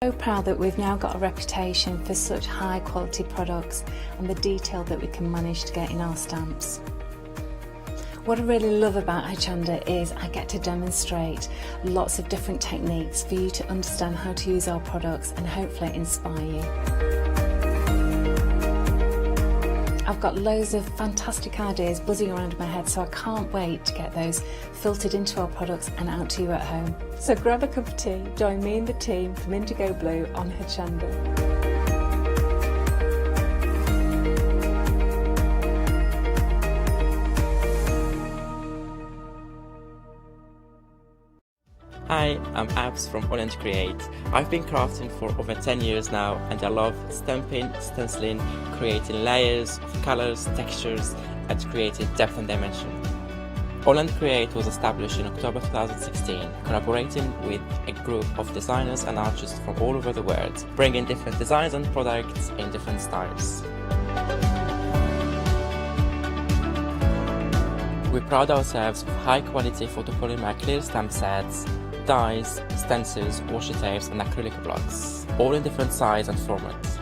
So proud that we've now got a reputation for such high quality products and the detail that we can manage to get in our stamps. What I really love about Hochanda is I get to demonstrate lots of different techniques for you to understand how to use our products and hopefully inspire you. I've got loads of fantastic ideas buzzing around in my head, so I can't wait to get those filtered into our products and out to you at home. So grab a cup of tea, join me and the team from Indigo Blue on Hochanda. Hi, I'm Abs from Hochanda Create. I've been crafting for over 10 years now and I love stamping, stenciling, creating layers of colours, textures and creating depth and dimension. Hochanda Create was established in October 2016, collaborating with a group of designers and artists from all over the world, bringing different designs and products in different styles. We pride ourselves with high quality photopolymer clear stamp sets, dies, stencils, washi tapes and acrylic blocks, all in different size and formats.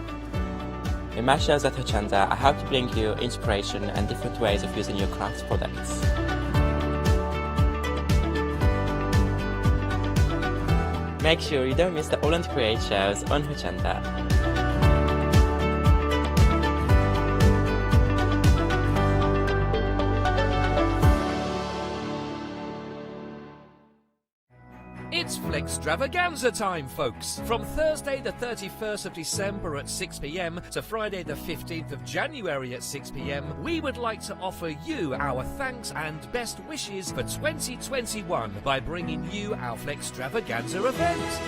In my shows at Hochanda, I hope to bring you inspiration and different ways of using your craft products. Make sure you don't miss the Hochanda Create shows on Hochanda. It's Flextravaganza time, folks! From Thursday the 31st of December at 6 p.m. to Friday the 15th of January at 6 p.m, we would like to offer you our thanks and best wishes for 2021 by bringing you our Flextravaganza event.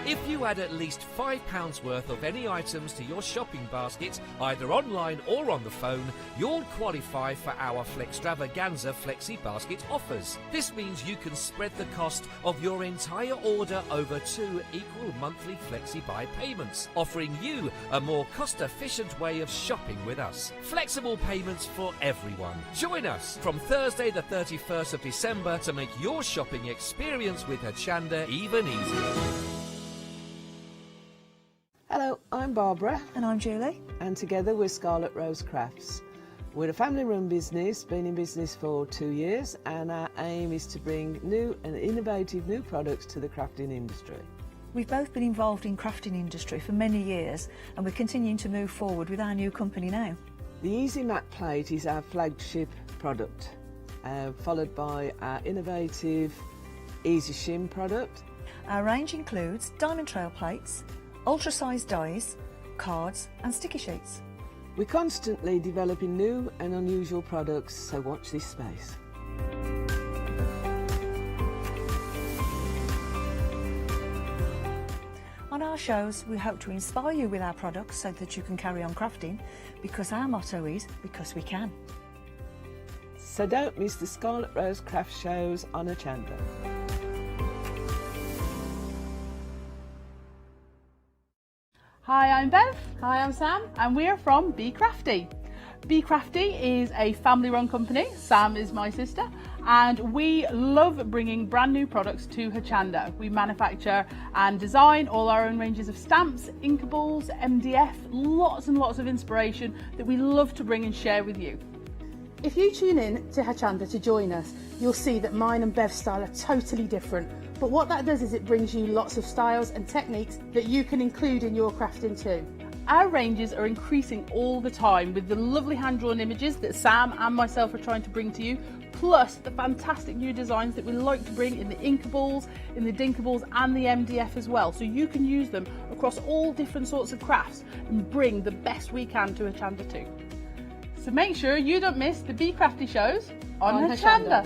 If you add at least £5 worth of any items to your shopping basket, either online or on the phone, you'll qualify for our Flextravaganza Flexi Basket offers. This means you can spread the cost of your entire order over 2 equal monthly Flexi Buy payments, offering you a more cost-efficient way of shopping with us. Flexible payments for everyone. Join us from Thursday the 31st of December to make your shopping experience with Hochanda even easier. Hello, I'm Barbara. And I'm Julie. And together we're Scarlet Rose Crafts. We're a family-run business, been in business for 2 years, and our aim is to bring new and innovative new products to the crafting industry. We've both been involved in crafting industry for many years and we're continuing to move forward with our new company now. The Easy Mat Plate is our flagship product, followed by our innovative Easy Shim product. Our range includes diamond trail plates, ultra-sized dies, cards and sticky sheets. We're constantly developing new and unusual products, so watch this space. On our shows, we hope to inspire you with our products so that you can carry on crafting, because our motto is, because we can. So don't miss the Scarlet Rose Craft shows on Hochanda. Hi, I'm Bev. Hi, I'm Sam. And we're from Be Crafty. Be Crafty is a family-run company. Sam is my sister. And we love bringing brand new products to Hochanda. We manufacture and design all our own ranges of stamps, inkables, MDF, lots and lots of inspiration that we love to bring and share with you. If you tune in to Hochanda to join us, you'll see that mine and Bev's style are totally different. But what that does is it brings you lots of styles and techniques that you can include in your crafting too. Our ranges are increasing all the time with the lovely hand-drawn images that Sam and myself are trying to bring to you, plus the fantastic new designs that we like to bring in the inkables, in the dinkables and the MDF as well. So you can use them across all different sorts of crafts and bring the best we can to Hochanda too. So make sure you don't miss the Be Crafty shows on Hochanda.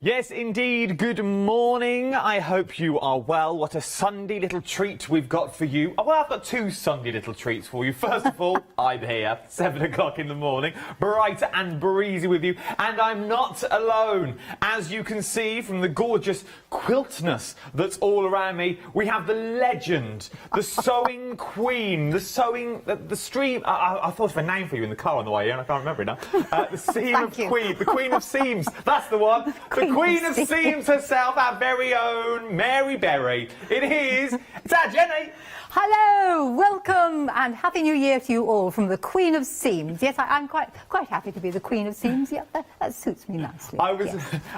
Yes, indeed. Good morning. I hope you are well. What a Sunday little treat we've got for you. Oh, well, I've got two Sunday little treats for you. First of all, I'm here, 7 o'clock in the morning, bright and breezy with you. And I'm not alone. As you can see from the gorgeous quiltness that's all around me, we have the legend, the sewing queen, the stream. I thought of a name for you in the car on the way here, and I can't remember it now. The seam of queen, the queen of seams. That's the one. The Queen of Seams herself, our very own Mary Berry. It's our Jenny. Hello, welcome and Happy New Year to you all from the Queen of Seams. Yes, I'm quite happy to be the Queen of Seams. Yeah, that suits me nicely. I was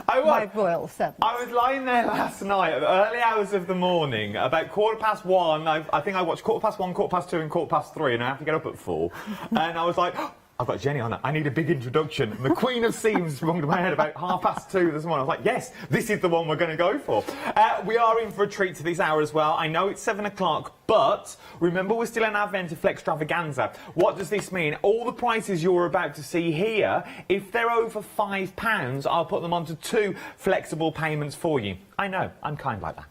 my royal servant. I was lying there last night at the early hours of the morning, about 1:15. I think I watched 1:15, 2:15 and 3:15, and I have to get up at 4. And I was like, I've got Jenny on it. I need a big introduction. And the Queen of Seams sprung to my head about 2:30 this morning. I was like, yes, this is the one we're going to go for. We are in for a treat to this hour as well. I know it's 7 o'clock, but remember we're still in our Ventiflex extravaganza. What does this mean? All the prices you're about to see here, if they're over £5, I'll put them onto 2 flexible payments for you. I know, I'm kind like that.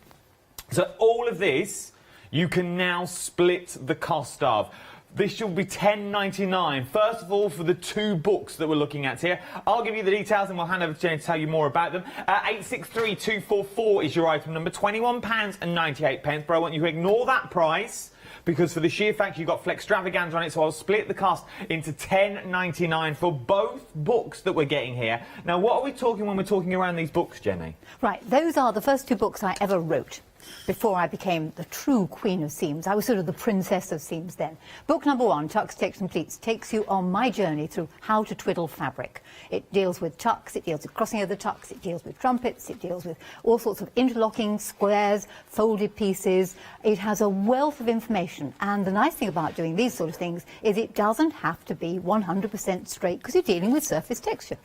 So all of this, you can now split the cost of. This should be £10.99. First of all, for the 2 books that we're looking at here. I'll give you the details and we'll hand over to Jenny to tell you more about them. 863244 is your item number, £21.98. But I want you to ignore that price, because for the sheer fact you've got Flextravaganza on it, so I'll split the cost into £10.99 for both books that we're getting here. Now, what are we talking when we're talking around these books, Jenny? Right, those are the first 2 books I ever wrote before I became the true Queen of Seams. I was sort of the princess of seams then. Book number 1, Tucks, Takes and Pleats, takes you on my journey through how to twiddle fabric. It deals with tucks, it deals with crossing over tucks, it deals with trumpets, it deals with all sorts of interlocking, squares, folded pieces. It has a wealth of information, and the nice thing about doing these sort of things is it doesn't have to be 100% straight, because you're dealing with surface texture.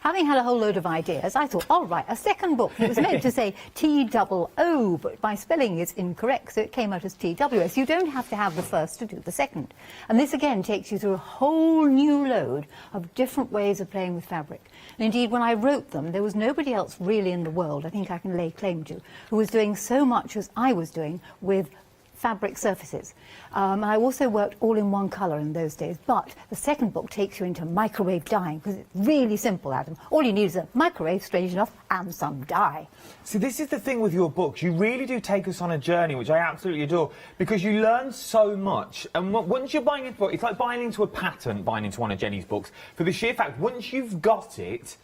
Having had a whole load of ideas, I thought, I'll write a second book. It was meant to say T-double-O, but my spelling is incorrect, so it came out as T-W-S. You don't have to have the first to do the second. And this, again, takes you through a whole new load of different ways of playing with fabric. And indeed, when I wrote them, there was nobody else really in the world, I think I can lay claim to, who was doing so much as I was doing with fabric surfaces. I also worked all in one colour in those days, but the second book takes you into microwave dyeing, because it's really simple, Adam. All you need is a microwave, strange enough, and some dye. See, this is the thing with your books. You really do take us on a journey, which I absolutely adore, because you learn so much. And once you're buying into a book, it's like buying into a patent, buying into one of Jenny's books, for the sheer fact, once you've got it,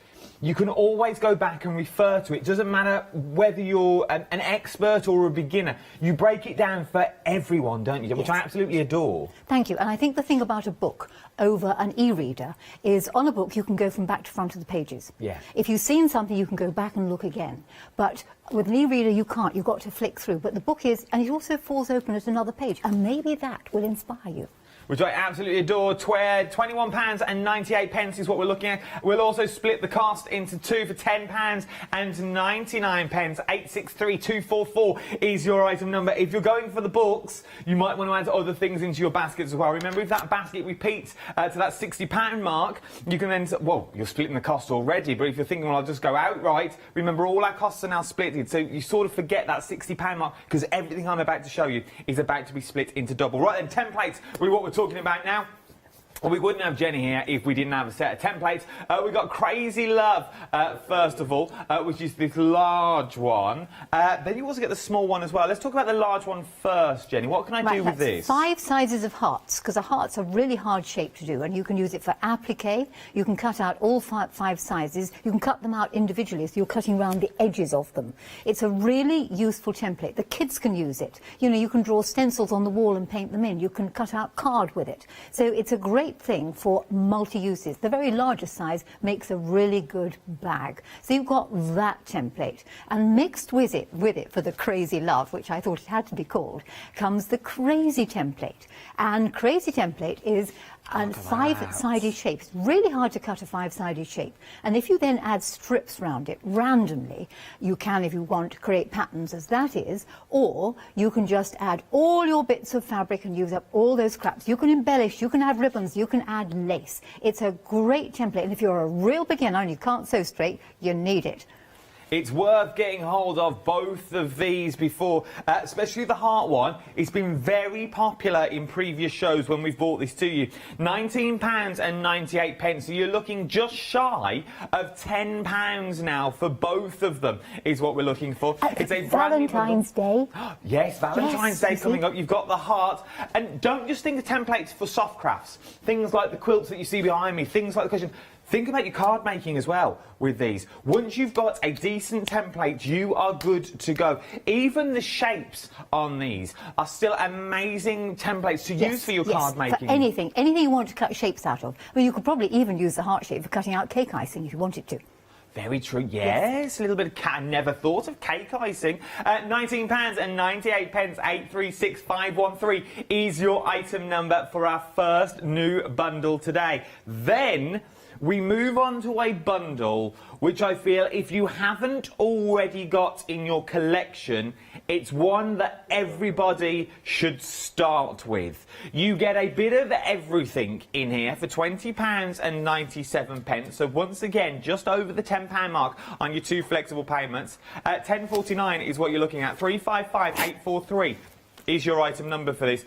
you can always go back and refer to it. It doesn't matter whether you're an expert or a beginner. You break it down for everyone, don't you? Which Yes. I absolutely adore. Thank you. And I think the thing about a book over an e-reader is, on a book you can go from back to front of the pages. Yeah. If you've seen something, you can go back and look again. But with an e-reader you can't. You've got to flick through. But the book is, and it also falls open at another page. And maybe that will inspire you. Which I absolutely adore. £21.98 is what we're looking at. We'll also split the cost into 2 for £10.99. 863244 is your item number. If you're going for the books, you might want to add other things into your baskets as well. Remember, if that basket repeats to that £60 mark, you can then, well, you're splitting the cost already, but if you're thinking, well, I'll just go outright, remember, all our costs are now split, so you sort of forget that £60 mark, because everything I'm about to show you is about to be split into double. Right then, templates, what we're talking about now. Well, we wouldn't have Jenny here if we didn't have a set of templates. We've got Crazy Love, first of all, which is this large one. Then you also get the small one as well. Let's talk about the large one first, Jenny. What can I do with this? 5 sizes of hearts, because a heart's a really hard shape to do, and you can use it for applique. You can cut out all 5 sizes. You can cut them out individually, so you're cutting around the edges of them. It's a really useful template. The kids can use it. You know, you can draw stencils on the wall and paint them in. You can cut out card with it. So it's a great thing for multi-uses. The very largest size makes a really good bag. So you've got that template, and mixed with it for the Crazy Love, which I thought it had to be called, comes the Crazy template. And Crazy template is a 5-sided shape. It's really hard to cut a 5-sided shape. And if you then add strips round it randomly, you can, if you want, to create patterns as that is, or you can just add all your bits of fabric and use up all those scraps. You can embellish, you can add ribbons, you can add lace. It's a great template, and if you're a real beginner and you can't sew straight, you need it. It's worth getting hold of both of these before, especially the heart one. It's been very popular in previous shows when we've brought this to you. £19.98, so you're looking just shy of £10 now for both of them, is what we're looking for. It's a Valentine's Day. Yes, Valentine's Day coming up. You've got the heart. And don't just think of templates for soft crafts. Things like the quilts that you see behind me, things like the cushion. Think about your card making as well with these. Once you've got a decent template, you are good to go. Even the shapes on these are still amazing templates to use for your card making. For anything you want to cut shapes out of. I mean, you could probably even use the heart shape for cutting out cake icing if you wanted to. Very true, yes. A little bit of I never thought of cake icing. £19.98, 836513 is your item number for our first new bundle today. Then we move on to a bundle which I feel, if you haven't already got in your collection, it's one that everybody should start with. You get a bit of everything in here for £20.97. So once again, just over the £10 mark on your 2 flexible payments. £10.49 is what you're looking at. 355843 is your item number for this.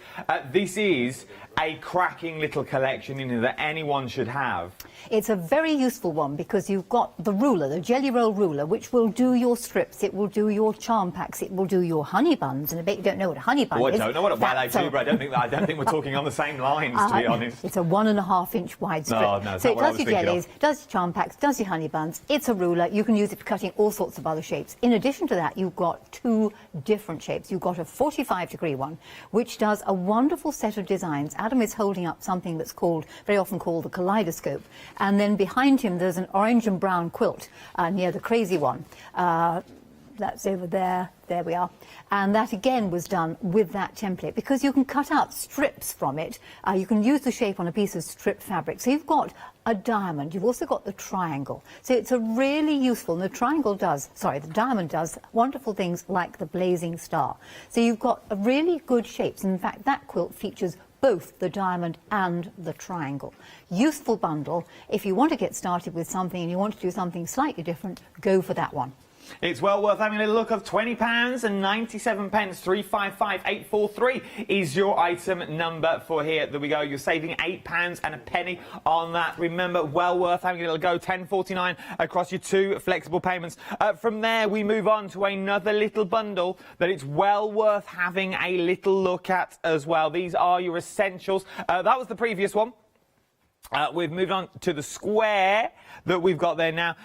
This is a cracking little collection in here that anyone should have. It's a very useful one because you've got the ruler, the jelly roll ruler, which will do your strips, it will do your charm packs, it will do your honey buns, and I bet you don't know what a honey bun is. I don't know what they do, but I don't think we're talking on the same lines, to be honest. It's a 1.5-inch wide strip. No, so it does your jellies, does your charm packs, does your honey buns. It's a ruler. You can use it for cutting all sorts of other shapes. In addition to that, you've got 2 different shapes. You've got a 45-degree one, which does a wonderful set of designs. Adam is holding up something that's very often called the kaleidoscope, and then behind him there's an orange and brown quilt near the crazy one. That's over there. There we are. And that again was done with that template because you can cut out strips from it. You can use the shape on a piece of strip fabric. So you've got a diamond. You've also got the triangle. So it's a really useful, and the diamond does wonderful things like the blazing star. So you've got a really good shapes. In fact, that quilt features both the diamond and the triangle. Useful bundle. If you want to get started with something and you want to do something slightly different, go for that one. It's well worth having a look of £20.97. 355843 is your item number for here. There we go. You're saving £8 and a penny on that. Remember, well worth having a little go. £10.49 across your 2 flexible payments. From there, we move on to another little bundle that it's well worth having a little look at as well. These are your essentials. That was the previous one. We've moved on to the square that we've got there now.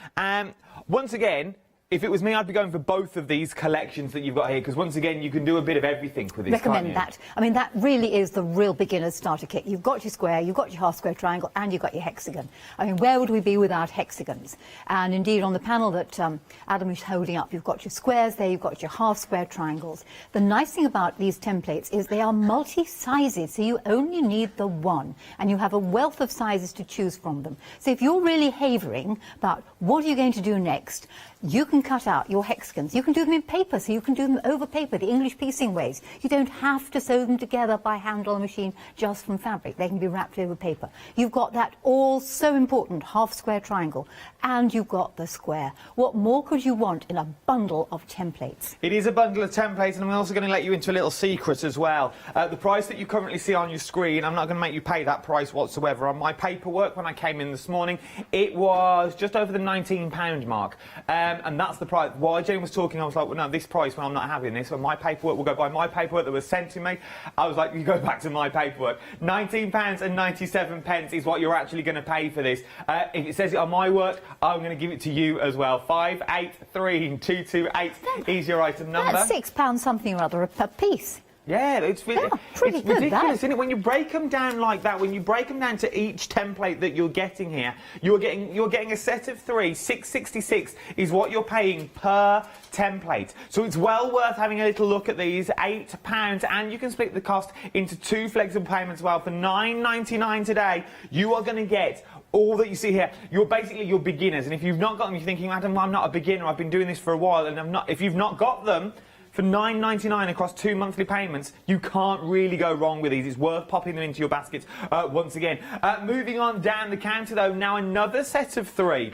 Once again, if it was me, I'd be going for both of these collections that you've got here, because once again, you can do a bit of everything with this. Recommend that. I mean, that really is the real beginner's starter kit. You've got your square, you've got your half square triangle, and you've got your hexagon. I mean, where would we be without hexagons? And indeed, on the panel that Adam is holding up, you've got your squares there, you've got your half square triangles. The nice thing about these templates is they are multi-sizes, so you only need the one, and you have a wealth of sizes to choose from them. So if you're really havering about what are you going to do next, you can cut out your hexagons. You can do them in paper, so you can do them over paper, the English piecing ways. You don't have to sew them together by hand on a machine just from fabric. They can be wrapped over paper. You've got that all so important half square triangle, and you've got the square. What more could you want in a bundle of templates? It is a bundle of templates, and I'm also going to let you into a little secret as well. The price that you currently see on your screen, I'm not going to make you pay that price whatsoever. On my paperwork, when I came in this morning, it was just over the £19 mark. And that's the price. While Jane was talking, I was like, well, no, this price, well, I'm not having this. When my paperwork will go by my paperwork that was sent to me, I was like, you go back to my paperwork. £19.97 is what you're actually going to pay for this. If it says it on my work, I'm going to give it to you as well. 583228 is your item number. That's £6 something or other a piece. Yeah, it's ridiculous, isn't it? When you break them down like that, when you break them down to each template that you're getting here, you're getting a set of 3. £6.66 is what you're paying per template. So it's well worth having a little look at these. £8, and you can split the cost into 2 flexible payments as well. For £9.99 today, you are going to get all that you see here. You're beginners, and if you've not got them, you're thinking, Adam, I'm not a beginner. I've been doing this for a while, and if you've not got them, for £9.99 across 2 monthly payments, you can't really go wrong with these. It's worth popping them into your baskets once again. Moving on down the counter, though, now another set of 3.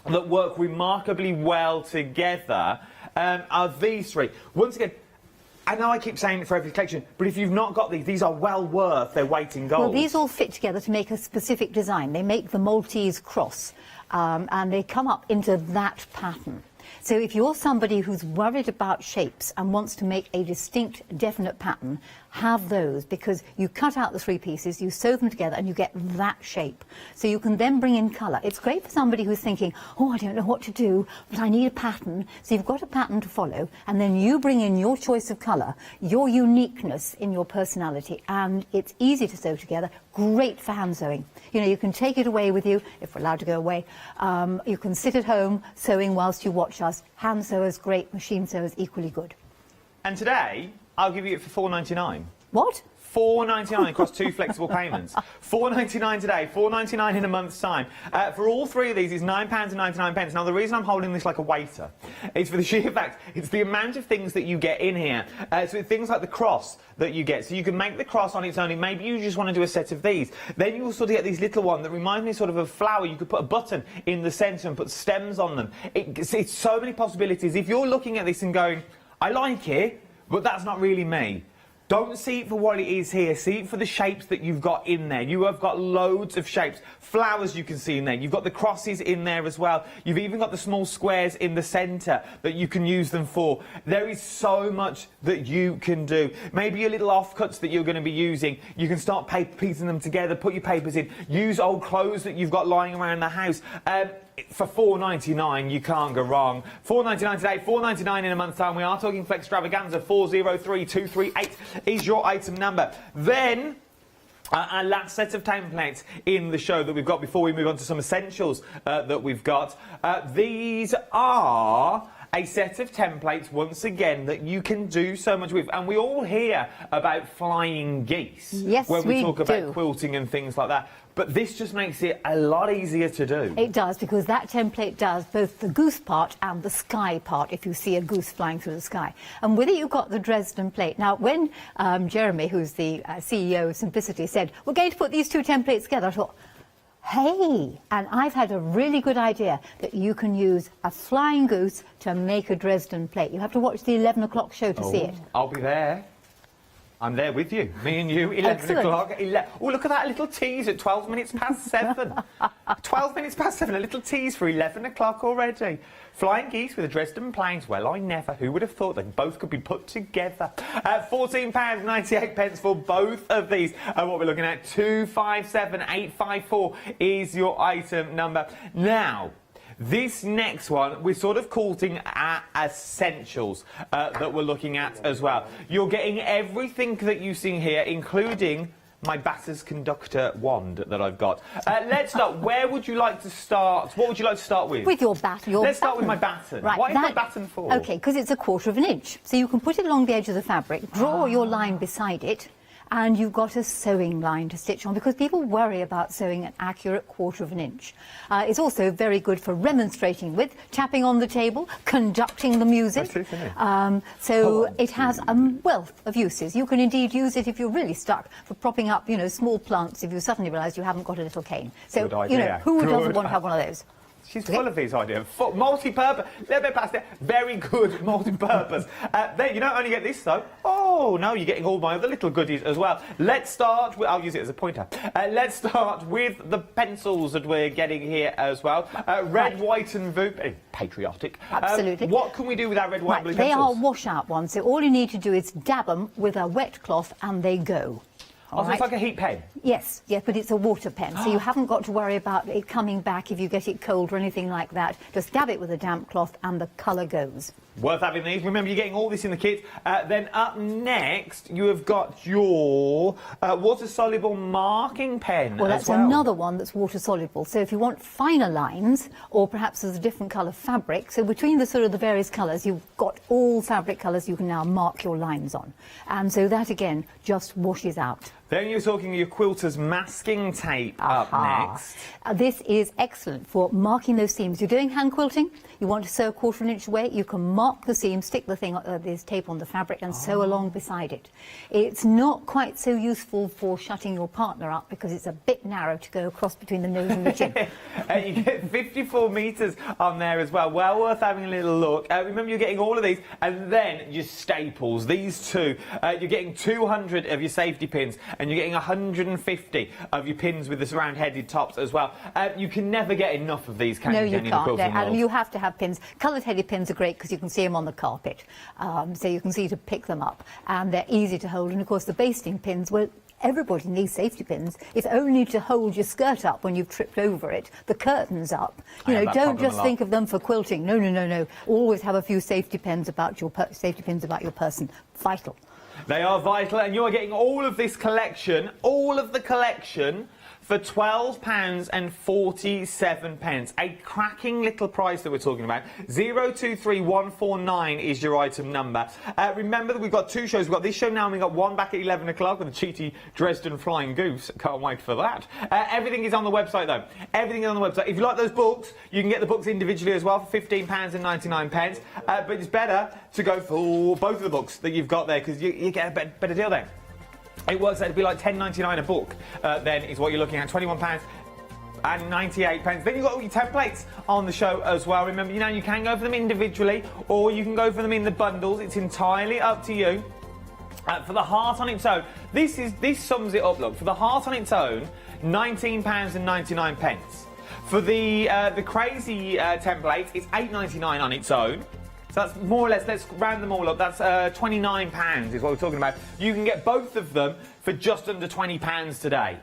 that work remarkably well together are these three. Once again, I know I keep saying it for every collection, but if you've not got these are well worth their weight in gold. Well, these all fit together to make a specific design. They make the Maltese cross, and they come up into that pattern. So if you're somebody who's worried about shapes and wants to make a distinct, definite pattern, have those, because you cut out the three pieces, you sew them together, and you get that shape. So you can then bring in colour. It's great for somebody who's thinking, oh, I don't know what to do, but I need a pattern. So you've got a pattern to follow, and then you bring in your choice of colour, your uniqueness in your personality, and it's easy to sew together. Great for hand sewing. You know, you can take it away with you, if we're allowed to go away. You can sit at home sewing whilst you watch us. Hand sewers, great. Machine sewers, equally good. And today, I'll give you it for $4.99. What? $4.99 across 2 flexible payments. $4.99 today, $4.99 in a month's time. For all three of these, it's £9.99. Now, the reason I'm holding this like a waiter is for the sheer fact it's the amount of things that you get in here. So things like the cross that you get. So you can make the cross on its own. Maybe you just want to do a set of these. Then you will sort of get these little ones that remind me sort of a flower. You could put a button in the centre and put stems on them. It's so many possibilities. If you're looking at this and going, I like it, but that's not really me. Don't see it for what it is here. See it for the shapes that you've got in there. You have got loads of shapes. Flowers you can see in there. You've got the crosses in there as well. You've even got the small squares in the centre that you can use them for. There is so much that you can do. Maybe your little offcuts that you're going to be using. You can start piecing them together, put your papers in. Use old clothes that you've got lying around the house. For $4.99, you can't go wrong. $4.99 today, $4.99 in a month's time. We are talking Flextravaganza. 403238 is your item number. Then, our last set of templates in the show that we've got before we move on to some essentials that we've got. These are a set of templates, once again, that you can do so much with. And we all hear about flying geese when we talk about quilting and things like that. But this just makes it a lot easier to do. It does, because that template does both the goose part and the sky part, if you see a goose flying through the sky. And with it, you've got the Dresden plate. Now, when Jeremy, who's the CEO of Simplicity, said, we're going to put these two templates together, I thought, hey, and I've had a really good idea that you can use a flying goose to make a Dresden plate. You have to watch the 11 o'clock show to see it. I'll be there. I'm there with you. Me and you, 11 o'clock. Oh, look at that little tease at 12 minutes past 7. 12 minutes past 7, a little tease for 11 o'clock already. Flying geese with a Dresden planes. Well, I never. Who would have thought they both could be put together? £14.98 for both of these. What we're looking at, 257854 is your item number. Now, this next one, we're sort of calling our essentials that we're looking at as well. You're getting everything that you see here, including my batter's conductor wand that I've got. Let's start. Where would you like to start? What would you like to start with? With your batten. Let's start with my batten. Right, what is my batten for? OK, because it's 1/4 inch. So you can put it along the edge of the fabric, draw your line beside it, and you've got a sewing line to stitch on, because people worry about sewing an accurate 1/4 inch. It's also very good for remonstrating with, tapping on the table, conducting the music. That's it, isn't it? So it has a wealth of uses. You can indeed use it if you're really stuck for propping up, you know, small plants if you suddenly realise you haven't got a little cane. So, Good idea. you know, who doesn't want to have one of those? She's full of these ideas. Multi-purpose. Little bit past it. Very good multi-purpose. Then you don't only get this though. Oh no, you're getting all my other little goodies as well. Let's start with. I'll use it as a pointer. Let's start with the pencils that we're getting here as well. Red, white, and blue. Patriotic. Absolutely. What can we do with our red, white, and blue They pencils? are wash-out ones. So all you need to do is dab them with a wet cloth, and they go. Oh, so it's like a heat pen? Yes, yes, but it's a water pen, so you haven't got to worry about it coming back if you get it cold or anything like that. Just dab it with a damp cloth and the colour goes. Worth having these. Remember, you're getting all this in the kit. Then up next, you have got your water-soluble marking pen. Well, that's another one that's water-soluble. So if you want finer lines, or perhaps there's a different colour fabric, so between the sort of the various colours, you've got all fabric colours you can now mark your lines on. And so that, again, just washes out. Then you're talking your quilter's masking tape up next. This is excellent for marking those seams. You're doing hand quilting, you want to sew 1/4 inch away, you can mark the seam, stick the thing, this tape on the fabric and sew along beside it. It's not quite so useful for shutting your partner up because it's a bit narrow to go across between the nose and the chin. You get 54 metres on there as well. Well worth having a little look. Remember, you're getting all of these and then your staples. These two, you're getting 200 of your safety pins and you're getting 150 of your pins with the round-headed tops as well. You can never get enough of these, can you, Jenny? No, you can't. Adam, you have to have pins. Coloured-headed pins are great because you can see them on the carpet, so you can see to pick them up, and they're easy to hold. And of course, the basting pins, well, everybody needs safety pins. It's only to hold your skirt up when you've tripped over it, the curtains up. You know, don't just think of them for quilting. No, no, no, no. Always have a few safety pins about your person. Vital. They are vital, and you're getting all of this collection, all of the collection, for £12.47. A cracking little price that we're talking about. 023149 is your item number. Remember that we've got 2 shows. We've got this show now and we've got one back at 11 o'clock with a cheaty Dresden Flying Goose. Can't wait for that. Everything is on the website though. Everything is on the website. If you like those books, you can get the books individually as well for £15.99. But it's better to go for both of the books that you've got there because you get a better deal there. It works out to be like £10.99 a book, then is what you're looking at, £21.98. Then you've got all your templates on the show as well. Remember, you know, you can go for them individually or you can go for them in the bundles. It's entirely up to you. For the heart on its own, this sums it up, look. For the heart on its own, £19.99. For the crazy templates, it's £8.99 on its own. So that's more or less, let's round them all up, that's £29 is what we're talking about. You can get both of them for just under £20 today.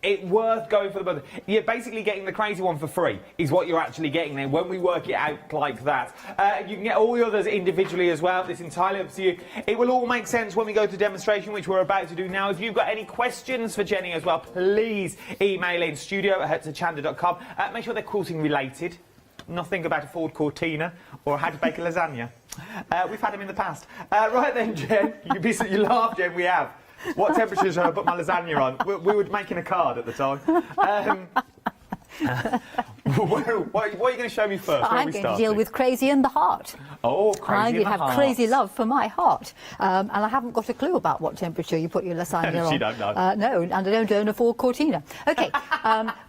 It's worth going for the both. You're basically getting the crazy one for free, is what you're actually getting there when we work it out like that. You can get all the others individually as well. It's entirely up to you. It will all make sense when we go to demonstration, which we're about to do now. If you've got any questions for Jenny as well, please email in studio@hochanda.com. Make sure they're quilting related. Nothing about a Ford Cortina or how to bake a lasagna. We've had them in the past. Right then, Jen, you laugh, Jen, we have. What temperature should I put my lasagna on? We were making a card at the time. What are you going to show me first? I'm going to deal with crazy in the heart. Oh, crazy in the heart. I have crazy love for my heart. And I haven't got a clue about what temperature you put your lasagna on. She don't know. No, and I don't own a Ford Cortina. OK,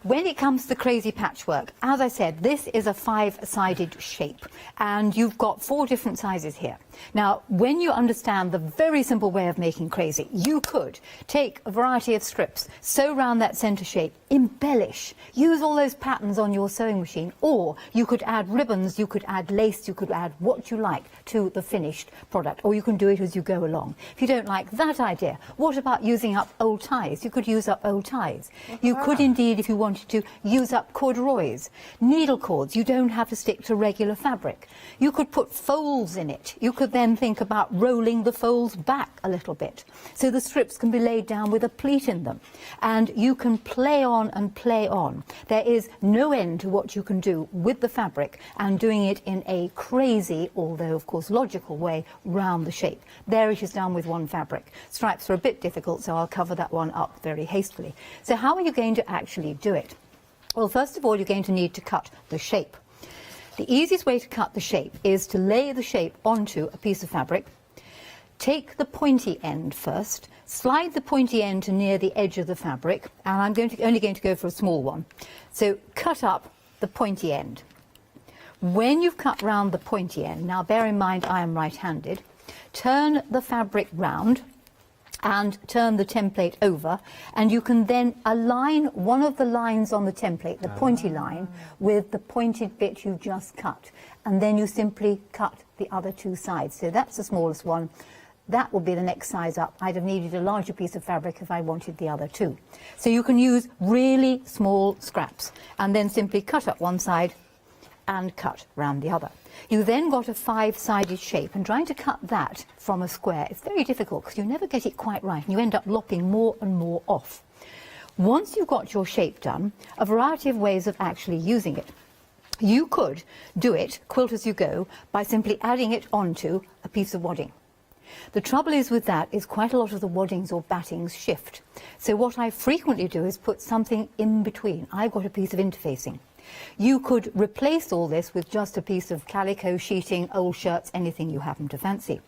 when it comes to crazy patchwork, as I said, this is a 5-sided shape. And you've got 4 different sizes here. Now, when you understand the very simple way of making crazy, you could take a variety of strips, sew around that centre shape, embellish, use all those patterns on your sewing machine, or you could add ribbons, you could add lace, you could add what you like to the finished product, or you can do it as you go along. If you don't like that idea, what about using up old ties? You could use up old ties. You could indeed, if you wanted to, use up corduroys, needle cords. You don't have to stick to regular fabric. You could put folds in it. You could then think about rolling the folds back a little bit so the strips can be laid down with a pleat in them, and you can play on and play on. There is no end to what you can do with the fabric, and doing it in a crazy, although of course logical way, round the shape. There it is done with one fabric. Stripes are a bit difficult, so I'll cover that one up very hastily. So how are you going to actually do it? Well, first of all, you're going to need to cut the shape. The easiest way to cut the shape is to lay the shape onto a piece of fabric. Take the pointy end first, slide the pointy end to near the edge of the fabric, and I'm only going to go for a small one. So cut up the pointy end. When you've cut round the pointy end, now bear in mind I am right-handed, turn the fabric round and turn the template over, and you can then align one of the lines on the template, the pointy line, with the pointed bit you just cut, and then you simply cut the other 2 sides. So that's the smallest one. That will be the next size up. I'd have needed a larger piece of fabric if I wanted the other 2. So you can use really small scraps and then simply cut up one side and cut round the other. You then got a 5-sided shape, and trying to cut that from a square is very difficult because you never get it quite right and you end up lopping more and more off. Once you've got your shape done, a variety of ways of actually using it. You could do it, quilt as you go, by simply adding it onto a piece of wadding. The trouble is with that is quite a lot of the waddings or battings shift. So what I frequently do is put something in between. I've got a piece of interfacing. You could replace all this with just a piece of calico, sheeting, old shirts, anything you happen to fancy.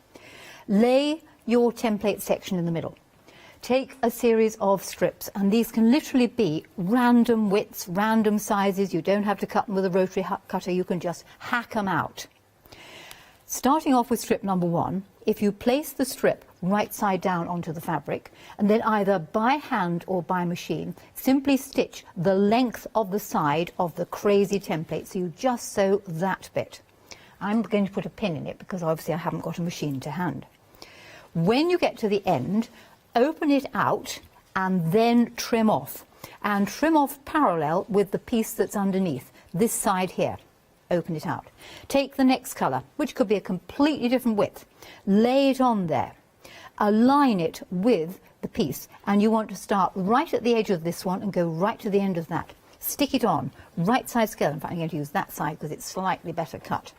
Lay your template section in the middle. Take a series of strips, and these can literally be random widths, random sizes. You don't have to cut them with a rotary cutter, you can just hack them out. Starting off with strip number 1, if you place the strip right side down onto the fabric, and then either by hand or by machine, simply stitch the length of the side of the crazy template, so you just sew that bit. I'm going to put a pin in it because obviously I haven't got a machine to hand. When you get to the end, open it out and then trim off. And trim off parallel with the piece that's underneath, this side here. Open it out. Take the next colour, which could be a completely different width. Lay it on there. Align it with the piece. And you want to start right at the edge of this one and go right to the end of that. Stick it on, right side scale. In fact, I'm going to use that side because it's slightly better cut.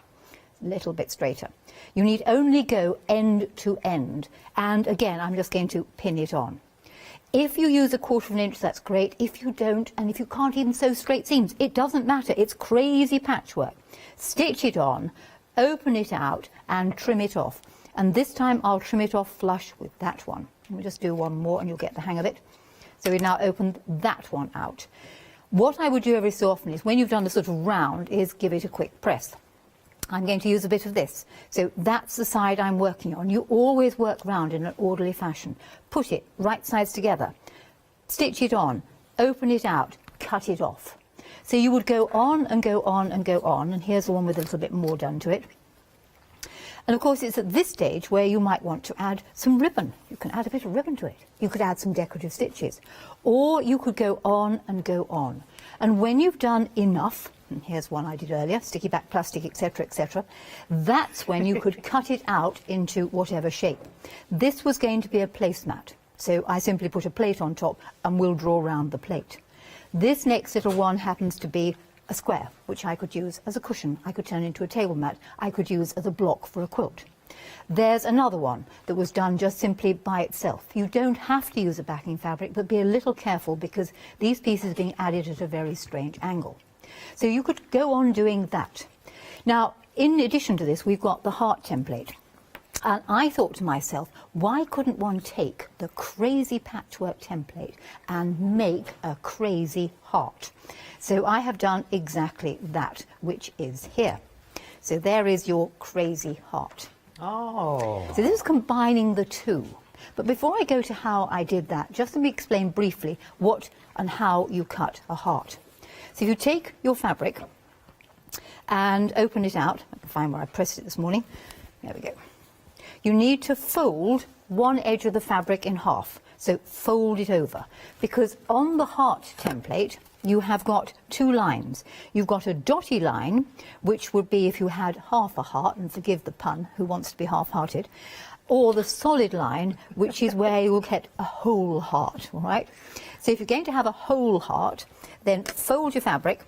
A little bit straighter. You need only go end to end. And again, I'm just going to pin it on. If you use 1/4 inch, that's great. If you don't, and if you can't even sew straight seams, it doesn't matter. It's crazy patchwork. Stitch it on, open it out, and trim it off. And this time I'll trim it off flush with that one. We'll just do one more and you'll get the hang of it. So we now opened that one out. What I would do every so often is, when you've done a sort of round, is give it a quick press. I'm going to use a bit of this. So that's the side I'm working on. You always work round in an orderly fashion. Put it right sides together. Stitch it on. Open it out. Cut it off. So you would go on and go on and go on. And here's the one with a little bit more done to it. And of course, it's at this stage where you might want to add some ribbon. You can add a bit of ribbon to it. You could add some decorative stitches. Or you could go on and go on. And when you've done enough, and here's one I did earlier, sticky back plastic, etc., that's when you could cut it out into whatever shape. This was going to be a placemat, so I simply put a plate on top and we'll draw around the plate. This next little one happens to be a square, which I could use as a cushion. I could turn into a table mat. I could use as a block for a quilt. There's another one that was done just simply by itself. You don't have to use a backing fabric, but be a little careful because these pieces are being added at a very strange angle. So you could go on doing that. Now, in addition to this, we've got the heart template. And I thought to myself, why couldn't one take the crazy patchwork template and make a crazy heart? So I have done exactly that, which is here. So there is your crazy heart. Oh. So this is combining the two. But before I go to how I did that, just let me explain briefly what and how you cut a heart. So you take your fabric and open it out. I can find where I pressed it this morning. There we go. You need to fold one edge of the fabric in half. So fold it over. Because on the heart template, you have got two lines. You've got a dotty line, which would be if you had half a heart, and forgive the pun, who wants to be half-hearted, or the solid line, which is where you will get a whole heart, all right? So if you're going to have a whole heart, then fold your fabric,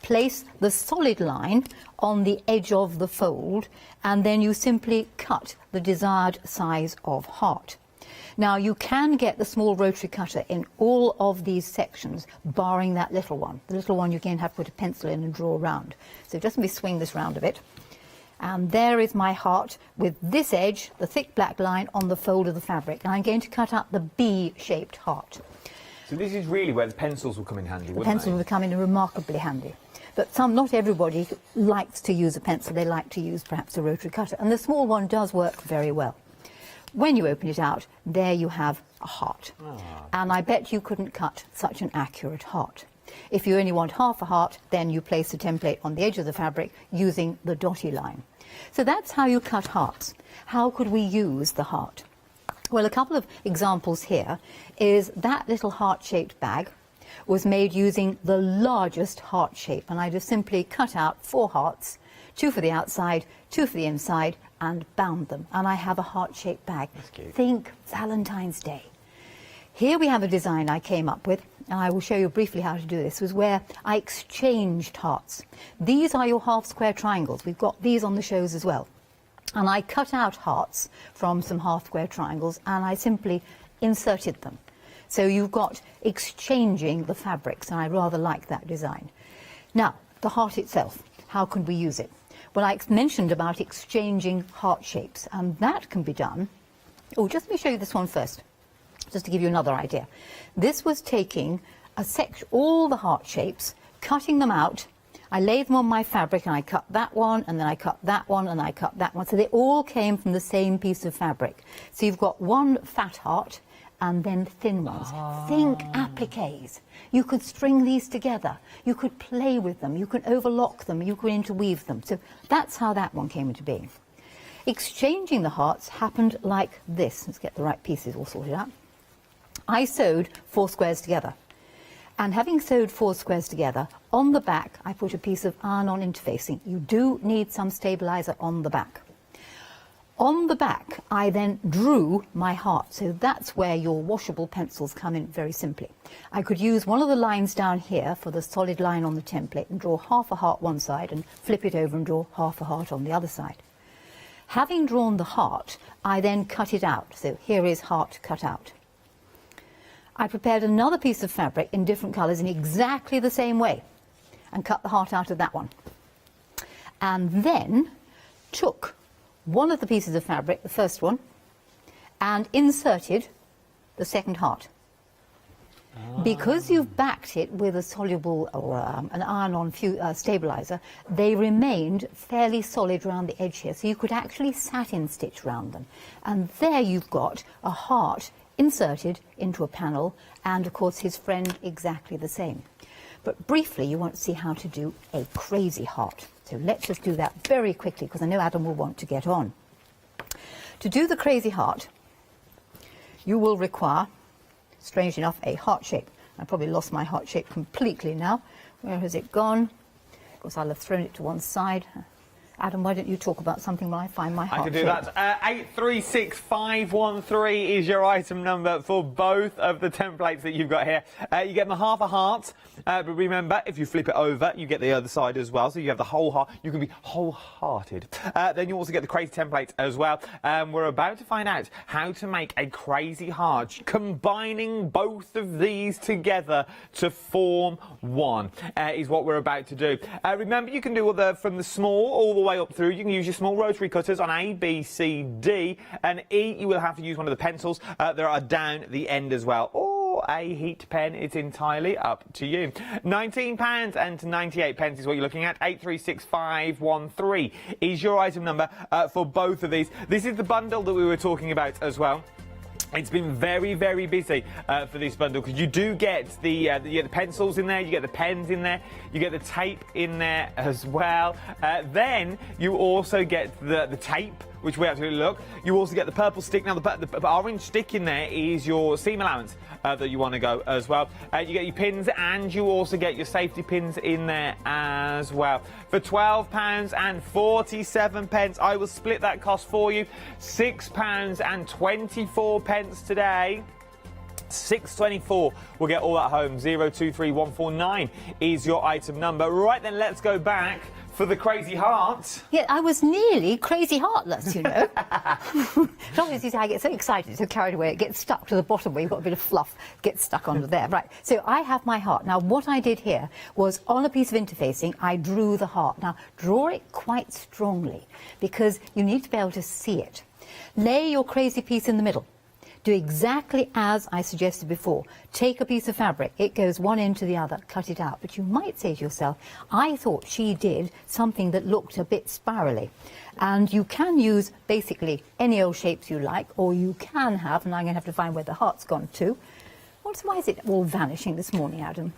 place the solid line on the edge of the fold, and then you simply cut the desired size of heart. Now, you can get the small rotary cutter in all of these sections, barring that little one. The little one you again have to put a pencil in and draw around. So just let me swing this round a bit. And there is my heart with this edge, the thick black line, on the fold of the fabric. And I'm going to cut out the B-shaped heart. So this is really where the pencils will come in handy, wouldn't The pencil will come in remarkably handy. But not everybody likes to use a pencil. They like to use perhaps a rotary cutter. And the small one does work very well. When you open it out, there you have a heart. And I bet you couldn't cut such an accurate heart. If you only want half a heart, then you place the template on the edge of the fabric using the dotty line. So that's how you cut hearts. How could we use the heart? Well, a couple of examples here is that little heart-shaped bag was made using the largest heart shape, and I just simply cut out 4 hearts, 2 for the outside, 2 for the inside, and bound them, and I have a heart-shaped bag. That's cute. Think Valentine's Day. Here we have a design I came up with, and I will show you briefly how to do this, was where I exchanged hearts. These are your half-square triangles. We've got these on the shows as well. And I cut out hearts from some half-square triangles and I simply inserted them. So you've got exchanging the fabrics, and I rather like that design. Now, the heart itself, how can we use it? Well, I mentioned about exchanging heart shapes, and that can be done. Oh, just let me show you this one first, just to give you another idea. This was taking all the heart shapes, cutting them out. I laid them on my fabric and I cut that one, and then I cut that one, and I cut that one. So they all came from the same piece of fabric. So you've got one fat heart and then thin ones. Think appliques. You could string these together. You could play with them. You could overlock them. You could interweave them. So that's how that one came into being. Exchanging the hearts happened like this. Let's get the right pieces all sorted out. I sewed 4 squares together. And having sewed 4 squares together, on the back I put a piece of iron-on interfacing. You do need some stabilizer on the back. On the back I then drew my heart, so that's where your washable pencils come in very simply. I could use one of the lines down here for the solid line on the template and draw half a heart one side and flip it over and draw half a heart on the other side. Having drawn the heart, I then cut it out, so here is heart cut out. I prepared another piece of fabric in different colours in exactly the same way and cut the heart out of that one. And then took one of the pieces of fabric, the first one, and inserted the second heart. Because you've backed it with a soluble or an iron-on stabiliser, they remained fairly solid around the edge here, so you could actually satin stitch around them. And there you've got a heart inserted into a panel, and of course his friend exactly the same. But briefly you want to see how to do a crazy heart. So let's just do that very quickly, because I know Adam will want to get on. To do the crazy heart, you will require, strangely enough, a heart shape. I probably lost my heart shape completely now. Where has it gone? Of course, I'll have thrown it to one side. Adam, why don't you talk about something when I find my heart I can do shape? that. 836513 is your item number for both of the templates that you've got here. You get them half a heart, but remember, if you flip it over, you get the other side as well. So you have the whole heart. You can be wholehearted. Then you also get the crazy template as well. We're about to find out how to make a crazy heart, combining both of these together to form one, is what we're about to do. Remember, you can do from the small all the way up through. You can use your small rotary cutters on A, B, C, D, and E you will have to use one of the pencils that are down the end as well, or a heat pen. It's entirely up to you. £19 and 98 pence is what you're looking at. 836513 is your item number for both of these. This is the bundle that we were talking about as well. It's been very, very busy for this bundle, because you do get the pencils in there, you get the pens in there, you get the tape in there as well. Then you also get the tape, which we absolutely look. You also get the purple stick. Now, the orange stick in there is your seam allowance that you want to go as well. You get your pins, and you also get your safety pins in there as well. For £12 and 47 pence, I will split that cost for you. £6 and 24 pence today. 624 will get all that home. 023149 is your item number. Right then, let's go back for the crazy heart. Yeah, I was nearly crazy heartless, you know. Obviously, I get so excited, so carried away, it gets stuck to the bottom where you've got a bit of fluff, gets stuck under there. Right, so I have my heart. Now, what I did here was, on a piece of interfacing, I drew the heart. Now, draw it quite strongly, because you need to be able to see it. Lay your crazy piece in the middle. Do exactly as I suggested before. Take a piece of fabric, it goes one end to the other, cut it out. But you might say to yourself, I thought she did something that looked a bit spirally. And you can use basically any old shapes you like, or you can have, and I'm going to have to find where the heart's gone to. Why is it all vanishing this morning, Adam?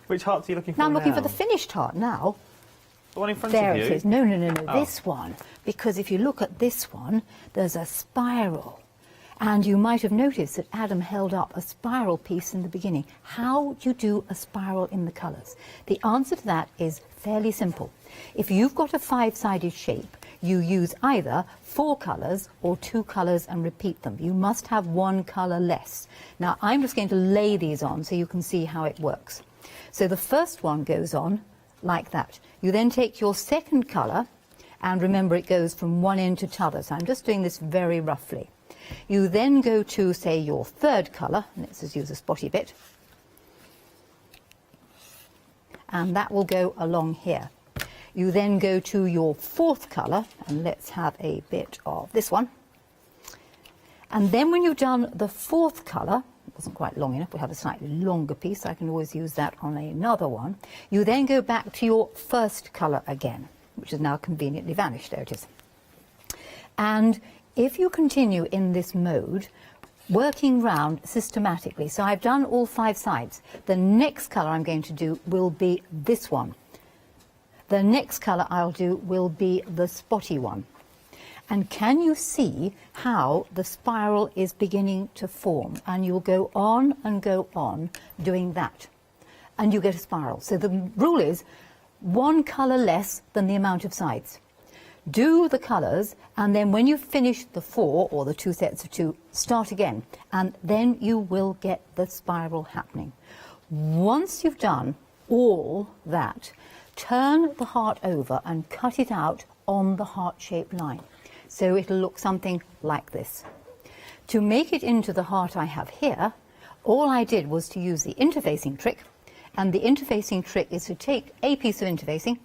Which hearts are you looking for now? I'm looking now? for the finished heart now. The one in front there of you? There it is. No, Oh. this one. Because if you look at this one, there's a spiral. And you might have noticed that Adam held up a spiral piece in the beginning. How do you do a spiral in the colours? The answer to that is fairly simple. If you've got a 5-sided shape, you use either 4 colours or 2 colours and repeat them. You must have 1 colour less. Now, I'm just going to lay these on so you can see how it works. So the first one goes on like that. You then take your second colour And remember, it goes from one end to t'other, so I'm just doing this very roughly. You then go to, say, your third colour. Let's just use a spotty bit. And that will go along here. You then go to your fourth colour, and let's have a bit of this one. And then when you've done the fourth colour, it wasn't quite long enough, we have a slightly longer piece, so I can always use that on another one. You then go back to your first colour again, which has now conveniently vanished. There it is. And if you continue in this mode, working round systematically, so I've done all 5 sides, the next colour I'm going to do will be this one. The next colour I'll do will be the spotty one. And can you see how the spiral is beginning to form? And you'll go on and go on doing that. And you get a spiral. So the rule is 1 colour less than the amount of sides. Do the colours, and then when you finish the 4 or the 2 sets of 2, start again. And then you will get the spiral happening. Once you've done all that, turn the heart over and cut it out on the heart-shaped line. So it'll look something like this. To make it into the heart I have here, all I did was to use the interfacing trick, and the interfacing trick is to take a piece of interfacing,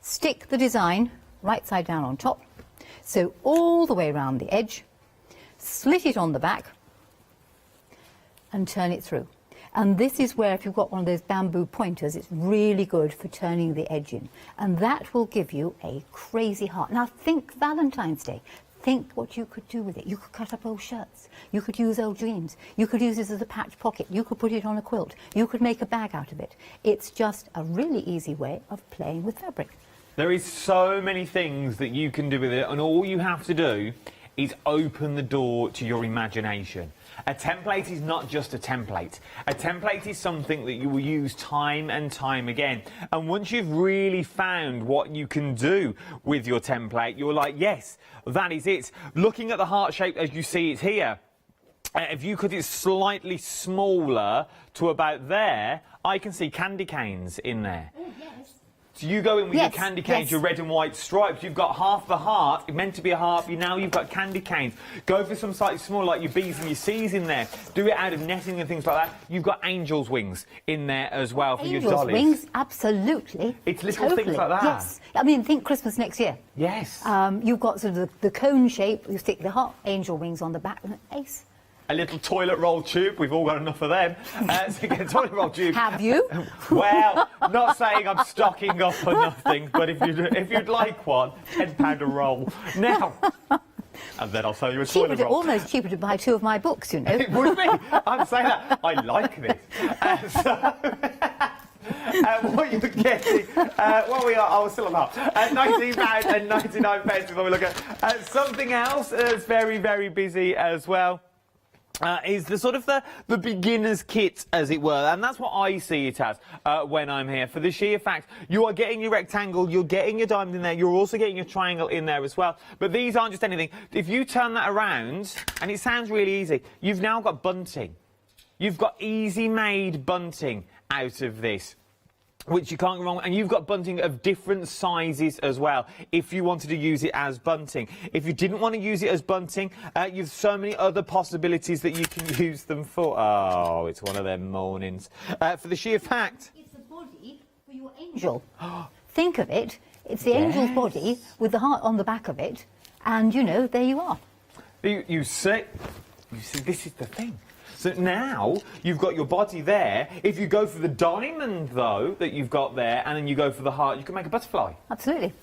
stick the design right side down on top, so all the way around the edge, slit it on the back, and turn it through. And this is where, if you've got one of those bamboo pointers, it's really good for turning the edge in. And that will give you a crazy heart. Now think Valentine's Day. Think what you could do with it. You could cut up old shirts. You could use old dreams. You could use it as a patch pocket. You could put it on a quilt. You could make a bag out of it. It's just a really easy way of playing with fabric. There is so many things that you can do with it, and all you have to do is open the door to your imagination. A template is not just a template. A template is something that you will use time and time again. And once you've really found what you can do with your template, you're like, yes, that is it. Looking at the heart shape as you see it here, if you cut it slightly smaller to about there, I can see candy canes in there. Oh, yes. So you go in with your candy canes, your red and white stripes. You've got half the heart. It's meant to be a heart. Now you've got candy canes. Go for some slightly smaller, like your B's and your C's in there. Do it out of netting and things like that. You've got angels' wings in there as well for your dollies. Angels' wings, absolutely. It's little things like that. Yes. I mean, think Christmas next year. Yes. You've got sort of the cone shape. You stick the heart angel wings on the back and an ace. A little toilet roll tube. We've all got enough of them. So you get a toilet roll tube. Have you? Well, not saying I'm stocking up or nothing, but if you'd like one, £10 a roll. Now, and then I'll sell you a toilet roll. Almost cheaper to buy 2 of my books, you know. It would be. I'm saying that. I like this. What you're getting, well, we are, I was still about £19.99 when we look at something else that's very, very busy as well. Is the sort of the beginner's kit, as it were, and that's what I see it as when I'm here. For the sheer fact, you are getting your rectangle, you're getting your diamond in there, you're also getting your triangle in there as well. But these aren't just anything. If you turn that around, and it sounds really easy, you've now got bunting. You've got easy-made bunting out of this, which you can't go wrong with. And you've got bunting of different sizes as well, if you wanted to use it as bunting. If you didn't want to use it as bunting, you've so many other possibilities that you can use them for. Oh, it's one of them mornings. For the sheer fact... It's a body for your angel. Think of it. It's the angel's body with the heart on the back of it. And, you know, there you are. You see, this is the thing. So now you've got your body there. If you go for the diamond, though, that you've got there, and then you go for the heart, you can make a butterfly. Absolutely.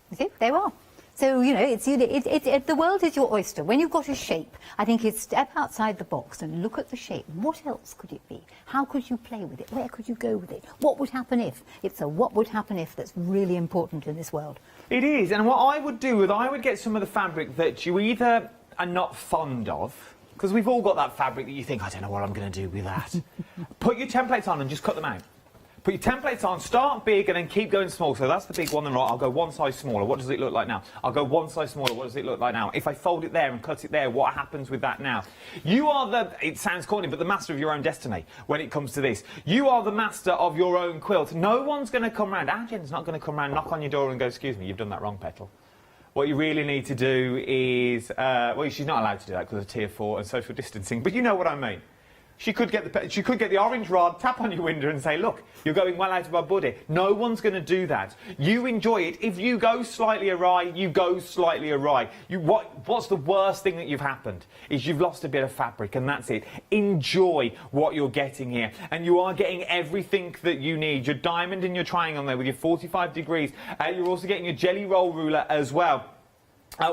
You see, there you are. So, you know, the world is your oyster. When you've got a shape, I think it's step outside the box and look at the shape. What else could it be? How could you play with it? Where could you go with it? What would happen if? It's a what would happen if that's really important in this world. It is, and what I would do is I would get some of the fabric that you either are not fond of, because we've all got that fabric that you think, I don't know what I'm going to do with that. Put your templates on and just cut them out. Put your templates on, start big and then keep going small. So that's the big one, then right, I'll go one size smaller. What does it look like now? I'll go one size smaller. What does it look like now? If I fold it there and cut it there, what happens with that now? You are the, it sounds corny, but the master of your own destiny when it comes to this. You are the master of your own quilt. No one's going to come round. Our Jen's not going to come round, knock on your door and go, excuse me, you've done that wrong, Petal. What you really need to do is, well, she's not allowed to do that because of Tier 4 and social distancing, but you know what I mean. She could get the orange rod, tap on your window and say, look, you're going well out of our buddy. No one's going to do that. You enjoy it. If you go slightly awry, you go slightly awry. What's the worst thing that you've happened? Is you've lost a bit of fabric and that's it. Enjoy what you're getting here. And you are getting everything that you need. Your diamond and your triangle there with your 45 degrees. You're also getting your jelly roll ruler as well.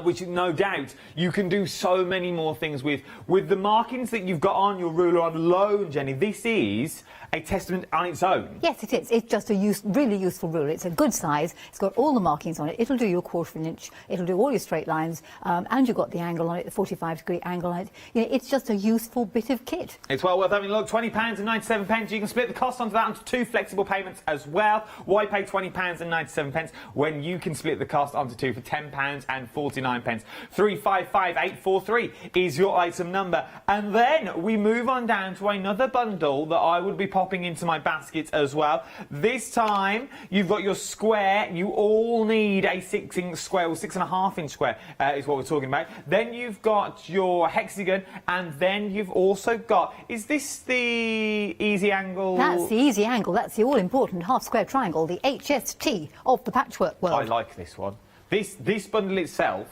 Which no doubt you can do so many more things with the markings that you've got on your ruler alone, Jenny. This is a testament on its own. Yes, it is. It's just a really useful ruler. It's a good size. It's got all the markings on it. It'll do your 1/4 inch. It'll do all your straight lines, and you've got the angle on it, the 45-degree angle on it. You know, it's just a useful bit of kit. It's well worth having a look. £20.97. You can split the cost onto that onto 2 flexible payments as well. Why pay £20.97 when you can split the cost onto 2 for £10.49? 355843 is your item number. And then we move on down to another bundle that I would be popping into my basket as well. This time you've got your square. You all need a 6-inch square or 6.5-inch square is what we're talking about. Then you've got your hexagon, and then you've also got, is this the easy angle? That's the easy angle. That's the all-important half-square triangle, the HST of the patchwork world. I like this one. This bundle itself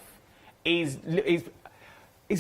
is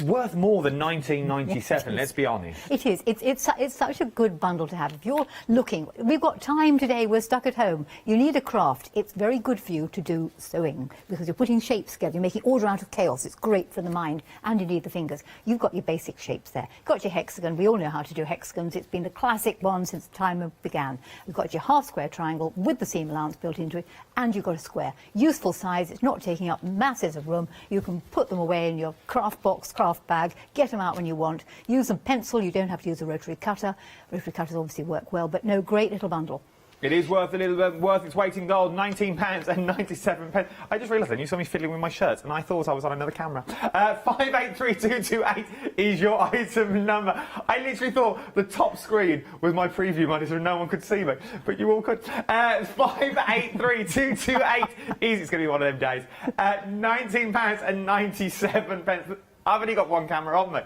worth more than £19.97. Yes, let's be honest. It is. It's such a good bundle to have. If you're looking, we've got time today, we're stuck at home, you need a craft, it's very good for you to do sewing because you're putting shapes together, you're making order out of chaos. It's great for the mind and you need the fingers. You've got your basic shapes there. You've got your hexagon. We all know how to do hexagons. It's been the classic one since the time it began. You've got your half-square triangle with the seam allowance built into it, and you've got a square. Useful size. It's not taking up masses of room. You can put them away in your craft box, craft bag, get them out when you want, use a pencil, you don't have to use a rotary cutter. Rotary cutters obviously work well, but no, great little bundle. It is worth a little bit, worth its weight in gold, £19.97. I just realised then you saw me fiddling with my shirt and I thought I was on another camera. 583228 is your item number. I literally thought the top screen was my preview monitor and no one could see me, but you all could. 583228 is, it's going to be one of them days, £19.97. I've only got one camera on me.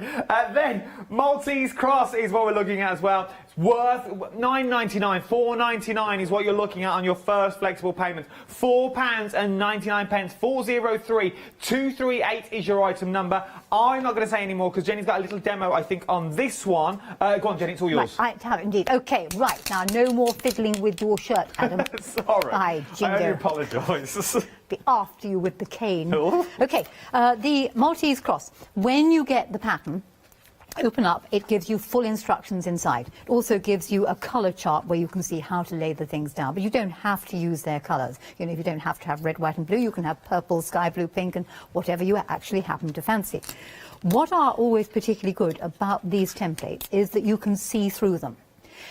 Then Maltese cross is what we're looking at as well. It's worth £9.99, £4.99 is what you're looking at on your first flexible payment. £4.99, 403238 is your item number. I'm not going to say any more because Jenny's got a little demo, I think, on this one. Go on, Jenny, it's all yours. Right, I have indeed. OK, right, now no more fiddling with your shirt, Adam. Sorry. I only apologise. Be after you with the cane. Oh. OK, the Maltese cross. When you get the pattern, open up, it gives you full instructions inside. It also gives you a colour chart where you can see how to lay the things down, but you don't have to use their colours. You know, you don't have to have red, white and blue. You can have purple, sky blue, pink and whatever you actually happen to fancy. What are always particularly good about these templates is that you can see through them.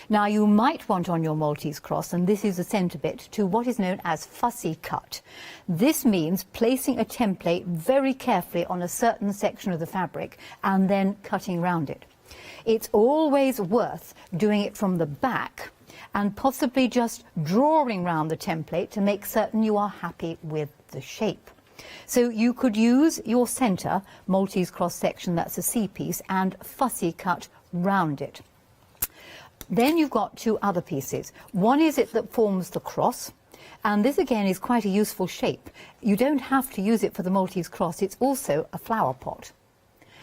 Now, you might want on your Maltese cross, and this is a centre bit, to what is known as fussy cut. This means placing a template very carefully on a certain section of the fabric and then cutting round it. It's always worth doing it from the back and possibly just drawing round the template to make certain you are happy with the shape. So you could use your centre Maltese cross section, that's a C-piece, and fussy cut round it. Then you've got two other pieces. One is it that forms the cross, and this again is quite a useful shape. You don't have to use it for the Maltese cross, it's also a flower pot.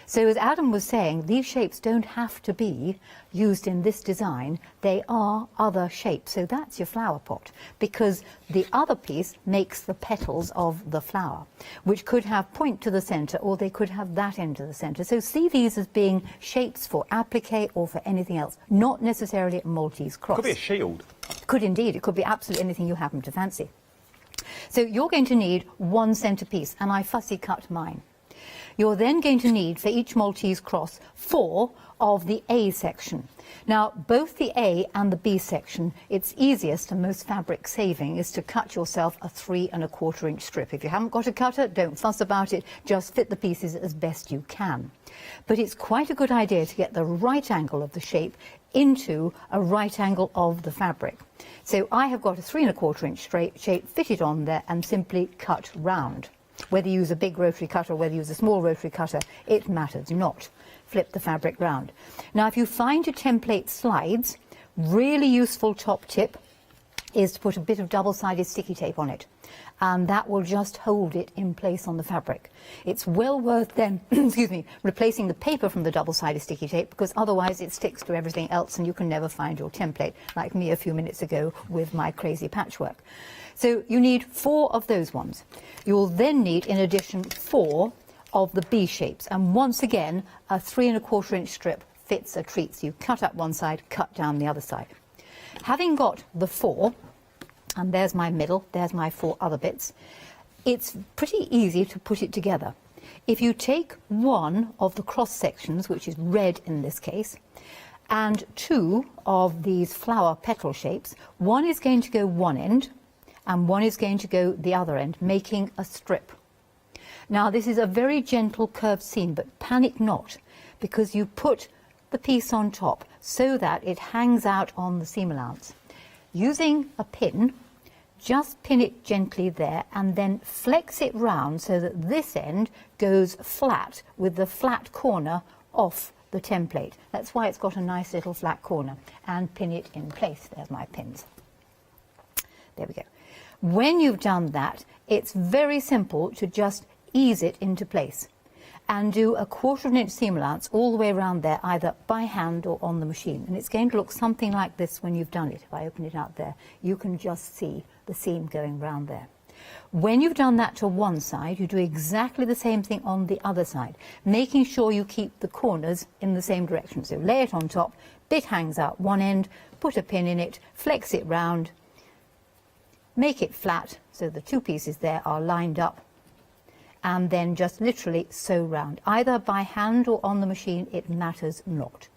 So as Adam was saying, these shapes don't have to be used in this design, they are other shapes. So that's your flower pot, because the other piece makes the petals of the flower, which could have point to the centre or they could have that end to the centre. So see these as being shapes for applique or for anything else, not necessarily a Maltese cross. Could be a shield. Could indeed, it could be absolutely anything you happen to fancy. So you're going to need one centre piece, and I fussy cut mine. You're then going to need, for each Maltese cross, 4 of the A section. Now, both the A and the B section, it's easiest and most fabric saving is to cut yourself a 3 1/4 inch strip. If you haven't got a cutter, don't fuss about it, just fit the pieces as best you can. But it's quite a good idea to get the right angle of the shape into a right angle of the fabric. So I have got a 3 1/4 inch straight shape fitted on there and simply cut round. Whether you use a big rotary cutter or whether you use a small rotary cutter, it matters not. Flip the fabric round. Now, if you find your template slides, really useful top tip is to put a bit of double-sided sticky tape on it, and that will just hold it in place on the fabric. It's well worth then, excuse me, replacing the paper from the double-sided sticky tape, because otherwise it sticks to everything else and you can never find your template, like me a few minutes ago with my crazy patchwork. So you need 4 of those ones. You'll then need, in addition, 4 of the B shapes, and once again a 3 1/4 inch strip fits a treat. So you cut up one side, cut down the other side. Having got the 4, and there's my middle, there's my 4 other bits, it's pretty easy to put it together. If you take one of the cross sections, which is red in this case, and 2 of these flower petal shapes, one is going to go one end and one is going to go the other end, making a strip. Now, this is a very gentle curved seam, but panic not, because you put the piece on top so that it hangs out on the seam allowance. Using a pin, just pin it gently there and then flex it round so that this end goes flat with the flat corner off the template. That's why it's got a nice little flat corner, and pin it in place. There's my pins. There we go. When you've done that, it's very simple to just ease it into place and do a 1/4 inch seam allowance all the way around there, either by hand or on the machine. And it's going to look something like this when you've done it. If I open it out there, you can just see the seam going round there. When you've done that to one side, you do exactly the same thing on the other side, making sure you keep the corners in the same direction. So lay it on top, bit hangs out one end, put a pin in it, flex it round, make it flat so the 2 pieces there are lined up, and then just literally sew round, either by hand or on the machine, it matters not.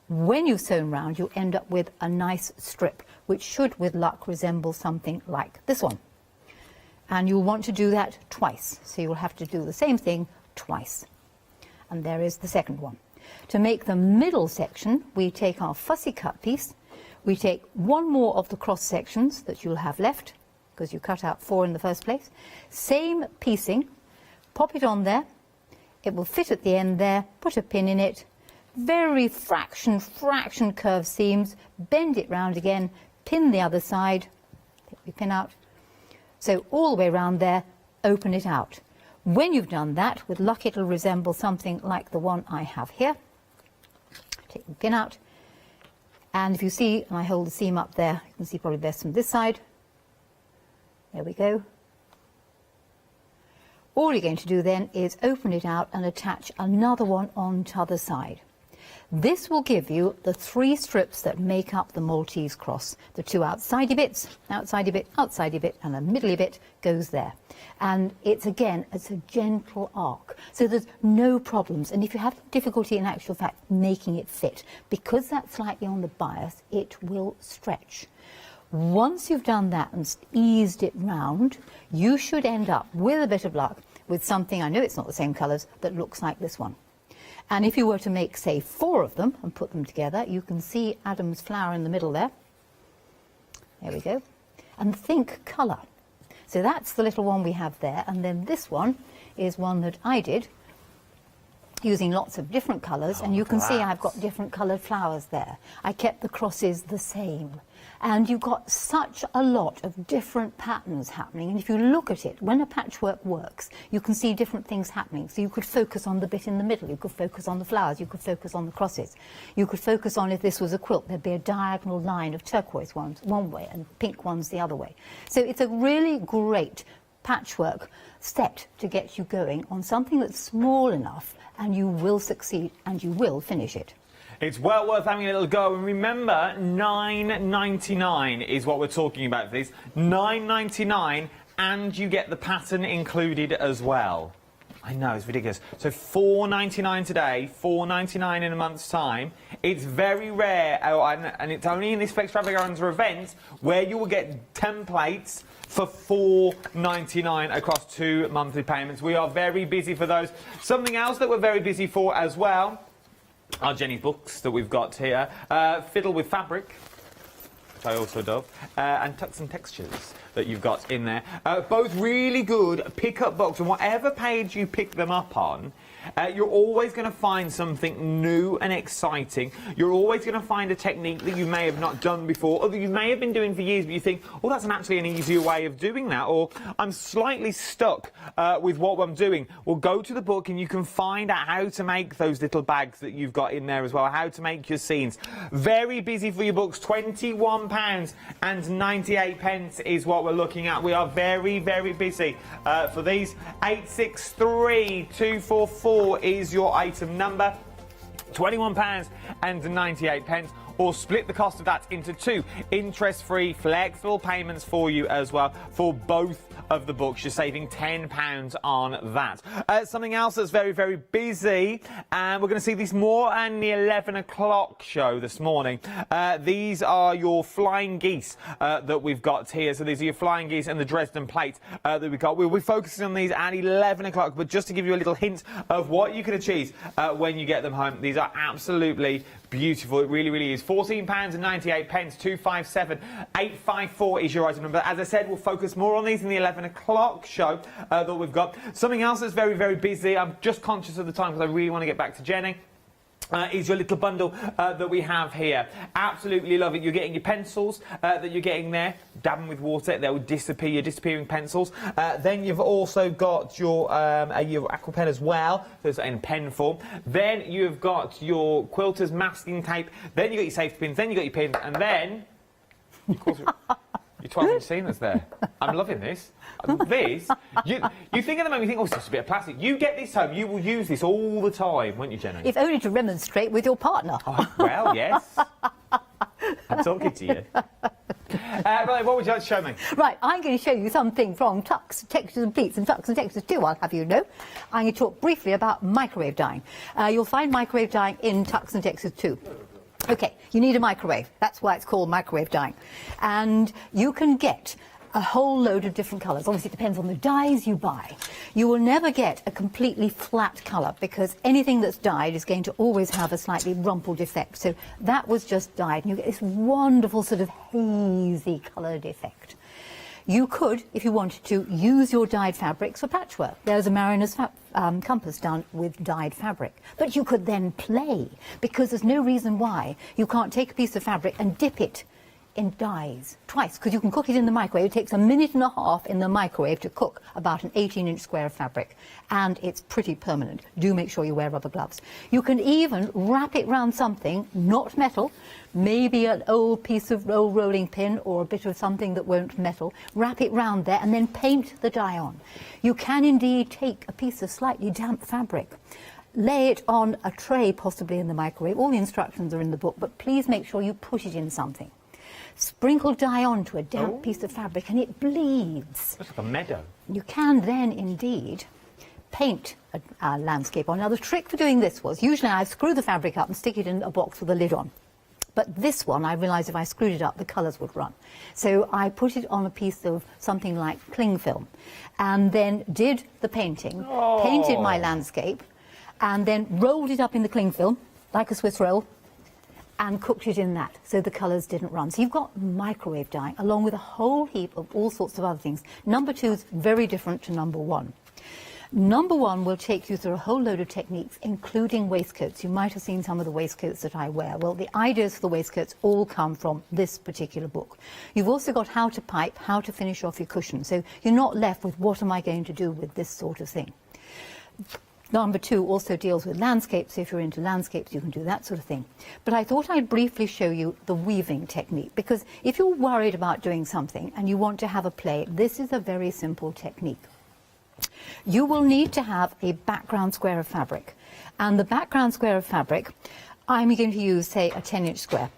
When you've sewn round, you end up with a nice strip, which should, with luck, resemble something like this one. And you'll want to do that twice, so you'll have to do the same thing twice. And there is the second one. To make the middle section, we take our fussy cut piece, we take 1 more of the cross sections that you'll have left, because you cut out 4 in the first place, same piecing, pop it on there, it will fit at the end there, put a pin in it, very fraction curved seams, bend it round again, pin the other side, we pin out, so all the way around there, open it out. When you've done that, with luck it'll resemble something like the one I have here. Take the pin out, and if you see, and I hold the seam up there, you can see probably best from this side, there we go. All you're going to do then is open it out and attach another one on the other side. This will give you the 3 strips that make up the Maltese cross. The 2 outside bits, outside bit, and a middly bit goes there. And it's, again, it's a gentle arc, so there's no problems. And if you have difficulty in actual fact making it fit, because that's slightly on the bias, it will stretch. Once you've done that and eased it round, you should end up, with a bit of luck, with something, I know it's not the same colours, that looks like this one. And if you were to make, say, 4 of them and put them together, you can see Adam's flower in the middle there. There we go. And think colour. So that's the little one we have there. And then this one is one that I did using lots of different colours. And you can see I've got different coloured flowers there. I kept the crosses the same. And you've got such a lot of different patterns happening. And if you look at it, when a patchwork works, you can see different things happening. So you could focus on the bit in the middle, you could focus on the flowers, you could focus on the crosses. You could focus on, if this was a quilt, there'd be a diagonal line of turquoise ones one way and pink ones the other way. So it's a really great patchwork set to get you going on something that's small enough, and you will succeed and you will finish it. It's well worth having a little go, and remember, $9.99 is what we're talking about for this. $9.99, and you get the pattern included as well. I know, it's ridiculous. So $4.99 today, $4.99 in a month's time. It's very rare, and it's only in this Flextravaganza event where you will get templates for $4.99 across 2 monthly payments. We are very busy for those. Something else that we're very busy for as well are Jenny's books that we've got here. Fiddle with Fabric, which I also love, and Tucks and Textures that you've got in there. Both really good pick-up books, and whatever page you pick them up on, you're always going to find something new and exciting. You're always going to find a technique that you may have not done before, or that you may have been doing for years, but you think, oh, that's actually an easier way of doing that, or I'm slightly stuck with what I'm doing. Well, go to the book and you can find out how to make those little bags that you've got in there as well, how to make your scenes. Very busy for your books. £21.98 is what we're looking at. We are very, very busy for these. 863244 is your item number. £21.98, or split the cost of that into 2 interest-free flexible payments for you as well for both of the books. You're saving £10 on that. Something else that's very, very busy, and we're going to see this more in the 11 o'clock show this morning. These are your flying geese that we've got here. So these are your flying geese and the Dresden plate that we've got. We'll be focusing on these at 11 o'clock, but just to give you a little hint of what you can achieve when you get them home, these are absolutely beautiful. It really, really is. £14.98, 257854 is your item number. As I said, we'll focus more on these in the 11 o'clock show that we've got. Something else that's very, very busy, I'm just conscious of the time because I really want to get back to Jenny. Is your little bundle that we have here. Absolutely love it. You're getting your pencils that you're getting there. Dab them with water, they'll disappear, your disappearing pencils. Then you've also got your aqua pen as well, so it's in pen form. Then you've got your quilter's masking tape. Then you've got your safety pins. Then you've got your pins. And then, of course, your 12-inch seamers there. I'm loving this. This, you think at the moment, you think, oh, it's just a bit of plastic. You get this home, you will use this all the time, won't you, Jenny? If only to remonstrate with your partner. Oh, well, yes. I'm talking to you. Right, what would you like to show me? Right, I'm going to show you something from Tucks, Textures and Pleats, and Tucks and Textures too, I'll have you know. I'm going to talk briefly about microwave dyeing. You'll find microwave dyeing in Tucks and Textures too. OK, you need a microwave. That's why it's called microwave dyeing. And you can get a whole load of different colours. Obviously, it depends on the dyes you buy. You will never get a completely flat colour because anything that's dyed is going to always have a slightly rumpled effect. So that was just dyed, and you get this wonderful sort of hazy coloured effect. You could, if you wanted to, use your dyed fabrics for patchwork. There's a mariner's compass done with dyed fabric. But you could then play, because there's no reason why you can't take a piece of fabric and dip it in dyes twice, because you can cook it in the microwave. It takes 1.5 minutes in the microwave to cook about an 18-inch square of fabric, and it's pretty permanent. Do make sure you wear rubber gloves. You can even wrap it round something, not metal, maybe an old piece of old rolling pin or a bit of something that won't metal, wrap it round there and then paint the dye on. You can indeed take a piece of slightly damp fabric, lay it on a tray possibly in the microwave. All the instructions are in the book, but please make sure you put it in something. Sprinkle dye onto a damp piece of fabric and it bleeds. Looks like a meadow. You can then indeed paint a landscape on. Now the trick for doing this was, usually I screw the fabric up and stick it in a box with a lid on. But this one, I realised if I screwed it up, the colours would run. So I put it on a piece of something like cling film and then did the painting, painted my landscape, and then rolled it up in the cling film, like a Swiss roll, and cooked it in that, so the colours didn't run. So you've got microwave dyeing, along with a whole heap of all sorts of other things. Number 2 is very different to number 1. Number 1 will take you through a whole load of techniques, including waistcoats. You might have seen some of the waistcoats that I wear. Well, the ideas for the waistcoats all come from this particular book. You've also got how to pipe, how to finish off your cushion, so you're not left with what am I going to do with this sort of thing. Number 2 also deals with landscapes, so if you're into landscapes you can do that sort of thing. But I thought I'd briefly show you the weaving technique, because if you're worried about doing something and you want to have a play, this is a very simple technique. You will need to have a background square of fabric, and the background square of fabric, I'm going to use, say, a 10-inch square.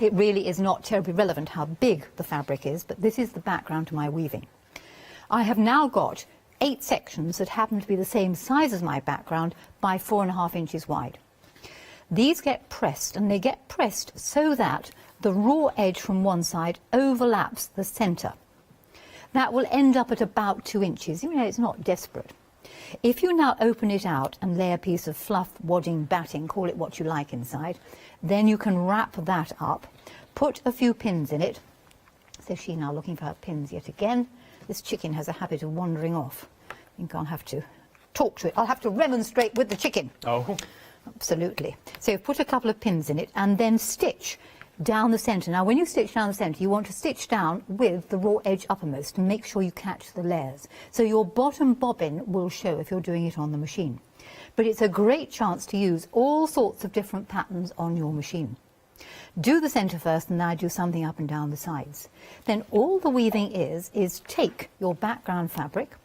It really is not terribly relevant how big the fabric is, but this is the background to my weaving. I have now got 8 sections that happen to be the same size as my background by 4.5 inches wide. These get pressed, and they get pressed so that the raw edge from one side overlaps the centre. That will end up at about 2 inches. You know, it's not desperate. If you now open it out and lay a piece of fluff, wadding, batting, call it what you like inside, then you can wrap that up, put a few pins in it. So she's now looking for her pins yet again. This chicken has a habit of wandering off. I think I'll have to talk to it. I'll have to remonstrate with the chicken. Oh. Absolutely. So put a couple of pins in it and then stitch down the centre. Now, when you stitch down the centre, you want to stitch down with the raw edge uppermost and make sure you catch the layers. So your bottom bobbin will show if you're doing it on the machine. But it's a great chance to use all sorts of different patterns on your machine. Do the centre first and now do something up and down the sides. Then all the weaving is take your background fabric,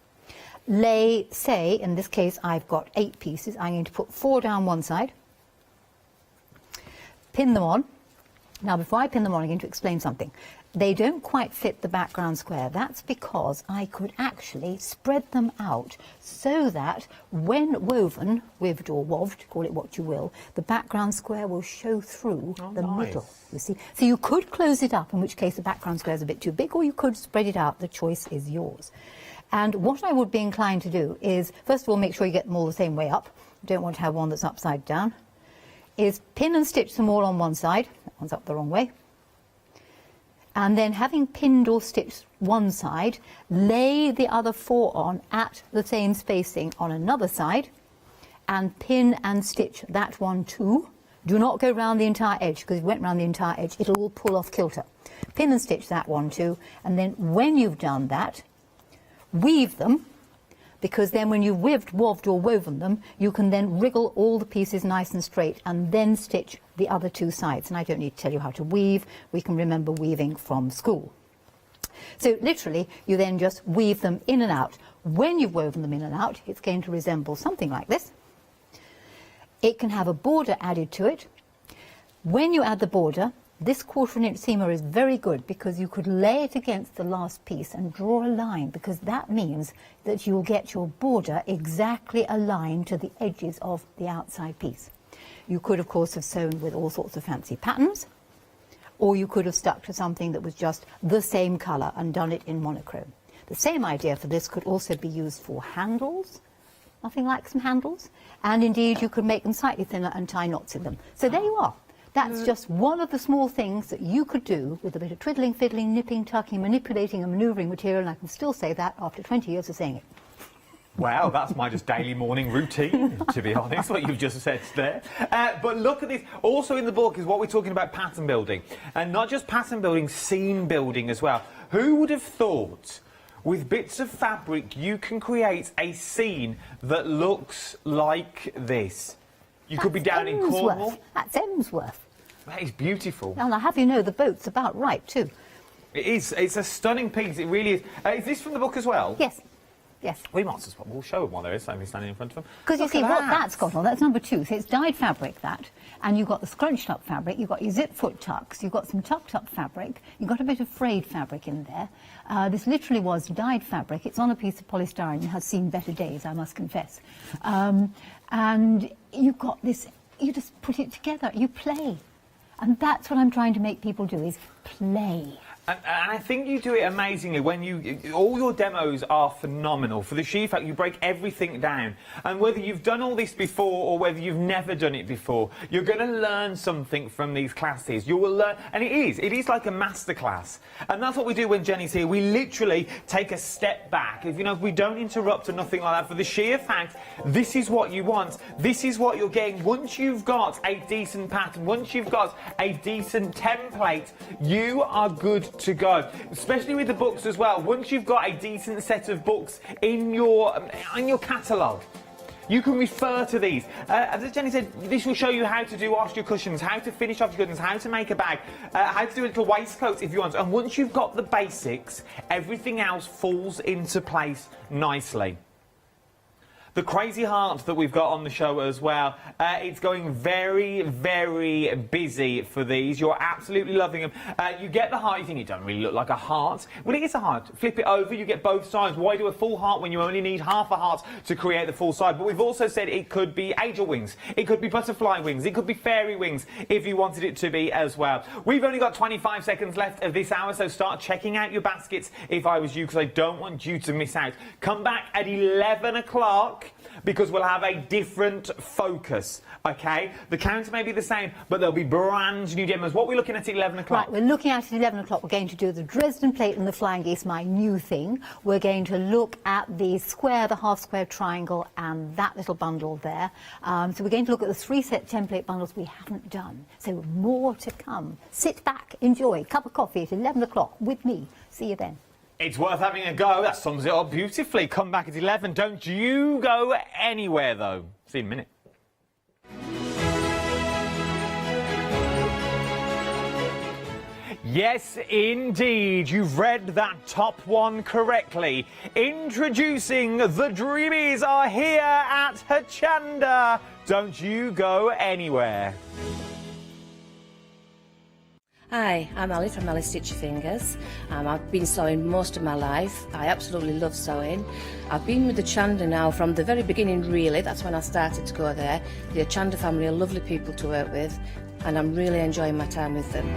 lay, say, in this case I've got 8 pieces, I'm going to put 4 down one side, pin them on. Now, before I pin them on, I'm going to explain something. They don't quite fit the background square. That's because I could actually spread them out so that when woven, wived or woved, call it what you will, the background square will show through the middle, you see. So you could close it up, in which case the background square is a bit too big, or you could spread it out. The choice is yours. And what I would be inclined to do is, first of all, make sure you get them all the same way up. You don't want to have one that's upside down. Is pin and stitch them all on one side. That one's up the wrong way. And then, having pinned or stitched one side, lay the other 4 on at the same spacing on another side and pin and stitch that one too. Do not go round the entire edge, because if you went round the entire edge, it'll all pull off kilter. Pin and stitch that one too, and then when you've done that, weave them, because then when you've wived, woved or woven them, you can then wriggle all the pieces nice and straight and then stitch the other 2 sides. And I don't need to tell you how to weave. We can remember weaving from school. So literally, you then just weave them in and out. When you've woven them in and out, it's going to resemble something like this. It can have a border added to it. When you add the border, this 1/4 inch seamer is very good, because you could lay it against the last piece and draw a line, because that means that you'll get your border exactly aligned to the edges of the outside piece. You could, of course, have sewn with all sorts of fancy patterns, or you could have stuck to something that was just the same colour and done it in monochrome. The same idea for this could also be used for handles. Nothing like some handles. And indeed, you could make them slightly thinner and tie knots in them. So there you are. That's just one of the small things that you could do with a bit of twiddling, fiddling, nipping, tucking, manipulating and manoeuvring material, and I can still say that after 20 years of saying it. Wow, that's my just daily morning routine, to be honest, what you've just said there. But look at this. Also in the book is what we're talking about, pattern building. And not just pattern building, scene building as well. Who would have thought with bits of fabric you can create a scene that looks like this? You could be down in Cornwall. That's Emsworth. That is beautiful. And I have you know the boat's about right too. It is. It's a stunning piece. It really is. Is this from the book as well? Yes. Yes. We might as well. We'll show them while there is somebody standing in front of them. Because you see, what that's got on, that's number 2. So it's dyed fabric, that. And you've got the scrunched up fabric, you've got your zip foot tucks, you've got some tucked up fabric, you've got a bit of frayed fabric in there. This literally was dyed fabric. It's on a piece of polystyrene and has seen better days, I must confess. And you've got this, you just put it together, you play. And that's what I'm trying to make people do, is play. And I think you do it amazingly when all your demos are phenomenal. For the sheaf fact, you break everything down. And whether you've done all this before or whether you've never done it before, you're going to learn something from these classes. You will learn, and it is like a masterclass. And that's what we do when Jenny's here. We literally take a step back. If we don't interrupt or nothing like that. For the sheer fact, this is what you want. This is what you're getting. Once you've got a decent pattern, once you've got a decent template, you are good to go, especially with the books as well. Once you've got a decent set of books in your catalogue, you can refer to these. As Jenny said, this will show you how to do wash your cushions, how to finish off your cushions, how to make a bag, how to do a little waistcoat if you want. And once you've got the basics, everything else falls into place nicely. The Crazy Heart that we've got on the show as well. It's going very, very busy for these. You're absolutely loving them. You get the heart. You think it doesn't really look like a heart. Well, it is a heart. Flip it over, you get both sides. Why do a full heart when you only need half a heart to create the full side? But we've also said it could be angel wings. It could be butterfly wings. It could be fairy wings if you wanted it to be as well. We've only got 25 seconds left of this hour, so start checking out your baskets if I was you, because I don't want you to miss out. Come back at 11 o'clock. Because we'll have a different focus, okay? The counts may be the same, but there'll be brand new demos. What are we looking at 11 o'clock? Right, we're looking at 11 o'clock. We're going to do the Dresden plate and the flying geese, my new thing. We're going to look at the square, the half square triangle, and that little bundle there. So we're going to look at the 3-set template bundles we haven't done. So more to come. Sit back, enjoy, cup of coffee at 11 o'clock with me. See you then. It's worth having a go. That sums it up beautifully. Come back at 11. Don't you go anywhere, though. See you in a minute. Yes, indeed. You've read that top one correctly. Introducing the Dreamees are here at Hochanda. Don't you go anywhere. Hi, I'm Ali from Ali Stitch Your Fingers. I've been sewing most of my life. I absolutely love sewing. I've been with the Hochanda now from the very beginning, really. That's when I started to go there. The Hochanda family are lovely people to work with, and I'm really enjoying my time with them.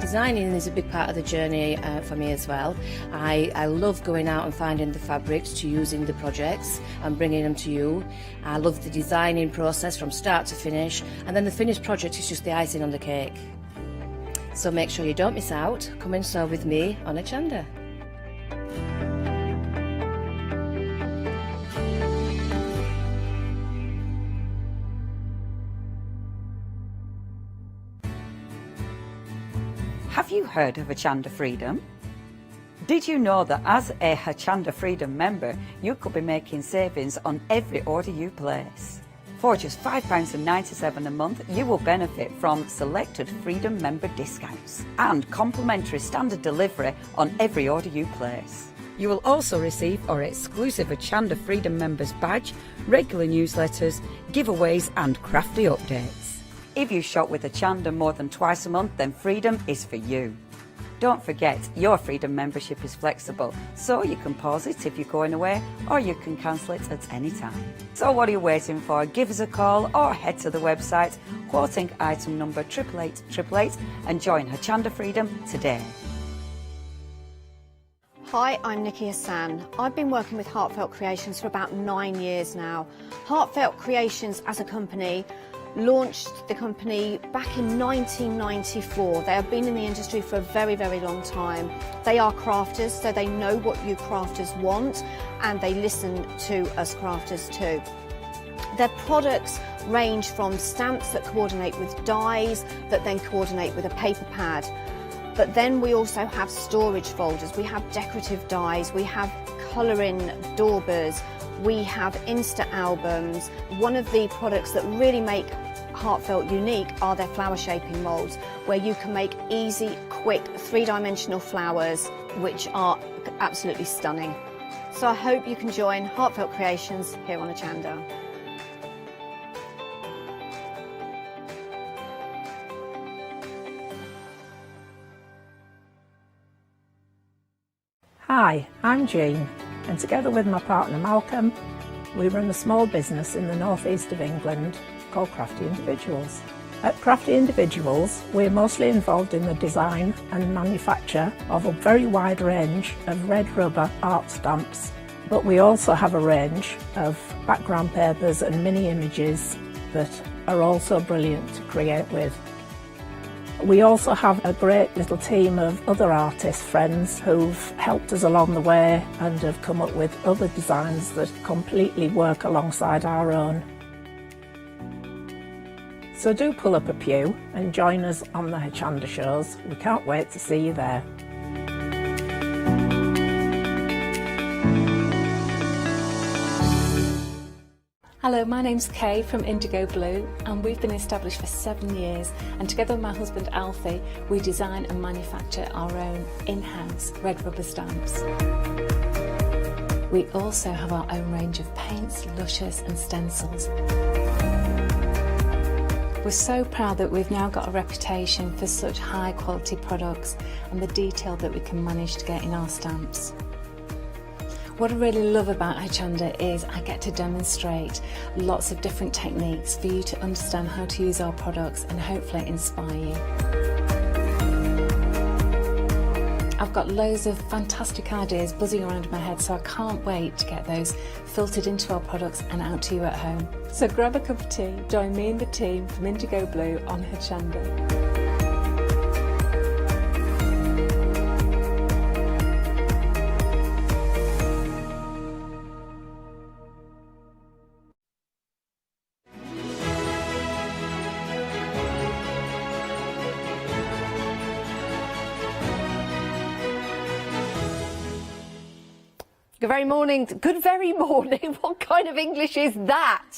Designing is a big part of the journey for me as well. I love going out and finding the fabrics to use in the projects and bringing them to you. I love the designing process from start to finish, and then the finished project is just the icing on the cake. So make sure you don't miss out. Come and sew with me on Hochanda. Have you heard of Hochanda Freedom? Did you know that as a Hochanda Freedom member, you could be making savings on every order you place? For just £5.97 a month, you will benefit from selected Freedom member discounts and complimentary standard delivery on every order you place. You will also receive our exclusive Hochanda Freedom members badge, regular newsletters, giveaways and crafty updates. If you shop with Hochanda more than twice a month, then Freedom is for you. Don't forget, your Freedom membership is flexible, so you can pause it if you're going away, or you can cancel it at any time. So what are you waiting for? Give us a call or head to the website, quoting item number 88888, and join Hochanda Freedom today. Hi, I'm Nikki Hassan. I've been working with Heartfelt Creations for about 9 years now. Heartfelt Creations as a company launched the company back in 1994. They have been in the industry for a very, very long time. They are crafters, so they know what you crafters want, and they listen to us crafters too. Their products range from stamps that coordinate with dies that then coordinate with a paper pad. But then we also have storage folders, we have decorative dies, we have colouring daubers, we have Insta albums. One of the products that really make Heartfelt unique are their flower shaping moulds, where you can make easy, quick, 3-dimensional flowers, which are absolutely stunning. So I hope you can join Heartfelt Creations here on Hochanda. Hi, I'm Jean, and together with my partner Malcolm, we run a small business in the northeast of England called Crafty Individuals. At Crafty Individuals, we're mostly involved in the design and manufacture of a very wide range of red rubber art stamps, but we also have a range of background papers and mini images that are also brilliant to create with. We also have a great little team of other artist friends who've helped us along the way and have come up with other designs that completely work alongside our own. So do pull up a pew and join us on the Hochanda shows. We can't wait to see you there. Hello, my name's Kay from Indigo Blue, and we've been established for 7 years, and together with my husband Alfie we design and manufacture our own in-house red rubber stamps. We also have our own range of paints, lushes and stencils. We're so proud that we've now got a reputation for such high quality products and the detail that we can manage to get in our stamps. What I really love about Hochanda is I get to demonstrate lots of different techniques for you to understand how to use our products and hopefully inspire you. I've got loads of fantastic ideas buzzing around in my head, so I can't wait to get those filtered into our products and out to you at home. So grab a cup of tea, join me and the team from Indigo Blue on Hochanda. Good very morning. Good very morning. What kind of English is that?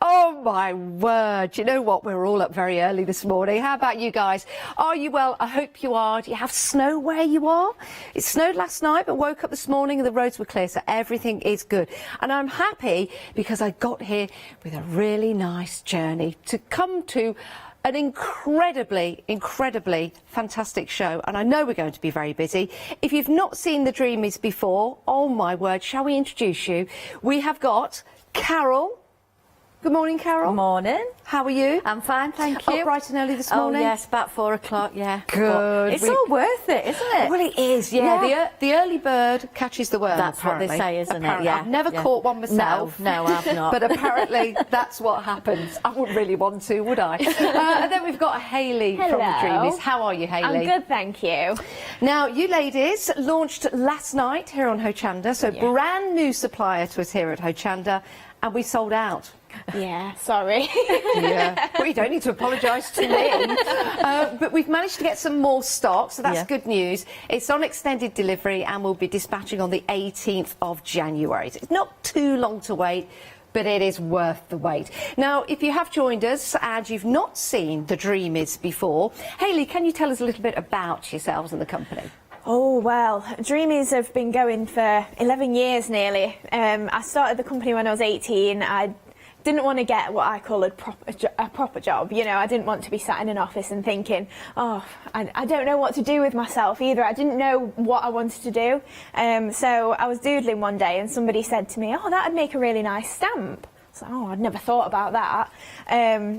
Oh my word. You know what? We're all up very early this morning. How about you guys? Are you well? I hope you are. Do you have snow where you are? It snowed last night, but woke up this morning and the roads were clear, so everything is good. And I'm happy because I got here with a really nice journey to come to an incredibly fantastic show, and I know we're going to be very busy. If you've not seen the Dreamees before, oh my word, shall we introduce you? We have got Carol. Good morning, Carol. Good morning. How are you? I'm fine, thank you. Up bright and early this morning? Oh yes, about 4 o'clock, yeah. Good. It's all worth it, isn't it? Well, it is, yeah. The early bird catches the worm. That's apparently. what they say, isn't Apparently. it? Yeah. I've never caught one myself. No, I've not. But apparently that's what happens. I wouldn't really want to, would I? And then we've got Hayley from the Dreamees. How are you, Hayley? I'm good, thank you. Now, you ladies launched last night here on Hochanda, so brand new supplier to us here at Hochanda, and we sold out. Yeah, sorry. Yeah. Well, you don't need to apologise to me. But we've managed to get some more stock, so that's good news. It's on extended delivery and we'll be dispatching on the 18th of January. So it's not too long to wait, but it is worth the wait. Now, if you have joined us and you've not seen the Dreamees before, Hayley, can you tell us a little bit about yourselves and the company? Oh, well, Dreamees have been going for 11 years nearly. I started the company when I was 18. I didn't want to get what I call a proper job. You know, I didn't want to be sat in an office and thinking, oh, I don't know what to do with myself either. I didn't know what I wanted to do. So I was doodling one day and somebody said to me, oh, that'd make a really nice stamp. So, oh, I'd never thought about that.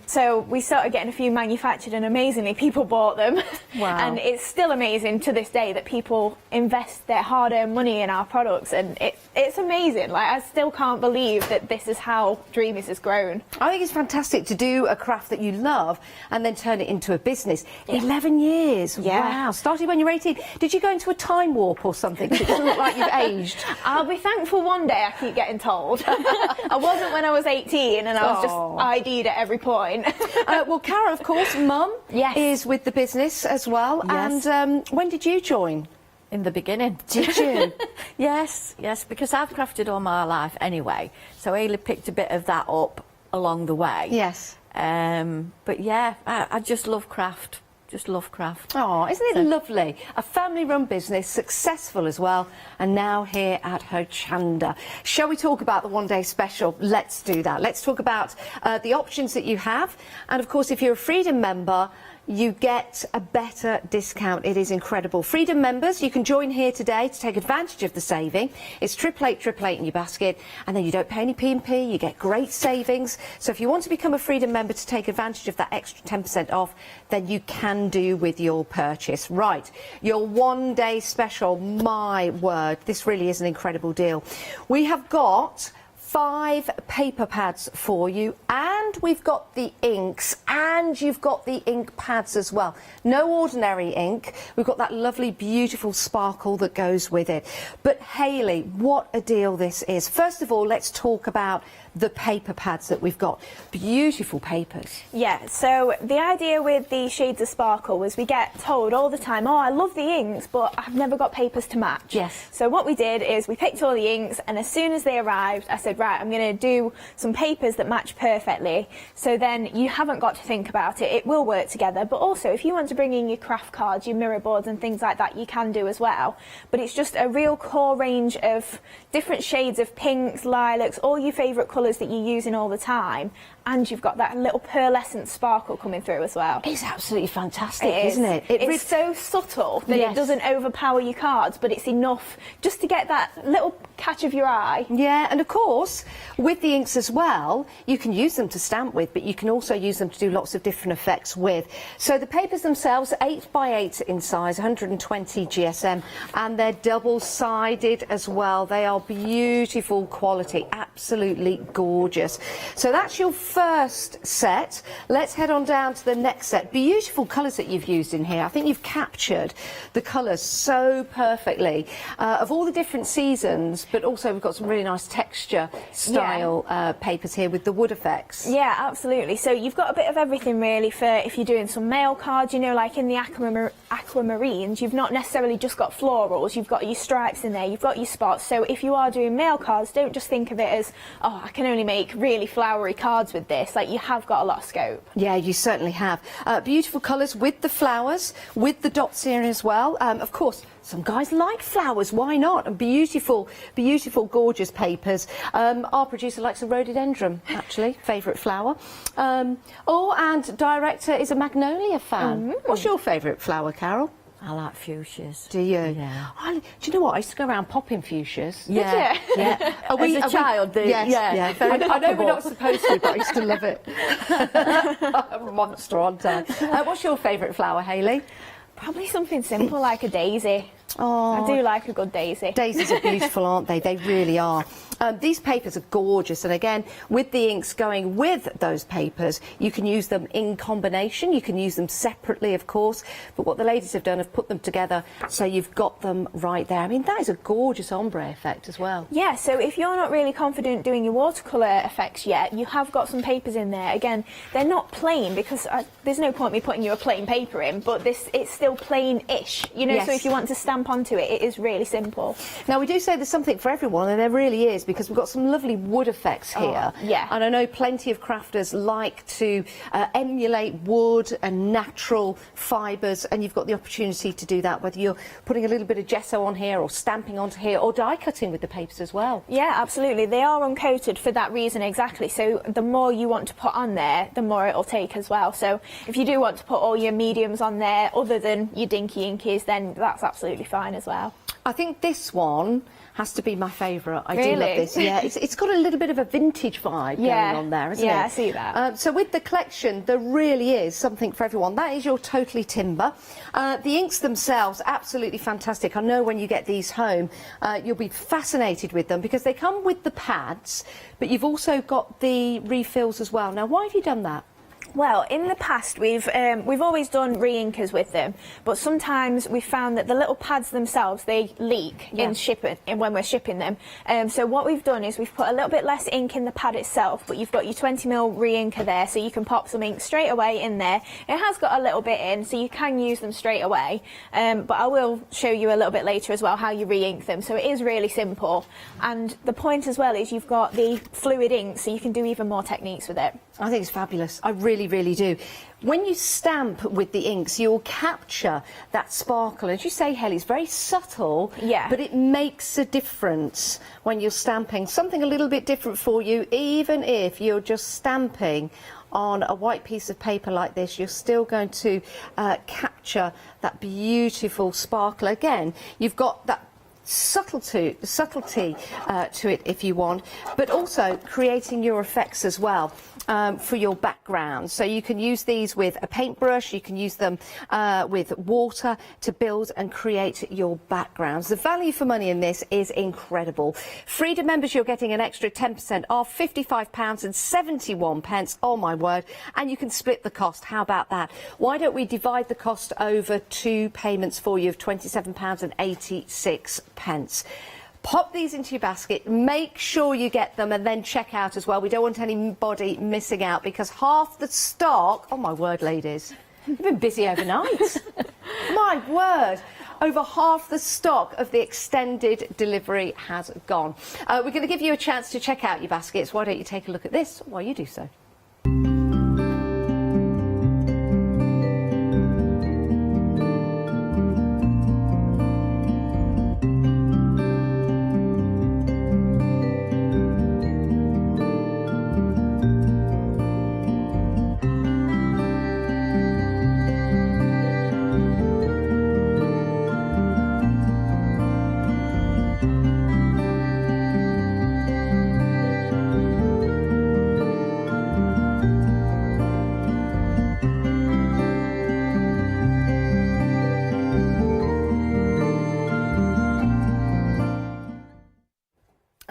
So we started getting a few manufactured and amazingly people bought them. Wow. And it's still amazing to this day that people invest their hard-earned money in our products, and it's amazing. Like, I still can't believe that this is how Dreamees has grown. I think it's fantastic to do a craft that you love and then turn it into a business. 11 years. Yeah. Wow. Started when you were 18. Did you go into a time warp or something? It doesn't look like you've aged. I'll be thankful one day, I keep getting told. I wasn't when I was 18 and I was just ID'd at every point. Well, Cara, of course, Mum is with the business as well. Yes. And when did you join? In the beginning. Did you? Yes, because I've crafted all my life anyway. So Hayley picked a bit of that up along the way. Yes. But yeah, I just love craft. Just love craft. Oh, isn't it lovely? A family-run business, successful as well, and now here at Hochanda. Shall we talk about the one-day special? Let's do that. Let's talk about the options that you have. And, of course, if you're a Freedom member, you get a better discount. It is incredible. Freedom members, you can join here today to take advantage of the saving. It's 888 in your basket, and then you don't pay any P&P. You get great savings. So if you want to become a Freedom member to take advantage of that extra 10% off, then you can do with your purchase. Right, your one-day special, my word, this really is an incredible deal. We have got 5 paper pads for you and and we've got the inks, and you've got the ink pads as well. No ordinary ink. We've got that lovely, beautiful sparkle that goes with it. But Hayley, what a deal this is. First of all, let's talk about the paper pads that we've got. Beautiful papers. Yeah, so the idea with the shades of sparkle was we get told all the time, oh, I love the inks, but I've never got papers to match. Yes. So what we did is we picked all the inks, and as soon as they arrived, I said, right, I'm going to do some papers that match perfectly. So then you haven't got to think about it. It will work together. But also, if you want to bring in your craft cards, your mirror boards and things like that, you can do as well. But it's just a real core range of different shades of pinks, lilacs, all your favourite colours that you're using all the time, and you've got that little pearlescent sparkle coming through as well. It's absolutely fantastic, isn't it? It's so subtle that it doesn't overpower your cards, but it's enough just to get that little catch of your eye. Yeah, and of course, with the inks as well, you can use them to stamp with, but you can also use them to do lots of different effects with. So the papers themselves, 8 by 8 in size, 120 GSM, and they're double-sided as well. They are beautiful quality, absolutely gorgeous. So that's your first set. Let's head on down to the next set. Beautiful colours that you've used in here. I think you've captured the colours so perfectly of all the different seasons, but also we've got some really nice texture style papers here with the wood effects. Yeah, absolutely. So you've got a bit of everything really for if you're doing some mail cards, you know, like in the aquamarines, you've not necessarily just got florals, you've got your stripes in there, you've got your spots. So if you are doing mail cards, don't just think of it as, oh, I can only make really flowery cards with this. Like, you have got a lot of scope. Yeah, you certainly have. Beautiful colours with the flowers, with the dots here as well. Of course, some guys like flowers, why not? And beautiful, beautiful, gorgeous papers. Our producer likes a rhododendron, actually, favourite flower. And director is a magnolia fan. What's your favourite flower, Carol? I like fuchsias. Do you? Yeah. Do you know what? I used to go around popping fuchsias. Yeah. Did you? Yeah. As a child, yes. very I know we're poppable. not supposed to, but I used to love it. Monster, aren't I? What's your favourite flower, Hayley? Probably something simple like a daisy. Oh, I do like a good daisy. Daisies are beautiful, aren't they? They really are. These papers are gorgeous, and again, with the inks going with those papers, you can use them in combination. You can use them separately, of course, but what the ladies have done have put them together so you've got them right there. I mean, that is a gorgeous ombre effect as well. Yeah, so if you're not really confident doing your watercolour effects yet, you have got some papers in there. Again, they're not plain because there's no point me putting you a plain paper in, but it's still plain-ish, you know, so if you want to stamp onto it, it is really simple. Now, we do say there's something for everyone, and there really is, because we've got some lovely wood effects here. Yeah. And I know plenty of crafters like to emulate wood and natural fibres, and you've got the opportunity to do that, whether you're putting a little bit of gesso on here or stamping onto here or die cutting with the papers as well. Yeah, absolutely. They are uncoated for that reason exactly. So the more you want to put on there, the more it'll take as well. So if you do want to put all your mediums on there other than your dinky inkies, then that's absolutely fine as well. I think this one has to be my favourite. I Really? do love this. Yeah, it's got a little bit of a vintage vibe going on there, isn't it? Yeah, I see that. So with the collection, there really is something for everyone. That is your Totally Timber. The inks themselves, absolutely fantastic. I know when you get these home, you'll be fascinated with them because they come with the pads, but you've also got the refills as well. Now, why have you done that? Well, in the past we've always done re-inkers with them, but sometimes we found that the little pads themselves, they leak in shipping, when we're shipping them. So what we've done is we've put a little bit less ink in the pad itself, but you've got your 20mm re-inker there, so you can pop some ink straight away in there. It has got a little bit in, so you can use them straight away. But I will show you a little bit later as well how you re-ink them. So it is really simple. And the point as well is you've got the fluid ink, so you can do even more techniques with it. I think it's fabulous. I really, really do. When you stamp with the inks, you'll capture that sparkle. As you say, Hayley, it's very subtle, but it makes a difference when you're stamping. Something a little bit different for you, even if you're just stamping on a white piece of paper like this, you're still going to capture that beautiful sparkle. Again, you've got that subtlety to it if you want, but also creating your effects as well. For your background. So you can use these with a paintbrush, you can use them with water to build and create your backgrounds. The value for money in this is incredible. Freedom members, you're getting an extra 10% off, £55.71. Oh my word. And you can split the cost. How about that? Why don't we divide the cost over 2 payments for you of £27.86. Pop these into your basket, make sure you get them, and then check out as well. We don't want anybody missing out, because half the stock, oh my word, ladies, you've been busy overnight. My word. Over half the stock of the extended delivery has gone. We're going to give you a chance to check out your baskets. Why don't you take a look at this while you do so?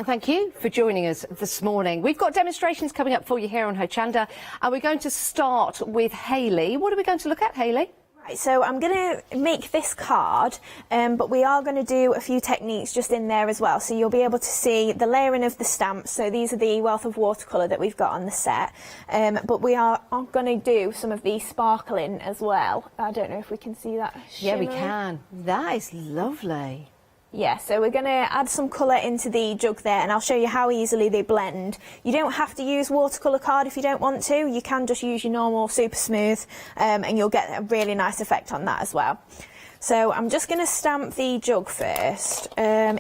Thank you for joining us this morning. We've got demonstrations coming up for you here on Hochanda, and we're going to start with Hayley. What are we going to look at, Hayley? Right, so I'm going to make this card, but we are going to do a few techniques just in there as well. So you'll be able to see the layering of the stamps. So these are the wealth of watercolour that we've got on the set. But we are going to do some of the sparkling as well. I don't know if we can see that. Yeah, we can. That is lovely. Yeah, so we're going to add some colour into the jug there, and I'll show you how easily they blend. You don't have to use watercolour card if you don't want to. You can just use your normal super smooth, and you'll get a really nice effect on that as well. So I'm just going to stamp the jug first I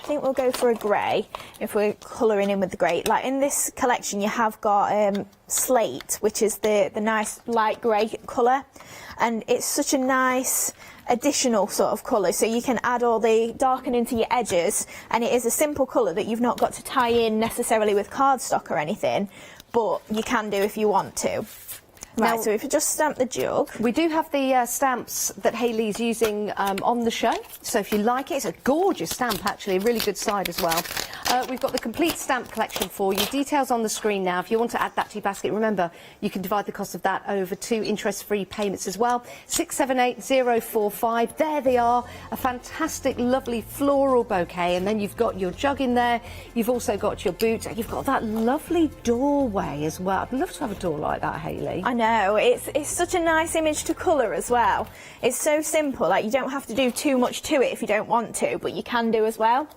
think we'll go for a grey if we're colouring in with the grey. Like in this collection you have got slate, which is the nice light grey colour, and it's such a nice additional sort of colour, so you can add all the darkening to your edges, and it is a simple colour that you've not got to tie in necessarily with cardstock or anything, but you can do if you want to. Right, now, so if you just stamp the jug. We do have the stamps that Hayley's using on the show, so if you like it, it's a gorgeous stamp actually, a really good side as well. We've got the complete stamp collection for you. Details on the screen now. If you want to add that to your basket, remember, you can divide the cost of that over 2 interest-free payments as well. 678045. There they are. A fantastic, lovely floral bouquet. And then you've got your jug in there. You've also got your boot. And you've got that lovely doorway as well. I'd love to have a door like that, Hayley. I know. It's such a nice image to colour as well. It's so simple. Like, you don't have to do too much to it if you don't want to, but you can do as well.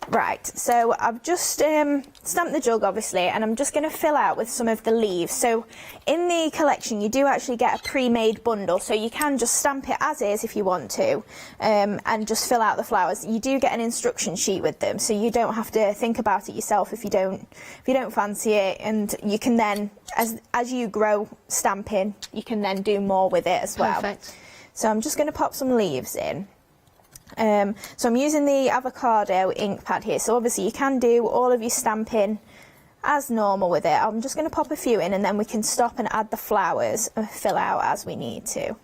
Right, so I've just stamped the jug obviously, and I'm just going to fill out with some of the leaves. So in the collection you do actually get a pre-made bundle, so you can just stamp it as is if you want to, and just fill out the flowers. You do get an instruction sheet with them, so you don't have to think about it yourself if you don't fancy it, and you can then, as you grow stamping, you can then do more with it as well. Perfect. So I'm just going to pop some leaves in. So I'm using the avocado ink pad here, so obviously you can do all of your stamping as normal with it. I'm just going to pop a few in, and then we can stop and add the flowers and fill out as we need to.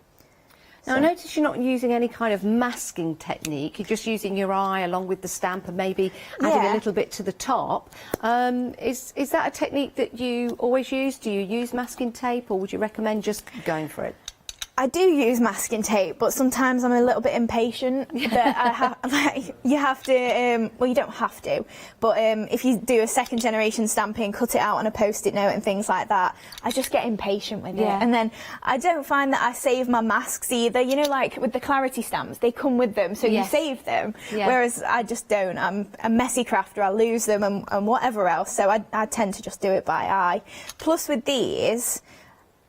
Now, I notice you're not using any kind of masking technique. You're just using your eye along with the stamp and maybe adding a little bit to the top. Is that a technique that you always use? Do you use masking tape, or would you recommend just going for it? I do use masking tape, but sometimes I'm a little bit impatient. That you have to, well, you don't have to, but if you do a second generation stamping, cut it out on a post-it note and things like that, I just get impatient with it. And then I don't find that I save my masks either. You know, like with the clarity stamps, they come with them, so you save them. Whereas I just don't. I'm a messy crafter, I lose them and whatever else, so I tend to just do it by eye. Plus with these,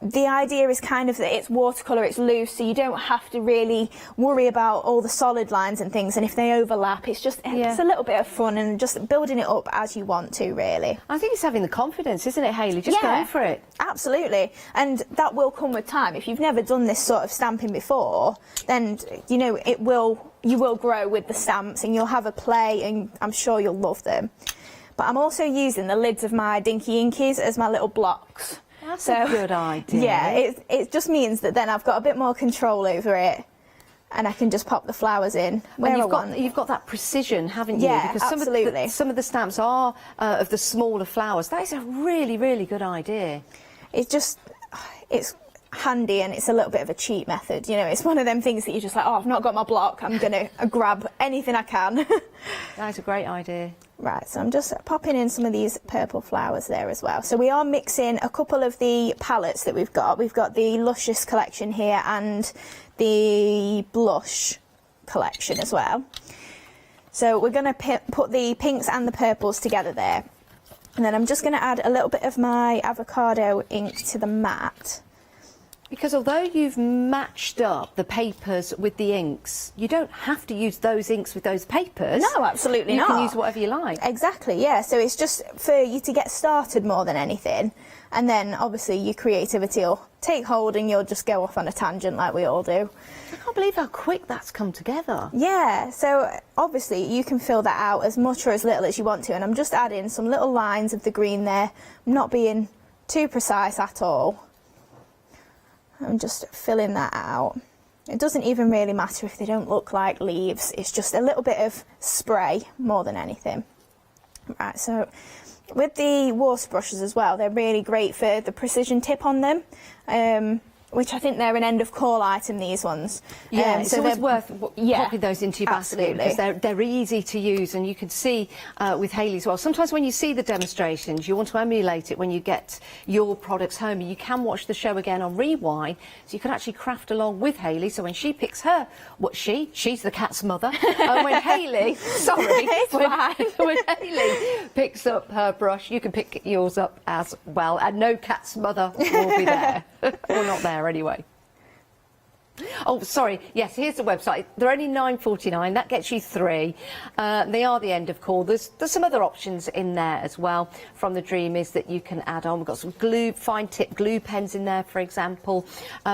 the idea is kind of that it's watercolour, it's loose, so you don't have to really worry about all the solid lines and things, and if they overlap, it's just it's a little bit of fun and just building it up as you want to, really. I think it's having the confidence, isn't it, Hayley? Just going for it. Absolutely, and that will come with time. If you've never done this sort of stamping before, then you know you will grow with the stamps and you'll have a play, and I'm sure you'll love them. But I'm also using the lids of my Dinky Inkies as my little blocks. That's a good idea. Yeah, it just means that then I've got a bit more control over it, and I can just pop the flowers in where I want. You've got that precision, haven't you? Yeah, because absolutely. Some of the stamps are of the smaller flowers. That is a really, really good idea. It's handy, and it's a little bit of a cheat method. You know, it's one of them things that you're just like, oh, I've not got my block, I'm going to grab anything I can. That's a great idea. Right, so I'm just popping in some of these purple flowers there as well. So we are mixing a couple of the palettes that we've got. We've got the Luscious collection here and the Blush collection as well. So we're going to put the pinks and the purples together there. And then I'm just going to add a little bit of my avocado ink to the mat. Because although you've matched up the papers with the inks, you don't have to use those inks with those papers. No, absolutely not. You can use whatever you like. Exactly, yeah. So it's just for you to get started more than anything. And then obviously your creativity will take hold and you'll just go off on a tangent like we all do. I can't believe how quick that's come together. Yeah, so obviously you can fill that out as much or as little as you want to. And I'm just adding some little lines of the green there. I'm not being too precise at all. I'm just filling that out. It doesn't even really matter if they don't look like leaves. It's just a little bit of spray more than anything. Right, so with the water brushes as well, they're really great for the precision tip on them. Which I think they're an end of call item, these ones. Yeah, it's always worth popping those into your basket because they're easy to use, and you can see with Hayley as well. Sometimes when you see the demonstrations, you want to emulate it when you get your products home. You can watch the show again on rewind, so you can actually craft along with Hayley. So when she picks her, she's the cat's mother. And when Hayley, when Hayley picks up her brush, you can pick yours up as well, and no cat's mother will be there. Or not there anyway. Oh, sorry. Yes, here's the website. They're only £9.49. That gets you 3. They are the end of call. There's some other options in there as well from the Dreamees that you can add on. We've got some glue, fine tip glue pens in there, for example.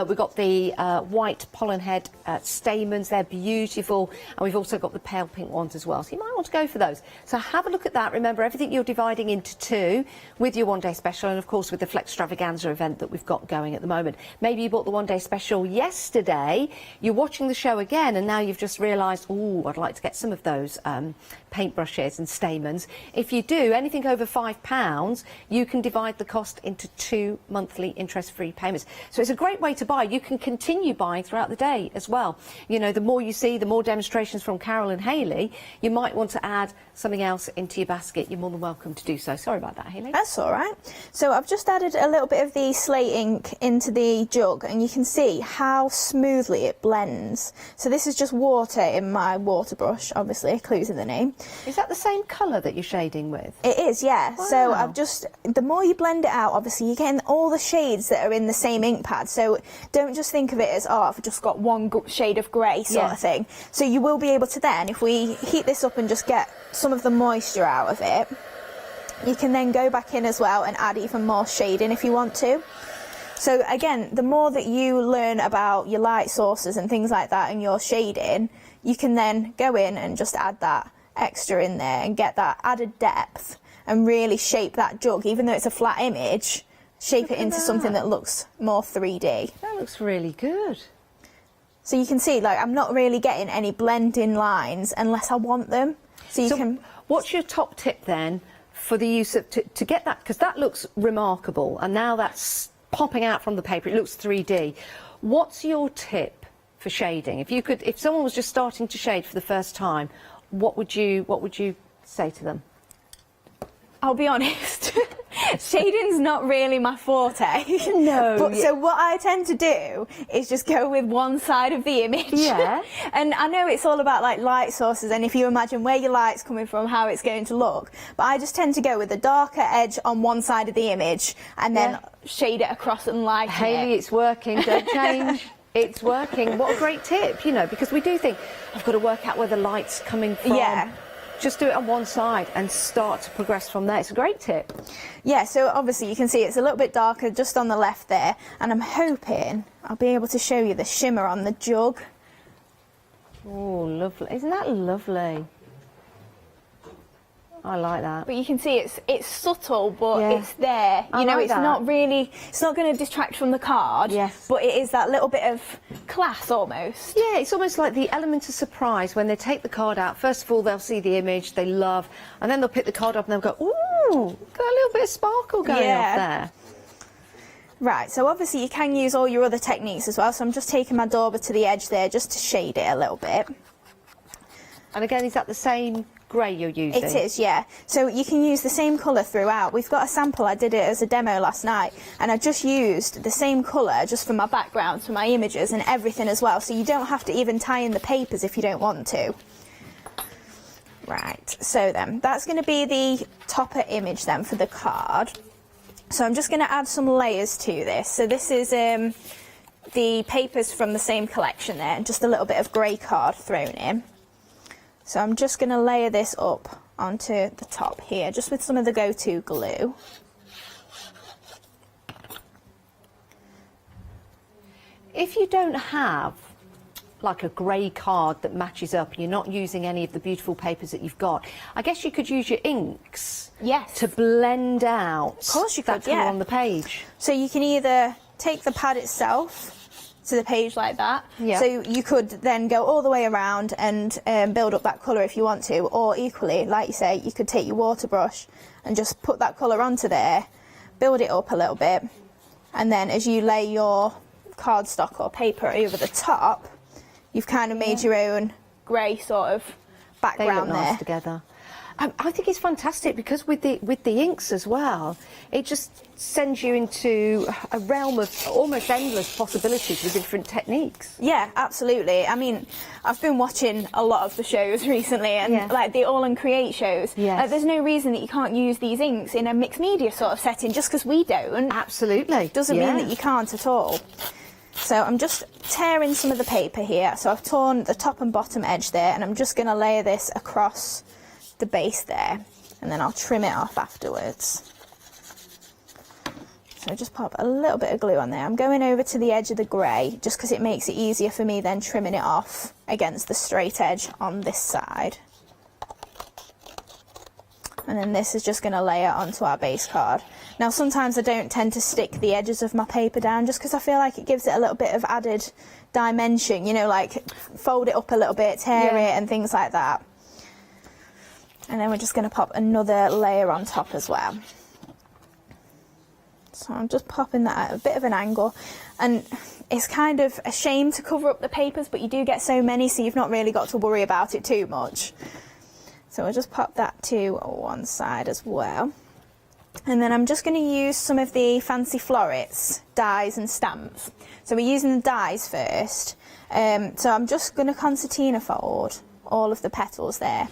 We've got the white pollen head stamens. They're beautiful. And we've also got the pale pink ones as well. So you might want to go for those. So have a look at that. Remember, everything you're dividing into 2 with your one-day special and, of course, with the Flextravaganza event that we've got going at the moment. Maybe you bought the one-day special yesterday. You're watching the show again and now you've just realised, oh, I'd like to get some of those paintbrushes and stamens. If you do anything over £5, you can divide the cost into 2 monthly interest-free payments. So it's a great way to buy. You can continue buying throughout the day as well. You know, the more you see, the more demonstrations from Carol and Hayley, you might want to add something else into your basket. You're more than welcome to do so. Sorry about that, Hayley. That's all right. So I've just added a little bit of the slate ink into the jug and you can see how smoothly it blends. So this is just water in my water brush, obviously, clues in the name. Is that the same colour that you're shading with? It is, yeah. Wow. So I've just, the more you blend it out, obviously you're getting all the shades that are in the same ink pad. So don't just think of it as, oh, I've just got one shade of grey sort of thing. So you will be able to then, if we heat this up and just get some of the moisture out of it, you can then go back in as well and add even more shading if you want to. So again, the more that you learn about your light sources and things like that and your shading, you can then go in and just add that extra in there and get that added depth and really shape that jug, even though it's a flat image, shape it into something that looks more 3D. That looks really good. So you can see, like, I'm not really getting any blending lines unless I want them. So you can... What's your top tip then for the use of, to get that, because that looks remarkable and now that's popping out from the paper, it looks 3D. What's your tip for shading? If someone was just starting to shade for the first time, what would you say to them? I'll be honest, Shading's not really my forte. No. But so what I tend to do is just go with one side of the image. Yeah. And I know it's all about like light sources and if you imagine where your light's coming from, how it's going to look. But I just tend to go with the darker edge on one side of the image and then shade it across and lighten Hayley, it's working. Don't change. It's working. What a great tip, you know, because we do think, I've got to work out where the light's coming from. Yeah. Just do it on one side and start to progress from there. It's a great tip. Yeah, so obviously you can see it's a little bit darker just on the left there, and I'm hoping I'll be able to show you the shimmer on the jug. Oh, lovely. Isn't that lovely? I like that. But you can see it's subtle, but Yeah. it's there. I You know, like it's that. not really, it's not going to distract from the card. Yes. But it is that little bit of class almost. Yeah, it's almost like the element of surprise when they take the card out. First of all, they'll see the image they love, and then they'll pick the card up and they'll go, ooh, got a little bit of sparkle going off there. Right, so obviously you can use all your other techniques as well. So I'm just taking my dauber to the edge there just to shade it a little bit. And again, is that the same grey you're using? It is, yeah. So you can use the same colour throughout. We've got a sample, I did it as a demo last night, and I just used the same colour just for my backgrounds, for my images and everything as well. So you don't have to even tie in the papers if you don't want to. Right, so then, that's going to be the topper image then for the card. So I'm just going to add some layers to this. So this is the papers from the same collection there, and just a little bit of grey card thrown in. So I'm just going to layer this up onto the top here, just with some of the go-to glue. If you don't have like a grey card that matches up and you're not using any of the beautiful papers that you've got, I guess you could use your inks to blend out Of course you that could, colour yeah. on the page. So you can either take the pad itself to the page like that. Yeah. So you could then go all the way around and build up that colour if you want to, or equally, like you say, you could take your water brush and just put that colour onto there, build it up a little bit, and then as you lay your cardstock or paper over the top, you've kind of made your own grey sort of background They look nice there. together. I think it's fantastic because with the inks as well, it just sends you into a realm of almost endless possibilities with different techniques. Yeah, absolutely. I mean, I've been watching a lot of the shows recently, and like the All and Create shows. Yes. There's no reason that you can't use these inks in a mixed media sort of setting just because we don't. Absolutely. Doesn't mean that you can't at all. So I'm just tearing some of the paper here. So I've torn the top and bottom edge there, and I'm just going to layer this across the base there, and then I'll trim it off afterwards. So just pop a little bit of glue on there. I'm going over to the edge of the grey just because it makes it easier for me then trimming it off against the straight edge on this side. And then this is just going to layer onto our base card. Now sometimes I don't tend to stick the edges of my paper down just because I feel like it gives it a little bit of added dimension, you know, like fold it up a little bit, tear it and things like that. And then we're just going to pop another layer on top as well. So I'm just popping that at a bit of an angle, and it's kind of a shame to cover up the papers, but you do get so many, so you've not really got to worry about it too much. So I'll just pop that to one side as well. And then I'm just going to use some of the fancy florets, dies and stamps. So we're using the dies first. So I'm just going to concertina fold all of the petals there.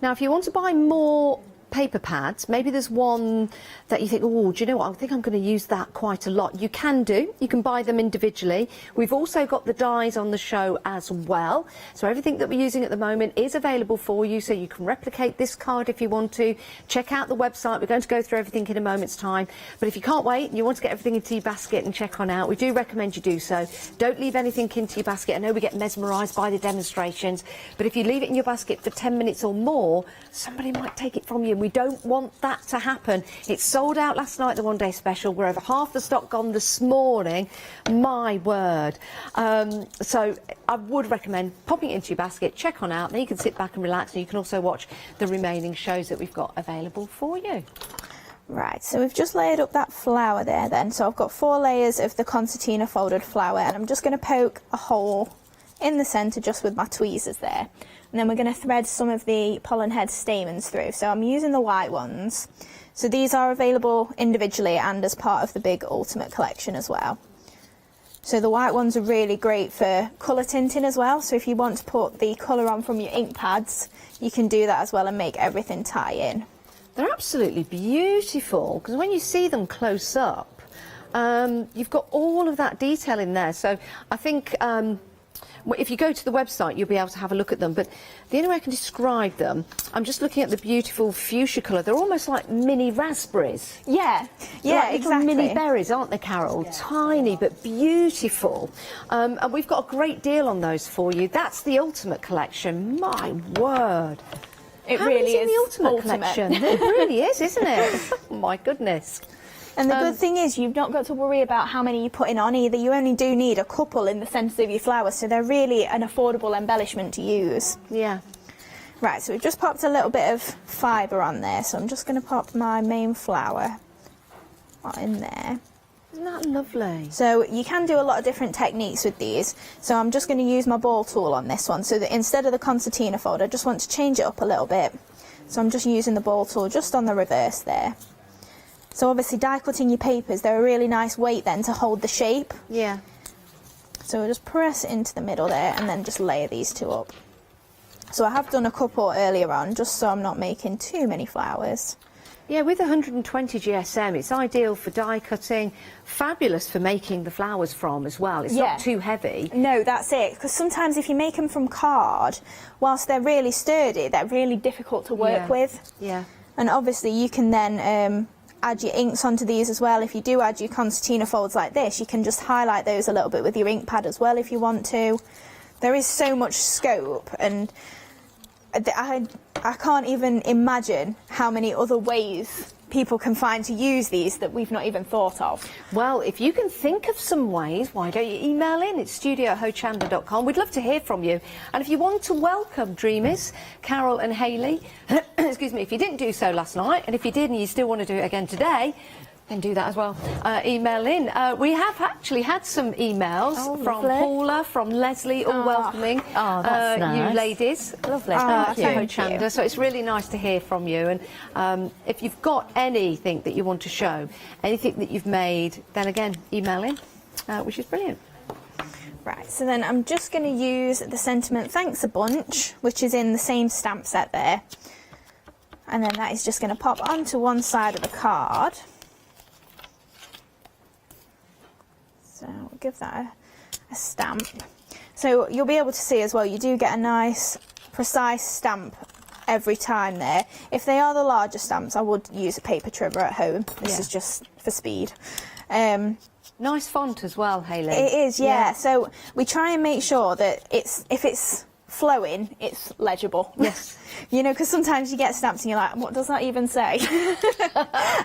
Now, if you want to buy more paper pads, maybe there's one that you think, oh, do you know what, I think I'm going to use that quite a lot. You can do. You can buy them individually. We've also got the dies on the show as well. So everything that we're using at the moment is available for you, so you can replicate this card if you want to. Check out the website. We're going to go through everything in a moment's time. But if you can't wait and you want to get everything into your basket and check on out, we do recommend you do so. Don't leave anything into your basket. I know we get mesmerised by the demonstrations, but if you leave it in your basket for 10 minutes or more, somebody might take it from you. We don't want that to happen. It's sold out last night, the one-day special. We're over half the stock gone this morning. My word. So I would recommend popping it into your basket, check on out, then you can sit back and relax, and you can also watch the remaining shows that we've got available for you. Right, so we've just layered up that flower there then. So I've got 4 layers of the concertina folded flower, and I'm just going to poke a hole in the centre just with my tweezers there. And then we're going to thread some of the pollen head stamens through. So I'm using the white ones. So these are available individually and as part of the big Ultimate collection as well. So the white ones are really great for colour tinting as well. So if you want to put the colour on from your ink pads, you can do that as well and make everything tie in. They're absolutely beautiful, because when you see them close up, you've got all of that detail in there. So I think if you go to the website, you'll be able to have a look at them. But the only way I can describe them, I'm just looking at the beautiful fuchsia colour. They're almost like mini raspberries. Yeah, They're like little exactly. mini berries, aren't they, Carol? Yeah. Tiny but beautiful. And we've got a great deal on those for you. That's the Ultimate collection. My word. It How really is in the is Ultimate collection. It really is, isn't it? Oh, my goodness. And the good thing is you've not got to worry about how many you're putting on either. You only do need a couple in the centre of your flowers, so they're really an affordable embellishment to use. Yeah. Right, so we've just popped a little bit of fibre on there, so I'm just going to pop my main flower in there. Isn't that lovely? So you can do a lot of different techniques with these. So I'm just going to use my ball tool on this one, so that instead of the concertina fold, I just want to change it up a little bit. So I'm just using the ball tool just on the reverse there. So obviously die cutting your papers, they're a really nice weight then to hold the shape. Yeah. So we'll just press it into the middle there and then just layer these two up. So I have done a couple earlier on, just so I'm not making too many flowers. Yeah, with 120 GSM, it's ideal for die cutting, fabulous for making the flowers from as well. It's not too heavy. No, that's it, because sometimes if you make them from card, whilst they're really sturdy, they're really difficult to work with. Yeah. And obviously you can then add your inks onto these as well. If you do add your concertina folds like this, you can just highlight those a little bit with your ink pad as well if you want to. There is so much scope, and I can't even imagine how many other ways people can find to use these that we've not even thought of. Well, if you can think of some ways, why don't you email in? It's studio@hochanda.com. We'd love to hear from you. And if you want to welcome Dreamees, Carol and Hayley, excuse me, if you didn't do so last night, and if you did and you still want to do it again today, then do that as well. Email in. We have actually had some emails from Paula, from Leslie, all welcoming that's nice. you ladies. Lovely. Thank you. So it's really nice to hear from you. And if you've got anything that you want to show, anything that you've made, then again, email in, which is brilliant. Right, so then I'm just going to use the sentiment Thanks a Bunch, which is in the same stamp set there. And then that is just going to pop onto one side of the card. So we'll give that a stamp. So you'll be able to see as well, you do get a nice precise stamp every time there. If they are the larger stamps, I would use a paper trimmer at home. This is just for speed. Nice font as well, Hayley. It is, yeah. So we try and make sure that if it's flowing, it's legible. Yes. You know, because sometimes you get stamps and you're like, what does that even say?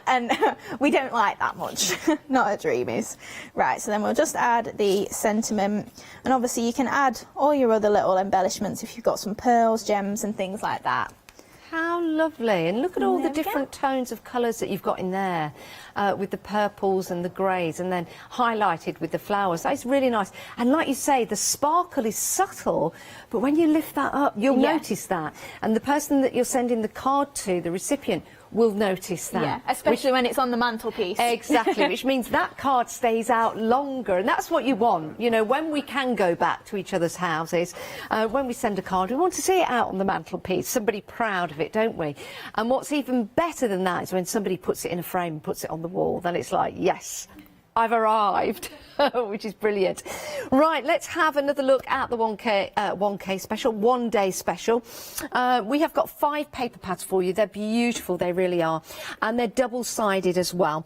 And we don't like that much, not at Dreamees. Right, so then we'll just add the sentiment, and obviously you can add all your other little embellishments if you've got some pearls, gems and things like that. How lovely. And look at all the different tones of colours that you've got in there, with the purples and the greys, and then highlighted with the flowers. That's really nice. And like you say, the sparkle is subtle, but when you lift that up, you'll notice that. And the person that you're sending the card to, the recipient, will notice that. Yeah, especially when it's on the mantelpiece. Exactly, which means that card stays out longer, and that's what you want. You know, when we can go back to each other's houses, when we send a card, we want to see it out on the mantelpiece, somebody proud of it, don't we? And what's even better than that is when somebody puts it in a frame and puts it on the wall, then it's like, yes, I've arrived, which is brilliant. Right, let's have another look at the 1K special, 1 day special. We have got 5 paper pads for you. They're beautiful, they really are. And they're double-sided as well.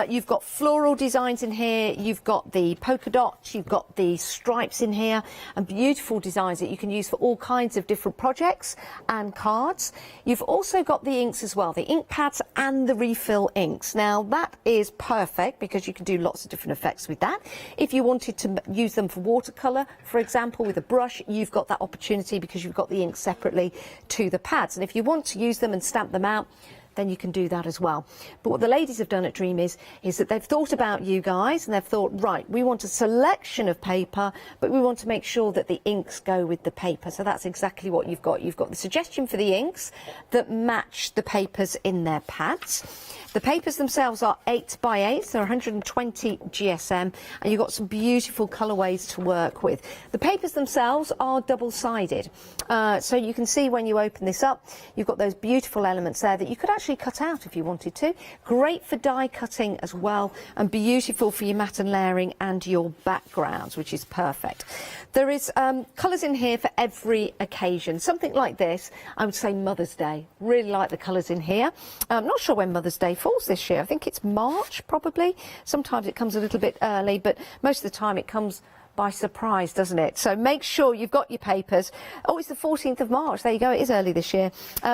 You've got floral designs in here. You've got the polka dots. You've got the stripes in here. And beautiful designs that you can use for all kinds of different projects and cards. You've also got the inks as well, the ink pads and the refill inks. Now, that is perfect because you can do lots of different effects with that. If you wanted to use them for watercolour, for example, with a brush, you've got that opportunity because you've got the ink separately to the pads. And if you want to use them and stamp them out, then you can do that as well. But what the ladies have done at Dreamees is that they've thought about you guys, and they've thought, right, we want a selection of paper, but we want to make sure that the inks go with the paper. So that's exactly what you've got. You've got the suggestion for the inks that match the papers in their pads. The papers themselves are 8x8, so 120 GSM, and you've got some beautiful colourways to work with. The papers themselves are double-sided, so you can see when you open this up, you've got those beautiful elements there that you could actually cut out if you wanted to. Great for die cutting as well, and beautiful for your mat and layering and your backgrounds, which is perfect. There is colours in here for every occasion. Something like this, I would say Mother's Day. Really like the colours in here. I'm not sure when Mother's Day falls this year. I think it's March, probably. Sometimes it comes a little bit early, but most of the time it comes by surprise, doesn't it? So make sure you've got your papers. Oh, it's the 14th of March. There you go. It is early this year.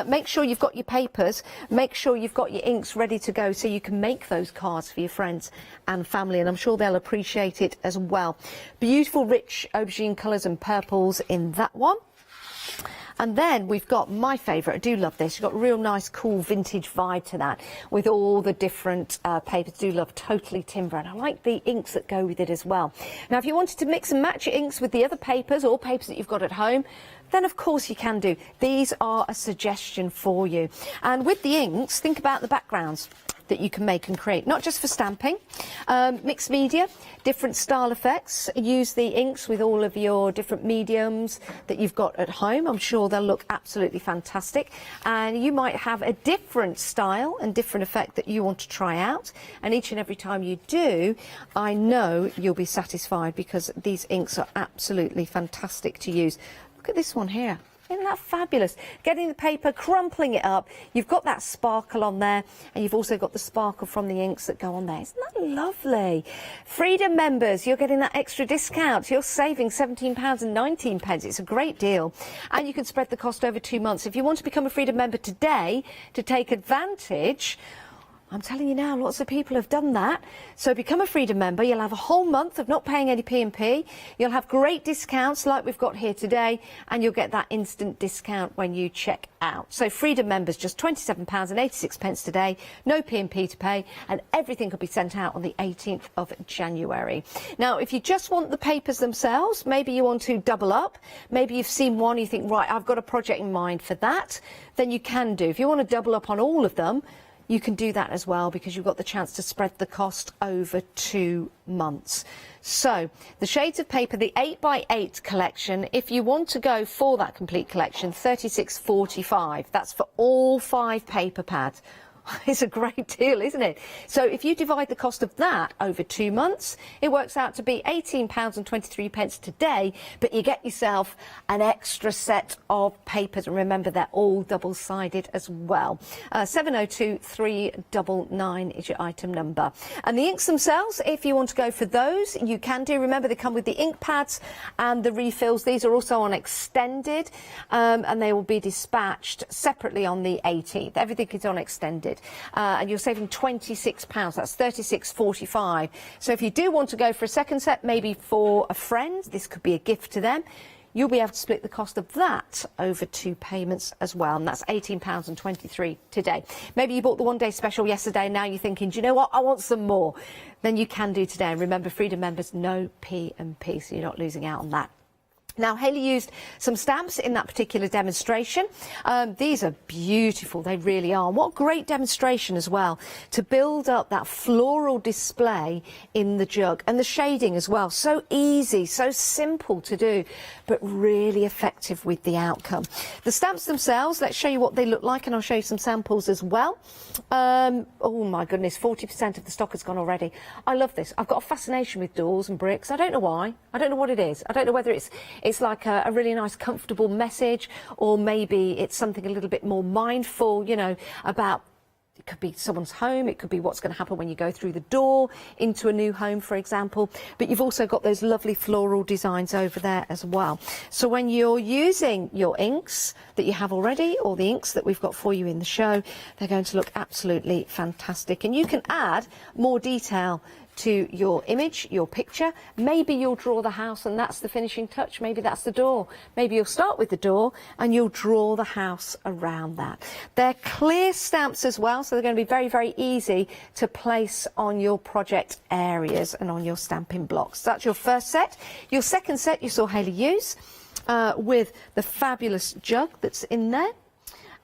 Make sure you've got your papers. Make sure you've got your inks ready to go so you can make those cards for your friends and family, and I'm sure they'll appreciate it as well. Beautiful, rich aubergine colours and purples in that one. And then we've got my favourite. I do love this. You've got a real nice, cool vintage vibe to that with all the different papers. I do love Totally Timber, and I like the inks that go with it as well. Now, if you wanted to mix and match your inks with the other papers or papers that you've got at home, then of course you can do. These are a suggestion for you. And with the inks, think about the backgrounds that you can make and create, not just for stamping. Mixed media, different style effects. Use the inks with all of your different mediums that you've got at home. I'm sure they'll look absolutely fantastic. And you might have a different style and different effect that you want to try out. And each and every time you do, I know you'll be satisfied, because these inks are absolutely fantastic to use. Look at this one here. Isn't that fabulous? Getting the paper, crumpling it up, you've got that sparkle on there, and you've also got the sparkle from the inks that go on there. Isn't that lovely? Freedom members, you're getting that extra discount. You're saving £17.19. It's a great deal. And you can spread the cost over 2 months. If you want to become a Freedom member today to take advantage, I'm telling you now, lots of people have done that. So become a Freedom member. You'll have a whole month of not paying any P&P. You'll have great discounts like we've got here today, and you'll get that instant discount when you check out. So Freedom members, just £27.86 today, no P&P to pay, and everything could be sent out on the 18th of January. Now, if you just want the papers themselves, maybe you want to double up, maybe you've seen one, you think, right, I've got a project in mind for that, then you can do. If you want to double up on all of them, you can do that as well, because you've got the chance to spread the cost over 2 months. So the shades of paper, the 8x8 collection, if you want to go for that complete collection, £36.45. That's for all 5 paper pads. It's a great deal, isn't it? So if you divide the cost of that over 2 months, it works out to be £18.23 today, but you get yourself an extra set of papers. And remember, they're all double-sided as well. 702399 is your item number. And the inks themselves, if you want to go for those, you can do. Remember, they come with the ink pads and the refills. These are also on extended, and they will be dispatched separately on the 18th. Everything is on extended. And you're saving £26. That's £36.45. So if you do want to go for a second set, maybe for a friend, this could be a gift to them, you'll be able to split the cost of that over 2 payments as well, and that's £18.23 today. Maybe you bought the one-day special yesterday, and now you're thinking, do you know what, I want some more. Then you can do today. And remember, Freedom members, no P&P, so you're not losing out on that. Now, Hayley used some stamps in that particular demonstration. These are beautiful, they really are. And what a great demonstration as well, to build up that floral display in the jug, and the shading as well. So easy, so simple to do, but really effective with the outcome. The stamps themselves, let's show you what they look like, and I'll show you some samples as well. Oh my goodness, 40% of the stock has gone already. I love this. I've got a fascination with doors and bricks. I don't know why. I don't know what it is. I don't know whether it's like a really nice, comfortable message, or maybe it's something a little bit more mindful, you know, about, it could be someone's home, it could be what's going to happen when you go through the door into a new home, for example. But you've also got those lovely floral designs over there as well. So when you're using your inks that you have already, or the inks that we've got for you in the show, they're going to look absolutely fantastic. And you can add more detail to your image, your picture. Maybe you'll draw the house and that's the finishing touch. Maybe that's the door. Maybe you'll start with the door and you'll draw the house around that. They're clear stamps as well, so they're going to be very, very easy to place on your project areas and on your stamping blocks. So that's your first set. Your second set you saw Hayley use with the fabulous jug that's in there.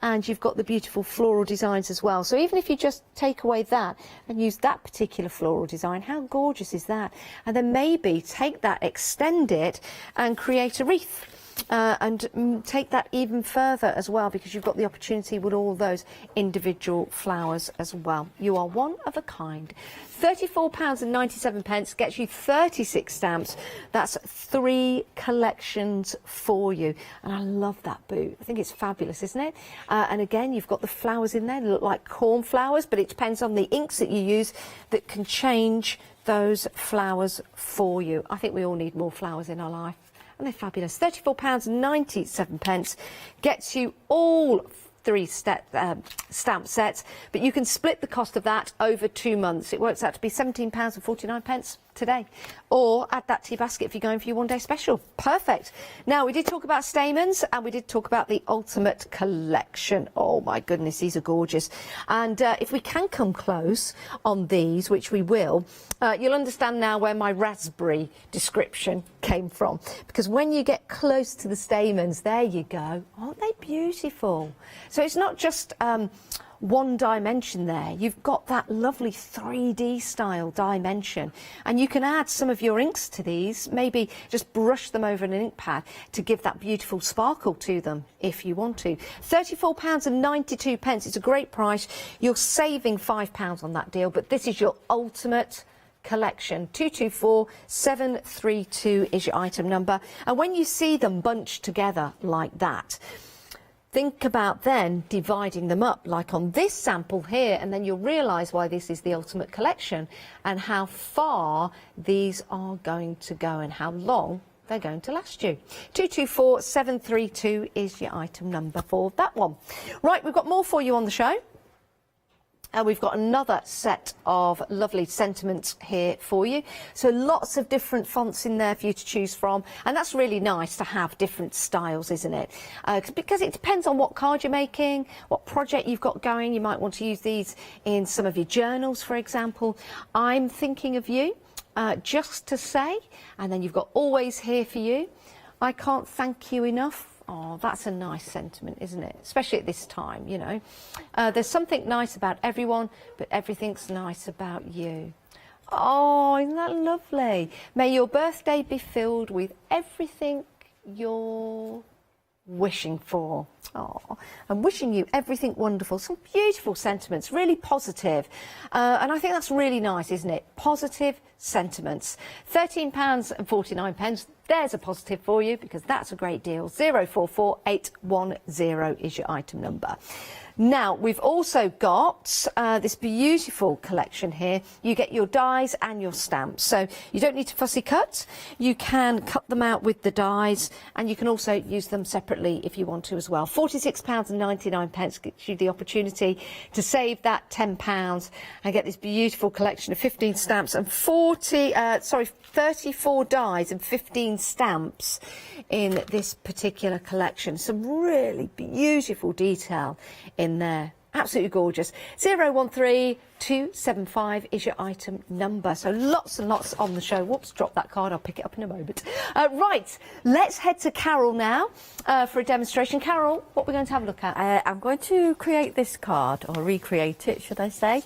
And you've got the beautiful floral designs as well. So even if you just take away that and use that particular floral design, how gorgeous is that? And then maybe take that, extend it, and create a wreath. And take that even further as well, because you've got the opportunity with all those individual flowers as well. You are one of a kind. £34.97 gets you 36 stamps. That's 3 collections for you. And I love that boot. I think it's fabulous, isn't it? And again, you've got the flowers in there. They look like cornflowers, but it depends on the inks that you use that can change those flowers for you. I think we all need more flowers in our life. And they're fabulous. £34.97 gets you all 3 stamp sets, but you can split the cost of that over 2 months. It works out to be £17.49 today. Or add that to your basket if you're going for your one-day special. Perfect. Now, we did talk about stamens and we did talk about the Ultimate Collection. Oh, my goodness, these are gorgeous. And if we can come close on these, which we will, you'll understand now where my raspberry description came from. Because when you get close to the stamens, there you go. Aren't they beautiful? So it's not just one dimension there. You've got that lovely 3D style dimension, and you can add some of your inks to these, maybe just brush them over an ink pad to give that beautiful sparkle to them if you want to. £34.92. It's a great price. You're saving £5 on that deal, but this is your Ultimate Collection. 224732 is your item number, and when you see them bunched together like that, think about then dividing them up, like on this sample here, and then you'll realise why this is the Ultimate Collection and how far these are going to go and how long they're going to last you. 224732 is your item number for that one. Right, we've got more for you on the show. And we've got another set of lovely sentiments here for you. So lots of different fonts in there for you to choose from. And that's really nice to have different styles, isn't it? Because it depends on what card you're making, what project you've got going. You might want to use these in some of your journals, for example. I'm thinking of you, just to say. And then you've got always here for you. I can't thank you enough. Oh, that's a nice sentiment, isn't it? Especially at this time, you know. There's something nice about everyone, but everything's nice about you. Oh, isn't that lovely? May your birthday be filled with everything you're wishing for. Oh, I'm wishing you everything wonderful. Some beautiful sentiments, really positive. And I think that's really nice, isn't it? Positive sentiments. £13.49. There's a positive for you, because that's a great deal. 044810 is your item number. Now, we've also got this beautiful collection here. You get your dies and your stamps. So you don't need to fussy cut. You can cut them out with the dies, and you can also use them separately if you want to as well. £46.99 gives you the opportunity to save that £10 and get this beautiful collection of 15 stamps and 34 dies and 15 stamps in this particular collection. Some really beautiful detail in there. Absolutely gorgeous. 013275 is your item number. So lots and lots on the show. Whoops, drop that card. I'll pick it up in a moment. Right, let's head to Carol now for a demonstration. Carol, what we're going to have a look at? I'm going to create this card, or recreate it, should I say.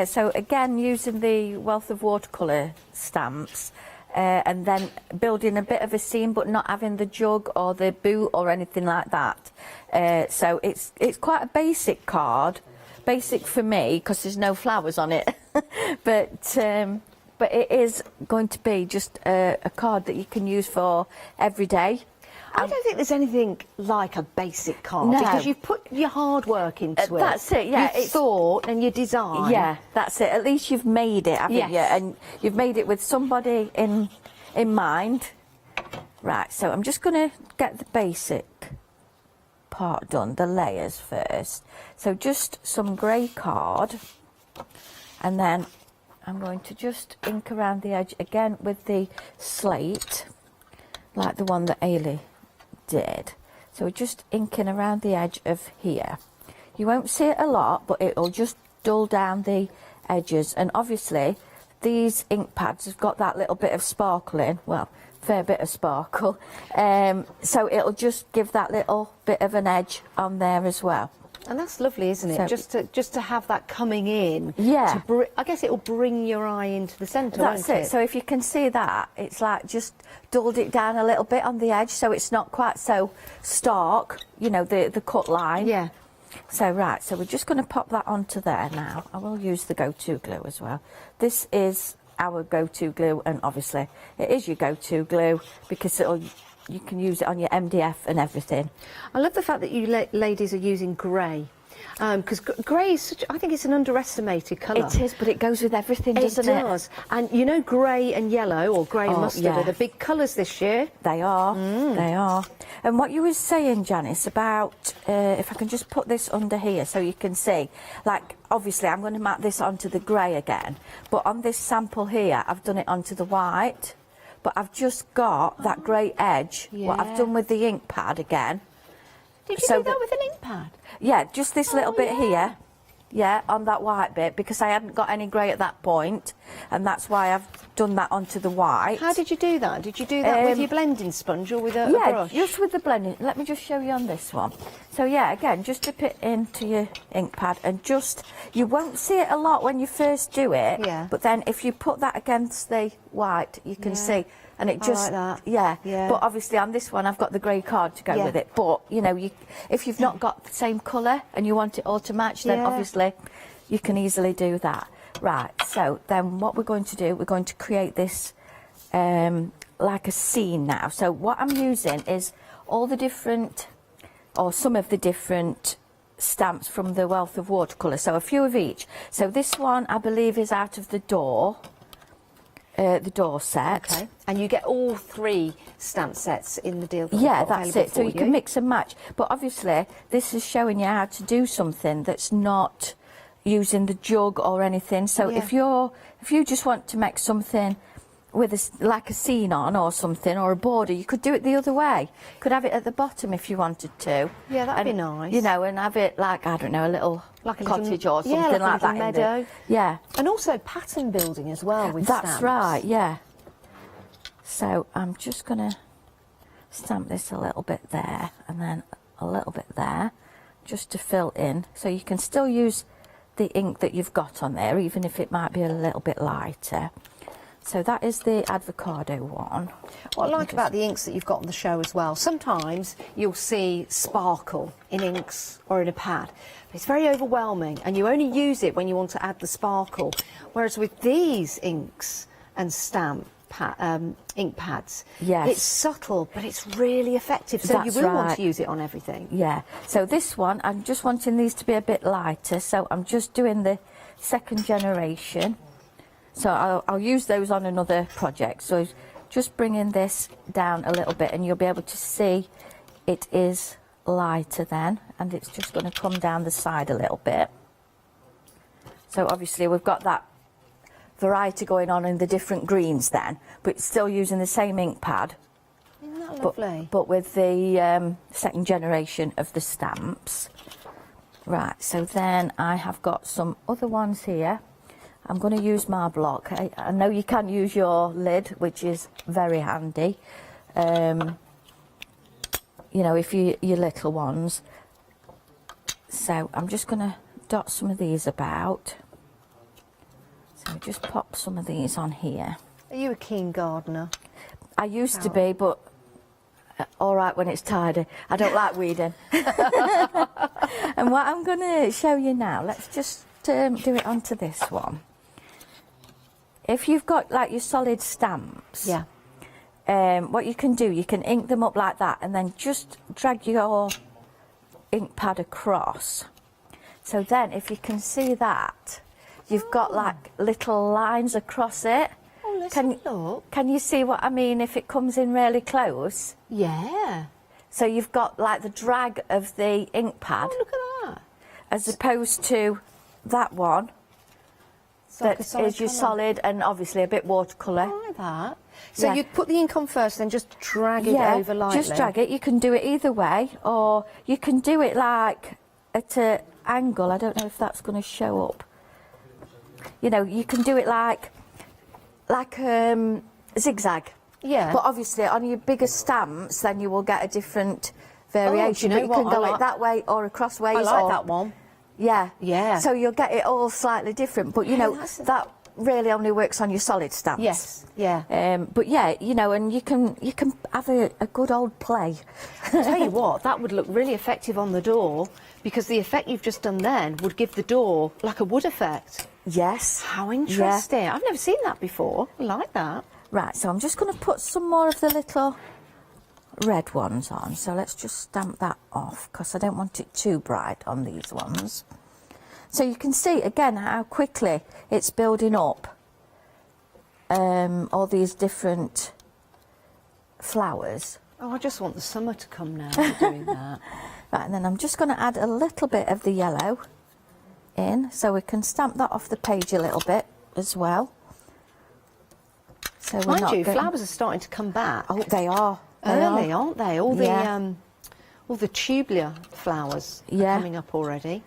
So again, using the Wealth of Watercolour stamps. And then building a bit of a seam, but not having the jug or the boot or anything like that. So it's quite a basic card, basic for me because there's no flowers on it. but it is going to be just a card that you can use for every day. I don't think there's anything like a basic card, no. Because you've put your hard work into it. That's it, yeah. Your thought and your design. Yeah, that's it. At least you've made it, haven't you? And you've made it with somebody in mind. Right, so I'm just going to get the basic part done, the layers first. So just some grey card, and then I'm going to just ink around the edge again with the slate, like the one that Ailey did. So we're just inking around the edge of here. You won't see it a lot, but it'll just dull down the edges. And obviously these ink pads have got that little bit of sparkle in, well, fair bit of sparkle, so it'll just give that little bit of an edge on there as well. And that's lovely, isn't it? So, just to have that coming in. Yeah. I guess it will bring your eye into the centre. That's won't it. So if you can see that, it's like just dulled it down a little bit on the edge, so it's not quite so stark. You know, the cut line. Yeah. So right, so we're just going to pop that onto there now. I will use the go-to glue as well. This is our go-to glue, and obviously it is your go-to glue because you can use it on your MDF and everything. I love the fact that you ladies are using grey, because grey is I think it's an underestimated colour. It is, but it goes with everything, doesn't it? It does. And you know, grey and yellow, or grey and mustard, are the big colours this year. They are, they are. And what you were saying, Janice, about, if I can just put this under here so you can see, like, obviously I'm going to map this onto the grey again, but on this sample here, I've done it onto the white, but I've just got that grey edge, what I've done with the ink pad again. Did you do that with an ink pad? Yeah, just this little bit here. Yeah, on that white bit, because I hadn't got any grey at that point, and that's why I've done that onto the white. How did you do that? Did you do that with your blending sponge or with a brush? Yeah, just with the blending. Let me just show you on this one. So yeah, again, just dip it into your ink pad, and just, you won't see it a lot when you first do it, but then if you put that against the white, you can see. And it just, like that. Yeah. But obviously on this one I've got the grey card to go with it. But, you know, if you've not got the same colour and you want it all to match, then obviously you can easily do that. Right, so then what we're going to do, we're going to create this like a scene now. So what I'm using is all the different, or some of the different stamps from the Wealth of Watercolour. So a few of each. So this one I believe is out of the door. The door set. Okay. And you get all 3 stamp sets in the deal. Yeah, that's it. So you can mix and match. But obviously, this is showing you how to do something that's not using the jug or anything. So if you just want to make something with like a scene on or something, or a border, you could do it the other way. Could have it at the bottom if you wanted to. Yeah, that'd be nice. You know, and have it like, I don't know, a little cottage or something like that. Meadow. Yeah. And also pattern building as well with stamps. That's right, yeah. So I'm just going to stamp this a little bit there, and then a little bit there, just to fill in. So you can still use the ink that you've got on there, even if it might be a little bit lighter. So that is the avocado one. What I like about the inks that you've got on the show as well, sometimes you'll see sparkle in inks or in a pad. But it's very overwhelming, and you only use it when you want to add the sparkle. Whereas with these inks and ink pads, it's subtle, but it's really effective. So you will want to use it on everything. Yeah. So this one, I'm just wanting these to be a bit lighter, so I'm just doing the 2nd generation. So I'll use those on another project. So just bringing this down a little bit, and you'll be able to see it is lighter then, and it's just going to come down the side a little bit. So obviously we've got that variety going on in the different greens then, but still using the same ink pad. Isn't that lovely? But with the 2nd generation of the stamps. Right, so then I have got some other ones here. I'm going to use my block. I know you can use your lid, which is very handy. You know, if your little ones. So I'm just going to dot some of these about. So just pop some of these on here. Are you a keen gardener? I used to be, but all right when it's tidy. I don't like weeding. And what I'm going to show you now, let's just do it onto this one. If you've got like your solid stamps, what you can do, you can ink them up like that, and then just drag your ink pad across. So then if you can see that, you've got like little lines across it. Oh, let's have a look. Can you see what I mean if it comes in really close? Yeah. So you've got like the drag of the ink pad. Oh, look at that. As opposed to that one. That like a solid is your colour. solid and obviously a bit watercolour. I like that. So Yeah. you'd put the ink on first, then just drag it Yeah, over lightly. just drag it. You can do it either way, or you can do it like at an angle. I don't know if that's going to show up. You know, you can do it like zigzag. Yeah. But obviously on your bigger stamps, then you will get a different variation. do you know but you what? can go I it like- that way or across ways. I like or, that one. Yeah. Yeah. So you'll get it all slightly different. But you Yeah, know, that's a- that really only works on your solid stamps. Yes. Yeah. But yeah, you know, and you can have a good old play. I'll tell you what, that would look really effective on the door, because the effect you've just done then would give the door like a wood effect. Yes. How interesting. I've never seen that before. I like that. Right, so I'm just going to put some more of the little red ones on. So let's just stamp that off, because I don't want it too bright on these ones. So you can see again how quickly it's building up all these different flowers. Oh, I just want the summer to come now doing that. Right, and then I'm just going to add a little bit of the yellow in, so we can stamp that off the page a little bit as well. So we're Mind not you, getting... flowers are starting to come back. Oh, they are. Early, aren't they? All Yeah. the tubular flowers Yeah. are coming up already.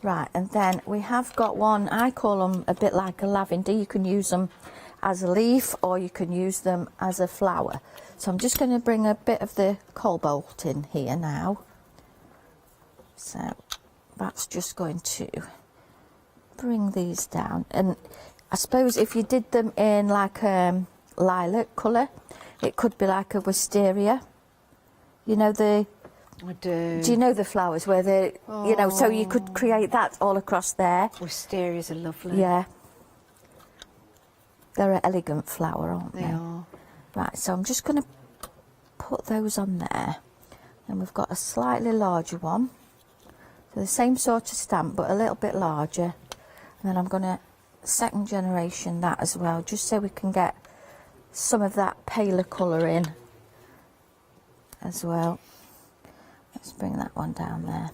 Right, and then we have got one, I call them a bit like a lavender. You can use them as a leaf or you can use them as a flower. So I'm just going to bring a bit of the cobalt in here now. So that's just going to bring these down. And I suppose if you did them in like lilac colour, it could be like a wisteria. You know the... I do. Do you know the flowers where they, you know, so you could create that all across there. Wisterias are lovely. Yeah. They're an elegant flower, aren't they? They are. Right, so I'm just going to put those on there. And we've got a slightly larger one. So the same sort of stamp, but a little bit larger. And then I'm going to second generation that as well, just so we can get some of that paler colour in as well. Let's bring that one down there.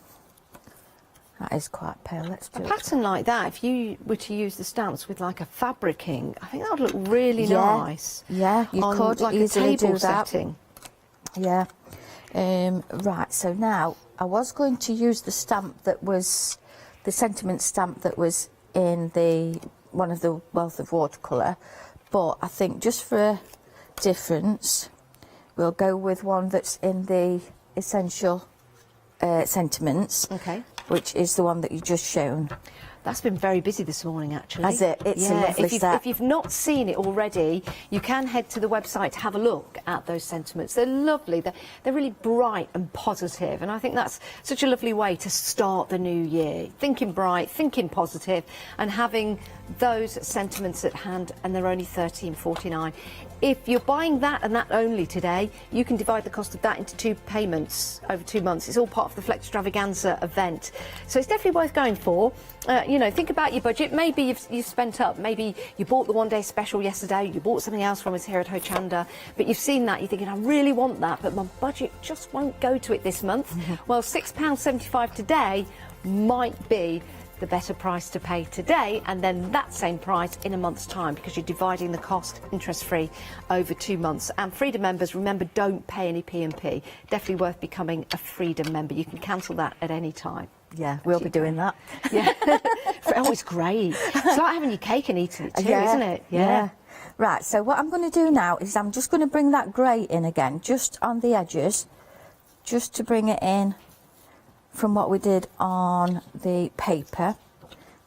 That is quite pale. Let's do A it. pattern like that, if you were to use the stamps with like a fabricing, I think that would look really Yeah. nice. Yeah, you on could like easily a table do that. setting. Yeah. Right, so now I was going to use the stamp that was, the sentiment stamp that was in the one of the Wealth of Watercolour, but I think just for a difference, we'll go with one that's in the Essential Sentiments, Okay. which is the one that you just shown. That's been very busy this morning, actually. Has it? It's a lovely set. If you've not seen it already, you can head to the website to have a look at those sentiments. They're lovely. They're really bright and positive, and I think that's such a lovely way to start the new year. Thinking bright, thinking positive, and having those sentiments at hand, and they're only £13.49. If you're buying that and that only today, you can divide the cost of that into 2 payments over 2 months. It's all part of the Flex Extravaganza event. So it's definitely worth going for. You know, think about your budget. Maybe you've spent up. Maybe you bought the one-day special yesterday. You bought something else from us here at Hochanda. But you've seen that. You're thinking, I really want that, but my budget just won't go to it this month. Well, £6.75 today might be the better price to pay today, and then that same price in a month's time, because you're dividing the cost interest-free over 2 months. And Freedom members, remember, don't pay any P&P. Definitely worth becoming a Freedom member. You can cancel that at any time. Yeah, we'll be doing that. Yeah. Oh, it's great. It's like having your cake and eating it too, isn't it? Yeah. Right, so what I'm going to do now is I'm just going to bring that grey in again, just on the edges, just to bring it in from what we did on the paper.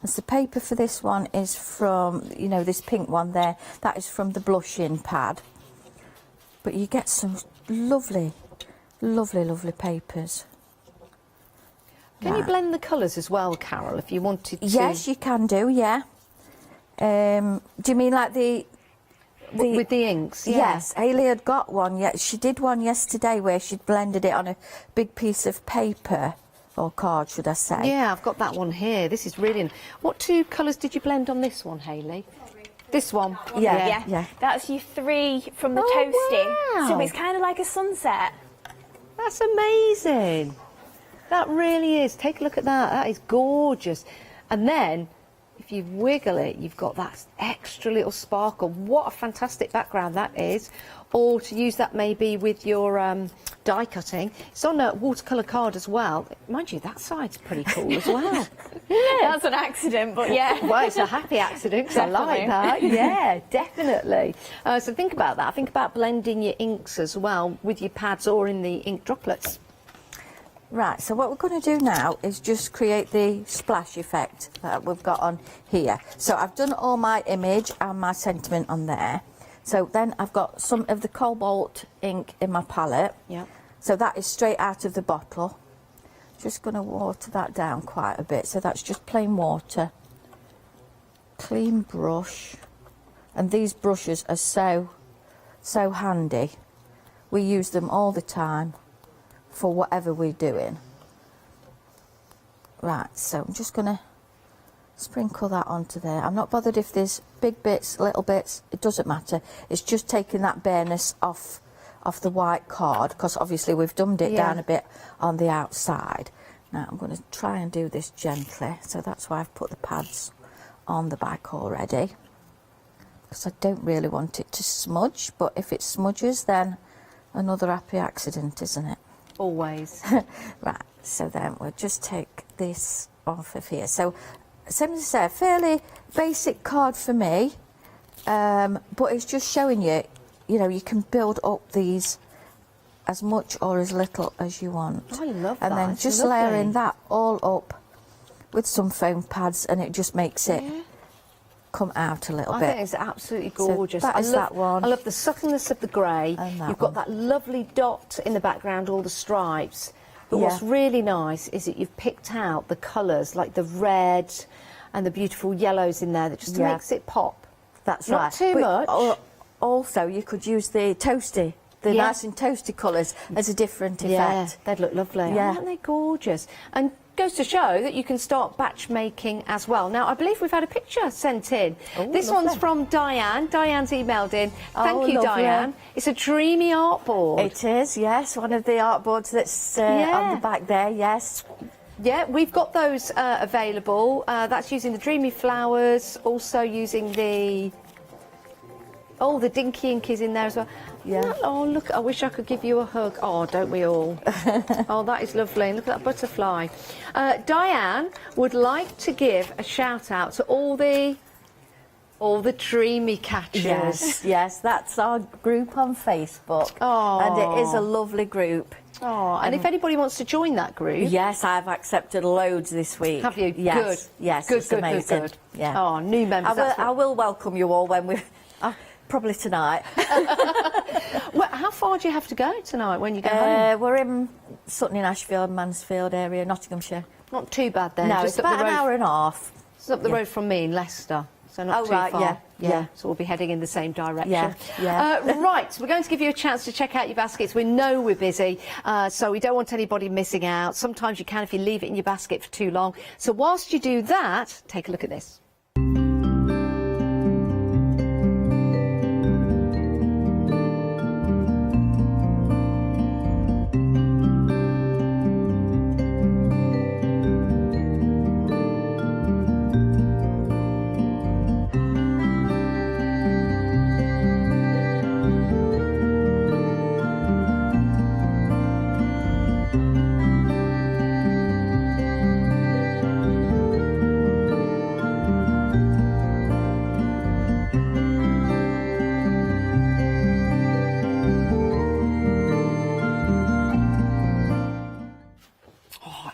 As the paper for this one is from, you know, this pink one there, that is from the blushing pad. But you get some lovely, lovely, lovely papers. Can you blend the colours as well, Carol, if you wanted to? Yes, you can do, yeah. Do you mean like the with the inks? Yeah. Yes, Hayley had got one. Yeah, she did one yesterday where she'd blended it on a big piece of paper, or card, should I say? Yeah, I've got that one here. This is brilliant. What 2 colours did you blend on this one, Hayley? This one? Yeah. That's your 3 from the toasting. Wow. So it's kind of like a sunset. That's amazing. That really is. Take a look at that. That is gorgeous. And then, if you wiggle it, you've got that extra little sparkle. What a fantastic background that is. Or to use that maybe with your die cutting. It's on a watercolour card as well. Mind you, that side's pretty cool as well. Yeah. That's an accident, but yeah. Well, it's a happy accident because I like that. Yeah, definitely. So think about that. Think about blending your inks as well with your pads or in the ink droplets. Right, so what we're going to do now is just create the splash effect that we've got on here. So I've done all my image and my sentiment on there. So then I've got some of the cobalt ink in my palette. Yeah. So that is straight out of the bottle. Just going to water that down quite a bit. So that's just plain water. Clean brush. And these brushes are so handy. We use them all the time for whatever we're doing. Right, so I'm just going to sprinkle that onto there. I'm not bothered if there's big bits, little bits, it doesn't matter. It's just taking that bareness off the white card, because obviously we've dumbed it down a bit on the outside. Now I'm going to try and do this gently, so that's why I've put the pads on the back already, because I don't really want it to smudge, but if it smudges, then another happy accident, isn't it? Always. Right, so then we'll just take this off of here. So same as I said, fairly basic card for me, but it's just showing you, you know, you can build up these as much or as little as you want. Oh, I love that. And then It's just lovely. layering that all up with some foam pads, and it just makes it come out a little I bit. think it's absolutely gorgeous. So that is that one. I love the subtleness of the grey. And that You've got one. that lovely dot in the background, all the stripes. But what's really nice is that you've picked out the colours, like the red and the beautiful yellows in there, that just makes it pop. That's Not right. too much. Also, you could use the toasty, the nice and toasty colours as a different effect. Yeah, they'd look lovely. Yeah. Aren't they gorgeous? And goes to show that you can start batch making as well. Now, I believe we've had a picture sent in. Oh, this lovely. one's from Diane. Diane's emailed in. Thank you, lovely. Diane. It's a Dreamy artboard. It is, yes, one of the artboards that's on the back there, yes. Yeah, we've got those available. That's using the Dreamy flowers, also using the... Oh, the dinky ink is in there as well. Yeah. Oh, look, I wish I could give you a hug. Oh, don't we all? Oh, that is lovely. Look at that butterfly. Diane would like to give a shout out to all the Dreamy catchers. Yes, yes, that's our group on Facebook. Oh. And it is a lovely group. Oh, and if anybody wants to join that group... Yes, I've accepted loads this week. Have you? Yes. Good. Yes, Good, it's good, amazing. good, good. Yeah. Oh, new members. I will welcome you all when we're... probably tonight. Well, how far do you have to go tonight when you go home? We're in Sutton in Ashfield, Mansfield area, Nottinghamshire. Not too bad then. No, just it's up the about an road. hour and a half. It's up the road from me in Leicester, so not too right, far. yeah. So we'll be heading in the same direction. Yeah. Right, we're going to give you a chance to check out your baskets. We know we're busy, so we don't want anybody missing out. Sometimes you can if you leave it in your basket for too long. So whilst you do that, take a look at this.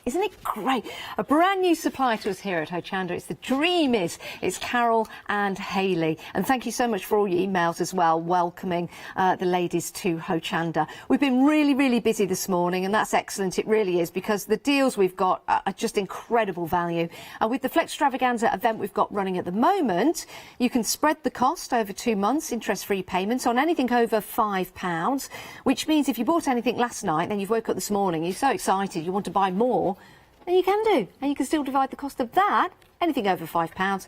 Isn't it great? A brand new supplier to us here at Hochanda. It's the Dreamees. It's Carol and Hayley. And thank you so much for all your emails as well, welcoming the ladies to Hochanda. We've been really, really busy this morning, and that's excellent. It really is, because the deals we've got are just incredible value. With the Flextravaganza event we've got running at the moment, you can spread the cost over 2 months, interest-free payments on anything over £5, which means if you bought anything last night, then you've woke up this morning, you're so excited, you want to buy more, and you can do. And you can still divide the cost of that, anything over £5,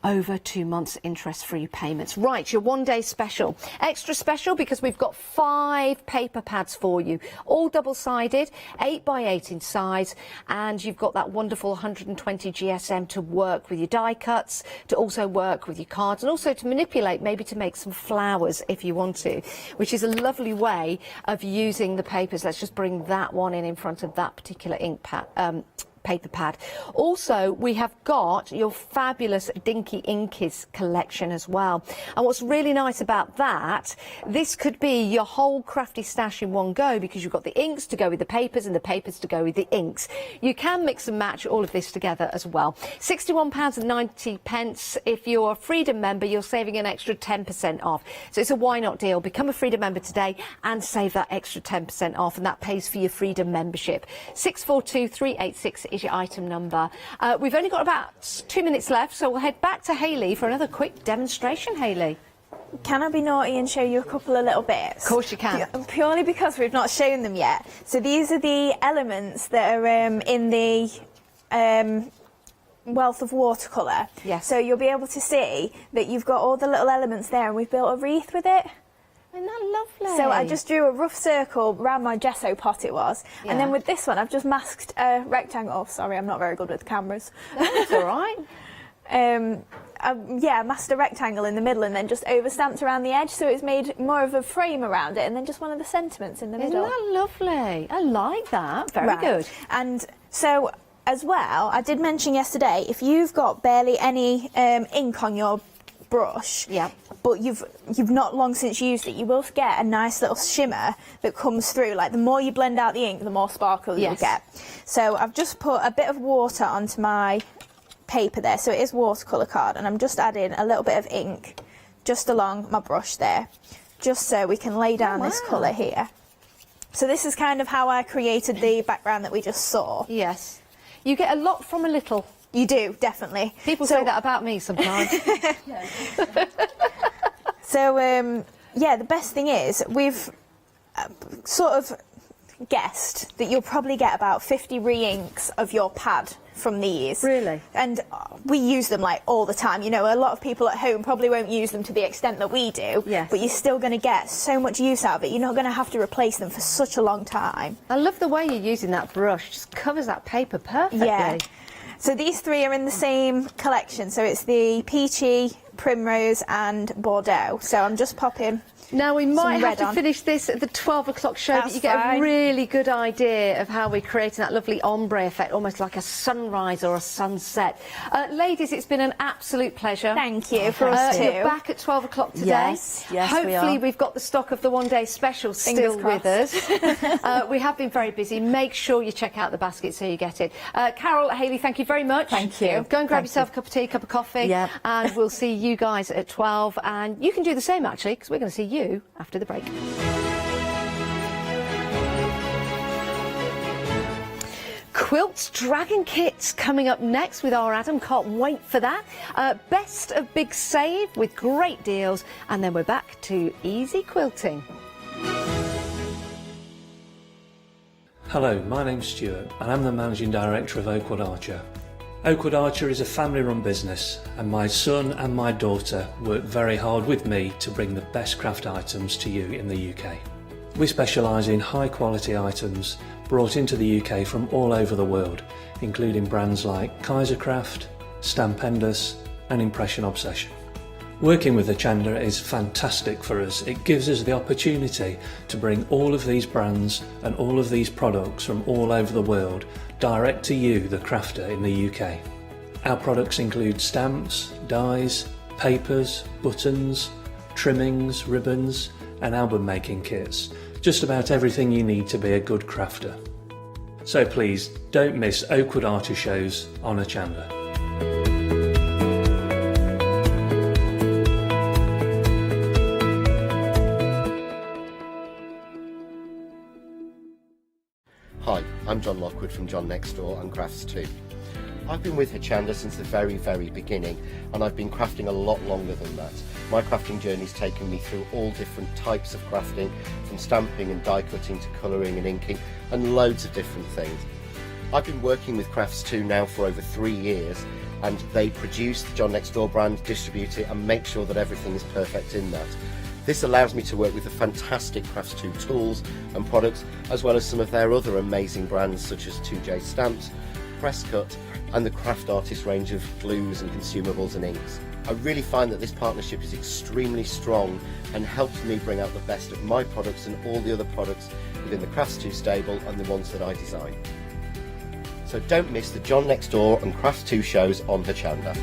over 2 months interest-free payments. Right, your one-day special. Extra special because we've got 5 paper pads for you, all double-sided, 8 by 8 in size, and you've got that wonderful 120 GSM to work with your die cuts, to also work with your cards, and also to manipulate, maybe to make some flowers if you want to, which is a lovely way of using the papers. Let's just bring that one in front of that particular ink pad. Paper pad. Also, we have got your fabulous Dinky Inkies collection as well. And what's really nice about that, this could be your whole crafty stash in one go, because you've got the inks to go with the papers and the papers to go with the inks. You can mix and match all of this together as well. £61.90. If you're a Freedom member, you're saving an extra 10% off. So it's a why not deal. Become a Freedom member today and save that extra 10% off, and that pays for your Freedom membership. 642386 is your item number. We've only got about 2 minutes left, so we'll head back to Hayley for another quick demonstration. Hayley, can I be naughty and show you a couple of little bits? Of course you can. Purely because we've not shown them yet. So these are the elements that are in the wealth of watercolour. Yes. So you'll be able to see that you've got all the little elements there, and we've built a wreath with it. Isn't that lovely? So I just drew a rough circle around my gesso pot it was. Yeah. And then with this one, I've just masked a rectangle. Oh, sorry, I'm not very good with cameras. That's all right. I masked a rectangle in the middle and then just overstamped around the edge, so it's made more of a frame around it, and then just one of the sentiments in the middle. Isn't that lovely? I like that. Very Right. good. And so, as well, I did mention yesterday, if you've got barely any ink on your brush, but you've not long since used it, you will get a nice little shimmer that comes through. Like, the more you blend out the ink, the more sparkle you'll get. So I've just put a bit of water onto my paper there, so it is watercolour card, and I'm just adding a little bit of ink just along my brush there, just so we can lay down this colour here. So this is kind of how I created the background that we just saw. Yes. You get a lot from a little. You do, definitely. People say that about me sometimes. So, yeah, the best thing is we've sort of guessed that you'll probably get about 50 re-inks of your pad from these. Really? And we use them like all the time. You know, a lot of people at home probably won't use them to the extent that we do. Yes. But you're still going to get so much use out of it. You're not going to have to replace them for such a long time. I love the way you're using that brush. Just covers that paper perfectly. Yeah. So these three are in the same collection. So it's the peachy, primrose and Bordeaux. So I'm just popping. Now we might have to on. finish this at the 12 o'clock show, That's but you get fine. a really good idea of how we're creating that lovely ombre effect, almost like a sunrise or a sunset. Ladies, it's been an absolute pleasure. Thank you, for us too. You're back at 12 o'clock today. Yes, we Hopefully are. we've got the stock of the one-day special Fingers still with us. We have been very busy. Make sure you check out the basket so you get it. Carol, Hayley, thank you very much. Thank you. Go and grab Thank yourself you. a cup of tea, a cup of coffee, Yeah. and we'll see you guys at 12. And you can do the same, actually, because we're going to see you after the break. Quilts Dragon Kits coming up next with our Adam. Can't wait for that. Best of Big Save with great deals, and then we're back to easy quilting. Hello, my name's Stuart and I'm the Managing Director of Oakwood Archer. Oakwood Archer is a family-run business, and my son and my daughter work very hard with me to bring the best craft items to you in the UK. We specialise in high-quality items brought into the UK from all over the world, including brands like Kaisercraft, Stampendous and Impression Obsession. Working with Hochanda is fantastic for us. It gives us the opportunity to bring all of these brands and all of these products from all over the world direct to you, the crafter in the UK. Our products include stamps, dies, papers, buttons, trimmings, ribbons and album making kits. Just about everything you need to be a good crafter. So please don't miss Oakwood Archer shows on Hochanda. Hi, I'm John Lockwood from John Next Door and Crafts 2. I've been with Hochanda since the very beginning, and I've been crafting a lot longer than that. My crafting journey's taken me through all different types of crafting, from stamping and die cutting to colouring and inking, and loads of different things. I've been working with Crafts 2 now for over 3 years, and they produce the John Next Door brand, distribute it, and make sure that everything is perfect in that. This allows me to work with the fantastic Crafts2 tools and products, as well as some of their other amazing brands such as 2J Stamps, Press Cut, and the Craft Artist range of glues and consumables and inks. I really find that this partnership is extremely strong and helps me bring out the best of my products and all the other products within the Crafts2 stable and the ones that I design. So don't miss the John Next Door and Crafts2 shows on Hochanda.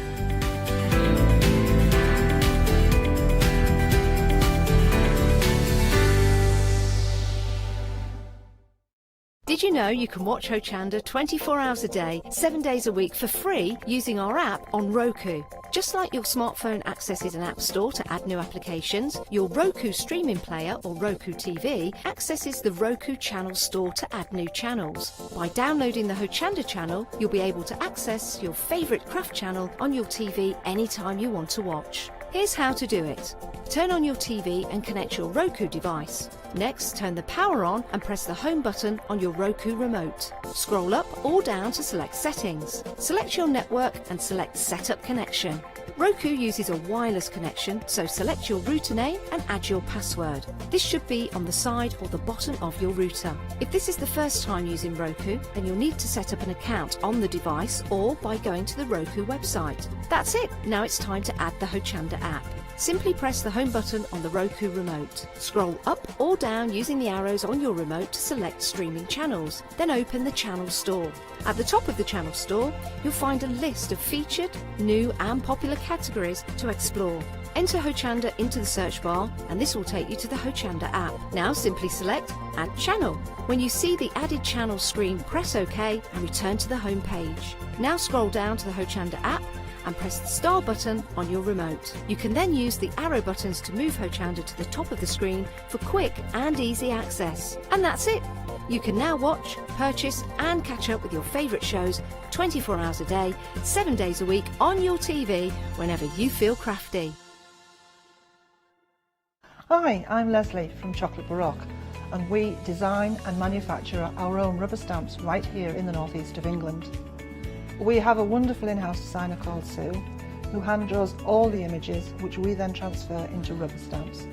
Did you know you can watch Hochanda 24 hours a day, 7 days a week for free using our app on Roku? Just like your smartphone accesses an app store to add new applications, your Roku streaming player or Roku TV accesses the Roku channel store to add new channels. By downloading the Hochanda channel, you'll be able to access your favourite craft channel on your TV anytime you want to watch. Here's how to do it. Turn on your TV and connect your Roku device. Next, turn the power on and press the home button on your Roku remote. Scroll up or down to select settings. Select your network and select Setup Connection. Roku uses a wireless connection, so select your router name and add your password. This should be on the side or the bottom of your router. If this is the first time using Roku, then you'll need to set up an account on the device or by going to the Roku website. That's it. Now it's time to add the Hochanda app. Simply press the home button on the Roku remote. Scroll up or down using the arrows on your remote to select streaming channels. Then open the channel store. At the top of the channel store, you'll find a list of featured, new and popular categories to explore. Enter Hochanda into the search bar and this will take you to the Hochanda app. Now simply select Add Channel. When you see the added channel screen, press OK and return to the home page. Now scroll down to the Hochanda app and press the star button on your remote. You can then use the arrow buttons to move Hochanda to the top of the screen for quick and easy access. And that's it! You can now watch, purchase and catch up with your favourite shows 24 hours a day, 7 days a week on your TV whenever you feel crafty. Hi, I'm Leslie from Chocolate Baroque, and we design and manufacture our own rubber stamps right here in the northeast of England. We have a wonderful in-house designer called Sue, who hand draws all the images, which we then transfer into rubber stamps.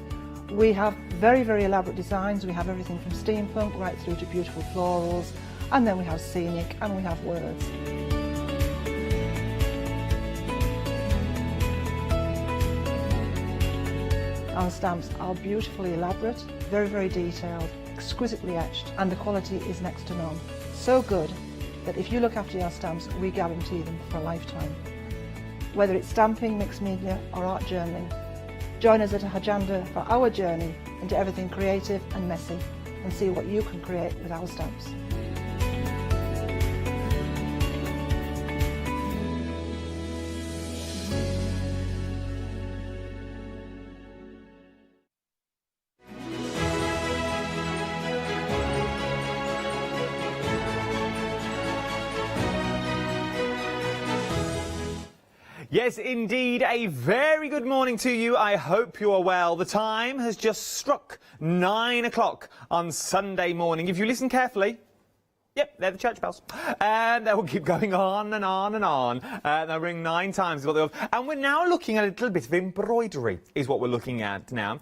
We have very, very elaborate designs. We have everything from steampunk right through to beautiful florals, and then we have scenic and we have words. Our stamps are beautifully elaborate, very, very detailed, exquisitely etched, and the quality is next to none. So good that if you look after your stamps, we guarantee them for a lifetime. Whether it's stamping, mixed media or art journaling, join us at Hochanda for our journey into everything creative and messy and see what you can create with our stamps. Yes, indeed, a very good morning to you. I hope you are well. The time has just struck 9 o'clock on Sunday morning. If you listen carefully, yep, they're the church bells. And they will keep going on and on and on. They'll ring 9 times. And we're now looking at a little bit of embroidery, is what we're looking at now.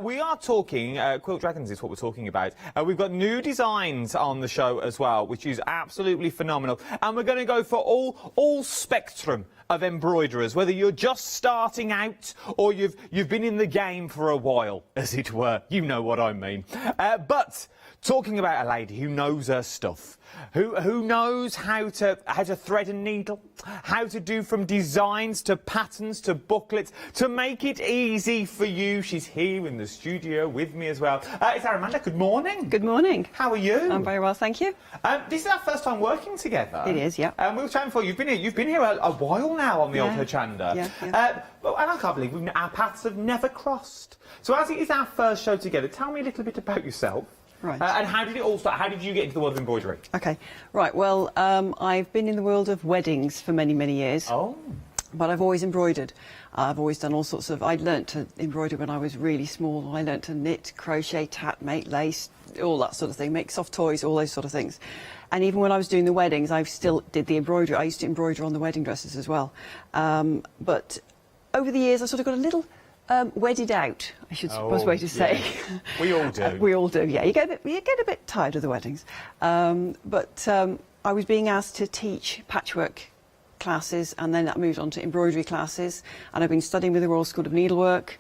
We are talking, Quilt Dragons is what we're talking about. We've got new designs on the show as well, which is absolutely phenomenal. And we're going to go for all spectrum of embroiderers, whether you're just starting out or you've been in the game for a while, as it were. You know what I mean. But talking about a lady who knows her stuff, who knows how to thread a needle, how to do from designs to patterns to booklets to make it easy for you. She's here in the studio with me as well. It's Aramanda. Good morning. Good morning. How are you? I'm very well, thank you. This is our first time working together. It is, yeah. We were chatting before. You've been here a while now on the old Hochanda. Yeah. And I can't believe our paths have never crossed. So as it is our first show together, tell me a little bit about yourself. Right. And how did it all start? How did you get into the world of embroidery? Okay, right, well, I've been in the world of weddings for many, many years. Oh. But I've always embroidered. I've always done all sorts of... I learnt to embroider when I was really small. I learnt to knit, crochet, tat, make lace, all that sort of thing, make soft toys, all those sort of things. And even when I was doing the weddings, I still did the embroidery. I used to embroider on the wedding dresses as well. But over the years, I sort of got a little wedded out, I should suppose way to say. We all do. We all do, yeah. You get a bit tired of the weddings. But I was being asked to teach patchwork classes, and then that moved on to embroidery classes, and I've been studying with the Royal School of Needlework,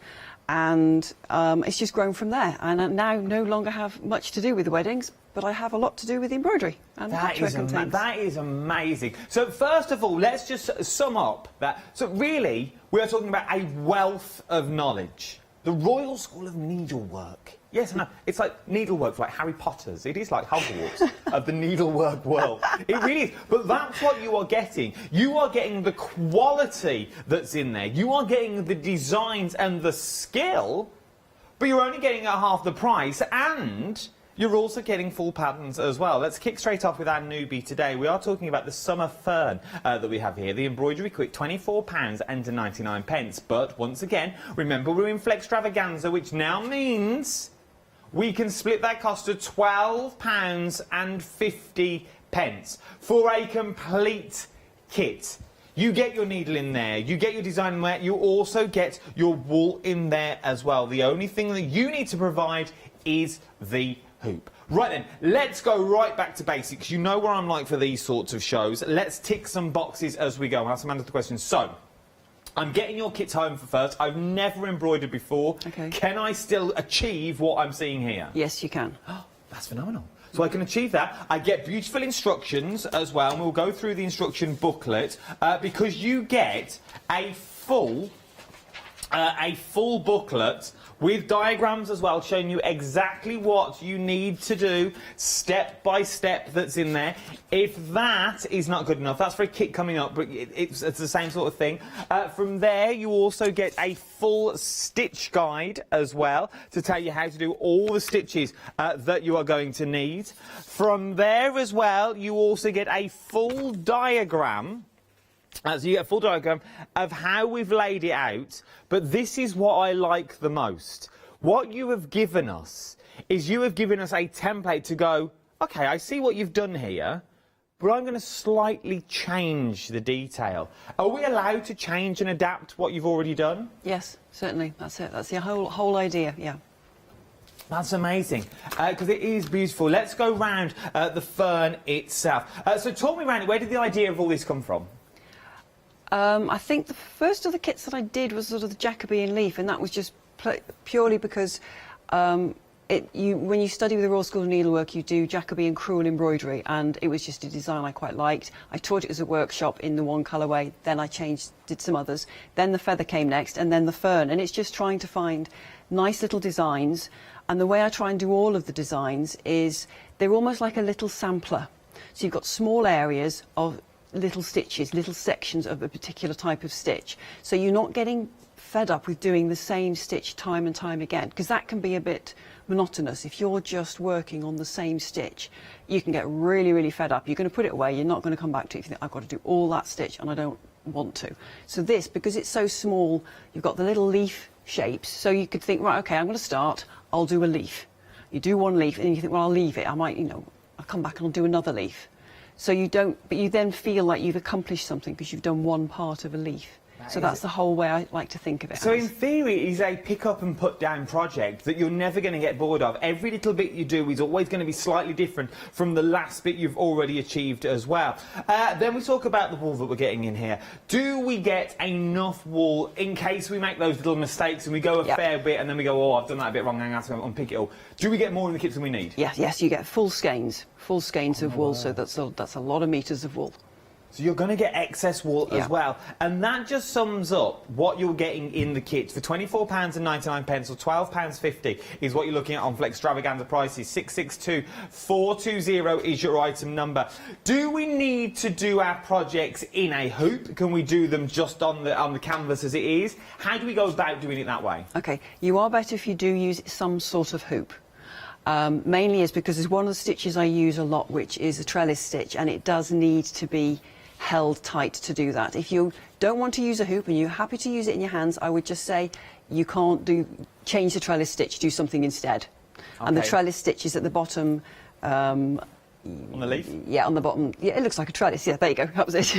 and it's just grown from there. And I now no longer have much to do with the weddings, but I have a lot to do with the embroidery and patchwork and things. That is amazing. So first of all, let's just sum up that. So really, we are talking about a wealth of knowledge. The Royal School of Needlework. Yes, no, it's like needlework, like Harry Potter's. It is like Hogwarts of the needlework world. It really is. But that's what you are getting. You are getting the quality that's in there. You are getting the designs and the skill, but you're only getting at half the price, and you're also getting full patterns as well. Let's kick straight off with our newbie today. We are talking about the summer fern that we have here. The embroidery kit, £24.99. But once again, remember we're in Flextravaganza, which now means we can split that cost to £12.50 for a complete kit. You get your needle in there, you get your design in there, you also get your wool in there as well. The only thing that you need to provide is the hoop. Right then, let's go right back to basics. You know where I'm like for these sorts of shows. Let's tick some boxes as we go. I'll ask Amanda the question. So, I'm getting your kits home for first. I've never embroidered before. Okay. Can I still achieve what I'm seeing here? Yes, you can. Oh, that's phenomenal. So I can achieve that. I get beautiful instructions as well, and we'll go through the instruction booklet because you get a full booklet with diagrams as well, showing you exactly what you need to do, step by step, that's in there. If that is not good enough, that's for a kit coming up, but it's the same sort of thing. From there, you also get a full stitch guide as well to tell you how to do all the stitches that you are going to need. From there as well, you also get a full diagram. So you get a full diagram of how we've laid it out, but this is what I like the most. What you have given us is you have given us a template to go, OK, I see what you've done here, but I'm going to slightly change the detail. Are we allowed to change and adapt what you've already done? Yes, certainly. That's it. That's the whole idea, yeah. That's amazing, because it is beautiful. Let's go round the fern itself. So talk me around it. Where did the idea of all this come from? I think the first of the kits that I did was sort of the Jacobean leaf, and that was just purely because when you study with the Royal School of Needlework, you do Jacobean crewel embroidery, and it was just a design I quite liked. I taught it as a workshop in the one colourway, then I did some others, then the feather came next, and then the fern, and it's just trying to find nice little designs, and the way I try and do all of the designs is they're almost like a little sampler. So you've got small areas of little stitches, little sections of a particular type of stitch. So you're not getting fed up with doing the same stitch time and time again, because that can be a bit monotonous. If you're just working on the same stitch, you can get really, really fed up. You're going to put it away, you're not going to come back to it if you think, I've got to do all that stitch and I don't want to. So this, because it's so small, you've got the little leaf shapes, so you could think, right, OK, I'm going to start, I'll do a leaf. You do one leaf and you think, well, I'll leave it. I might, I'll come back and I'll do another leaf. So you don't, but you then feel like you've accomplished something because you've done one part of a leaf. So that's the whole way I like to think of it. So in theory, it is a pick up and put down project that you're never going to get bored of. Every little bit you do is always going to be slightly different from the last bit you've already achieved as well. Then we talk about the wool that we're getting in here. Do we get enough wool in case we make those little mistakes and we go a fair bit and then we go, oh, I've done that a bit wrong, hang on, so unpick it all. Do we get more in the kits than we need? Yes, you get full skeins of wool, so that's a lot of metres of wool. So you're going to get excess wool as well. And that just sums up what you're getting in the kit. For £24.99 or £12.50 is what you're looking at on Flextravaganza prices. 662420 is your item number. Do we need to do our projects in a hoop? Can we do them just on the canvas as it is? How do we go about doing it that way? OK, you are better if you do use some sort of hoop. Mainly is because there's one of the stitches I use a lot, which is a trellis stitch, and it does need to be held tight to do that. If you don't want to use a hoop and you're happy to use it in your hands, I would just say you can't change the trellis stitch, do something instead. And the Okay. trellis stitch is at the bottom. On the leaf? Yeah, on the bottom. Yeah, it looks like a trellis. Yeah, there you go. That was it.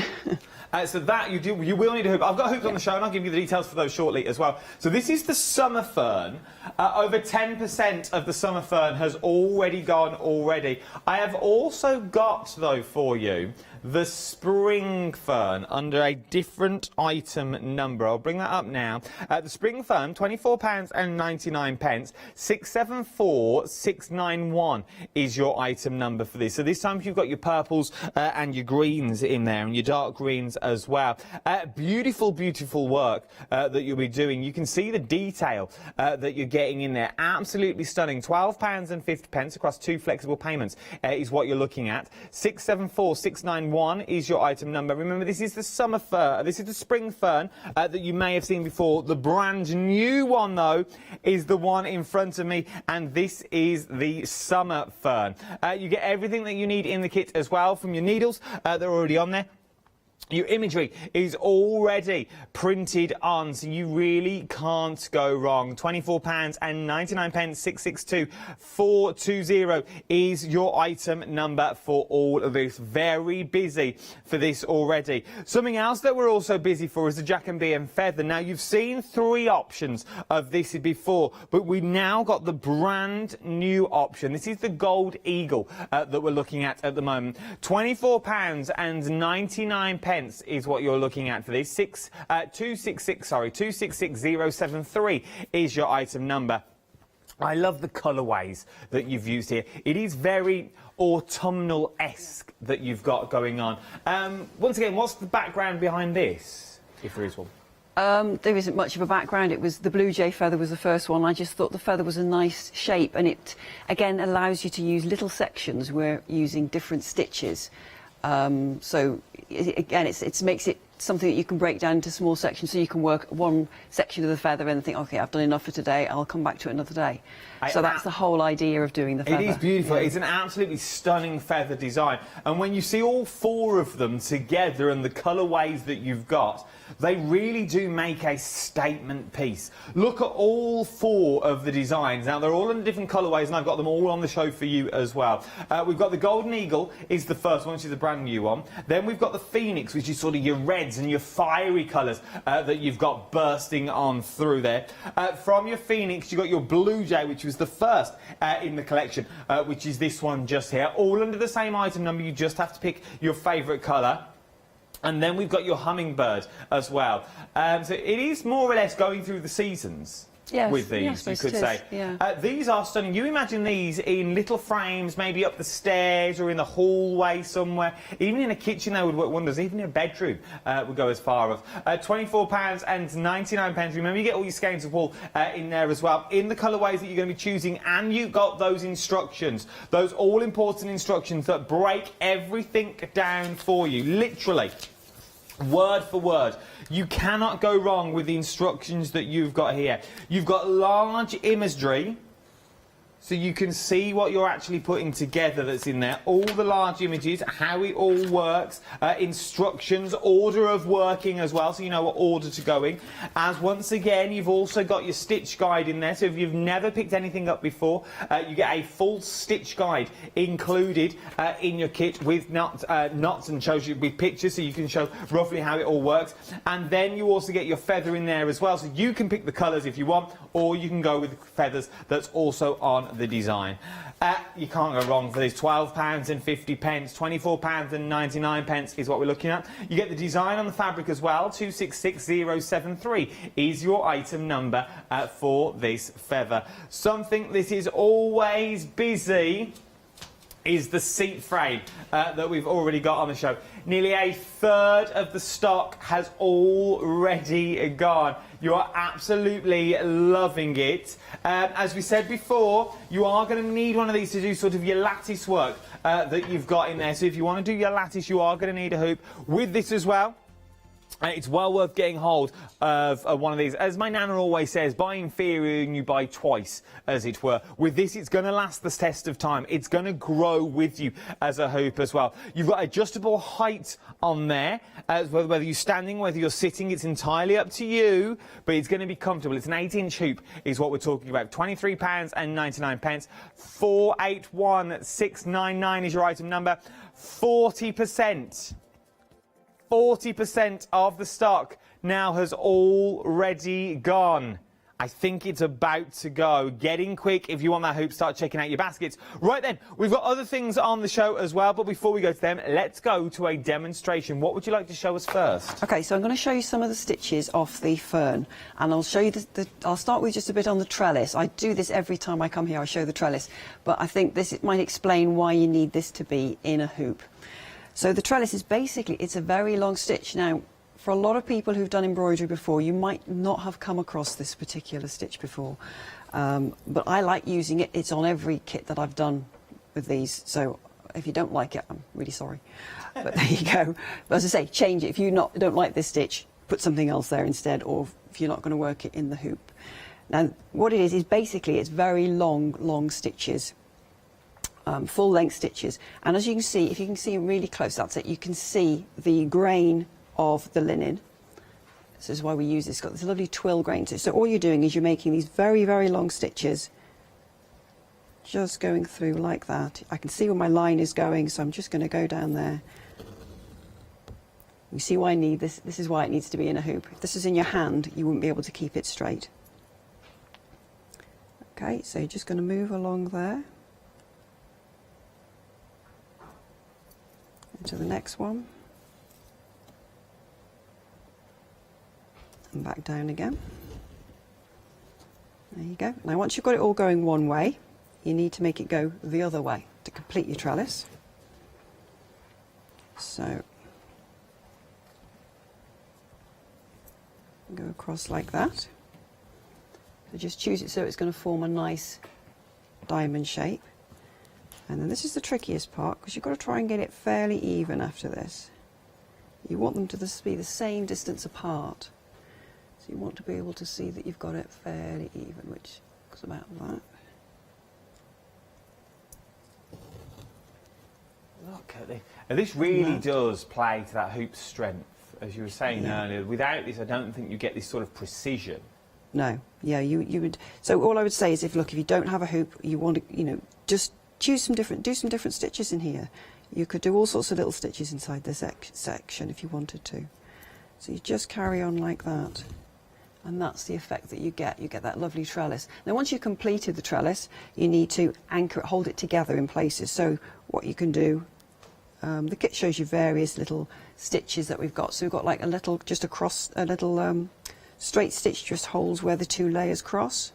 So that you will need a hoop. I've got hoops on the show, and I'll give you the details for those shortly as well. So this is the summer fern. Over 10% of the summer fern has already gone already. I have also got, though, for you, the spring fern under a different item number. I'll bring that up now. The spring fern, £24.99. 674691 is your item number for this. So this time you've got your purples and your greens in there, and your dark greens as well. Beautiful, beautiful work that you'll be doing. You can see the detail that you're getting in there. Absolutely stunning. £12.50 across 2 flexible payments is what you're looking at. 674691 is your item number. Remember, this is the summer fern. This is the spring fern that you may have seen before. The brand new one, though, is the one in front of me, and this is the summer fern. You get everything that you need in the kit as well, from your needles. They're already on there. Your imagery is already printed on, so you really can't go wrong. £24.99, 662420 is your item number for all of this. Very busy for this already. Something else that we're also busy for is the Jacobean feather. Now, you've seen 3 options of this before, but we've now got the brand new option. This is the Gold Eagle that we're looking at the moment. £24.99 is what you're looking at for this. 266073 is your item number. I love the colourways that you've used here. It is very autumnal-esque that you've got going on. Once again, what's the background behind this, if there is one? There isn't much of a background. It was the blue jay feather was the first one. I just thought the feather was a nice shape, and it again allows you to use little sections. We're using different stitches. So again, it makes it something that you can break down into small sections, so you can work one section of the feather and think, okay, I've done enough for today, I'll come back to it another day. So that's the whole idea of doing the feather. It is beautiful. Yeah. It's an absolutely stunning feather design. And when you see all 4 of them together and the colourways that you've got, they really do make a statement piece. Look at all 4 of the designs. Now, they're all in different colourways, and I've got them all on the show for you as well. We've got the Golden Eagle is the first one, which is a brand new one. Then we've got the Phoenix, which is sort of your reds and your fiery colours that you've got bursting on through there. From your Phoenix, you've got your Blue Jay, which was the first in the collection, which is this one just here. All under the same item number. You just have to pick your favourite colour. And then we've got your Hummingbird as well. So it is more or less going through the seasons. Yes, with these, yes, you could say. Yeah. These are stunning. You imagine these in little frames, maybe up the stairs or in the hallway somewhere. Even in a kitchen, they would work wonders. Even in a bedroom would go as far as £24.99. Remember, you get all your skeins of wool in there as well, in the colourways that you're going to be choosing, and you've got those instructions, those all-important instructions that break everything down for you, literally. Word for word. You cannot go wrong with the instructions that you've got here. You've got large imagery, so you can see what you're actually putting together that's in there. All the large images, how it all works, instructions, order of working as well, so you know what order to go in. As once again, you've also got your stitch guide in there, so if you've never picked anything up before, you get a full stitch guide included in your kit with knots and shows you with pictures, so you can show roughly how it all works. And then you also get your feather in there as well, so you can pick the colours if you want, or you can go with feathers that's also on the design. You can't go wrong for this. £12.50, £24.99 is what we're looking at. You get the design on the fabric as well. 266073 is your item number for this feather. Something that is always busy is the seat frame that we've already got on the show. Nearly a third of the stock has already gone. You are absolutely loving it. As we said before, you are going to need one of these to do sort of your lattice work that you've got in there. So if you want to do your lattice, you are going to need a hoop with this as well. It's well worth getting hold of one of these. As my nana always says, buy inferior and you buy twice, as it were. With this, it's going to last the test of time. It's going to grow with you as a hoop as well. You've got adjustable height on there, whether you're standing, whether you're sitting, it's entirely up to you, but it's going to be comfortable. It's an 8-inch hoop is what we're talking about. £23.99. 481699 is your item number. 40%. 40% of the stock now has already gone. I think it's about to go. Get in quick if you want that hoop. Start checking out your baskets. Right then, we've got other things on the show as well, but before we go to them, let's go to a demonstration. What would you like to show us first? Okay, so I'm going to show you some of the stitches off the fern, and I'll show you I'll start with just a bit on the trellis. I do this every time I come here, I show the trellis, but I think this might explain why you need this to be in a hoop. So the trellis is basically, it's a very long stitch. Now, for a lot of people who've done embroidery before, you might not have come across this particular stitch before, but I like using it. It's on every kit that I've done with these, so if you don't like it, I'm really sorry. But there you go. But as I say, change it. If you don't like this stitch, put something else there instead, or if you're not going to work it in the hoop. Now, what it is basically, it's very long stitches. Full-length stitches, and as you can see, if you can see really close, that's it, you can see the grain of the linen. This is why we use this. It's got this lovely twill grain to it. So all you're doing is you're making these very long stitches, just going through like that. I can see where my line is going, so I'm just going to go down there. You see why I need this? This is why it needs to be in a hoop. If this is in your hand, you wouldn't be able to keep it straight. Okay, so you're just going to move along there. To the next one, and back down again. There you go. Now once you've got it all going one way, you need to make it go the other way to complete your trellis. So go across like that. So just choose it so it's going to form a nice diamond shape. And then this is the trickiest part, because you've got to try and get it fairly even after this. You want them to be the same distance apart. So you want to be able to see that you've got it fairly even, which looks about that. Look at this. And this really does play to that hoop strength, as you were saying earlier. Without this, I don't think you get this sort of precision. No, yeah, you would. So all I would say is, if you don't have a hoop, you want to, just do some different stitches in here. You could do all sorts of little stitches inside this section if you wanted to. So you just carry on like that, and that's the effect that you get. You get that lovely trellis. Now once you've completed the trellis, you need to anchor it, hold it together in places. So what you can do, the kit shows you various little stitches that we've got. So we've got like a little, just across, a little straight stitch just holds where the two layers cross.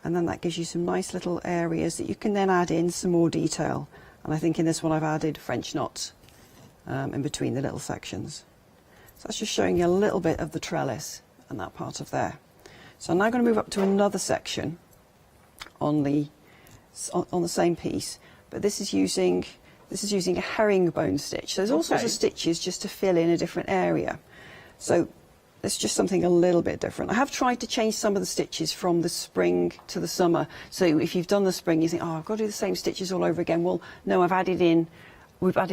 And then that gives you some nice little areas that you can then add in some more detail. And I think in this one I've added French knots in between the little sections. So that's just showing you a little bit of the trellis and that part of there. So I'm now going to move up to another section on the same piece, but this is using a herringbone stitch. So there's all sorts of stitches just to fill in a different area. So it's just something a little bit different. I have tried to change some of the stitches from the spring to the summer. So if you've done the spring, you think, oh, I've got to do the same stitches all over again. Well, no, we've added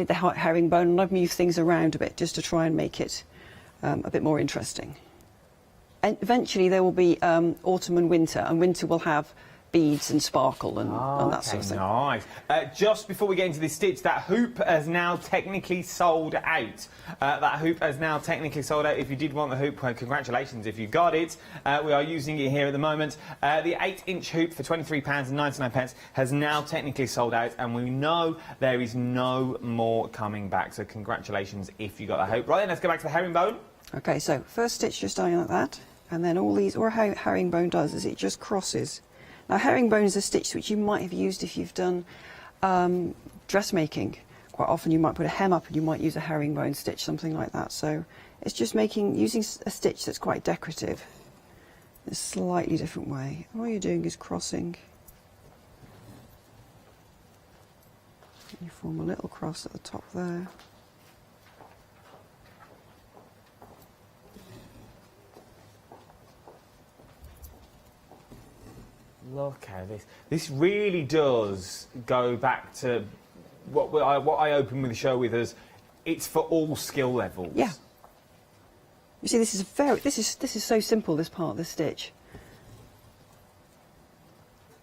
the herringbone, and I've moved things around a bit just to try and make it a bit more interesting. And eventually there will be autumn and winter will have beads and sparkle and that sort of thing. Nice. Just before we get into this stitch, that hoop has now technically sold out. That hoop has now technically sold out. If you did want the hoop, well, congratulations if you got it. We are using it here at the moment. The 8-inch hoop for £23.99 has now technically sold out, and we know there is no more coming back. So congratulations if you got that hoop. Right then, let's go back to the herringbone. Okay, so first stitch just down like that, and then all these, or how herringbone does is it just crosses. Now herringbone is a stitch which you might have used if you've done dressmaking. Quite often you might put a hem up and you might use a herringbone stitch, something like that. So it's just using a stitch that's quite decorative in a slightly different way. And all you're doing is crossing. You form a little cross at the top there. Look at this. This really does go back to what I opened with the show with as it's for all skill levels. Yeah. You see, this is so simple, this part, this stitch.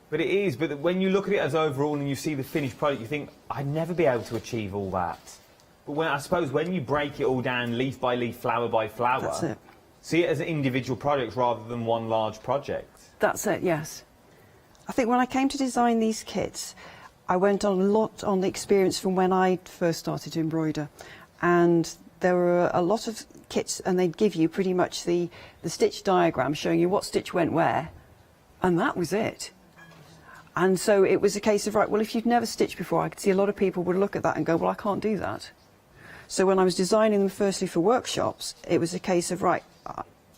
But it is, but when you look at it as overall and you see the finished product, you think, I'd never be able to achieve all that. But I suppose when you break it all down leaf by leaf, flower by flower, That's it. see it as individual products rather than one large project. That's it, yes. I think when I came to design these kits, I went on a lot on the experience from when I first started to embroider. And there were a lot of kits, and they'd give you pretty much the stitch diagram showing you what stitch went where, and that was it. And so it was a case of, right, well, if you'd never stitched before, I could see a lot of people would look at that and go, well, I can't do that. So when I was designing them firstly for workshops, it was a case of, right,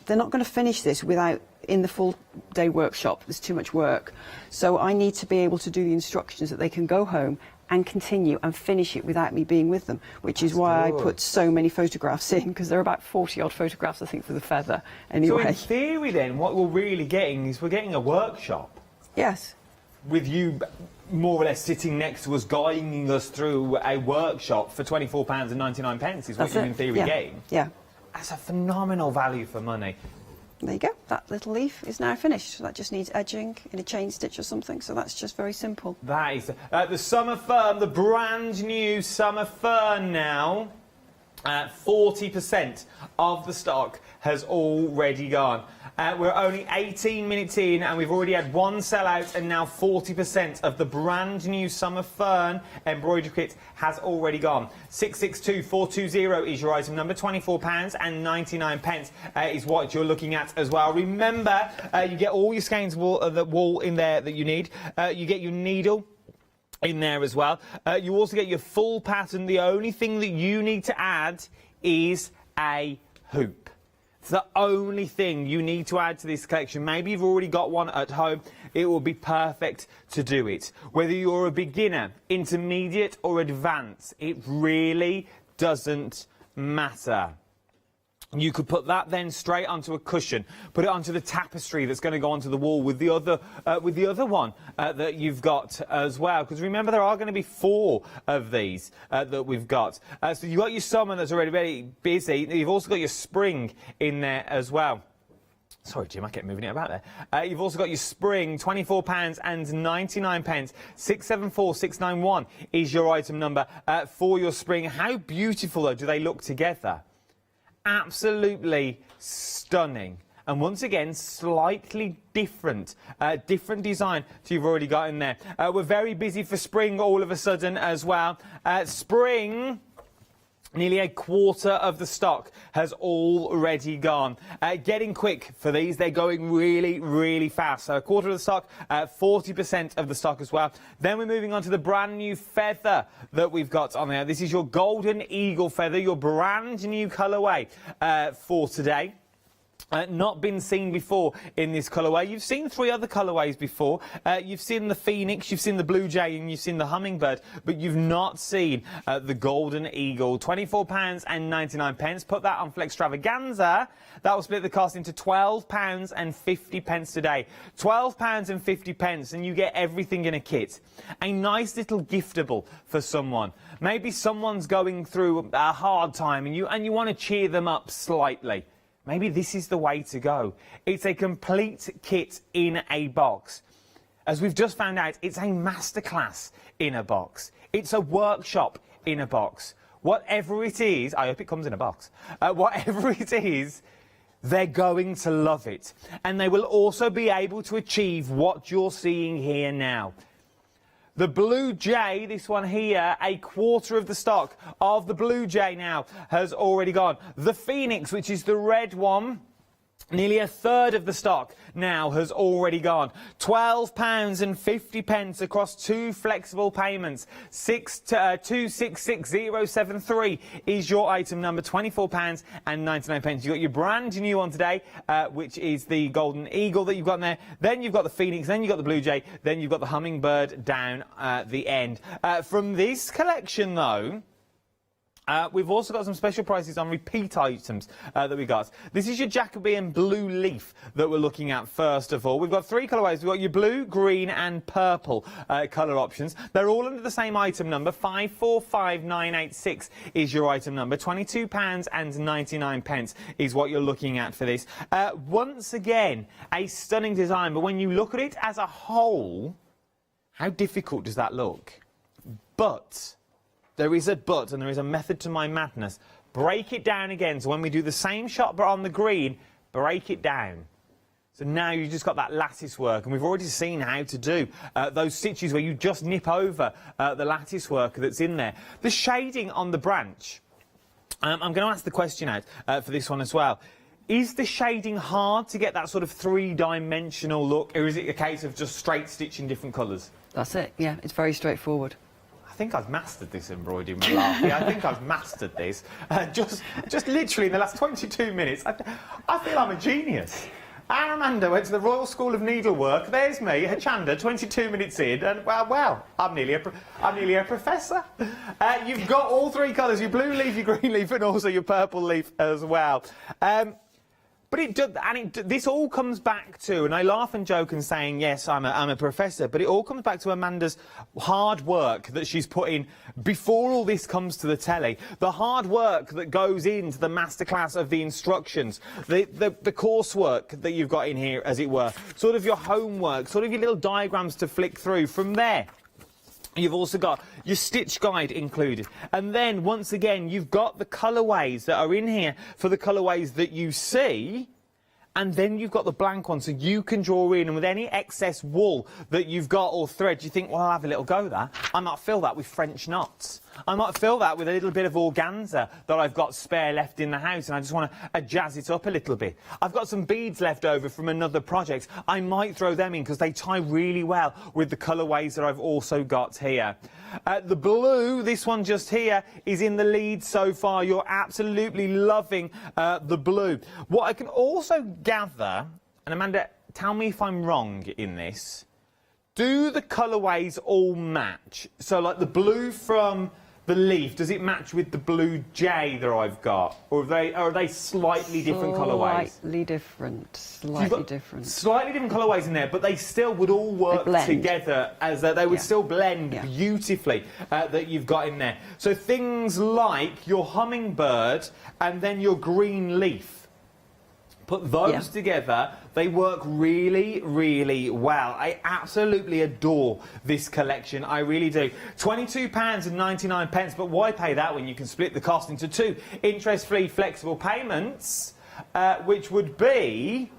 they're not going to finish this without in the full day workshop. There's too much work. So I need to be able to do the instructions that they can go home and continue and finish it without me being with them, which is why I put so many photographs in, because there are about 40-odd photographs, I think, for the feather anyway. So in theory then, what we're really getting is we're getting a workshop. Yes. With you more or less sitting next to us, guiding us through a workshop for £24.99 is what you're in theory getting. Yeah. That's a phenomenal value for money. There you go. That little leaf is now finished. That just needs edging in a chain stitch or something, so that's just very simple. That is the Summer Fern, the brand new Summer Fern now. 40% of the stock has already gone. We're only 18 minutes in and we've already had one sellout, and now 40% of the brand new Summer Fern embroidery kit has already gone. 662420 is your item number. £24.99 is what you're looking at as well. Remember, you get all your skeins wool in there that you need. You get your needle in there as well. You also get your full pattern. The only thing that you need to add is a hoop. It's the only thing you need to add to this collection. Maybe you've already got one at home. It will be perfect to do it. Whether you're a beginner, intermediate or advanced, it really doesn't matter. You could put that then straight onto a cushion, put it onto the tapestry that's going to go onto the wall with the other one that you've got as well. Because remember, there are going to be 4 of these that we've got. So you've got your summer that's already very busy. You've also got your spring in there as well. Sorry, Jim, I kept moving it about there. You've also got your spring, £24.99. 674691 is your item number for your spring. How beautiful, though, do they look together? Absolutely stunning, and once again slightly different design to you've already got in there. We're very busy for spring all of a sudden as well. Spring, nearly a quarter of the stock has already gone. Getting quick for these, they're going really, really fast. So a quarter of the stock, 40% of the stock as well. Then we're moving on to the brand new feather that we've got on there. This is your Golden Eagle feather, your brand new colourway for today. Not been seen before in this colourway. You've seen 3 other colourways before. You've seen the Phoenix, you've seen the Blue Jay, and you've seen the Hummingbird, but you've not seen the Golden Eagle. £24.99. Put that on Flextravaganza. That will split the cost into £12.50 today. £12.50, and you get everything in a kit. A nice little giftable for someone. Maybe someone's going through a hard time, and you want to cheer them up slightly. Maybe this is the way to go. It's a complete kit in a box. As we've just found out, it's a masterclass in a box. It's a workshop in a box. Whatever it is, I hope it comes in a box. Whatever it is, they're going to love it. And they will also be able to achieve what you're seeing here now. The Blue Jay, this one here, a quarter of the stock of the Blue Jay now has already gone. The Phoenix, which is the red one, nearly a third of the stock now has already gone. £12.50 across 2 flexible payments. 266073 is your item number. £24.99. You've got your brand new one today, which is the Golden Eagle that you've got in there. Then you've got the Phoenix, then you've got the Blue Jay, then you've got the Hummingbird down at the end. From this collection, though, We've also got some special prices on repeat items that we got. This is your Jacobean blue leaf that we're looking at first of all. We've got three colourways. We've got your blue, green and purple colour options. They're all under the same item number. 545986 is your item number. £22.99 is what you're looking at for this. Once again, a stunning design, but when you look at it as a whole, how difficult does that look? But there is a but, and there is a method to my madness. Break it down again, so when we do the same shot but on the green, break it down. So now you've just got that lattice work, and we've already seen how to do those stitches where you just nip over the lattice work that's in there. The shading on the branch, I'm going to ask the question out for this one as well. Is the shading hard to get that sort of three-dimensional look, or is it a case of just straight stitching different colours? That's it, yeah, it's very straightforward. I think I've mastered this embroidery malarkey. I think I've mastered this. Just literally in the last 22 minutes. I feel I'm a genius. Anne Amanda went to the Royal School of Needlework. There's me, Hochanda, 22 minutes in, and well, I'm nearly a professor. You've got all three colours: your blue leaf, your green leaf, and also your purple leaf as well. But it does, and this all comes back to, and I laugh and joke and saying, yes, I'm a professor, but it all comes back to Amanda's hard work that she's put in before all this comes to the telly. The hard work that goes into the masterclass of the instructions, the coursework that you've got in here, as it were, sort of your homework, sort of your little diagrams to flick through. From there, you've also got your stitch guide included. And then, once again, you've got the colourways that are in here for the colourways that you see. And then you've got the blank one, so you can draw in, and with any excess wool that you've got or thread, you think, well, I'll have a little go there. I might fill that with French knots. I might fill that with a little bit of organza that I've got spare left in the house, and I just want to jazz it up a little bit. I've got some beads left over from another project. I might throw them in because they tie really well with the colourways that I've also got here. The blue, this one just here, is in the lead so far. You're absolutely loving the blue. What I can also gather, and Amanda, tell me if I'm wrong in this, do the colourways all match? So, like the blue from the leaf, does it match with the blue jay that I've got? Or are they slightly different colourways? Slightly different. Slightly different. Slightly different colourways in there, but they still would all work together, as they would still blend beautifully that you've got in there. So things like your hummingbird and then your green leaf. Put those together, they work really, really well. I absolutely adore this collection, I really do. £22.99, but why pay that when you can split the cost into two interest-free flexible payments, which would be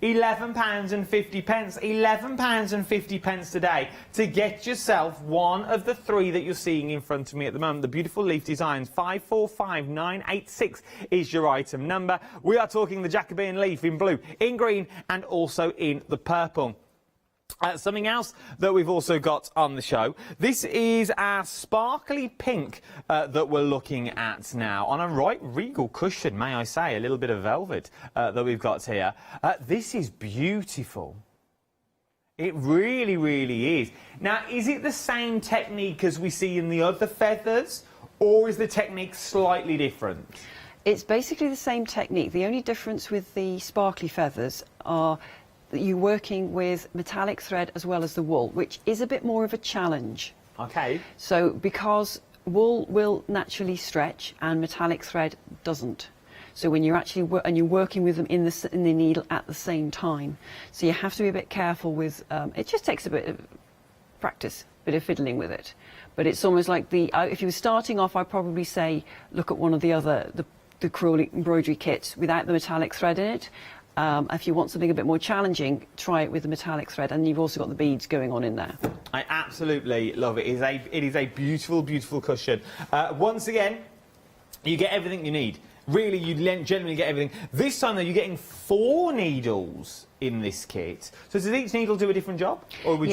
£11.50. £11.50 today to get yourself one of the three that you're seeing in front of me at the moment. The beautiful leaf designs. 545986 is your item number. We are talking the Jacobean leaf in blue, in green and also in the purple. Something else that we've also got on the show. This is our sparkly pink that we're looking at now on a right regal cushion, may I say, a little bit of velvet that we've got here. This is beautiful. It really, really is. Now, is it the same technique as we see in the other feathers, or is the technique slightly different? It's basically the same technique. The only difference with the sparkly feathers are that you're working with metallic thread as well as the wool, which is a bit more of a challenge. Okay. So because wool will naturally stretch and metallic thread doesn't. So when you're actually you're working with them in the needle at the same time, so you have to be a bit careful with. It just takes a bit of practice, a bit of fiddling with it. But it's almost like if you were starting off, I'd probably say look at one of the other the Crawley embroidery kits without the metallic thread in it. If you want something a bit more challenging, try it with the metallic thread, and you've also got the beads going on in there. I absolutely love it. It is a beautiful, beautiful cushion. Once again, you get everything you need. Really, you generally get everything. This time, though, you're getting 4 needles in this kit. So does each needle do a different job? Or would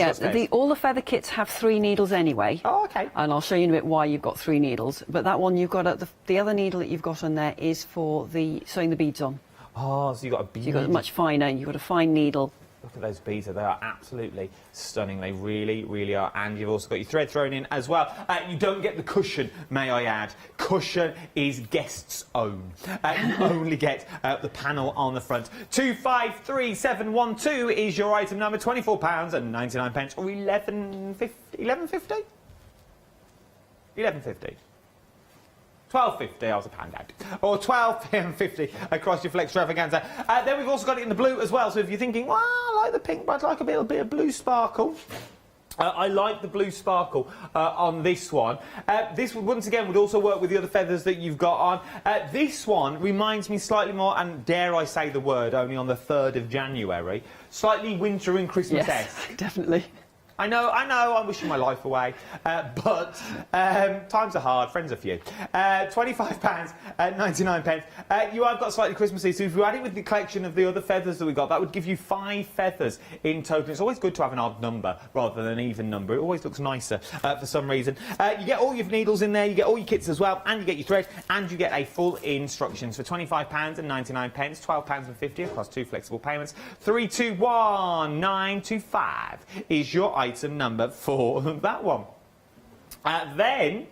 all the feather kits have 3 needles anyway. Oh, OK. And I'll show you in a bit why you've got 3 needles. But that one you've got, the other needle that you've got on there is for sewing the beads on. Oh, so you've got a bead. So you've got it much finer, you've got a fine needle. at those beads. They are absolutely stunning. They really, really are. And you've also got your thread thrown in as well. You don't get the cushion, may I add. Cushion is guest's own. You only get the panel on the front. 253712 is your item number. £24.99 or £11.50. £11.50? £11.50. £12.50, I was a pound out. Or £12.50 across your Flex Extravaganza. Then we've also got it in the blue as well, so if you're thinking, well, I like the pink, but I'd like a little bit of blue sparkle. I like the blue sparkle on this one. This, once again, would also work with the other feathers that you've got on. This one reminds me slightly more, and dare I say the word, only on the 3rd of January, slightly winter and Christmas-esque. Yes, definitely. I know, I'm wishing my life away, but times are hard, friends are few. £25.99. You have got slightly Christmassy, so if you add it with the collection of the other feathers that we got, that would give you 5 feathers in total. It's always good to have an odd number rather than an even number. It always looks nicer for some reason. You get all your needles in there, you get all your kits as well, and you get your thread, and you get a full instructions for £25.99, £12.50 across 2 flexible payments. 321925 is your item number for that one. Then,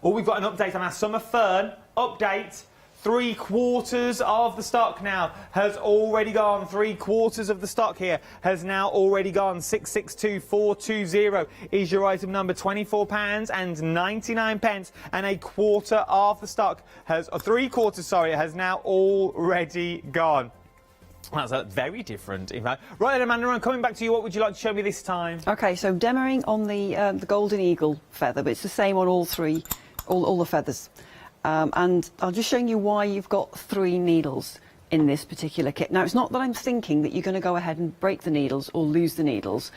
we've got an update on our summer fern update. 3/4 of the stock now has already gone. 3/4 of the stock here has now already gone. 662420 is your item number. £24.99, and a quarter of the stock has, or 3/4, sorry, has now already gone. That's very different, in fact. Right then, Amanda, I'm coming back to you. What would you like to show me this time? Okay, so demoing on the golden eagle feather, but it's the same on all three, all the feathers. And I'll just show you why you've got 3 needles in this particular kit. Now, it's not that I'm thinking that you're going to go ahead and break the needles or lose the needles,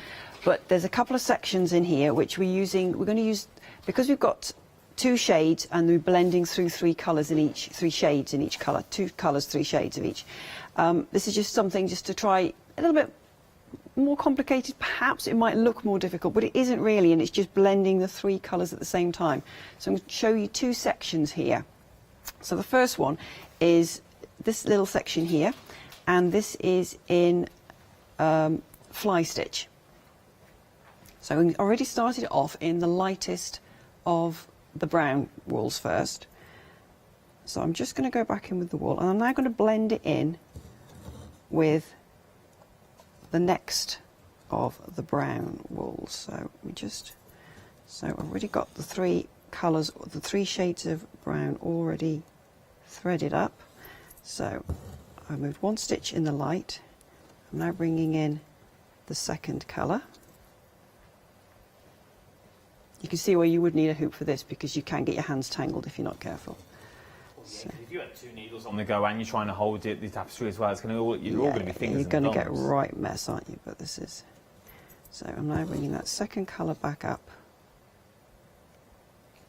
but there's a couple of sections in here which we're going to use, because we've got 2 shades and we're blending through 3 colours in each, 3 shades in each colour, 2 colours, 3 shades of each. This is just something just to try a little bit more complicated. Perhaps it might look more difficult, but it isn't really, and it's just blending the 3 colours at the same time. So I'm going to show you 2 sections here. So the first one is this little section here, and this is in fly stitch. So we already started off in the lightest of the brown wools first. So I'm just going to go back in with the wool, and I'm now going to blend it in with the next of the brown wool. So I've already got the 3 colours, the 3 shades of brown already threaded up. So I moved 1 stitch in the light. I'm now bringing in the second colour. You can see where you would need a hoop for this, because you can get your hands tangled if you're not careful. So. If you had 2 needles on the go and you're trying to hold it, the tapestry as well, it's going to you're all going to be fingers. You're going to get a right mess, aren't you? But this is. So I'm now bringing that second colour back up.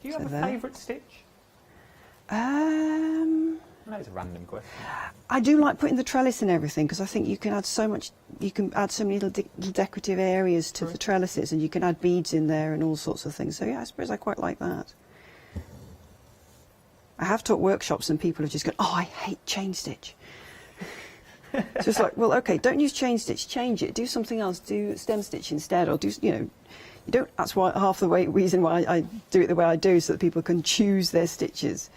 Do you have a favourite stitch? I know it's a random question. I do like putting the trellis in everything, because I think you can add so much. You can add so many little decorative areas to the trellises, and you can add beads in there and all sorts of things. So yeah, I suppose I quite like that. I have taught workshops and people have just gone, oh, I hate chain stitch. So it's like, well, okay, don't use chain stitch, change it, do something else, do stem stitch instead, or do, you don't, that's why half the reason why I do it the way I do, so that people can choose their stitches.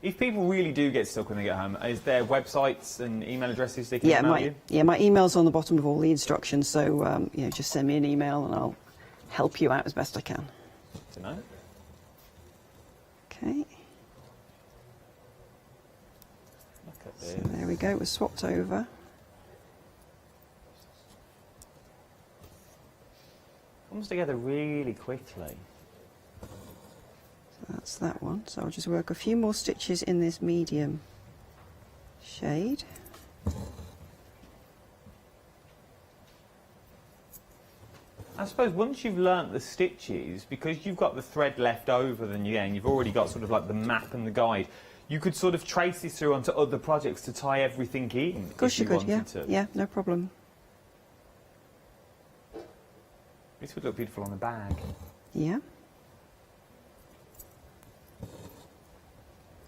If people really do get stuck when they get home, is there websites and email addresses they can email you? Yeah, my email's on the bottom of all the instructions, so just send me an email and I'll help you out as best I can. To know. Okay. Look at this. So there we go, it was swapped over. Comes together really quickly. So that's that one. So I'll just work a few more stitches in this medium shade. I suppose once you've learnt the stitches, because you've got the thread left over, then and you've already got sort of like the map and the guide, you could sort of trace this through onto other projects to tie everything in. Of course you could, yeah. Yeah, no problem. This would look beautiful on a bag. Yeah.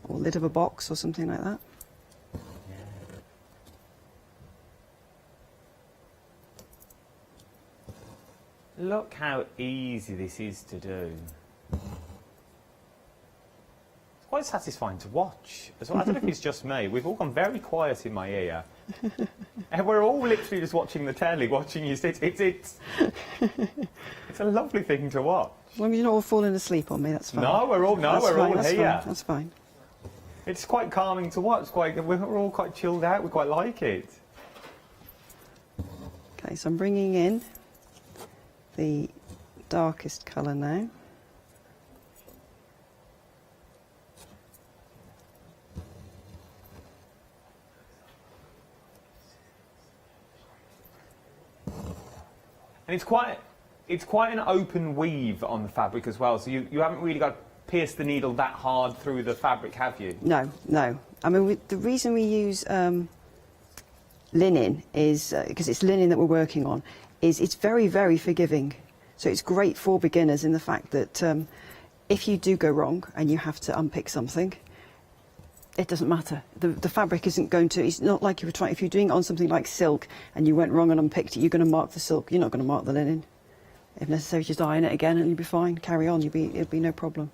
Or lid of a box or something like that. Yeah. Look how easy this is to do. It's quite satisfying to watch as well. I don't know if it's just me. We've all gone very quiet in my ear. And we're all literally just watching the telly, watching you sit. It's a lovely thing to watch. As long as you're not all falling asleep on me, that's fine. No, we're all here. That's fine. It's quite calming to watch. We're all quite chilled out. We quite like it. Okay, so I'm bringing in the darkest colour now. And it's quite an open weave on the fabric as well, so you haven't really got to pierce the needle that hard through the fabric, have you? No, no. I mean, the reason we use linen is, because it's linen that we're working on, is it's very, very forgiving. So it's great for beginners in the fact that if you do go wrong and you have to unpick something, it doesn't matter. The fabric isn't going to, it's not like if you're doing it on something like silk and you went wrong and unpicked it, you're going to mark the silk, you're not going to mark the linen. If necessary, just iron it again and you'll be fine, carry on, it'll be no problem.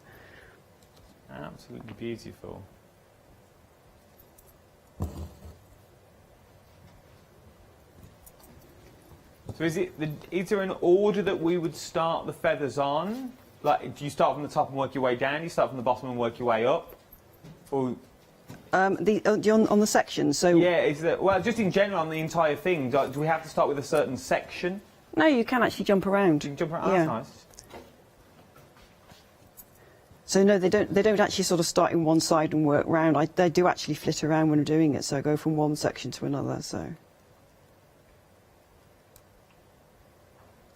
Absolutely beautiful. So is there an order that we would start the feathers on? Like, do you start from the top and work your way down? Do you start from the bottom and work your way up? Or on the section, so... Yeah, well, just in general on the entire thing, do we have to start with a certain section? No, you can actually jump around. You can jump around, yeah. That's nice. So no, they don't actually sort of start in one side and work round. They do actually flit around when doing it, so I go from one section to another, so...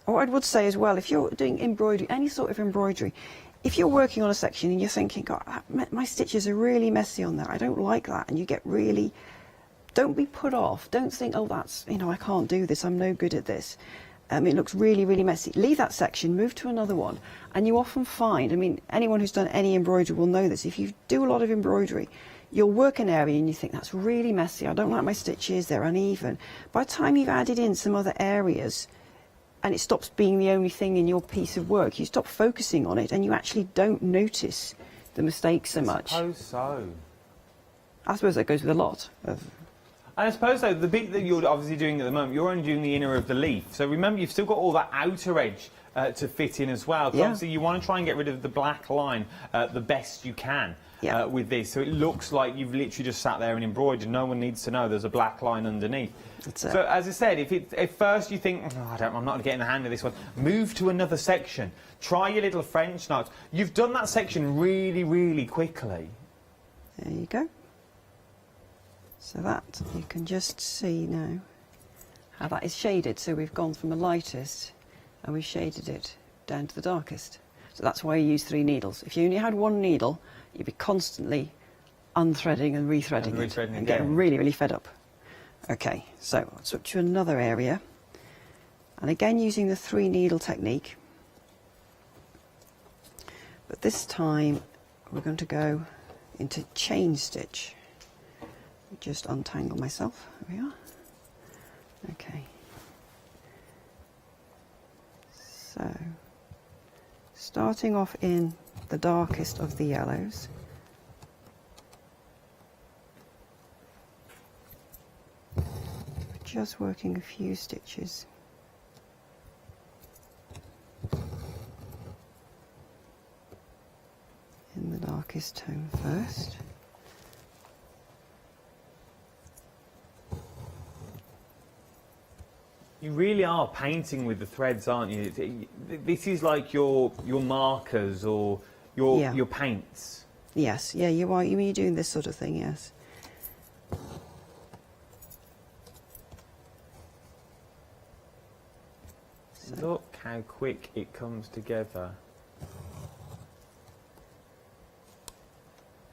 What I would say as well, if you're doing embroidery, any sort of embroidery, if you're working on a section and you're thinking, God, my stitches are really messy on that, I don't like that, and you get really... Don't be put off. Don't think, oh, that's, I can't do this, I'm no good at this. It looks really, really messy. Leave that section, move to another one, and you often find, anyone who's done any embroidery will know this, if you do a lot of embroidery, you'll work an area and you think, that's really messy, I don't like my stitches, they're uneven. By the time you've added in some other areas, and it stops being the only thing in your piece of work, you stop focusing on it and you actually don't notice the mistakes so much. I suppose so. I suppose that goes with a lot of... And I suppose, though, the bit that you're obviously doing at the moment, you're only doing the inner of the leaf. So remember, you've still got all that outer edge to fit in as well. So obviously you want to try and get rid of the black line the best you can with this. So it looks like you've literally just sat there and embroidered. No one needs to know there's a black line underneath. So as I said, if first you think, I'm not getting the hand of this one, move to another section. Try your little French knots. You've done that section really, really quickly. There you go. So that, you can just see now how that is shaded. So we've gone from the lightest and we've shaded it down to the darkest. So that's why you use 3 needles. If you only had 1 needle, you'd be constantly unthreading and rethreading it and getting really, really fed up. Okay, so I'll switch to another area. And again using the 3 needle technique. But this time we're going to go into chain stitch. Just untangle myself. There we are. Okay. So, starting off in the darkest of the yellows. Just working a few stitches. In the darkest tone first. You really are painting with the threads, aren't you? This is like your markers or your paints. Yes, yeah, you are. You're doing this sort of thing, yes. Look how quick it comes together.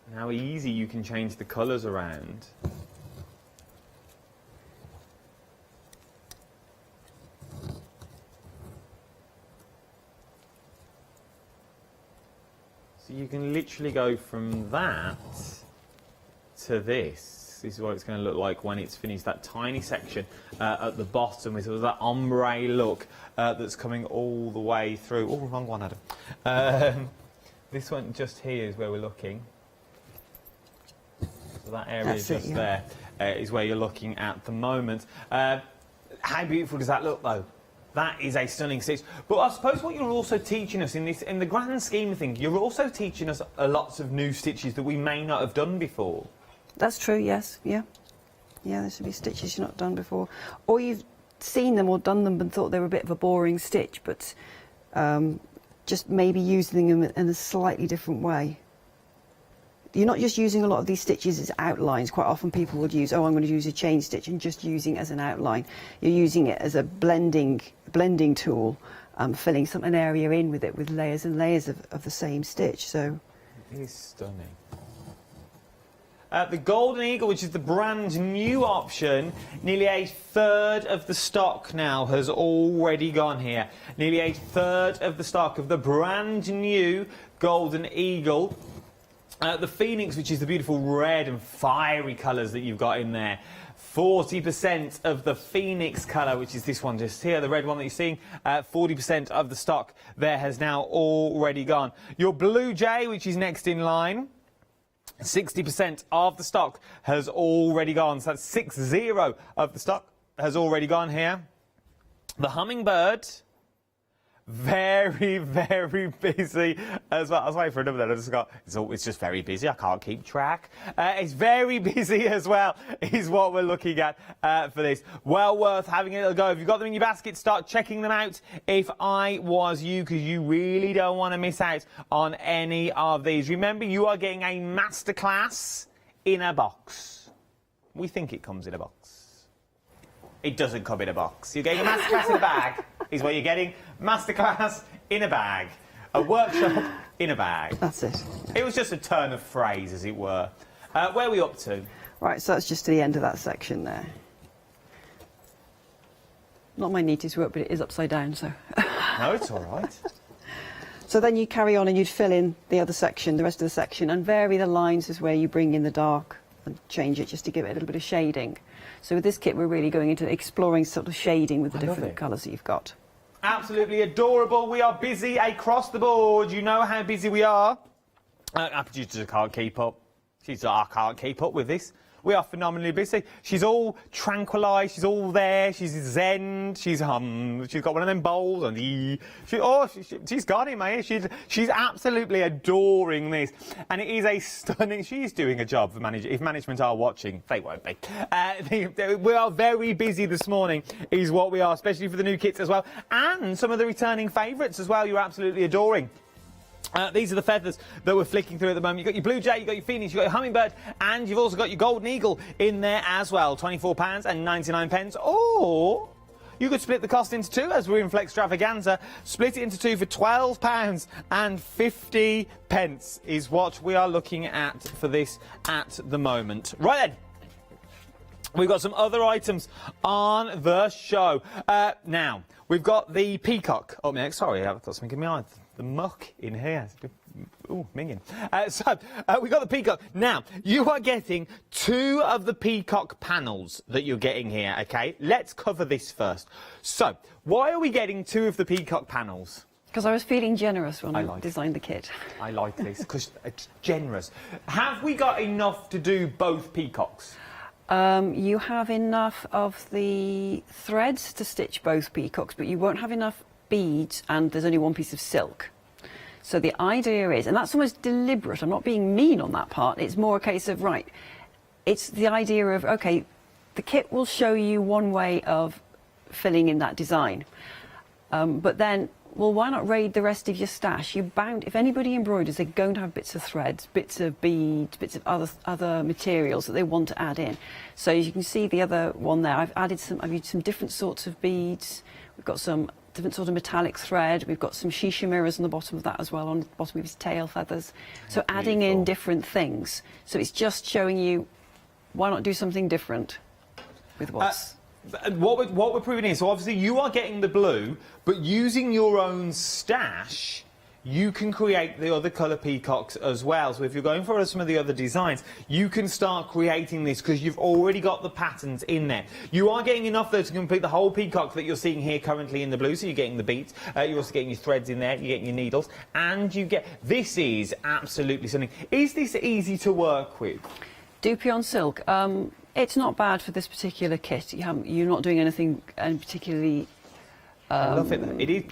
And how easy you can change the colours around. So you can literally go from that to this This is what it's going to look like when it's finished. That tiny section at the bottom with that ombre look that's coming all the way through. Oh, wrong one, Adam. This one just here is where we're looking. So that area there is where you're looking at the moment. How beautiful does that look, though? That is a stunning stitch. But I suppose what you're also teaching us in the grand scheme of things, you're also teaching us lots of new stitches that we may not have done before. That's true, yes, yeah. Yeah, there should be stitches you've not done before. Or you've seen them or done them and thought they were a bit of a boring stitch, but just maybe using them in a slightly different way. You're not just using a lot of these stitches as outlines. Quite often people would use, oh, I'm going to use a chain stitch and just using it as an outline. You're using it as a blending tool, filling an area in with it with layers and layers of the same stitch. So it is stunning. The Golden Eagle, which is the brand new option, nearly a third of the stock now has already gone here. Nearly a third of the stock of the brand new Golden Eagle. The Phoenix, which is the beautiful red and fiery colours that you've got in there. 40% of the Phoenix colour, which is this one just here, the red one that you're seeing, 40% of the stock there has now already gone. Your Blue Jay, which is next in line, 60% of the stock has already gone. So that's 60 of the stock has already gone here. The Hummingbird, very, very busy as well. I was waiting for a number there. I just got, it's just very busy. I can't keep track. It's very busy as well, is what we're looking at for this. Well worth having a little go. If you've got them in your basket, start checking them out if I was you, because you really don't want to miss out on any of these. Remember, you are getting a masterclass in a box. We think it comes in a box. It doesn't come in a box. You're getting a masterclass in a bag, is what you're getting. Masterclass in a bag. A workshop in a bag. That's it. It was just a turn of phrase, as it were. Where are we up to? Right, so that's just to the end of that section there. Not my neatest work, but it is upside down, so... No, it's all right. So then you carry on and you'd fill in the other section, the rest of the section, and vary the lines is where you bring in the dark and change it just to give it a little bit of shading. So with this kit, we're really going into exploring sort of shading with the different colours that you've got. Absolutely adorable. We are busy across the board. You know how busy we are. Our producer can't keep up. She's like, I can't keep up with this. We are phenomenally busy. She's all tranquilised. She's all there. She's zen. She's got one of them bowls. And she's got it, mate. She's absolutely adoring this, and it is a stunning. She's doing a job for management. If management are watching, they won't be. We are very busy this morning, is what we are, especially for the new kits as well, and some of the returning favourites as well. You're absolutely adoring. These are the feathers that we're flicking through at the moment. You've got your Blue Jay, you've got your Phoenix, you've got your Hummingbird, and you've also got your Golden Eagle in there as well. £24.99. Or you could split the cost into two, as we're in Flextravaganza. Split it into two for £12.50 is what we are looking at for this at the moment. Right then. We've got some other items on the show. Now, we've got the peacock up next. Sorry, I've got something in my eye. The muck in here. Ooh, minging. We've got the peacock. Now, you are getting two of the peacock panels that you're getting here, OK? Let's cover this first. So, why are we getting two of the peacock panels? Because I was feeling generous when I designed the kit. I like this, because it's generous. Have we got enough to do both peacocks? You have enough of the threads to stitch both peacocks, but you won't have enough beads, and there's only one piece of silk. So the idea is, and that's almost deliberate, I'm not being mean on that part, it's more a case of, right, it's the idea of, okay, the kit will show you one way of filling in that design, but then, well, why not raid the rest of your stash? You're bound, if anybody embroiders, they're going to have bits of threads, bits of beads, bits of other materials that they want to add in. So as you can see the other one there, I've used some different sorts of beads. We've got some different sort of metallic thread. We've got some shisha mirrors on the bottom of that as well, on the bottom of his tail feathers. So adding in different things. So it's just showing you, why not do something different with what's... What we're proving is, so obviously you are getting the blue, but using your own stash, you can create the other colour peacocks as well. So if you're going for some of the other designs, you can start creating this because you've already got the patterns in there. You are getting enough though to complete the whole peacock that you're seeing here currently in the blue. So you're getting the beads, you're also getting your threads in there, you're getting your needles, and you get... This is absolutely something. Is this easy to work with? Dupion silk. It's not bad for this particular kit. You're not doing anything particularly I love it. It is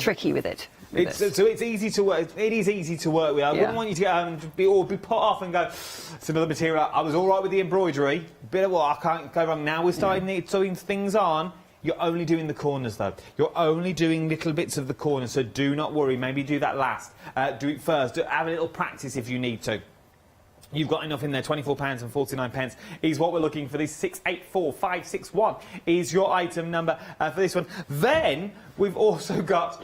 tricky with it. So it's easy to work. It is easy to work with. I wouldn't want you to be put off and go, it's another material. I was all right with the embroidery. Bit of what I can't go wrong. Now we're starting sewing things on. You're only doing the corners though. You're only doing little bits of the corners. So do not worry. Maybe do that last. Do it first. Have a little practice if you need to. You've got enough in there. £24.49 is what we're looking for. This 684561 is your item number for this one. Then we've also got,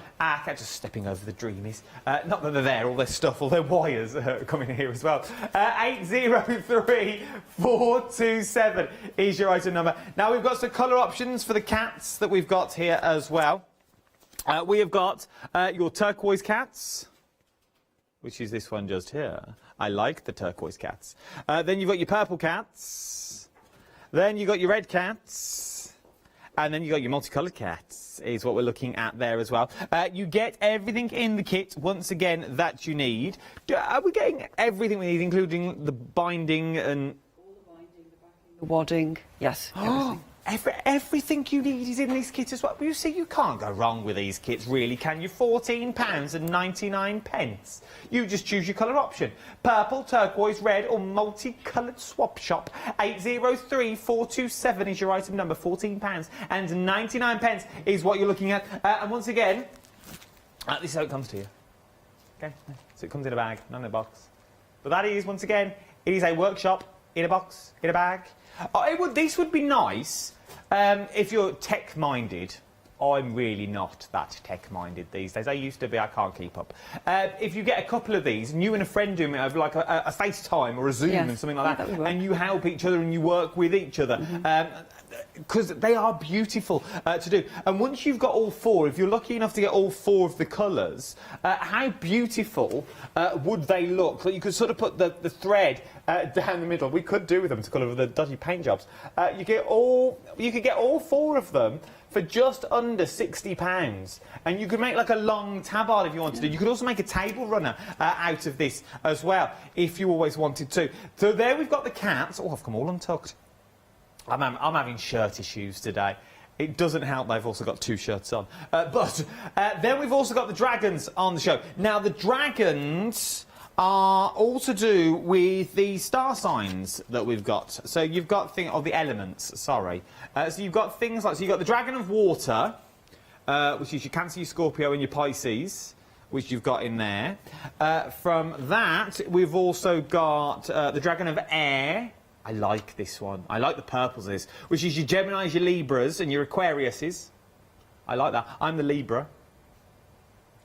just stepping over the Dreamees. Not that they're there, all their stuff, all their wires coming here as well. 803427 is your item number. Now we've got some colour options for the cats that we've got here as well. We have got your turquoise cats, which is this one just here. I like the turquoise cats. Then you've got your purple cats. Then you've got your red cats. And then you've got your multicoloured cats, is what we're looking at there as well. You get everything in the kit, once again, that you need. Are we getting everything we need, including the binding and... The wadding, yes, everything. Everything you need is in this kit as well. You see, you can't go wrong with these kits, really, can you? £14.99. You just choose your colour option. Purple, turquoise, red or multicoloured swap shop. 803427 is your item number. £14.99 is what you're looking at. And once again, this is how it comes to you. Okay? So it comes in a bag, not in a box. But that is, once again, it is a workshop in a box, in a bag. This would be nice if you're tech-minded. I'm really not that tech-minded these days. I used to be, I can't keep up. If you get a couple of these, and you and a friend do it over like a FaceTime or a Zoom and something like that, and you help each other and you work with each other, because they are beautiful to do. And once you've got all four, if you're lucky enough to get all four of the colours, how beautiful would they look? Like you could sort of put the thread down the middle. We could do with them to colour the dodgy paint jobs. You could get all four of them for just under £60, and you could make like a long tabard if you wanted to. You could also make a table runner out of this as well, if you always wanted to. So there we've got the cats. Oh, I've come all untucked. I'm having shirt issues today. It doesn't help they've also got two shirts on. But then we've also got the dragons on the show. Now, the dragons are all to do with the star signs that we've got. So you've got the elements, sorry. So you've got things like, so you've got the dragon of water, which is your Cancer, your Scorpio and your Pisces, which you've got in there. From that, we've also got the dragon of air. I like this one. I like the purples of this, which is your Geminis, your Libras and your Aquariuses. I like that. I'm the Libra.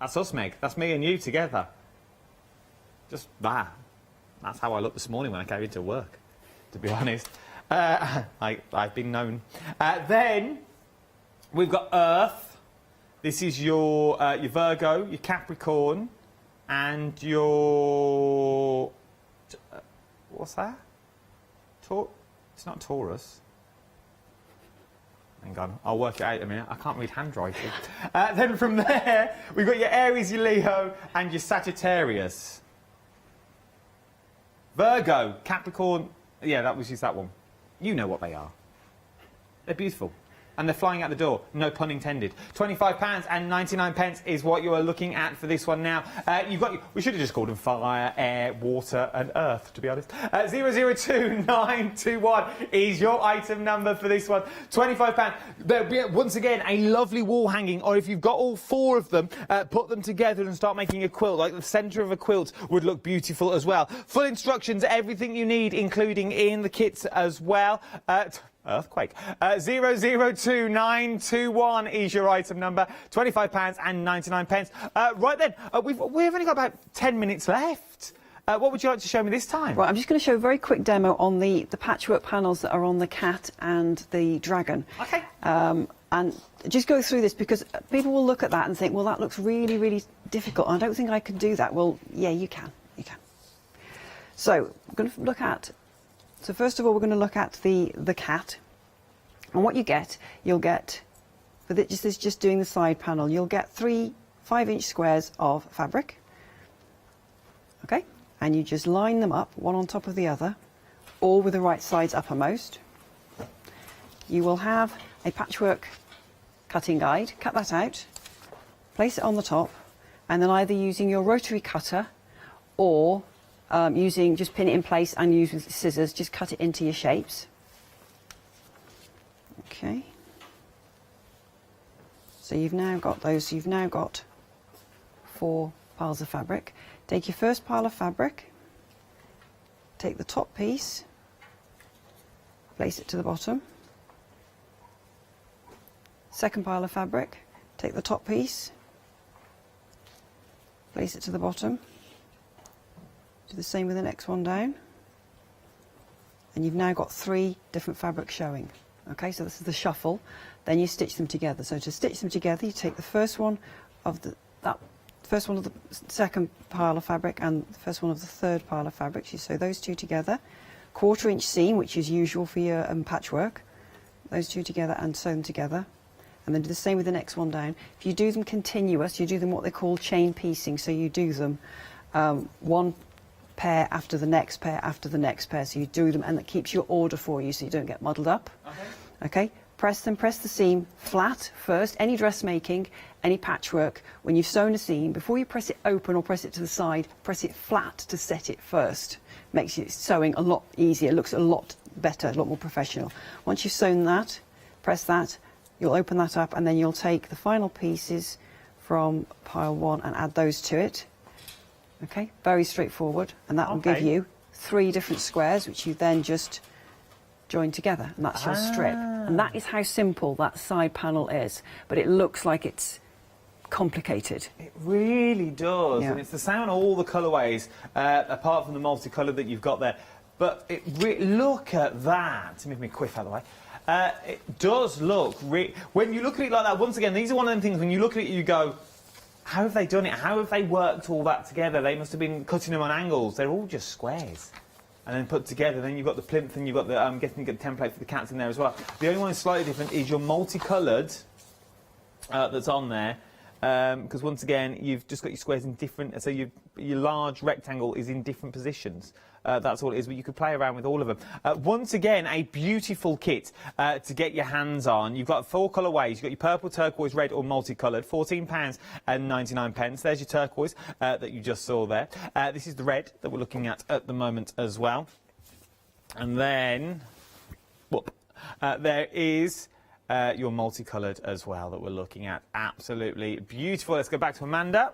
That's us, Meg. That's me and you together. Just that. That's how I looked this morning when I came into work, to be honest. I've been known. Then we've got Earth. This is your Virgo, your Capricorn, and your... what's that? It's not Taurus. Hang on, I'll work it out in a minute. I can't read handwriting. Then from there, we've got your Aries, your Leo, and your Sagittarius. Virgo, Capricorn, yeah, that was just that one. You know what they are. They're beautiful. And they're flying out the door, no pun intended. £25.99 is what you are looking at for this one now. We should have just called them fire, air, water and earth, to be honest. 002921 is your item number for this one. £25. There'll be, once again, a lovely wall hanging, or if you've got all four of them, put them together and start making a quilt. Like the centre of a quilt would look beautiful as well. Full instructions, everything you need, including in the kits as well. Earthquake. 002921 is your item number. £25.99. Right then, we've only got about 10 minutes left. What would you like to show me this time? Right, I'm just going to show a very quick demo on the patchwork panels that are on the cat and the dragon. Okay. And just go through this because people will look at that and think, well, that looks really, really difficult. I don't think I can do that. Well, yeah, you can. You can. So we're going to look at. So first of all, we're going to look at the cat, and what you'll get. For just doing the side panel, you'll get 3 5-inch squares of fabric. Okay, and you just line them up, one on top of the other, all with the right sides uppermost. You will have a patchwork cutting guide. Cut that out, place it on the top, and then either using your rotary cutter or just pin it in place and use with scissors, just cut it into your shapes. Okay. So you've now got those. You've now got 4 piles of fabric. Take your first pile of fabric, take the top piece, place it to the bottom. Second pile of fabric, take the top piece, place it to the bottom. Do the same with the next one down. And you've now got 3 different fabrics showing. Okay, so this is the shuffle. Then you stitch them together. So to stitch them together, you take the first one of the second pile of fabric and the first one of the third pile of fabric. You sew those 2 together. 1/4-inch seam, which is usual for your patchwork. Those 2 together and sew them together. And then do the same with the next one down. If you do them continuous, you do them what they call chain piecing. So you do them one pair after the next pair after the next pair. So you do them, and that keeps your order for you, so you don't get muddled up. Okay. Press the seam flat first. Any dressmaking, any patchwork, when you've sewn a seam, before you press it open or press it to the side, press it flat to set it first. Makes your sewing a lot easier, looks a lot better, a lot more professional. Once you've sewn that, press that, you'll open that up, and then you'll take the final pieces from pile 1 and add those to it. Okay, very straightforward, and that will give you 3 different squares, which you then just join together, and that's your strip. And that is how simple that side panel is, but it looks like it's complicated. It really does, Yeah. and it's the same on all the colourways, apart from the multicolour that you've got there. But look at that. Let me move my quiff out of the way. It does look, when you look at it like that, once again, these are one of them things, when you look at it, you go, how have they done it? How have they worked all that together? They must have been cutting them on angles. They're all just squares. And then put together, then you've got the plinth, and you've got the, I'm guessing you've got the template for the cats in there as well. The only one that's slightly different is your multicoloured that's on there. Because once again, you've just got your squares in different, so your large rectangle is in different positions. That's all it is, but you could play around with all of them. Once again, a beautiful kit to get your hands on. You've got 4 colourways. You've got your purple, turquoise, red or multicoloured. £14.99. There's your turquoise that you just saw there. This is the red that we're looking at the moment as well. And then, there is your multicoloured as well that we're looking at. Absolutely beautiful. Let's go back to Amanda.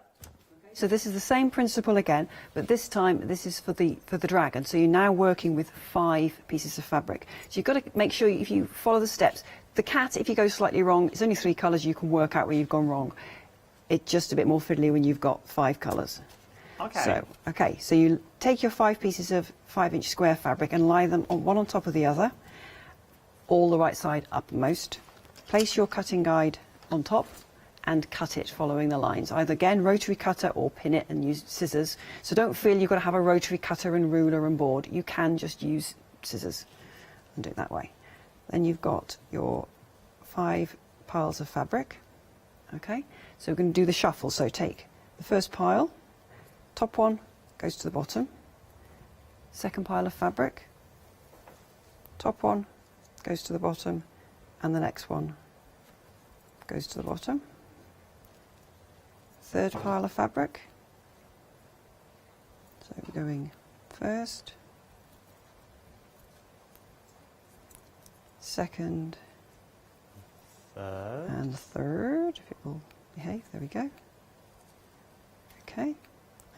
So this is the same principle again, but this time this is for the dragon. So you're now working with 5 pieces of fabric. So you've got to make sure if you follow the steps. The cat, if you go slightly wrong, it's only 3 colours, you can work out where you've gone wrong. It's just a bit more fiddly when you've got 5 colours. Okay. So you take your 5 pieces of 5-inch square fabric and lie them one on top of the other, all the right side uppermost. Place your cutting guide on top and cut it following the lines. Either again rotary cutter or pin it and use scissors. So don't feel you've got to have a rotary cutter and ruler and board. You can just use scissors and do it that way. Then you've got your 5 piles of fabric. Okay, so we're going to do the shuffle. So take the first pile, top one goes to the bottom. Second pile of fabric, top one goes to the bottom, and the next one goes to the bottom. Third pile of fabric, so we're going first, second, and third, if it will behave. There we go. Okay,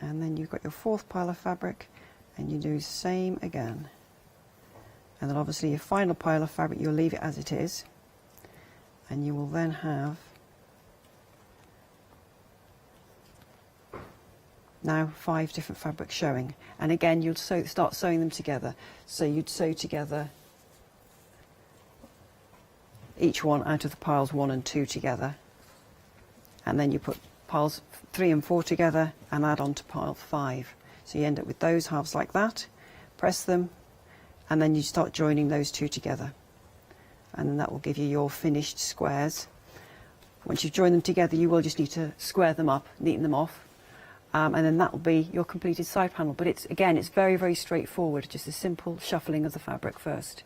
and then you've got your 4th pile of fabric, and you do the same again. And then obviously your final pile of fabric, you'll leave it as it is, and you will then have now 5 different fabrics showing. And again, you'd start sewing them together. So you'd sew together each one out of the piles 1 and 2 together, and then you put piles 3 and 4 together and add on to pile 5. So you end up with those halves like that, press them, and then you start joining those 2 together. And then that will give you your finished squares. Once you've joined them together, you will just need to square them up, neaten them off, and then that will be your completed side panel. But it's very, very straightforward, just a simple shuffling of the fabric first.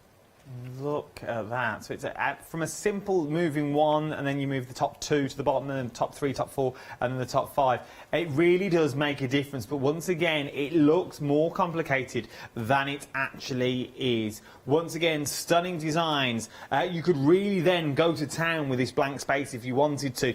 Look at that. So it's from a simple moving 1, and then you move the top 2 to the bottom, and then top 3, top 4, and then the top 5. It really does make a difference, but once again, it looks more complicated than it actually is. Once again, stunning designs. You could really then go to town with this blank space if you wanted to.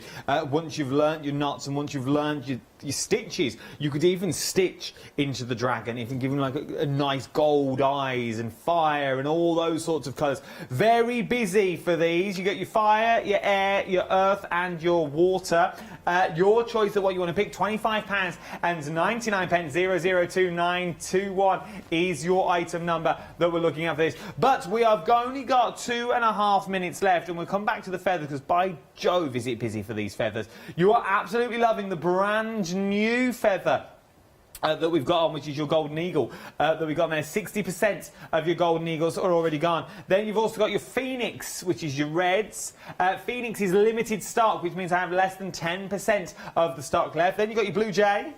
Once you've learnt your knots and once you've learnt your stitches, you could even stitch into the dragon, even give him like a nice gold eyes and fire and all those sorts of colours. Very busy for these. You got your fire, your air, your earth and your water. Your choice of what you want to pick. £25 and 99 pence. 002921 is your item number that we're looking at for this. But we have only got 2.5 minutes left, and we'll come back to the feathers because by Jove is it busy for these feathers. You are absolutely loving the brand new feather that we've got on, which is your golden eagle that we've got there. 60% of your golden eagles are already gone. Then you've also got your phoenix, which is your reds. Phoenix is limited stock, which means I have less than 10% of the stock left. Then you've got your blue jay.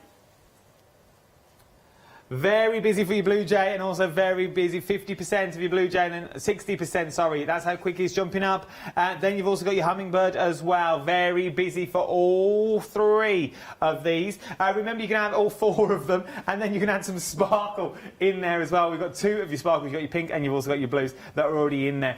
Very busy for your blue jay, and also very busy, 50% of your blue jay, and then 60%, sorry, that's how quick it's jumping up. Then you've also got your hummingbird as well, very busy for all 3 of these. Remember, you can have all 4 of them, and then you can add some sparkle in there as well. We've got 2 of your sparkles, you've got your pink, and you've also got your blues that are already in there.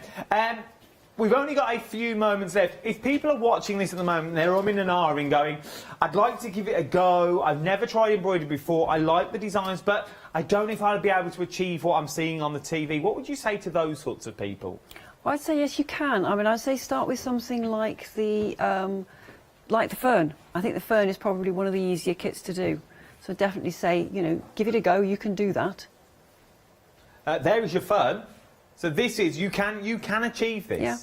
We've only got a few moments left. If people are watching this at the moment, they're umming and ahhing going, I'd like to give it a go. I've never tried embroidery before. I like the designs, but I don't know if I'd be able to achieve what I'm seeing on the TV. What would you say to those sorts of people? Well, I'd say yes, you can. I mean, I'd say start with something like the fern. I think the fern is probably one of the easier kits to do. So definitely say, you know, give it a go. You can do that. There is your fern. So this is, you can achieve this. Yeah.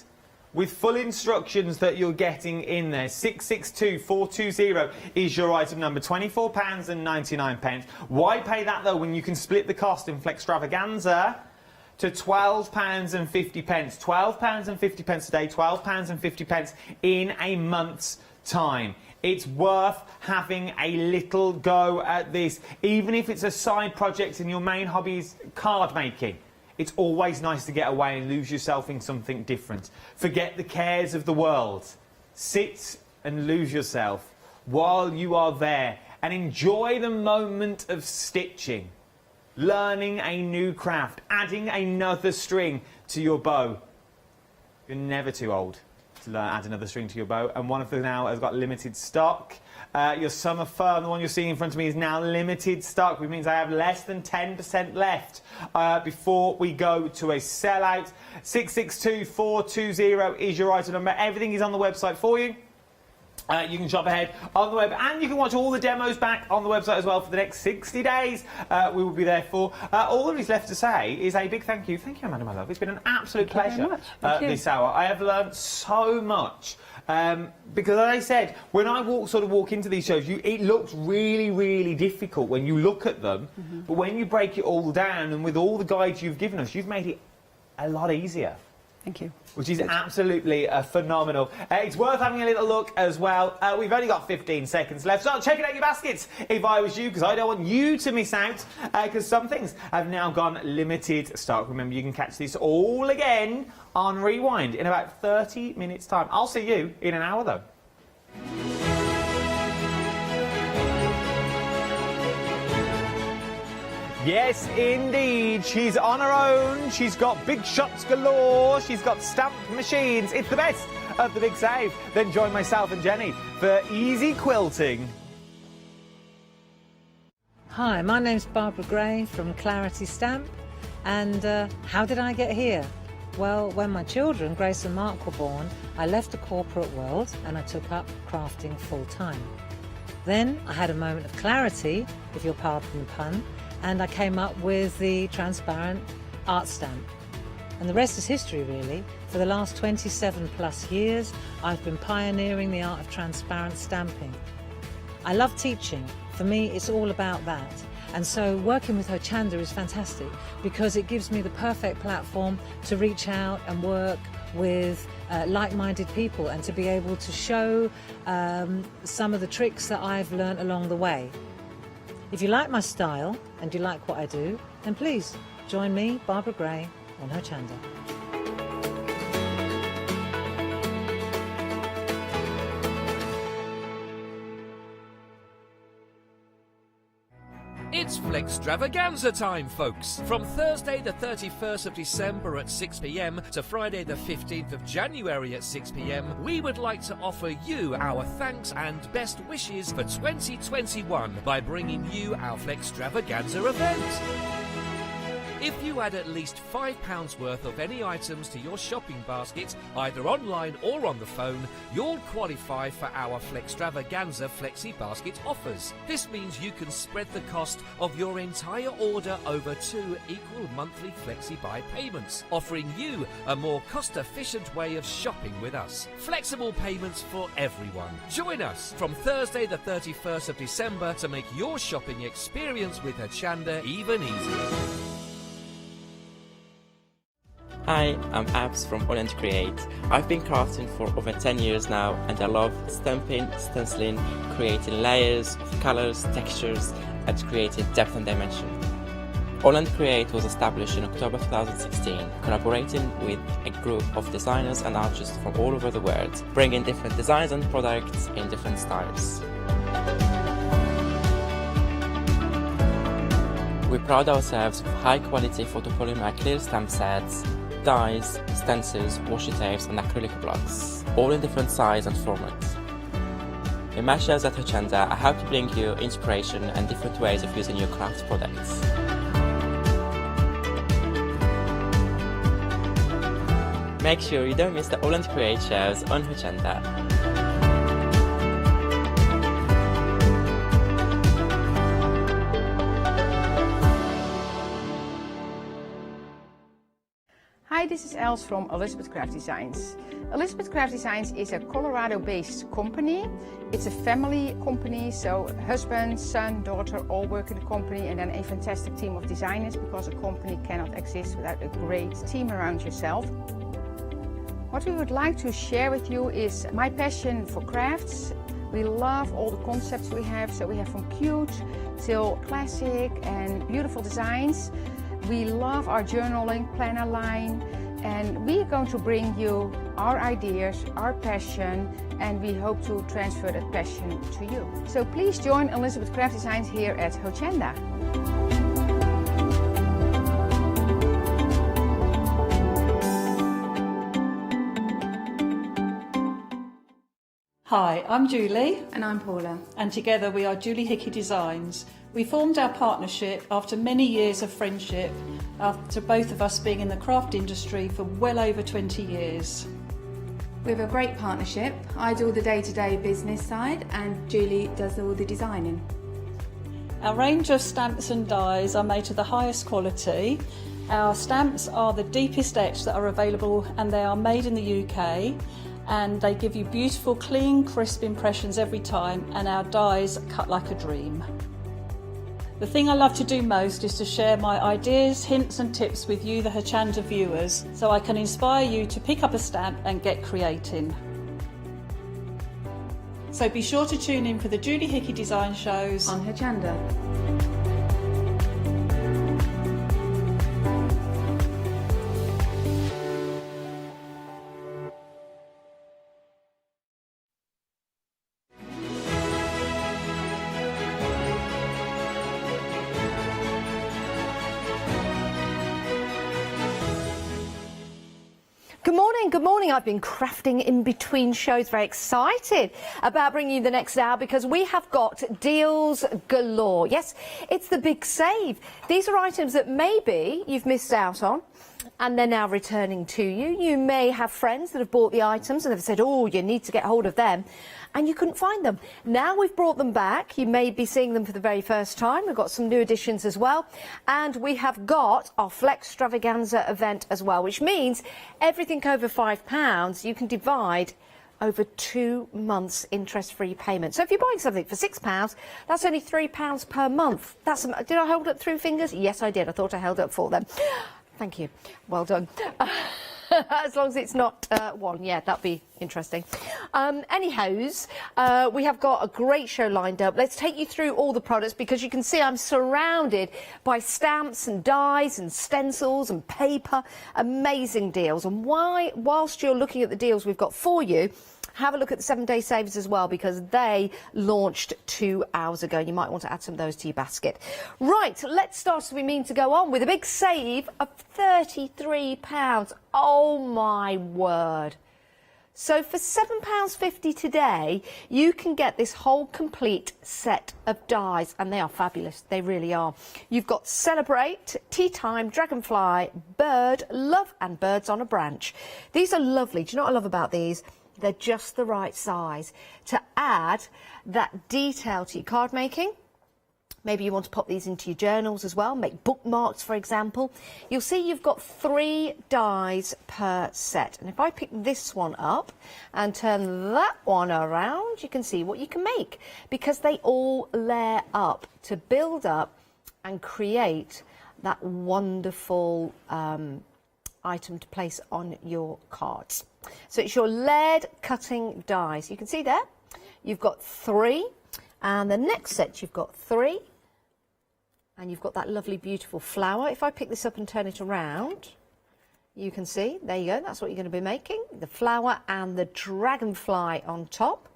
With full instructions that you're getting in there. 662420 is your item number. £24 and 99 pence. Why pay that though when you can split the cost in Flextravaganza to £12 and 50 pence. £12 and 50 pence a day, £12 and 50 pence in a month's time. It's worth having a little go at this, even if it's a side project and your main hobby is card making. It's always nice to get away and lose yourself in something different. Forget the cares of the world. Sit and lose yourself while you are there and enjoy the moment of stitching, learning a new craft, adding another string to your bow. You're never too old to add another string to your bow, and one of them now has got limited stock. Your summer fern, the one you're seeing in front of me, is now limited stock, which means I have less than 10% left before we go to a sellout. 662420 is your item number. Everything is on the website for you. You can shop ahead on the web, and you can watch all the demos back on the website as well for the next 60 days. We will be there for. All that is left to say is a big thank you. Thank you, Amanda, my love. It's been an absolute pleasure this hour. I have learned so much. Because, as I said, when I walk into these shows, it looks really, really difficult when you look at them. But when you break it all down, and with all the guides you've given us, you've made it a lot easier. Thank you. Which is absolutely phenomenal. It's worth having a little look as well. We've only got 15 seconds left. So check out your baskets if I was you, because I don't want you to miss out, because some things have now gone limited stock. Remember, you can catch this all again on Rewind in about 30 minutes' time. I'll see you in an hour, though. Yes, indeed. She's on her own. She's got big shots galore. She's got stamp machines. It's the best of the big save. Then join myself and Jenny for Easy Quilting. Hi, my name's Barbara Gray from Clarity Stamp. And how did I get here? Well, when my children, Grace and Mark, were born, I left the corporate world and I took up crafting full-time. Then I had a moment of clarity, if you'll pardon the pun, and I came up with the transparent art stamp. And the rest is history, really. For the last 27 plus years, I've been pioneering the art of transparent stamping. I love teaching. For me, it's all about that. And so working with Hochanda is fantastic because it gives me the perfect platform to reach out and work with like-minded people and to be able to show some of the tricks that I've learned along the way. If you like my style and you like what I do, then please join me, Barbara Gray, on Hochanda. It's Flextravaganza time, folks! From Thursday the 31st of December at 6 p.m. to Friday the 15th of January at 6 p.m, we would like to offer you our thanks and best wishes for 2021 by bringing you our Flextravaganza event. If you add at least £5 worth of any items to your shopping basket, either online or on the phone, you'll qualify for our Flextravaganza Flexi Basket offers. This means you can spread the cost of your entire order over 2 equal monthly Flexi Buy payments, offering you a more cost-efficient way of shopping with us. Flexible payments for everyone. Join us from Thursday the 31st of December to make your shopping experience with Hochanda even easier. Hi, I'm Abs from Hochanda Create. I've been crafting for over 10 years now and I love stamping, stenciling, creating layers of colours, textures and creating depth and dimension. Hochanda Create was established in October 2016, collaborating with a group of designers and artists from all over the world, bringing different designs and products in different styles. We pride ourselves with high quality photopolymer clear stamp sets, dies, stencils, washi tapes and acrylic blocks, all in different size and formats. In my shows at Hochanda, I hope to bring you inspiration and different ways of using your craft products. Make sure you don't miss the Hochanda Create shows on Hochanda. Hi, this is Els from Elizabeth Craft Designs. Elizabeth Craft Designs is a Colorado-based company. It's a family company, so husband, son, daughter all work in the company, and then a fantastic team of designers, because a company cannot exist without a great team around yourself. What we would like to share with you is my passion for crafts. We love all the concepts we have, so we have from cute till classic and beautiful designs. We love our journaling planner line, and we're going to bring you our ideas, our passion, and we hope to transfer that passion to you. So please join Elizabeth Craft Designs here at Hochanda. Hi, I'm Julie. And I'm Paula. And together we are Julie Hickey Designs. We formed our partnership after many years of friendship, after both of us being in the craft industry for well over 20 years. We have a great partnership. I do all the day-to-day business side and Julie does all the designing. Our range of stamps and dies are made to the highest quality. Our stamps are the deepest etch that are available, and they are made in the UK. And they give you beautiful, clean, crisp impressions every time, and our dies cut like a dream. The thing I love to do most is to share my ideas, hints and tips with you, the Hochanda viewers, so I can inspire you to pick up a stamp and get creating. So be sure to tune in for the Julie Hickey Design shows on Hochanda. Good morning. I've been crafting in between shows. Very excited about bringing you the next hour because we have got deals galore. Yes, it's the big save. These are items that maybe you've missed out on and they're now returning to you. You may have friends that have bought the items and have said, oh, you need to get hold of them, and you couldn't find them. Now we've brought them back. You may be seeing them for the very first time. We've got some new additions as well, and we have got our Flextravaganza event as well, which means everything over £5 you can divide over 2 months interest-free payment. So if you're buying something for £6, that's only £3 per month. Did I hold up 3 fingers? Yes, I did. I thought I held up 4 then. Thank you. Well done. As long as it's not 1, yeah, that'd be interesting. Anyhows, we have got a great show lined up. Let's take you through all the products, because you can see I'm surrounded by stamps and dies and stencils and paper. Amazing deals. And whilst you're looking at the deals we've got for you, have a look at the 7-day savers as well, because they launched 2 hours ago. You might want to add some of those to your basket. Right, let's start as we mean to go on with a big save of £33. Oh my word. So for £7.50 today, you can get this whole complete set of dies, and they are fabulous. They really are. You've got Celebrate, Tea Time, Dragonfly, Bird, Love and Birds on a Branch. These are lovely. Do you know what I love about these? They're just the right size to add that detail to your card making. Maybe you want to pop these into your journals as well, make bookmarks, for example. You'll see you've got 3 dies per set. And if I pick this one up and turn that one around, you can see what you can make, because they all layer up to build up and create that wonderful item to place on your cards. So it's your lead cutting dies. You can see there, you've got 3, and the next set you've got 3, and you've got that lovely beautiful flower. If I pick this up and turn it around, you can see, there you go, that's what you're going to be making, the flower and the dragonfly on top,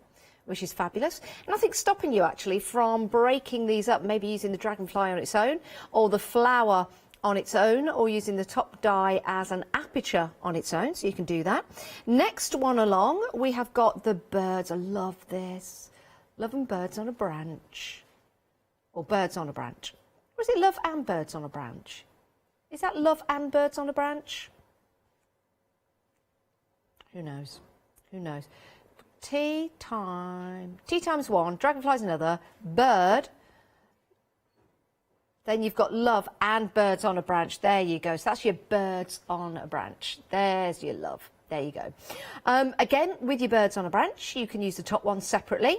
which is fabulous. Nothing's stopping you actually from breaking these up, maybe using the dragonfly on its own, or the flower on its own, or using the top die as an aperture on its own, so you can do that. Next one along, we have got the birds. I love this. Love and Birds on a Branch, or Birds on a Branch. Or is it Love and Birds on a Branch? Is that Love and Birds on a Branch? Who knows? Who knows? Tea Time. Tea Time's 1, Dragonfly's another, Bird. Then you've got Love and Birds on a Branch. There you go. So that's your Birds on a Branch. There's your love. There you go. Again, with your Birds on a Branch, you can use the top one separately.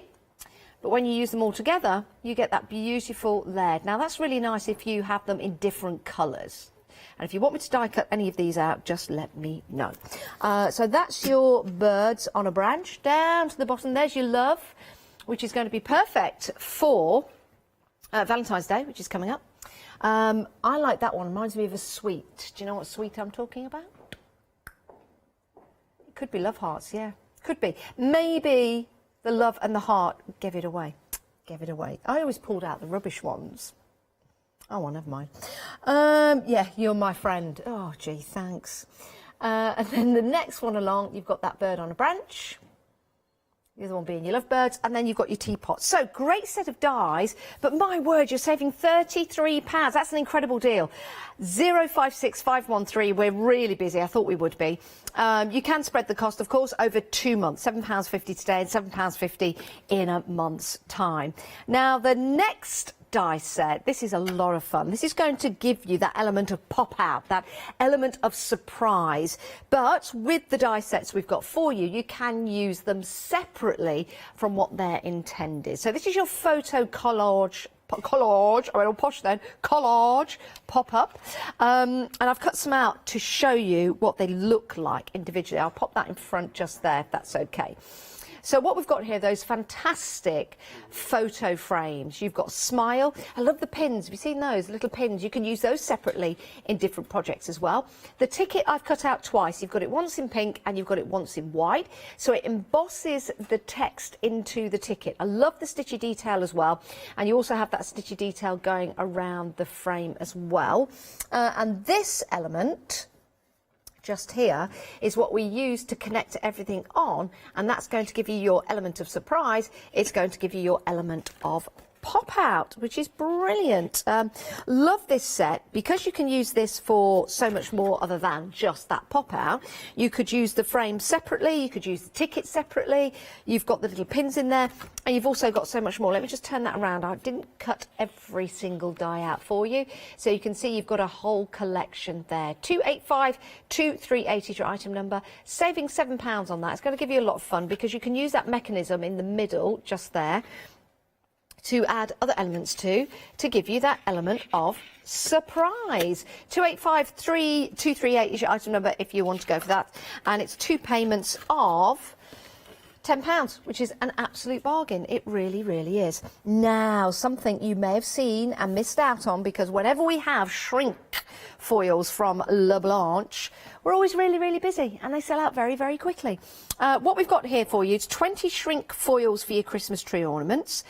But when you use them all together, you get that beautiful lead. Now, that's really nice if you have them in different colours. And if you want me to die cut any of these out, just let me know. So that's your Birds on a Branch. Down to the bottom, there's your Love, which is going to be perfect for Valentine's Day, which is coming up. I like that one. Reminds me of a sweet. Do you know what sweet I'm talking about? It could be love hearts, yeah. Could be. Maybe the love and the heart gave it away. Gave it away. I always pulled out the rubbish ones. Oh, well, never mind. Yeah, you're my friend. Oh, gee, thanks. And then the next one along, you've got that Bird on a Branch. The other one being your lovebirds, and then you've got your teapot. So, great set of dies, but my word, you're saving £33. That's an incredible deal. 056513, we're really busy. I thought we would be. You can spread the cost, of course, over 2 months. £7.50 today and £7.50 in a month's time. Now, the next die set, this is a lot of fun. This is going to give you that element of pop out, that element of surprise. But with the die sets we've got for you, you can use them separately from what they're intended. So this is your photo collage, I went all posh then, collage pop-up. And I've cut some out to show you what they look like individually. I'll pop that in front just there, if that's okay. So what we've got here, those fantastic photo frames. You've got Smile. I love the pins. Have you seen those little pins? You can use those separately in different projects as well. The ticket I've cut out twice. You've got it once in pink and you've got it once in white. So it embosses the text into the ticket. I love the stitchy detail as well. And you also have that stitchy detail going around the frame as well. And this element just here is what we use to connect everything on, and that's going to give you your element of surprise. It's going to give you your element of pop out, which is brilliant. Love this set because you can use this for so much more other than just that pop out. You could use the frame separately, you could use the ticket separately, you've got the little pins in there, and you've also got so much more. Let me just turn that around. I didn't cut every single die out for you, so you can see you've got a whole collection there. 285238 is your item number, saving £7 on that. It's going to give you a lot of fun because you can use that mechanism in the middle just there to add other elements to give you that element of surprise. 285338 is your item number if you want to go for that, and it's 2 payments of £10, which is an absolute bargain. It really, really is. Now, something you may have seen and missed out on, because whenever we have shrink foils from Le Blanche, we're always really, really busy, and they sell out very, very quickly. What we've got here for you is 20 shrink foils for your Christmas tree ornaments.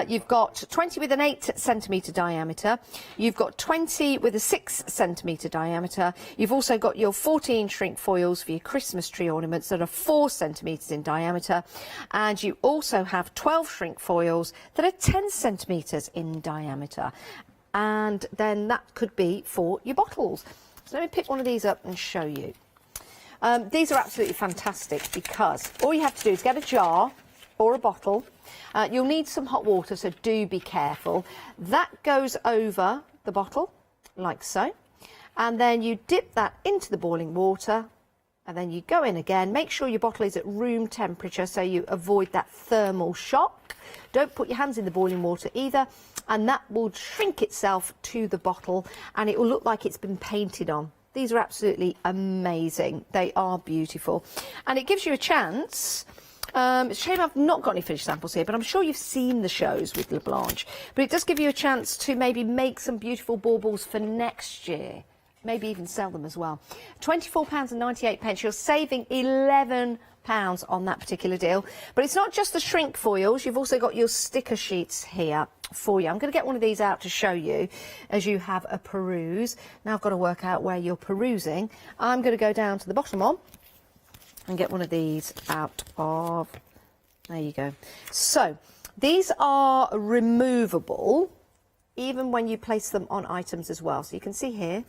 You've got 20 with an 8cm diameter. You've got 20 with a 6cm diameter. You've also got your 14 shrink foils for your Christmas tree ornaments that are 4 centimetres in diameter. And you also have 12 shrink foils that are 10 centimetres in diameter. And then that could be for your bottles. So let me pick one of these up and show you. These are absolutely fantastic because all you have to do is get a jar or a bottle. You'll need some hot water, so do be careful. That goes over the bottle, like so. And then you dip that into the boiling water, and then you go in again. Make sure your bottle is at room temperature so you avoid that thermal shock. Don't put your hands in the boiling water either, and that will shrink itself to the bottle, and it will look like it's been painted on. These are absolutely amazing. They are beautiful. And it gives you a chance. It's a shame I've not got any finished samples here, but I'm sure you've seen the shows with Le Blanche. But it does give you a chance to maybe make some beautiful baubles for next year. Maybe even sell them as well. £24.98. You're saving £11 on that particular deal. But it's not just the shrink foils. You've also got your sticker sheets here for you. I'm going to get one of these out to show you as you have a peruse. Now I've got to work out where you're perusing. I'm going to go down to the bottom one and get one of these out of... There you go. So these are removable even when you place them on items as well. So you can see here,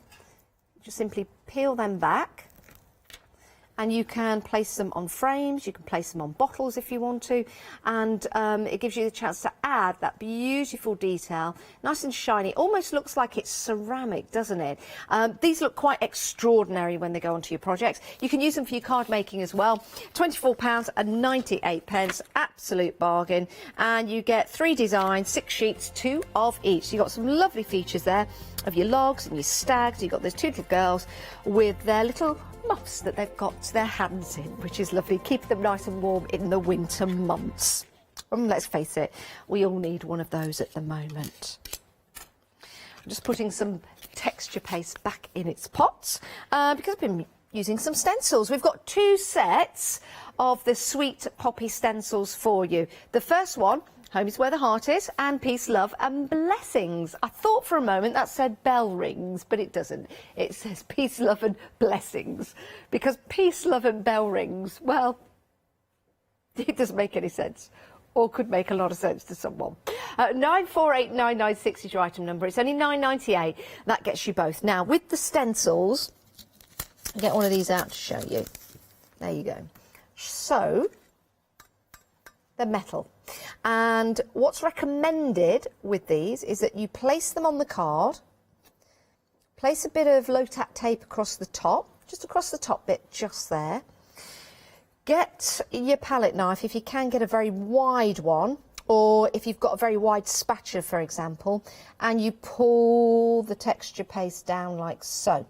just simply peel them back, and you can place them on frames, you can place them on bottles if you want to, and it gives you the chance to add that beautiful detail, nice and shiny. Almost looks like it's ceramic, doesn't it? These look quite extraordinary when they go onto your projects. You can use them for your card making as well. £24.98, absolute bargain, and you get 3 designs, 6 sheets, 2 of each. So you've got some lovely features there of your logs and your stags. You've got those 2 little girls with their little muffs that they've got their hands in, which is lovely. Keep them nice and warm in the winter months. Let's face it, we all need one of those at the moment. I'm just putting some texture paste back in its pots because I've been using some stencils. We've got 2 sets of the Sweet Poppy stencils for you. The first one, Home is Where the Heart Is, and Peace, Love and Blessings. I thought for a moment that said bell rings, but it doesn't. It says Peace, Love and Blessings, because Peace, Love and Bell Rings, well, it doesn't make any sense, or could make a lot of sense to someone. 948996 is your item number. It's only £9.98. That gets you both. Now, with the stencils, I'll get one of these out to show you. There you go. So, they're metal. And what's recommended with these is that you place them on the card, place a bit of low-tack tape across the top, just across the top bit, just there. Get your palette knife, if you can get a very wide one, or if you've got a very wide spatula, for example, and you pull the texture paste down like so.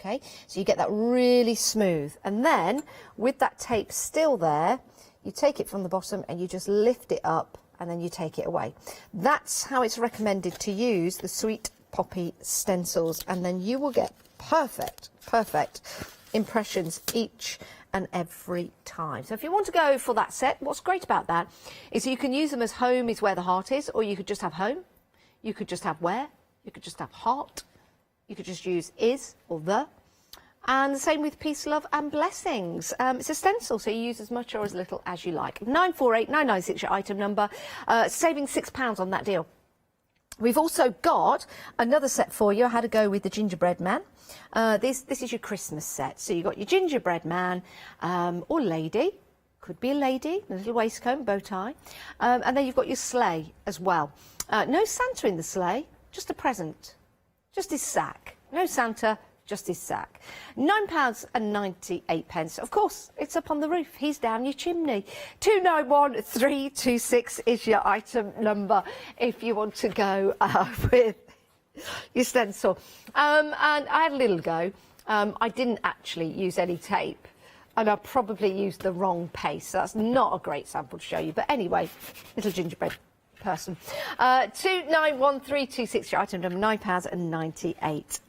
Okay, so you get that really smooth. And then, with that tape still there, you take it from the bottom and you just lift it up and then you take it away. That's how it's recommended to use the Sweet Poppy stencils, and then you will get perfect impressions each and every time. So if you want to go for that set, what's great about that is you can use them as Home is Where the Heart Is, or you could just have Home, you could just have Where, you could just have Heart, you could just use Is or The. And the same with peace, love and blessings. It's a stencil, so you use as much or as little as you like. 948996 your item number, saving £6 on that deal. We've also got another set for you. I had to go with the gingerbread man. This is your Christmas set. So you've got your gingerbread man or lady. Could be a lady, a little waistcoat, bow tie. And then you've got your sleigh as well. No Santa in the sleigh, just a present. Just his sack. No Santa, just his sack. £9.98. Of course, it's up on the roof. He's down your chimney. 291326 is your item number if you want to go with your stencil. And I had a little go. I didn't actually use any tape, and I probably used the wrong paste. That's not a great sample to show you. But anyway, little gingerbread person. 291326, your item number, £9.98.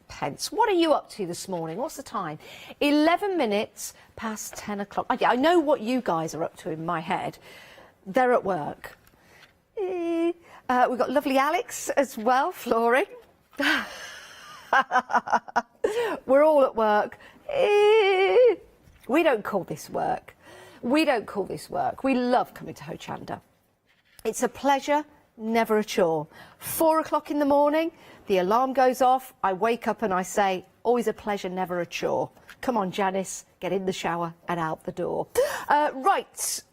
What are you up to this morning? What's the time? 11 minutes past 10 o'clock. I know what you guys are up to in my head. They're at work. We've got lovely Alex as well, flooring. We're all at work. We don't call this work. We don't call this work. We love coming to Hochanda. It's a pleasure, never a chore. 4 o'clock in the morning, the alarm goes off. I wake up and I say, always a pleasure, never a chore. Come on, Janice, get in the shower and out the door. Right,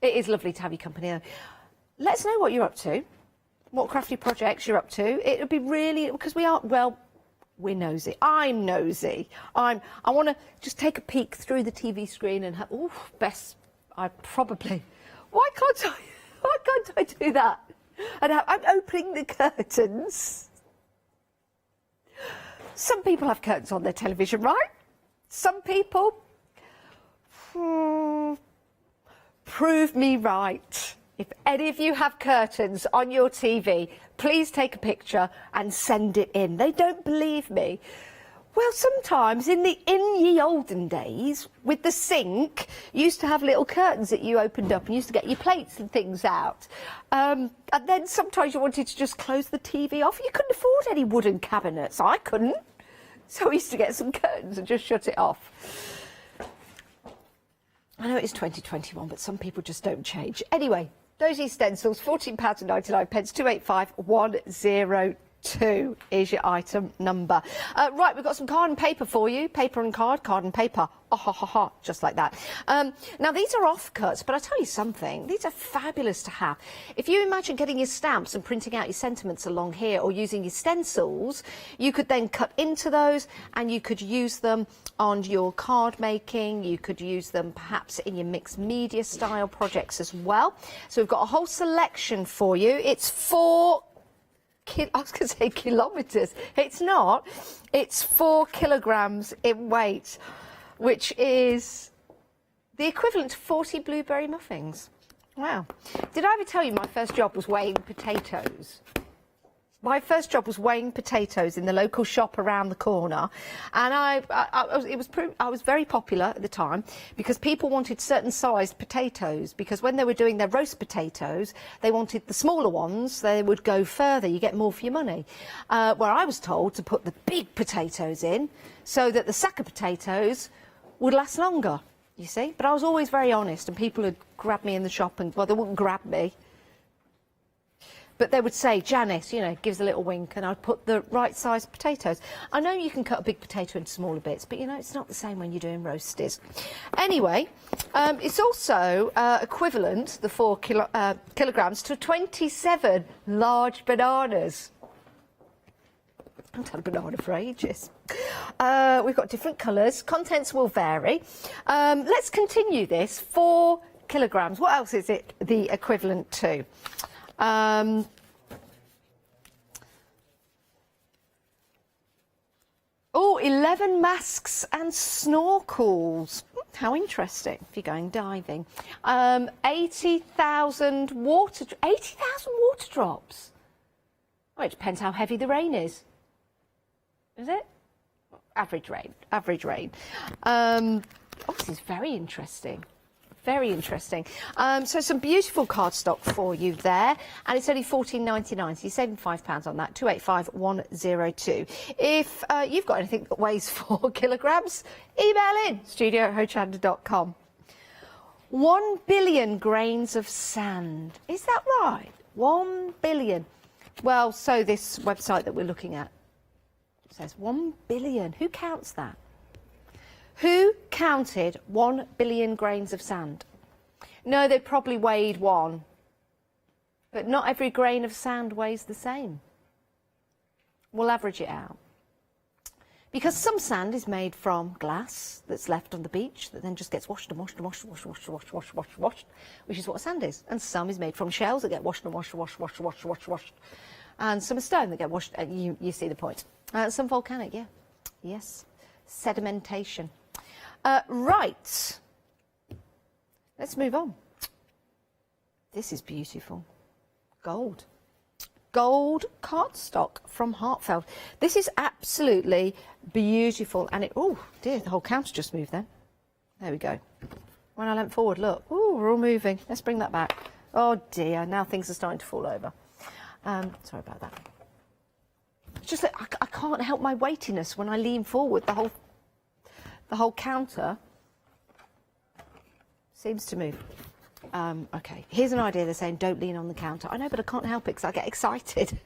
it is lovely to have your company. Let us know what you're up to, what crafty projects you're up to. It would be really, because we are, well, we're nosy. I'm nosy. I want to just take a peek through the TV screen and have, oh, best, I probably, why can't I do that? And I'm opening the curtains. Some people have curtains on their television, right? Some people. Prove me right. If any of you have curtains on your TV, please take a picture and send it in. They don't believe me. Well, sometimes in ye olden days, with the sink, you used to have little curtains that you opened up and used to get your plates and things out. And then sometimes you wanted to just close the TV off. You couldn't afford any wooden cabinets. I couldn't. So I used to get some curtains and just shut it off. I know it's 2021, but some people just don't change. Anyway, those stencils, £14.99, 285102 is your item number. Right, we've got some card and paper for you. Paper and card, card and paper. Oh, ha, ha, ha, just like that. Now, these are offcuts, but I'll tell you something. These are fabulous to have. If you imagine getting your stamps and printing out your sentiments along here or using your stencils, you could then cut into those and you could use them on your card making. You could use them perhaps in your mixed media style projects as well. So we've got a whole selection for you. It's I was going to say kilometres. It's not. It's 4 kilograms in weight, which is the equivalent to 40 blueberry muffins. Wow. Did I ever tell you my first job was weighing potatoes? My first job was weighing potatoes in the local shop around the corner, and I was very popular at the time because people wanted certain sized potatoes, because when they were doing their roast potatoes, they wanted the smaller ones. They would go further. You get more for your money. Where I was told to put the big potatoes in so that the sack of potatoes would last longer. You see, but I was always very honest, and people would grab me in the shop, and well, they wouldn't grab me. But they would say, Janice, you know, gives a little wink, and I'd put the right size potatoes. I know you can cut a big potato into smaller bits, but, you know, it's not the same when you're doing roasties. Anyway, it's also equivalent, the 4 kilograms, to 27 large bananas. I haven't had a banana for ages. We've got different colours. Contents will vary. Let's continue this. 4 kilograms. What else is it the equivalent to? 11 masks and snorkels. How interesting if you're going diving. 80,000 water drops. Well, it depends how heavy the rain is. Is it? Average rain. Oh, this is very interesting. Very interesting. So some beautiful cardstock for you there, and it's only £14.99, so you're saving £5 on that. 285102. If you've got anything that weighs 4 kilograms, email in studio@hochanda.com. 1 billion grains of sand. Is that right? 1 billion. Well, so this website that we're looking at says 1 billion. Who counts that? Who counted 1 billion grains of sand? No, they probably weighed one. But not every grain of sand weighs the same. We'll average it out. Because some sand is made from glass that's left on the beach that then just gets washed and washed and washed and washed and washed and washed and washed and washed and washed, which is what sand is. And some is made from shells that get washed and washed and washed and washed and washed and washed and washed. And some are stone that get washed. You see the point. Some volcanic, yeah. Yes. Sedimentation. Right. Let's move on. This is beautiful. Gold. Gold cardstock from Heartfelt. This is absolutely beautiful. And it, oh dear, the whole counter just moved then. There we go. When I leant forward, look. Oh, we're all moving. Let's bring that back. Oh dear, now things are starting to fall over. Sorry about that. It's just that I can't help my weightiness when I lean forward. The whole counter seems to move. Okay, here's an idea. They're saying don't lean on the counter. I know, but I can't help it because I get excited.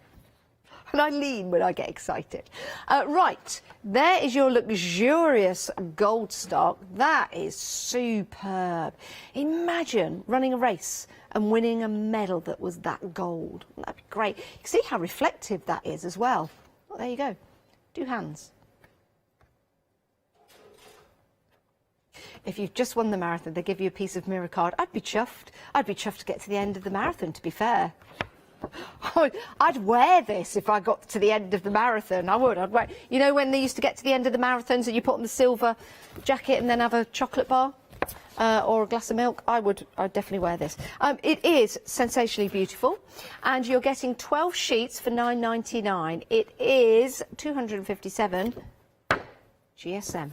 And I lean when I get excited. Right, there is your luxurious gold stock. That is superb. Imagine running a race and winning a medal that was that gold. That'd be great. You can see how reflective that is as well. Oh, there you go. Do hands. If you've just won the marathon, they give you a piece of mirror card. I'd be chuffed. I'd be chuffed to get to the end of the marathon, to be fair. I'd wear this if I got to the end of the marathon. I would. I'd wear. You know when they used to get to the end of the marathons and you put on the silver jacket and then have a chocolate bar or a glass of milk? I'd definitely wear this. It is sensationally beautiful, and you're getting 12 sheets for £9.99. It is 257 GSM.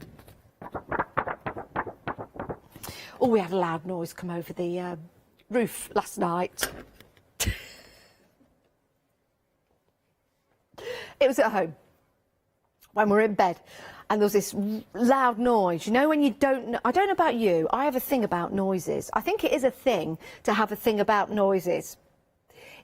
Oh, we had a loud noise come over the roof last night. It was at home when we were in bed, and there was this loud noise. You know, when you don't know, I don't know about you, I have a thing about noises. I think it is a thing to have a thing about noises.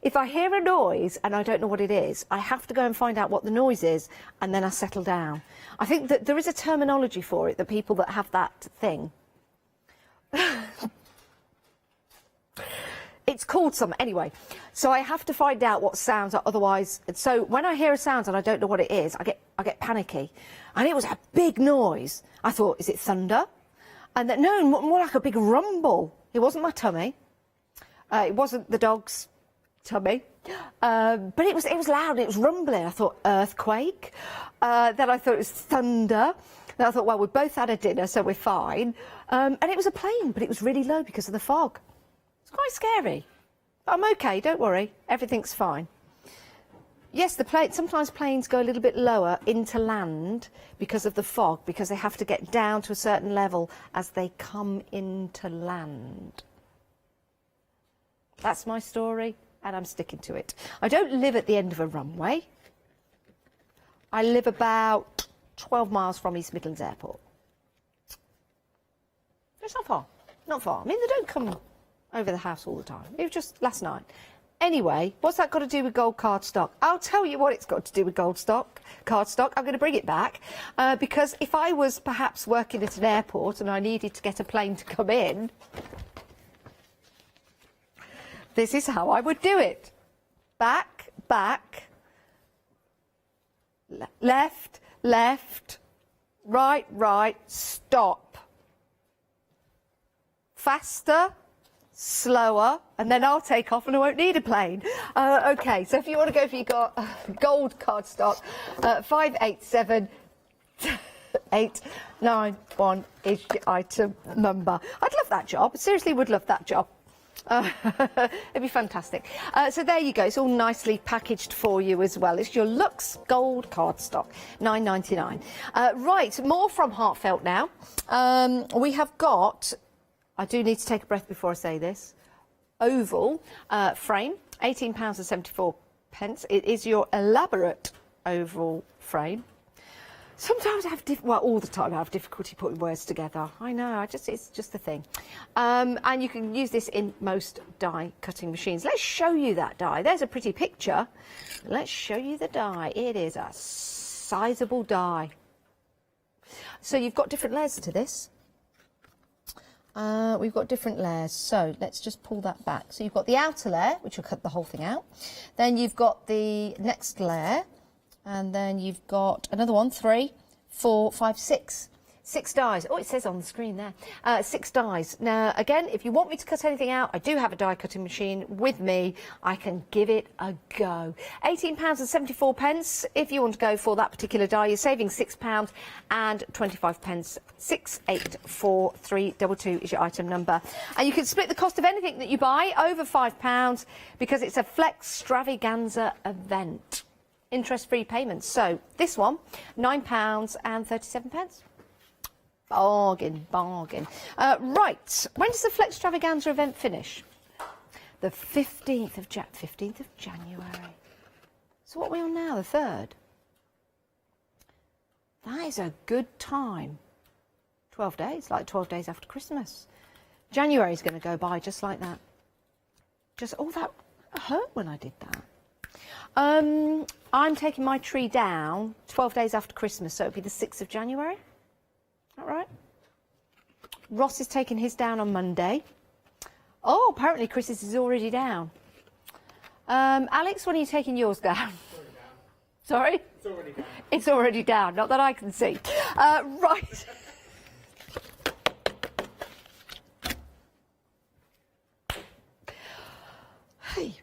If I hear a noise and I don't know what it is, I have to go and find out what the noise is, and then I settle down. I think that there is a terminology for it, the people that have that thing. It's called something anyway, so I have to find out what sounds are. Otherwise, so when I hear a sound and I don't know what it is, I get panicky. And it was a big noise. I thought, is it thunder? And then no, more like a big rumble. It wasn't my tummy. It wasn't the dog's tummy, but it was loud. It was rumbling. I thought earthquake. Then I thought it was thunder. Then I thought, well, we both had a dinner, so we're fine. And it was a plane, but it was really low because of the fog. It's quite scary. But I'm okay, don't worry. Everything's fine. Yes, sometimes planes go a little bit lower into land because of the fog, because they have to get down to a certain level as they come into land. That's my story, and I'm sticking to it. I don't live at the end of a runway. I live about 12 miles from East Midlands Airport. It's not far. Not far. I mean, they don't come over the house all the time. It was just last night. Anyway, what's that got to do with gold cardstock? I'll tell you what it's got to do with cardstock. I'm going to bring it back because if I was perhaps working at an airport and I needed to get a plane to come in, this is how I would do it. Back, back, left, left, right, right, stop. Faster, slower, and then I'll take off and I won't need a plane. Okay, so if you want to go for your gold cardstock, 587891 is your item number. I'd love that job. Seriously, would love that job. It'd be fantastic. So there you go. It's all nicely packaged for you as well. It's your Luxe Gold cardstock, £9.99. Right, more from Heartfelt now. We have got I do need to take a breath before I say this. Oval frame, £18.74. It is your elaborate oval frame. Sometimes I have, all the time I have difficulty putting words together. I know, it's just a thing. And you can use this in most die cutting machines. Let's show you that die. There's a pretty picture. Let's show you the die. It is a sizable die. So you've got different layers to this. We've got different layers, so let's just pull that back. So you've got the outer layer, which will cut the whole thing out. Then you've got the next layer, and then you've got another one, 3, 4, 5, 6. 6 dies. Oh, it says on the screen there. 6 dies. Now, again, if you want me to cut anything out, I do have a die cutting machine with me. I can give it a go. £18.74. If you want to go for that particular die, you're saving £6 and 25 pence. 684322 is your item number. And you can split the cost of anything that you buy over £5 because it's a Flex Stravaganza event. Interest-free payments. So this one, £9.37. Bargain, bargain. Right, when does the Flex Stravaganza event finish? The 15th of January. So what are we on now, the 3rd? That is a good time. 12 days, like 12 days after Christmas. January's going to go by just like that. That hurt when I did that. I'm taking my tree down 12 days after Christmas, so it'll be the 6th of January. Is that right? Ross is taking his down on Monday. Oh, apparently Chris's is already down. Alex, when are you taking yours down? Sorry? It's already down. It's already down, not that I can see. Right. Hey.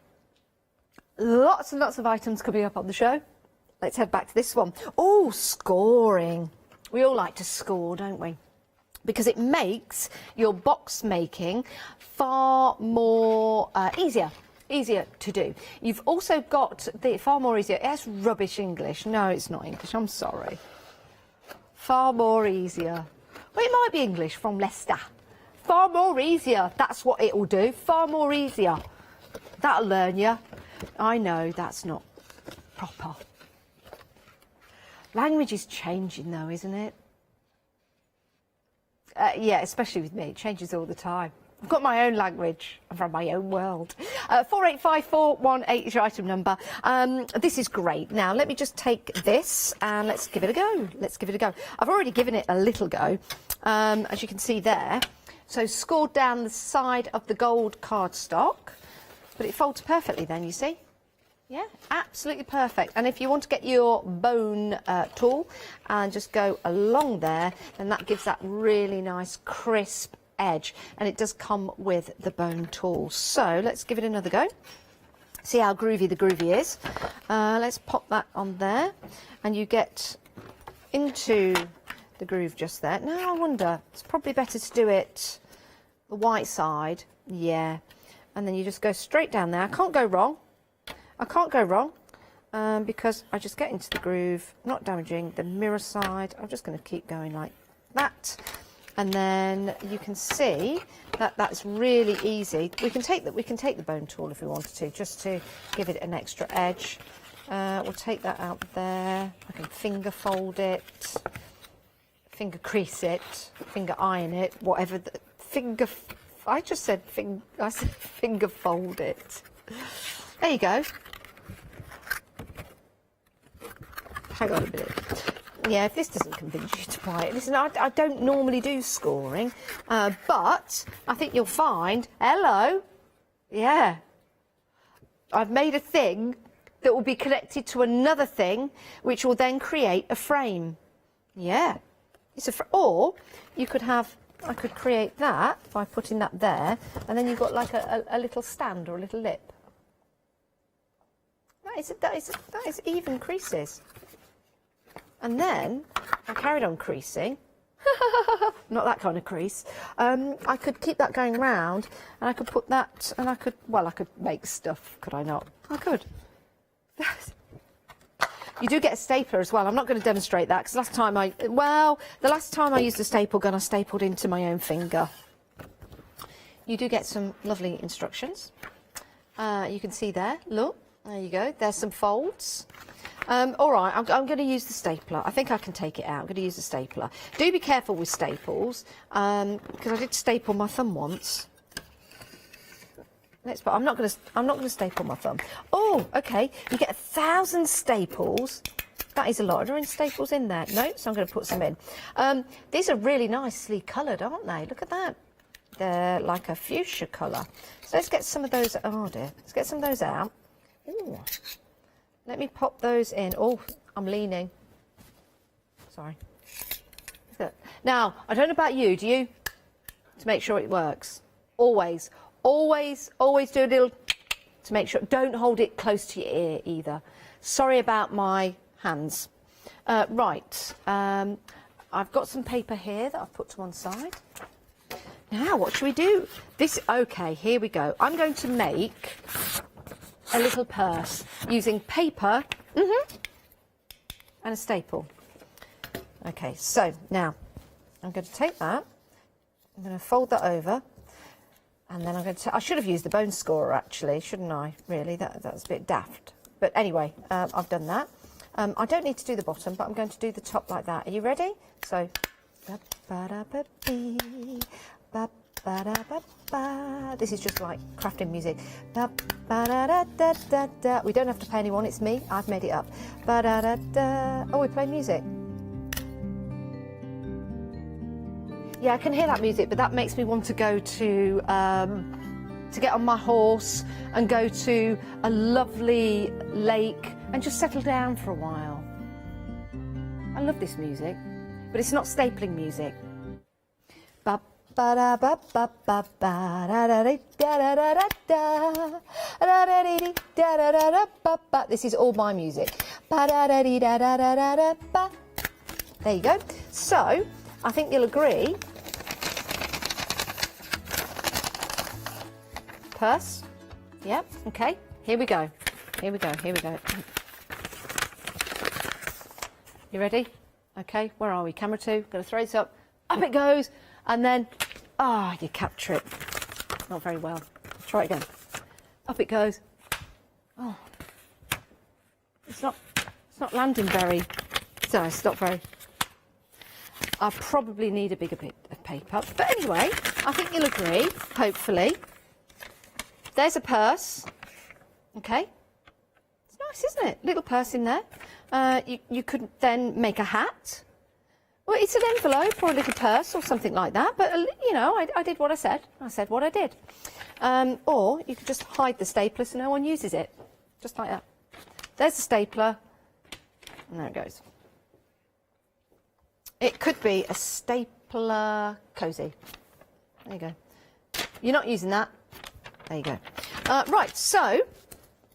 Lots and lots of items coming up on the show. Let's head back to this one. Oh, scoring. We all like to score, don't we? Because it makes your box making far more easier to do. You've also got the far more easier. That's rubbish English. No, it's not English. I'm sorry. Far more easier. Well, it might be English from Leicester. Far more easier. That's what it will do. Far more easier. That'll learn you. I know that's not proper. Language is changing though, isn't it? Yeah, especially with me. It changes all the time. I've got my own language. I'm from my own world. 485418 is your item number. This is great. Now, let me just take this and let's give it a go. Let's give it a go. I've already given it a little go, as you can see there. So scored down the side of the gold cardstock, but it folds perfectly then, you see. Yeah, absolutely perfect. And if you want to get your bone tool and just go along there, then that gives that really nice crisp edge. And it does come with the bone tool. So let's give it another go. See how groovy the groovy is. Let's pop that on there. And you get into the groove just there. Now I wonder, it's probably better to do it the white side. Yeah. And then you just go straight down there. I can't go wrong. I can't go wrong because I just get into the groove, not damaging the mirror side. I'm just going to keep going like that. And then you can see that that's really easy. We can take the bone tool if we wanted to, just to give it an extra edge. We'll take that out there. I can finger fold it, finger crease it, finger iron it, whatever. I just said finger fold it. There you go. Hang on a minute. Yeah, if this doesn't convince you to buy it, listen, I don't normally do scoring, but I think you'll find, hello, yeah, I've made a thing that will be connected to another thing, which will then create a frame. Yeah, or you could have, I could create that by putting that there, and then you've got like a little stand or a little lip. That is even creases. And then I carried on creasing. Not that kind of crease. I could keep that going round, and I could put that, and I could make stuff, could I not? I could. You do get a stapler as well. I'm not going to demonstrate that, because the last time I used a staple gun, I stapled into my own finger. you do get some lovely instructions. You can see there, look, there you go, there's some folds. All right, I'm going to use the stapler. I think I can take it out. I'm going to use the stapler. Do be careful with staples, because I did staple my thumb once. But I'm not going to staple my thumb. Oh, okay. You get 1,000 staples. That is a lot. Are there any staples in there? No, so I'm going to put some in. These are really nicely coloured, aren't they? Look at that. They're like a fuchsia colour. So let's get some of those. Oh dear. Let's get some of those out. Ooh. Let me pop those in. Oh, I'm leaning. Sorry. Now, I don't know about you. Do you? To make sure it works. Always. Always do a little to make sure. Don't hold it close to your ear either. Sorry about my hands. Right. I've got some paper here that I've put to one side. Now, what should we do? Okay, here we go. I'm going to make a little purse using paper and a staple. Okay, so now I'm going to take that. I'm going to fold that over. And then I'm going to... I should have used the bone scorer, actually, shouldn't I? Really, that's a bit daft. But anyway, I've done that. I don't need to do the bottom, but I'm going to do the top like that. Are you ready? So... This is just like crafting music. We don't have to pay anyone, it's me. I've made it up. Oh, we play music. Yeah, I can hear that music, but that makes me want to go to get on my horse and go to a lovely lake and just settle down for a while. I love this music, but it's not stapling music. This is all my music. There you go. So, I think you'll agree. Purse. Yep, okay. Here we go. Here we go. You ready? Okay, where are we? Camera 2. Gonna throw this up. Up it goes. And then, you capture it. Not very well. Try it again. Up it goes. Oh. It's not landing very. Sorry, it's not very. I probably need a bigger bit of paper. But anyway, I think you'll agree, hopefully. There's a purse. Okay. It's nice, isn't it? Little purse in there. You could then make a hat. Well, it's an envelope or a little purse or something like that. But, you know, I did what I said. I said what I did. Or you could just hide the stapler so no one uses it. Just like that. There's the stapler. And there it goes. It could be a stapler cozy. There you go. You're not using that. There you go. Right, so,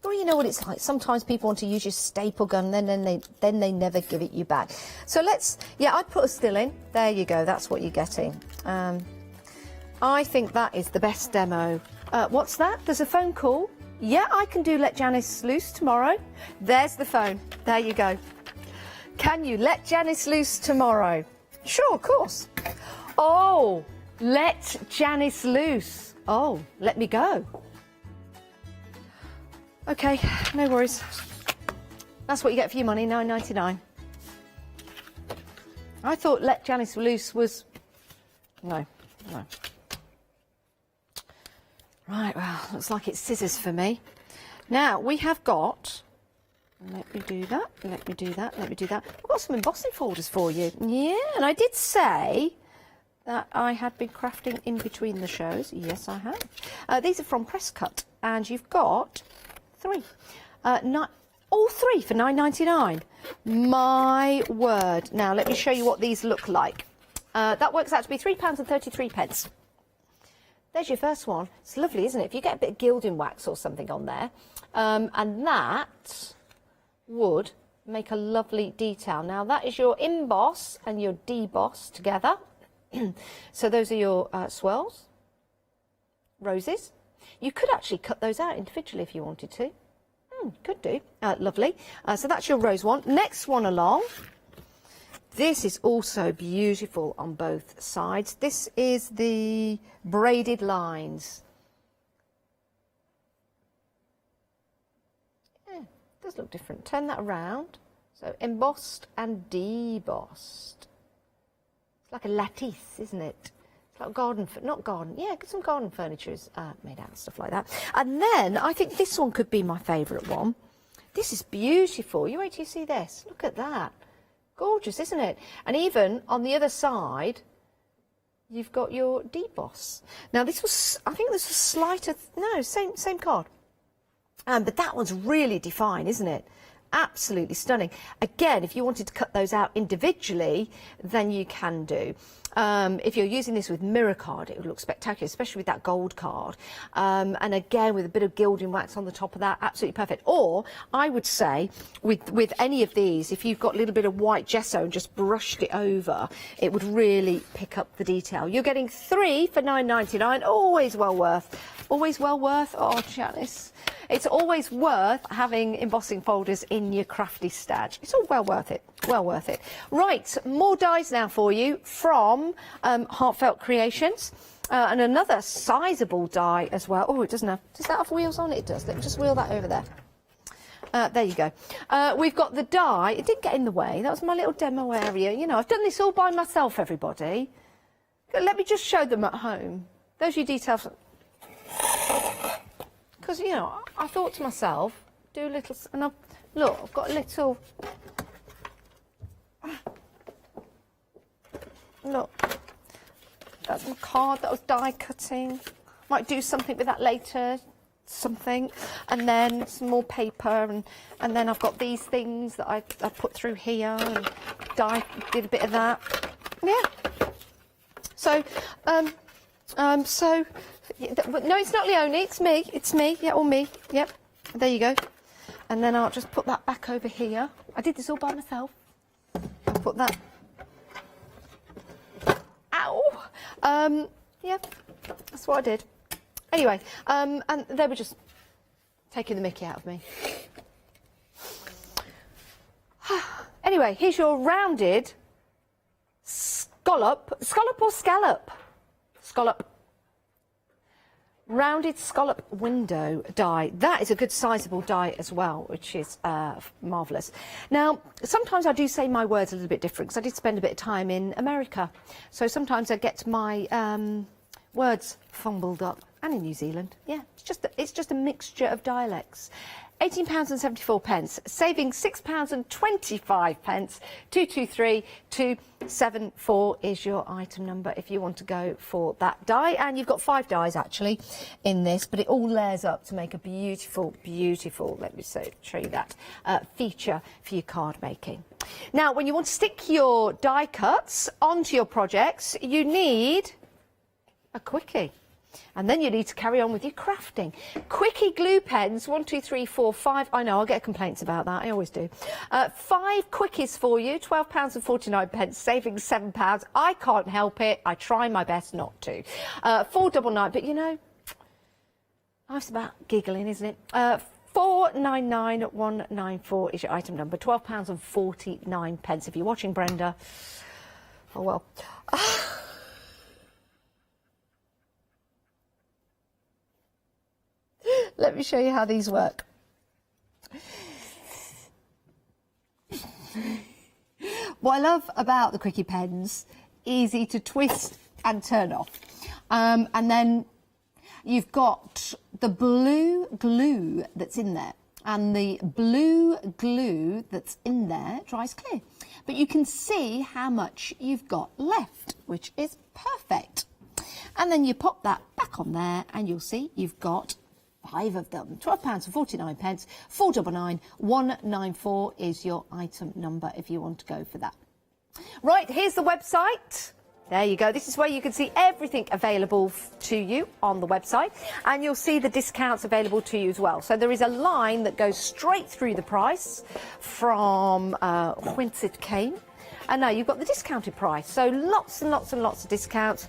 well, you know what it's like. Sometimes people want to use your staple gun, then they never give it you back. So I'd put a still in. There you go. That's what you're getting. I think that is the best demo. What's that? There's a phone call. Yeah, I can do Let Janice Loose tomorrow. There's the phone. There you go. Can you let Janice loose tomorrow? Sure, of course. Oh, let Janice loose. Oh, let me go. Okay, no worries. That's what you get for your money, $9.99. I thought let Janice loose was... No. Right, well, looks like it's scissors for me. Now, we have got... Let me do that. I've got some embossing folders for you. Yeah, and I did say that I had been crafting in between the shows. Yes, I have. These are from Press Cut, and you've got 3. All 3 for $9.99. My word. Now, let me show you what these look like. That works out to be £3.33. There's your first one. It's lovely, isn't it? If you get a bit of gilding wax or something on there, and that would make a lovely detail. Now that is your emboss and your deboss together. So those are your swirls, roses. You could actually cut those out individually if you wanted to. Could do. Lovely. So that's your rose one. Next one along This is also beautiful on both sides. This is the braided lines. Yeah, it does look different. Turn that around. So embossed and debossed. It's like a lattice, isn't it? It's like garden, not garden, yeah, some garden furniture is made out of stuff like that. And then I think this one could be my favourite one. This is beautiful. You wait till you see this. Look at that. Gorgeous, isn't it? And even on the other side, you've got your deboss. Now this was, I think this was slighter, no, same card. But that one's really defined, isn't it? Absolutely stunning. Again, if you wanted to cut those out individually, then you can do. If you're using this with mirror card, it would look spectacular, especially with that gold card. And again, with a bit of gilding wax on the top of that, absolutely perfect. Or I would say with any of these, if you've got a little bit of white gesso and just brushed it over, it would really pick up the detail. You're getting 3 for £9.99, always well worth. Always well worth. Oh, Janice. It's always worth having embossing folders in your crafty stash. It's all well worth it. Well worth it. Right, more dies now for you from Heartfelt Creations. And another sizable die as well. Oh, it doesn't have... Does that have wheels on it? It does. Let me just wheel that over there. There you go. We've got the die. It didn't get in the way. That was my little demo area. You know, I've done this all by myself, everybody. Let me just show them at home. Those are your details. Because, you know, I thought to myself, do a little... And look, I've got a little... Look, that's my card that I was die cutting. Might do something with that later, something. And then some more paper, and then I've got these things that I put through here, and did a bit of that. Yeah. So, no, it's not Leonie, it's me, yeah, or me, yep, there you go. And then I'll just put that back over here. I did this all by myself. I'll put that, ow, yeah, that's what I did. Anyway, and they were just taking the mickey out of me. Anyway, here's your rounded scallop or scallop? Scallop. Rounded scallop window die. That is a good sizable die as well, which is marvellous. Now, sometimes I do say my words a little bit different because I did spend a bit of time in America. So sometimes I get my words fumbled up. And in New Zealand, yeah, it's just a mixture of dialects. £18.74, saving £6.25. 223274 is your item number if you want to go for that die. And you've got 5 dies actually in this, but it all layers up to make a beautiful, beautiful, let me show you that, feature for your card making. Now, when you want to stick your die cuts onto your projects, you need a quickie. And then you need to carry on with your crafting. Quickie glue pens, 1, 2, 3, 4, 5. I know, I'll get complaints about that. I always do. 5 quickies for you, £12.49, saving £7. I can't help it. I try my best not to. £4.99, but you know, life's about giggling, isn't it? 499194 is your item number. £12.49. If you're watching, Brenda, oh well. Let me show you how these work. What I love about the quickie pens, easy to twist and turn off. And then you've got the blue glue that's in there. And the blue glue that's in there dries clear. But you can see how much you've got left, which is perfect. And then you pop that back on there and you'll see you've got 5 of them. £12.49, £4.99, 194 is your item number if you want to go for that. Right, here's the website. There you go. This is where you can see everything available to you on the website, and you'll see the discounts available to you as well. So there is a line that goes straight through the price from whence it came. And now you've got the discounted price, so lots and lots and lots of discounts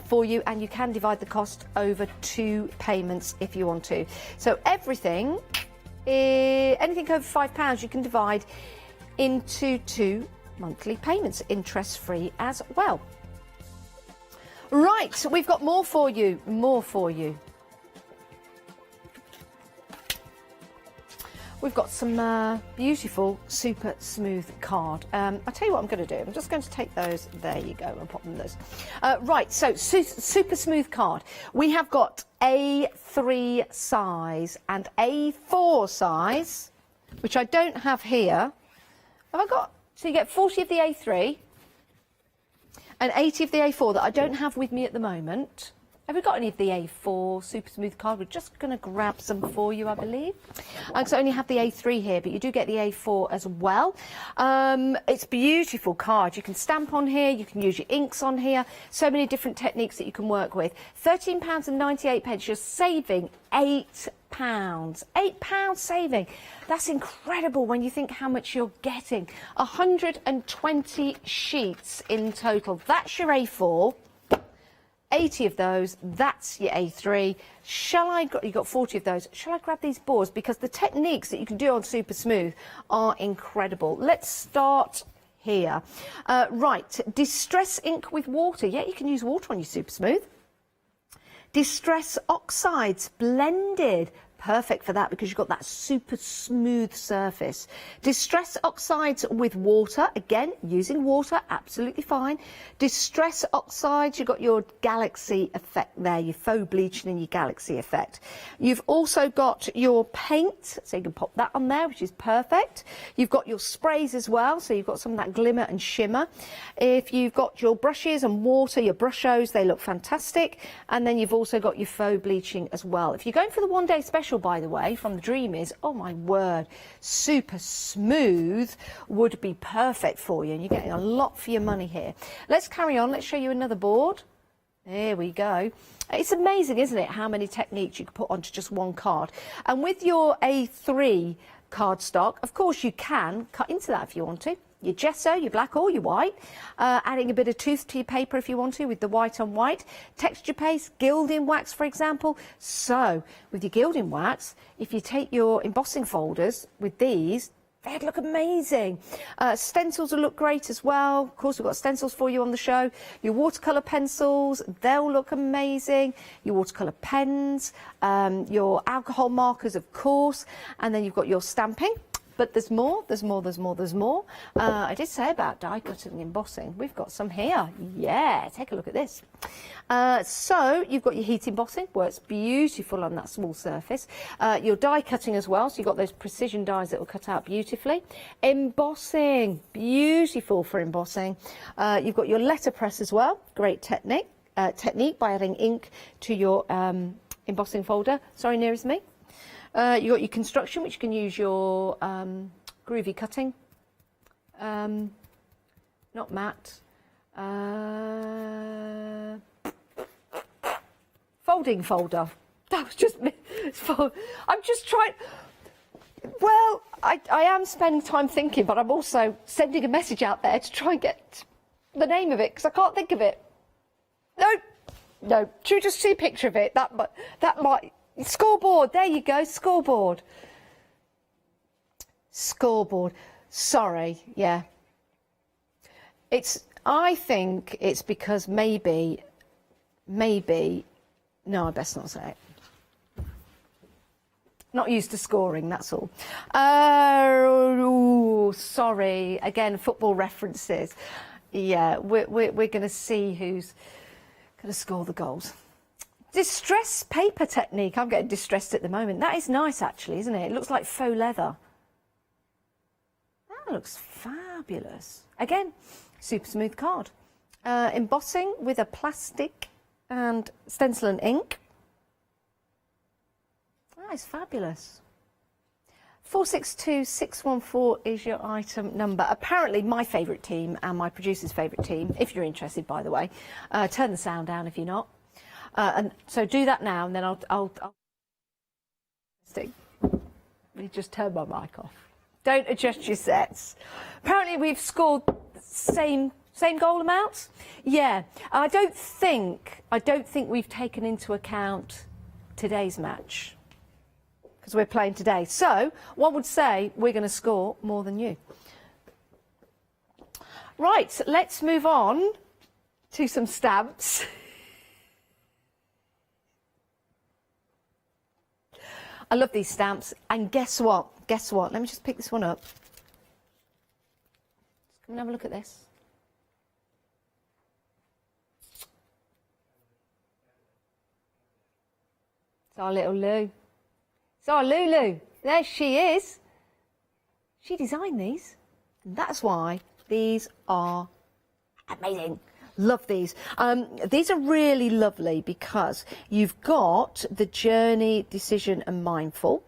for you, and you can divide the cost over 2 payments if you want to. So everything, anything over £5, you can divide into 2 monthly payments, interest-free as well. Right, we've got more for you, We've got some beautiful super smooth card. I'll tell you what I'm going to do. I'm just going to take those, there you go, and pop them those. Right, so super smooth card. We have got A3 size and A4 size, which I don't have here. Have I got, so you get 40 of the A3 and 80 of the A4 that I don't have with me at the moment. Have we got any of the A4 super smooth card? We're just going to grab some for you, I believe. Because I only have the A3 here, but you do get the A4 as well. It's a beautiful card. You can stamp on here, you can use your inks on here. So many different techniques that you can work with. £13.98. You're saving £8. £8 saving. That's incredible when you think how much you're getting. 120 sheets in total. That's your A4. 80 of those, that's your A3. You got 40 of those. Shall I grab these boards? Because the techniques that you can do on Super Smooth are incredible. Let's start here. Right, Distress ink with water. Yeah, you can use water on your Super Smooth. Distress oxides blended. Perfect for that because you've got that super smooth surface. Distress oxides with water, again, using water, absolutely fine. Distress oxides, you've got your galaxy effect there, your faux bleaching and your galaxy effect. You've also got your paint, so you can pop that on there, which is perfect. You've got your sprays as well, so you've got some of that glimmer and shimmer. If you've got your brushes and water, your brushos, they look fantastic. And then you've also got your faux bleaching as well. If you're going for the one-day special, by the way, from the Dreamees, oh my word, super smooth would be perfect for you, and you're getting a lot for your money here. Let's carry on. Let's show you another board. There we go. It's amazing, isn't it, how many techniques you can put onto just one card. And with your A3 cardstock, of course, you can cut into that if you want to. Your gesso, your black or your white, adding a bit of tooth to your paper if you want to with the white on white, texture paste, gilding wax, for example. So with your gilding wax, if you take your embossing folders with these, they'd look amazing. Stencils will look great as well. Of course, we've got stencils for you on the show. Your watercolour pencils, they'll look amazing. Your watercolour pens, your alcohol markers, of course, and then you've got your stamping. But there's more. I did say about die cutting and embossing. We've got some here. Yeah, take a look at this. So you've got your heat embossing, works beautiful on that small surface. Your die cutting as well, so you've got those precision dies that will cut out beautifully. Embossing, beautiful for embossing. You've got your letterpress as well, great technique by adding ink to your embossing folder. Sorry, nearest me. You've got your construction, which you can use your groovy cutting, not matte, folding folder. That was just me. I'm just trying. Well, I am spending time thinking, but I'm also sending a message out there to try and get the name of it because I can't think of it. No. Should we just see a picture of it? That might. Scoreboard, there you go, scoreboard. Sorry, yeah. I think it's because maybe, no, I best not say it. Not used to scoring, that's all. Sorry, again, football references. Yeah, we're going to see who's going to score the goals. Distress paper technique. I'm getting distressed at the moment. That is nice, actually, isn't it? It looks like faux leather. That looks fabulous. Again, super smooth card. Embossing with a plastic and stencil and ink. That is fabulous. 462614 is your item number. Apparently my favourite team and my producer's favourite team, if you're interested, by the way. Turn the sound down if you're not. And so do that now, and then I'll stick. Let me just turn my mic off. Don't adjust your sets. Apparently we've scored same goal amounts. Yeah, I don't think we've taken into account today's match because we're playing today. So one would say we're going to score more than you. Right, let's move on to some stamps. I love these stamps, and guess what? Guess what? Let me just pick this one up. Let's come and have a look at this. It's our little Lou. It's our Lulu. There she is. She designed these, and that's why these are amazing. Love these. These are really lovely because you've got the journey, decision and mindful.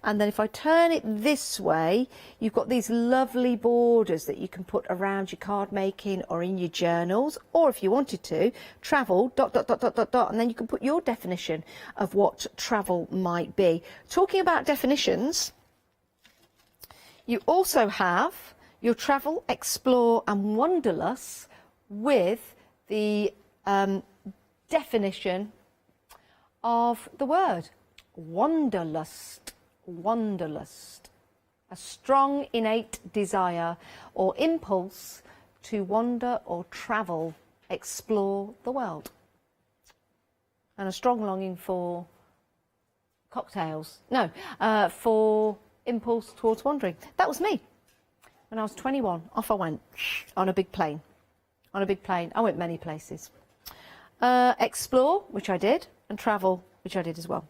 And then if I turn it this way, you've got these lovely borders that you can put around your card making or in your journals, or if you wanted to, travel, ... And then you can put your definition of what travel might be. Talking about definitions, you also have your travel, explore and wanderlust with the definition of the word wanderlust. Wanderlust, a strong innate desire or impulse to wander or travel, explore the world, and a strong longing for cocktails. No, for impulse towards wandering. That was me when I was 21. Off I went on a big plane. On a big plane. I went many places. Explore, which I did, and travel, which I did as well.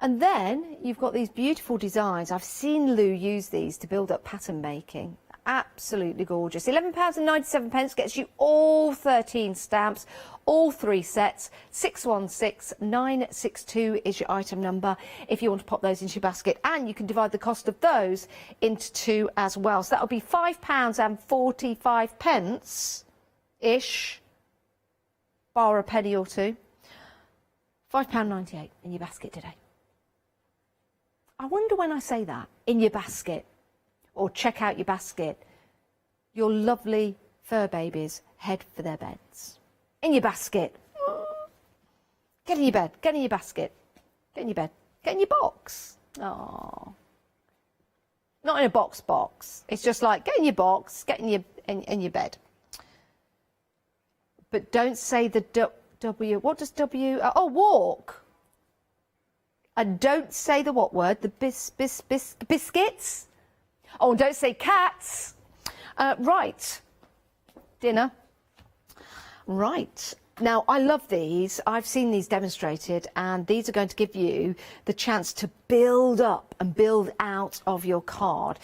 And then you've got these beautiful designs. I've seen Lou use these to build up pattern making. Absolutely gorgeous. £11.97 gets you all 13 stamps, all 3 sets. 616962 is your item number if you want to pop those into your basket. And you can divide the cost of those into 2 as well. So that'll be £5.45-ish, bar a penny or two. £5.98 in your basket today. I wonder when I say that, in your basket, or check out your basket, your lovely fur babies head for their beds. In your basket. Get in your bed, get in your basket, get in your bed, get in your box. Oh, not in a box. It's just like, get in your box, get in your bed. But don't say the W. What does W? Oh, walk. And don't say the what word? The biscuits. Oh, and don't say cats. Right. Dinner. Right. Now, I love these. I've seen these demonstrated, and these are going to give you the chance to build up and build out of your card.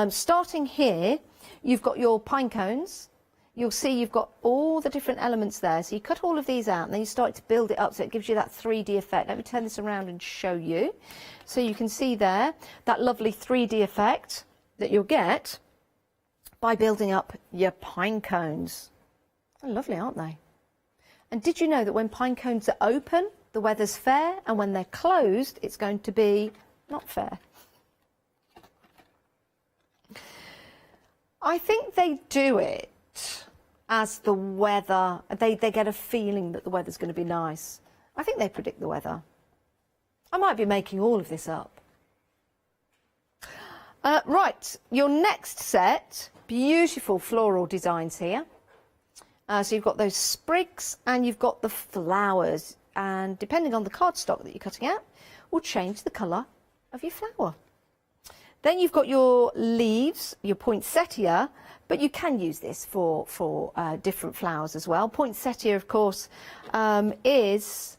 Starting here, you've got your pine cones. You'll see you've got all the different elements there. So you cut all of these out and then you start to build it up so it gives you that 3D effect. Let me turn this around and show you. So you can see there that lovely 3D effect that you'll get by building up your pine cones. They're lovely, aren't they? And did you know that when pine cones are open, the weather's fair, and when they're closed, it's going to be not fair? I think they do it as the weather, they get a feeling that the weather's going to be nice. I think they predict the weather. I might be making all of this up. Right, your next set, beautiful floral designs here. So you've got those sprigs and you've got the flowers, and depending on the cardstock that you're cutting out, will change the colour of your flower. Then you've got your leaves, your poinsettia, but you can use this for different flowers as well. Poinsettia, of course, poinsettia,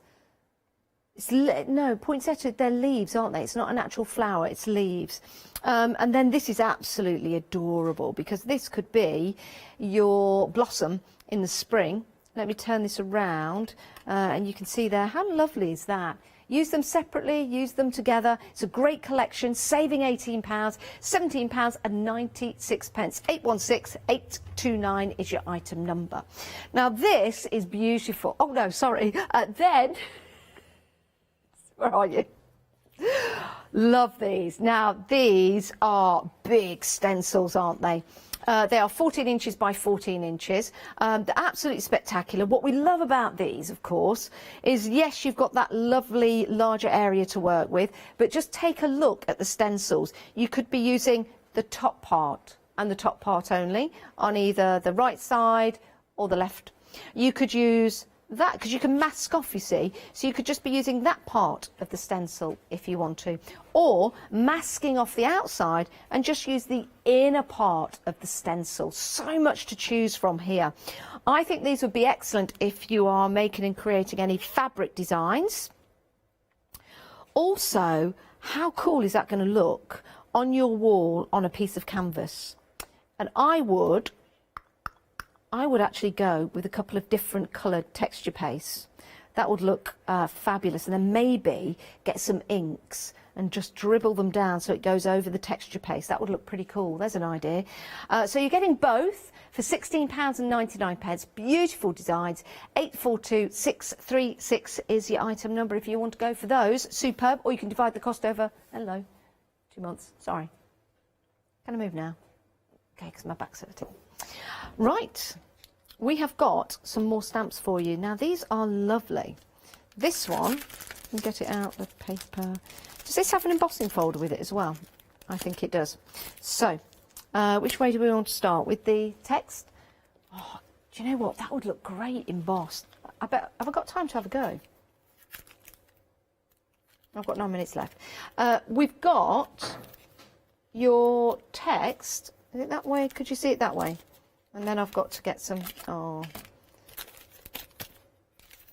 they're leaves, aren't they? It's not an actual flower, it's leaves. And then this is absolutely adorable because this could be your blossom in the spring. Let me turn this around and you can see there, how lovely is that? Use them separately, use them together. It's a great collection, saving £18, £17.96. 816829 is your item number. Now this is beautiful. Oh no, sorry. Then, where are you? Love these. Now these are big stencils, aren't they? They are 14 inches by 14 inches. They're absolutely spectacular. What we love about these, of course, is yes, you've got that lovely larger area to work with, but just take a look at the stencils. You could be using the top part and the top part only on either the right side or the left. You could use that because you can mask off, you see, so you could just be using that part of the stencil if you want to, or masking off the outside and just use the inner part of the stencil. So much to choose from here. I think these would be excellent if you are making and creating any fabric designs. Also, how cool is that going to look on your wall on a piece of canvas? And I would actually go with a couple of different coloured texture pastes. That would look fabulous. And then maybe get some inks and just dribble them down so it goes over the texture paste. That would look pretty cool. There's an idea. So you're getting both for £16.99. Beautiful designs. 842636 is your item number if you want to go for those. Superb. Or you can divide the cost over, 2 months. Sorry. Can I move now? Okay, because my back's hurting. Right, we have got some more stamps for you. Now, these are lovely. This one, let me get it out, the paper. Does this have an embossing folder with it as well? I think it does. So, which way do we want to start? With the text? Oh, do you know what? That would look great embossed. I bet, have I got time to have a go? I've got 9 minutes left. We've got your text. Is it that way? Could you see it that way? And then I've got to get some, oh,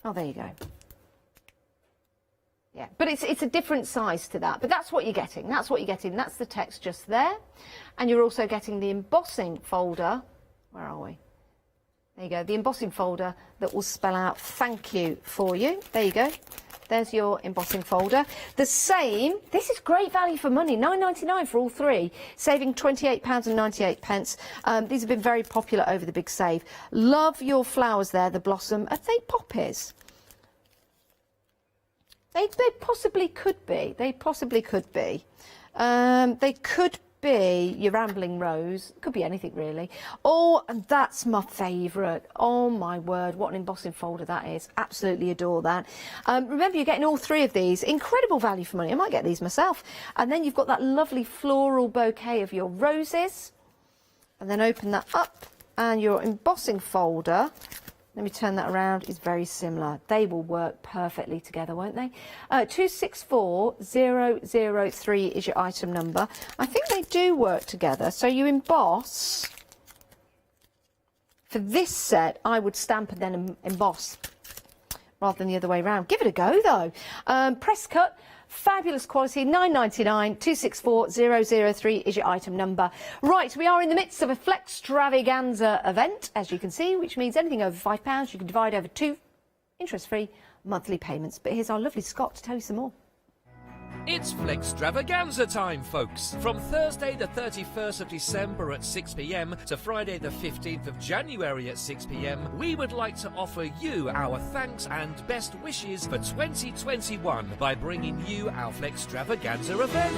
there you go. Yeah, but it's a different size to that, but that's what you're getting. That's what you're getting. That's the text just there. And you're also getting the embossing folder. Where are we? There you go, the embossing folder that will spell out thank you for you. There you go. There's your embossing folder. The same, this is great value for money, £9.99 for all three, saving £28.98. These have been very popular over the big save. Love your flowers there, the blossom. Are they poppies? They possibly could be. They possibly could be. They could be your rambling rose. Could be anything really. Oh, and that's my favourite. Oh my word, what an embossing folder that is. Absolutely adore that. Remember, you're getting all three of these. Incredible value for money. I might get these myself. And then you've got that lovely floral bouquet of your roses. And then open that up and your embossing folder. Let me turn that around, is very similar. They will work perfectly together, won't they? 264003 is your item number. I think they do work together. So you emboss. For this set, I would stamp and then emboss rather than the other way around. Give it a go, though. Press cut. Fabulous quality, £9.99, 264003 is your item number. Right, we are in the midst of a Flextravaganza event, as you can see, which means anything over £5 you can divide over 2 interest-free monthly payments. But here's our lovely Scott to tell you some more. It's Flextravaganza time, folks. From Thursday the 31st of December at 6 p.m. to Friday the 15th of January at 6 p.m, we would like to offer you our thanks and best wishes for 2021 by bringing you our Flextravaganza event.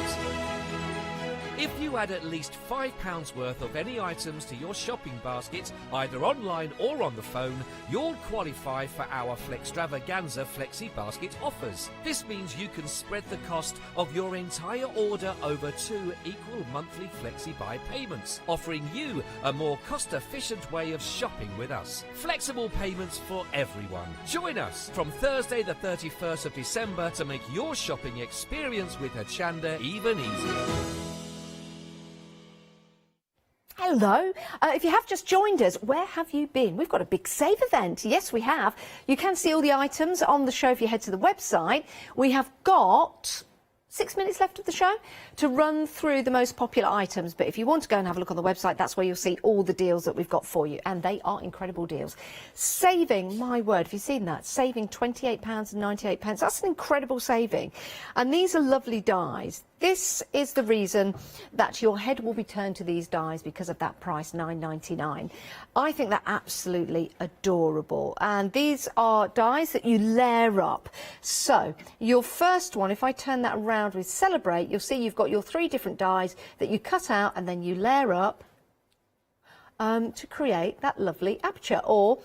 If you add at least £5 worth of any items to your shopping basket, either online or on the phone, you'll qualify for our Flextravaganza Flexi Basket offers. This means you can spread the cost of your entire order over 2 equal monthly Flexi Buy payments, offering you a more cost-efficient way of shopping with us. Flexible payments for everyone. Join us from Thursday the 31st of December to make your shopping experience with Hochanda even easier. Hello. If you have just joined us, where have you been? We've got a big save event. Yes, we have. You can see all the items on the show if you head to the website. We have got 6 minutes left of the show to run through the most popular items. But if you want to go and have a look on the website, that's where you'll see all the deals that we've got for you. And they are incredible deals. Saving, my word, have you seen that? Saving £28.98. That's an incredible saving. And these are lovely dies. This is the reason that your head will be turned to these dies because of that price, £9.99. I think they're absolutely adorable. And these are dies that you layer up. So your first one, if I turn that around with Celebrate, you'll see you've got your 3 different dies that you cut out and then you layer up to create that lovely aperture, or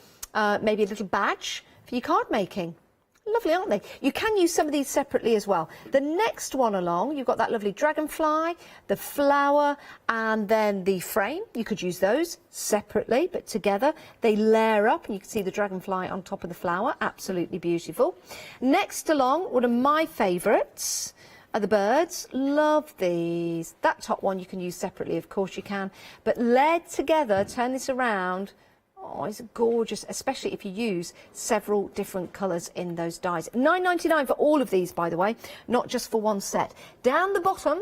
maybe a little badge for your card making. Lovely, aren't they? You can use some of these separately as well. The next one along, you've got that lovely dragonfly, the flower, and then the frame. You could use those separately, but together they layer up, and you can see the dragonfly on top of the flower. Absolutely beautiful. Next along, one of my favourites are the birds. Love these. That top one you can use separately, of course you can, but layered together, turn this around. Oh, it's gorgeous, especially if you use several different colours in those dies. $9.99 for all of these, by the way, not just for one set. Down the bottom,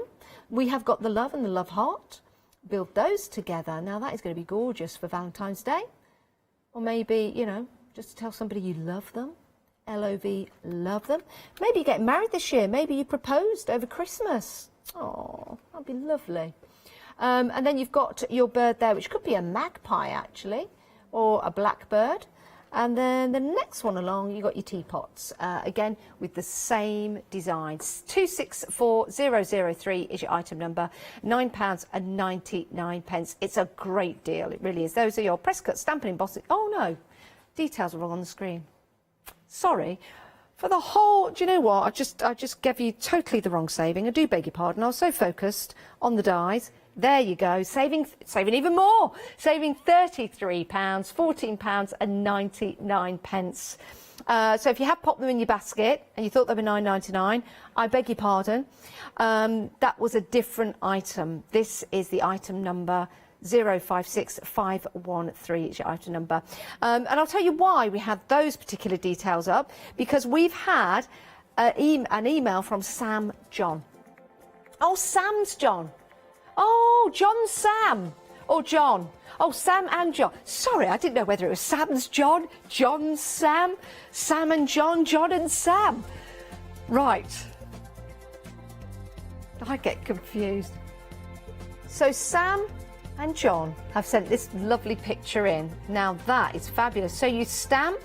we have got the love and the love heart. Build those together. Now, that is going to be gorgeous for Valentine's Day. Or maybe, you know, just to tell somebody you love them. L-O-V, love them. Maybe you get married this year. Maybe you proposed over Christmas. Oh, that'd be lovely. And then you've got your bird there, which could be a magpie, actually, or a blackbird. And then the next one along, you've got your teapots, again, with the same designs. 264003 is your item number, £9.99. It's a great deal, it really is. Those are your press cut, stamping, embossing. Oh no, details are wrong on the screen. Sorry. For the whole, do you know what? I just gave you totally the wrong saving. I do beg your pardon. I was so focused on the dies. There you go, saving even more, saving £33, £14.99. So if you have popped them in your basket and you thought they were $9.99, I beg your pardon. That was a different item. This is the item number 056513 is your item number. And I'll tell you why we had those particular details up, because we've had an email from Sam John. Oh, Sam's John. Oh, John Sam. Or John. Oh, Sam and John. Sorry, I didn't know whether it was Sam's John, John Sam, Sam and John, John and Sam. Right. I get confused. So Sam and John have sent this lovely picture in. Now that is fabulous. So you stamp.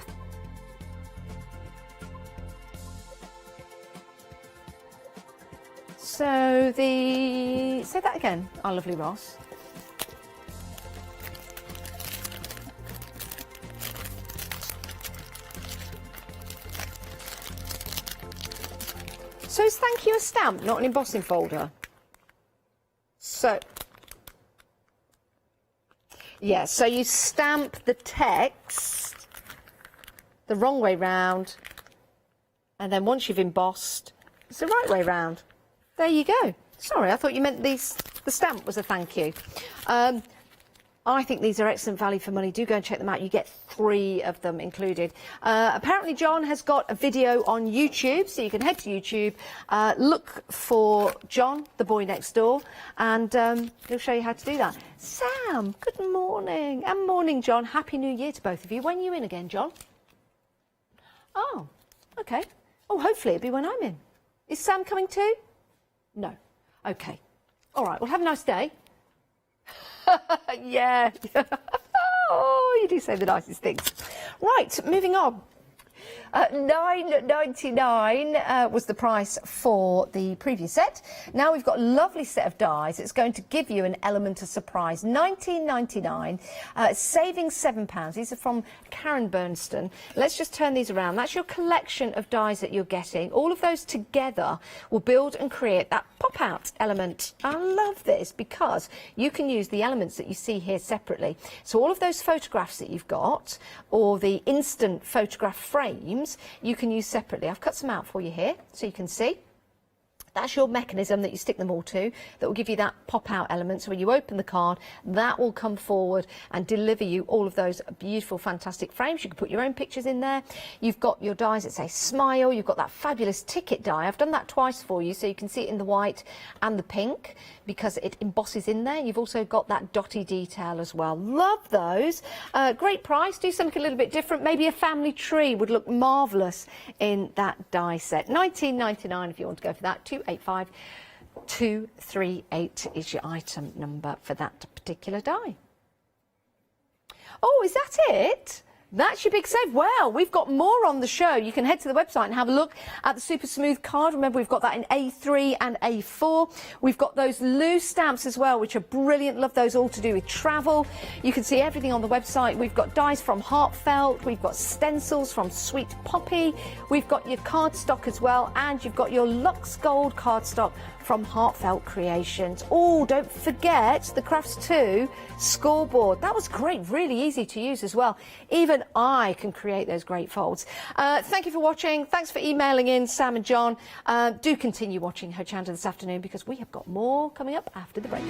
So say that again, our lovely Ross. So is thank you a stamp, not an embossing folder? So, yeah, so you stamp the text the wrong way round, and then once you've embossed, it's the right way round. There you go. Sorry, I thought you meant the stamp was a thank you. I think these are excellent value for money. Do go and check them out. You get 3 of them included. Apparently, John has got a video on YouTube, so you can head to YouTube, look for John, the boy next door, and he'll show you how to do that. Sam, good morning. And morning, John. Happy New Year to both of you. When are you in again, John? Oh, OK. Oh, hopefully it'll be when I'm in. Is Sam coming too? No. OK. All right, well, have a nice day. Yeah. Oh, you do say the nicest things. Right, moving on. $9.99 was the price for the previous set. Now we've got a lovely set of dies. It's going to give you an element of surprise. $19.99, saving £7. These are from Karen Bernstein. Let's just turn these around. That's your collection of dies that you're getting. All of those together will build and create that pop-out element. I love this because you can use the elements that you see here separately. So all of those photographs that you've got, or the instant photograph frames, you can use separately. I've cut some out for you here so you can see. That's your mechanism that you stick them all to that will give you that pop-out element. So when you open the card, that will come forward and deliver you all of those beautiful, fantastic frames. You can put your own pictures in there. You've got your dies that say smile. You've got that fabulous ticket die. I've done that twice for you so you can see it in the white and the pink because it embosses in there. You've also got that dotty detail as well. Love those. Great price. Do something a little bit different. Maybe a family tree would look marvellous in that die set. $19.99 if you want to go for that. 285238 is your item number for that particular die. Oh, is that it? That's your big save. Well, we've got more on the show. You can head to the website and have a look at the super smooth card. Remember, we've got that in A3 and A4. We've got those loose stamps as well, which are brilliant. Love those, all to do with travel. You can see everything on the website. We've got dies from Heartfelt. We've got stencils from Sweet Poppy. We've got your cardstock as well, and you've got your Lux Gold cardstock from Heartfelt Creations. Oh, don't forget the Crafts 2 scoreboard. That was great, really easy to use as well. Even I can create those great folds. Thank you for watching. Thanks for emailing in, Sam and John. Do continue watching Hochanda this afternoon, because we have got more coming up after the break.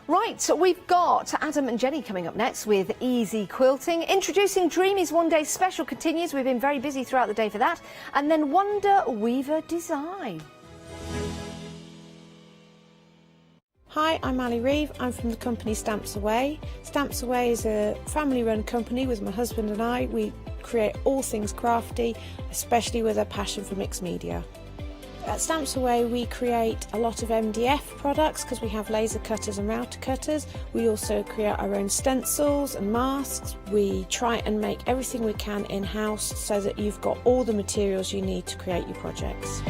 Right, so we've got Adam and Jenny coming up next with Easy Quilting. Introducing Dreamees One Day Special continues. We've been very busy throughout the day for that. And then Wonder Weaver Design. Hi, I'm Ali Reeve. I'm from the company Stamps Away. Stamps Away is a family-run company with my husband and I. We create all things crafty, especially with a passion for mixed media. At Stamps Away we create a lot of MDF products because we have laser cutters and router cutters. We also create our own stencils and masks. We try and make everything we can in-house so that you've got all the materials you need to create your projects.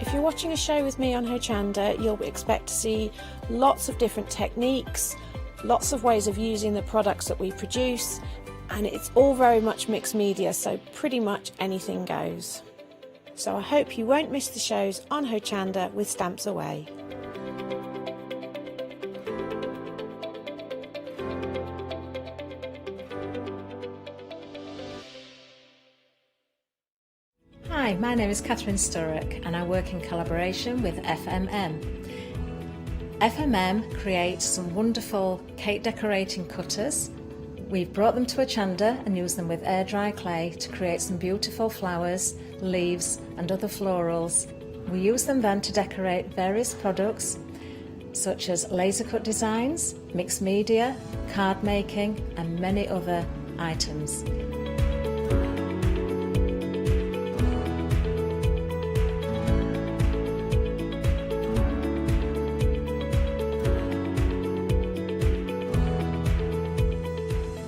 If you're watching a show with me on Hochanda, you'll expect to see lots of different techniques, lots of ways of using the products that we produce, and it's all very much mixed media, so pretty much anything goes. So I hope you won't miss the shows on Hochanda with Stamps Away. Hi, my name is Catherine Sturrock and I work in collaboration with FMM. FMM creates some wonderful cake decorating cutters. We've brought them to Hochanda and used them with air dry clay to create some beautiful flowers, leaves and other florals. We use them then to decorate various products such as laser cut designs, mixed media, card making and many other items.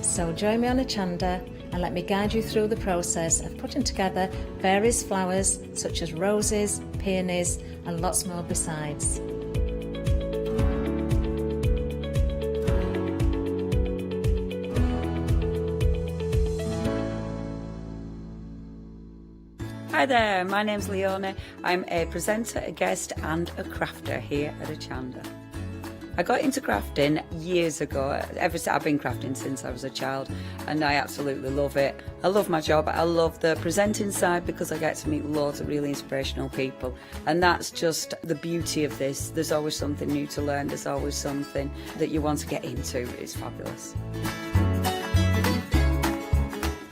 So join me on Hochanda and let me guide you through the process of putting together various flowers such as roses, peonies and lots more besides. Hi there, my name's Leona. I'm a presenter, a guest and a crafter here at Hochanda. I got into crafting years ago. I've been crafting since I was a child and I absolutely love it. I love my job. I love the presenting side because I get to meet loads of really inspirational people, and that's just the beauty of this. There's always something new to learn. There's always something that you want to get into. It's fabulous.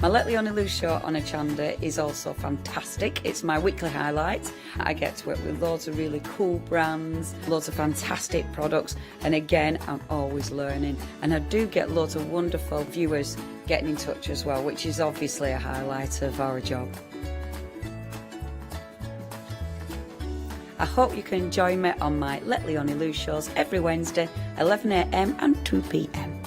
My Let Leona Loose show on Hochanda is also fantastic. It's my weekly highlight. I get to work with loads of really cool brands, loads of fantastic products, and again, I'm always learning. And I do get loads of wonderful viewers getting in touch as well, which is obviously a highlight of our job. I hope you can join me on my Let Leona Loose shows every Wednesday, 11 AM and 2 PM.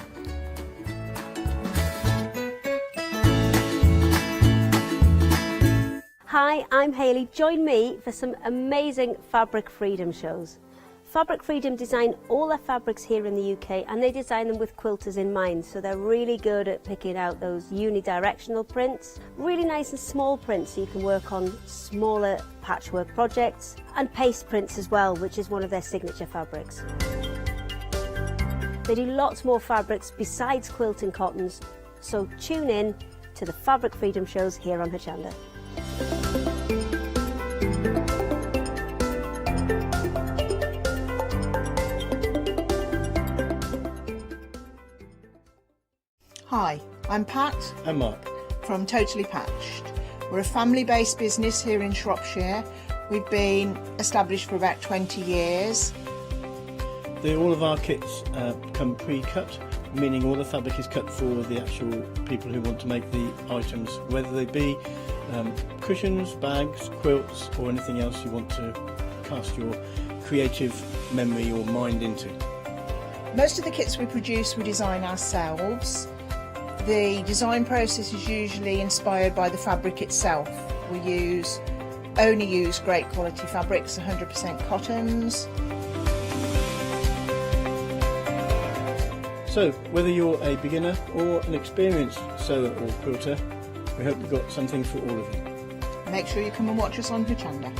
Hi, I'm Hayley. Join me for some amazing Fabric Freedom shows. Fabric Freedom design all their fabrics here in the UK, and they design them with quilters in mind, so they're really good at picking out those unidirectional prints, really nice and small prints so you can work on smaller patchwork projects, and paste prints as well, which is one of their signature fabrics. They do lots more fabrics besides quilting cottons, so tune in to the Fabric Freedom shows here on Hochanda. Hi, I'm Pat. And Mark. From Totally Patched. We're a family-based business here in Shropshire. We've been established for about 20 years. All of our kits come pre-cut, meaning all the fabric is cut for the actual people who want to make the items, whether they be cushions, bags, quilts, or anything else you want to cast your creative memory or mind into. Most of the kits we produce we design ourselves. The design process is usually inspired by the fabric itself. We only use great quality fabrics, 100% cottons. So, whether you're a beginner or an experienced sewer or quilter, we hope we've got something for all of you. Make sure you come and watch us on Hochanda.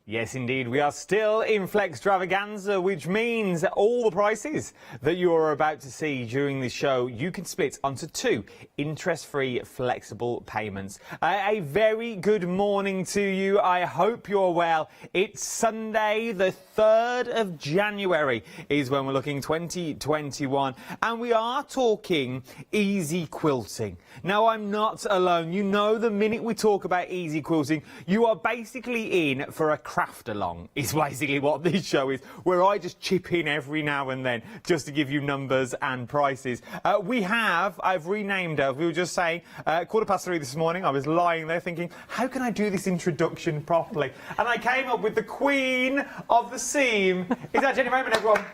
Yes, indeed. We are still in Flextravaganza, which means all the prices that you are about to see during this show, you can split onto 2 interest-free flexible payments. A very good morning to you. I hope you're well. It's Sunday, the 3rd of January is when we're looking 2021, and we are talking easy quilting. Now, I'm not alone. You know, the minute we talk about easy quilting, you are basically in for a craft along is basically what this show is, where I just chip in every now and then just to give you numbers and prices. I've renamed her. We were just saying 3:15 this morning. I was lying there thinking, how can I do this introduction properly? And I came up with the Queen of the Seam. Is that Jenny Raymond, everyone?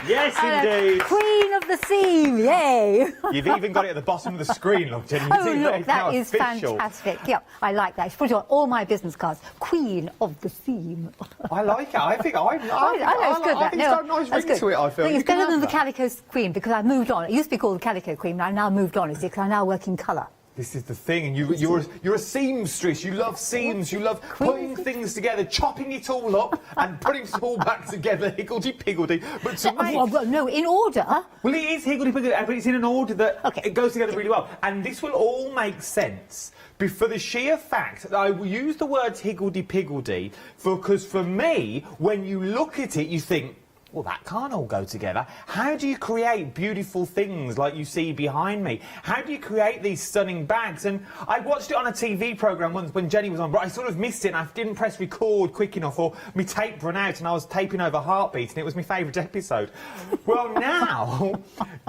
Yes, indeed. Queen of the Seam, yay! You've even got it at the bottom of the screen, look, Jenny. Oh, look, that is fantastic. Yeah, I like that. It's put it on all my business cards. Queen of the Seam. I like it. I think I know it's good. I think it's got a nice ring to it, I feel. It's better than the Calico Queen, because I moved on. It used to be called the Calico Queen, but I've now moved on, because I now work in colour. This is the thing, and you're a seamstress. You love seams. You love putting things together, chopping it all up, and putting it all back together, higgledy-piggledy. But to make... Well, no, in order. Well, it is higgledy-piggledy, but it's in an order that it goes together really well. And this will all make sense for the sheer fact that I use the words higgledy-piggledy because for me, when you look at it, you think, well, that can't all go together. How do you create beautiful things like you see behind me? How do you create these stunning bags? And I watched it on a TV programme once when Jenny was on, but I sort of missed it and I didn't press record quick enough, or my tape ran out and I was taping over Heartbeat and it was my favourite episode. Well, now,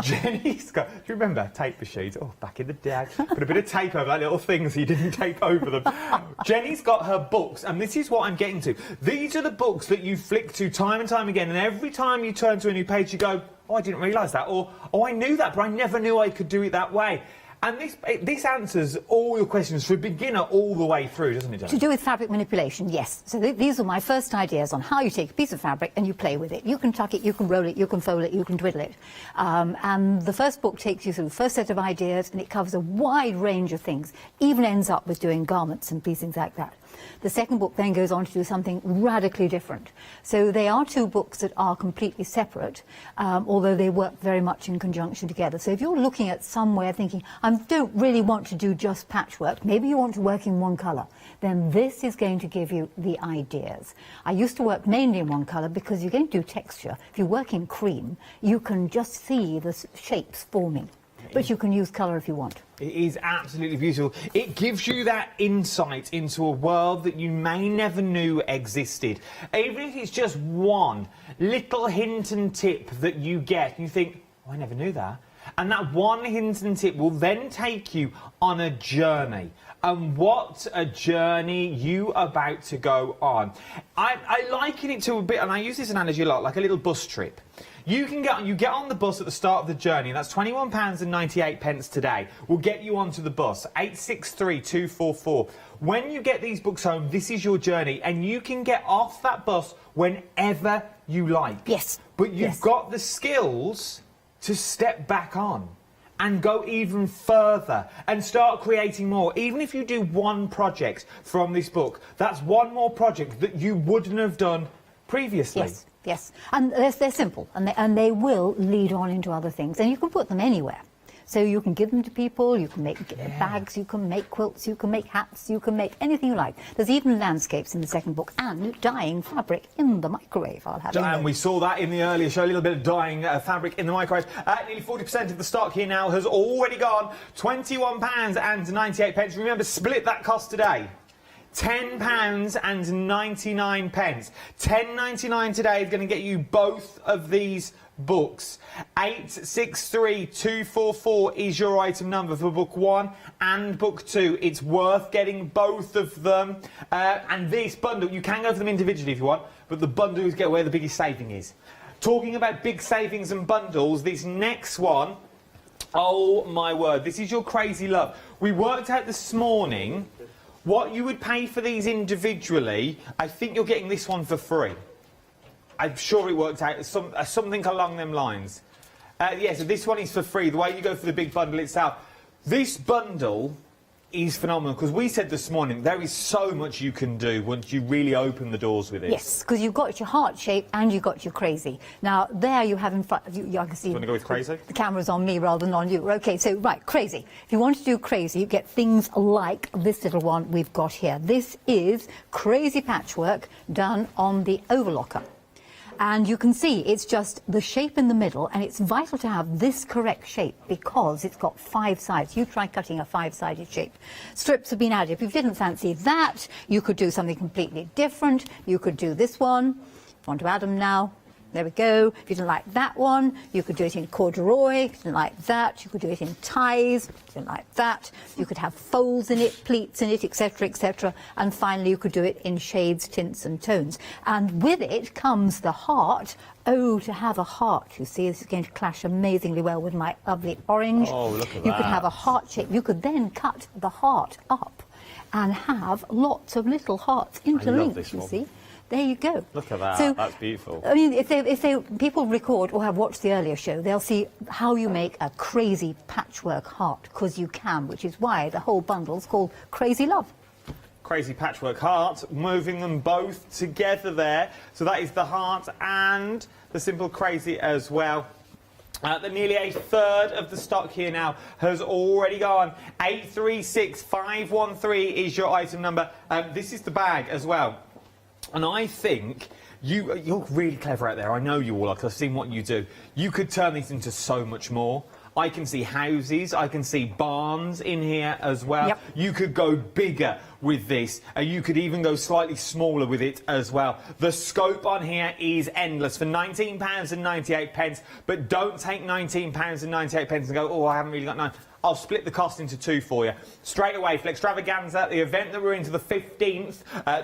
Jenny's got... Do you remember tape machines? Oh, back in the day. Put a bit of tape over that little thing so you didn't tape over them. Jenny's got her books, and this is what I'm getting to. These are the books that you flick to time and time again, and every time you turn to a new page you go, oh, I didn't realise that, or oh, I knew that but I never knew I could do it that way. And this answers all your questions for a beginner all the way through, doesn't it, Jenny? To do with fabric manipulation, yes. So these are my first ideas on how you take a piece of fabric and you play with it. You can tuck it, you can roll it, you can fold it, you can twiddle it. And the first book takes you through the first set of ideas, and it covers a wide range of things, even ends up with doing garments and pieces like that. The second book then goes on to do something radically different. So they are 2 books that are completely separate, although they work very much in conjunction together. So if you're looking at somewhere thinking, I don't really want to do just patchwork, maybe you want to work in one colour, then this is going to give you the ideas. I used to work mainly in one colour because you're going to do texture. If you work in cream, you can just see the shapes forming. But you can use colour if you want. It is absolutely beautiful. It gives you that insight into a world that you may never knew existed. Even if it's just one little hint and tip that you get, and you think, oh, I never knew that. And that one hint and tip will then take you on a journey. And what a journey you are about to go on. I liken it to a bit, and I use this analogy a lot, like a little bus trip. You get on the bus at the start of the journey, and that's £21.98 today. We'll get you onto the bus, 863-244. When you get these books home, this is your journey, and you can get off that bus whenever you like. Yes. But you've got the skills to step back on and go even further and start creating more. Even if you do one project from this book, that's one more project that you wouldn't have done previously. Yes. Yes, and they're simple, and they will lead on into other things, and you can put them anywhere. So you can give them to people, you can make bags, you can make quilts, you can make hats, you can make anything you like. There's even landscapes in the second book and dyeing fabric in the microwave. I'll have And we saw that in the earlier show, a little bit of dyeing fabric in the microwave. Nearly 40% of the stock here now has already gone. £21.98. Remember, split that cost today. £10.99. £10.99 today is going to get you both of these books. 863244 is your item number for book 1 and book 2. It's worth getting both of them. And this bundle, you can go for them individually if you want, but the bundles get where the biggest saving is. Talking about big savings and bundles, this next one, oh my word, this is your crazy love. We worked out this morning what you would pay for these individually. I think you're getting this one for free. I'm sure it worked out something along them lines. Yeah, so this one is for free. The way you go for the big bundle itself. This bundle is phenomenal because we said this morning there is so much you can do once you really open the doors with it. Yes, because you've got your heart shape and you've got your crazy. Now, there you have in front of you, I can see... You want to go with crazy? The camera's on me rather than on you. OK, so, right, crazy. If you want to do crazy, you get things like this little one we've got here. This is crazy patchwork done on the overlocker. And you can see it's just the shape in the middle, and it's vital to have this correct shape because it's got 5 sides. You try cutting a 5-sided shape. Strips have been added. If you didn't fancy that, you could do something completely different. You could do this one. Want to add them now? There we go. If you didn't like that one, you could do it in corduroy. If you didn't like that, you could do it in ties. If you didn't like that, you could have folds in it, pleats in it, etc., etc. And finally, you could do it in shades, tints and tones. And with it comes the heart. Oh, to have a heart, you see, this is going to clash amazingly well with my lovely orange. Oh, look at that. You could have a heart shape. You could then cut the heart up and have lots of little hearts interlinked, you see. There you go. Look at that. So, that's beautiful. I mean, if people record or have watched the earlier show, they'll see how you make a crazy patchwork heart, because you can, which is why the whole bundle's called Crazy Love. Crazy patchwork heart, moving them both together there. So that is the heart and the simple crazy as well. Nearly a third of the stock here now has already gone. 836513 is your item number. This is the bag as well. And I think you're really clever out there. I know you all are, because I've seen what you do. You could turn these into so much more. I can see houses, I can see barns in here as well. Yep. You could go bigger with this, and you could even go slightly smaller with it as well. The scope on here is endless for £19.98, but don't take £19.98 and go, oh, I haven't really got 9. I'll split the cost into 2 for you. Straight away, for Extravaganza, the event that we're into the 15th,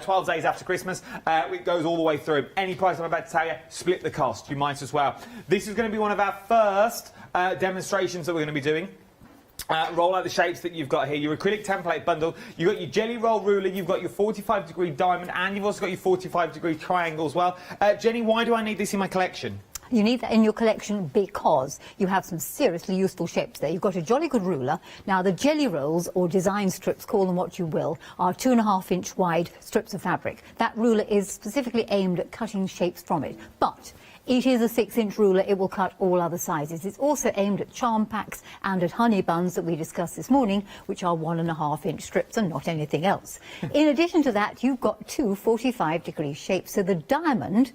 12 days after Christmas, it goes all the way through. Any price I'm about to tell you, split the cost. You might as well. This is going to be one of our first demonstrations that we're going to be doing. Roll out the shapes that you've got here. Your acrylic template bundle. You've got your jelly roll ruler. You've got your 45-degree diamond, and you've also got your 45-degree triangle as well. Jenny, why do I need this in my collection? You need that in your collection because you have some seriously useful shapes there. You've got a jolly good ruler. Now, the jelly rolls, or design strips, call them what you will, are 2.5-inch wide strips of fabric. That ruler is specifically aimed at cutting shapes from it. But it is a 6-inch ruler. It will cut all other sizes. It's also aimed at charm packs and at honey buns that we discussed this morning, which are 1.5-inch strips and not anything else. In addition to that, you've got 2 45-degree shapes. So the diamond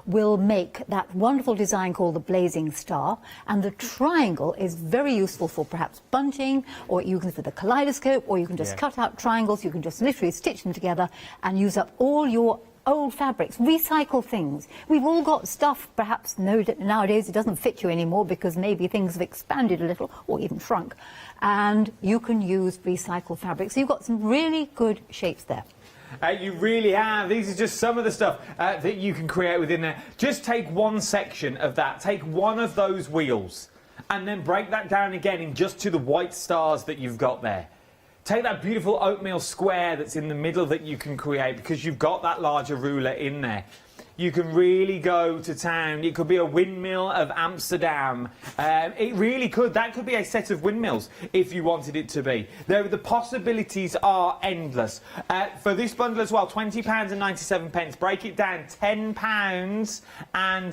will make that wonderful design called the blazing star, and the triangle is very useful for perhaps bunting, or you can for the kaleidoscope, or you can just cut out triangles. You can just literally stitch them together and use up all your old fabrics, recycle things. We've all got stuff, perhaps nowadays it doesn't fit you anymore because maybe things have expanded a little or even shrunk, and you can use recycled fabric. So you've got some really good shapes there. You really have. These are just some of the stuff that you can create within there. Just take one section of that, take one of those wheels, and then break that down again in just to the white stars that you've got there. Take that beautiful oatmeal square that's in the middle that you can create because you've got that larger ruler in there. You can really go to town. It could be a windmill of Amsterdam. It really could. That could be a set of windmills if you wanted it to be. The possibilities are endless. For this bundle as well, £20.97. Break it down, £10.95. I'm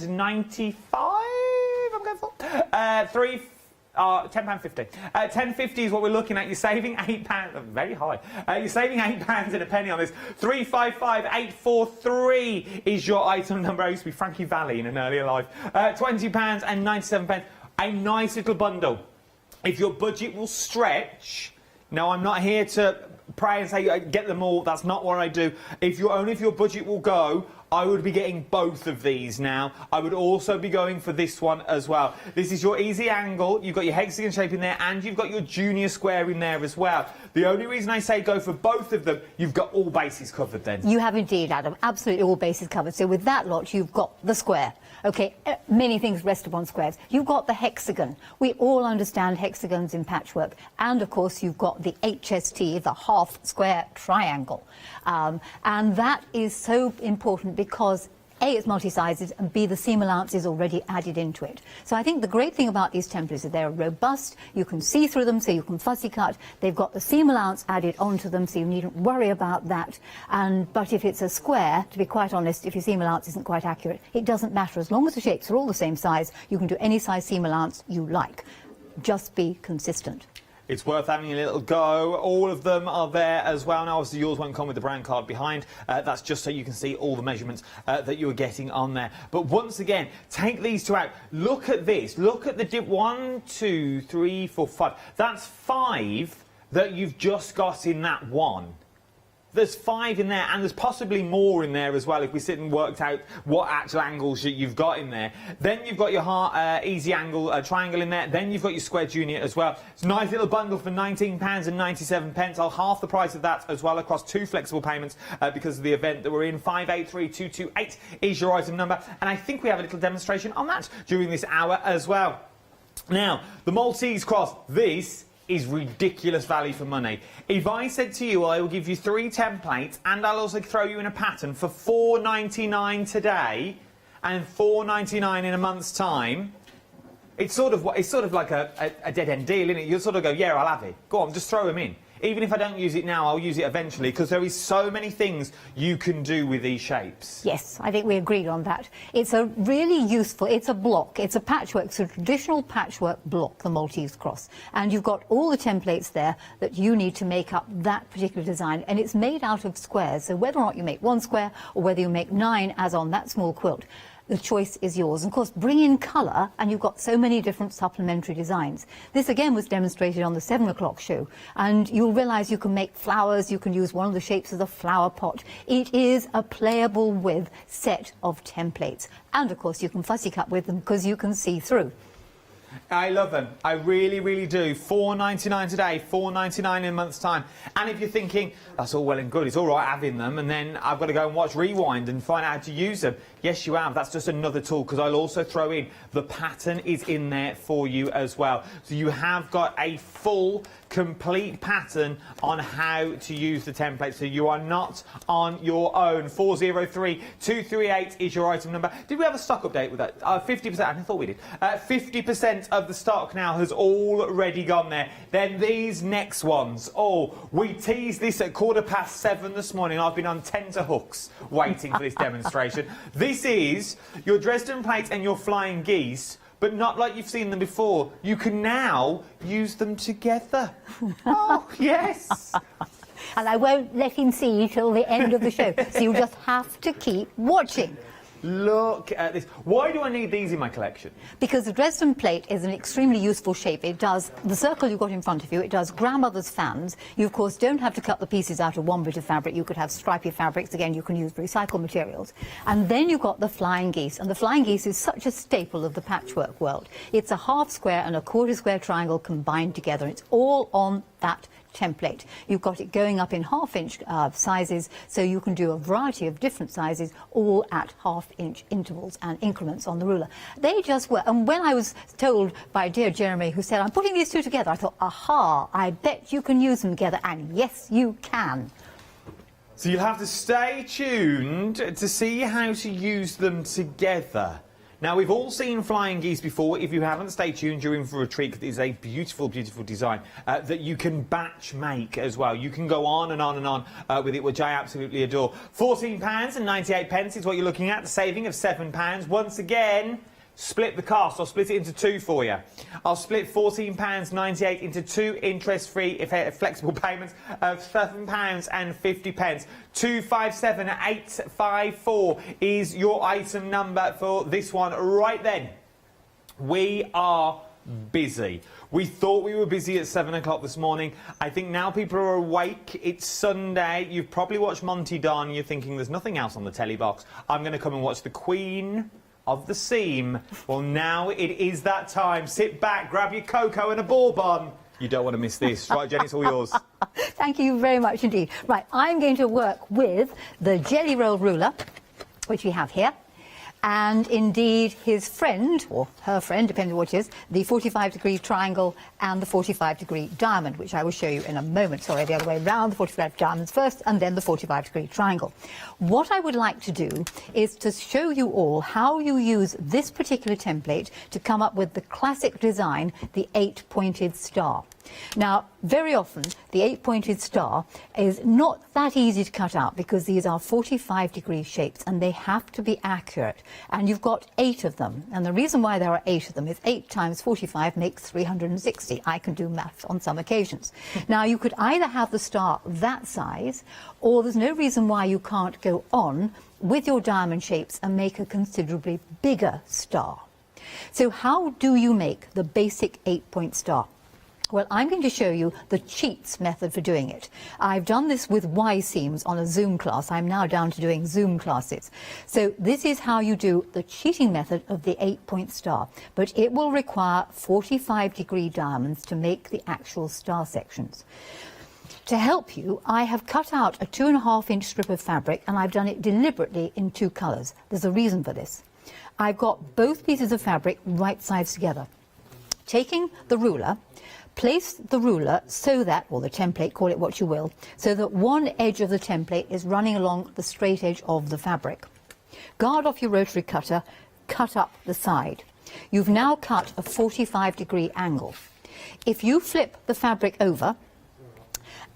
going for £10.50. £10.50 is what we're looking at. You're saving £8. Very high. You're saving £8 and a penny on this. 355843 is your item number. I used to be Frankie Valli in an earlier life. £20 and 97 pence. A nice little bundle. If your budget will stretch, now I'm not here to pray and say get them all. That's not what I do. If your budget will go, I would be getting both of these now. I would also be going for this one as well. This is your easy angle. You've got your hexagon shape in there, and you've got your junior square in there as well. The only reason I say go for both of them, you've got all bases covered then. You have indeed, Adam. Absolutely all bases covered. So with that lot, you've got the square. OK, many things rest upon squares. You've got the hexagon. We all understand hexagons in patchwork. And, of course, you've got the HST, the half-square triangle. And that is so important because A, it's multi-sizes, and B, the seam allowance is already added into it. So I think the great thing about these templates is they're robust, you can see through them, so you can fussy cut. They've got the seam allowance added onto them, so you needn't worry about that. But if it's a square, to be quite honest, if your seam allowance isn't quite accurate, it doesn't matter. As long as the shapes are all the same size, you can do any size seam allowance you like. Just be consistent. It's worth having a little go. All of them are there as well. Now, obviously, yours won't come with the brand card behind. That's just so you can see all the measurements that you're getting on there. But once again, take these two out. Look at this. Look at the 1, 2, 3, 4, 5. That's 5 that you've just got in that one. There's 5 in there, and there's possibly more in there as well if we sit and worked out what actual angles you've got in there. Then you've got your easy angle triangle in there. Then you've got your square junior as well. It's a nice little bundle for £19 and 97 pence. I'll half the price of that as well across 2 flexible payments because of the event that we're in. 583228 is your item number, and I think we have a little demonstration on that during this hour as well. Now, the Maltese cross. This is ridiculous value for money. If I said to you, I will give you 3 templates and I'll also throw you in a pattern for £4.99 today and £4.99 in a month's time, it's sort of like a dead-end deal, isn't it? You'll sort of go, yeah, I'll have it. Go on, just throw them in. Even if I don't use it now, I'll use it eventually, because there is so many things you can do with these shapes. Yes, I think we agreed on that. It's a really useful, it's a block, it's a patchwork, it's a traditional patchwork block, the Maltese cross. And you've got all the templates there that you need to make up that particular design, and it's made out of squares. So whether or not you make 1 square or whether you make 9, as on that small quilt, the choice is yours. And of course, bring in colour, and you've got so many different supplementary designs. This again was demonstrated on the 7 o'clock show, and you'll realise you can make flowers, you can use one of the shapes of the flower pot. It is a playable with set of templates, and of course you can fussy cut with them because you can see through. I love them. I really, really do. £4.99 today, £4.99 in a month's time. And if you're thinking, that's all well and good, it's all right having them, and then I've got to go and watch Rewind and find out how to use them. Yes, you have. That's just another tool, because I'll also throw in the pattern is in there for you as well. So you have got a full, complete pattern on how to use the template, so you are not on your own. 403238 is your item number. Did we have a stock update with that? 50%. I thought we did. 50% of the stock now has already gone there. Then these next ones. Oh, we teased this at 7:15 this morning. I've been on tenterhooks waiting for this demonstration. This is your Dresden plate and your flying geese, but not like you've seen them before. You can now use them together. Oh, yes. And I won't let him see till the end of the show, so you'll just have to keep watching. Look at this. Why do I need these in my collection? Because the Dresden plate is an extremely useful shape. It does the circle you've got in front of you. It does grandmother's fans. You, of course, don't have to cut the pieces out of one bit of fabric. You could have stripy fabrics. Again, you can use recycled materials. And then you've got the flying geese. And the flying geese is such a staple of the patchwork world. It's a half square and a quarter square triangle combined together. It's all on that template. You've got it going up in half-inch sizes, so you can do a variety of different sizes, all at half-inch intervals and increments on the ruler. They just work. And when I was told by dear Jeremy, who said, I'm putting these two together, I thought, aha, I bet you can use them together. And yes, you can. So you'll have to stay tuned to see how to use them together. Now, we've all seen flying geese before. If you haven't, stay tuned. You're in for a treat. It is a beautiful, beautiful design that you can batch make as well. You can go on and on and on with it, which I absolutely adore. £14 and 98 pence is what you're looking at. The saving of £7. Once again, split the cost. I'll split it into two for you. I'll split £14.98 into two interest-free flexible payments of £7.50. 257854 is your item number for this one right then. We are busy. We thought we were busy at 7 o'clock this morning. I think now people are awake. It's Sunday. You've probably watched Monty Don. You're thinking there's nothing else on the telly box. I'm going to come and watch the Queen of the Seam. Well, now it is that time. Sit back, grab your cocoa and a bourbon. You don't want to miss this. Right, Jenny, it's all yours. Thank you very much indeed. Right, I'm going to work with the jelly roll ruler, which we have here, and indeed his friend, or her friend, depending on what it is, the 45-degree triangle and the 45-degree diamond, which I will show you in a moment. Sorry, the other way round, the 45 diamonds first and then the 45-degree triangle. What I would like to do is to show you all how you use this particular template to come up with the classic design, the 8-pointed star. Now, very often, the 8-pointed star is not that easy to cut out because these are 45-degree shapes and they have to be accurate. And you've got 8 of them. And the reason why there are 8 of them is 8 times 45 makes 360. I can do maths on some occasions. Now, you could either have the star that size, or there's no reason why you can't go on with your diamond shapes and make a considerably bigger star. So how do you make the basic 8-point star? Well, I'm going to show you the cheats method for doing it. I've done this with Y seams on a Zoom class. I'm now down to doing Zoom classes. So this is how you do the cheating method of the 8-point star, but it will require 45-degree diamonds to make the actual star sections. To help you, I have cut out a 2.5-inch strip of fabric and I've done it deliberately in 2 colours. There's a reason for this. I've got both pieces of fabric right sides together. Taking the ruler, place the ruler so that, or the template, call it what you will, so that one edge of the template is running along the straight edge of the fabric. Guard off your rotary cutter, cut up the side. You've now cut a 45-degree angle. If you flip the fabric over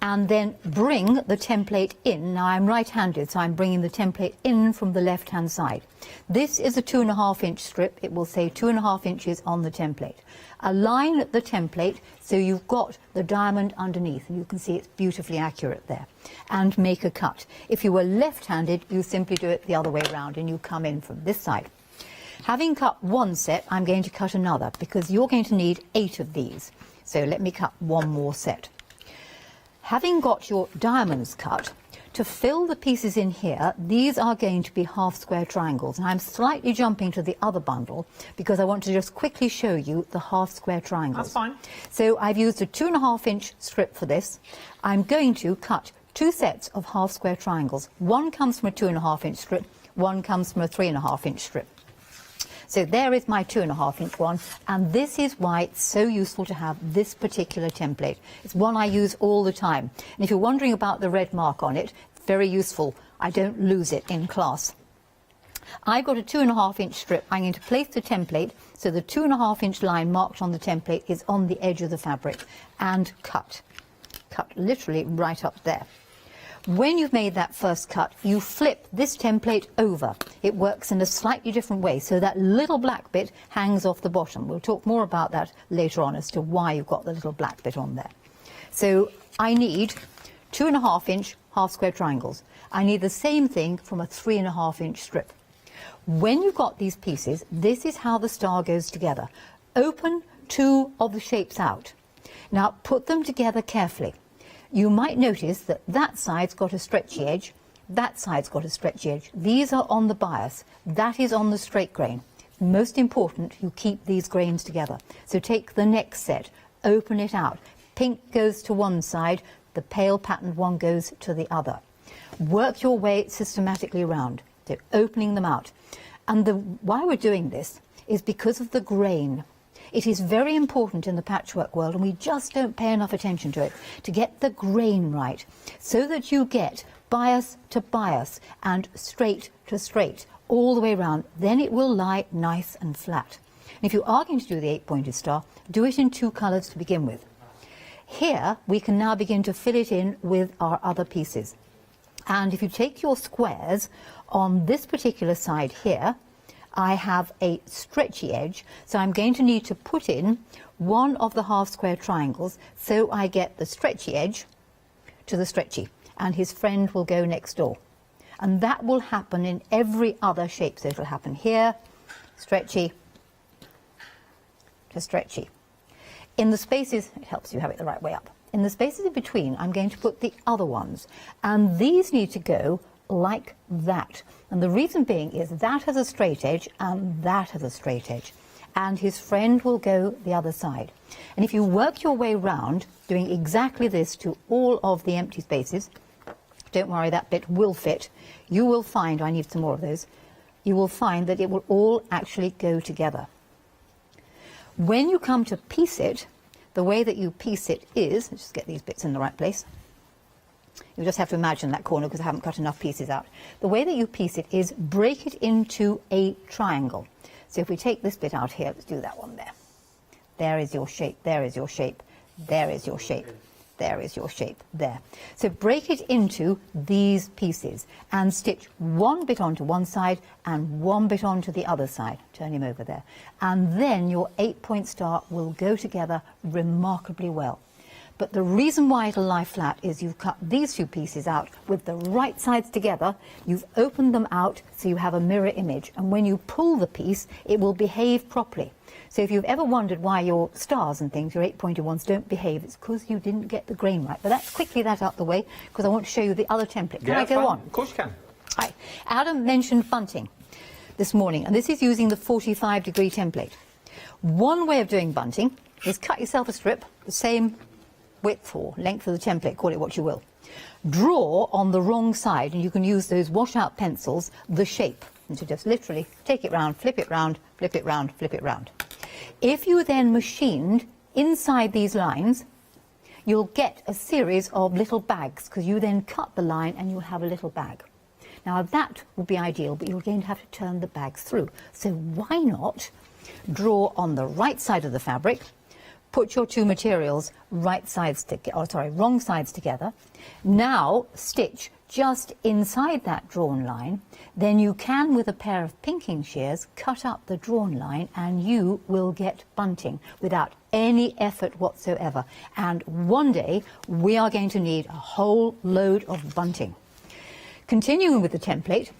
and then bring the template in, now I'm right-handed, so I'm bringing the template in from the left-hand side. This is a 2.5-inch strip. It will say 2.5 inches on the template. Align the template so you've got the diamond underneath, and you can see it's beautifully accurate there, and make a cut. If you were left-handed, you simply do it the other way around and you come in from this side. Having cut one set, I'm going to cut another because you're going to need 8 of these. So let me cut one more set. Having got your diamonds cut, to fill the pieces in here, these are going to be half-square triangles. And I'm slightly jumping to the other bundle because I want to just quickly show you the half-square triangles. That's fine. So I've used a 2.5-inch strip for this. I'm going to cut 2 sets of half-square triangles. One comes from a 2.5-inch strip, one comes from a 3.5-inch strip. So there is my 2.5-inch one, and this is why it's so useful to have this particular template. It's one I use all the time. And if you're wondering about the red mark on it, it's very useful. I don't lose it in class. I've got a 2.5-inch strip. I'm going to place the template so the 2.5-inch line marked on the template is on the edge of the fabric, and cut. Cut literally right up there. When you've made that first cut, you flip this template over. It works in a slightly different way, so that little black bit hangs off the bottom. We'll talk more about that later on as to why you've got the little black bit on there. So I need 2.5-inch half-square triangles. I need the same thing from a 3.5-inch strip. When you've got these pieces, this is how the star goes together. Open 2 of the shapes out. Now put them together carefully. You might notice that that side's got a stretchy edge, that side's got a stretchy edge. These are on the bias, that is on the straight grain. Most important, you keep these grains together. So take the next set, open it out. Pink goes to one side, the pale patterned one goes to the other. Work your way systematically around, so opening them out. And why we're doing this is because of the grain. It is very important in the patchwork world, and we just don't pay enough attention to it, to get the grain right, so that you get bias to bias and straight to straight, all the way around. Then it will lie nice and flat. And if you are going to do the 8-pointed star, do it in 2 colours to begin with. Here, we can now begin to fill it in with our other pieces. And if you take your squares on this particular side here, I have a stretchy edge, so I'm going to need to put in one of the half square triangles so I get the stretchy edge to the stretchy, and his friend will go next door. And that will happen in every other shape. So it'll happen here, stretchy to stretchy. In the spaces, it helps you have it the right way up. In the spaces in between, I'm going to put the other ones, and these need to go like that. And the reason being is that has a straight edge and that has a straight edge, and his friend will go the other side. And if you work your way round doing exactly this to all of the empty spaces, don't worry, that bit will fit. You will find, I need some more of those, you will find that it will all actually go together. When you come to piece it, the way that you piece it is, let's just get these bits in the right place. You just have to imagine that corner because I haven't cut enough pieces out. The way that you piece it is break it into a triangle. So if we take this bit out here, let's do that one there. There is your shape, there is your shape, there is your shape, there is your shape, there. So break it into these pieces and stitch one bit onto one side and one bit onto the other side. Turn him over there. And then your 8-point star will go together remarkably well. But the reason why it'll lie flat is you've cut these two pieces out with the right sides together, you've opened them out so you have a mirror image, and when you pull the piece it will behave properly. So if you've ever wondered why your stars and things, your 8-pointed ones, don't behave, it's because you didn't get the grain right. But that's quickly that out the way because I want to show you the other template. Can I go on? Of course you can. Hi. Adam mentioned bunting this morning, and this is using the 45-degree template. One way of doing bunting is cut yourself a strip, the same width or length of the template, call it what you will. Draw on the wrong side, and you can use those washout pencils, the shape. And so just literally take it round, flip it round, flip it round, flip it round. If you then machined inside these lines, you'll get a series of little bags, because you then cut the line and you'll have a little bag. Now that would be ideal, but you're going to have to turn the bags through. So why not draw on the right side of the fabric, put your two materials wrong sides together. Now stitch just inside that drawn line. Then you can, with a pair of pinking shears, cut up the drawn line and you will get bunting without any effort whatsoever. And one day we are going to need a whole load of bunting. Continuing with the template,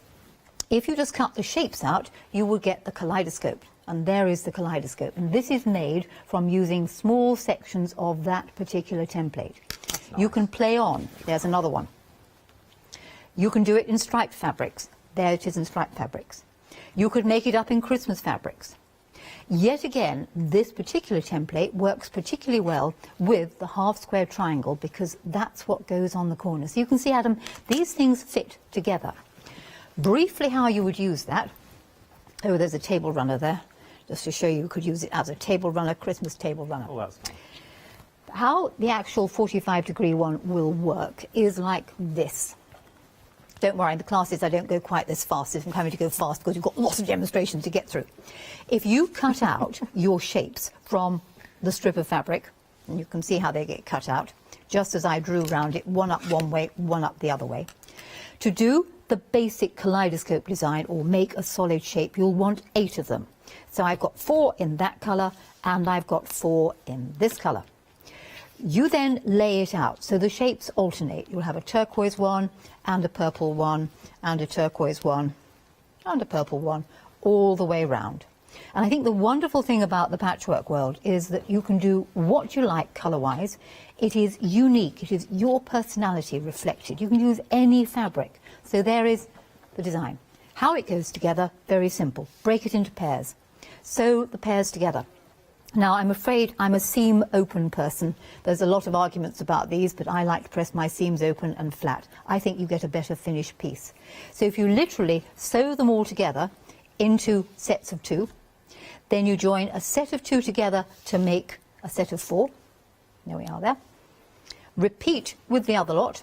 if you just cut the shapes out, you will get the kaleidoscope. And there is the kaleidoscope. And this is made from using small sections of that particular template. Nice. You can play on. There's another one. You can do it in striped fabrics. There it is in striped fabrics. You could make it up in Christmas fabrics. Yet again, this particular template works particularly well with the half square triangle because that's what goes on the corner. So you can see, Adam, these things fit together. Briefly how you would use that. Oh, there's a table runner there. Just to show you could use it as a table runner, Christmas table runner. Oh, that's nice. How the actual 45-degree one will work is like this. Don't worry, in the classes I don't go quite this fast if I'm having to go fast because you've got lots of demonstrations to get through. If you cut out your shapes from the strip of fabric, and you can see how they get cut out, just as I drew round it, one up one way, one up the other way. To do the basic kaleidoscope design or make a solid shape, you'll want 8 of them. So I've got 4 in that colour and I've got 4 in this colour. You then lay it out so the shapes alternate. You'll have a turquoise one and a purple one and a turquoise one and a purple one all the way round. And I think the wonderful thing about the patchwork world is that you can do what you like colour-wise. It is unique. It is your personality reflected. You can use any fabric. So there is the design. How it goes together, very simple. Break it into pairs. Sew the pairs together. Now, I'm afraid I'm a seam open person. There's a lot of arguments about these, but I like to press my seams open and flat. I think you get a better finished piece. So if you literally sew them all together into sets of 2, then you join a set of 2 together to make a set of 4. There we are there. Repeat with the other lot.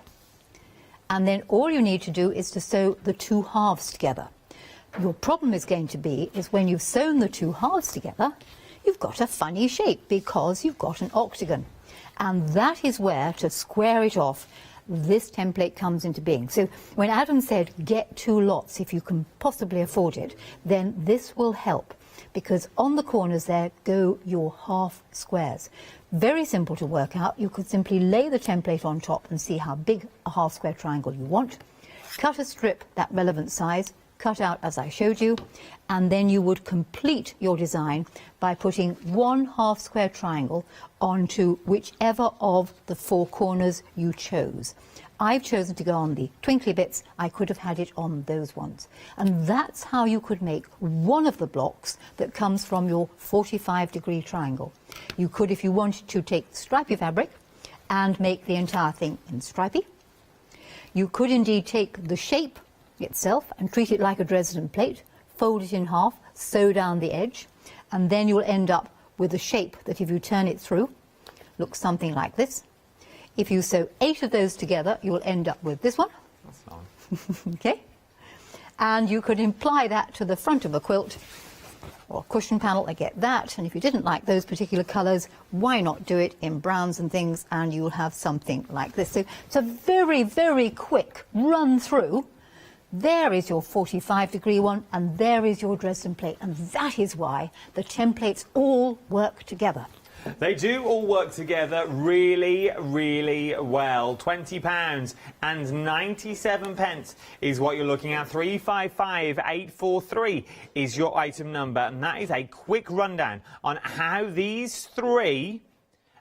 And then all you need to do is to sew the 2 halves together. Your problem is going to be is when you've sewn the 2 halves together, you've got a funny shape because you've got an octagon. And that is where, to square it off, this template comes into being. So when Adam said get 2 lots if you can possibly afford it, then this will help, because on the corners there go your half squares. Very simple to work out. You could simply lay the template on top and see how big a half square triangle you want. Cut a strip that relevant size, cut out as I showed you, and then you would complete your design by putting 1 half square triangle onto whichever of the 4 corners you chose. I've chosen to go on the twinkly bits. I could have had it on those ones. And that's how you could make one of the blocks that comes from your 45-degree triangle. You could, if you wanted to, take stripy fabric and make the entire thing in stripy. You could indeed take the shape itself and treat it like a Dresden plate, fold it in half, sew down the edge, and then you'll end up with a shape that, if you turn it through, looks something like this. If you sew 8 of those together, you'll end up with this one. That's fine. Okay? And you could apply that to the front of a quilt or cushion panel. I get that. And if you didn't like those particular colours, why not do it in browns and things, and you'll have something like this. So it's a very, very quick run through. There is your 45-degree one, and there is your Dresden plate, and that is why the templates all work together. They do all work together really, really well. £20 and 97 pence is what you're looking at. 355843 is your item number, and that is a quick rundown on how these 3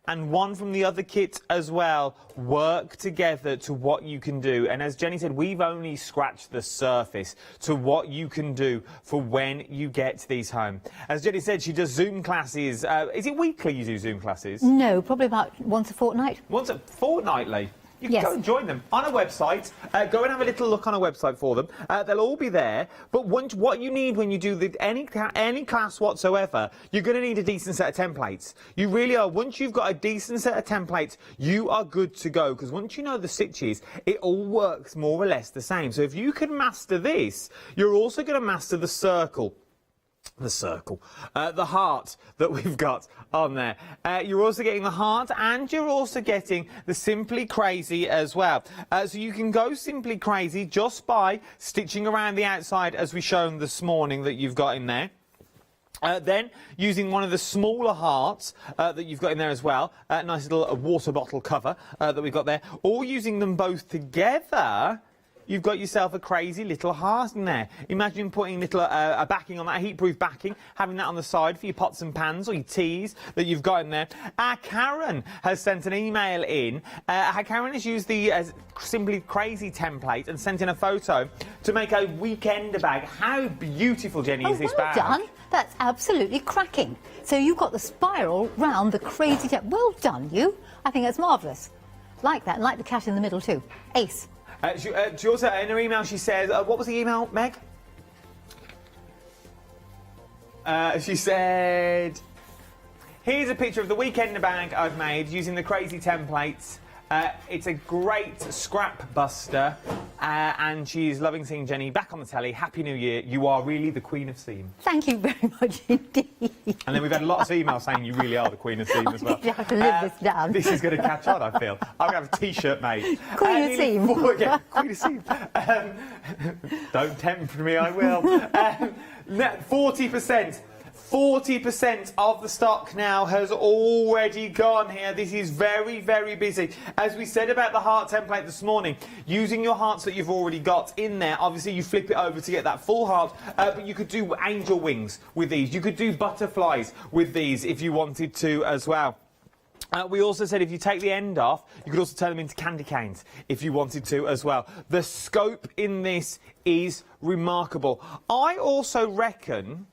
and 1 from the other kit as well work together to what you can do. And as Jenny said, we've only scratched the surface to what you can do for when you get these home. As Jenny said, she does Zoom classes. Is it weekly you do Zoom classes? No, probably about once a fortnight. Once a fortnightly? You can Yes. go and join them on a website. Go and have a little look on a website for them. They'll all be there. But what you need when you do any class whatsoever, you're going to need a decent set of templates. You really are. Once you've got a decent set of templates, you are good to go. Because once you know the stitches, it all works more or less the same. So if you can master this, you're also going to master the circle. The heart that we've got on there. You're also getting the heart, and you're also getting the Simply Crazy as well. So you can go Simply Crazy just by stitching around the outside, as we shown this morning, that you've got in there. Then using one of the smaller hearts that you've got in there as well, nice little water bottle cover that we've got there, or using them both together. You've got yourself a crazy little heart in there. Imagine putting little a backing on that, heat-proof backing, having that on the side for your pots and pans or your teas that you've got in there. Karen has sent an email in. Karen has used the Simply Crazy template and sent in a photo to make a weekender bag. How beautiful, Jenny, is this bag? Well done. That's absolutely cracking. So you've got the spiral round the crazy Well done, you. I think that's marvellous. Like that, and like the cat in the middle too. Ace. She also, in her email, she says, what was the email, Meg? She said, here's a picture of the weekender bag I've made using the crazy templates. It's a great scrap buster, and she's loving seeing Jenny back on the telly. Happy New Year. You are really the Queen of Seam. Thank you very much indeed. And then we've had lots of emails saying you really are the Queen of Seam as well. You have to live this down. This is going to catch on, I feel. I'm going to have a T-shirt made. Queen of Seam. Yeah, Queen of Seam. Don't tempt me, I will. 40%. 40% of the stock now has already gone here. This is very, very busy. As we said about the heart template this morning, using your hearts that you've already got in there, obviously you flip it over to get that full heart, but you could do angel wings with these. You could do butterflies with these if you wanted to as well. We also said if you take the end off, you could also turn them into candy canes if you wanted to as well. The scope in this is remarkable. I also reckon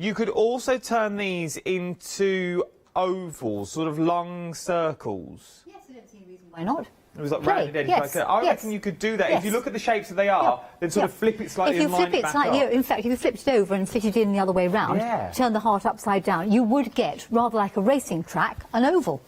you could also turn these into ovals, sort of long circles. Yes, I don't see a reason why not. It was like rounded edges like that. I reckon you could do that. If you look at the shapes that they are, then sort of flip it slightly and line it back up. In fact, if you flipped it over and fitted it in the other way round, turn the heart upside down, you would get, rather like a racing track, an oval.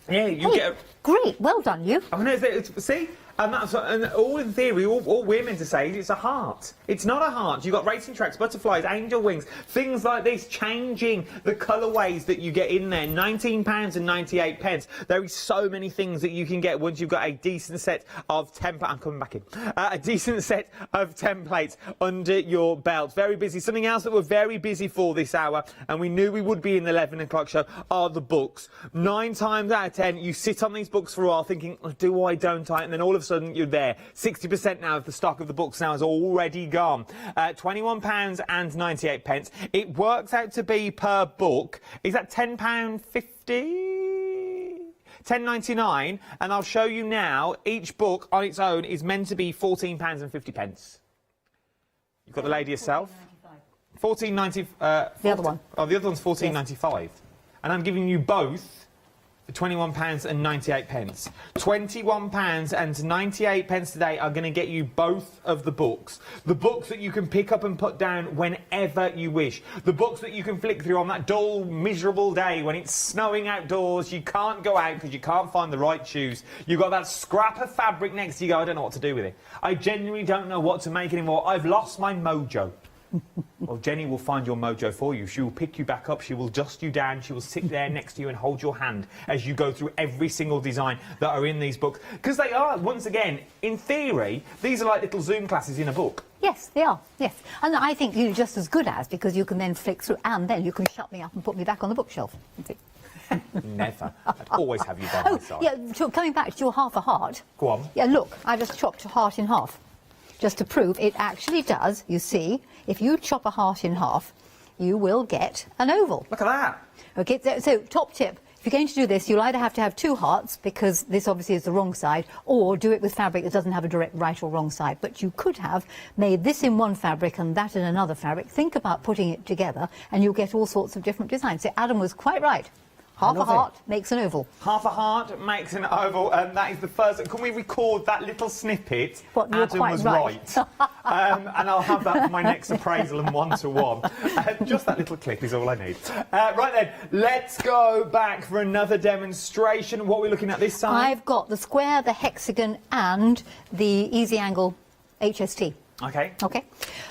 Yeah, you get... Great, well done, you. I mean, see? And that's and all in theory, all we're meant to say is it's a heart. It's not a heart. You've got racing tracks, butterflies, angel wings, things like this, changing the colourways that you get in there. £19.98. There is so many things that you can get once you've got a decent set of I'm coming back in. A decent set of templates under your belt. Very busy. Something else that we're very busy for this hour, and we knew we would be in the 11 o'clock show, are the books. 9 times out of 10, you sit on these books for a while thinking, oh, do I, don't I? And then all of a sudden you're there. 60% now of the stock of the books now is already gone. £21.98. It works out to be per book. Is that £10.50? £10.99, and I'll show you now. Each book on its own is meant to be £14.50. You've got the lady herself. £14.90. The other one. Oh, the other one's £14.95, yes. And I'm giving you both for £21.98. £21.98 today are going to get you both of the books. The books that you can pick up and put down whenever you wish. The books that you can flick through on that dull, miserable day when it's snowing outdoors, you can't go out because you can't find the right shoes. You've got that scrap of fabric next to you, go, I don't know what to do with it. I genuinely don't know what to make anymore. I've lost my mojo. Well, Jenny will find your mojo for you. She will pick you back up, she will dust you down, she will sit there next to you and hold your hand as you go through every single design that are in these books. Because they are, once again, in theory, these are like little Zoom classes in a book. Yes, they are, yes. And I think you're just as good as, because you can then flick through and then you can shut me up and put me back on the bookshelf. Never. I'd always have you by my side. Yeah, so coming back to your half a heart. Go on. Yeah, look, I just chopped a heart in half. Just to prove it actually does, you see, if you chop a heart in half, you will get an oval. Look at that. Okay, so top tip, if you're going to do this, you'll either have to have 2 hearts, because this obviously is the wrong side, or do it with fabric that doesn't have a direct right or wrong side. But you could have made this in one fabric and that in another fabric. Think about putting it together and you'll get all sorts of different designs. So Adam was quite right. Half a heart makes an oval. Half a heart makes an oval, and that is the first. Can we record that little snippet? What, you're Adam quite was right. And I'll have that for my next appraisal and one-to-one. Just that little clip is all I need. Right then, let's go back for another demonstration. What are we looking at this time? I've got the square, the hexagon, and the easy angle HST. Okay. Okay.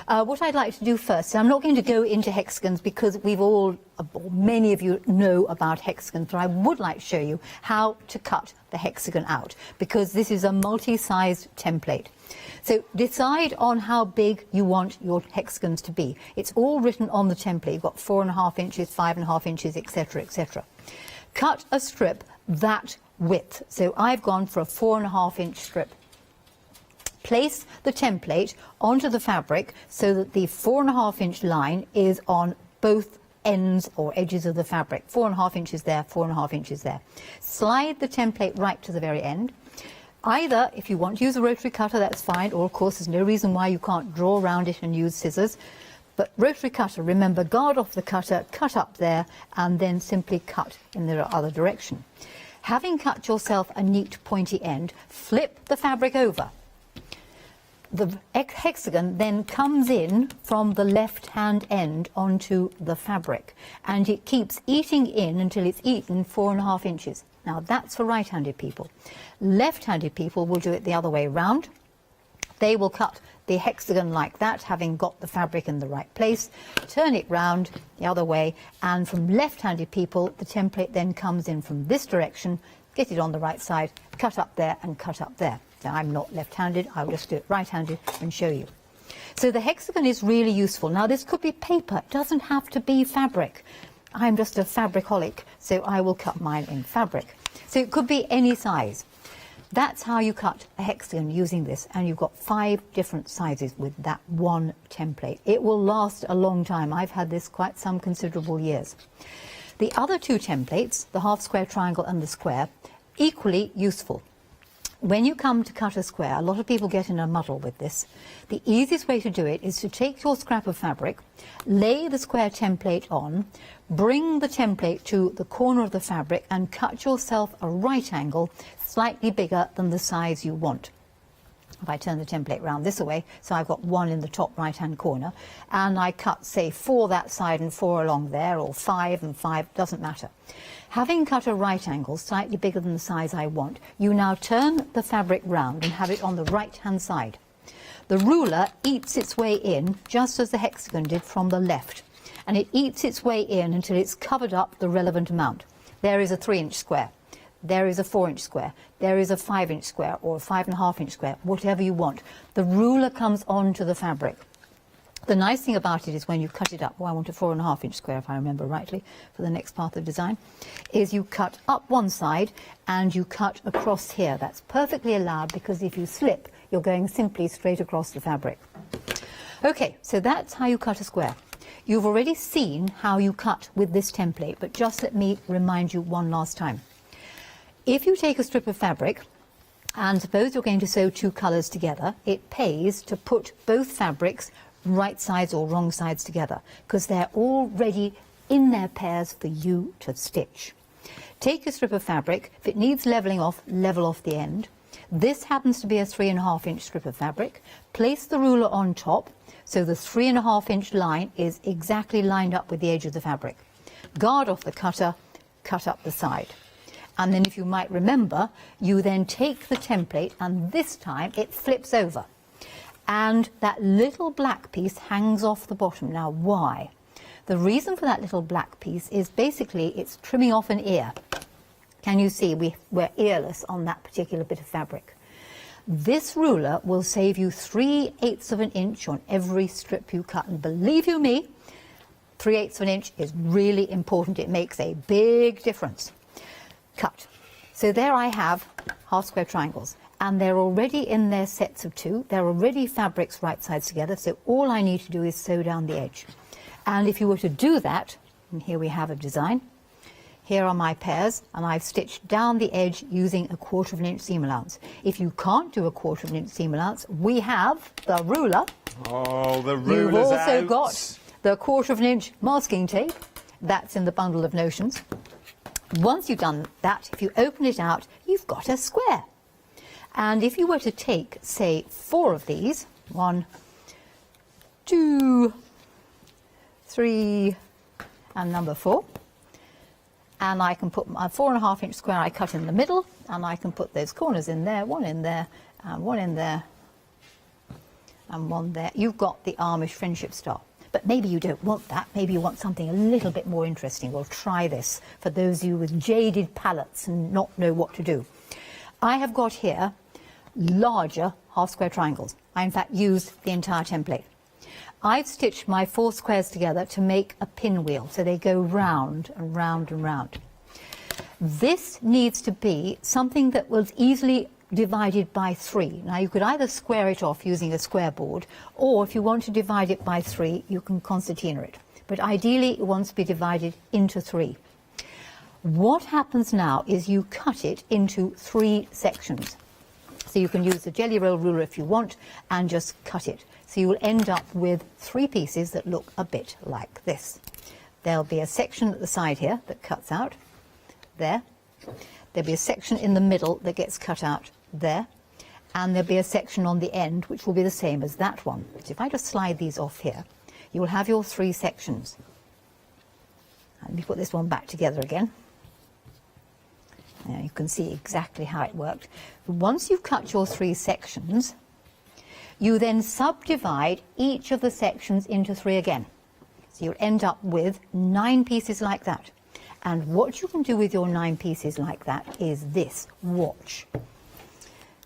What I'd like to do first, I'm not going to go into hexagons because we've all, or many of you know about hexagons, but I would like to show you how to cut the hexagon out, because this is a multi-sized template. So decide on how big you want your hexagons to be. It's all written on the template. You've got 4.5 inches, 5.5 inches, etc., etc. Cut a strip that width. So I've gone for a 4.5 inch strip. Place the template onto the fabric so that the 4.5 inch line is on both ends or edges of the fabric. 4.5 inches there, 4.5 inches there. Slide the template right to the very end. Either, if you want to use a rotary cutter, that's fine, or of course there's no reason why you can't draw around it and use scissors. But rotary cutter, remember, guard off the cutter, cut up there, and then simply cut in the other direction. Having cut yourself a neat pointy end, flip the fabric over. The hexagon then comes in from the left-hand end onto the fabric, and it keeps eating in until it's eaten 4.5 inches. Now that's for right-handed people. Left-handed people will do it the other way round. They will cut the hexagon like that, having got the fabric in the right place, turn it round the other way, and from left-handed people the template then comes in from this direction, get it on the right side, cut up there and cut up there. Now, I'm not left-handed, I'll just do it right-handed and show you. So the hexagon is really useful. Now, this could be paper, it doesn't have to be fabric. I'm just a fabricaholic, so I will cut mine in fabric. So it could be any size. That's how you cut a hexagon using this, and you've got 5 different sizes with that one template. It will last a long time. I've had this quite some considerable years. The other 2 templates, the half square triangle and the square, equally useful. When you come to cut a square, a lot of people get in a muddle with this. The easiest way to do it is to take your scrap of fabric, lay the square template on, bring the template to the corner of the fabric and cut yourself a right angle slightly bigger than the size you want. If I turn the template round this way, so I've got 1 in the top right-hand corner, and I cut, say, 4 that side and 4 along there, or 5 and 5, doesn't matter. Having cut a right angle, slightly bigger than the size I want, you now turn the fabric round and have it on the right-hand side. The ruler eats its way in, just as the hexagon did, from the left, and it eats its way in until it's covered up the relevant amount. There is a 3-inch square. There is a 4-inch square, there is a 5-inch square, or a 5.5-inch square, whatever you want. The ruler comes onto the fabric. The nice thing about it is when you cut it up, I want a 4.5-inch square if I remember rightly for the next part of the design, is you cut up one side and you cut across here. That's perfectly allowed because if you slip, you're going simply straight across the fabric. Okay, so that's how you cut a square. You've already seen how you cut with this template, but just let me remind you one last time. If you take a strip of fabric, and suppose you're going to sew 2 colours together, it pays to put both fabrics right sides or wrong sides together, because they're already in their pairs for you to stitch. Take a strip of fabric, if it needs levelling off, level off the end. This happens to be a 3.5-inch strip of fabric. Place the ruler on top, so the 3.5-inch line is exactly lined up with the edge of the fabric. Guard off the cutter, cut up the side. And then, if you might remember, you then take the template and this time it flips over. And that little black piece hangs off the bottom. Now, why? The reason for that little black piece is basically it's trimming off an ear. Can you see we're earless on that particular bit of fabric? This ruler will save you 3/8 of an inch on every strip you cut. And believe you me, 3/8 of an inch is really important. It makes a big difference. Cut. So there I have half square triangles, and they're already in their sets of 2. They're already fabrics right sides together, so all I need to do is sew down the edge. And if you were to do that, and here we have a design, here are my pairs, and I've stitched down the edge using a 1/4 inch seam allowance. If you can't do a 1/4 inch seam allowance, we have the ruler. Oh, the ruler's You've also out. got the 1/4 inch masking tape. That's in the bundle of notions. Once you've done that, if you open it out, you've got a square. And if you were to take, say, 4 of these, 1, 2, 3, and number 4, and I can put my 4.5-inch square I cut in the middle, and I can put those corners in there, 1 in there, and 1 in there, and 1 there. You've got the Amish friendship star. But maybe you don't want that. Maybe you want something a little bit more interesting. We'll try this for those of you with jaded palates and not know what to do. I have got here larger half square triangles. I in fact used the entire template. I've stitched my 4 squares together to make a pinwheel, so they go round and round and round. This needs to be something that was easily divided by 3. Now you could either square it off using a square board, or if you want to divide it by 3, you can concertina it. But ideally it wants to be divided into 3. What happens now is you cut it into 3 sections. So you can use the jelly roll ruler if you want and just cut it. So you will end up with 3 pieces that look a bit like this. There'll be a section at the side here that cuts out there. There'll be a section in the middle that gets cut out there, and there'll be a section on the end which will be the same as that one. So if I just slide these off here, you will have your 3 sections. Let me put this one back together again. Now you can see exactly how it worked. Once you've cut your 3 sections, you then subdivide each of the sections into 3 again. So you'll end up with 9 pieces like that. And what you can do with your 9 pieces like that is this. Watch.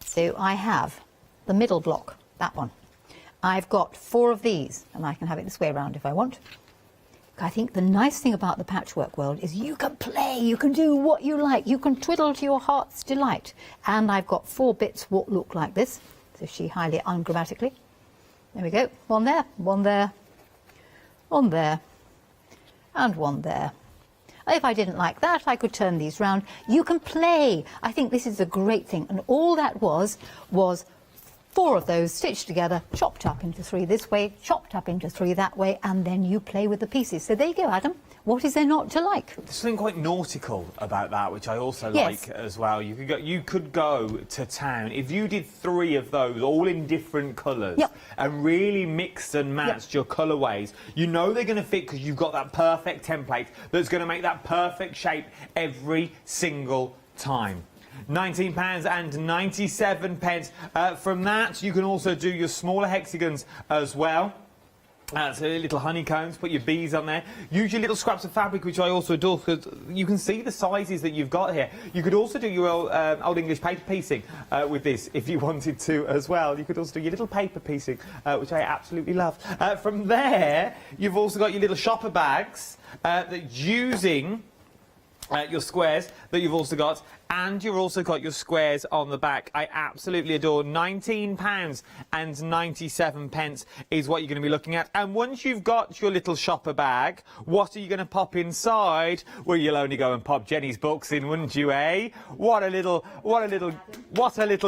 So I have the middle block, that one. I've got 4 of these, and I can have it this way around if I want. I think the nice thing about the patchwork world is you can play, you can do what you like, you can twiddle to your heart's delight. And I've got 4 bits what look like this, so she highly ungrammatically. There we go, 1 there, 1 there, 1 there, and 1 there. If I didn't like that, I could turn these round. You can play. I think this is a great thing. And all that was 4 of those stitched together, chopped up into 3 this way, chopped up into 3 that way, and then you play with the pieces. So there you go, Adam. What is there not to like? There's something quite nautical about that, which I also Yes. like as well. You could go to town if you did 3 of those, all in different colours, Yep. and really mixed and matched your colourways. You know they're going to fit because you've got that perfect template that's going to make that perfect shape every single time. £19.97. From that, you can also do your smaller hexagons as well. So little honeycombs, put your bees on there. Use your little scraps of fabric, which I also adore, because you can see the sizes that you've got here. You could also do your old English paper piecing with this, if you wanted to as well. You could also do your little paper piecing, which I absolutely love. From there, you've also got your little shopper bags that using your squares that you've also got, and you've also got your squares on the back. I absolutely adore. £19.97 is what you're going to be looking at. And once you've got your little shopper bag, what are you going to pop inside? Well, you'll only go and pop Jenny's books in, wouldn't you, eh? What a little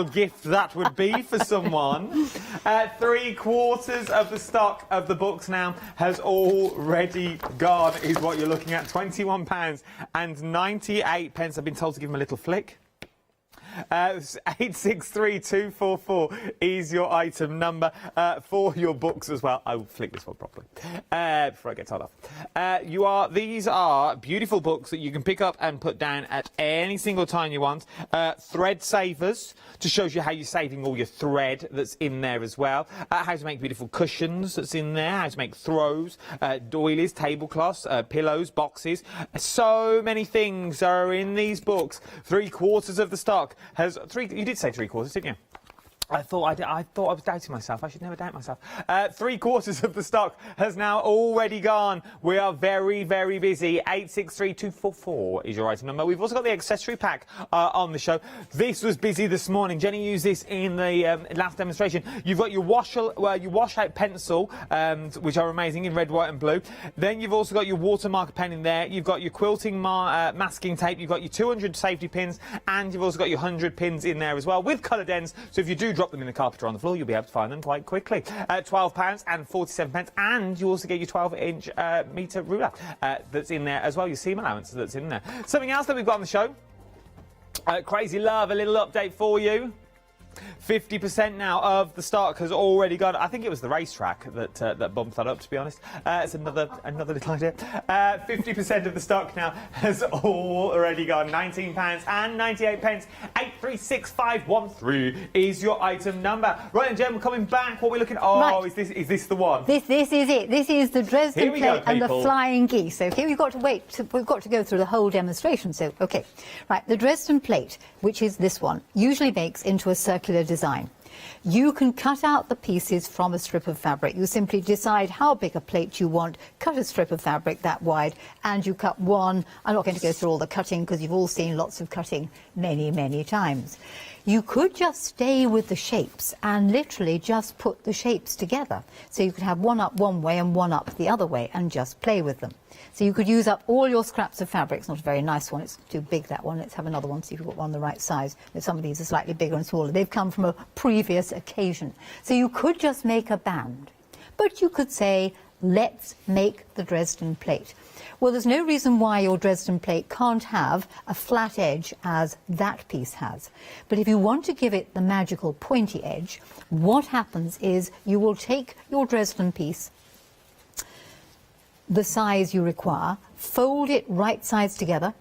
gift that would be for someone. 3/4 of the stock of the books now has already gone, is what you're looking at. £21.98. I've been told to give him a little flick. 863244 is your item number for your books as well. I will flick this one properly before I get told off. These are beautiful books that you can pick up and put down at any single time you want. Thread savers, to show you how you're saving all your thread that's in there as well. How to make beautiful cushions that's in there. How to make throws, doilies, tablecloths, pillows, boxes. So many things are in these books. 3/4 of the stock has you did say 3/4, didn't you? I thought I was doubting myself. I should never doubt myself. 3/4 of the stock has now already gone. We are very, very busy. 863244 is your item number. We've also got the accessory pack on the show. This was busy this morning. Jenny used this in the last demonstration. You've got your wash out pencil, which are amazing in red, white and blue. Then you've also got your watermark pen in there. You've got your quilting masking tape. You've got your 200 safety pins, and you've also got your 100 pins in there as well with coloured ends. So if you do drop them in the carpet or on the floor, you'll be able to find them quite quickly. £12.47, and you also get your 12-inch metre ruler that's in there as well, your seam allowance that's in there. Something else that we've got on the show, Crazy Love, a little update for you. 50% now of the stock has already gone. I think it was the racetrack that bumped that up, to be honest. It's another little idea. 50% of the stock now has already gone. £19.98. 836513 is your item number. Right, and Jen, we're coming back. What we're looking at? Oh, right. Is this the one? This is it. This is the Dresden plate and the people. flying geese. Okay, we've got to wait. We've got to go through the whole demonstration. So, okay, right. The Dresden plate, which is this one, usually makes into a circular design. You can cut out the pieces from a strip of fabric. You simply decide how big a plate you want, cut a strip of fabric that wide, and you cut one. I'm not going to go through all the cutting because you've all seen lots of cutting many, many times. You could just stay with the shapes and literally just put the shapes together. So you could have one up one way and one up the other way and just play with them. So you could use up all your scraps of fabric. It's not a very nice one. It's too big, that one. Let's have another one, see if we've got one the right size. Some of these are slightly bigger and smaller. They've come from a previous occasion. So you could just make a band. But you could say, let's make the Dresden plate. Well, there's no reason why your Dresden plate can't have a flat edge as that piece has. But if you want to give it the magical pointy edge, what happens is you will take your Dresden piece, the size you require, fold it right sides together,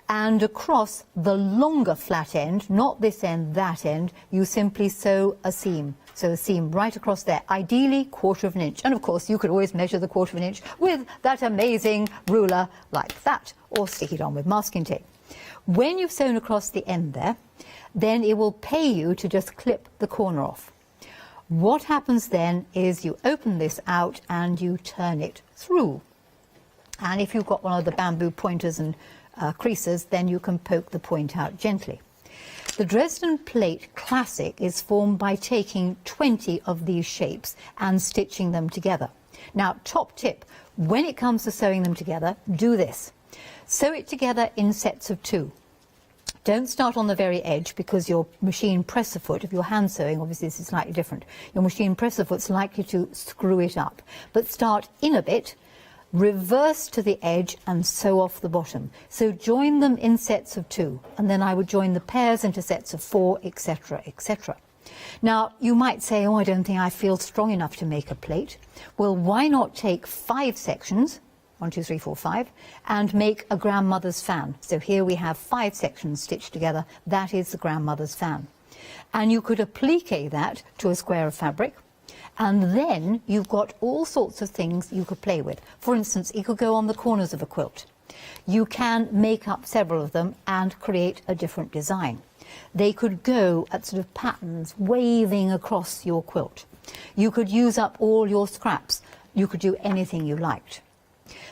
and across the longer flat end, not this end, that end, you simply sew a seam. So a seam right across there, ideally 1/4 inch. And of course, you could always measure the 1/4 inch with that amazing ruler like that, or stick it on with masking tape. When you've sewn across the end there, then it will pay you to just clip the corner off. What happens then is you open this out and you turn it through. And if you've got one of the bamboo pointers and creases, then you can poke the point out gently. The Dresden plate classic is formed by taking 20 of these shapes and stitching them together. Now, top tip, when it comes to sewing them together, do this. Sew it together in sets of 2. Don't start on the very edge, because your machine presser foot, if you're hand sewing, obviously this is slightly different, your machine presser foot's likely to screw it up. But start in a bit, reverse to the edge and sew off the bottom. So join them in sets of 2, and then I would join the pairs into sets of 4, etc., etc. Now, you might say, oh, I don't think I feel strong enough to make a plate. Well, why not take 5 sections, 1, 2, 3, 4, 5, and make a grandmother's fan. So here we have 5 sections stitched together. That is the grandmother's fan. And you could applique that to a square of fabric, and then you've got all sorts of things you could play with. For instance, it could go on the corners of a quilt. You can make up several of them and create a different design. They could go at sort of patterns waving across your quilt. You could use up all your scraps. You could do anything you liked.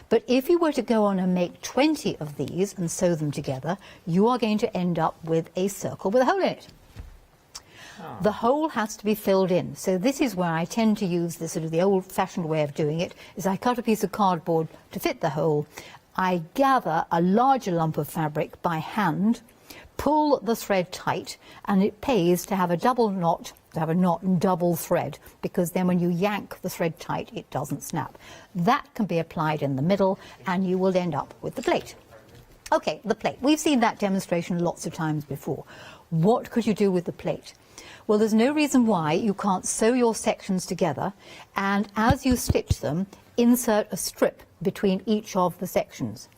But if you were to go on and make 20 of these and sew them together, you are going to end up with a circle with a hole in it. The hole has to be filled in. So this is where I tend to use the sort of the old-fashioned way of doing it, is I cut a piece of cardboard to fit the hole. I gather a larger lump of fabric by hand, pull the thread tight, and it pays to have a double knot, to have a knot and double thread, because then when you yank the thread tight, it doesn't snap. That can be applied in the middle, and you will end up with the plate. Okay, the plate. We've seen that demonstration lots of times before. What could you do with the plate? Well, there's no reason why you can't sew your sections together, and as you stitch them, insert a strip between each of the sections.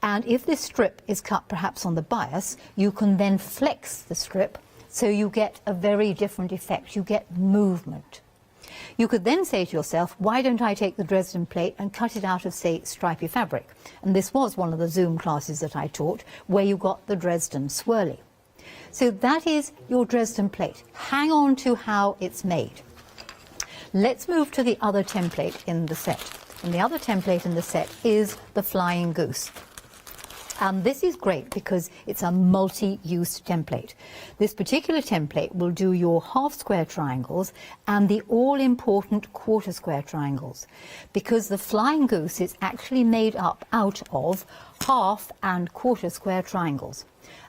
And if this strip is cut perhaps on the bias, you can then flex the strip, so you get a very different effect. You get movement. You could then say to yourself, why don't I take the Dresden plate and cut it out of, say, stripy fabric? And this was one of the Zoom classes that I taught, where you got the Dresden swirly. So that is your Dresden plate. Hang on to how it's made. Let's move to the other template in the set. And the other template in the set is the Flying Goose. And this is great because it's a multi-use template. This particular template will do your half square triangles and the all-important quarter square triangles, because the Flying Goose is actually made up out of half and quarter square triangles.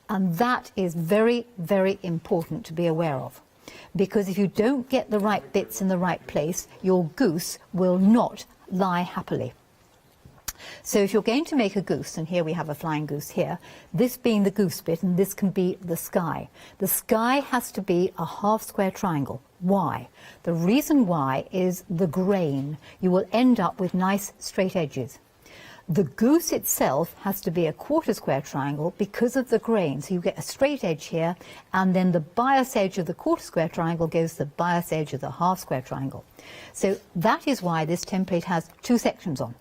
And that is very, very important to be aware of, because if you don't get the right bits in the right place, your goose will not lie happily. So if you're going to make a goose, and here we have a flying goose here, this being the goose bit, and this can be the sky. The sky has to be a half square triangle. Why? The reason why is the grain. You will end up with nice straight edges. The goose itself has to be a quarter square triangle because of the grain. So you get a straight edge here, and then the bias edge of the quarter square triangle goes to the bias edge of the half square triangle. So that is why this template has 2 sections on.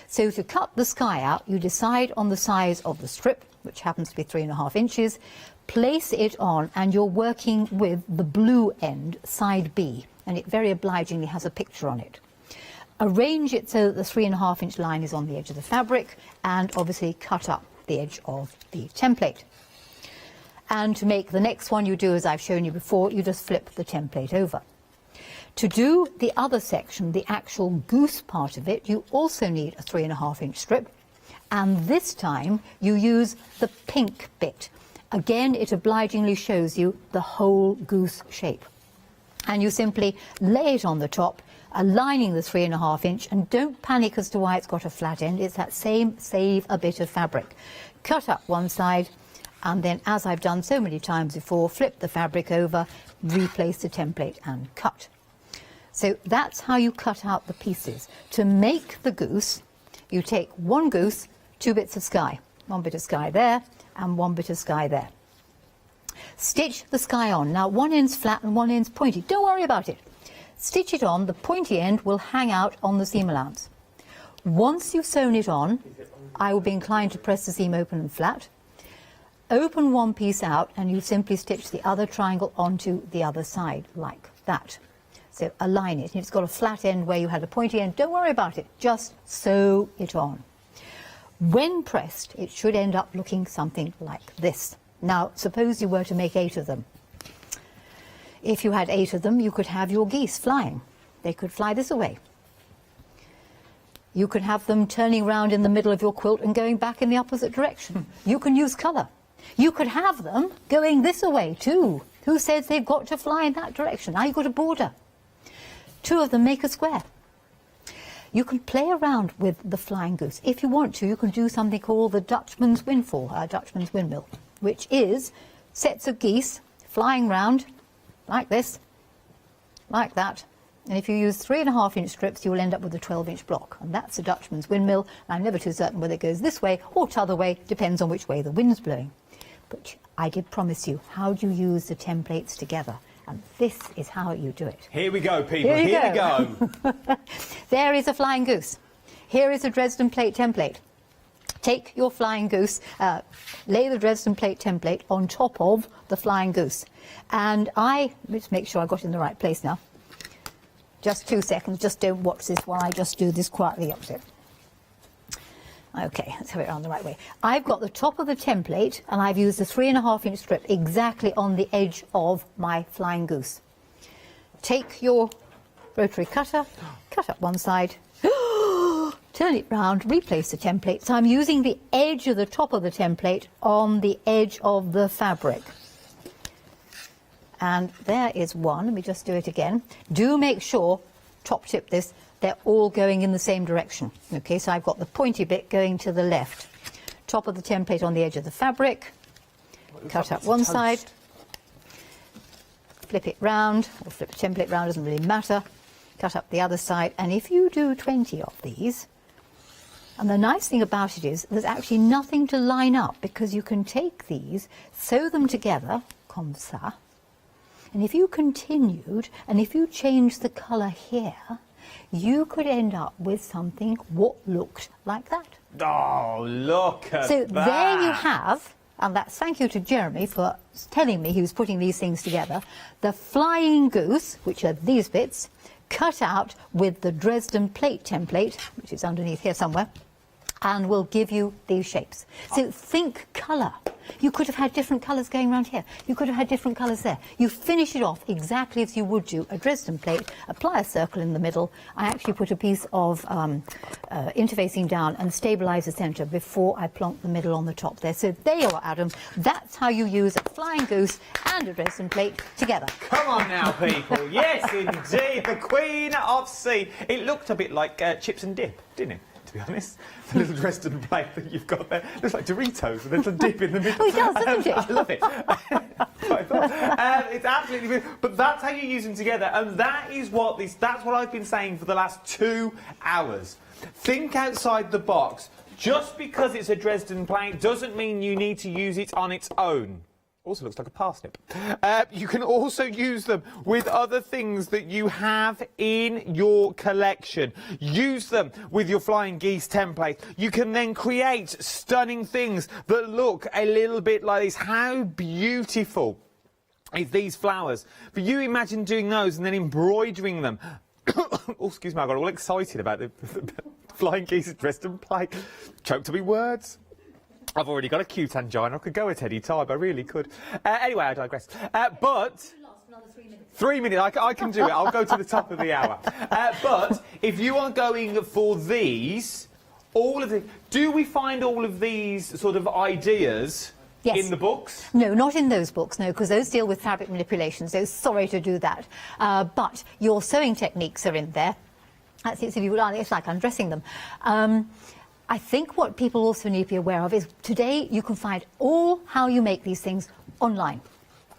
So to cut the sky out, you decide on the size of the strip, which happens to be 3.5 inches, place it on, and you're working with the blue end, side B, and it very obligingly has a picture on it. Arrange it so that the 3.5 inch line is on the edge of the fabric, and obviously cut up the edge of the template. And to make the next one, you do as I've shown you before, you just flip the template over. To do the other section, the actual goose part of it, you also need a 3.5 inch strip, and this time you use the pink bit. Again, it obligingly shows you the whole goose shape. And you simply lay it on the top, aligning the 3.5 inch, and don't panic as to why it's got a flat end. It's that same save a bit of fabric. Cut up one side, and then, as I've done so many times before, flip the fabric over, replace the template and cut. So that's how you cut out the pieces. To make the goose, you take one goose, 2 bits of sky. One bit of sky there, and one bit of sky there. Stitch the sky on. Now, one end's flat and one end's pointy. Don't worry about it. Stitch it on. The pointy end will hang out on the seam allowance. Once you've sewn it on, I will be inclined to press the seam open and flat. Open one piece out, and you simply stitch the other triangle onto the other side, like that. So align it. It's got a flat end where you had a pointy end. Don't worry about it. Just sew it on. When pressed, it should end up looking something like this. Now, suppose you were to make 8 of them. If you had 8 of them, you could have your geese flying. They could fly this away. You could have them turning round in the middle of your quilt and going back in the opposite direction. You can use colour. You could have them going this way too. Who says they've got to fly in that direction? Now you've got a border. 2 of them make a square. You can play around with the flying goose. If you want to, you can do something called the Dutchman's windmill, which is sets of geese flying round like this, like that. And if you use 3.5-inch strips, you'll end up with a 12-inch block. And that's a Dutchman's windmill. I'm never too certain whether it goes this way or t'other way, depends on which way the wind's blowing. But I did promise you, how do you use the templates together? And this is how you do it. Here we go, people. Here we go. There is a flying goose. Here is a Dresden plate template. Take your flying goose, lay the Dresden plate template on top of the flying goose. And let's make sure I got it in the right place now. Just 2 seconds, just don't watch this while I just do this quietly opposite. Okay, let's have it around the right way. I've got the top of the template and I've used the 3.5-inch strip exactly on the edge of my flying goose. Take your rotary cutter, cut up one side, turn it round, replace the template. So I'm using the edge of the top of the template on the edge of the fabric. And there is one. Let me just do it again. Do make sure, top tip this, they're all going in the same direction. Okay, so I've got the pointy bit going to the left. Top of the template on the edge of the fabric. Cut up one side. Flip it round, or flip the template round, doesn't really matter. Cut up the other side. And if you do 20 of these, and the nice thing about it is there's actually nothing to line up, because you can take these, sew them together, comme ça, and if you continued, and if you changed the colour here, you could end up with something what looked like that. Oh, look at so that. There you have, and that's thank you to Jeremy for telling me he was putting these things together, the flying goose, which are these bits, cut out with the Dresden plate template, which is underneath here somewhere, and will give you these shapes. So think colour. You could have had different colours going around here. You could have had different colours there. You finish it off exactly as you would do a Dresden plate, apply a circle in the middle. I actually put a piece of interfacing down and stabilise the centre before I plonk the middle on the top there. So there you are, Adam. That's how you use a flying goose and a Dresden plate together. Come on now, people. Yes, indeed. The Queen of Sea. It looked a bit like chips and dip, didn't it? To be honest, the little Dresden plate that you've got there looks like Doritos with a little dip in the middle. Oh, it does, doesn't it? I love it. It's absolutely good. But that's how you use them together, and that is what that's what I've been saying for the last 2 hours. Think outside the box. Just because it's a Dresden plate doesn't mean you need to use it on its own. Also looks like a parsnip. You can also use them with other things that you have in your collection. Use them with your flying geese template. You can then create stunning things that look a little bit like this. How beautiful is these flowers? But you imagine doing those and then embroidering them. Oh, excuse me, I got all excited about the flying geese Dresden plate. Choked to me words. I've already got a cute angina. I could go at any time. I really could. Anyway, I digress. But 3 minutes. I can do it. I'll go to the top of the hour. But if you are going for these, do we find all of these sort of ideas in the books? No, not in those books, no, because those deal with fabric manipulation, so sorry to do that. But your sewing techniques are in there. That's it, it's like undressing them. I think what people also need to be aware of is today you can find all how you make these things online.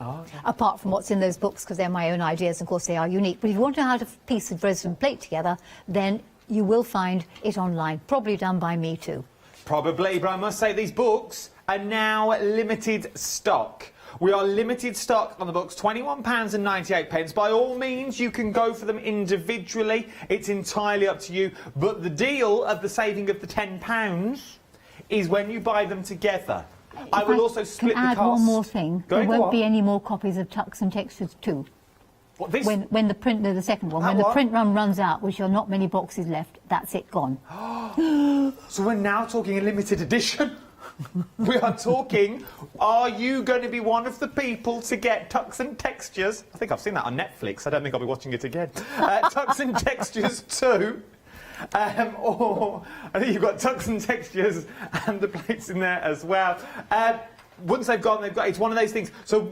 Oh, okay. Apart from what's in those books, because they're my own ideas, of course they are unique. But if you want to know how to piece a Dresden plate together, then you will find it online, probably done by me too. Probably, but I must say these books are now limited stock. We are limited stock on the books, £21.98. By all means, you can go for them individually. It's entirely up to you. But the deal of the saving of the £10 is when you buy them together. I will also split the cost. Add one more thing. There won't be any more copies of Tucks and Textures 2. What, this? When the print, no, the second one, when the print run runs out, which are not many boxes left, that's it gone. So we're now talking a limited edition? We are talking, are you going to be one of the people to get Tucks and Textures? I think I've seen that on Netflix. I don't think I'll be watching it again. Tucks and Textures 2. Or I think you've got Tucks and Textures and the plates in there as well. once they've gone, it's one of those things. So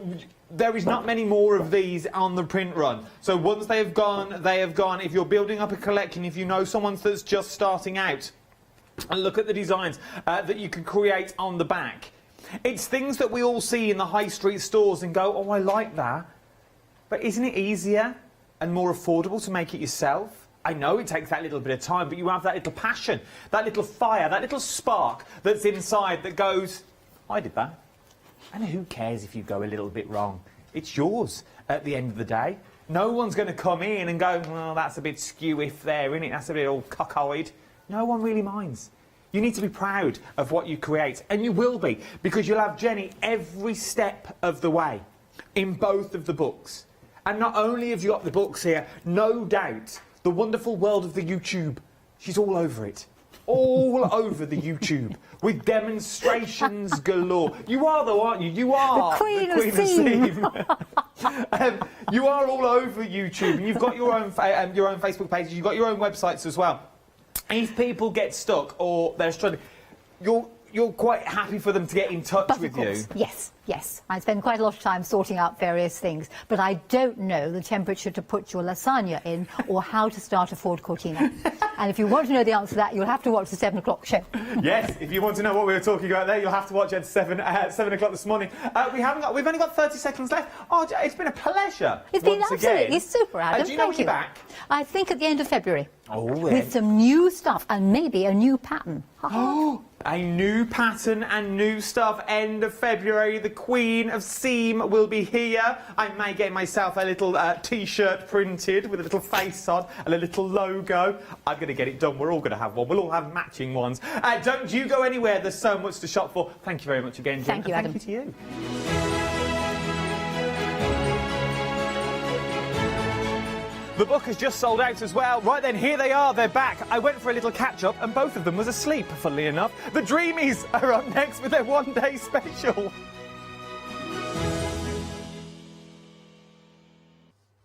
there is not many more of these on the print run. So once they have gone, they have gone. If you're building up a collection, if you know someone that's just starting out, and look at the designs that you can create on the back. It's things that we all see in the high street stores and go, oh, I like that. But isn't it easier and more affordable to make it yourself? I know it takes that little bit of time, but you have that little passion, that little fire, that little spark that's inside that goes, I did that. And who cares if you go a little bit wrong? It's yours at the end of the day. No one's going to come in and go, well, that's a bit skew-if there, isn't it? That's a bit all cockeyed. No one really minds. You need to be proud of what you create, and you will be, because you'll have Jenny every step of the way in both of the books. And not only have you got the books here, no doubt, the wonderful world of the YouTube. She's all over it. All over the YouTube, with demonstrations galore. You are, though, aren't you? You are the Queen of Steam. You are all over YouTube, and you've got your own Facebook pages, you've got your own websites as well. If people get stuck or they're struggling, you're quite happy for them to get in touch with you. Yes, yes. I spend quite a lot of time sorting out various things, but I don't know the temperature to put your lasagna in or how to start a Ford Cortina. And if you want to know the answer to that, you'll have to watch the 7 o'clock show. Yes, if you want to know what we were talking about there, you'll have to watch it at 7 o'clock this morning. We've only got 30 seconds left. Oh, it's been a pleasure. It's been absolutely super, Adam. Do you know when Thank you're you. back? I think at the end of February. Oh, with some new stuff and maybe a new pattern. Oh, a new pattern and new stuff. End of February, the Queen of Seam will be here. I may get myself a little T-shirt printed with a little face on and a little logo. I'm going to get it done. We're all going to have one. We'll all have matching ones. Don't you go anywhere. There's so much to shop for. Thank you very much again, Jen. Thank you, Adam. Thank you to you. The book has just sold out as well. Right then, here they are, they're back. I went for a little catch-up and both of them was asleep, funnily enough. The Dreamees are up next with their one-day special.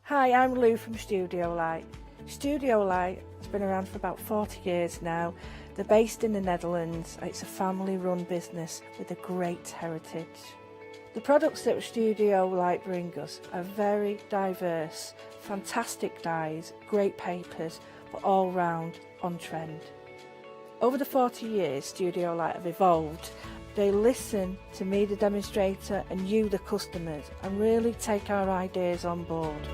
Hi, I'm Lou from Studio Light. Studio Light has been around for about 40 years now. They're based in the Netherlands. It's a family-run business with a great heritage. The products that Studio Light bring us are very diverse, fantastic dyes, great papers, but all round on trend. Over the 40 years Studio Light have evolved. They listen to me, the demonstrator, and you, the customers, and really take our ideas on board.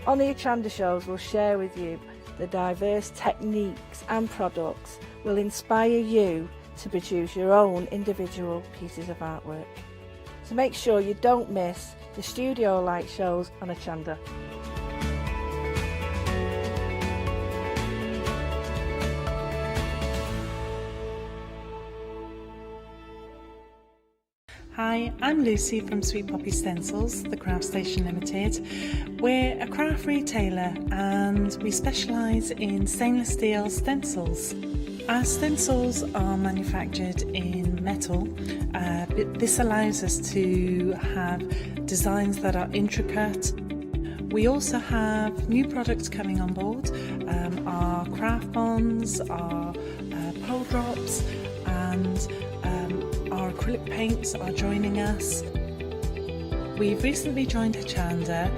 On the Hochanda shows, we'll share with you the diverse techniques and products will inspire you to produce your own individual pieces of artwork. So make sure you don't miss the Studio Light shows on Hochanda. Hi, I'm Lucy from Sweet Poppy Stencils, the Craft Station Limited. We're a craft retailer and we specialise in stainless steel stencils. Our stencils are manufactured in metal. This allows us to have designs that are intricate. We also have new products coming on board, our craft bonds, our pole drops, and our acrylic paints are joining us. We've recently joined Hochanda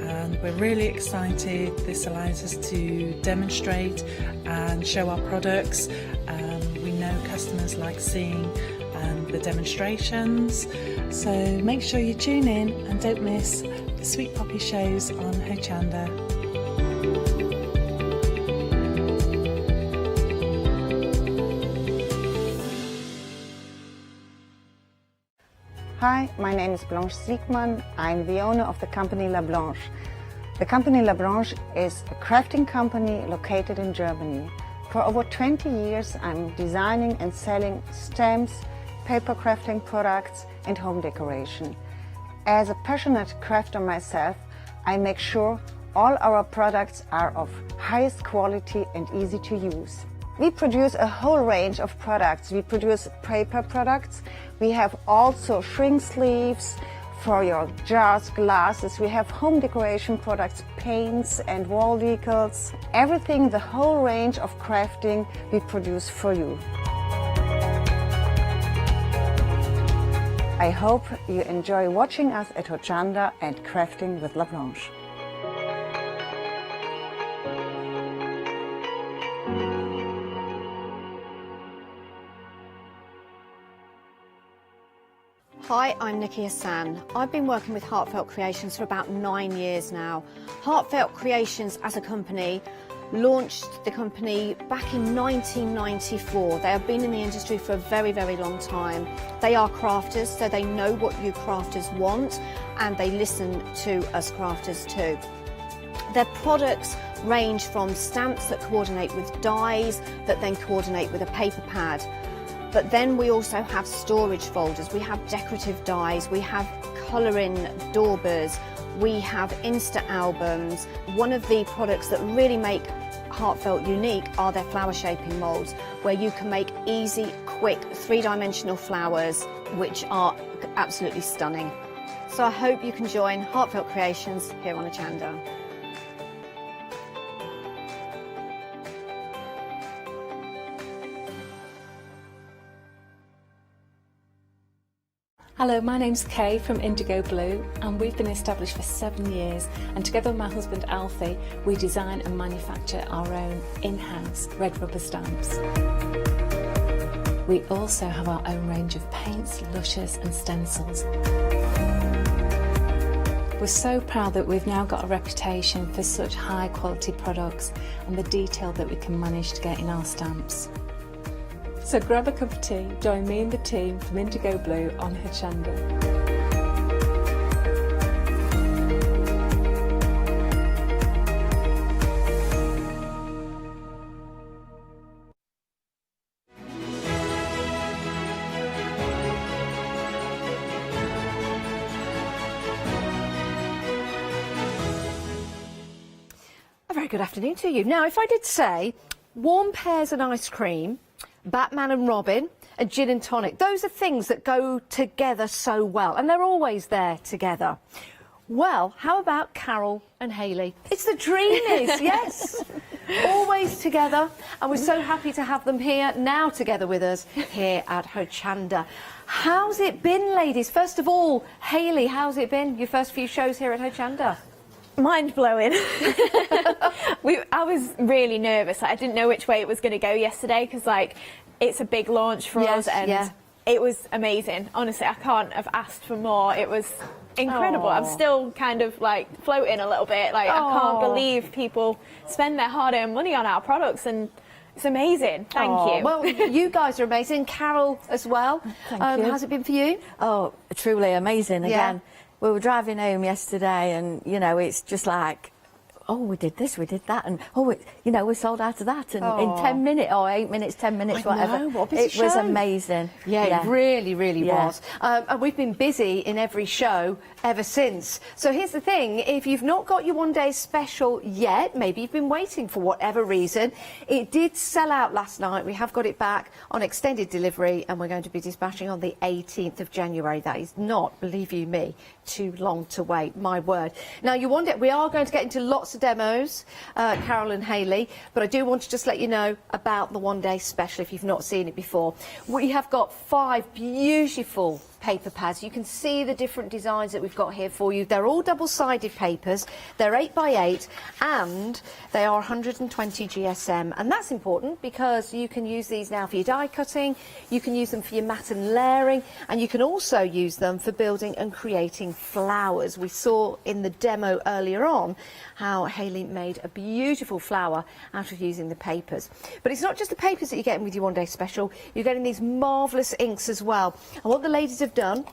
and we're really excited. This allows us to demonstrate and show our products. We know customers like seeing the demonstrations, so make sure you tune in and don't miss the Sweet Poppy shows on Hochanda. Hi, my name is Blanche Siegmann. I'm the owner of the company La Blanche. The company La Blanche is a crafting company located in Germany. For over 20 years I'm designing and selling stamps, paper crafting products and home decoration. As a passionate crafter myself, I make sure all our products are of highest quality and easy to use. We produce a whole range of products. We produce paper products. We have also shrink sleeves, for your jars, glasses. We have home decoration products, paints and wall decals. Everything, the whole range of crafting we produce for you. I hope you enjoy watching us at Hochanda and crafting with La Blanche. Hi, I'm Nikki Hassan. I've been working with Heartfelt Creations for about 9 years now. Heartfelt Creations as a company launched the company back in 1994. They have been in the industry for a very, very long time. They are crafters, so they know what you crafters want, and they listen to us crafters too. Their products range from stamps that coordinate with dies that then coordinate with a paper pad. But then we also have storage folders, we have decorative dies, we have colouring daubers, we have Insta albums. One of the products that really make Heartfelt unique are their flower shaping moulds, where you can make easy, quick, three-dimensional flowers, which are absolutely stunning. So I hope you can join Heartfelt Creations here on Hochanda. Hello, my name's Kay from Indigo Blue, and we've been established for 7 years, and together with my husband Alfie we design and manufacture our own in-house red rubber stamps. We also have our own range of paints, lushes and stencils. We're so proud that we've now got a reputation for such high quality products and the detail that we can manage to get in our stamps. So grab a cup of tea, join me and the team from Indigo Blue on Hochanda. A very good afternoon to you. Now, if I did say warm pears and ice cream, Batman and Robin, and gin and tonic, those are things that go together so well, and they're always there together. Well, how about Carol and Hayley? It's the Dreamees, yes, always together, and we're so happy to have them here now together with us here at Hochanda. How's it been, ladies? First of all, Hayley, how's it been, your first few shows here at Hochanda? Mind-blowing. I was really nervous. I didn't know which way it was going to go yesterday because, like, it's a big launch for us, and it was amazing. Honestly, I can't have asked for more. It was incredible. I'm still kind of, like, floating a little bit. Like, I can't believe people spend their hard-earned money on our products, and it's amazing. Thank you. Well, you guys are amazing. Carol as well. Thank you. How's it been for you? Oh, truly amazing again. Yeah. We were driving home yesterday and, you know, it's just like, oh, we did this, we did that, and oh, you know, we sold out of that, and in 10 minutes, or 8 minutes, 10 minutes, whatever. It was amazing. Yeah, it really, really was. And we've been busy in every show ever since. So here's the thing, if you've not got your one-day special yet, maybe you've been waiting for whatever reason, it did sell out last night. We have got it back on extended delivery, and we're going to be dispatching on the 18th of January. That is not, believe you me, too long to wait, my word. Now, you wonder, we are going to get into lots of demos, Carol and Hayley, but I do want to just let you know about the one-day special if you've not seen it before. We have got 5 beautiful paper pads. You can see the different designs that we've got here for you. They're all double-sided papers. They're 8 by 8 and they are 120 GSM, and that's important because you can use these now for your die cutting, you can use them for your mat and layering, and you can also use them for building and creating flowers. We saw in the demo earlier on how Hayley made a beautiful flower out of using the papers. But it's not just the papers that you're getting with your one-day special, you're getting these marvellous inks as well. And what the ladies have done,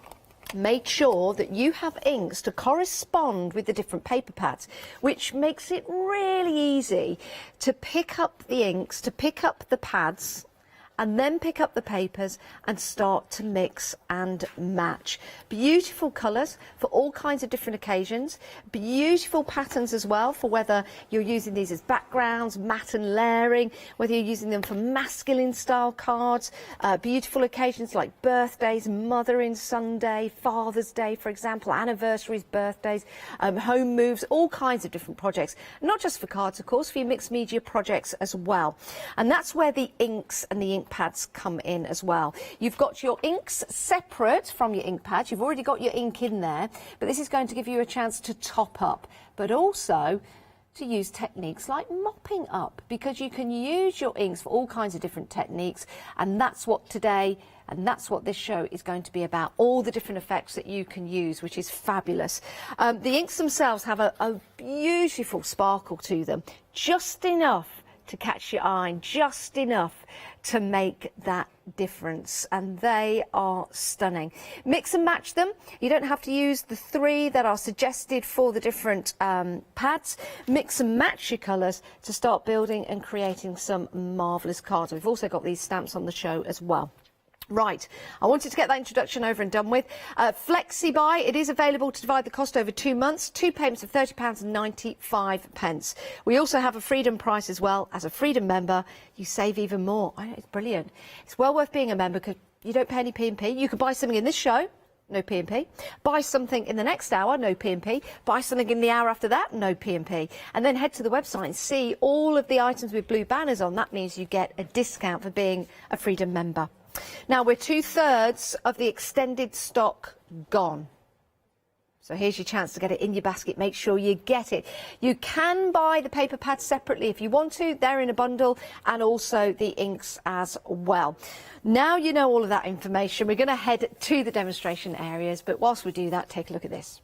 made sure that you have inks to correspond with the different paper pads, which makes it really easy to pick up the inks, to pick up the pads, and then pick up the papers and start to mix and match. Beautiful colours for all kinds of different occasions, beautiful patterns as well for whether you're using these as backgrounds, matte and layering, whether you're using them for masculine style cards, beautiful occasions like birthdays, Mothering Sunday, Father's Day, for example, anniversaries, birthdays, home moves, all kinds of different projects. Not just for cards, of course, for your mixed media projects as well. And that's where the inks and the ink pads come in as well. You've got your inks separate from your ink pads. You've already got your ink in there, but this is going to give you a chance to top up, but also to use techniques like mopping up, because you can use your inks for all kinds of different techniques, and that's what today and that's what this show is going to be about, all the different effects that you can use, which is fabulous. The inks themselves have a beautiful sparkle to them, just enough to catch your eye, just enough to make that difference, and they are stunning. Mix and match them. You don't have to use the 3 that are suggested for the different pads. Mix and match your colours to start building and creating some marvellous cards. We've also got these stamps on the show as well. Right, I wanted to get that introduction over and done with. Flexi buy, it is available to divide the cost over 2 months, 2 payments of £30.95. We also have a Freedom price as well. As a Freedom member, you save even more. I know, it's brilliant. It's well worth being a member because you don't pay any P&P. You could buy something in this show, no P&P. Buy something in the next hour, no P&P. Buy something in the hour after that, no P&P. And then head to the website and see all of the items with blue banners on. That means you get a discount for being a Freedom member. Now, we're 2/3 of the extended stock gone. So here's your chance to get it in your basket. Make sure you get it. You can buy the paper pads separately if you want to. They're in a bundle, and also the inks as well. Now you know all of that information. We're going to head to the demonstration areas, but whilst we do that, take a look at this.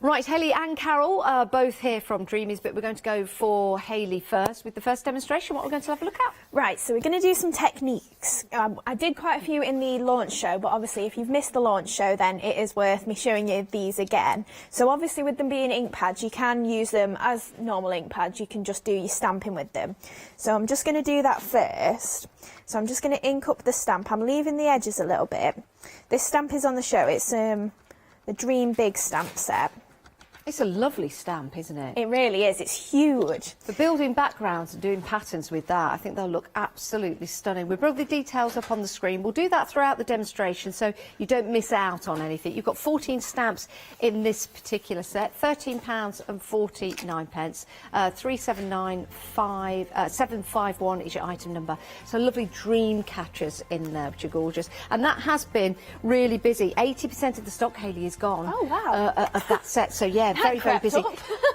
Right, Hayley and Carol are both here from Dreamees, but we're going to go for Hayley first with the first demonstration. What we're going to have a look at? Right, so we're going to do some techniques. I did quite a few in the launch show, but obviously if you've missed the launch show, then it is worth me showing you these again. So obviously with them being ink pads, you can use them as normal ink pads. You can just do your stamping with them. So I'm just going to do that first. So I'm just going to ink up the stamp. I'm leaving the edges a little bit. This stamp is on the show. It's the Dream Big stamp set. It's a lovely stamp, isn't it? It really is. It's huge. For building backgrounds and doing patterns with that, I think they'll look absolutely stunning. We've brought the details up on the screen. We'll do that throughout the demonstration so you don't miss out on anything. You've got 14 stamps in this particular set, £13.49. 751 is your item number. So lovely dream catchers in there, which are gorgeous. And that has been really busy. 80% of the stock, Hayley, is gone. Oh, wow. Of that set. So, yeah, very, very busy. Do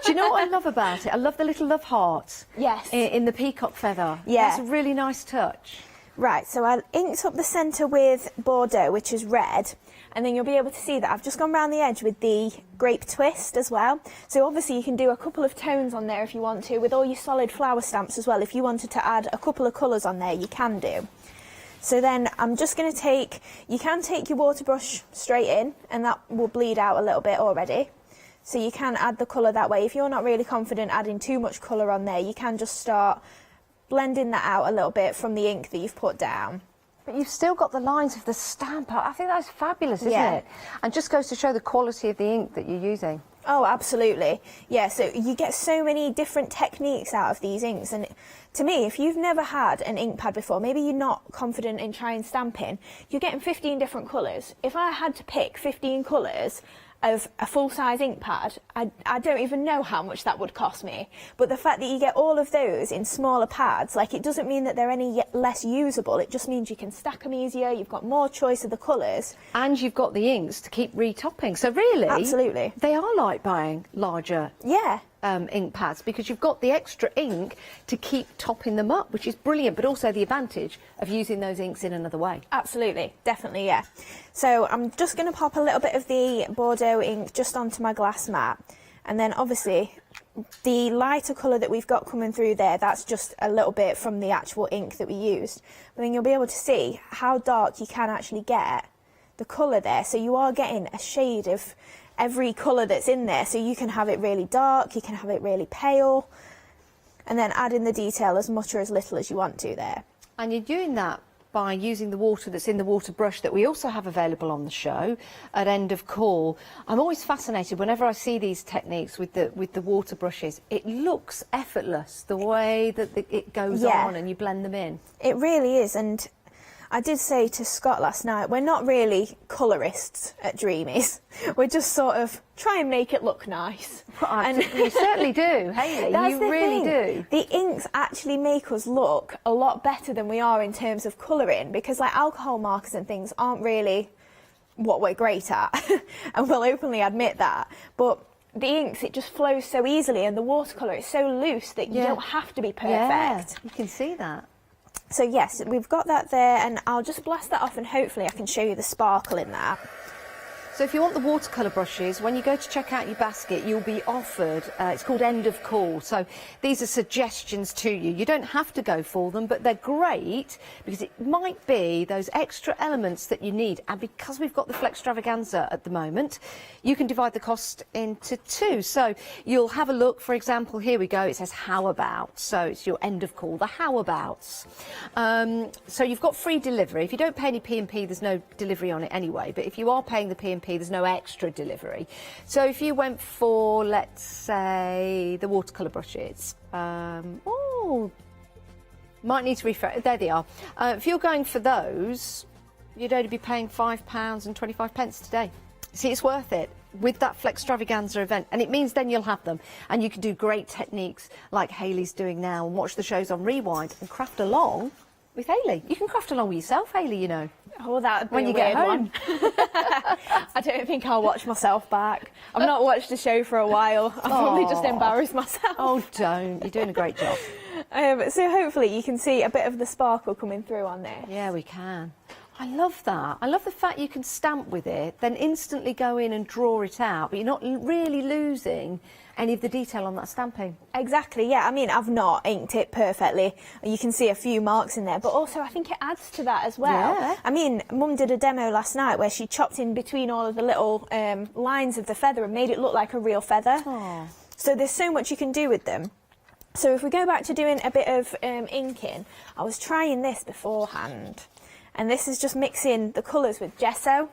you know what I love about it? I love the little love hearts. Yes. In the peacock feather. Yeah. That's a really nice touch. Right, so I inked up the centre with Bordeaux, which is red, and then you'll be able to see that I've just gone around the edge with the grape twist as well. So obviously you can do a couple of tones on there if you want to, with all your solid flower stamps as well. If you wanted to add a couple of colours on there, you can do. So then I'm just going to you can take your water brush straight in, and that will bleed out a little bit already. So you can add the colour that way. If you're not really confident adding too much colour on there, you can just start blending that out a little bit from the ink that you've put down. But you've still got the lines of the stamp. I think that's fabulous, isn't Yeah. it? And just goes to show the quality of the ink that you're using. Oh, absolutely. Yeah, so you get so many different techniques out of these inks, and to me, if you've never had an ink pad before, maybe you're not confident in trying stamping, you're getting 15 different colours. If I had to pick 15 colours of a full-size ink pad, I don't even know how much that would cost me. But the fact that you get all of those in smaller pads, like, it doesn't mean that they're any less usable. It just means you can stack them easier, you've got more choice of the colours. And you've got the inks to keep retopping. So really, absolutely, they are like buying larger ink pads, because you've got the extra ink to keep topping them up, which is brilliant, but also the advantage of using those inks in another way. Absolutely, definitely, yeah. So I'm just going to pop a little bit of the Bordeaux ink just onto my glass mat, and then obviously the lighter colour that we've got coming through there, that's just a little bit from the actual ink that we used. But then you'll be able to see how dark you can actually get the colour there, so you are getting a shade of every colour that's in there, so you can have it really dark, you can have it really pale, and then add in the detail as much or as little as you want to there. And you're doing that by using the water that's in the water brush that we also have available on the show at End of Call. I'm always fascinated whenever I see these techniques with the water brushes. It looks effortless, the way that it goes on and you blend them in. It really is, and I did say to Scott last night, we're not really colourists at Dreamees. We're just sort of try and make it look nice. And you certainly do, Hayley. That's you the really thing. do. The inks actually make us look a lot better than we are in terms of colouring, because like alcohol markers and things aren't really what we're great at, and we'll openly admit that. But the inks, it just flows so easily, and the watercolour is so loose that you don't have to be perfect. Yeah, you can see that. So yes, we've got that there, and I'll just blast that off and hopefully I can show you the sparkle in that. So if you want the watercolour brushes, when you go to check out your basket, you'll be offered, it's called End of Call. So these are suggestions to you. You don't have to go for them, but they're great because it might be those extra elements that you need. And because we've got the Flextravaganza at the moment, you can divide the cost into two. So you'll have a look, for example, here we go, it says how about. So it's your End of Call, the how abouts. So you've got free delivery. If you don't pay any P&P, there's no delivery on it anyway. But if you are paying the P&P, there's no extra delivery. So if you went for, let's say, the watercolour brushes, might need to refresh, there they are. If you're going for those, you'd only be paying £5.25 today. See, it's worth it with that Flextravaganza event, and it means then you'll have them, and you can do great techniques like Hayley's doing now and watch the shows on Rewind and craft along with Hayley. You can craft along with yourself, Hayley, you know. Oh, that would be when a you weird get home. I don't think I'll watch myself back. I've not watched the show for a while. I'll probably just embarrass myself. Oh, don't. You're doing a great job. So hopefully you can see a bit of the sparkle coming through on there. Yeah, we can. I love that. I love the fact you can stamp with it, then instantly go in and draw it out, but you're not really losing any of the detail on that stamping. Exactly, yeah. I mean, I've not inked it perfectly. You can see a few marks in there, but also I think it adds to that as well. Yeah. I mean, Mum did a demo last night where she chopped in between all of the little lines of the feather and made it look like a real feather. Aww. So there's so much you can do with them. So if we go back to doing a bit of inking, I was trying this beforehand, and this is just mixing the colours with gesso.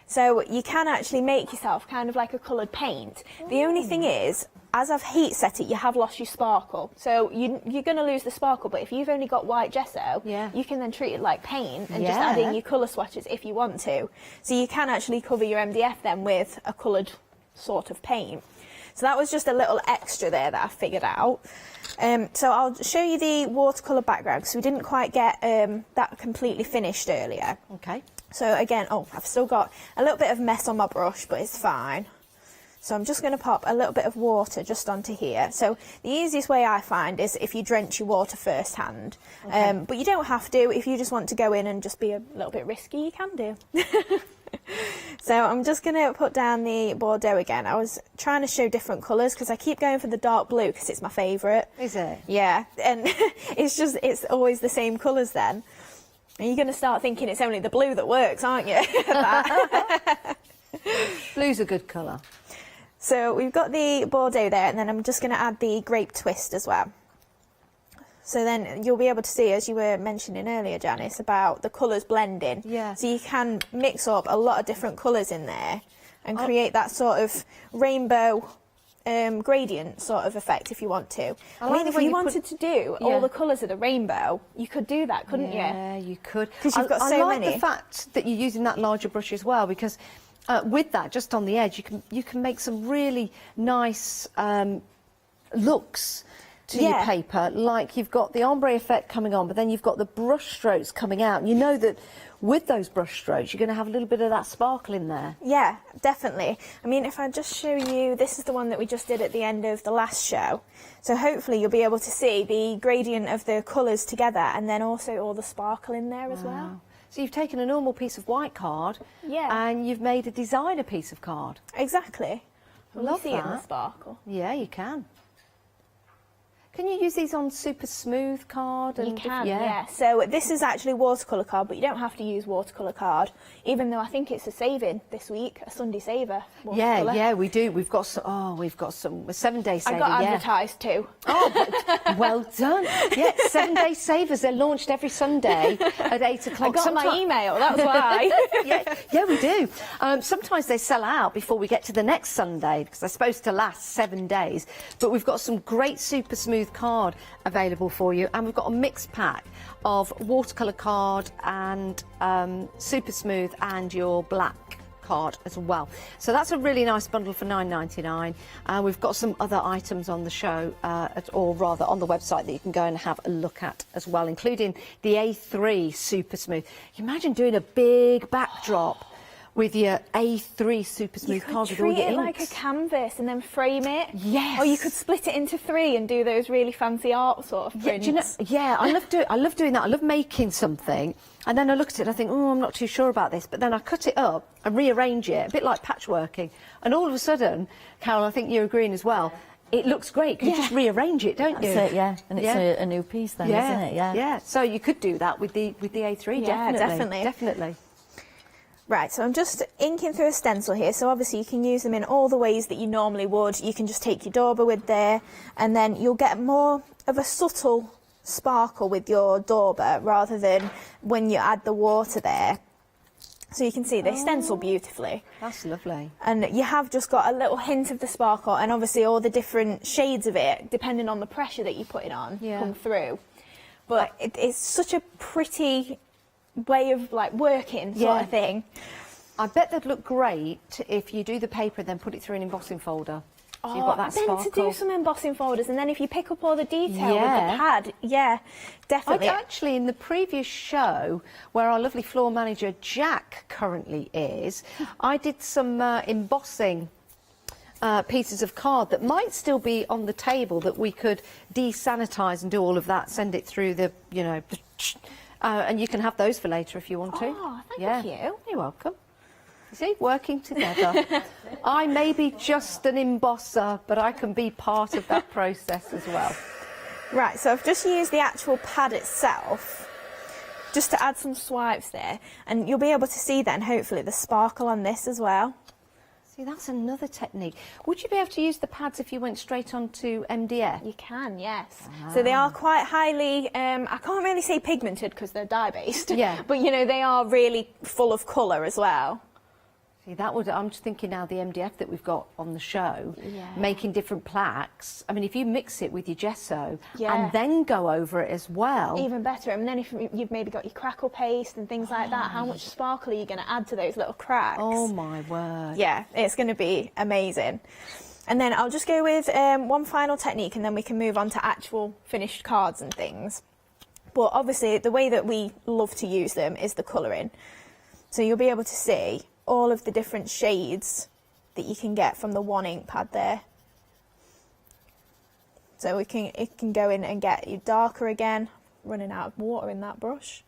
So you can actually make yourself kind of like a coloured paint. The only thing is, as I've heat set it, you have lost your sparkle. So you're going to lose the sparkle, but if you've only got white gesso, you can then treat it like paint and just add in your colour swatches if you want to. So you can actually cover your MDF then with a coloured sort of paint. So that was just a little extra there that I figured out. So I'll show you the watercolour background because we didn't quite get that completely finished earlier. Okay. So again, I've still got a little bit of mess on my brush, but it's fine. So I'm just going to pop a little bit of water just onto here. So the easiest way I find is if you drench your water first hand. Okay. But you don't have to. If you just want to go in and just be a little bit risky, you can do. So I'm just going to put down the Bordeaux again. I was trying to show different colours because I keep going for the dark blue because it's my favourite. Is it? Yeah, and it's always the same colours then. And you're going to start thinking it's only the blue that works, aren't you? Blue's a good colour. So we've got the Bordeaux there, and then I'm just going to add the grape twist as well. So then you'll be able to see, as you were mentioning earlier, Janice, about the colours blending. Yeah. So you can mix up a lot of different colours in there and create that sort of rainbow gradient sort of effect if you want to. I mean, if you wanted to do all the colours of the rainbow, you could do that, couldn't you? Yeah, you could. Because you've got so I like many. the fact that you're using that larger brush as well, because with that, just on the edge, you can make some really nice looks to your paper. Like you've got the ombre effect coming on, but then you've got the brush strokes coming out. And you know that with those brush strokes, you're going to have a little bit of that sparkle in there. Yeah, definitely. I mean, if I just show you, this is the one that we just did at the end of the last show. So hopefully you'll be able to see the gradient of the colours together, and then also all the sparkle in there as well. So you've taken a normal piece of white card, and you've made a designer piece of card. Exactly. Love see that. it in the sparkle. Yeah, you can. Can you use these on super smooth card? You can, yeah. So this is actually watercolour card, but you don't have to use watercolour card, even though I think it's a saving this week, a Sunday saver. Yeah, we do. We've got some, a 7-day saver. I got advertised too. Oh, well done. Yeah, 7-day savers. They're launched every Sunday at 8 o'clock. I got my email, that's why. yeah, we do. Sometimes they sell out before we get to the next Sunday, because they're supposed to last 7 days. But we've got some great super smooth card available for you, and we've got a mixed pack of watercolour card and super smooth and your black card as well. So that's a really nice bundle for $9.99. We've got some other items on the show, or rather on the website, that you can go and have a look at as well, including the A3 super smooth. Can you imagine doing a big backdrop with your A3 super smooth card with all your inks? You could treat it like a canvas and then frame it. Yes. Or you could split it into 3 and do those really fancy art sort of prints. Do you know, I love doing that. I love making something, and then I look at it and I think, oh, I'm not too sure about this. But then I cut it up and rearrange it, a bit like patchworking. And all of a sudden, Carol, I think you're agreeing as well, it looks great. You just rearrange it, don't you? That's it, yeah. And it's a new piece then, isn't it? Yeah. So you could do that with the A3, definitely. Right, so I'm just inking through a stencil here, so obviously you can use them in all the ways that you normally would. You can just take your dauber with there, and then you'll get more of a subtle sparkle with your dauber rather than when you add the water there. So you can see they stencil beautifully. That's lovely. And you have just got a little hint of the sparkle, and obviously all the different shades of it, depending on the pressure that you put it on, come through. But it's such a pretty way of like working sort of thing. I bet they'd look great if you do the paper and then put it through an embossing folder. So you've got that sparkle. Then to do some embossing folders, and then if you pick up all the detail with the pad, definitely. Actually, in the previous show, where our lovely floor manager Jack currently is, I did some embossing pieces of card that might still be on the table that we could desanitize and do all of that, send it through the, and you can have those for later if you want to. Oh, thank you. You're welcome. You see, working together. I may be just an embosser, but I can be part of that process as well. Right, so I've just used the actual pad itself just to add some swipes there, and you'll be able to see then, hopefully, the sparkle on this as well. See, that's another technique. Would you be able to use the pads if you went straight onto MDF? You can, yes. So they are quite highly, I can't really say pigmented because they're dye-based, but they are really full of colour as well. See, I'm just thinking now the MDF that we've got on the show, making different plaques. I mean, if you mix it with your gesso and then go over it as well. Even better. And then if you've maybe got your crackle paste and things like that, how much sparkle are you going to add to those little cracks? Oh, my word. Yeah, it's going to be amazing. And then I'll just go with one final technique, and then we can move on to actual finished cards and things. But obviously, the way that we love to use them is the colouring. So you'll be able to see all of the different shades that you can get from the one ink pad there. So it can go in and get you darker again, running out of water in that brush.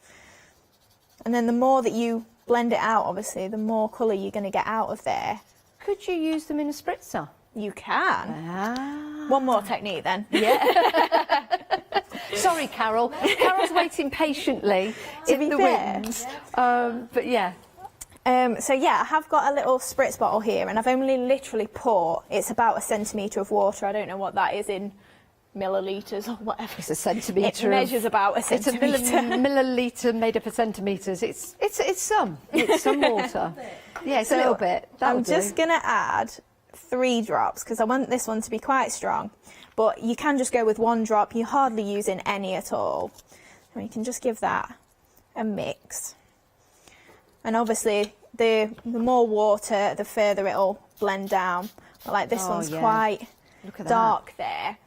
And then the more that you blend it out, obviously, the more colour you're going to get out of there. Could you use them in a spritzer? You can. One more technique then. Yeah. Sorry, Carol. Carol's waiting patiently in the wind. But yeah. So yeah, I have got a little spritz bottle here, and I've only literally poured, it's about 1 centimetre of water. I don't know what that is in millilitres or whatever. It's a centimetre. It measures about a centimetre. It's a millilitre made up of centimetres. It's some water. Yeah, it's a little bit. I'm just going to add 3 drops because I want this one to be quite strong. But you can just go with 1 drop. You're hardly using any at all. And you can just give that a mix. And obviously, the more water, the further it'll blend down. But like this one's quite dark there.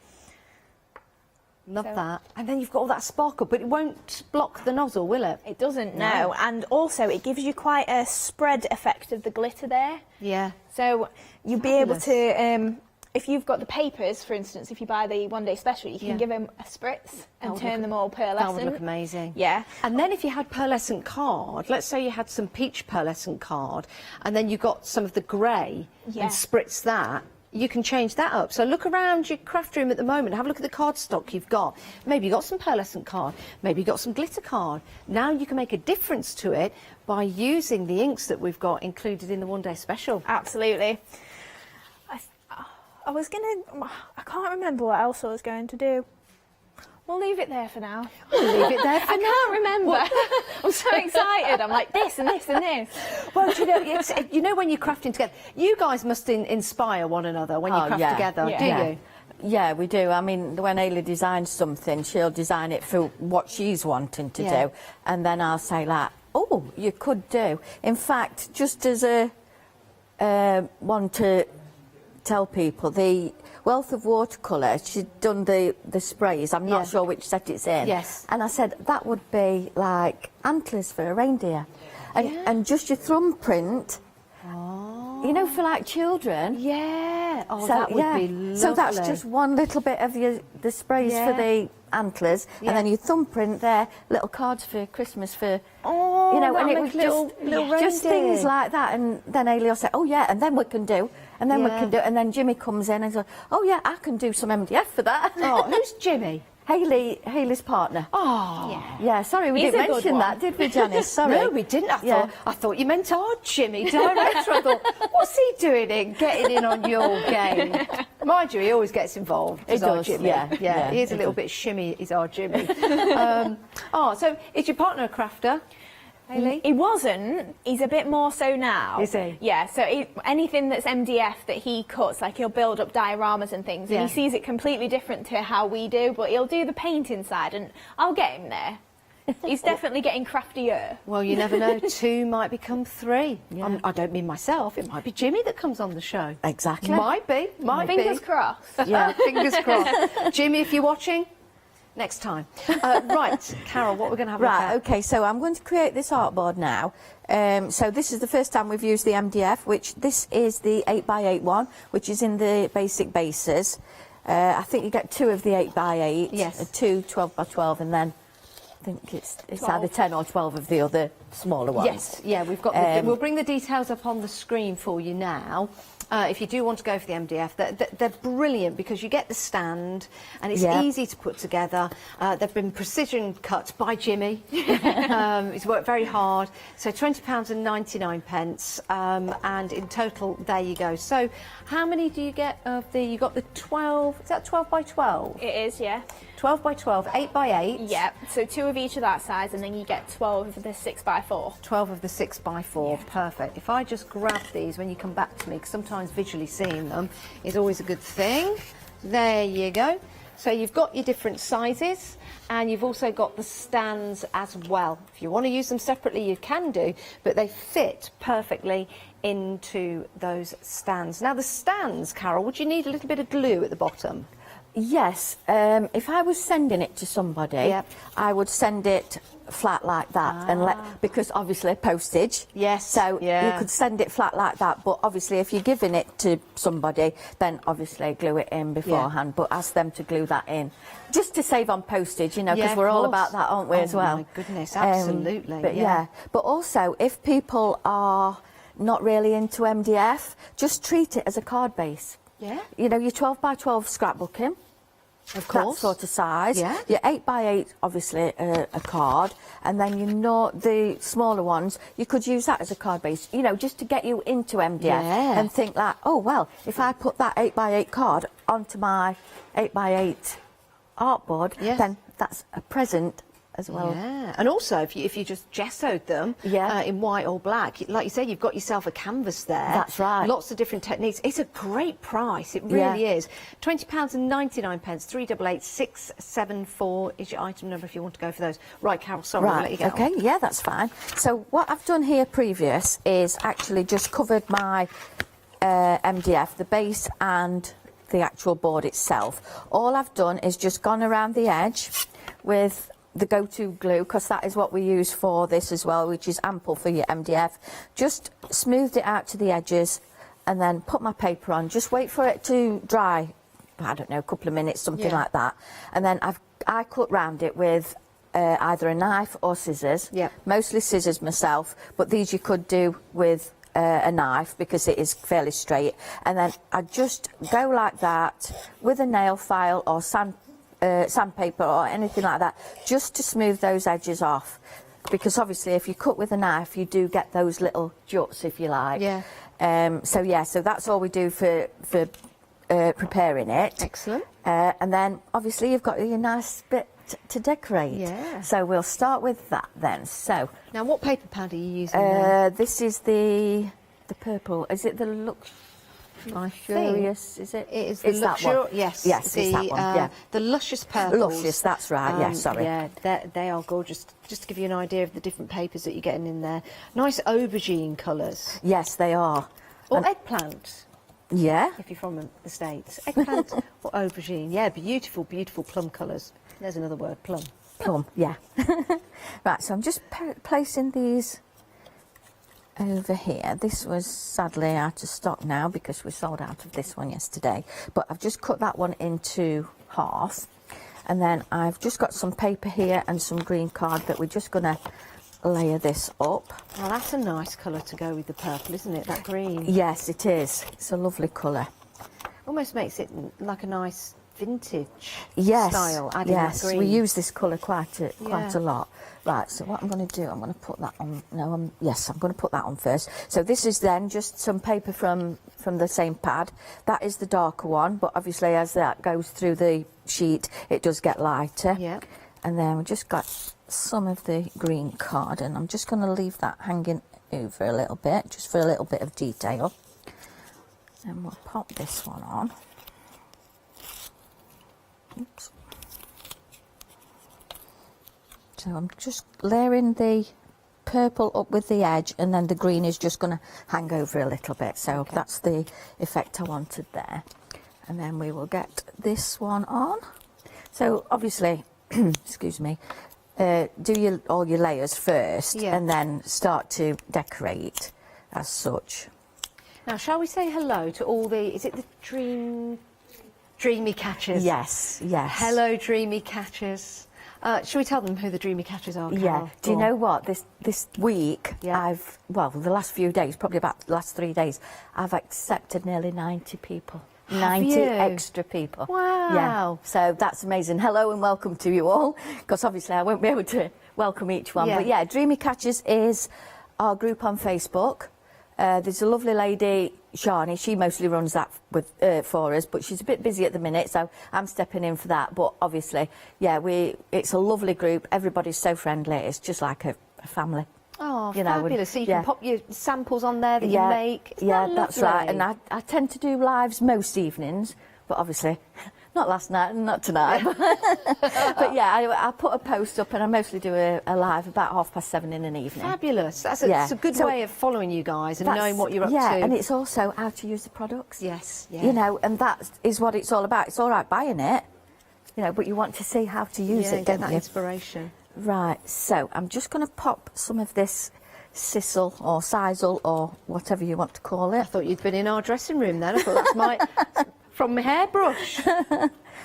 Love that. And then you've got all that sparkle, but it won't block the nozzle, will it? It doesn't, no. And also, it gives you quite a spread effect of the glitter there. Yeah. So you'll be able to, if you've got the papers, for instance, if you buy the one-day special, you can give them a spritz and turn them all pearlescent. That would look amazing. Yeah. And then if you had pearlescent card, let's say you had some peach pearlescent card, and then you got some of the grey and spritz that, you can change that up. So look around your craft room at the moment, have a look at the card stock you've got. Maybe you've got some pearlescent card, maybe you've got some glitter card. Now you can make a difference to it by using the inks that we've got included in the one-day special. Absolutely. I can't remember what else I was going to do. We'll leave it there for now. We'll leave it there for now. I can't remember. I'm so excited. I'm like this and this and this. Well, you know when you're crafting together, you guys must inspire one another when you craft together, do you? Yeah, we do. I mean, when Ailey designs something, she'll design it for what she's wanting to do, and then I'll say like, oh, you could do. In fact, just as a one to tell people, the Wealth of Watercolour, she'd done the sprays, I'm not sure which set it's in. Yes. And I said, that would be like antlers for a reindeer. And just your thumbprint, you know, for like children. Yeah. Oh, so, that would be lovely. So that's just one little bit of the sprays for the antlers, and then your thumbprint there, little cards for Christmas for, you know, and it was just things like that. And then Ailey will say, oh yeah, and then we can do, and then we can do, and then Jimmy comes in and says, oh yeah, I can do some MDF for that. Oh, who's Jimmy? Haley's partner. Oh, yeah. Sorry, we didn't mention that, did we, Janice? Sorry. No, we didn't. I thought you meant our Jimmy, director. I thought, what's he doing in getting in on your game? Mind you, he always gets involved. He does, Jimmy. yeah. He is a little bit shimmy. He's our Jimmy. So is your partner a crafter? Hayley? He wasn't. He's a bit more so now. Is he? Yeah, so anything that's MDF that he cuts, like he'll build up dioramas and things, and he sees it completely different to how we do, but he'll do the painting side, and I'll get him there. He's definitely getting craftier. Well, you never know. 2 might become 3. Yeah. I don't mean myself. It might be Jimmy that comes on the show. Exactly. Might be. Fingers crossed. Yeah, fingers crossed. Jimmy, if you're watching, next time. Right, Carol, what we're going to have a look at? Okay, so I'm going to create this artboard now. So this is the first time we've used the MDF, which this is the 8x8 one, which is in the basic bases. I think you get 2 of the 8x8, yes, 2 12x12, and then I think it's either 10 or 12 of the other smaller ones. Yes, yeah, we've got. We'll bring the details up on the screen for you now. If you do want to go for the MDF, they're brilliant because you get the stand and it's easy to put together. They've been precision cut by Jimmy. He's worked very hard. So £20.99, and in total, there you go. So how many do you get of the? You got the 12. Is that 12 by 12? It is, yeah. 12 by 12, 8 by 8. Yep. So 2 of each of that size, and then you get 12 of the 6 by 4. 12 of the 6 by 4. Yeah. Perfect. If I just grab these when you come back to me, because sometimes visually seeing them is always a good thing. There you go. So you've got your different sizes, and you've also got the stands as well. If you want to use them separately, you can do, but they fit perfectly into those stands. Now the stands, Carol, would you need a little bit of glue at the bottom? Yes, if I was sending it to somebody, I would send it flat like that, and because obviously postage. Yes. So you could send it flat like that, but obviously if you're giving it to somebody, then obviously glue it in beforehand. But ask them to glue that in, just to save on postage, you know, because we're all about that, aren't we, as well? Oh my goodness, absolutely. But but also if people are not really into MDF, just treat it as a card base. Yeah. You know, your 12 by 12 scrapbooking. Of course. That sort of size. Yeah. Your 8 by 8, obviously, a card. And then, you know, the smaller ones, you could use that as a card base, you know, just to get you into MDF. And think like, oh, well, if I put that 8 by 8 card onto my 8 by 8 artboard, then that's a present as well. Yeah, and also if you just gessoed them in white or black, like you say, you've got yourself a canvas there. That's right. Lots of different techniques. It's a great price. It really is. £20.99, 388 674 is your item number if you want to go for those. Right, Carol, sorry, I'll let you go. Okay, yeah, that's fine. So what I've done here previous is actually just covered my MDF, the base and the actual board itself. All I've done is just gone around the edge with the go-to glue, because that is what we use for this as well, which is ample for your MDF. Just smoothed it out to the edges and then put my paper on. Just wait for it to dry, I don't know, a couple of minutes, something like that. And then I cut round it with either a knife or scissors. Mostly scissors myself, but these you could do with a knife because it is fairly straight. And then I just go like that with a nail file or sandpaper or anything like that, just to smooth those edges off. Because obviously if you cut with a knife, you do get those little juts, if you like. So that's all we do for preparing it. Excellent. And then obviously you've got your nice bit to decorate. So we'll start with that then. So now, what paper pad are you using there? This is the purple. Is it the Luxurious? Is it? It is the Luxurious. Yes. Yes, it's that one. Yeah. The Luscious Purples. Luscious, that's right. Yeah, sorry. Yeah, they are gorgeous. Just to give you an idea of the different papers that you're getting in there. Nice aubergine colours. Yes, they are. Or eggplant. Yeah. If you're from the States. Eggplant or aubergine. Yeah, beautiful, beautiful plum colours. There's another word, plum. Plum, yeah. Right, so I'm just placing these over here. This was sadly out of stock now because we sold out of this one yesterday. But I've just cut that one into half. And then I've just got some paper here and some green card that we're just going to layer this up. Well, that's a nice colour to go with the purple, isn't it? That green. Yes, it is. It's a lovely colour. Almost makes it like a nice vintage yes, style. Adding yes, that green. we use this colour quite a lot. Right, so what I'm going to do, I'm going to put that on. No, yes, I'm going to put that on first. So this is then just some paper from the same pad. That is the darker one, but obviously as that goes through the sheet, it does get lighter. Yeah. And then we've just got some of the green card, and I'm just going to leave that hanging over a little bit, just for a little bit of detail. And we'll pop this one on. Oops. So I'm just layering the purple up with the edge, and then the green is just going to hang over a little bit. So that's the effect I wanted there. And then we will get this one on. So obviously, excuse me, do all your layers first, and then start to decorate as such. Now, shall we say hello to all the, is it the Dreamy catchers? Yes, yes. Hello, Dreamy catchers. Shall we tell them who the Dreamy catchers are, Carol? Yeah. Do you know what? This week, the last few days, probably about the last 3 days, I've accepted nearly 90 people. 90 extra people. Wow. Yeah. So that's amazing. Hello and welcome to you all, because obviously I won't be able to welcome each one. But yeah, Dreamy Catchers is our group on Facebook. There's a lovely lady, Shani, she mostly runs that for us, but she's a bit busy at the minute, so I'm stepping in for that. But obviously, yeah, it's a lovely group. Everybody's so friendly. It's just like a family. Oh, fabulous. So you can pop your samples on there that you make. That's right. And I tend to do lives most evenings, but obviously not last night and not tonight. But yeah, I put a post up and I mostly do a live about 7:30 in an evening. Fabulous. That's a good way of following you guys and knowing what you're up to. Yeah, and it's also how to use the products. Yes. Yeah. You know, and that is what it's all about. It's all right buying it, you know, but you want to see how to use it, get don't that you? inspiration. Right, so I'm just going to pop some of this sisal or sisal or whatever you want to call it. I thought you'd been in our dressing room then. I thought that's from my hairbrush.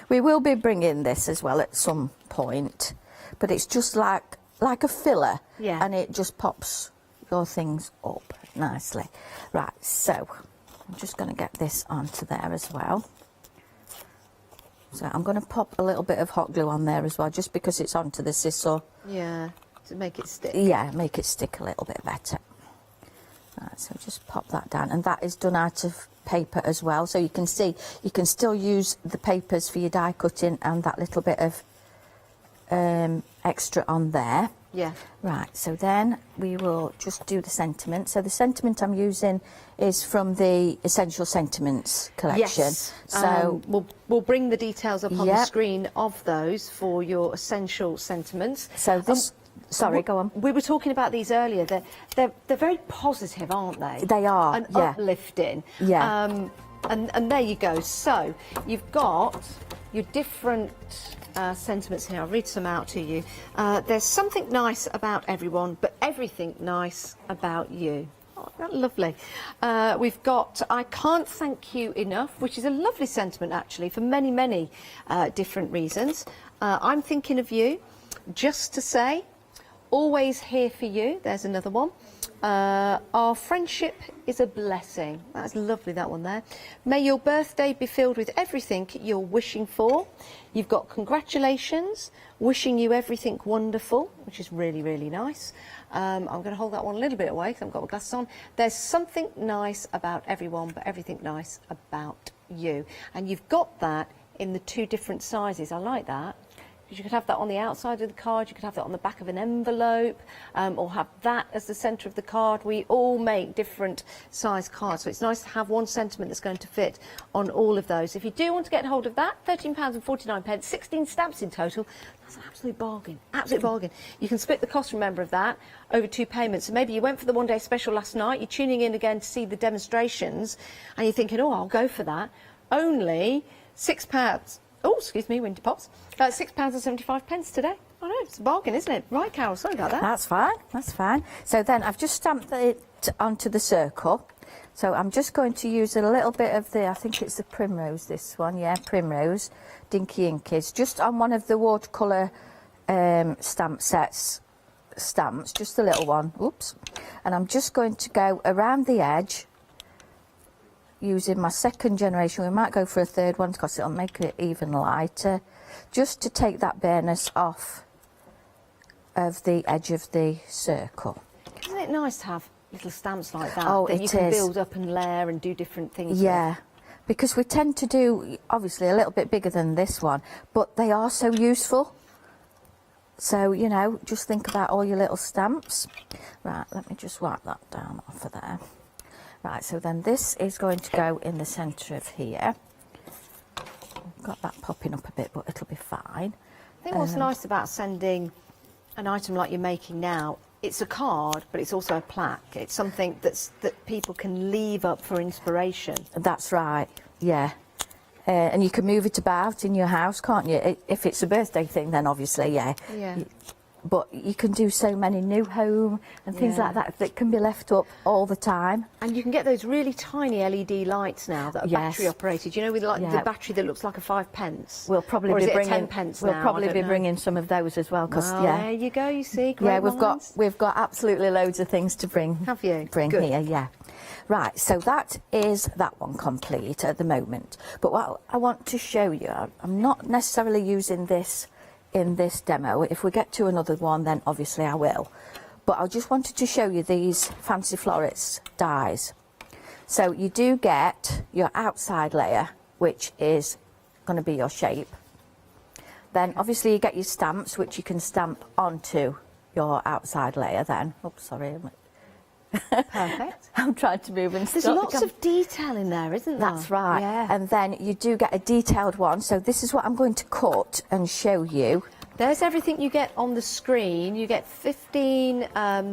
We will be bringing this as well at some point, but it's just like a filler, and it just pops your things up nicely. Right, so I'm just going to get this onto there as well. So I'm going to pop a little bit of hot glue on there as well, just because it's onto the sisal. Yeah, to make it stick. Yeah, make it stick a little bit better. Right, so just pop that down, and that is done out of paper as well, so you can see you can still use the papers for your die cutting and that little bit of extra on there. Yeah. Right, so then we will just do the sentiment. So the sentiment I'm using is from the Essential Sentiments collection. Yes. So we'll bring the details up on the Yep. screen of those for your Essential Sentiments. So this... Sorry, go on. We were talking about these earlier. They're very positive, aren't they? They are, and yeah. uplifting. Yeah. And there you go. So you've got your different sentiments here. I'll read some out to you. There's something nice about everyone, but everything nice about you. Oh, that's lovely. We've got I can't thank you enough, which is a lovely sentiment actually for many, many different reasons. I'm thinking of you, just to say. Always here for you. There's another one. Our friendship is a blessing. That's lovely, that one there. May your birthday be filled with everything you're wishing for. You've got congratulations, wishing you everything wonderful, which is really, really nice. I'm going to hold that one a little bit away because I've got my glasses on. There's something nice about everyone, but everything nice about you. And you've got that in the 2 different sizes. I like that. You could have that on the outside of the card, you could have that on the back of an envelope, or have that as the centre of the card. We all make different size cards, so it's nice to have one sentiment that's going to fit on all of those. If you do want to get hold of that, £13.49, 16 stamps in total. That's an absolute bargain, absolute bargain. You can split the cost, remember, of that over 2 payments. So maybe you went for the one-day special last night, you're tuning in again to see the demonstrations, and you're thinking, oh, I'll go for that. Only £6. Oh, excuse me, winter pops. £6.75 today. I know, it's a bargain, isn't it? Right, Carol, sorry about that. That's fine, that's fine. So then I've just stamped it onto the circle. So I'm just going to use a little bit of the, I think it's the Primrose, this one, yeah, Primrose, Dinky Inkies, just on one of the watercolour stamp sets, stamps, just a little one, oops. And I'm just going to go around the edge, using my 2nd generation. We might go for a 3rd one because it'll make it even lighter, just to take that bareness off of the edge of the circle. Isn't it nice to have little stamps like that, Oh, that you can build up and layer and do different things Yeah, with? because we tend to do, obviously, a little bit bigger than this one, but they are so useful. So, you know, just think about all your little stamps. Right, let me just wipe that down off of there. Right, so then this is going to go in the centre of here. I've got that popping up a bit, but it'll be fine. I think what's nice about sending an item like you're making now, it's a card, but it's also a plaque. It's something that people can leave up for inspiration. That's right, yeah. And you can move it about in your house, can't you? If it's a birthday thing, then obviously, yeah. Yeah. But you can do so many new home and things like that can be left up all the time. And you can get those really tiny LED lights now that are battery operated. You know, with like the battery that looks like a 5p. We'll probably or be is bringing it a 10p We'll now? probably I be don't know. bringing some of those as well, because there you go. You see, great yeah, minds. we've got absolutely loads of things to bring. Have you? Bring Good. here, yeah. Right, so that is that one complete at the moment. But what I want to show you, I'm not necessarily using this in this demo. If we get to another one, then obviously I will. But I just wanted to show you these Fancy Florists dies. So you do get your outside layer, which is going to be your shape. Then obviously you get your stamps, which you can stamp onto your outside layer then. Oops, sorry. Perfect. I'm trying to move and There's stop. lots of detail in there, isn't there? That's right. Yeah. And then you do get a detailed one. So this is what I'm going to cut and show you. There's everything you get on the screen. You get 15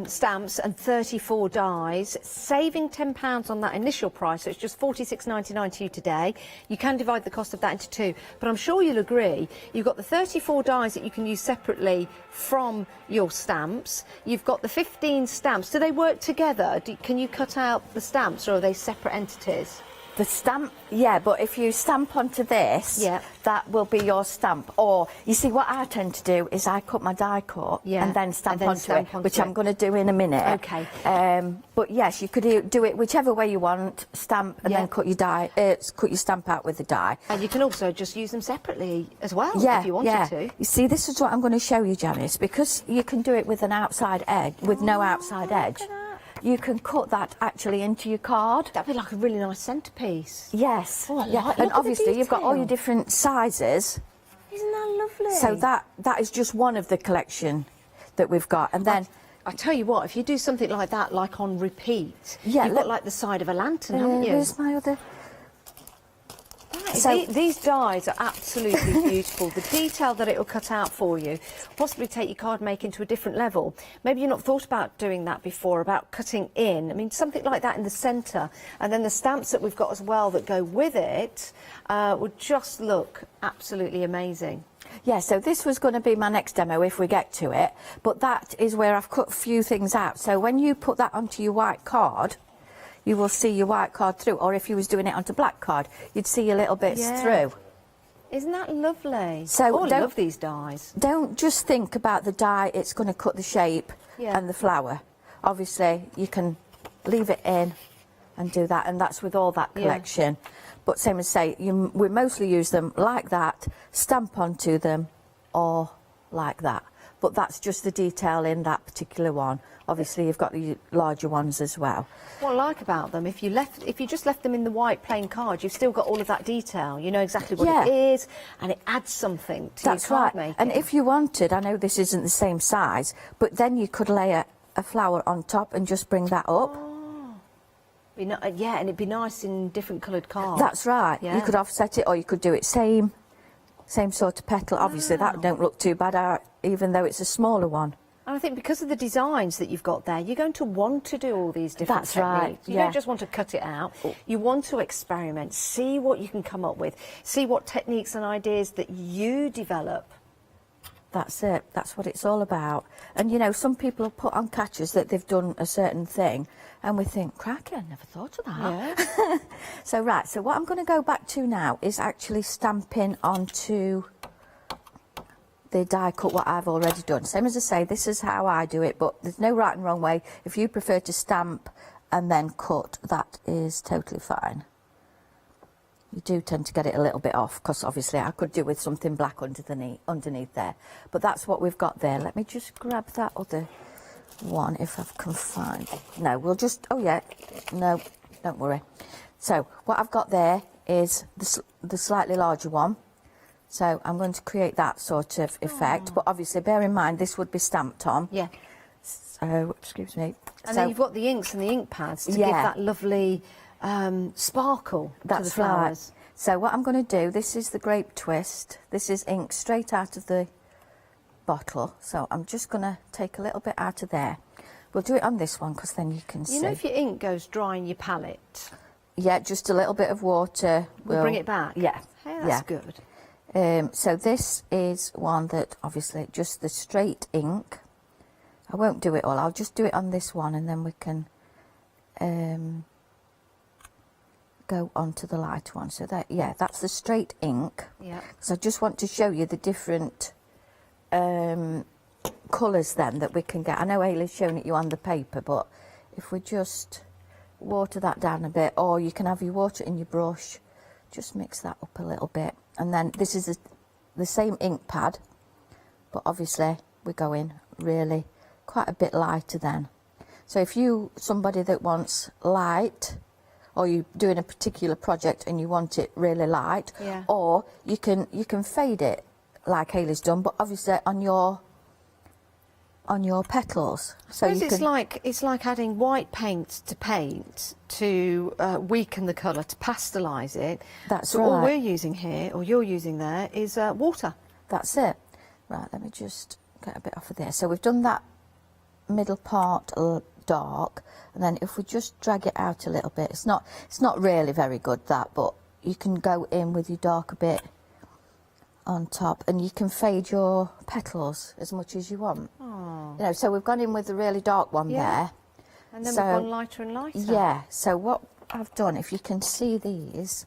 stamps and 34 dies, saving £10 on that initial price, so it's just £46.99 to you today. You can divide the cost of that into 2, but I'm sure you'll agree, you've got the 34 dies that you can use separately from your stamps. You've got the 15 stamps. Do they work together? Can you cut out the stamps, or are they separate entities? The stamp, yeah, but if you stamp onto this, that will be your stamp. Or, you see, what I tend to do is I cut my die cut and then stamp onto it, which I'm going to do in a minute. Okay. But yes, you could do it whichever way you want, stamp and then cut your die, cut your stamp out with the die. And you can also just use them separately as well, if you wanted to. You see, this is what I'm going to show you, Janice, because you can do it with an outside edge, with no outside edge. You can cut that actually into your card. That'd be like a really nice centrepiece. Yes. Oh, I yeah. like And look at the obviously you've got all your detail. different sizes. Isn't that lovely? So that is just one of the collection that we've got. And then I tell you what, if you do something like that, like on repeat, yeah, you've got like the side of a lantern, haven't you? Where's my other? So these dies are absolutely beautiful. The detail that it'll cut out for you, possibly take your card making to a different level. Maybe you've not thought about doing that before, about cutting in. I mean, something like that in the centre, and then the stamps that we've got as well that go with it would just look absolutely amazing. Yeah, so this was going to be my next demo if we get to it, but that is where I've cut a few things out. So when you put that onto your white card, you will see your white card through, or if you was doing it onto black card, you'd see your little bits through. Isn't that lovely? So I love these dies. Don't just think about the die, it's going to cut the shape and the flower. Obviously, you can leave it in and do that, and that's with all that collection. But same as say, we mostly use them like that, stamp onto them, or like that. But that's just the detail in that particular one. Obviously, you've got the larger ones as well. What I like about them, if you just left them in the white plain card, you've still got all of that detail. You know exactly what it is, and it adds something to your card making. And if you wanted, I know this isn't the same size, but then you could lay a flower on top and just bring that up. Yeah, and it'd be nice in different coloured cards. That's right. Yeah. You could offset it, or you could do it same sort of petal. Obviously, that don't look too bad, even though it's a smaller one. And I think because of the designs that you've got there, you're going to want to do all these different That's techniques. right, You don't just want to cut it out. You want to experiment, see what you can come up with, see what techniques and ideas that you develop. That's it. That's what it's all about. And, you know, some people have put on catches that they've done a certain thing, and we think, cracky, I never thought of that. Yeah. So, right, so what I'm going to go back to now is actually stamping onto the die cut what I've already done. Same as I say, this is how I do it, but there's no right and wrong way. If you prefer to stamp and then cut, that is totally fine. You do tend to get it a little bit off, because obviously I could do with something black underneath there. But that's what we've got there. Let me just grab that other one if I can find it. No, we'll just, oh yeah, no, don't worry. So what I've got there is the slightly larger one. So I'm going to create that sort of effect, but obviously bear in mind this would be stamped on. Yeah. So, excuse me. And then you've got the inks and the ink pads to give that lovely sparkle to the flowers. Right. So what I'm going to do, this is the grape twist. This is ink straight out of the bottle. So I'm just going to take a little bit out of there. We'll do it on this one because then you can see. You know if your ink goes dry in your palette? Yeah, just a little bit of water. We'll bring it back? Yeah. Hey, that's good. So this is one that obviously just the straight ink. I won't do it all, I'll just do it on this one, and then we can go on to the light one. So that, yeah, that's the straight ink. Yeah. So I just want to show you the different colours then that we can get. I know Ailey's shown it you on the paper, but if we just water that down a bit, or you can have your water in your brush, just mix that up a little bit. And then this is the same ink pad, but obviously we're going really quite a bit lighter then. So if somebody that wants light, or you're doing a particular project and you want it really light, or you can fade it like Hayley's done, but obviously on your petals. So it's like adding white paint to weaken the colour, to pastelise it. That's so right. All we're using here, or you're using there, is water. That's it. Right, let me just get a bit off of there. So we've done that middle part dark, and then if we just drag it out a little bit, it's not really very good that, but you can go in with your darker bit on top, and you can fade your petals as much as you want. You know, so we've gone in with the really dark one there, and then we've gone lighter and lighter. Yeah. So what I've done, if you can see these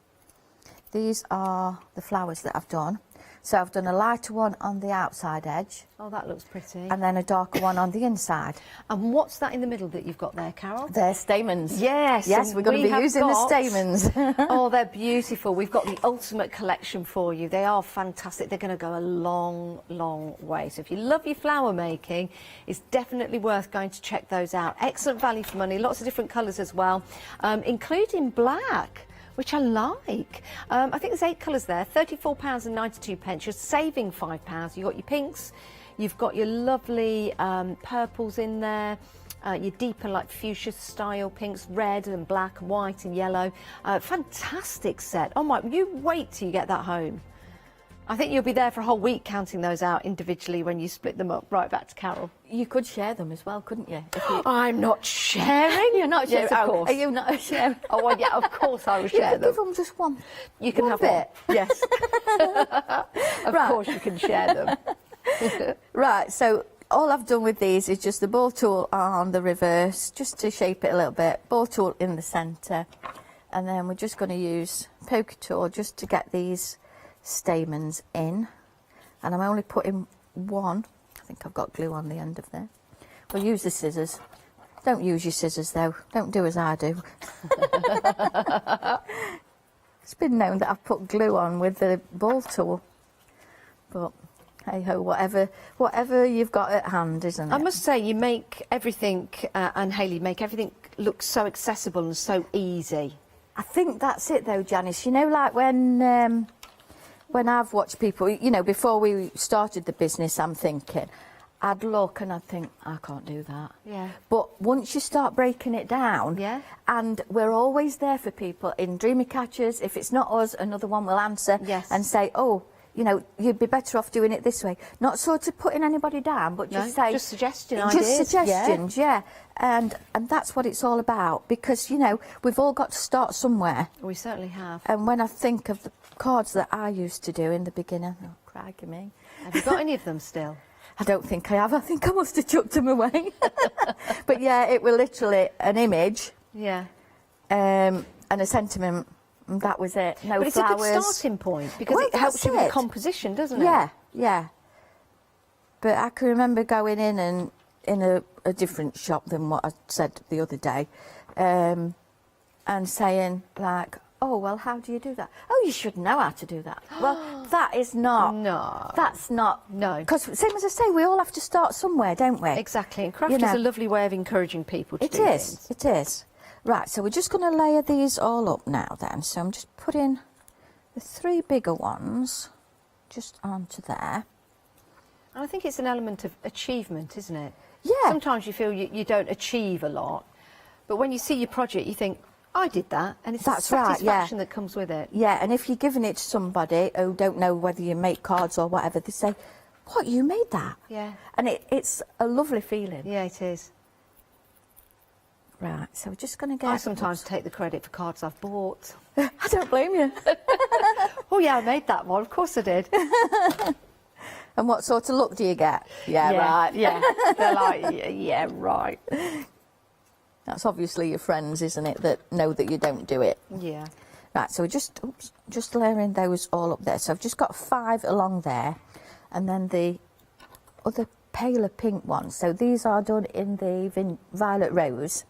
are the flowers that I've done. So I've done a lighter one on the outside edge. Oh, that looks pretty. And then a darker one on the inside. And what's that in the middle that you've got there, Carol? They're stamens. Yes. Yes, we're going to be using the stamens. Oh, they're beautiful. We've got the ultimate collection for you. They are fantastic. They're going to go a long, long way. So if you love your flower making, it's definitely worth going to check those out. Excellent value for money. Lots of different colours as well, including black, which I like. I think there's 8 colours there, £34.92. You're saving £5. You've got your pinks, you've got your lovely purples in there, your deeper like fuchsia style pinks, red and black, white and yellow. Fantastic set. Oh my, you wait till you get that home. I think you'll be there for a whole week counting those out individually when you split them up. Right, back to Carol. You could share them as well, couldn't you? I'm not sharing. You're not sharing. Yes, of course. Are you not sharing? Oh, well, yeah, of course I will share them. Give them just one. You can one have bit. one. Yes. Of course you can share them. Right, so all I've done with these is just the ball tool on the reverse, just to shape it a little bit, ball tool in the centre, and then we're just going to use poker tool just to get these stamens in, and I'm only putting one. I think I've got glue on the end of there. We'll use the scissors. Don't use your scissors though, don't do as I do. It's been known that I've put glue on with the ball tool, but hey ho, whatever you've got at hand, isn't it? I must say, you make everything, and Hayley, make everything look so accessible and so easy. I think that's it though, Janice. You know, like when I've watched people, you know, before we started the business, I'm thinking, I'd look and I'd think, I can't do that. Yeah. But once you start breaking it down, yeah, and we're always there for people in Dreamy Catchers. If it's not us, another one will answer and say, oh, you know, you'd be better off doing it this way. Not sort of putting anybody down, but just say... just suggestions. Just suggestions, yeah. And that's what it's all about, because, you know, we've all got to start somewhere. We certainly have. And when I think of the cards that I used to do in the beginning, oh, crikey me. Have you got any of them still? I don't think I have. I think I must have chucked them away. But yeah, it was literally an image. Yeah. And a sentiment. And that was it. No but flowers. It's a good starting point, because it helps you with the composition, doesn't it? Yeah, yeah. But I can remember going in and in a different shop than what I said the other day, and saying like, oh, well, how do you do that? Oh, you should know how to do that. Well, that is not... No. That's not... No. Because, same as I say, we all have to start somewhere, don't we? Exactly. And craft is a lovely way of encouraging people to do things. It is. Right, so we're just going to layer these all up now then. So I'm just putting the 3 bigger ones just onto there. And I think it's an element of achievement, isn't it? Yeah. Sometimes you feel you don't achieve a lot, but when you see your project, you think, I did that, and it's the satisfaction that comes with it. Yeah, and if you're giving it to somebody who don't know whether you make cards or whatever, they say, what, you made that? Yeah. And it's a lovely feeling. Yeah, it is. Right, so we're just going to get... I sometimes take the credit for cards I've bought. I don't blame you. Oh, yeah, I made that one. Of course I did. And what sort of look do you get? Yeah, right. Yeah, they're like, yeah, right. That's obviously your friends, isn't it, that know that you don't do it. Yeah. Right, so we're just layering those all up there. So I've just got 5 along there, and then the other paler pink ones. So these are done in the violet rose.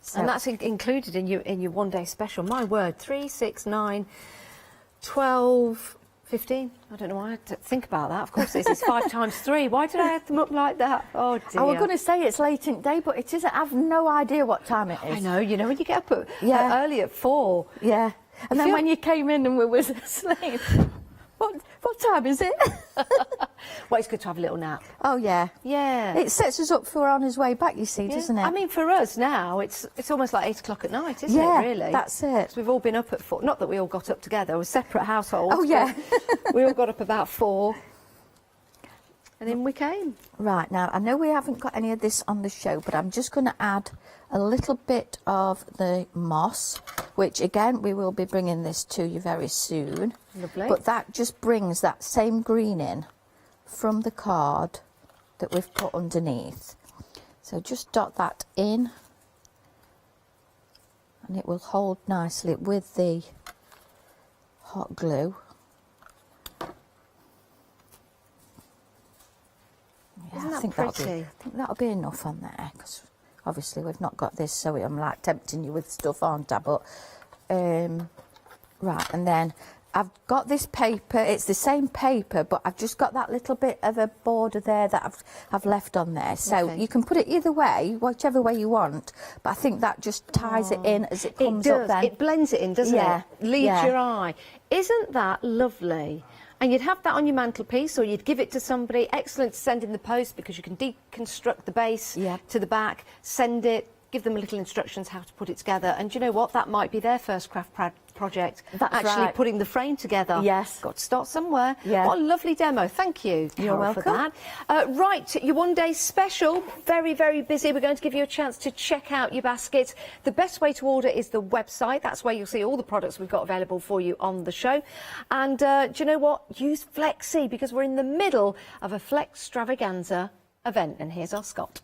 So and that's included in your one-day special. My word, 3, 6, 9, 12, 15. I don't know why I had to think about that. Of course, this is 5 times 3. Why did I add them up like that? Oh, dear. I was going to say it's late in the day, but it isn't. I've no idea what time it is. I know. You know, when you get up early at 4. Yeah. And then when you came in and we were asleep, what time is it? Well, it's good to have a little nap. Oh, yeah. Yeah. It sets us up for on his way back, you see, doesn't it? I mean, for us now, it's almost like 8 o'clock at night, isn't it, really? That's it. We've all been up at 4. Not that we all got up together. We're separate households. Oh, yeah. We all got up about 4. And in we came. Right, now, I know we haven't got any of this on the show, but I'm just going to add a little bit of the moss, which, again, we will be bringing this to you very soon. Lovely. But that just brings that same green in from the card that we've put underneath. So just dot that in, and it will hold nicely with the hot glue. Yeah, Isn't that I think pretty? that'll be enough on there, because obviously we've not got this, so I'm like tempting you with stuff, aren't I? But right, and then I've got this paper, it's the same paper, but I've just got that little bit of a border there that I've left on there. So you can put it either way, whichever way you want, but I think that just ties it in as it comes up then. It blends it in, doesn't it? Leads Yeah. your eye. Isn't that lovely? And you'd have that on your mantelpiece, or you'd give it to somebody. Excellent to send in the post, because you can deconstruct the base to the back, send it, give them little instructions how to put it together. And do you know what? That might be their first craft project. That's actually right. putting the frame together. Yes. Got to start somewhere. Yeah. What a lovely demo. Thank you, You're Carol, for welcome. that. Right, your one-day special. Very, very busy. We're going to give you a chance to check out your baskets. The best way to order is the website. That's where you'll see all the products we've got available for you on the show. And do you know what? Use Flexi, because we're in the middle of a Flextravaganza event. And here's our Scott.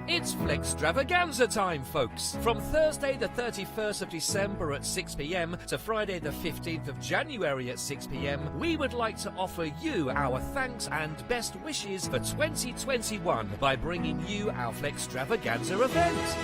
It's Flextravaganza time, folks. From Thursday the 31st of December at 6 p.m. to Friday the 15th of January at 6 p.m, we would like to offer you our thanks and best wishes for 2021 by bringing you our Flextravaganza event.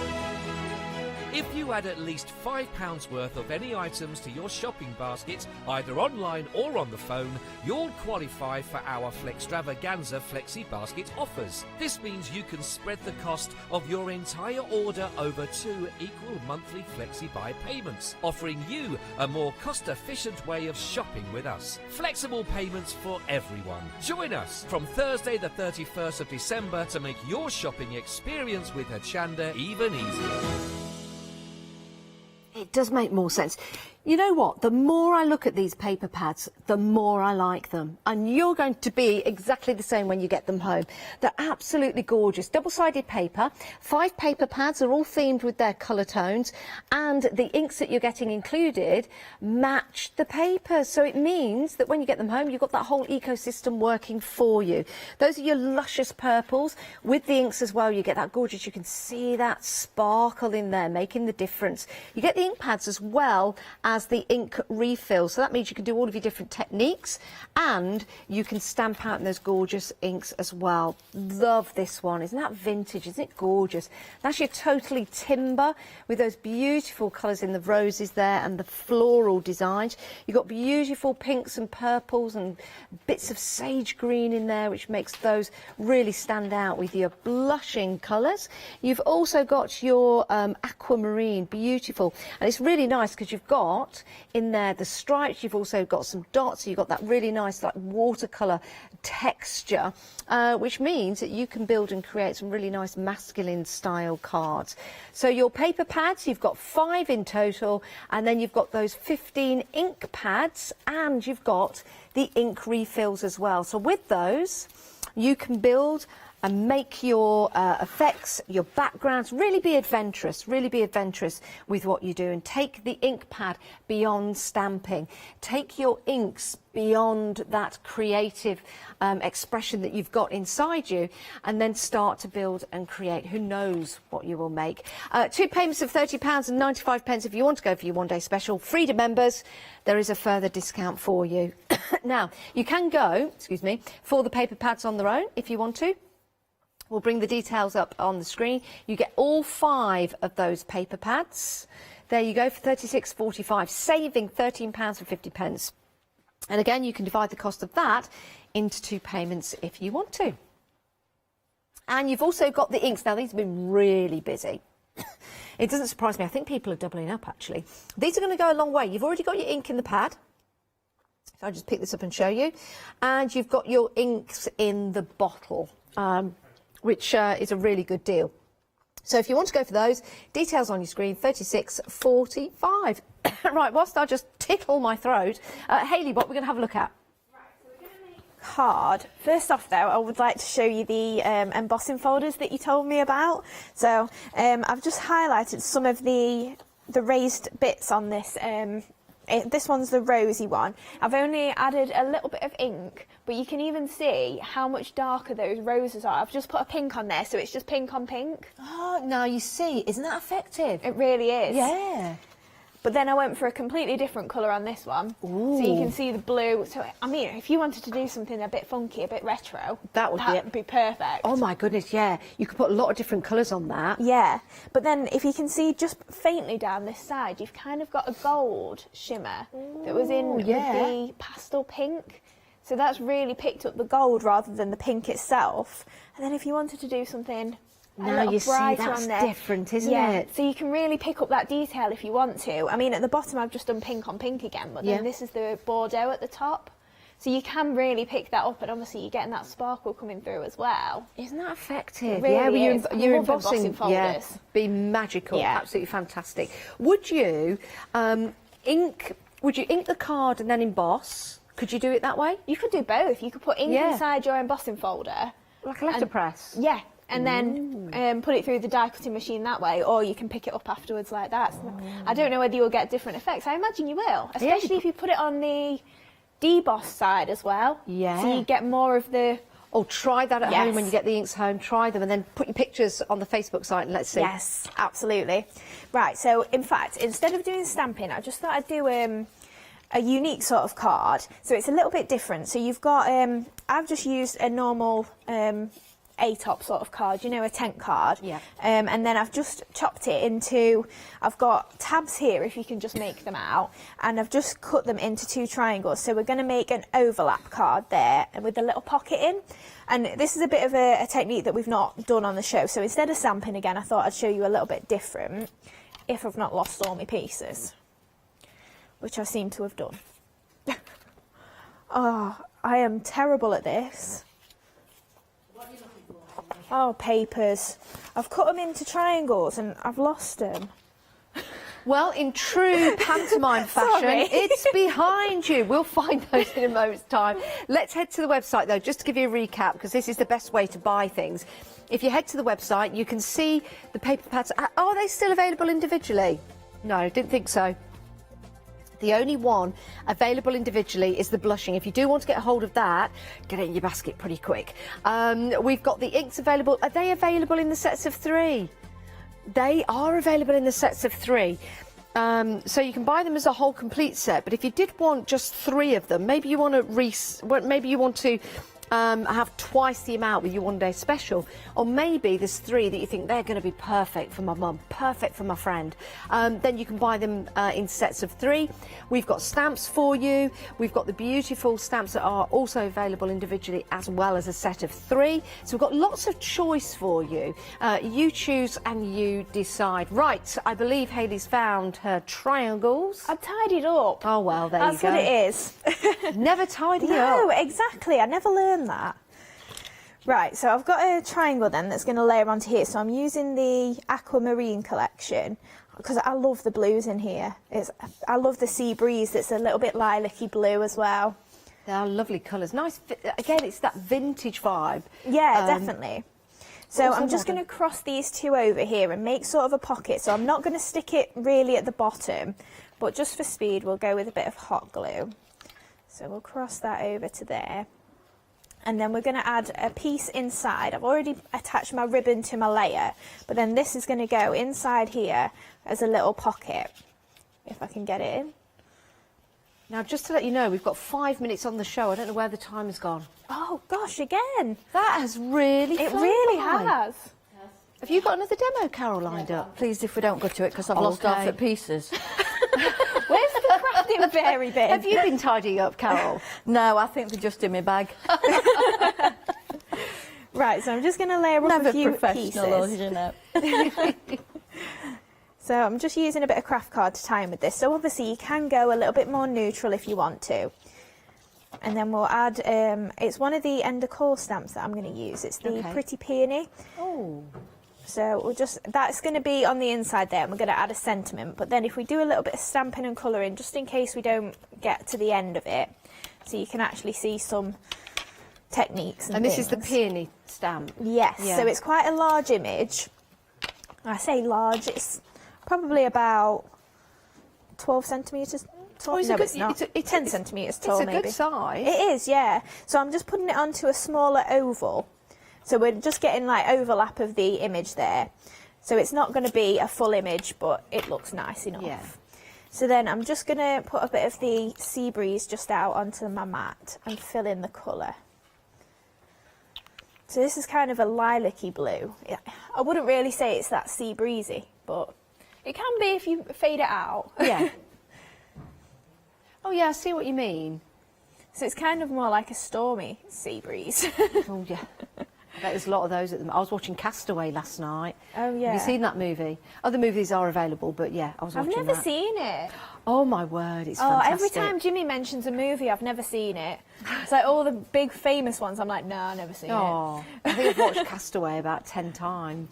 If you add at least £5 worth of any items to your shopping basket, either online or on the phone, you'll qualify for our Flextravaganza Flexi Basket offers. This means you can spread the cost of your entire order over 2 equal monthly Flexi Buy payments, offering you a more cost-efficient way of shopping with us. Flexible payments for everyone. Join us from Thursday the 31st of December to make your shopping experience with Hochanda even easier. It does make more sense. You know what? The more I look at these paper pads, the more I like them. And you're going to be exactly the same when you get them home. They're absolutely gorgeous. Double-sided paper. 5 paper pads are all themed with their colour tones. And the inks that you're getting included match the paper. So it means that when you get them home, you've got that whole ecosystem working for you. Those are your luscious purples. With the inks as well, you get that gorgeous. You can see that sparkle in there, making the difference. You get the ink pads as well as the ink refill, so that means you can do all of your different techniques, and you can stamp out in those gorgeous inks as well. Love this one. Isn't that vintage? Isn't it gorgeous? That's your totally timber with those beautiful colours in the roses there and the floral designs. You've got beautiful pinks and purples and bits of sage green in there, which makes those really stand out with your blushing colours. You've also got your aquamarine, beautiful, and it's really nice because you've got in there the stripes. You've also got some dots, so you've got that really nice like watercolour texture, which means that you can build and create some really nice masculine style cards. So your paper pads, you've got 5 in total, and then you've got those 15 ink pads, and you've got the ink refills as well. So with those you can build and make your effects, your backgrounds, really be adventurous with what you do, and take the ink pad beyond stamping. Take your inks beyond that creative expression that you've got inside you, and then start to build and create. Who knows what you will make. 2 payments of £30 and 95 pence if you want to go for your one-day special. Freedom members, there is a further discount for you. Now, you can go, for the paper pads on their own if you want to. We'll bring the details up on the screen. You get all 5 of those paper pads. There you go for £36.45, saving £13.50. And again, you can divide the cost of that into 2 payments if you want to. And you've also got the inks. Now, these have been really busy. It doesn't surprise me. I think people are doubling up, actually. These are going to go a long way. You've already got your ink in the pad. So I'll just pick this up and show you. And you've got your inks in the bottle, which is a really good deal. So if you want to go for those, details on your screen, £36.45. Right, whilst I just tickle my throat, Hayley, what we're going to have a look at? Card. First off, though, I would like to show you the embossing folders that you told me about. So I've just highlighted some of the raised bits on this. This one's the rosy one. I've only added a little bit of ink, but you can even see how much darker those roses are. I've just put a pink on there, so it's just pink on pink. Oh, now you see, isn't that effective? It really is. Yeah. But then I went for a completely different colour on this one. Ooh. So you can see the blue. So, I mean, if you wanted to do something a bit funky, a bit retro, that would be perfect. Oh my goodness, yeah. You could put a lot of different colours on that. Yeah. But then if you can see just faintly down this side, you've kind of got a gold shimmer that was in with the pastel pink. So that's really picked up the gold rather than the pink itself. And then if you wanted to do something now you see that's different, isn't it? So you can really pick up that detail if you want to. I mean, at the bottom I've just done pink on pink again, but then this is the Bordeaux at the top. So you can really pick that up, and obviously you're getting that sparkle coming through as well. Isn't that effective? It really yeah, is. Your I love embossing folders. Be magical, absolutely fantastic. Would you ink the card and then emboss? Could you do it that way? You could do both. You could put ink inside your embossing folder. Like a letterpress? Yeah. And then put it through the die cutting machine that way, or you can pick it up afterwards like that. So I don't know whether you'll get different effects. I imagine you will, especially if you put it on the deboss side as well. Yeah. So you get more of the... Oh, try that at home when you get the inks home. Try them and then put your pictures on the Facebook site and let's see. Yes, absolutely. Right, so in fact, instead of doing stamping, I just thought I'd do a unique sort of card. So it's a little bit different. So you've got... I've just used a normal... A-top sort of card, you know, a tent card. Yeah. And then I've just chopped it into, I've got tabs here if you can just make them out, and I've just cut them into 2 triangles. So we're going to make an overlap card there and with a little pocket in. And this is a bit of a technique that we've not done on the show. So instead of stamping again, I thought I'd show you a little bit different, if I've not lost all my pieces, which I seem to have done. Oh, I am terrible at this. Oh, papers. I've cut them into triangles and I've lost them. Well, in true pantomime fashion, it's behind you. We'll find those in a moment's time. Let's head to the website, though, just to give you a recap, because this is the best way to buy things. If you head to the website, you can see the paper pads. Are they still available individually? No, I didn't think so. The only one available individually is the blushing. If you do want to get a hold of that, get it in your basket pretty quick. We've got the inks available. Are they available in the sets of 3? They are available in the sets of 3. So you can buy them as a whole complete set. But if you did want just 3 of them, maybe you want to have twice the amount with your one-day special, or maybe there's 3 that you think they're going to be perfect for my mum, perfect for my friend, then you can buy them in sets of 3. We've got stamps for you. We've got the beautiful stamps that are also available individually as well as a set of 3. So we've got lots of choice for you. You choose and you decide. Right, I believe Hayley's found her triangles. I've tidied up. Oh, well, there you go. That's what it is. Never tidy up. No, exactly. I never learned that. Right, so I've got a triangle then that's going to layer onto here. So I'm using the Aquamarine collection because I love the blues in here. I love the Sea Breeze that's a little bit lilac-y blue as well. They are lovely colours. Nice. Again, it's that vintage vibe. Yeah, definitely. So I'm just going to cross these 2 over here and make sort of a pocket. So I'm not going to stick it really at the bottom, but just for speed, we'll go with a bit of hot glue. So we'll cross that over to there. And then we're going to add a piece inside. I've already attached my ribbon to my layer, but then this is going to go inside here as a little pocket, if I can get it in. Now, just to let you know, we've got 5 minutes on the show. I don't know where the time has gone. Oh, gosh, again. That has really It flown really by. has. Have you got another demo, Carol, lined up? Pleased if we don't go to it, because I've lost half the pieces. Where's the crafting fairy bin? Have you been tidying up, Carol? No, I think they're just in my bag. Right, so I'm just going to layer up a few professional, pieces. you know. So I'm just using a bit of craft card to tie in with this. So obviously you can go a little bit more neutral if you want to. And then we'll add, it's one of the end of core stamps that I'm going to use. It's the Pretty Peony. Oh. So we'll just, that's going to be on the inside there, and we're going to add a sentiment. But then if we do a little bit of stamping and colouring, just in case we don't get to the end of it, so you can actually see some techniques and this things. is the peony stamp? Yes, Yeah. so it's quite a large image. I say large, it's probably about 12 centimetres tall. Oh, it's no, a good, it's not. it's 10 centimetres tall, It's a maybe. good size. It is, yeah. So I'm just putting it onto a smaller oval. So we're just getting like overlap of the image there. So it's not going to be a full image, but it looks nice enough. Yeah. So then I'm just going to put a bit of the sea breeze just out onto my mat and fill in the colour. So this is kind of a lilac-y blue. I wouldn't really say it's that sea breezy, but it can be if you fade it out. Yeah. Oh yeah, I see what you mean. So it's kind of more like a stormy sea breeze. Oh yeah. I bet there's a lot of those at the. I was watching Castaway last night. Oh yeah. Have you seen that movie? Other movies are available, but yeah, I was watching that. I've never seen it. Oh my word, it's fantastic. Every time Jimmy mentions a movie, I've never seen it. It's like all the big famous ones, I'm like, no, I've never seen it. I think I've watched Castaway about 10 times.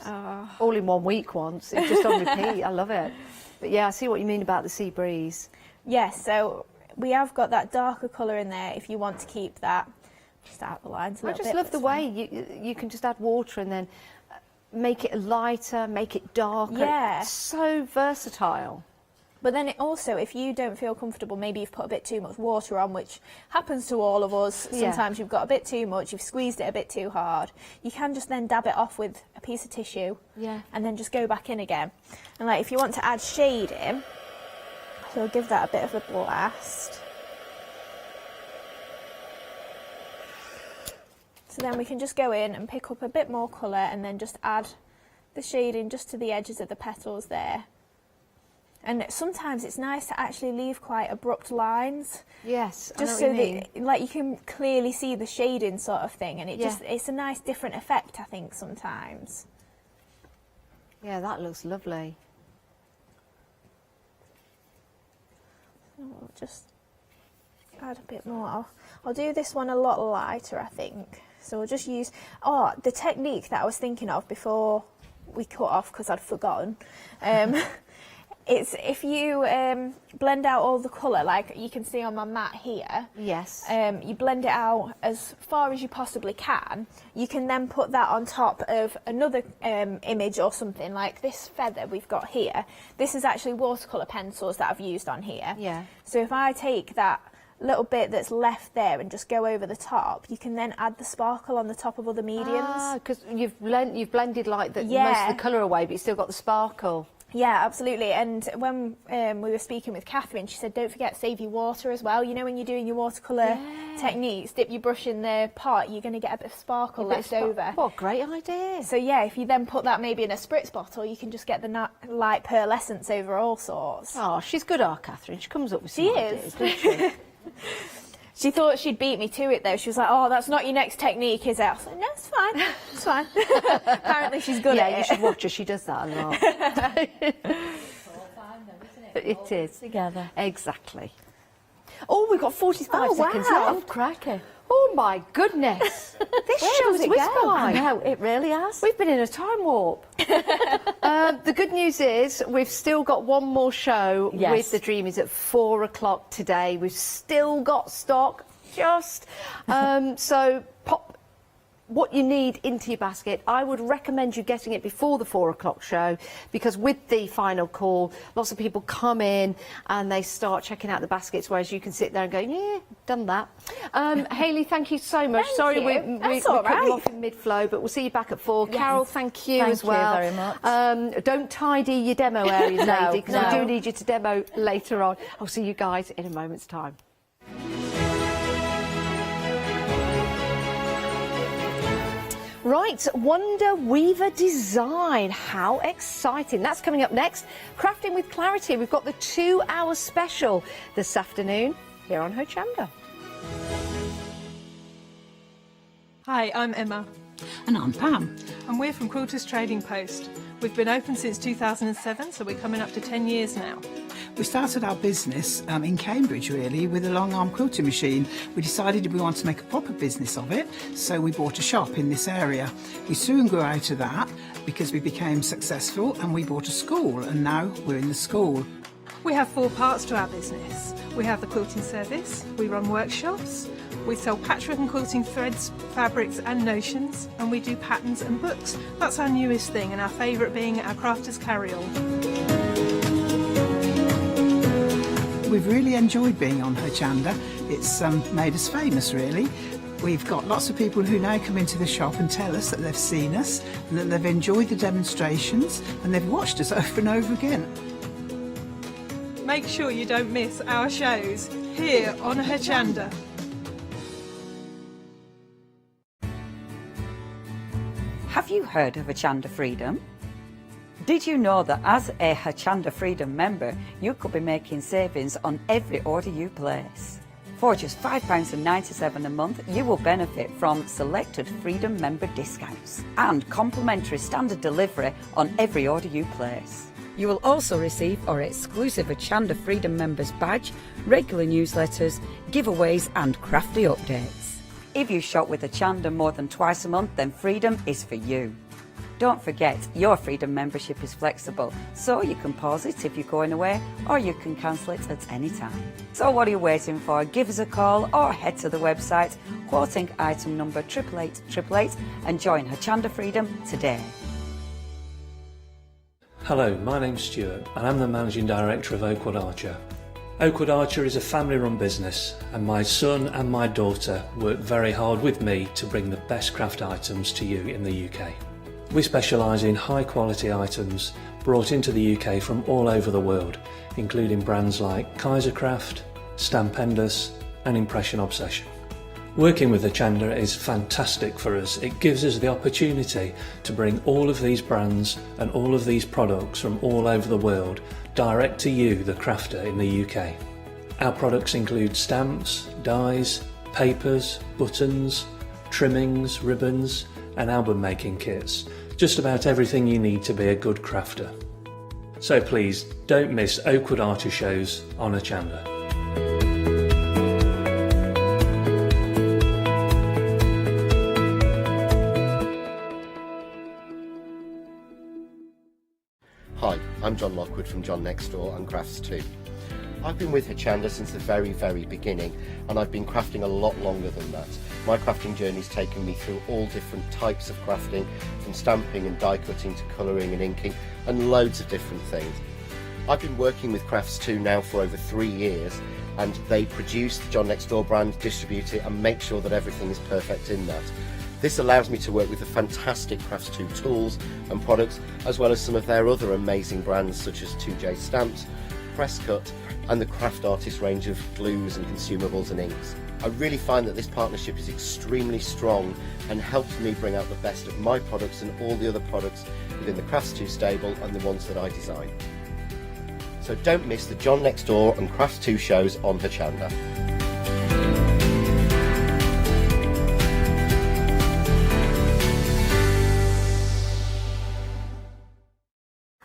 All in 1 week once. It's just on repeat. I love it. But yeah, I see what you mean about the sea breeze. Yes, so we have got that darker colour in there if you want to keep that. Just out the lines a little bit. I just love the way you can just add water and then make it lighter, make it darker. Yeah. It's so versatile. But then it also, if you don't feel comfortable, maybe you've put a bit too much water on, which happens to all of us. Yeah. Sometimes you've got a bit too much, you've squeezed it a bit too hard. You can just then dab it off with a piece of tissue. Yeah. And then just go back in again. And like if you want to add shade in, so we'll give that a bit of a blast. So then we can just go in and pick up a bit more colour and then just add the shading just to the edges of the petals there. And sometimes it's nice to actually leave quite abrupt lines. Yes, just so that like you can clearly see the shading sort of thing, and it's a nice different effect, I think, sometimes. Yeah, that looks lovely. We'll just add a bit more. I'll do this one a lot lighter, I think. So we'll just use the technique that I was thinking of before we cut off because I'd forgotten. It's if you blend out all the colour, like you can see on my mat here. Yes. You blend it out as far as you possibly can. You can then put that on top of another image or something, like this feather we've got here. This is actually watercolour pencils that I've used on here. Yeah. So if I take that little bit that's left there and just go over the top, you can then add the sparkle on the top of other mediums. Because you've blended like most of the colour away, but you still got the sparkle. Yeah, absolutely. And when we were speaking with Catherine, she said, don't forget, save your water as well. You know, when you're doing your watercolour techniques, dip your brush in the pot, you're going to get a bit of sparkle left over. What a great idea. So yeah, if you then put that maybe in a spritz bottle, you can just get the light pearlescence over all sorts. Oh, she's good, Catherine. She comes up with some ideas, doesn't she? She thought she'd beat me to it though. She was like, oh, that's not your next technique, is it? I was like, no, it's fine. It's fine. Apparently she's good at it. Yeah, you should watch her. She does that a lot. It is. Together. Exactly. Oh, we've got 45 seconds wow. left. Cracking. Oh my goodness. This show's whizzed by. No, it really has. We've been in a time warp. The good news is we've still got one more show with the Dreamees at 4 o'clock today. We've still got stock, so pop what you need into your basket. I would recommend you getting it before the 4 o'clock show, because with the final call, lots of people come in and they start checking out the baskets, whereas you can sit there and go, yeah, done that. Hayley, thank you so much. Sorry we cut you off in mid-flow, but we'll see you back at 4. Yes. Carol, thank you as well. Thank you very much. Don't tidy your demo areas, No, lady, because we do need you to demo later on. I'll see you guys in a moment's time. Right, Wonder Weaver Design. How exciting. That's coming up next. Crafting with Clarity. We've got the 2-hour special this afternoon here on Hochanda. Hi, I'm Emma. And I'm Pam. And we're from Quilters Trading Post. We've been open since 2007, so we're coming up to 10 years now. We started our business in Cambridge, really, with a long arm quilting machine. We decided we wanted to make a proper business of it, so we bought a shop in this area. We soon grew out of that because we became successful, and we bought a school, and now we're in the school. We have 4 parts to our business. We have the quilting service, we run workshops, we sell patchwork and quilting threads, fabrics and notions, and we do patterns and books. That's our newest thing, and our favourite being our crafters carry-all. We've really enjoyed being on Hochanda. It's made us famous, really. We've got lots of people who now come into the shop and tell us that they've seen us, and that they've enjoyed the demonstrations, and they've watched us over and over again. Make sure you don't miss our shows here on Hochanda. Have you heard of Hochanda Freedom? Did you know that as a Hochanda Freedom member, you could be making savings on every order you place? For just £5.97 a month, you will benefit from selected Freedom member discounts and complimentary standard delivery on every order you place. You will also receive our exclusive Hochanda Freedom members badge, regular newsletters, giveaways and crafty updates. If you shop with Hochanda more than twice a month, then Freedom is for you. Don't forget, your Freedom membership is flexible, so you can pause it if you're going away, or you can cancel it at any time. So what are you waiting for? Give us a call or head to the website, quoting item number 88888 and join Hochanda Freedom today. Hello, my name's Stuart and I'm the Managing Director of Oakwood Archer. Oakwood Archer is a family-run business and my son and my daughter work very hard with me to bring the best craft items to you in the UK. We specialise in high-quality items brought into the UK from all over the world, including brands like Kaisercraft, Stampendous and Impression Obsession. Working with Hochanda is fantastic for us. It gives us the opportunity to bring all of these brands and all of these products from all over the world direct to you, the crafter in the UK. Our products include stamps, dies, papers, buttons, trimmings, ribbons and album making kits. Just about everything you need to be a good crafter. So please don't miss Oakwood Archer shows on Hochanda. Hi, I'm John Lockwood from John Next Door and Crafts 2. I've been with Hochanda since the very beginning and I've been crafting a lot longer than that. My crafting journey's taken me through all different types of crafting, from stamping and die cutting to colouring and inking and loads of different things. I've been working with Crafts 2 now for over 3 years and they produce the John Next Door brand, distribute it and make sure that everything is perfect in that. This allows me to work with the fantastic Crafts 2 tools and products, as well as some of their other amazing brands such as 2J Stamps, Press Cut and the Craft Artist range of glues and consumables and inks. I really find that this partnership is extremely strong and helps me bring out the best of my products and all the other products within the Crafts 2 stable and the ones that I design. So don't miss the John Next Door and Crafts 2 shows on Hochanda.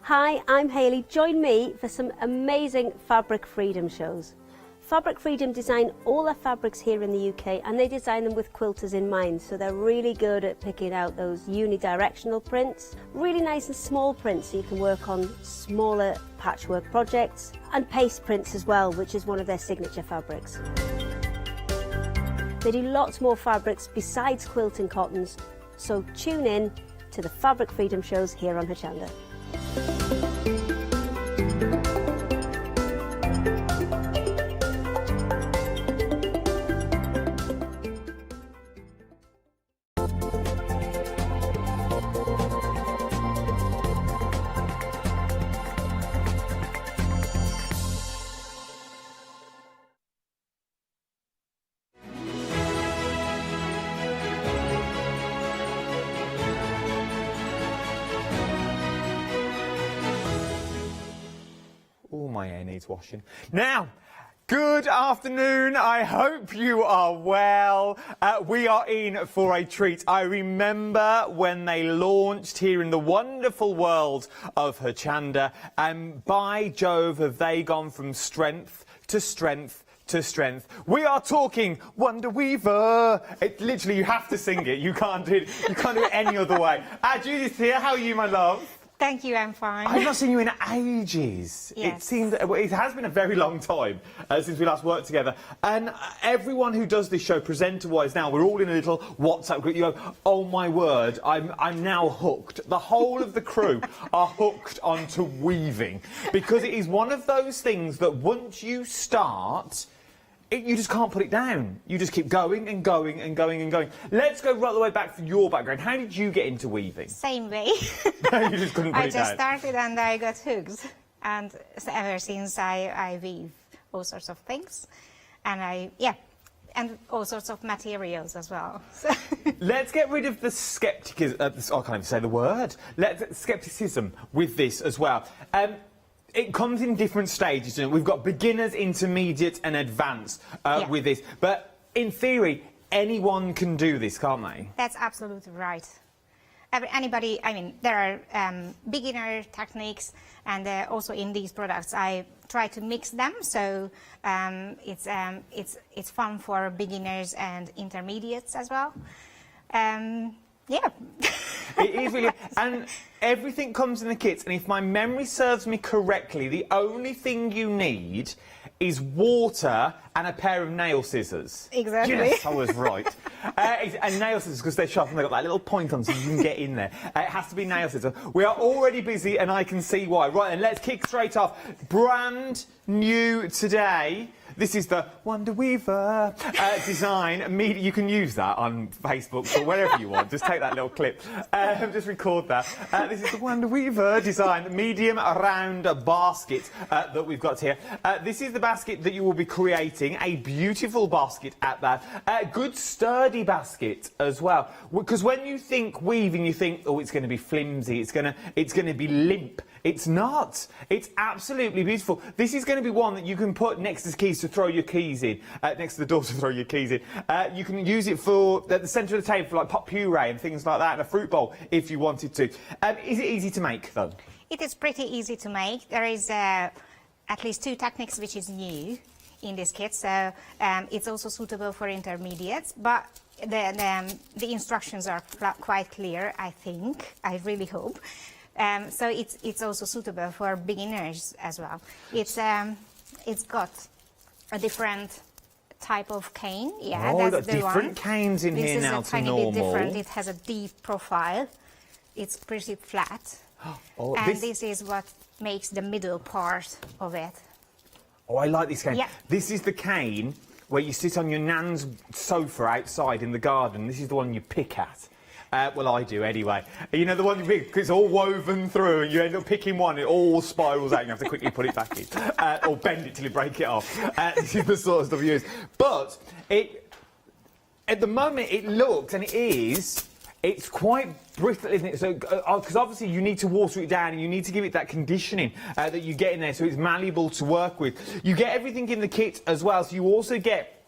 Hi, I'm Hayley. Join me for some amazing Fabric Freedom shows. Fabric Freedom design all their fabrics here in the UK and they design them with quilters in mind, so they're really good at picking out those unidirectional prints, really nice and small prints so you can work on smaller patchwork projects, and paste prints as well, which is one of their signature fabrics. They do lots more fabrics besides quilting cottons, so tune in to the Fabric Freedom shows here on Hochanda. Oh, my hair needs washing. Now, good afternoon. I hope you are well. We are in for a treat. I remember when they launched here in the wonderful world of Hochanda, and by Jove, have they gone from strength to strength to strength. We are talking Wonder Weaver. Literally, you have to sing it. You can't do it. You can't do it any other way. Judith here. How are you, my love? Thank you, I'm fine. I've not seen you in ages. Yes. It seems, well, it has been a very long time since we last worked together. And everyone who does this show, presenter-wise now, we're all in a little WhatsApp group. You go, oh my word, I'm now hooked. The whole of the crew are hooked onto weaving. Because it is one of those things that once you start, you just can't put it down. You just keep going and going and going and going. Let's go right the way back to your background. How did you get into weaving? Same way. You just couldn't put I it just down. started and I got hooked. and ever since I weave all sorts of things, and and all sorts of materials as well. Let's get rid of the skepticism. I can't even say the word. Skepticism with this as well. It comes in different stages. And we've got beginners, intermediate, and advanced with this. But in theory, anyone can do this, can't they? That's absolutely right. Anybody. I mean, there are beginner techniques, and also in these products, I try to mix them, so it's fun for beginners and intermediates as well. Yeah. It is really, and everything comes in the kits. And if my memory serves me correctly, the only thing you need is water and a pair of nail scissors. Exactly. Yes, I was right. And nail scissors, because they're sharp and they've got that little point on so you can get in there. It has to be nail scissors. We are already busy and I can see why. Right, and let's kick straight off. Brand new today. This is the Wonder Weaver design. You can use that on Facebook or wherever you want. Just take that little clip. Just record that. This is the Wonder Weaver design medium round basket that we've got here. This is the basket that you will be creating. A beautiful basket at that. A good sturdy basket as well. Because when you think weaving, you think, oh, it's going to be flimsy. It's going to be limp. It's not. It's absolutely beautiful. This is going to be one that you can put next to the keys to throw your keys in, next to the door to throw your keys in. You can use it for at the centre of the table for like pot puree and things like that, and a fruit bowl if you wanted to. Is it easy to make though? It is pretty easy to make. There is at least 2 techniques which is new in this kit, so it's also suitable for intermediates. But the instructions are quite clear, I think. I really hope. So it's also suitable for beginners as well. It's got a different type of cane. Yeah, oh, that's the different canes in here now to normal. This is a tiny bit different. It has a deep profile. It's pretty flat. Oh, and this is what makes the middle part of it. Oh, I like this cane. Yeah. This is the cane where you sit on your nan's sofa outside in the garden. This is the one you pick at. Well, I do anyway. You know, the one you pick, it's all woven through and you end up picking one, it all spirals out and you have to quickly put it back in. Or bend it till you break it off. This is the sort of stuff you use. But at the moment it looks, and it's quite brittle, isn't it? So, because obviously you need to water it down and you need to give it that conditioning that you get in there so it's malleable to work with. You get everything in the kit as well, so you also get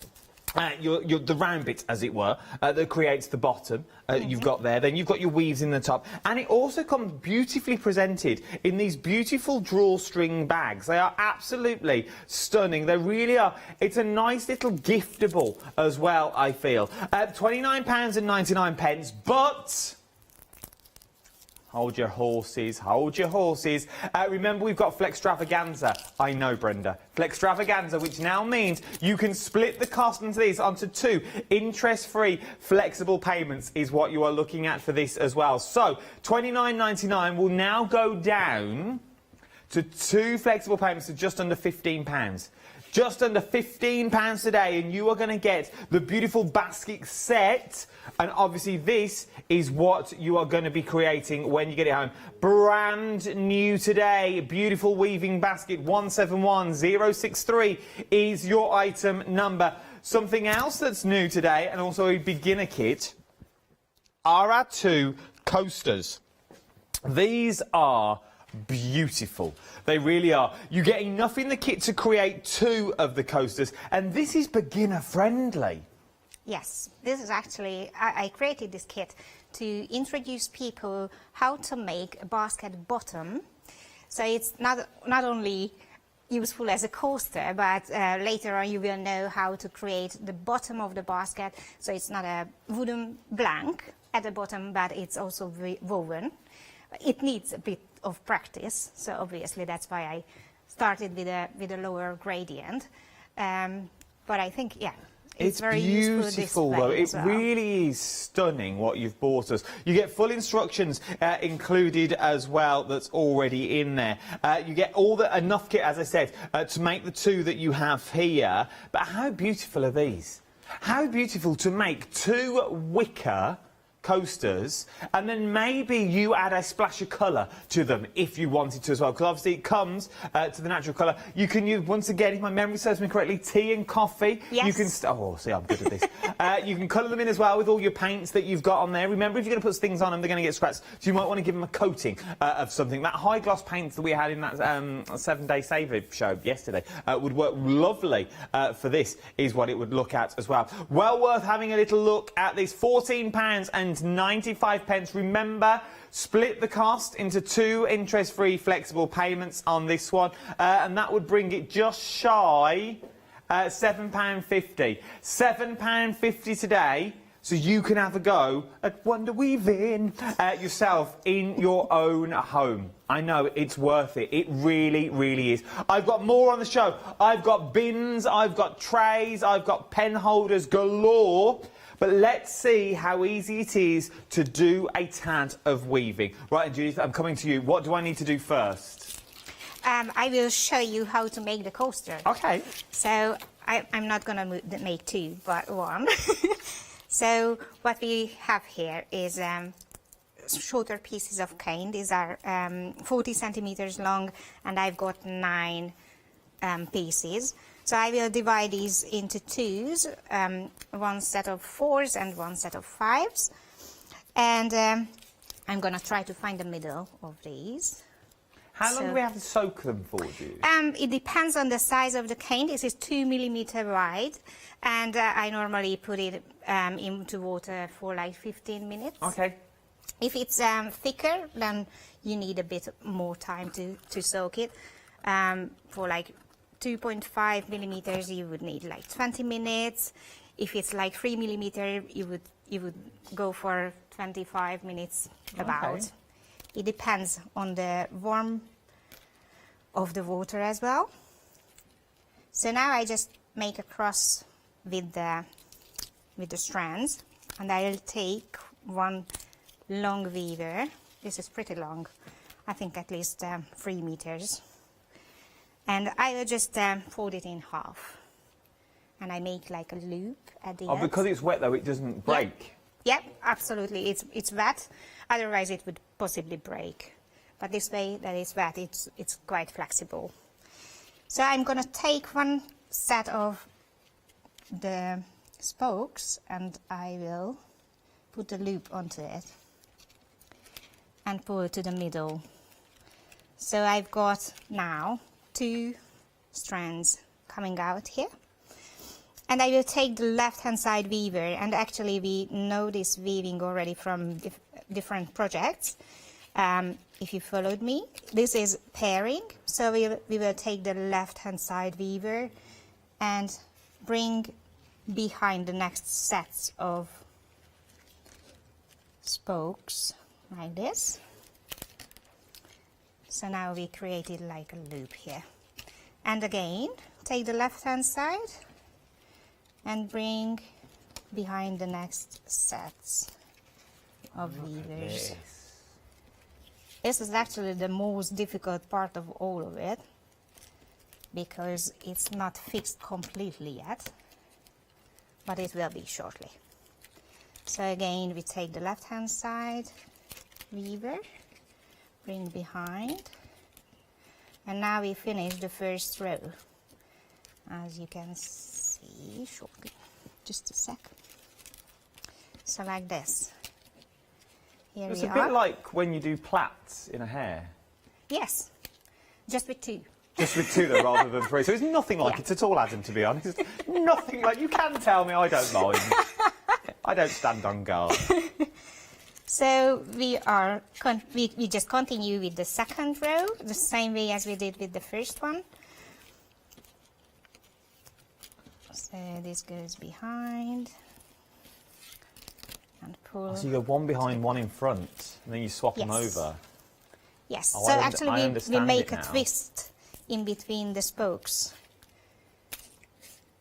the round bit, as it were, that creates the bottom you've got there. Then you've got your weaves in the top. And it also comes beautifully presented in these beautiful drawstring bags. They are absolutely stunning. They really are. It's a nice little giftable as well, I feel. £29.99, but... Hold your horses, hold your horses. Remember, we've got Flextravaganza. I know, Brenda. Flextravaganza, which now means you can split the cost into these onto 2 interest-free flexible payments is what you are looking at for this as well. So, £29.99 will now go down to 2 flexible payments of just under £15. Just under £15 today, and you are going to get the beautiful basket set. And obviously this is what you are going to be creating when you get it home. Brand new today, beautiful weaving basket 171063 is your item number. Something else that's new today, and also a beginner kit, are our 2 coasters. These are beautiful. They really are. You get enough in the kit to create 2 of the coasters, and this is beginner friendly. Yes, this is actually, I created this kit to introduce people how to make a basket bottom. So it's not only useful as a coaster, but later on you will know how to create the bottom of the basket. So it's not a wooden blank at the bottom, but it's also woven. It needs a bit of practice, so obviously that's why I started with a lower gradient. But I think, yeah, it's very beautiful though. It well. really is stunning what you've bought us. You get full instructions included as well that's already in there. You get enough kit, as I said, to make the 2 that you have here. But how beautiful are these? How beautiful to make 2 wicker coasters, and then maybe you add a splash of colour to them if you wanted to as well, because obviously it comes to the natural colour. You can use, once again, if my memory serves me correctly, tea and coffee. Yes. You can oh, see, I'm good at this. You can colour them in as well with all your paints that you've got on there. Remember, if you're going to put things on them, they're going to get scratched, so you might want to give them a coating of something. That high gloss paint that we had in that 7-day saver show yesterday would work lovely for this, is what it would look at as well. Well worth having a little look at this. £14.95. Remember, split the cost into 2 interest-free flexible payments on this one, and that would bring it just shy £7.50. £7.50 today, so you can have a go at wonder weaving yourself in your own home. I know, it's worth it. It really, really is. I've got more on the show. I've got bins, I've got trays, I've got pen holders galore. But let's see how easy it is to do a tad of weaving. Right, and Judith, I'm coming to you. What do I need to do first? I will show you how to make the coaster. Okay. So I'm not going to make 2, but 1. So what we have here is shorter pieces of cane. These are 40 centimeters long, and I've got 9 pieces. So I will divide these into 2s, 1 set of 4s and 1 set of 5s. And I'm going to try to find the middle of these. How long do we have to soak them for, Judy? It depends on the size of the cane. This is 2 millimeter wide, and I normally put it into water for like 15 minutes. Okay. If it's thicker, then you need a bit more time to soak it. For like 2.5 millimeters, you would need like 20 minutes. If it's like 3 millimeter, you would go for 25 minutes about. Okay. It depends on the warmth of the water as well. So now I just make a cross with the strands, and I'll take 1 long weaver. This is pretty long, I think at least 3 meters. And I will just fold it in half, and I make like a loop at the end. Because it's wet though, it doesn't break. Yep, absolutely. It's wet. Otherwise, it would possibly break. But this way that it's wet, it's quite flexible. So I'm going to take 1 set of the spokes, and I will put the loop onto it and pull it to the middle. So I've got now 2 strands coming out here. And I will take the left-hand side weaver, and actually we know this weaving already from different projects. If you followed me, this is pairing. So we will take the left-hand side weaver and bring behind the next sets of spokes like this. So now we created like a loop here. And again, take the left-hand side and bring behind the next sets of weavers. This is actually the most difficult part of all of it, because it's not fixed completely yet, but it will be shortly. So again, we take the left-hand side weaver, bring behind, and now we finish the first row, as you can see shortly. Just a sec. So like this. Here It's we a are. bit like when you do plaits in a hair. Yes, just with 2. Just with 2 though, rather than 3. So it's nothing like it at all, Adam, to be honest. Nothing like, you can tell me, I don't mind. I don't stand on guard. So we just continue with the second row, the same way as we did with the first one. So this goes behind and pull. So you go 1 behind, 1 in front, and then you swap them over. Yes, Oh, so I actually we make a now. twist in between the spokes.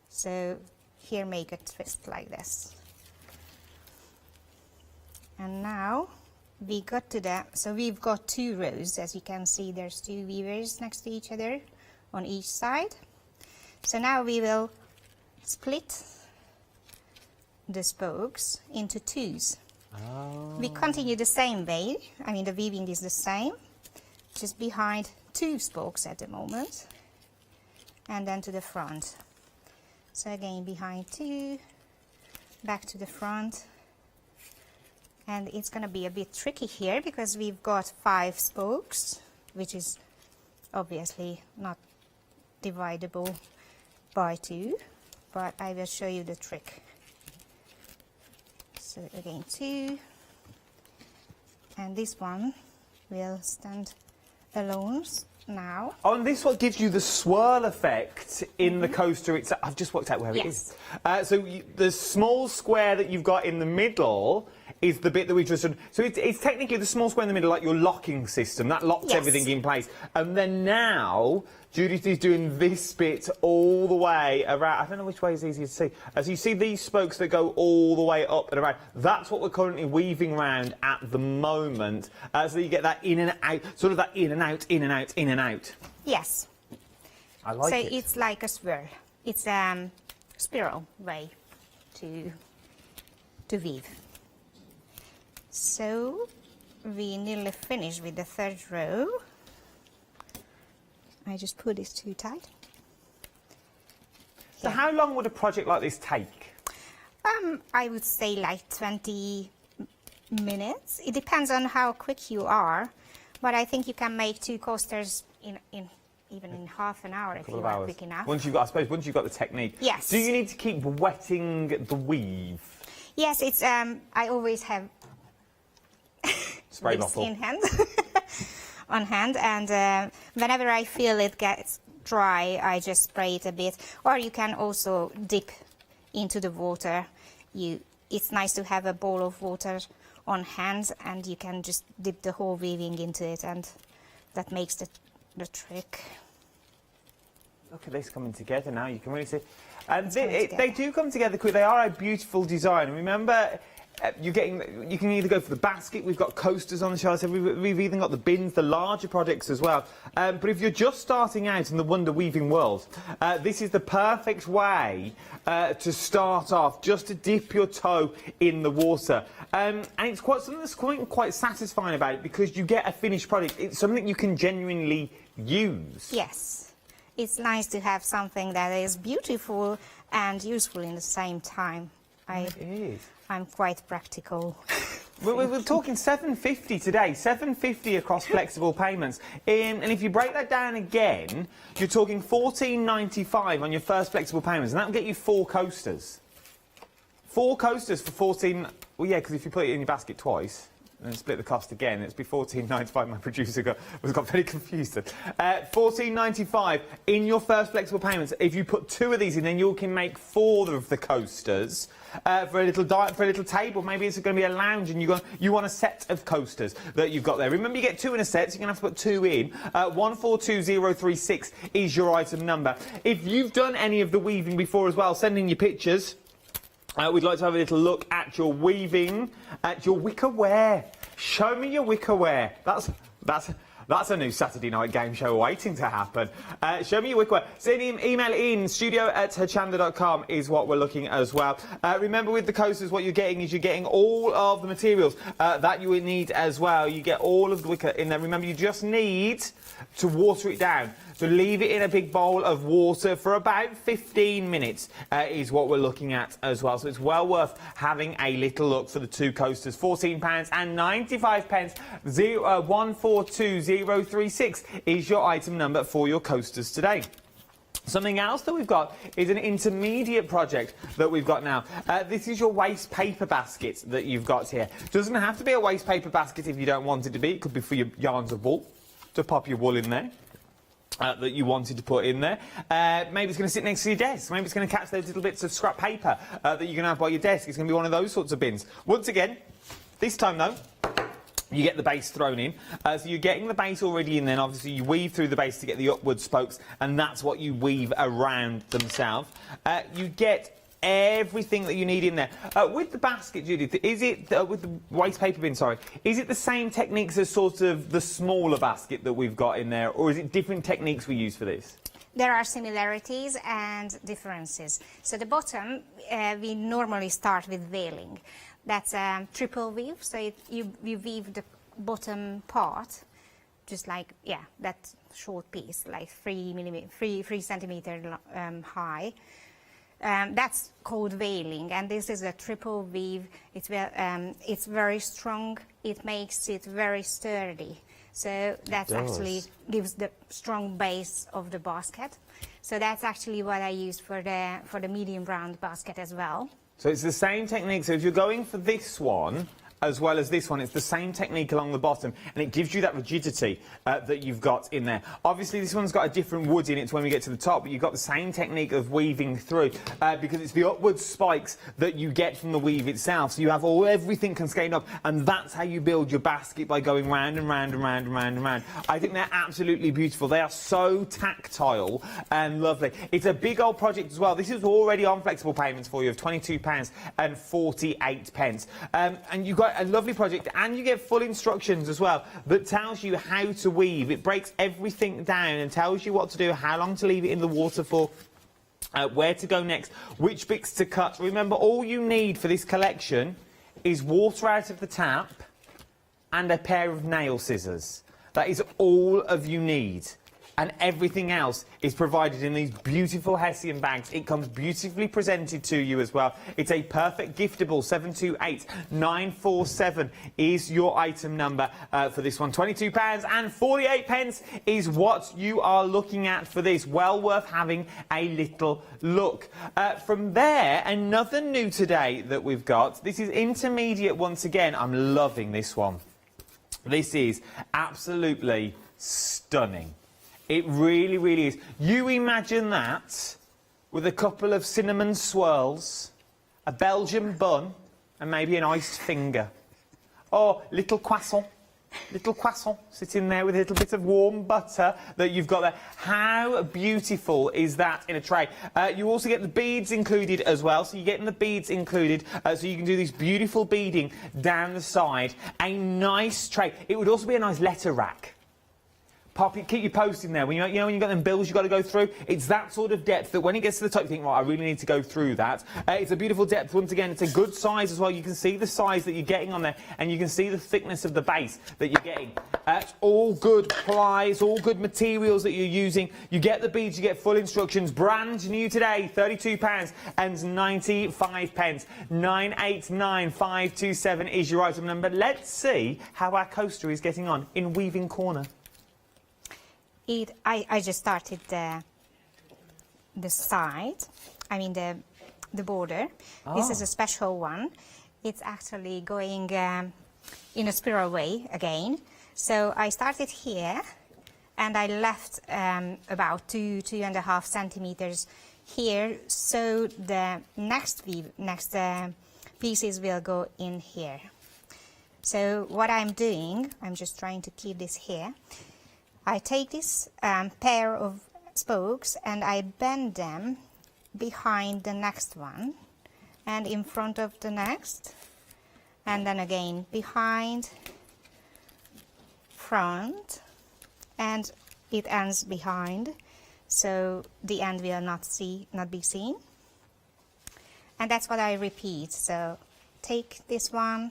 So here make a twist like this. And now we got to that, so we've got 2 rows. As you can see, there's 2 weavers next to each other on each side. So now we will split the spokes into 2s. Oh. We continue the same way. I mean, the weaving is the same, just behind 2 spokes at the moment, and then to the front. So again, behind 2, back to the front. And it's going to be a bit tricky here because we've got 5 spokes, which is obviously not dividable by 2, but I will show you the trick. So again 2, and this one will stand alone now. Oh, and this one gives you the swirl effect in the coaster itself. I've just worked out where it is. So the small square that you've got in the middle is the bit that we just done. So it's technically the small square in the middle, like your locking system. That locks everything in place. And then now, Judith is doing this bit all the way around. I don't know which way is easier to see. As you see these spokes that go all the way up and around, that's what we're currently weaving around at the moment. So you get that in and out, sort of that in and out, in and out, in and out. Yes. I like it. So it's like a swirl. It's a spiral way to weave. So we nearly finished with the 3rd row. I just pull this too tight. So how long would a project like this take? I would say like 20 minutes. It depends on how quick you are, but I think you can make 2 coasters even in half an hour if you are quick enough. Once you've got, I suppose, once you've got the technique. Yes. Do you need to keep wetting the weave? Yes, it's. I always have spray this bottle in hand, on hand, and whenever I feel it gets dry, I just spray it a bit. Or you can also dip into the water. It's nice to have a bowl of water on hand, and you can just dip the whole weaving into it, and that makes the trick. Look at this coming together now. You can really see. And they do come together quick. They are a beautiful design. And remember, you can either go for the basket. We've got coasters on the show. So we've even got the bins, the larger projects as well. But if you're just starting out in the wonder weaving world, this is the perfect way to start off, just to dip your toe in the water. And it's something that's quite satisfying about it, because you get a finished product. It's something you can genuinely use. Yes. It's nice to have something that is beautiful and useful in the same time. It is. I'm quite practical. We're talking $7.50 today, $7.50 across flexible payments. And if you break that down again, you're talking $14.95 on your first flexible payments, and that will get you 4 coasters. 4 coasters for 14. Well, yeah, because if you put it in your basket twice and split the cost again, it's be $14.95. My producer got very confused. $14.95 in your first flexible payments. If you put 2 of these in, then you can make 4 of the coasters for a little table. Maybe it's going to be a lounge, and you want a set of coasters that you've got there. Remember, you get 2 in a set, so you're going to have to put 2 in. 142036 is your item number. If you've done any of the weaving before as well, send in your pictures. We'd like to have a little look at your weaving, at your wickerware. Show me your wickerware. That's a new Saturday night game show waiting to happen. Show me your wickerware. Send email in, studio@hochanda.com is what we're looking at as well. Remember, with the coasters, what you're getting all of the materials that you would need as well. You get all of the wicker in there. Remember, you just need to water it down. So leave it in a big bowl of water for about 15 minutes is what we're looking at as well. So it's well worth having a little look for the 2 coasters. £14.95. 142036 is your item number for your coasters today. Something else that we've got is an intermediate project that we've got now. This is your waste paper basket that you've got here. Doesn't have to be a waste paper basket if you don't want it to be. It could be for your yarns of wool, to pop your wool in there. That you wanted to put in there. Maybe it's going to sit next to your desk. Maybe it's going to catch those little bits of scrap paper that you're going to have by your desk. It's going to be one of those sorts of bins. Once again, this time though, you get the base thrown in. So you're getting the base already in there. Obviously, you weave through the base to get the upward spokes, and that's what you weave around themselves. You get everything that you need in there. With the basket, Judith, is it, with the waste paper bin, sorry, is it the same techniques as sort of the smaller basket that we've got in there, or is it different techniques we use for this? there are similarities and differences. So the bottom, we normally start with veiling. That's a triple weave, so you weave the bottom part, just like, yeah, that short piece, like 3 centimeter high. That's called veiling, and this is a triple weave. It's very strong. It makes it very sturdy. So that actually gives the strong base of the basket. So that's actually what I used for the medium round basket as well. So it's the same technique. So if you're going for this one, as well as this one, it's the same technique along the bottom, and it gives you that rigidity that you've got in there. Obviously, this one's got a different wood in it when we get to the top, but you've got the same technique of weaving through, because it's the upward spikes that you get from the weave itself. So you have everything cascading up, and that's how you build your basket, by going round and round and round and round and round. I think they're absolutely beautiful. They are so tactile and lovely. It's a big old project as well. This is already on flexible payments for you of £22.48. And you've got a lovely project, and you get full instructions as well that tells you how to weave. It breaks everything down and tells you what to do, how long to leave it in the water for, where to go next, which bits to cut. Remember, all you need for this collection is water out of the tap and a pair of nail scissors. That is all of you need. And everything else is provided in these beautiful Hessian bags. It comes beautifully presented to you as well. It's a perfect giftable. 728947 is your item number for this one. £22.48 is what you are looking at for this. Well worth having a little look. From there, another new today that we've got. This is intermediate once again. I'm loving this one. This is absolutely stunning. It really, really is. You imagine that with a couple of cinnamon swirls, a Belgian bun, and maybe an iced finger. Or little croissant sitting there with a little bit of warm butter that you've got there. How beautiful is that in a tray? You also get the beads included as well, so you're getting the beads included, so you can do this beautiful beading down the side. A nice tray. It would also be a nice letter rack. Pop it, keep your post in there. When you know when you've got them bills you've got to go through, it's that sort of depth that when it gets to the top you think, right, I really need to go through that. It's a beautiful depth. Once again, it's a good size as well. You can see the size that you're getting on there, and you can see the thickness of the base that you're getting. It's all good plies, all good materials that you're using. You get the beads, you get full instructions. Brand new today, £32.95. 989527 is your item number. Let's see how our coaster is getting on in Weaving Corner. I just started the side, I mean the border. Oh. This is a special one. It's actually going in a spiral way again. So I started here, and I left about 2.5 centimeters here, so the next pieces will go in here. So what I'm doing, I'm just trying to keep this here. I take this pair of spokes and I bend them behind the next one and in front of the next, and then again behind, front, and it ends behind, so the end will not be seen. And that's what I repeat. So take this one,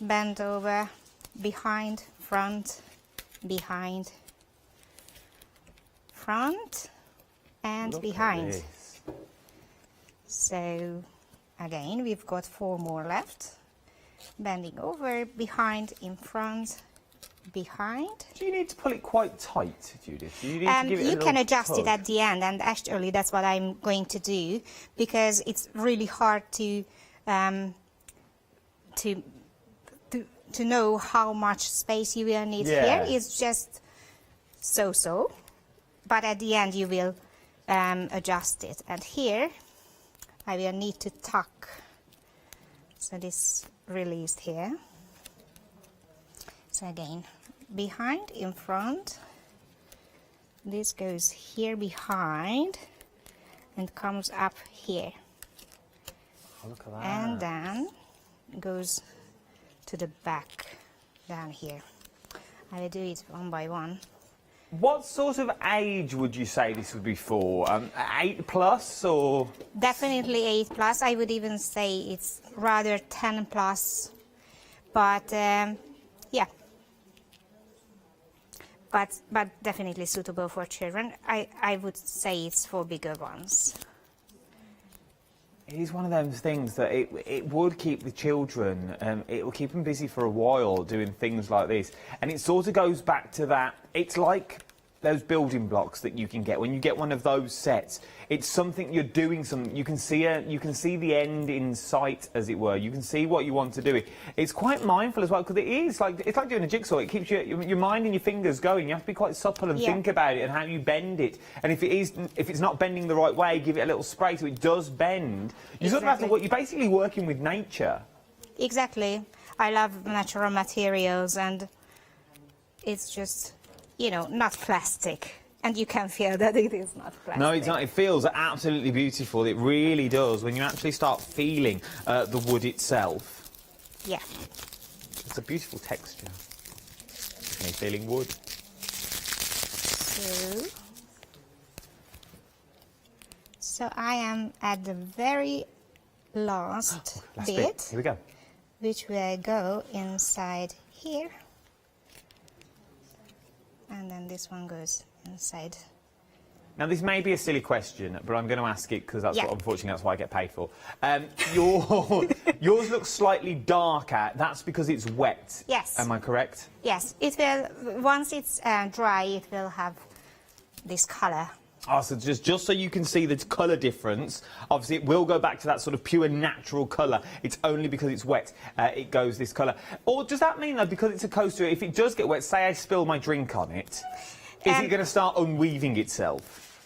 bend over, behind, front, behind, front, and Look behind. So again, we've got 4 more left. Bending over, behind, in front, behind. Do you need to pull it quite tight, Judith? Do you need to give it a you little can adjust tug? it at the end, and actually that's what I'm going to do, because it's really hard to know how much space you will need. Here is just so, but at the end you will adjust it. And here I will need to tuck, so this released here. So again, behind, in front, this goes here behind and comes up here. Oh, look at that. And then goes to the back down here. I will do it one by one. What sort of age would you say this would be for? 8 plus or? Definitely 8 plus. I would even say it's rather 10 plus. But yeah. But definitely suitable for children. I would say it's for bigger ones. It is one of those things that it would keep the children, it will keep them busy for a while doing things like this. And it sort of goes back to that, it's like those building blocks that you can get. When you get one of those sets, it's something you're doing something. You can see the end in sight, as it were. You can see what you want to do. It's quite mindful as well, because it's like doing a jigsaw. It keeps your mind and your fingers going. You have to be quite supple and think about it and how you bend it. And if it's not bending the right way, give it a little spray so it does bend. You sort of have to work. You're basically working with nature. Exactly. I love natural materials, and it's just, you know, not plastic. And you can feel that it is not plastic. No, it's not. It feels absolutely beautiful. It really does. When you actually start feeling the wood itself. Yeah. It's a beautiful texture. Me feeling wood. So I am at the very last bit. Here we go. Which will go inside here. And then this one goes inside. Now, this may be a silly question, but I'm going to ask it because unfortunately, that's what I get paid for. Yours looks slightly darker. That's because it's wet. Yes. Am I correct? Yes. It will. Once it's dry, it will have this colour. Oh, so just so you can see the colour difference, obviously it will go back to that sort of pure natural colour. It's only because it's wet it goes this colour. Or does that mean, though, because it's a coaster, if it does get wet, say I spill my drink on it, is it going to start unweaving itself?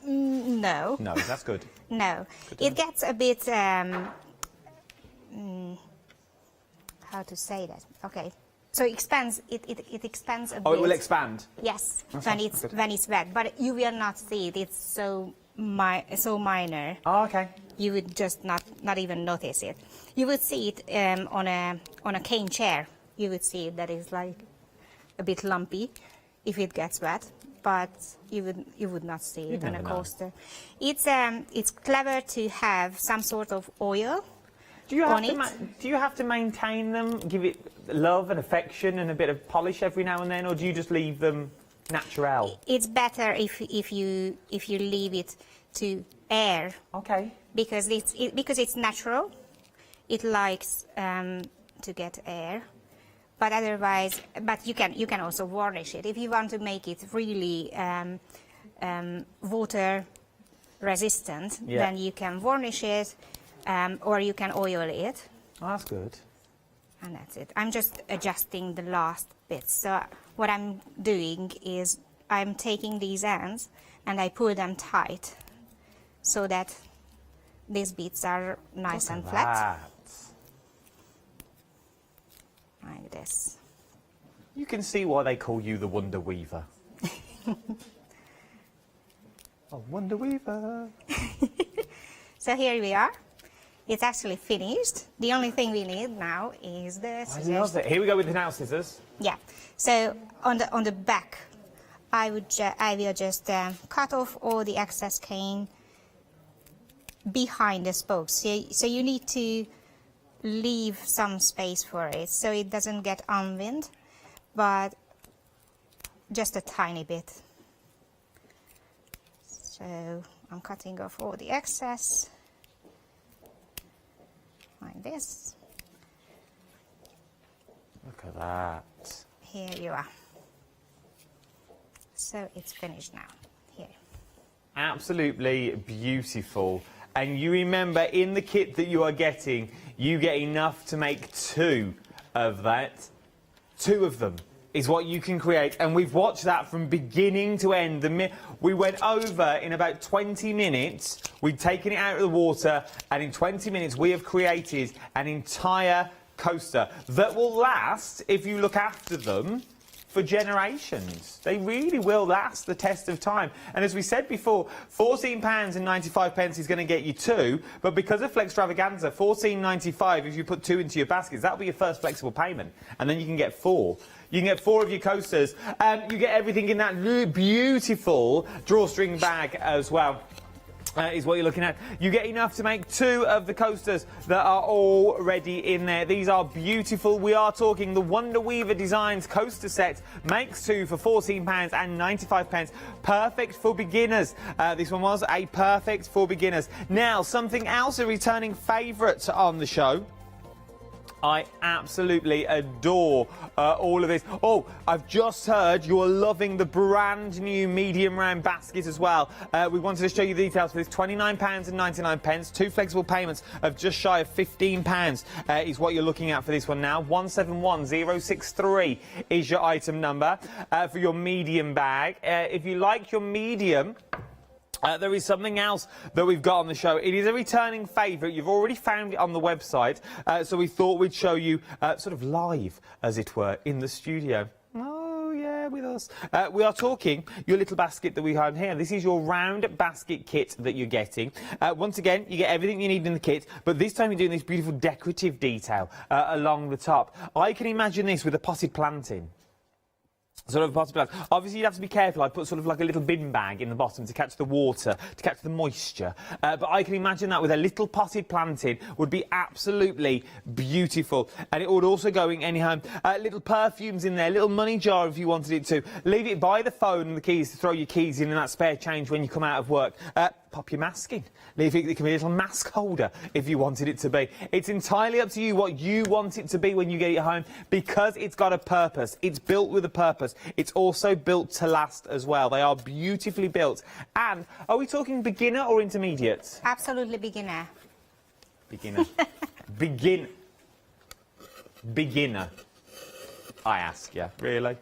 No. No, that's good. No. It gets a bit... how to say that? Okay. So it expands a bit. Oh, it will expand? Yes, when it's wet, but you will not see it. It's so minor. Oh, okay. You would just not even notice it. You would see it on a cane chair. You would see that it's like a bit lumpy if it gets wet, but you would not see it on a coaster. It's clever to have some sort of oil. Do you have to maintain them, give it love and affection and a bit of polish every now and then, or do you just leave them natural? It's better if you leave it to air. Okay. Because it's natural, it likes to get air. But otherwise, you can also varnish it if you want to make it really water resistant. Yeah. Then you can varnish it. Or you can oil it. Oh, that's good. And that's it. I'm just adjusting the last bits. So what I'm doing is I'm taking these ends and I pull them tight so that these bits are nice and flat. Like this. You can see why they call you the Wonder Weaver. Oh, Wonder Weaver. So here we are. It's actually finished. The only thing we need now is the scissors. I love it. Here we go with the nail scissors. Yeah. So on the back, I will just cut off all the excess cane behind the spokes. So you need to leave some space for it so it doesn't get unwind, but just a tiny bit. So I'm cutting off all the excess. Like this. Look at that. Here you are. So it's finished now. Here. Absolutely beautiful. And you remember, in the kit that you are getting, you get enough to make 2 of that. 2 of them is what you can create. And we've watched that from beginning to end. We went over in about 20 minutes. We'd taken it out of the water, and in 20 minutes we have created an entire coaster that will last, if you look after them, for generations. They really will last the test of time. And as we said before, £14.95 is going to get you 2, but because of Flextravaganza, £14.95 if you put 2 into your baskets, that'll be your first flexible payment, and then you can get 4. You can get 4 of your coasters, and you get everything in that beautiful drawstring bag as well. Is what you're looking at. You get enough to make 2 of the coasters that are already in there. These are beautiful. We are talking the Wonder Weaver Designs coaster set. Makes 2 for £14.95. Perfect for beginners. This one was a perfect for beginners. Now, something else, a returning favourite on the show. I absolutely adore all of this. Oh, I've just heard you're loving the brand new medium round basket as well. We wanted to show you the details for this. £29.99. 2 flexible payments of just shy of £15 is what you're looking at for this one now. 171063 is your item number for your medium bag. If you like your medium, there is something else that we've got on the show. It is a returning favourite. You've already found it on the website, so we thought we'd show you sort of live, as it were, in the studio. Oh, yeah, with us. We are talking your little basket that we have here. This is your round basket kit that you're getting. Once again, you get everything you need in the kit, but this time you're doing this beautiful decorative detail along the top. I can imagine this with a potted plant in. Sort of potted plant. Obviously, you'd have to be careful. I'd put sort of like a little bin bag in the bottom to catch the water, to catch the moisture. But I can imagine that with a little potted plant in would be absolutely beautiful. And it would also go in anyhow. Little perfumes in there, little money jar if you wanted it to. Leave it by the phone and the keys to throw your keys in and that spare change when you come out of work. Pop your mask in. Leave it, it can be a little mask holder if you wanted it to be. It's entirely up to you what you want it to be when you get it home, because it's got a purpose. It's built with a purpose. It's also built to last as well. They are beautifully built. And are we talking beginner or intermediate? Absolutely beginner. Beginner. Beginner. I ask you, really?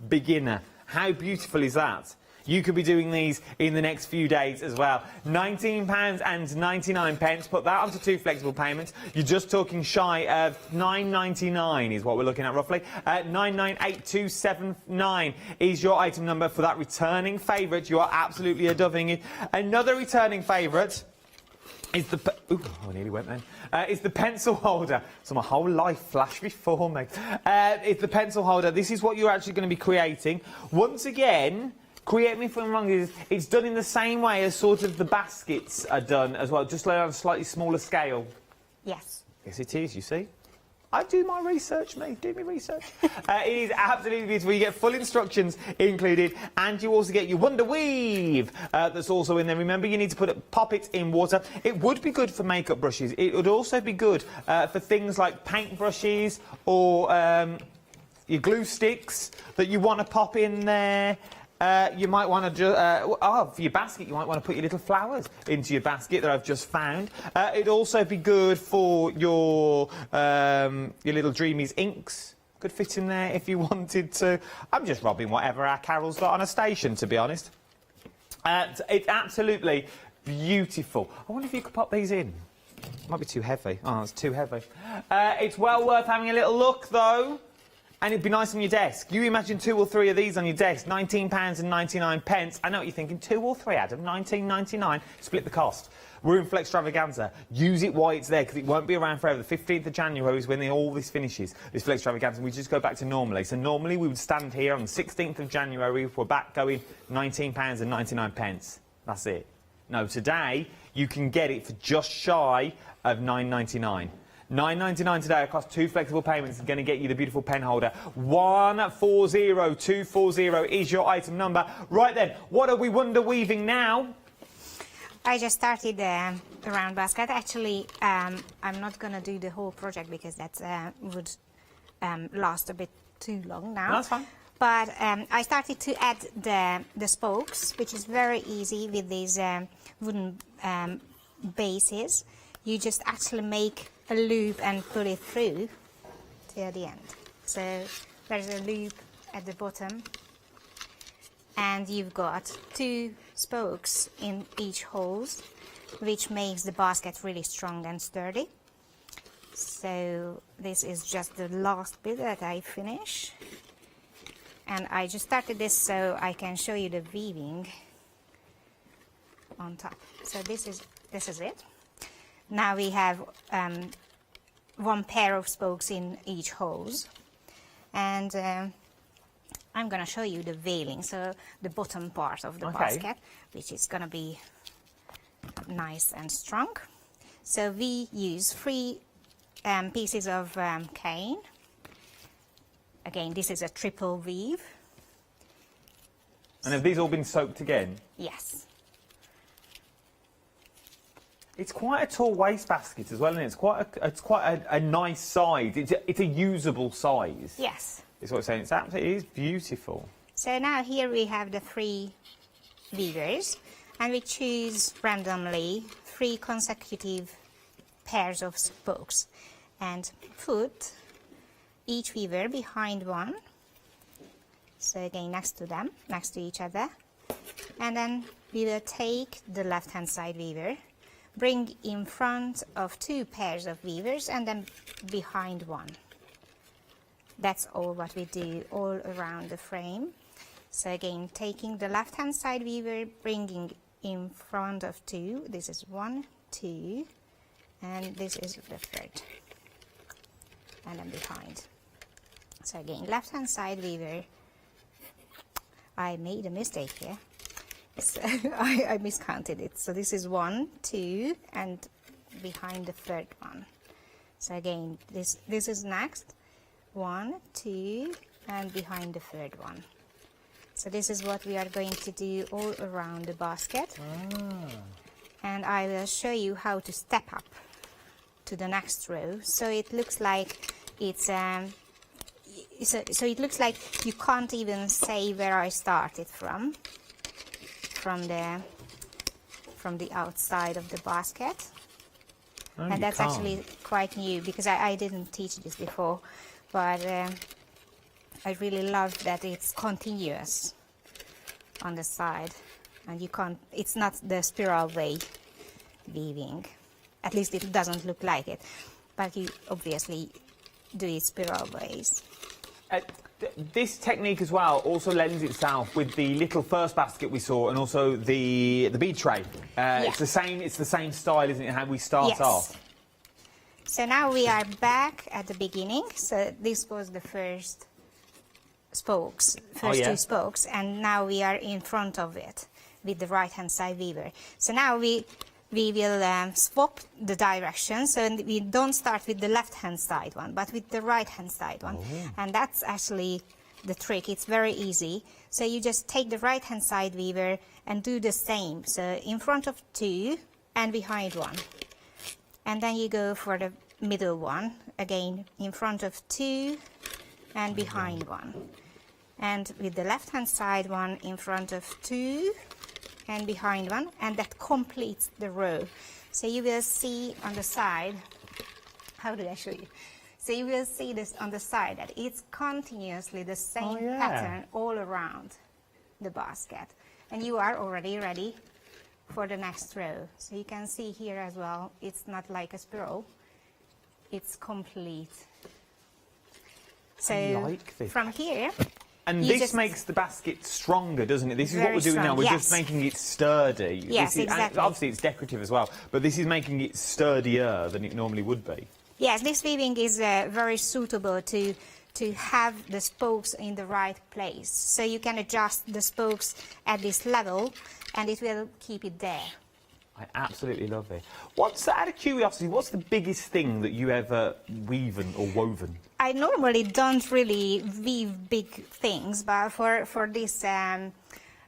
Beginner. How beautiful is that? You could be doing these in the next few days as well. £19.99. Put that onto 2 flexible payments. You're just talking shy of £9.99 is what we're looking at roughly. 998279 is your item number for that returning favourite. You are absolutely adoring it. Another returning favourite is the... Ooh, I nearly went then. It's the pencil holder. So my whole life flashed before me. It's the pencil holder. This is what you're actually going to be creating. Once again... Correct me if I'm wrong, it's done in the same way as sort of the baskets are done as well, just on a slightly smaller scale. Yes. Yes, it is, you see. I do my research, mate. Do me research. It is absolutely beautiful. You get full instructions included, and you also get your Wonder Weave that's also in there. Remember, you need to pop it in water. It would be good for makeup brushes. It would also be good for things like paint brushes or your glue sticks that you want to pop in there. You might want to, for your basket, you might want to put your little flowers into your basket that I've just found. It'd also be good for your little Dreamees inks. Could fit in there if you wanted to. I'm just robbing whatever our Carol's got on a station, to be honest. It's absolutely beautiful. I wonder if you could pop these in. Might be too heavy. Oh, it's too heavy. It's well worth having a little look, though. And it'd be nice on your desk. You imagine 2 or 3 of these on your desk, £19.99. I know what you're thinking, 2 or 3, Adam, £19.99. Split the cost. We're in Flextravaganza. Use it while it's there, because it won't be around forever. The 15th of January is when all this finishes, this Flextravaganza, and we just go back to normally. So normally we would stand here on the 16th of January if we're back going £19.99. That's it. No, today you can get it for just shy of £9.99. £9.99 today across 2 flexible payments is going to get you the beautiful pen holder. 140240 is your item number. Right then, what are we wonder weaving now? I just started the round basket. Actually, I'm not going to do the whole project because that would last a bit too long now. That's fine. But I started to add the spokes, which is very easy with these wooden bases. You just actually make a loop and pull it through till the end. So there's a loop at the bottom, and you've got 2 spokes in each hole, which makes the basket really strong and sturdy. So this is just the last bit that I finish. And I just started this so I can show you the weaving on top. So this is it. Now we have one pair of spokes in each hose, and I'm gonna show you the veiling, so the bottom part of the basket, which is gonna be nice and strong. So we use 3 pieces of cane. Again, this is a triple weave. And have these all been soaked again? Yes. It's quite a tall wastebasket as well, isn't it? It's quite a nice size. It's a usable size. Yes. Is what I'm saying. It is beautiful. So now here we have the 3 weavers, and we choose randomly 3 consecutive pairs of spokes and put each weaver behind one. So again, next to them, next to each other. And then we will take the left-hand side weaver, bring in front of 2 pairs of weavers, and then behind one. That's all what we do all around the frame. So again, taking the left-hand side weaver, bringing in front of 2. This is 1, 2, and this is the 3rd. And then behind. So again, left-hand side weaver. I made a mistake here. I miscounted it. So this is 1, 2, and behind the 3rd one. So again, this is next. 1, 2, and behind the 3rd one. So this is what we are going to do all around the basket. And I will show you how to step up to the next row. So it looks like it's so it looks like you can't even say where I started from the outside of the basket. And that's actually quite new, because I didn't teach this before, but I really love that it's continuous on the side, and you can't, it's not the spiral way weaving, at least it doesn't look like it, but you obviously do it spiral ways. This technique as well also lends itself with the little first basket we saw, and also the bead tray. It's the same style, isn't it, how we start off? So now we are back at the beginning. So this was the first spokes, first 2 spokes, and now we are in front of it with the right hand side weaver. So now we will swap the direction, so we don't start with the left-hand side one, but with the right-hand side one. And that's actually the trick. It's very easy. So you just take the right-hand side weaver and do the same. So in front of 2 and behind 1. And then you go for the middle one, again in front of 2 and behind 1. And with the left-hand side one, in front of 2 and behind 1, and that completes the row. So you will see on the side, how do I show you? So you will see this on the side, that it's continuously the same pattern all around the basket. And you are already ready for the next row. So you can see here as well, it's not like a spiral, it's complete. So I like this. From here, and this makes the basket stronger, doesn't it? This is what we're doing now. We're just making it sturdy. Yes, exactly. And obviously, it's decorative as well, but this is making it sturdier than it normally would be. Yes, this weaving is very suitable to have the spokes in the right place. So you can adjust the spokes at this level, and it will keep it there. I absolutely love it. Out of curiosity, what's the biggest thing that you ever weaven or woven? I normally don't really weave big things, but for this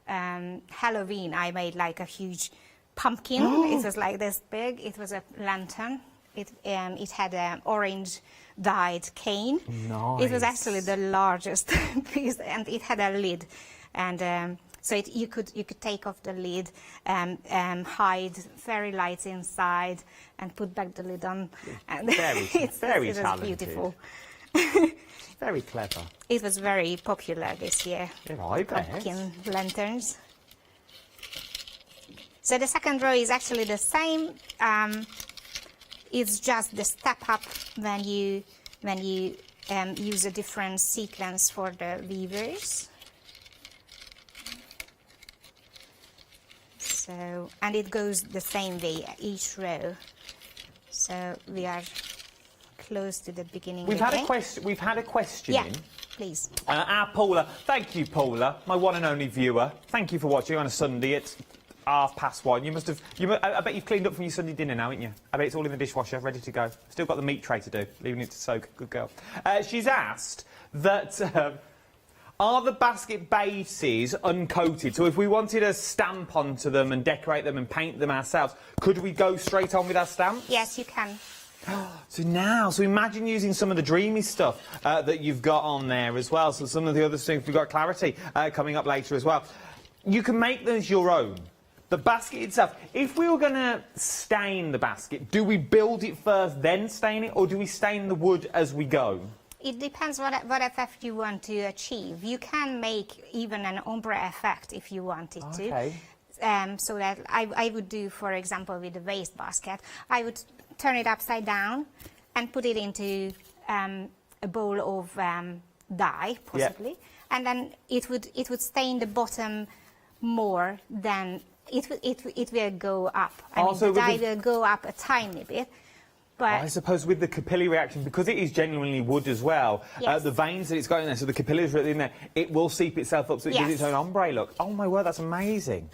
Halloween, I made like a huge pumpkin. It was like this big. It was a lantern. It had an orange dyed cane. Nice. It was actually the largest piece, and it had a lid, and so you could take off the lid, hide fairy lights inside, and put back the lid on. And Very it was talented. beautiful. Very clever. It was very popular this year. Yeah, I bet. Pumpkin lanterns. So the second row is actually the same. It's just the step up when you use a different sequence for the weavers. So, and it goes the same way each row. So we are close to the beginning. We've had a question. We've had a question Yeah, in. please. Our Paula, thank you, Paula, my one and only viewer. Thank you for watching on a Sunday. It's 1:30. You must have. I bet you've cleaned up from your Sunday dinner now, haven't you? I bet it's all in the dishwasher, ready to go. Still got the meat tray to do, leaving it to soak. Good girl. She's asked that. Are the basket bases uncoated? So if we wanted to stamp onto them and decorate them and paint them ourselves, could we go straight on with our stamp? Yes, you can. So imagine using some of the Dreamees stuff that you've got on there as well. So some of the other things, we've got Clarity coming up later as well. You can make those your own. The basket itself, if we were going to stain the basket, do we build it first, then stain it, or do we stain the wood as we go? It depends what effect you want to achieve. You can make even an ombre effect if you wanted to. So that I would do, for example, with the waste basket, I would turn it upside down and put it into a bowl of dye, possibly, and then it would stain the bottom more than it will go up. I mean, the dye will go up a tiny bit. But I suppose with the capillary reaction, because it is genuinely wood as well, the veins that it's got in there, so the capillaries are in there, it will seep itself up so it gives its own ombre look. Oh my word, that's amazing.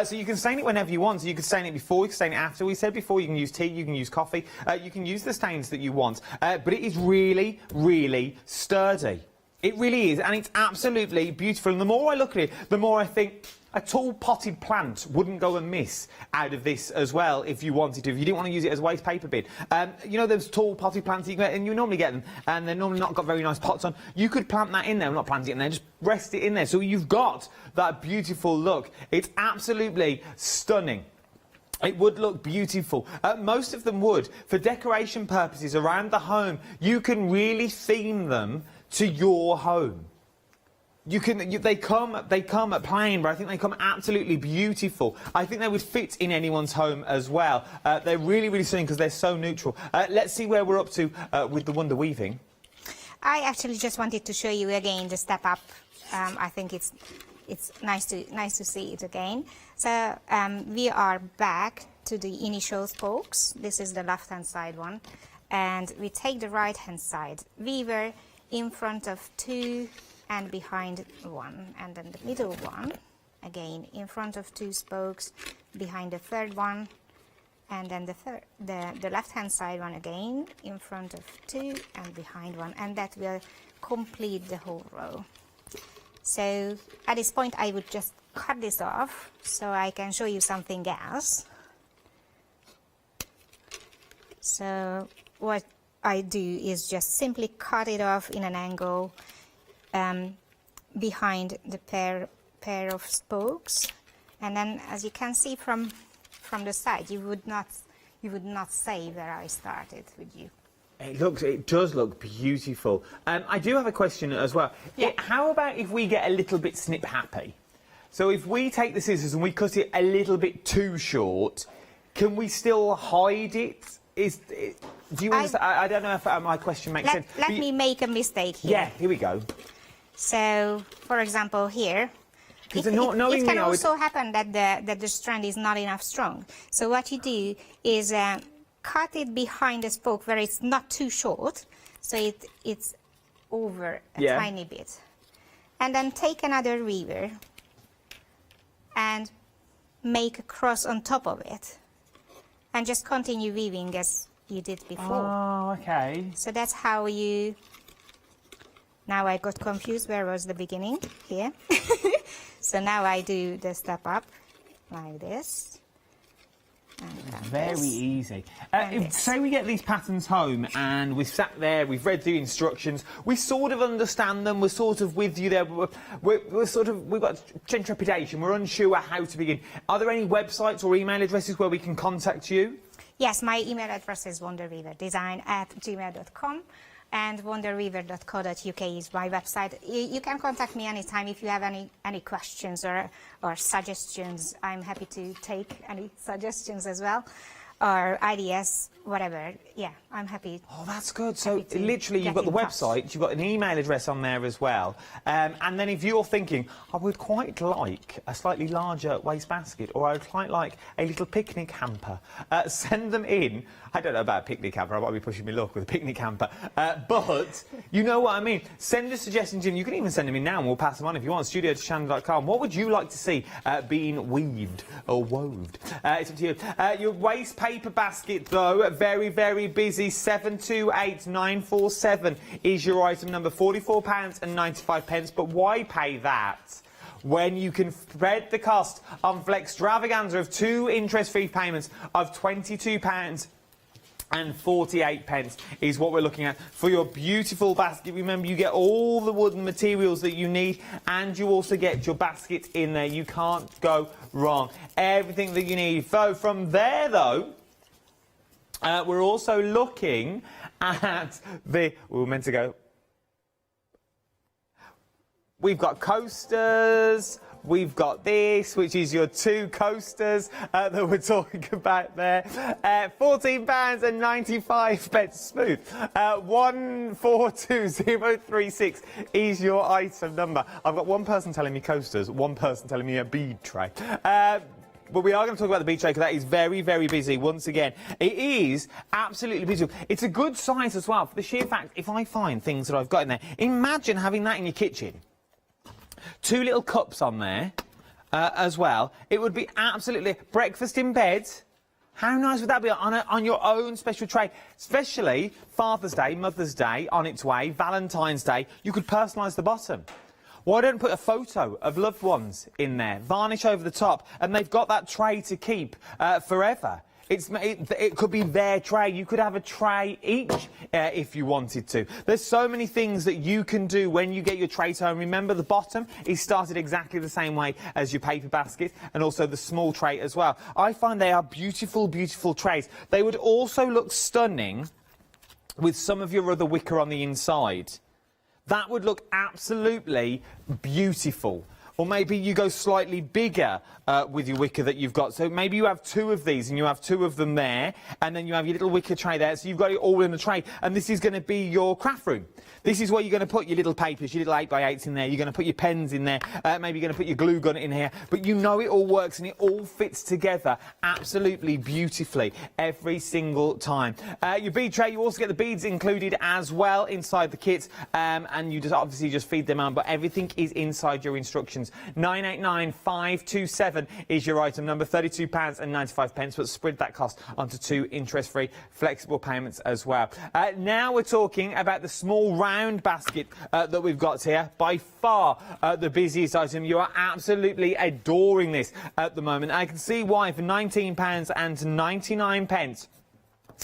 So you can stain it whenever you want. So you can stain it before, you can stain it after. We said before, you can use tea, you can use coffee, you can use the stains that you want. But it is really, really sturdy. It really is, and it's absolutely beautiful. And the more I look at it, the more I think a tall potted plant wouldn't go amiss out of this as well if you wanted to, if you didn't want to use it as a waste paper bin. You know those tall potted plants that you get, and you normally get them, and they're normally not got very nice pots on. You could plant that in there, not plant it in there, just rest it in there. So you've got that beautiful look. It's absolutely stunning. It would look beautiful. Most of them would. For decoration purposes around the home, you can really theme them to your home. They come plain, but I think they come absolutely beautiful. I think they would fit in anyone's home as well. They're really, really stunning because they're so neutral. Let's see where we're up to with the Wonder Weaving. I actually just wanted to show you again the step up. I think it's nice to see it again. So we are back to the initial spokes. This is the left-hand side one, and we take the right-hand side weaver in front of two and behind one, and then the middle one again in front of two spokes, behind the third one, and then the left-hand side one again in front of two and behind one, and that will complete the whole row. So at this point I would just cut this off so I can show you something else. So what I do is just simply cut it off in an angle behind the pair of spokes, and then as you can see from the side, you would not say where I started, would you? It does look beautiful. I do have a question as well. Yeah. How about if we get a little bit snip happy? So if we take the scissors and we cut it a little bit too short, can we still hide it? Do you understand? I don't know if my question makes sense. Let me make a mistake here. Yeah, here we go. So, for example, here, it can also happen that the strand is not enough strong. So what you do is cut it behind the spoke where it's not too short, so it's over a tiny bit. And then take another weaver and make a cross on top of it. And just continue weaving as you did before. Oh, okay. So that's how you... Now I got confused. Where was the beginning? Here. So now I do the step up like this. Very easy. Say we get these patterns home and we've sat there, we've read the instructions, we sort of understand them, we're sort of with you there, we've got trepidation, we're unsure how to begin. Are there any websites or email addresses where we can contact you? Yes, my email address is wonderweaverdesign@gmail.com, and wonderweaver.co.uk is my website. You can contact me anytime if you have any questions or suggestions. I'm happy to take any suggestions as well. or ideas, whatever. Yeah, I'm happy. Oh, that's good. So literally, you've got the website, you've got an email address on there as well. And then if you're thinking, I would quite like a slightly larger wastebasket, or I would quite like a little picnic hamper, send them in. I don't know about a picnic hamper, I might be pushing my luck with a picnic hamper. But you know what I mean. Send us suggestions in. You can even send them in now and we'll pass them on if you want. studio@hochanda.com. What would you like to see being weaved or woved? It's up to you. Your waste paper basket, though, very, very busy. 728947 is your item number. £44.95. But why pay that when you can spread the cost on Flextravaganza of 2 interest-free payments of £22.48 is what we're looking at for your beautiful basket. Remember, you get all the wooden materials that you need, and you also get your basket in there. You can't go wrong. Everything that you need. So from there, though, we're also looking at we were meant to go. We've got coasters. We've got this, which is your 2 coasters that we're talking about there. £14.95 smooth. 142036 is your item number. I've got one person telling me coasters, one person telling me a bead tray. But we are going to talk about the bead tray because that is very, very busy once again. It is absolutely beautiful. It's a good size as well, for the sheer fact, if I find things that I've got in there, imagine having that in your kitchen. 2 little cups on there as well. It would be absolutely breakfast in bed. How nice would that be on your own special tray? Especially Father's Day, Mother's Day on its way, Valentine's Day. You could personalise the bottom. Why don't put a photo of loved ones in there, varnish over the top, and they've got that tray to keep forever. It could be their tray. You could have a tray each if you wanted to. There's so many things that you can do when you get your tray to home. Remember, the bottom is started exactly the same way as your paper basket, and also the small tray as well. I find they are beautiful, beautiful trays. They would also look stunning with some of your other wicker on the inside. That would look absolutely beautiful. Or maybe you go slightly bigger with your wicker that you've got. So maybe you have 2 of these and you have 2 of them there, and then you have your little wicker tray there. So you've got it all in a tray, and this is going to be your craft room. This is where you're going to put your little papers, your little 8x8s in there. You're going to put your pens in there. Maybe you're going to put your glue gun in here. But you know it all works and it all fits together absolutely beautifully every single time. Your bead tray, you also get the beads included as well inside the kit, and you just obviously just feed them out. But everything is inside your instructions. 989527 is your item number. £32.95. But spread that cost onto 2 interest-free flexible payments as well. Now we're talking about the small round basket that we've got here. By far the busiest item. You are absolutely adoring this at the moment. I can see why. For £19.99.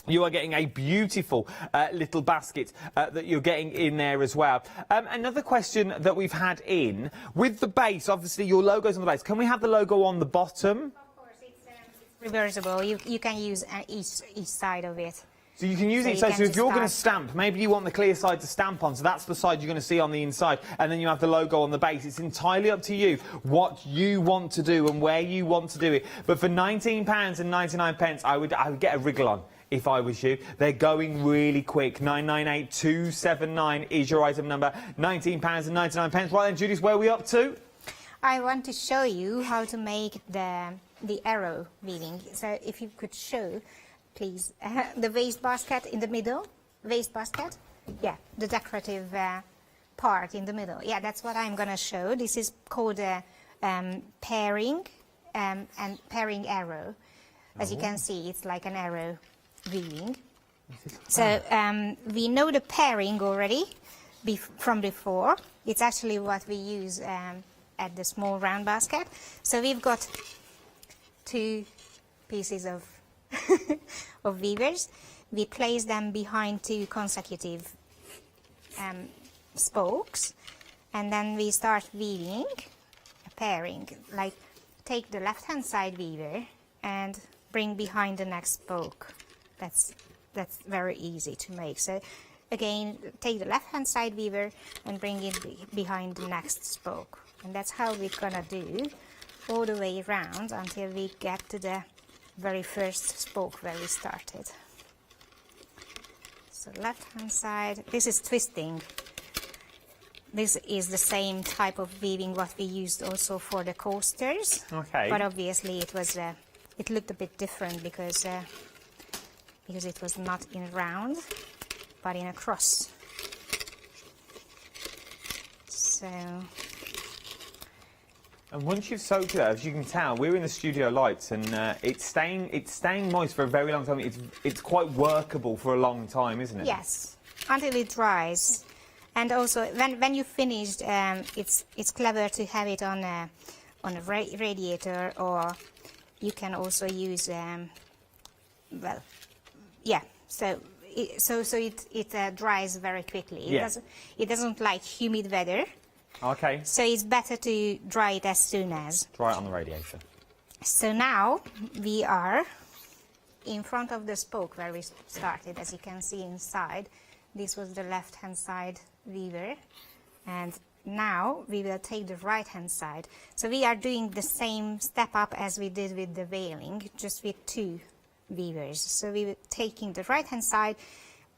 You are getting a beautiful little basket that you're getting in there as well. Another question that we've had in, with the base, obviously your logo's on the base. Can we have the logo on the bottom? Of course, it's reversible. You can use each side of it. So you can use it, so if you're going to stamp, maybe you want the clear side to stamp on, so that's the side you're going to see on the inside, and then you have the logo on the base. It's entirely up to you what you want to do and where you want to do it. But for £19.99, I would get a wriggle on. If I was you. They're going really quick. 998279 is your item number. £19.99. Right then, Judith, where are we up to? I want to show you how to make the arrow weaving. So if you could show, please, the waste basket in the middle. Waste basket? Yeah, the decorative part in the middle. Yeah, that's what I'm going to show. This is called pairing and pairing arrow. As you can see, it's like an arrow weaving. So we know the pairing already from before. It's actually what we use at the small round basket. So we've got 2 pieces of of weavers. We place them behind 2 consecutive spokes, and then we start weaving a pairing. Like, take the left hand side weaver and bring behind the next spoke. That's very easy to make. So again, take the left hand side weaver and bring it behind the next spoke, and that's how we're gonna do all the way around until we get to the very first spoke where we started. So left hand side, this is twisting. This is the same type of weaving what we used also for the coasters. Okay. But obviously it was it looked a bit different because it was not in round, but in a cross. So. And once you've soaked it, as you can tell, we're in the studio lights, and it's staying moist for a very long time. It's quite workable for a long time, isn't it? Yes, until it dries. And also, when you finished, it's clever to have it on a radiator, or you can also use well, yeah. So it dries very quickly. Yeah. It doesn't like humid weather. Okay. So it's better to dry it as soon as. Dry it on the radiator. So now we are in front of the spoke where we started. As you can see inside, this was the left-hand side weaver, and now we will take the right-hand side. So we are doing the same step up as we did with the veiling, just with 2 weavers. So we were taking the right-hand side,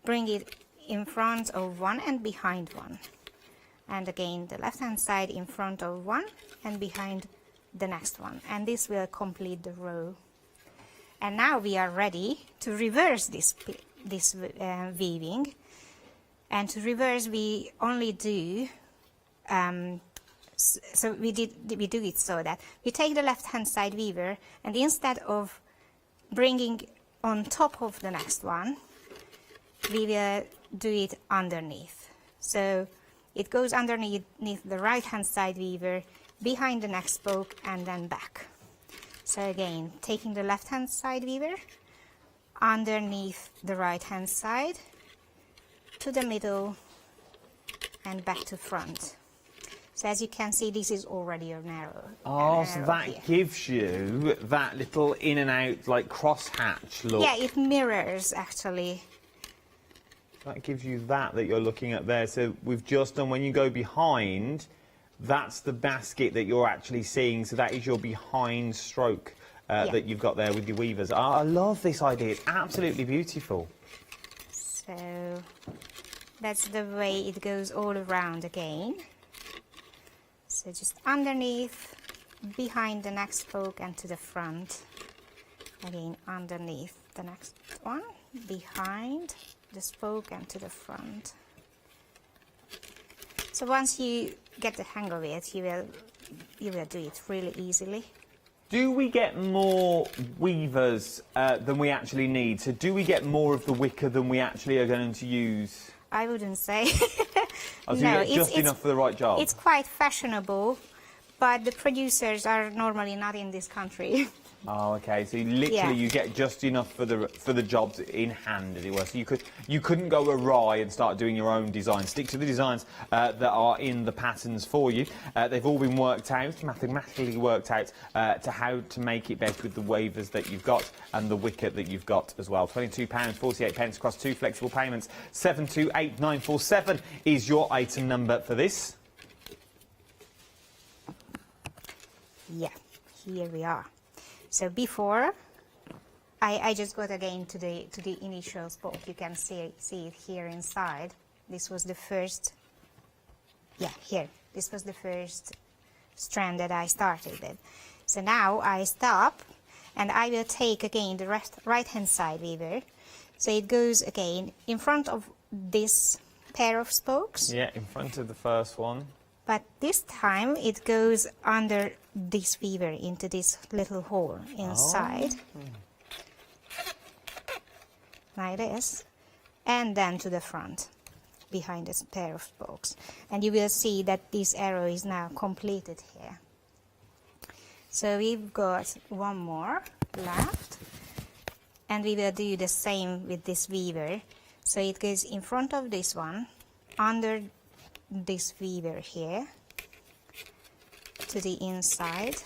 bring it in front of one and behind one. And again, the left-hand side in front of one and behind the next one. And this will complete the row. And now we are ready to reverse this weaving. And to reverse, we only do, so we do it so that we take the left-hand side weaver, and instead of bringing on top of the next one, we will do it underneath. So it goes underneath the right-hand side weaver, behind the next spoke, and then back. So again, taking the left-hand side weaver, underneath the right-hand side, to the middle, and back to front. So as you can see, this is already a narrow. Oh, so that gives you that little in and out, like cross-hatch look. Yeah, it mirrors, actually. That gives you that you're looking at there. So we've just done, when you go behind, that's the basket that you're actually seeing. So that is your behind stroke that you've got there with your weavers. Oh, I love this idea. It's absolutely beautiful. So that's the way it goes all around again. So just underneath, behind the next spoke, and to the front. Again, underneath the next one, behind the spoke, and to the front. So once you get the hang of it, you will do it really easily. Do we get more weavers than we actually need? So do we get more of the wicker than we actually are going to use? I wouldn't say. Oh, so you get just enough for the right job? It's quite fashionable, but the producers are normally not in this country. Oh, okay. So you get just enough for the jobs in hand, as it were. So you couldn't go awry and start doing your own design. Stick to the designs that are in the patterns for you. They've all been worked out, mathematically worked out, to how to make it best with the weavers that you've got and the wicker that you've got as well. £22.48 across 2 flexible payments. 728947 is your item number for this. Yeah, here we are. So before, I just got again to the initial spoke. You can see it here inside. This was the first, here. This was the first strand that I started with. So now I stop, and I will take again the right-hand side weaver. So it goes again in front of this pair of spokes. Yeah, in front of the first one. But this time it goes under this weaver into this little hole inside. Oh. Like this. And then to the front, behind this pair of spokes. And you will see that this arrow is now completed here. So we've got one more left. And we will do the same with this weaver. So it goes in front of this one, under this weaver here, to the inside.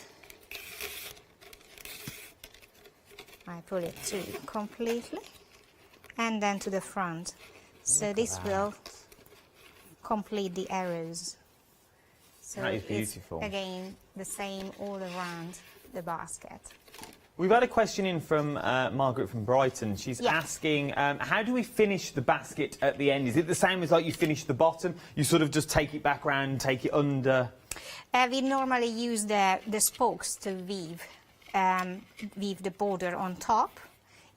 I pull it through completely, and then to the front. So this will complete the arrows. So that is beautiful. It's again the same all around the basket. We've had a question in from Margaret from Brighton. She's asking, how do we finish the basket at the end? Is it the same as like you finish the bottom? You sort of just take it back round, take it under? We normally use the spokes to weave the border on top.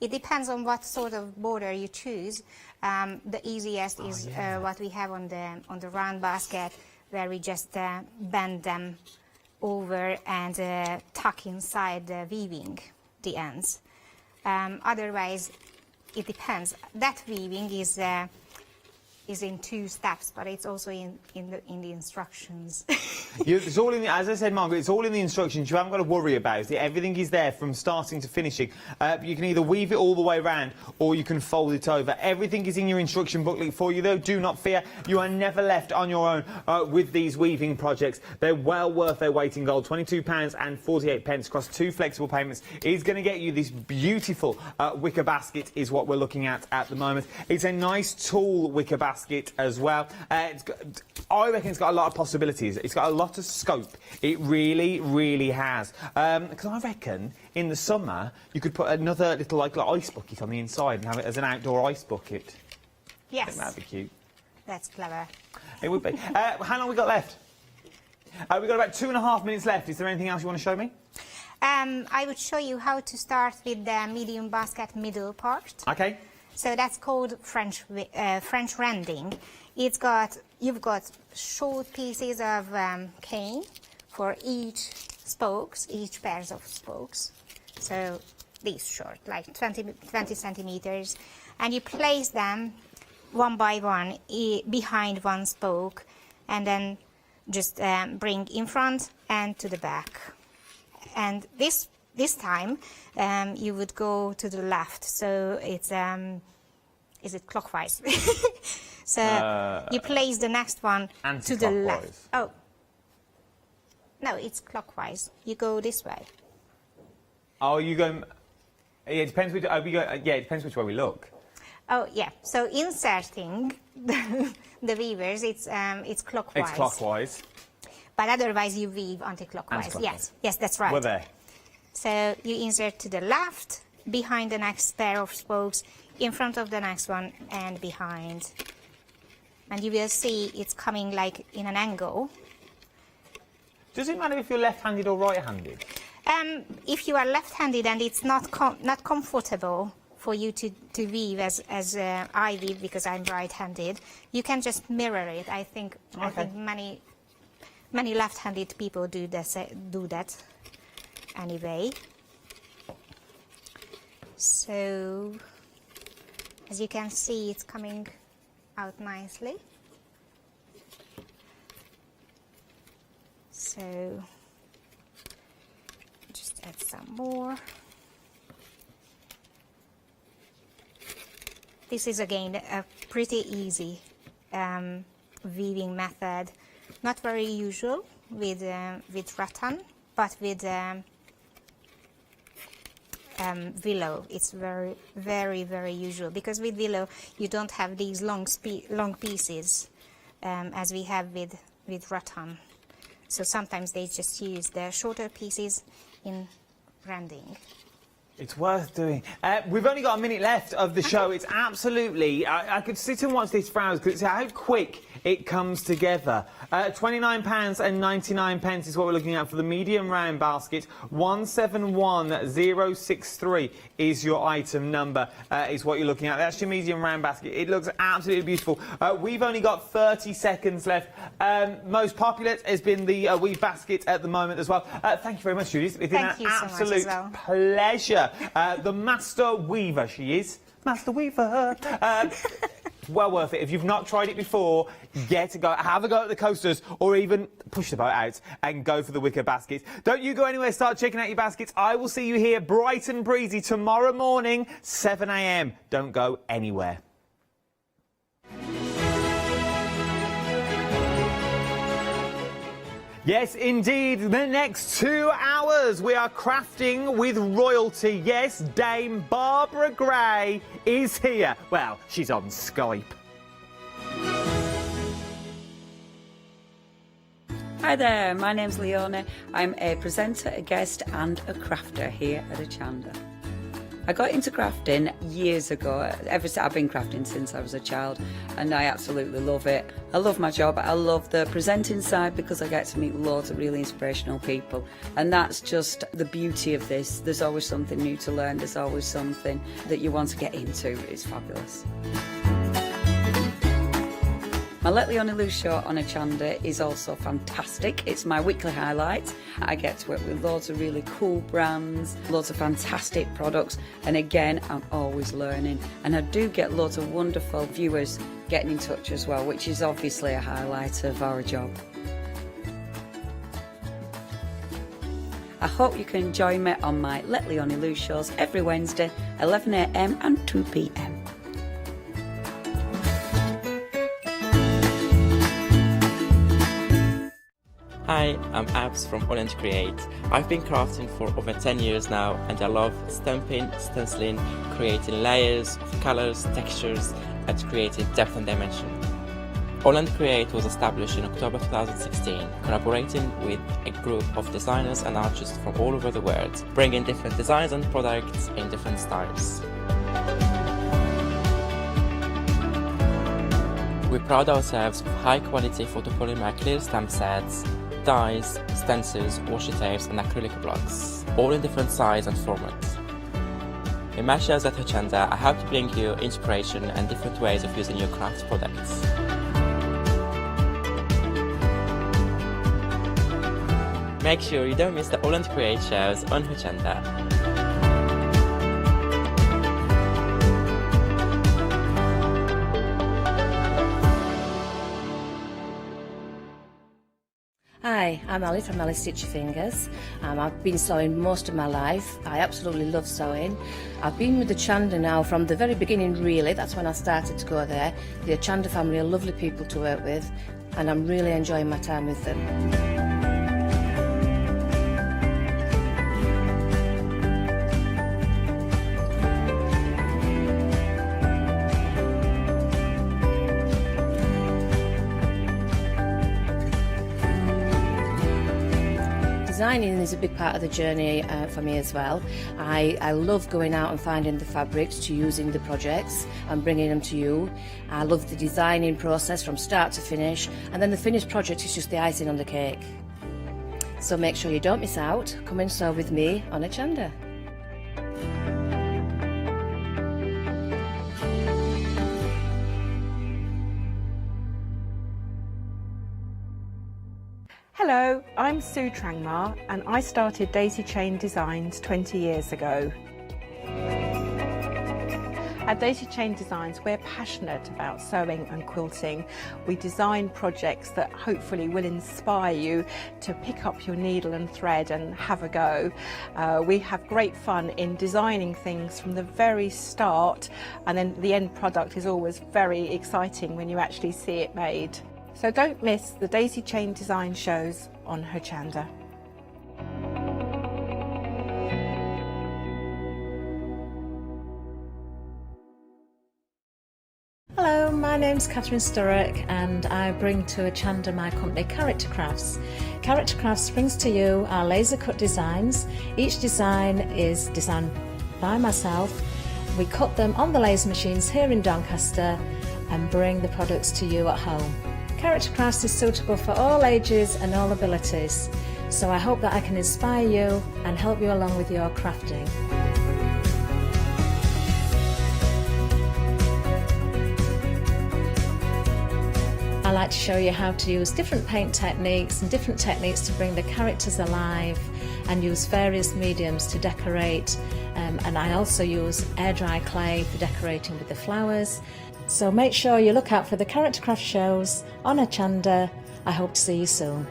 It depends on what sort of border you choose. The easiest is what we have on the round basket, where we just bend them over and tuck inside the weaving the ends. Otherwise, it depends. That weaving is in 2 steps, but it's also in the instructions. It's all in, as I said, Margaret, it's all in the instructions. You haven't got to worry about it. Everything is there from starting to finishing. You can either weave it all the way around or you can fold it over. Everything is in your instruction booklet for you, though. Do not fear. You are never left on your own with these weaving projects. They're well worth their weight in gold. £22.48 across 2 flexible payments is going to get you this beautiful wicker basket is what we're looking at the moment. It's a nice, tall wicker basket as well. I reckon it's got a lot of possibilities. It's got a lot of scope. It really, really has. Because I reckon in the summer you could put another little like ice bucket on the inside and have it as an outdoor ice bucket. Yes. I think that'd be cute. That's clever. It would be. How long have we got left? We've got about 2.5 minutes left. Is there anything else you want to show me? I would show you how to start with the medium basket middle part. Okay. So that's called French rending. You've got short pieces of cane for each pairs of spokes. So these short, like 20 centimeters, and you place them one by one behind one spoke, and then just bring in front and to the back. And this time you would go to the left, so it's is it clockwise? So you place the next one to the left. Oh no, it's clockwise. You go this way. Oh, you go. Yeah, it depends which. It depends which way we look. Oh yeah. So inserting the weavers, it's clockwise. It's clockwise. But otherwise, you weave anti-clockwise. Yes, that's right. We're there. So you insert to the left, behind the next pair of spokes, in front of the next one, and behind. And you will see it's coming like in an angle. Does it matter if you're left-handed or right-handed? If you are left-handed and it's not comfortable for you to weave as I weave, because I'm right-handed, you can just mirror it. I think many left-handed people do that anyway. So as you can see, it's coming out nicely. So just add some more. This is again a pretty easy weaving method, not very usual with rattan, but with willow it's very, very, very usual, because with willow you don't have these long pieces as we have with rattan. So sometimes they just use the shorter pieces in rending. It's worth doing. We've only got a minute left of the show. It's absolutely... I could sit and watch this for hours because it's how quick it comes together. £29.99 is what we're looking at for the medium round basket. 171063 is your item number, is what you're looking at. That's your medium round basket. It looks absolutely beautiful. We've only got 30 seconds left. Most popular has been the weave basket at the moment as well. Thank you very much, Judy. It's been an absolute pleasure. The master weaver she is. Master weaver. Well worth it. If you've not tried it before, have a go at the coasters, or even push the boat out and go for the wicker baskets. Don't you go anywhere. Start checking out your baskets. I will see you here bright and breezy tomorrow morning, 7 a.m. Don't go anywhere. Yes, indeed. The next 2 hours we are crafting with royalty. Yes, Dame Barbara Gray is here. Well, she's on Skype. Hi there, my name's Leona. I'm a presenter, a guest and a crafter here at Hochanda. I got into crafting years ago. I've been crafting since I was a child and I absolutely love it. I love my job. I love the presenting side because I get to meet loads of really inspirational people, and that's just the beauty of this. There's always something new to learn. There's always something that you want to get into. It's fabulous. My Let Leona Loose show on Hochanda is also fantastic. It's my weekly highlight. I get to work with loads of really cool brands, loads of fantastic products, and again, I'm always learning. And I do get loads of wonderful viewers getting in touch as well, which is obviously a highlight of our job. I hope you can join me on my Let Leona Loose shows every Wednesday, 11 AM and 2 PM. Hi, I'm Abs from Holland Create. I've been crafting for over 10 years now and I love stamping, stenciling, creating layers of colours, textures and creating depth and dimension. Holland Create was established in October 2016, collaborating with a group of designers and artists from all over the world, bringing different designs and products in different styles. We pride ourselves with high quality photopolymer clear stamp sets, dyes, stencils, washi tapes and acrylic blocks, all in different size and formats. In my shows at Hochanda, I hope to bring you inspiration and different ways of using your craft products. Make sure you don't miss the Holland Create shows on Hochanda. Hi, I'm Ali from Ali Stitch Your Fingers. I've been sewing most of my life. I absolutely love sewing. I've been with the Hochanda now from the very beginning really, that's when I started to go there. The Hochanda family are lovely people to work with and I'm really enjoying my time with them. Designing is a big part of the journey for me as well. I love going out and finding the fabrics to use in the projects and bringing them to you. I love the designing process from start to finish, and then the finished project is just the icing on the cake. So make sure you don't miss out. Come and sew with me on Hochanda. Hello, I'm Sue Trangmar and I started Daisy Chain Designs 20 years ago. At Daisy Chain Designs, we're passionate about sewing and quilting. We design projects that hopefully will inspire you to pick up your needle and thread and have a go. We have great fun in designing things from the very start, and then the end product is always very exciting when you actually see it made. So don't miss the Daisy Chain Design shows on Hochanda. Hello, my name's Catherine Sturrock and I bring to Hochanda my company Character Crafts. Character Crafts brings to you our laser cut designs. Each design is designed by myself. We cut them on the laser machines here in Doncaster and bring the products to you at home. Character Crafts is suitable for all ages and all abilities, so I hope that I can inspire you and help you along with your crafting. I like to show you how to use different paint techniques and different techniques to bring the characters alive and use various mediums to decorate, and I also use air dry clay for decorating with the flowers. So make sure you look out for the Character Craft shows on Hochanda. I hope to see you soon.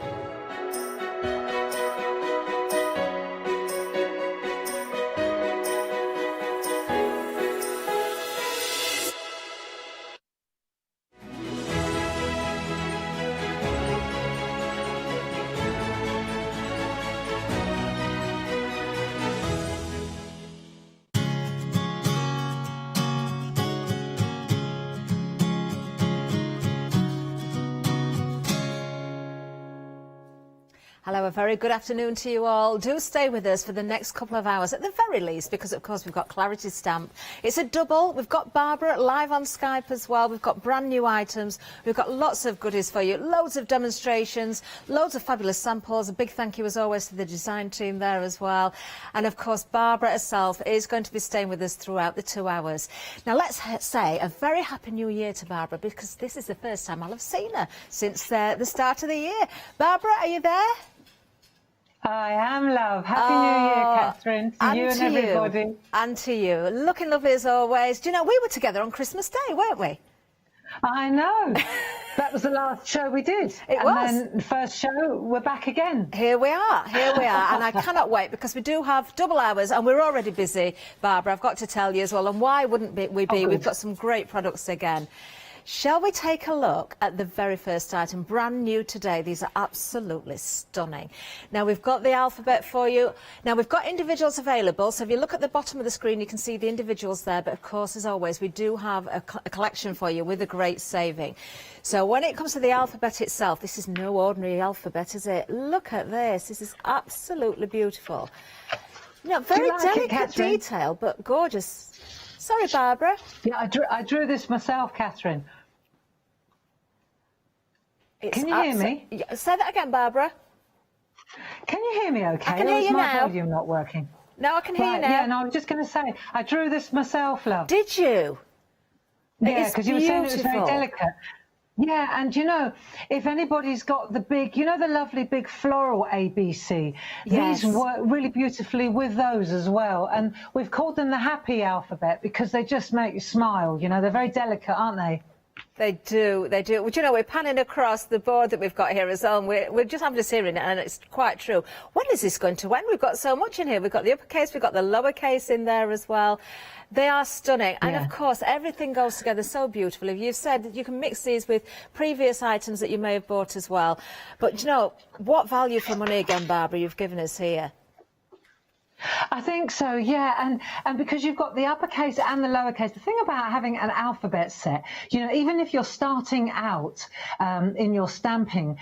Hello, a very good afternoon to you all. Do stay with us for the next couple of hours, at the very least, because, of course, we've got Clarity Stamp. It's a double. We've got Barbara live on Skype as well. We've got brand new items. We've got lots of goodies for you, loads of demonstrations, loads of fabulous samples. A big thank you, as always, to the design team there as well. And, of course, Barbara herself is going to be staying with us throughout the 2 hours. Now, let's say a very happy new year to Barbara, because this is the first time I'll have seen her since the start of the year. Barbara, are you there? I am, love. Happy New Year, Catherine, to you and everybody. And to you. Looking lovely as always. Do you know, we were together on Christmas Day, weren't we? I know. That was the last show we did. It was. And then the first show, we're back again. Here we are. And I cannot wait, because we do have double hours and we're already busy, Barbara, I've got to tell you as well. And why wouldn't we be? We've got some great products again. Shall we take a look at the very first item, brand new today? These are absolutely stunning. Now, we've got the alphabet for you. Now, we've got individuals available, so if you look at the bottom of the screen, you can see the individuals there. But, of course, as always, we do have a collection for you with a great saving. So when it comes to the alphabet itself, this is no ordinary alphabet, is it? Look at this. This is absolutely beautiful. Now, very delicate detail, but gorgeous. Sorry, Barbara. Yeah, I drew this myself, Catherine. Can you hear me? Say that again, Barbara. Can you hear me okay? I can hear you now. now. My volume not working? No, I can hear you now. Yeah, no, I was just going to say, I drew this myself, love. Did you? Yeah, because you were saying it was very delicate. Yeah, and you know, if anybody's got the big, you know, the lovely big floral ABC, these work really beautifully with those as well. And we've called them the happy alphabet because they just make you smile. You know, they're very delicate, aren't they? They do, they do. Well, you know, we're panning across the board that we've got here as well. We're just having this hearing it, and it's quite true. When is this going to end? We've got so much in here. We've got the uppercase, we've got the lowercase in there as well. They are stunning. And, of course, everything goes together so beautifully. You've said that you can mix these with previous items that you may have bought as well. But, you know, what value for money again, Barbara, you've given us here? I think so, yeah, and because you've got the uppercase and the lowercase, the thing about having an alphabet set, you know, even if you're starting out in your stamping,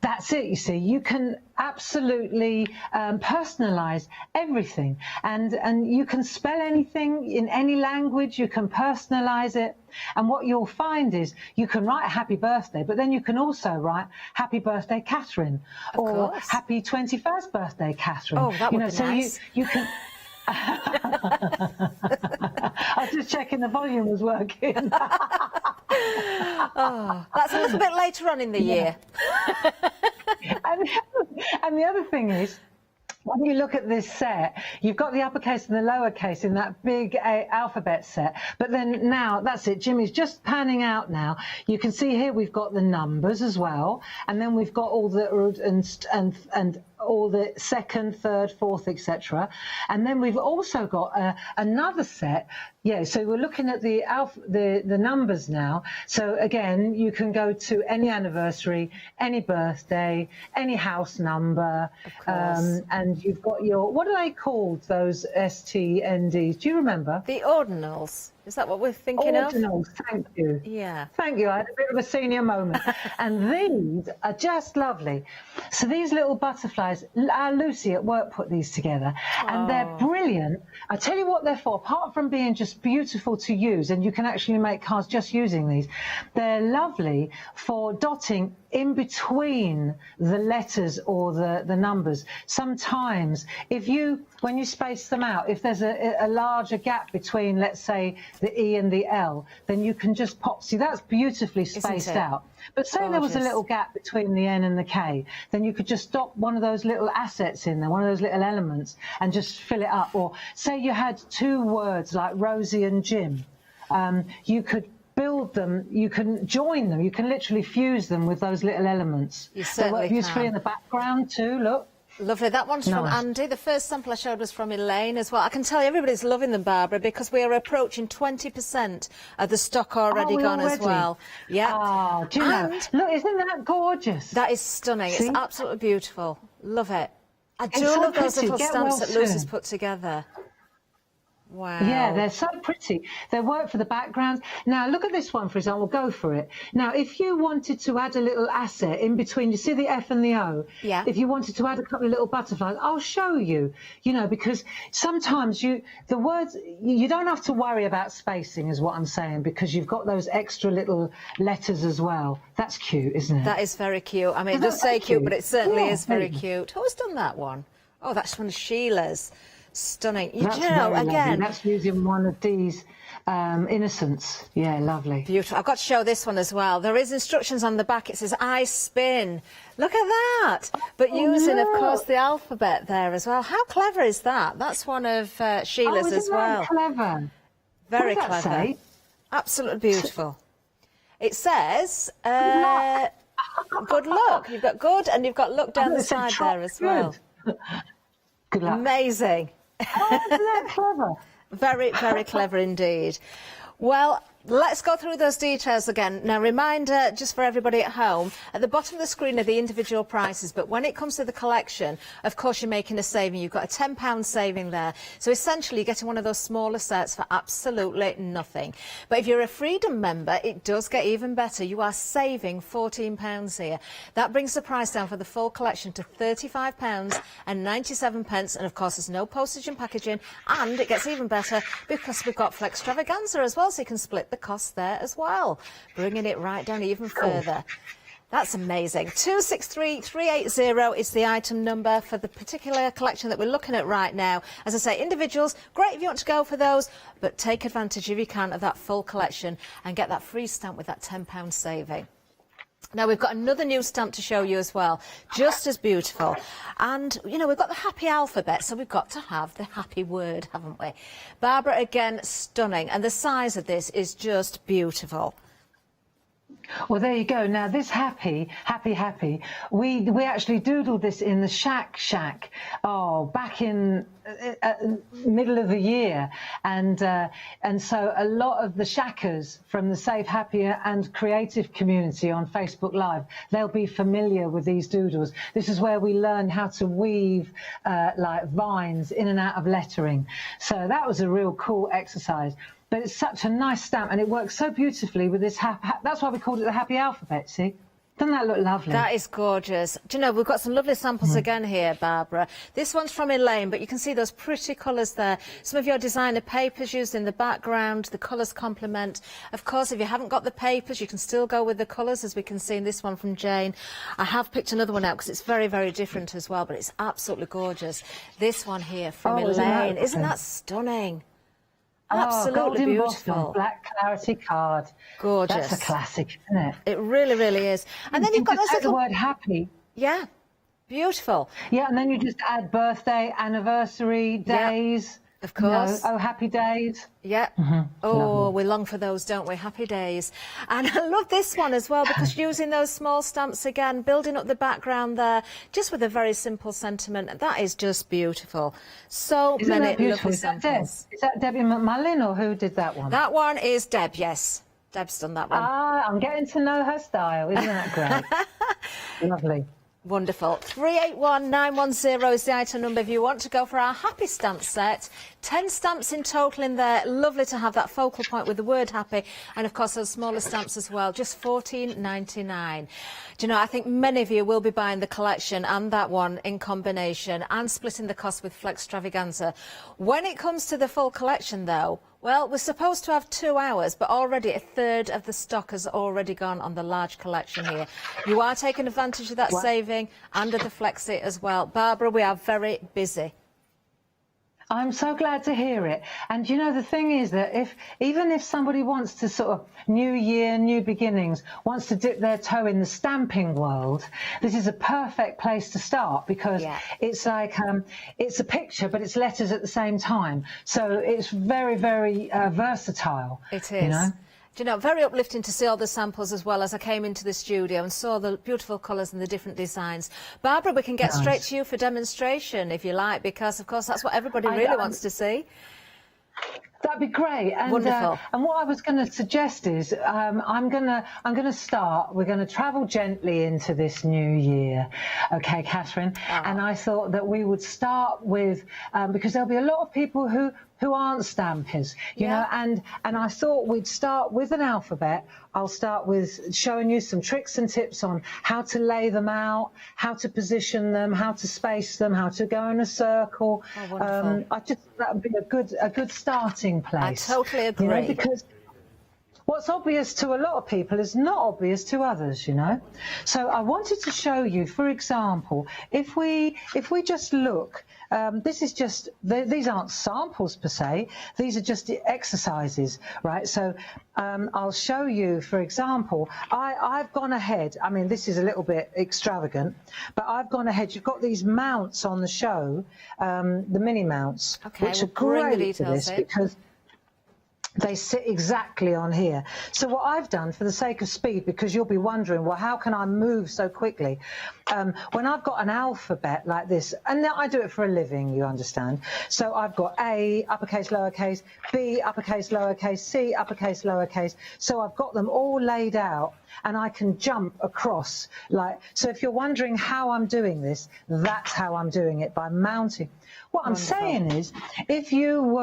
that's it, you see, you can absolutely personalize everything, and you can spell anything in any language, you can personalize it. And what you'll find is you can write a happy birthday, but then you can also write happy birthday, Catherine, or happy 21st birthday, Catherine. Oh, that would be nice. You can. I was just checking the volume was working. Oh, that's a little bit later on in the year. And the other thing is, when you look at this set, you've got the uppercase and the lowercase in that big alphabet set. But then now, that's it, Jimmy's just panning out now. You can see here we've got the numbers as well. And then we've got all the and all the second, third, fourth, etc. And then we've also got another set. Yeah, so we're looking at the numbers now. So again, you can go to any anniversary, any birthday, any house number, and you've got your, what are they called, those STNDs? Do you remember? The ordinals. Is that what we're thinking of? Ordinals, thank you. Yeah. Thank you. I had a bit of a senior moment. And these are just lovely. So these little butterflies, our Lucy at work put these together, and they're brilliant. I tell you what they're for, apart from being just beautiful to use, and you can actually make cards just using these, they're lovely for dotting in between the letters or the numbers. Sometimes, when you space them out, if there's a larger gap between, let's say, the E and the L, then you can just pop. See, that's beautifully spaced out. But say there was a little gap between the N and the K, then you could just stop one of those little assets in there, one of those little elements, and just fill it up. Or say you had two words like Rosie and Jim, you could build them, you can join them, you can literally fuse them with those little elements. You certainly they work beautifully in the background too, look. Lovely. That one's from Andy. The first sample I showed was from Elaine as well. I can tell you everybody's loving them, Barbara, because we are approaching 20% of the stock already gone as well. Yeah. Oh, do you know? Look, isn't that gorgeous? That is stunning. See? It's absolutely beautiful. Love it. I do so love those pretty. little Get stamps well that Lucy's soon. put together. Wow. Yeah, they're so pretty. They work for the background. Now, look at this one, for example. Go for it. Now, if you wanted to add a little asset in between, you see the F and the O? Yeah. If you wanted to add a couple of little butterflies, I'll show you, you know, because sometimes the words, you don't have to worry about spacing, is what I'm saying, because you've got those extra little letters as well. That's cute, isn't it? That is very cute. I mean, it does say cute, but it certainly is very cute. Who's done that one? Oh, that's one of Sheila's. Stunning. That's You know, very again, lovely. That's using one of these innocents. Yeah, lovely. Beautiful. I've got to show this one as well. There is instructions on the back. It says I spin. Look at that. But using, of course, the alphabet there as well. How clever is that? That's one of Sheila's as well. Clever. Very what does that clever. say? Absolutely beautiful. It says good luck. You've got good and you've got luck down the side there as well. Good luck. Amazing. Oh, isn't that clever? Very, very clever indeed. Well, let's go through those details again. Now, reminder, just for everybody at home, at the bottom of the screen are the individual prices, but when it comes to the collection, of course, you're making a saving. You've got a £10 saving there. So essentially, you're getting one of those smaller sets for absolutely nothing. But if you're a Freedom member, it does get even better. You are saving £14 here. That brings the price down for the full collection to £35.97. And of course, there's no postage and packaging. And it gets even better because we've got Flextravaganza as well, so you can split the cost there as well, bringing it right down even further. That's amazing. 263380 is the item number for the particular collection that we're looking at right now. As I say, individuals, great if you want to go for those, but take advantage if you can of that full collection and get that free stamp with that £10 saving. Now, we've got another new stamp to show you as well, just as beautiful. And, you know, we've got the happy alphabet, so we've got to have the happy word, haven't we? Barbara, again, stunning. And the size of this is just beautiful. Well, there you go. Now, this happy, we actually doodled this in the shack, back in middle of the year. And so a lot of the shackers from the Safe, Happy and Creative community on Facebook Live, they'll be familiar with these doodles. This is where we learn how to weave like vines in and out of lettering. So that was a real cool exercise. But it's such a nice stamp, and it works so beautifully with this. That's why we called it the happy alphabet, see? Doesn't that look lovely? That is gorgeous. Do you know, we've got some lovely samples again here, Barbara. This one's from Elaine, but you can see those pretty colours there. Some of your designer papers used in the background, the colours complement. Of course, if you haven't got the papers, you can still go with the colours, as we can see in this one from Jane. I have picked another one out because it's very, very different as well, but it's absolutely gorgeous. This one here from Elaine. Isn't that stunning? Absolutely beautiful. Bottom, black clarity card. Gorgeous. That's a classic, isn't it? It really, really is. And then you've got this little... the word happy. Yeah. Beautiful. Yeah, and then you just add birthday, anniversary, days. Of course. You know, oh, happy days. Yeah. Oh, we long for those, don't we? Happy days. And I love this one as well, because using those small stamps again, building up the background there, just with a very simple sentiment. That is just beautiful. So many lovely samples. Is that Debbie McMullin, or who did that one? That one is Deb, yes. Deb's done that one. Ah, I'm getting to know her style. Isn't that great? Lovely. Wonderful. 381910 is the item number if you want to go for our happy stamp set. 10 stamps in total in there. Lovely to have that focal point with the word happy, and of course those smaller stamps as well. Just $14.99. Do you know, I think many of you will be buying the collection and that one in combination and splitting the cost with Flextravaganza. When it comes to the full collection though, well, we're supposed to have 2 hours, but already a third of the stock has already gone on the large collection here. You are taking advantage of that saving and of the Flexi as well. Barbara, we are very busy. I'm so glad to hear it. And you know, the thing is that even if somebody wants to sort of new year, new beginnings, wants to dip their toe in the stamping world, this is a perfect place to start, because it's like, it's a picture, but it's letters at the same time. So it's very, very versatile. It is. You know? Do you know, very uplifting to see all the samples as well as I came into the studio and saw the beautiful colours and the different designs. Barbara, we can get straight to you for demonstration if you like, because of course that's what everybody really wants to see. That'd be great. And, wonderful. And what I was going to suggest is I'm going to start. We're going to travel gently into this new year, okay, Catherine? And I thought that we would start with because there'll be a lot of people who who aren't stampers, you know, and I thought we'd start with an alphabet. I'll start with showing you some tricks and tips on how to lay them out, how to position them, how to space them, how to go in a circle. Oh, wonderful. I just that would be a good starting place. I totally agree. You know, because what's obvious to a lot of people is not obvious to others, you know. So I wanted to show you, for example, if we just look, this is just, these aren't samples per se, these are just exercises, right? So I'll show you, for example, I've gone ahead, I mean, this is a little bit extravagant, but I've gone ahead, you've got these mounts on the show, the mini mounts, which are great for this because they sit exactly on here. So what I've done, for the sake of speed, because you'll be wondering, well, how can I move so quickly? When I've got an alphabet like this, and now I do it for a living, you understand. So I've got A, uppercase, lowercase, B, uppercase, lowercase, C, uppercase, lowercase. So I've got them all laid out, and I can jump across. So if you're wondering how I'm doing this, that's how I'm doing it, by mounting. What I'm saying is, if you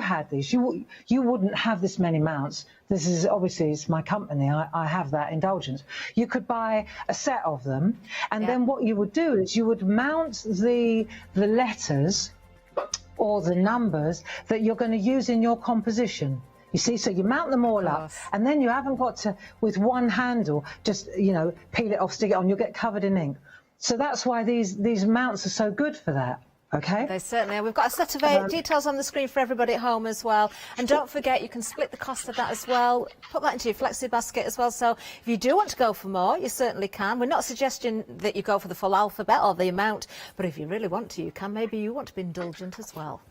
had these, you wouldn't have this many mounts. This is obviously, it's my company. I have that indulgence. You could buy a set of them, and then what you would do is you would mount the letters or the numbers that you're going to use in your composition. You see, so you mount them all up, and then you haven't got to, with one handle, just, you know, peel it off, stick it on, you'll get covered in ink. So that's why these mounts are so good for that. Okay. They certainly are. We've got a set of details on the screen for everybody at home as well. And don't forget, you can split the cost of that as well. Put that into your flexi basket as well. So if you do want to go for more, you certainly can. We're not suggesting that you go for the full alphabet or the amount, but if you really want to, you can. Maybe you want to be indulgent as well.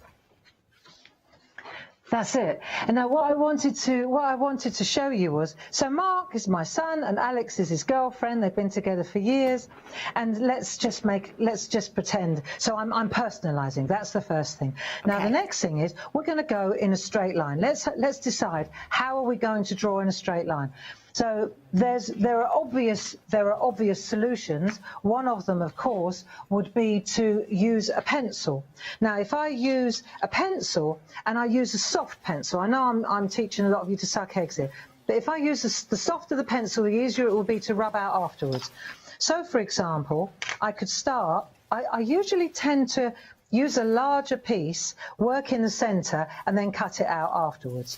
That's it. And now what I wanted to show you was, so Mark is my son and Alex is his girlfriend. They've been together for years, and let's just pretend. So I'm personalizing. That's the first thing. Now the next thing is we're going to go in a straight line. Let's decide, how are we going to draw in a straight line? So there are obvious solutions. One of them, of course, would be to use a pencil. Now, if I use a pencil and I use a soft pencil, I know I'm teaching a lot of you to suck eggs here, but if I use the softer the pencil, the easier it will be to rub out afterwards. So, for example, I could start. I usually tend to use a larger piece, work in the centre, and then cut it out afterwards,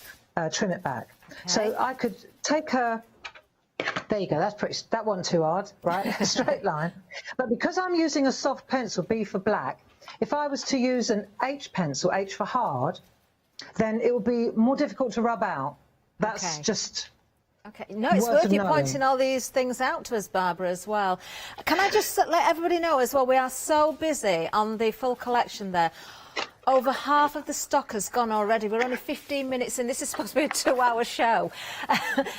trim it back. So I could take a. There you go, that wasn't too hard, right? A straight line. But because I'm using a soft pencil, B for black, if I was to use an H pencil, H for hard, then it would be more difficult to rub out. That's just... Okay, no, it's worth you pointing all these things out to us, Barbara, as well. Can I just let everybody know as well, we are so busy on the full collection there. Over half of the stock has gone already. We're only 15 minutes in. This is supposed to be a 2-hour show.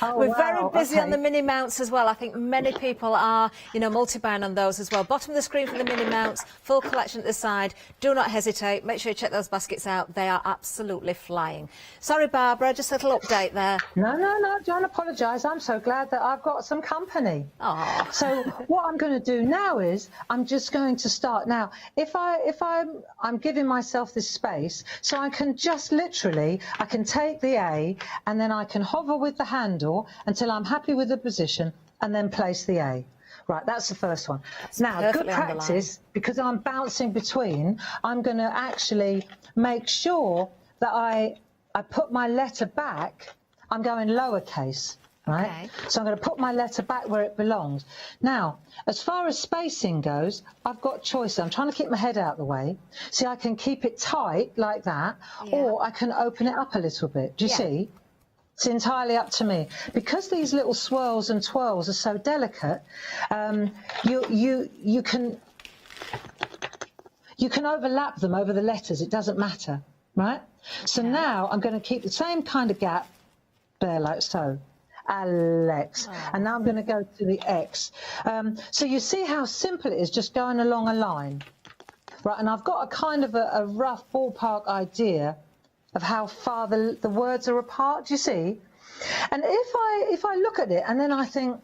We're very busy on the mini mounts as well. I think many people are, you know, multi-buying on those as well. Bottom of the screen for the mini mounts, full collection at the side. Do not hesitate. Make sure you check those baskets out. They are absolutely flying. Sorry, Barbara, just a little update there. No, don't apologise. I'm so glad that I've got some company. Oh. So what I'm going to do now is I'm just going to start now. If I'm giving myself this space, so I can just literally, I can take the A and then I can hover with the handle until I'm happy with the position and then place the A. Right, that's the first one. Now, good practice, because I'm bouncing between, I'm going to actually make sure that I put my letter back. I'm going lowercase. Right? Okay. So I'm going to put my letter back where it belongs. Now, as far as spacing goes, I've got choices. I'm trying to keep my head out of the way. See, I can keep it tight like that, or I can open it up a little bit. Do you see? It's entirely up to me. Because these little swirls and twirls are so delicate, you can overlap them over the letters. It doesn't matter, right? So now I'm going to keep the same kind of gap there, like so. Alex. And now I'm going to go to the X. So you see how simple it is, just going along a line. Right, and I've got a kind of a rough ballpark idea of how far the words are apart, do you see? And if I look at it and then I think,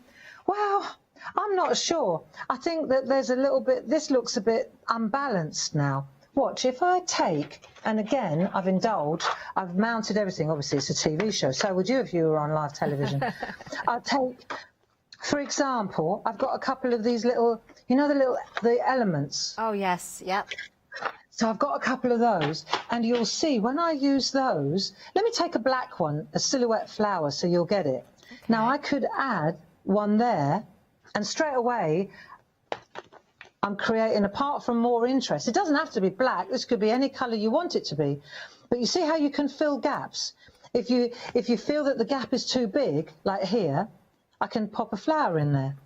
well, I'm not sure. I think that there's a little bit, this looks a bit unbalanced now. watch, if I take, and again, I've indulged, I've mounted everything, obviously it's a TV show, so would you if you were on live television. I'll take, for example, I've got a couple of these little, you know, the elements. Oh, yes, yep. So I've got a couple of those, and you'll see when I use those, let me take a black one, a silhouette flower, so you'll get it. Okay. Now I could add one there, and straight away, I'm creating, apart from more interest, it doesn't have to be black, this could be any colour you want it to be, but you see how you can fill gaps? If you feel that the gap is too big, like here, I can pop a flower in there.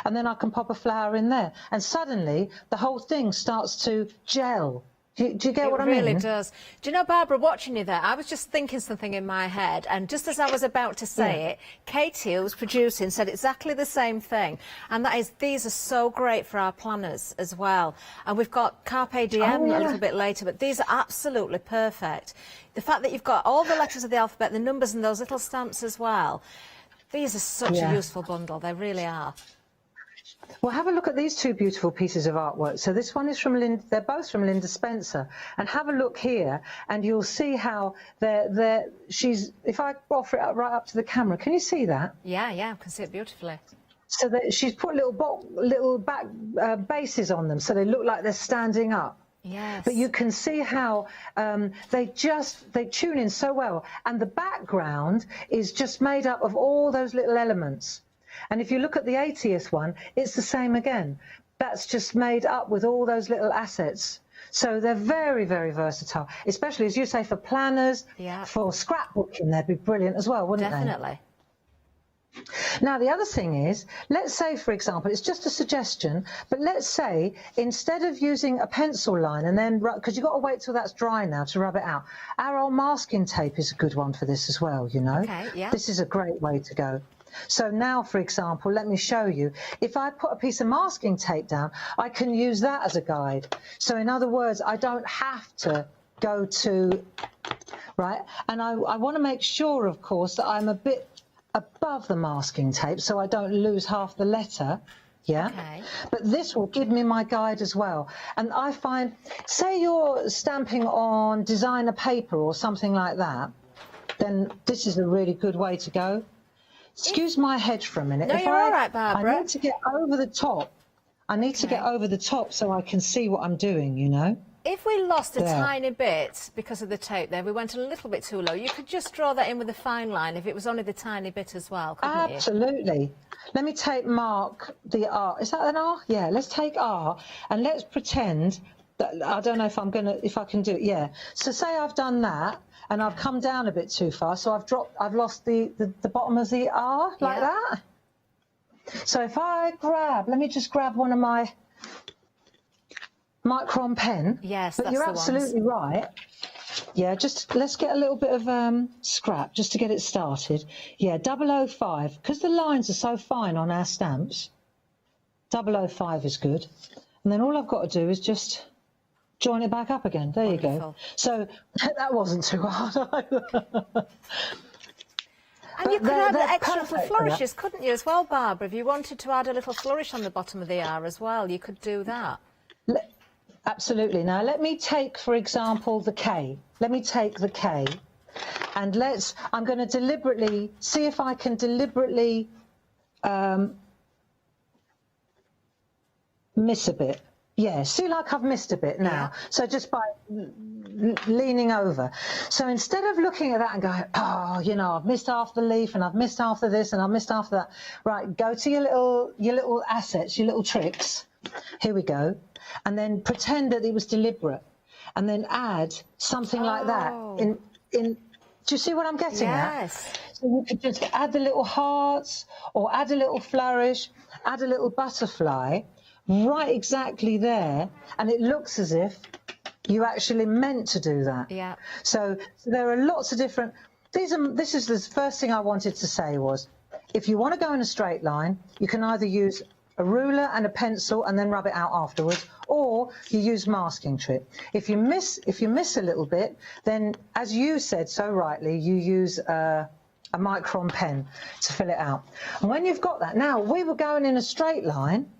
And then I can pop a flower in there. And suddenly, the whole thing starts to gel. Do you get what I mean? It really does. Do you know, Barbara, watching you there, I was just thinking something in my head, and just as I was about to say it, Katie, who was producing, said exactly the same thing, and that is, these are so great for our planners as well. And we've got Carpe Diem a little bit later, but these are absolutely perfect. The fact that you've got all the letters of the alphabet, the numbers and those little stamps as well, these are such a useful bundle, they really are. Well, have a look at these two beautiful pieces of artwork. So this one is from Linda, they're both from Linda Spencer. And have a look here, and you'll see how she's, if I offer it up right up to the camera, can you see that? Yeah, I can see it beautifully. So that she's put little back bases on them, so they look like they're standing up. Yes. But you can see how they tune in so well. And the background is just made up of all those little elements. And if you look at the 80th one, it's the same again. That's just made up with all those little assets. So they're very, very versatile, especially, as you say, for planners, for scrapbooking, they'd be brilliant as well, wouldn't they? Definitely. Now, the other thing is, let's say, for example, it's just a suggestion, but let's say instead of using a pencil line and then, because you've got to wait till that's dry now to rub it out, our old masking tape is a good one for this as well, you know? Okay, yeah. This is a great way to go. So now, for example, let me show you. If I put a piece of masking tape down, I can use that as a guide. So in other words, I don't have to go to, right? And I want to make sure, of course, that I'm a bit above the masking tape so I don't lose half the letter. Yeah, okay. But this will give me my guide as well. And I find, say you're stamping on designer paper or something like that, then this is a really good way to go. Excuse my head for a minute. No, you're all right, Barbara. I need to get over the top. I need to get over the top so I can see what I'm doing, you know. If we lost a tiny bit because of the tape there, we went a little bit too low, you could just draw that in with a fine line if it was only the tiny bit as well, couldn't you? Absolutely. Let me mark the R. Is that an R? Yeah, let's take R and let's pretend that, I don't know if I can do it. Yeah. So say I've done that and I've come down a bit too far, so I've lost the bottom of the R like that. So if I let me just grab one of my Micron pen. Yes, but you're absolutely right. Yeah, just let's get a little bit of scrap just to get it started. Yeah, 005, because the lines are so fine on our stamps. 005 is good. And then all I've got to do is just join it back up again. There you go. So that wasn't too hard either. And you could add the extra little flourishes, couldn't you, as well, Barbara? If you wanted to add a little flourish on the bottom of the R as well, you could do that. Absolutely. Now, let me take, for example, the K. Let me take the K. And I'm going to deliberately, see if I can deliberately miss a bit. Yeah, see, like I've missed a bit now. Yeah. So just by leaning over. So instead of looking at that and going, oh, you know, I've missed half the leaf and I've missed half of this and I've missed half of that. Right, go to your little assets, your little tricks. Here we go. And then pretend that it was deliberate. And then add something like that. Do you see what I'm getting at? Yes. So you could just add the little hearts or add a little flourish, add a little butterfly. Right exactly there, and it looks as if you actually meant to do that. Yeah. So there are lots of different. This is the first thing I wanted to say was, if you want to go in a straight line, you can either use a ruler and a pencil and then rub it out afterwards, or you use masking tape. If you miss a little bit, then as you said so rightly, you use a Micron pen to fill it out. And when you've got that, now we were going in a straight line.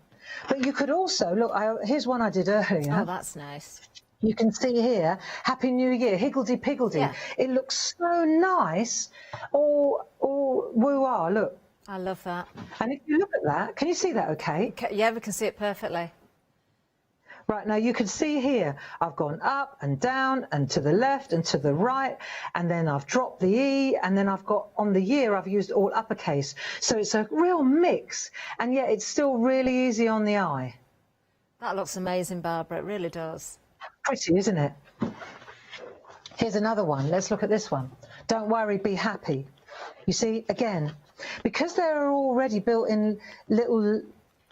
But you could also, look, here's one I did earlier. Oh, that's nice. You can see here, Happy New Year, higgledy-piggledy. Yeah. It looks so nice, all woo-ah, look. I love that. And if you look at that, can you see that okay? Yeah, we can see it perfectly. Right, now you can see here, I've gone up and down and to the left and to the right, and then I've dropped the E, and then I've got, on the year, I've used all uppercase. So it's a real mix, and yet it's still really easy on the eye. That looks amazing, Barbara, it really does. Pretty, isn't it? Here's another one. Let's look at this one. Don't worry, be happy. You see, again, because they're already built in little,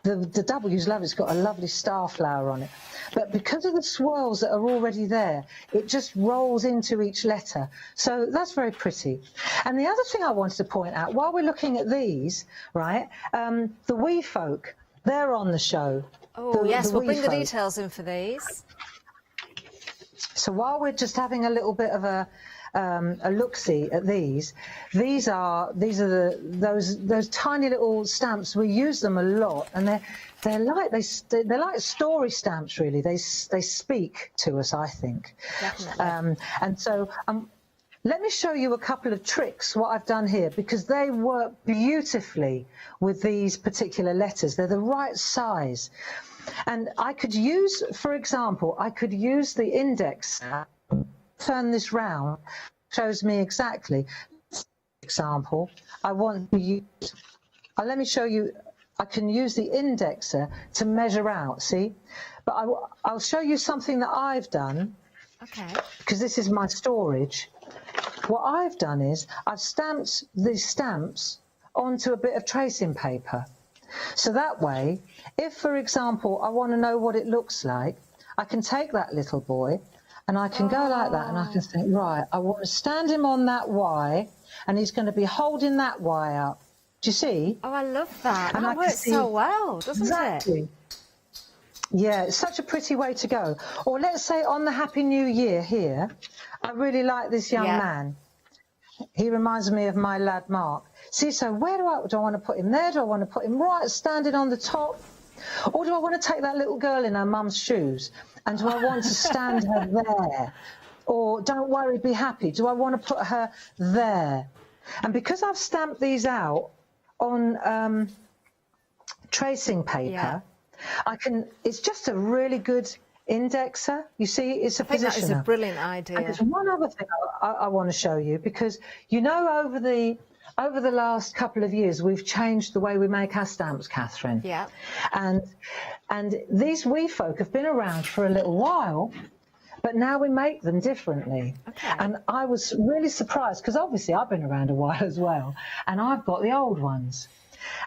the W's love, it's got a lovely star flower on it. But because of the swirls that are already there, it just rolls into each letter. So that's very pretty. And the other thing I wanted to point out, while we're looking at these, right, the wee folk, they're on the show. Oh, yes, we'll bring the folk. details in for these. So while we're just having a little bit of a look-see at these are those tiny little stamps. We use them a lot, and they're like story stamps, really. They speak to us, I think. Definitely. And so let me show you a couple of tricks, what I've done here, because they work beautifully with these particular letters. They're the right size. And I could use, for example, I could use the index, turn this round, shows me exactly. Example, I want to use, let me show you, I can use the indexer to measure out, see? But I'll show you something that I've done. Okay. Because this is my storage. What I've done is I've stamped these stamps onto a bit of tracing paper. So that way, if, for example, I want to know what it looks like, I can take that little boy and I can go like that, and I can think, right, I want to stand him on that Y, and he's going to be holding that Y up. Do you see? Oh, I love that. And That works so well, doesn't exactly. it? Yeah, it's such a pretty way to go. Or let's say on the Happy New Year here, I really like this young man. He reminds me of my lad Mark. See, so where do I want to put him there? Do I want to put him right standing on the top? Or do I want to take that little girl in her mum's shoes? And do I want to stand her there? Or don't worry, be happy. Do I want to put her there? And because I've stamped these out on tracing paper, I can, it's just a really good indexer. You see, it's a positioner. I think that is a brilliant idea. And there's one other thing I want to show you, because you know, over the last couple of years, we've changed the way we make our stamps, Catherine. Yeah. And these wee folk have been around for a little while, but now we make them differently. Okay. And I was really surprised, because obviously I've been around a while as well, and I've got the old ones.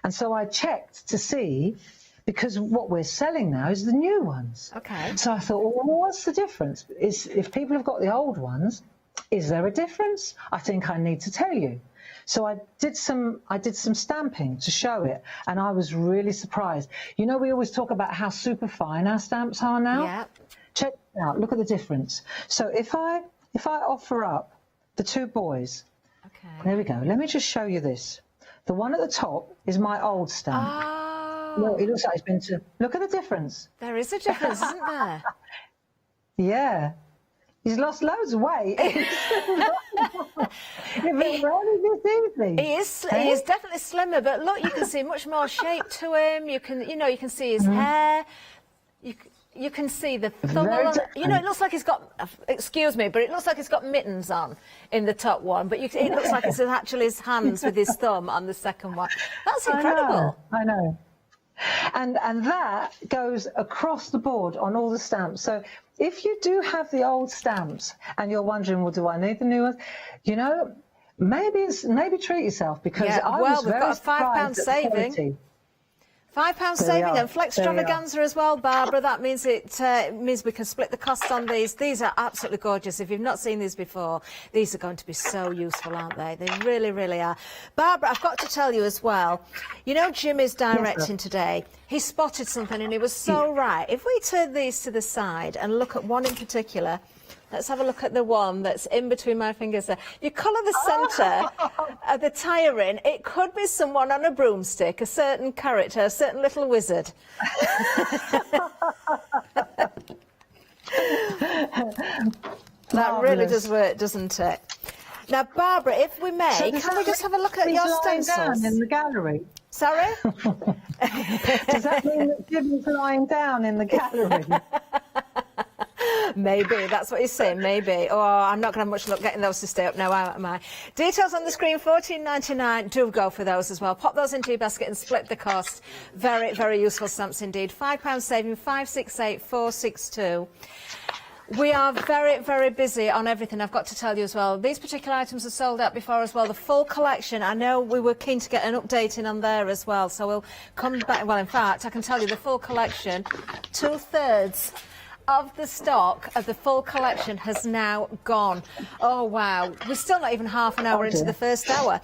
And so I checked to see, because what we're selling now is the new ones. Okay. So I thought, well, what's the difference? If people have got the old ones, is there a difference? I think I need to tell you. So I did some stamping to show it, and I was really surprised. You know, we always talk about how super fine our stamps are now. Yeah. Check it out. Look at the difference. So if I offer up the two boys, okay. There we go. Let me just show you this. The one at the top is my old stamp. Oh. Look, it looks like it's been to. Look at the difference. There is a difference, isn't there? Yeah. He's lost loads of weight. He is definitely slimmer, but look, you can see much more shape to him. You can see his hair. You can see the thumb. It looks like he's got. Excuse me, but it looks like he's got mittens on in the top one. But it looks like it's actually his hands with his thumb on the second one. That's incredible. I know. And that goes across the board on all the stamps. So if you do have the old stamps and you're wondering, well, do I need the new ones? You know, maybe treat yourself, because I was very got a £5 saving. £5 saving and flex extravaganza as well, Barbara. That means means we can split the cost on these. These are absolutely gorgeous. If you've not seen these before, these are going to be so useful, aren't they? They really, really are. Barbara, I've got to tell you as well, you know, Jim is directing today. He spotted something and he was so right. If we turn these to the side and look at one in particular, let's have a look at the one that's in between my fingers there. You colour the centre of the tire in. It could be someone on a broomstick, a certain character, a certain little wizard. That really does work, doesn't it? Now, Barbara, if we may, So can we just have a look at your lying stencils? down in the gallery? Sorry? Does that mean that Jim's lying down in the gallery? Maybe, that's what he's saying, maybe. Oh, I'm not going to have much luck getting those to stay up now, am I? Details on the screen, $14.99. Do go for those as well. Pop those into your basket and split the cost. Very, very useful stamps indeed. £5 saving, 568 462. We are very, very busy on everything, I've got to tell you as well. These particular items are sold out before as well. The full collection, I know we were keen to get an update in on there as well, so we'll come back. Well, in fact, I can tell you the full collection, 2/3 of the stock of the full collection has now gone. Oh, wow. We're still not even half an hour into the first hour.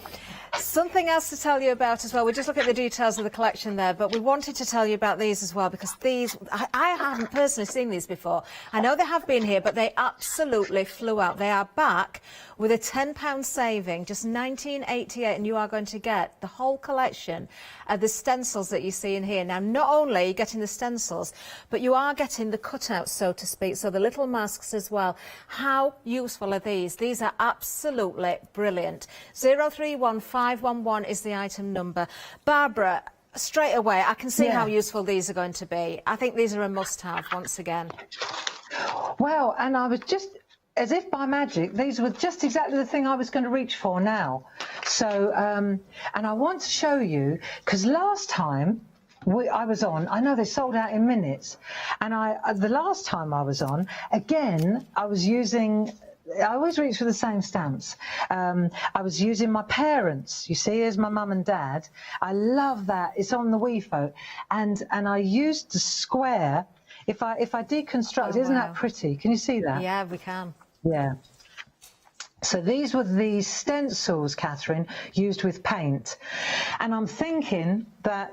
Something else to tell you about as well. We just look at the details of the collection there, but we wanted to tell you about these as well because these, I haven't personally seen these before. I know they have been here, but they absolutely flew out. They are back with a £10 saving, just £19.88, and you are going to get the whole collection of the stencils that you see in here. Now, not only are you getting the stencils, but you are getting the cutouts, so to speak, so the little masks as well. How useful are these? These are absolutely brilliant. 031511 is the item number. Barbara, straight away, I can see how useful these are going to be. I think these are a must-have once again. Well, and I was just, as if by magic, these were just exactly the thing I was going to reach for now. So, and I want to show you, because last time I was on, I know they sold out in minutes, and the last time I was on, again, I was using, I always reach for the same stamps. I was using my parents, you see, here's my mum and dad. I love that, it's on the Feefo, and I used the square. If I deconstruct, isn't that pretty? Can you see that? Yeah, we can. Yeah. So these were the stencils, Catherine, used with paint. And I'm thinking that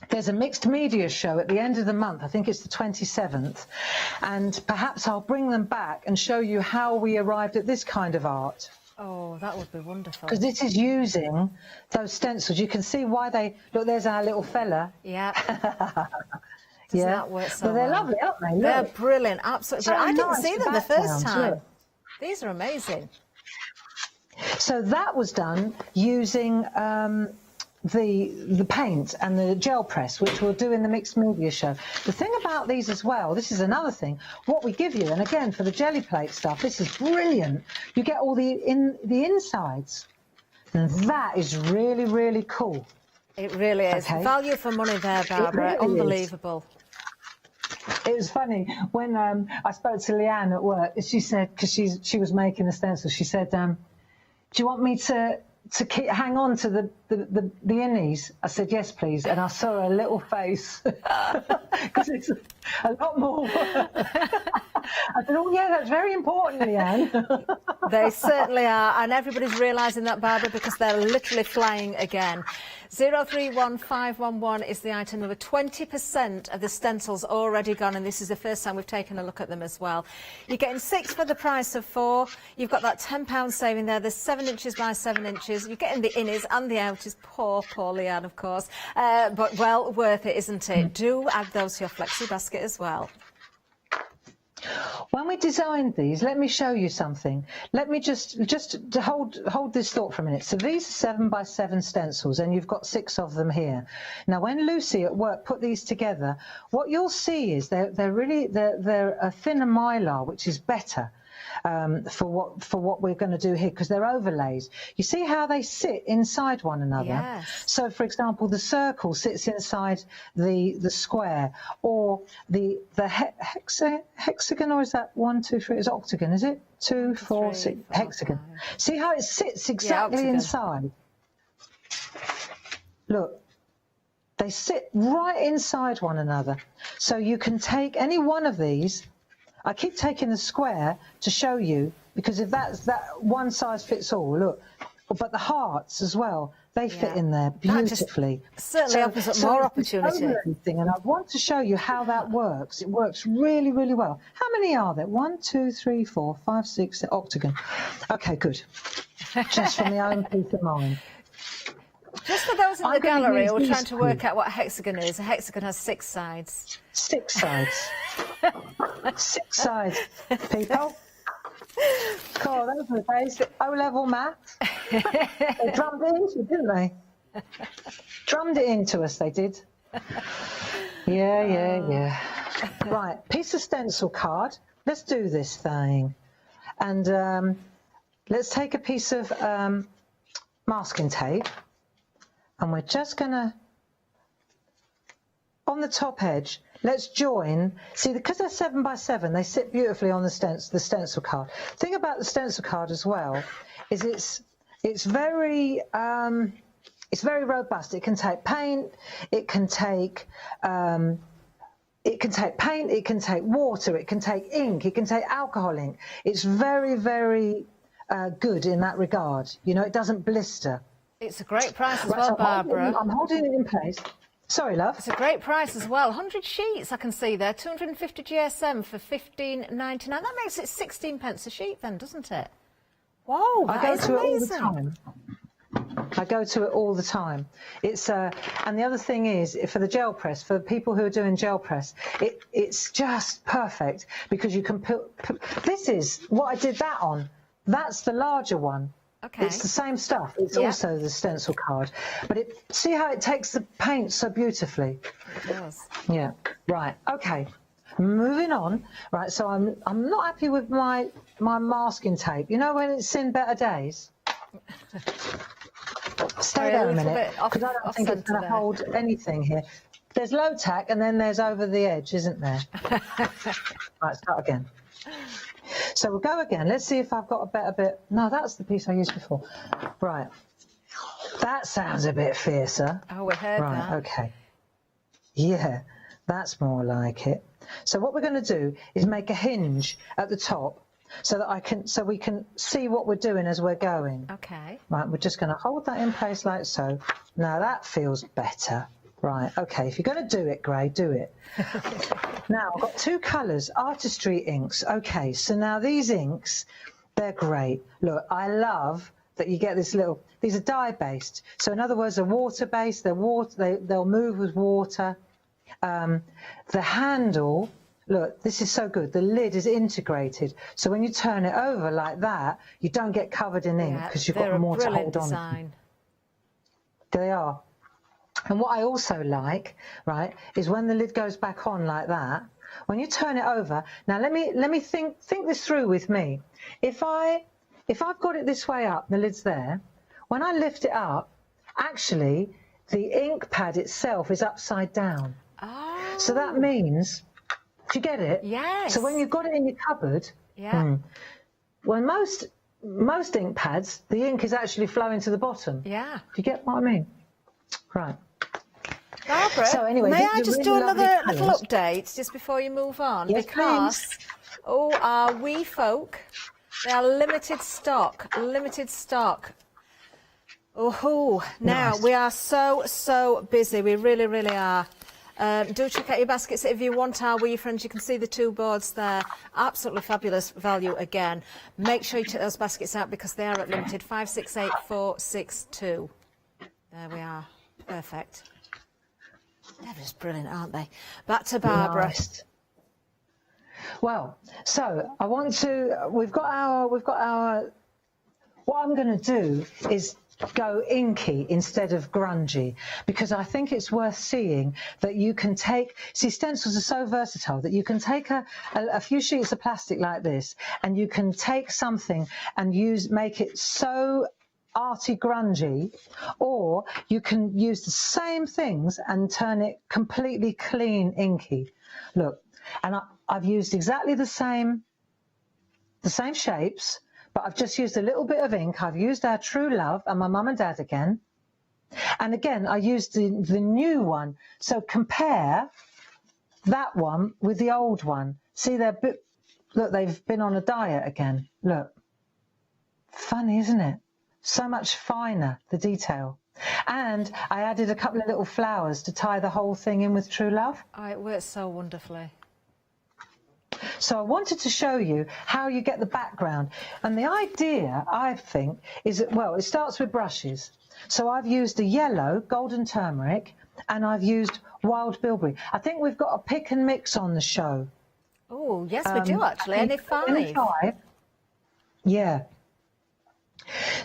there's a mixed media show at the end of the month. I think it's the 27th. And perhaps I'll bring them back and show you how we arrived at this kind of art. Oh, that would be wonderful. Because this is using those stencils. You can see why they... Look, there's our little fella. Yeah. Yeah, that work so well, they're well? lovely, aren't they? Look. They're brilliant, absolutely. So I didn't nice see them the first time. Look. These are amazing. So that was done using the paint and the gel press, which we'll do in the mixed media show. The thing about these as well, this is another thing, what we give you, and again for the jelly plate stuff, this is brilliant. You get all the insides, and that is really, really cool. It really is. Okay. Value for money there, Barbara. It really Unbelievable. It was funny when I spoke to Leanne at work. She said, because she was making the stencil, she said, "Do you want me to hang on to the innies?" I said, "Yes, please." And I saw her little face because it's a lot more work. I said, "Oh yeah, that's very important, Leanne." They certainly are, and everybody's realising that, Barbara, because they're literally flying again. 031511 is the item number. 20% of the stencils already gone, and this is the first time we've taken a look at them as well. You're getting 6 for the price of 4. You've got that £10 saving there. There's 7 inches by 7 inches. You're getting the innies and the outers. Poor Leanne, of course. But well worth it, isn't it? Do add those to your flexi basket as well. When we designed these, let me show you something. Let me just to hold this thought for a minute. So these are 7 by 7 stencils, and you've got 6 of them here. Now, when Lucy at work put these together, what you'll see is they're a thinner mylar, which is better for what we're going to do here, because they're overlays. You see how they sit inside one another? Yes. So, for example, the circle sits inside the square, or the hexagon, or is that 1, 2, 3? It's octagon, is it? 2, 4, 6, hexagon. See how it sits exactly inside? Look. They sit right inside one another. So you can take any one of these. I keep taking the square to show you, because if that one size fits all, look. But the hearts as well, they fit in there beautifully. Certainly opens up more opportunity. And I want to show you how that works. It works really, really well. How many are there? 1, 2, 3, 4, 5, 6, octagon. Okay, good. Just for my own peace of mind. Just for those in the gallery who are trying to work out what a hexagon is, a hexagon has 6 sides. 6 sides. 6 sides, people. God, those were the days. O-level maths. They drummed it into, didn't they? Drummed it into us, they did. Yeah. Right, piece of stencil card. Let's do this thing. And let's take a piece of masking tape. And we're just going to, on the top edge, let's join. See, because they're 7 by 7, they sit beautifully on the stencil card. The thing about the stencil card as well is it's very robust. It can take paint. It can take paint. It can take water. It can take ink. It can take alcohol ink. It's very, very good in that regard. You know, it doesn't blister. It's a great price as well, Barbara. I'm holding it in place. Sorry, love. It's a great price as well. 100 sheets I can see there. 250 GSM for $15.99. That makes it 16 pence a sheet then, doesn't it? Whoa, that is amazing. I go to it all the time. It's and the other thing is, for the gel press, for people who are doing gel press, it's just perfect because you can put this is what I did that on. That's the larger one. Okay. It's the same stuff. It's also the stencil card. But see how it takes the paint so beautifully? It does. Yeah. Right. Okay. Moving on. Right. So I'm not happy with my masking tape. You know when it's seen better days? Stay there a minute, because I don't think it's going to hold anything here. There's low tack and then there's over the edge, isn't there? Right, start again. So we'll go again. Let's see if I've got a better bit. No, that's the piece I used before. Right. That sounds a bit fiercer. Oh, we heard that. Right, okay. Yeah, that's more like it. So what we're going to do is make a hinge at the top so that we can see what we're doing as we're going. Okay. Right, we're just going to hold that in place like so. Now that feels better. Right, okay, if you're going to do it, Gray, do it. Now, I've got 2 colours, artistry inks. Okay, so now these inks, they're great. Look, I love that you get this little, these are dye-based. So in other words, they're water-based, they'll move with water. The handle, look, this is so good. The lid is integrated. So when you turn it over like that, you don't get covered in ink because you've got more to hold on. Design. They are. And what I also like, right, is when the lid goes back on like that, when you turn it over, now let me think this through with me. If I've got it this way up, the lid's there, when I lift it up, actually the ink pad itself is upside down. Oh. So that means, do you get it? Yes. So when you've got it in your cupboard, well, most ink pads, the ink is actually flowing to the bottom. Yeah. Do you get what I mean? Right. Barbara, so anyway, may I just really do another little update just before you move on? Yes, because, please. our wee folk, they are limited stock. Oh, now Nice. we are so busy. We really, really are. Do check out your baskets if you want our wee friends. You can see the 2 boards there. Absolutely fabulous value again. Make sure you check those baskets out because they are at limited 568462. There we are. Perfect. They're just brilliant, aren't they? Back to Barbara. Nice. Well, so I want to. We've got our. What I'm going to do is go inky instead of grungy because I think it's worth seeing that you can take. See, stencils are so versatile that you can take a few sheets of plastic like this, and you can take something and make it so arty grungy, or you can use the same things and turn it completely clean inky. Look, and I've used exactly the same shapes, but I've just used a little bit of ink. I've used our True Love and my mum and dad again, and again I used the new one. So compare that one with the old one. See, look, they've been on a diet again. Look, funny, isn't it? So much finer, the detail. And I added a couple of little flowers to tie the whole thing in with True Love. Oh, it works so wonderfully. So I wanted to show you how you get the background. And the idea, I think, is that, well, it starts with brushes. So I've used a yellow, golden turmeric, and I've used wild bilberry. I think we've got a pick and mix on the show. Oh, yes, we do actually. Any five? Any five. Yeah.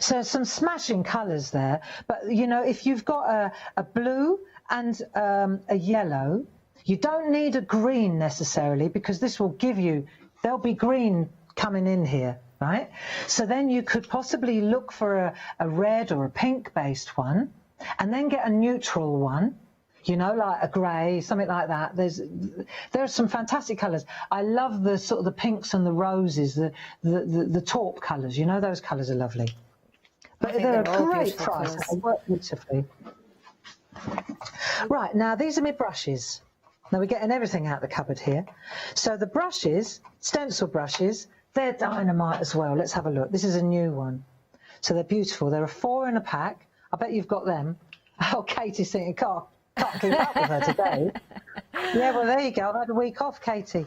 So some smashing colours there. But, you know, if you've got a blue and a yellow, you don't need a green necessarily, because this will give you, there'll be green coming in here, right? So then you could possibly look for a red or a pink-based one, and then get a neutral one, you know, like a grey, something like that. There are some fantastic colours. I love the sort of the pinks and the roses, the taupe colours. You know, those colours are lovely. But they're a great price. They work beautifully. Right, now these are my brushes. Now we're getting everything out of the cupboard here. So the brushes, stencil brushes, they're dynamite as well. Let's have a look. This is a new one. So they're beautiful. There are 4 in a pack. I bet you've got them. Oh, Katie's thinking, can't keep up with her today. Yeah, well, there you go. I've had a week off, Katie.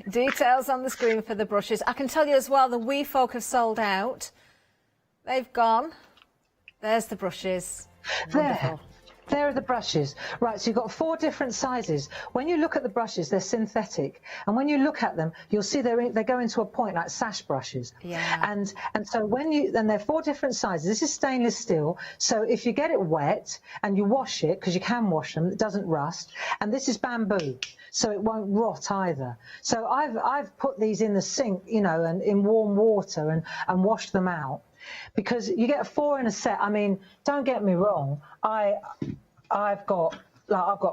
Details on the screen for the brushes. I can tell you as well, the wee folk have sold out. They've gone. There's the brushes. Wonderful. There are the brushes. Right, so you've got 4 different sizes. When you look at the brushes, they're synthetic. And when you look at them, you'll see they go into a point like sash brushes. Yeah. And so then they're 4 different sizes. This is stainless steel. So if you get it wet and you wash it, because you can wash them, it doesn't rust. And this is bamboo, so it won't rot either. So I've put these in the sink, you know, and in warm water and washed them out. Because you get 4 in a set. I mean, don't get me wrong. I've got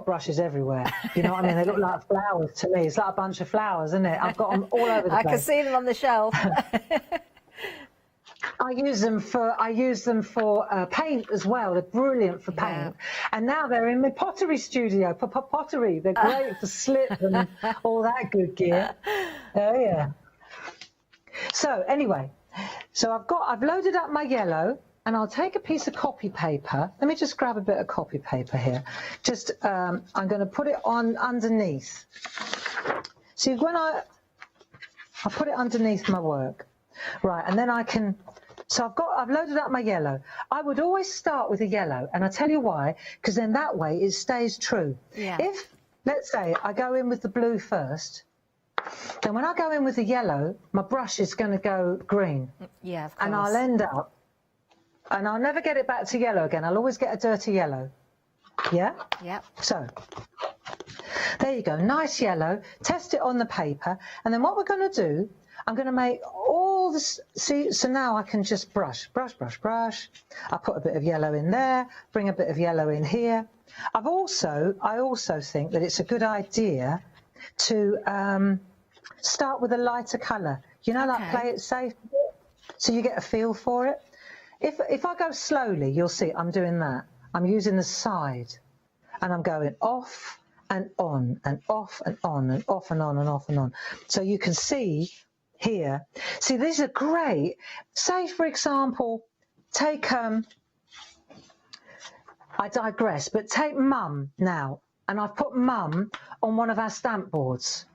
brushes everywhere. You know what I mean? They look like flowers to me. It's like a bunch of flowers, isn't it? I've got them all over the place. I can see them on the shelf. I use them for paint as well. They're brilliant for paint. Yeah. And now they're in my pottery studio for pottery. They're great for slip and all that good gear. Oh yeah. So anyway. So I've loaded up my yellow, and I'll take a piece of copy paper. Let me just grab a bit of copy paper here. Just I'm going to put it on underneath. See, when I put it underneath my work, right, and then I can. So I've loaded up my yellow. I would always start with a yellow, and I tell you why, because then that way it stays true. Yeah. If let's say I go in with the blue first. Then when I go in with the yellow, my brush is going to go green. Yeah, of course. And I'll end up, and I'll never get it back to yellow again. I'll always get a dirty yellow. Yeah? Yeah. So, there you go. Nice yellow. Test it on the paper. And then what we're going to do, I'm going to make all this, see, so now I can just brush. I put a bit of yellow in there, bring a bit of yellow in here. I also think that it's a good idea to start with a lighter colour, you know, like play it safe, so you get a feel for it. If I go slowly, you'll see I'm doing that. I'm using the side, and I'm going off and on and off and on and off and on and off and on. So you can see here. See, these are great. Say, for example, take I digress, but take Mum now, and I've put Mum on one of our stamp boards.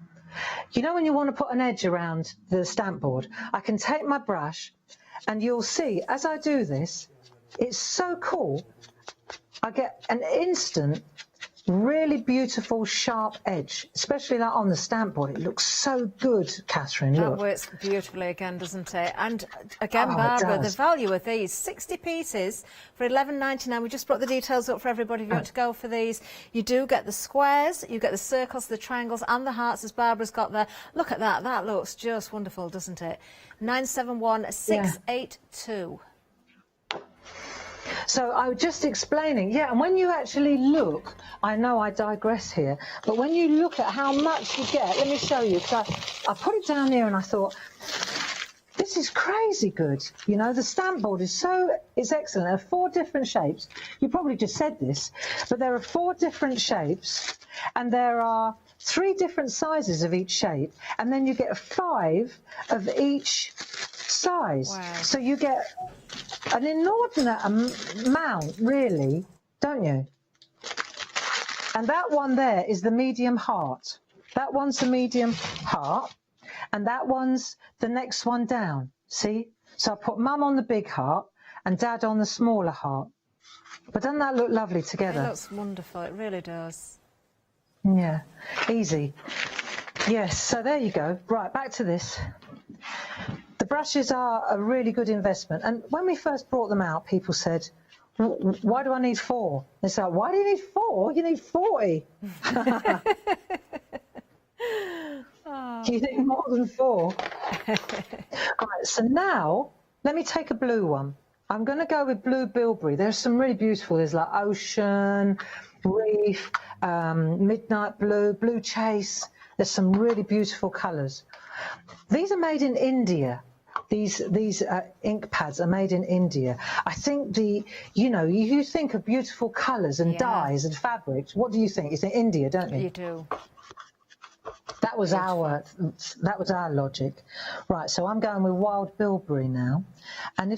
You know when you want to put an edge around the stamp board, I can take my brush, and you'll see as I do this, it's so cool. I get an instant, really beautiful, sharp edge, especially that on the stamp board. It looks so good, Catherine. That look. works beautifully again, doesn't it? And again, Oh, it Barbara, the does. value of these, 60 pieces for $11.99. We just brought the details up for everybody if you want to go for these. You do get the squares, you get the circles, the triangles and the hearts, as Barbara's got there. Look at that. That looks just wonderful, doesn't it? 971682. So I was just explaining, yeah, and when you actually look, I know I digress here, but when you look at how much you get, let me show you, because I put it down here and I thought, this is crazy good. You know, the stamp board is excellent. There are 4 different shapes. You probably just said this, but there are 4 different shapes, and there are 3 different sizes of each shape, and then you get 5 of each size. Wow. So you get an inordinate amount, really, don't you? And that one there is the medium heart. That one's the medium heart, and that one's the next one down. See? So I put Mum on the big heart and Dad on the smaller heart. But doesn't that look lovely together? It looks wonderful. It really does. Yeah, easy. Yes, so there you go. Right, back to this. The brushes are a really good investment. And when we first brought them out, people said, why do I need 4? It's like, why do you need 4? You need 40. You need more than 4. Right, so now, let me take a blue one. I'm going to go with blue bilberry. There's some really beautiful. There's like ocean, reef, midnight blue, blue chase. There's some really beautiful colours. These are made in India. These ink pads are made in India. I think you think of beautiful colours and dyes and fabrics. What do you think? You think India, don't you? You do. That was our logic. Right, so I'm going with wild bilberry now. And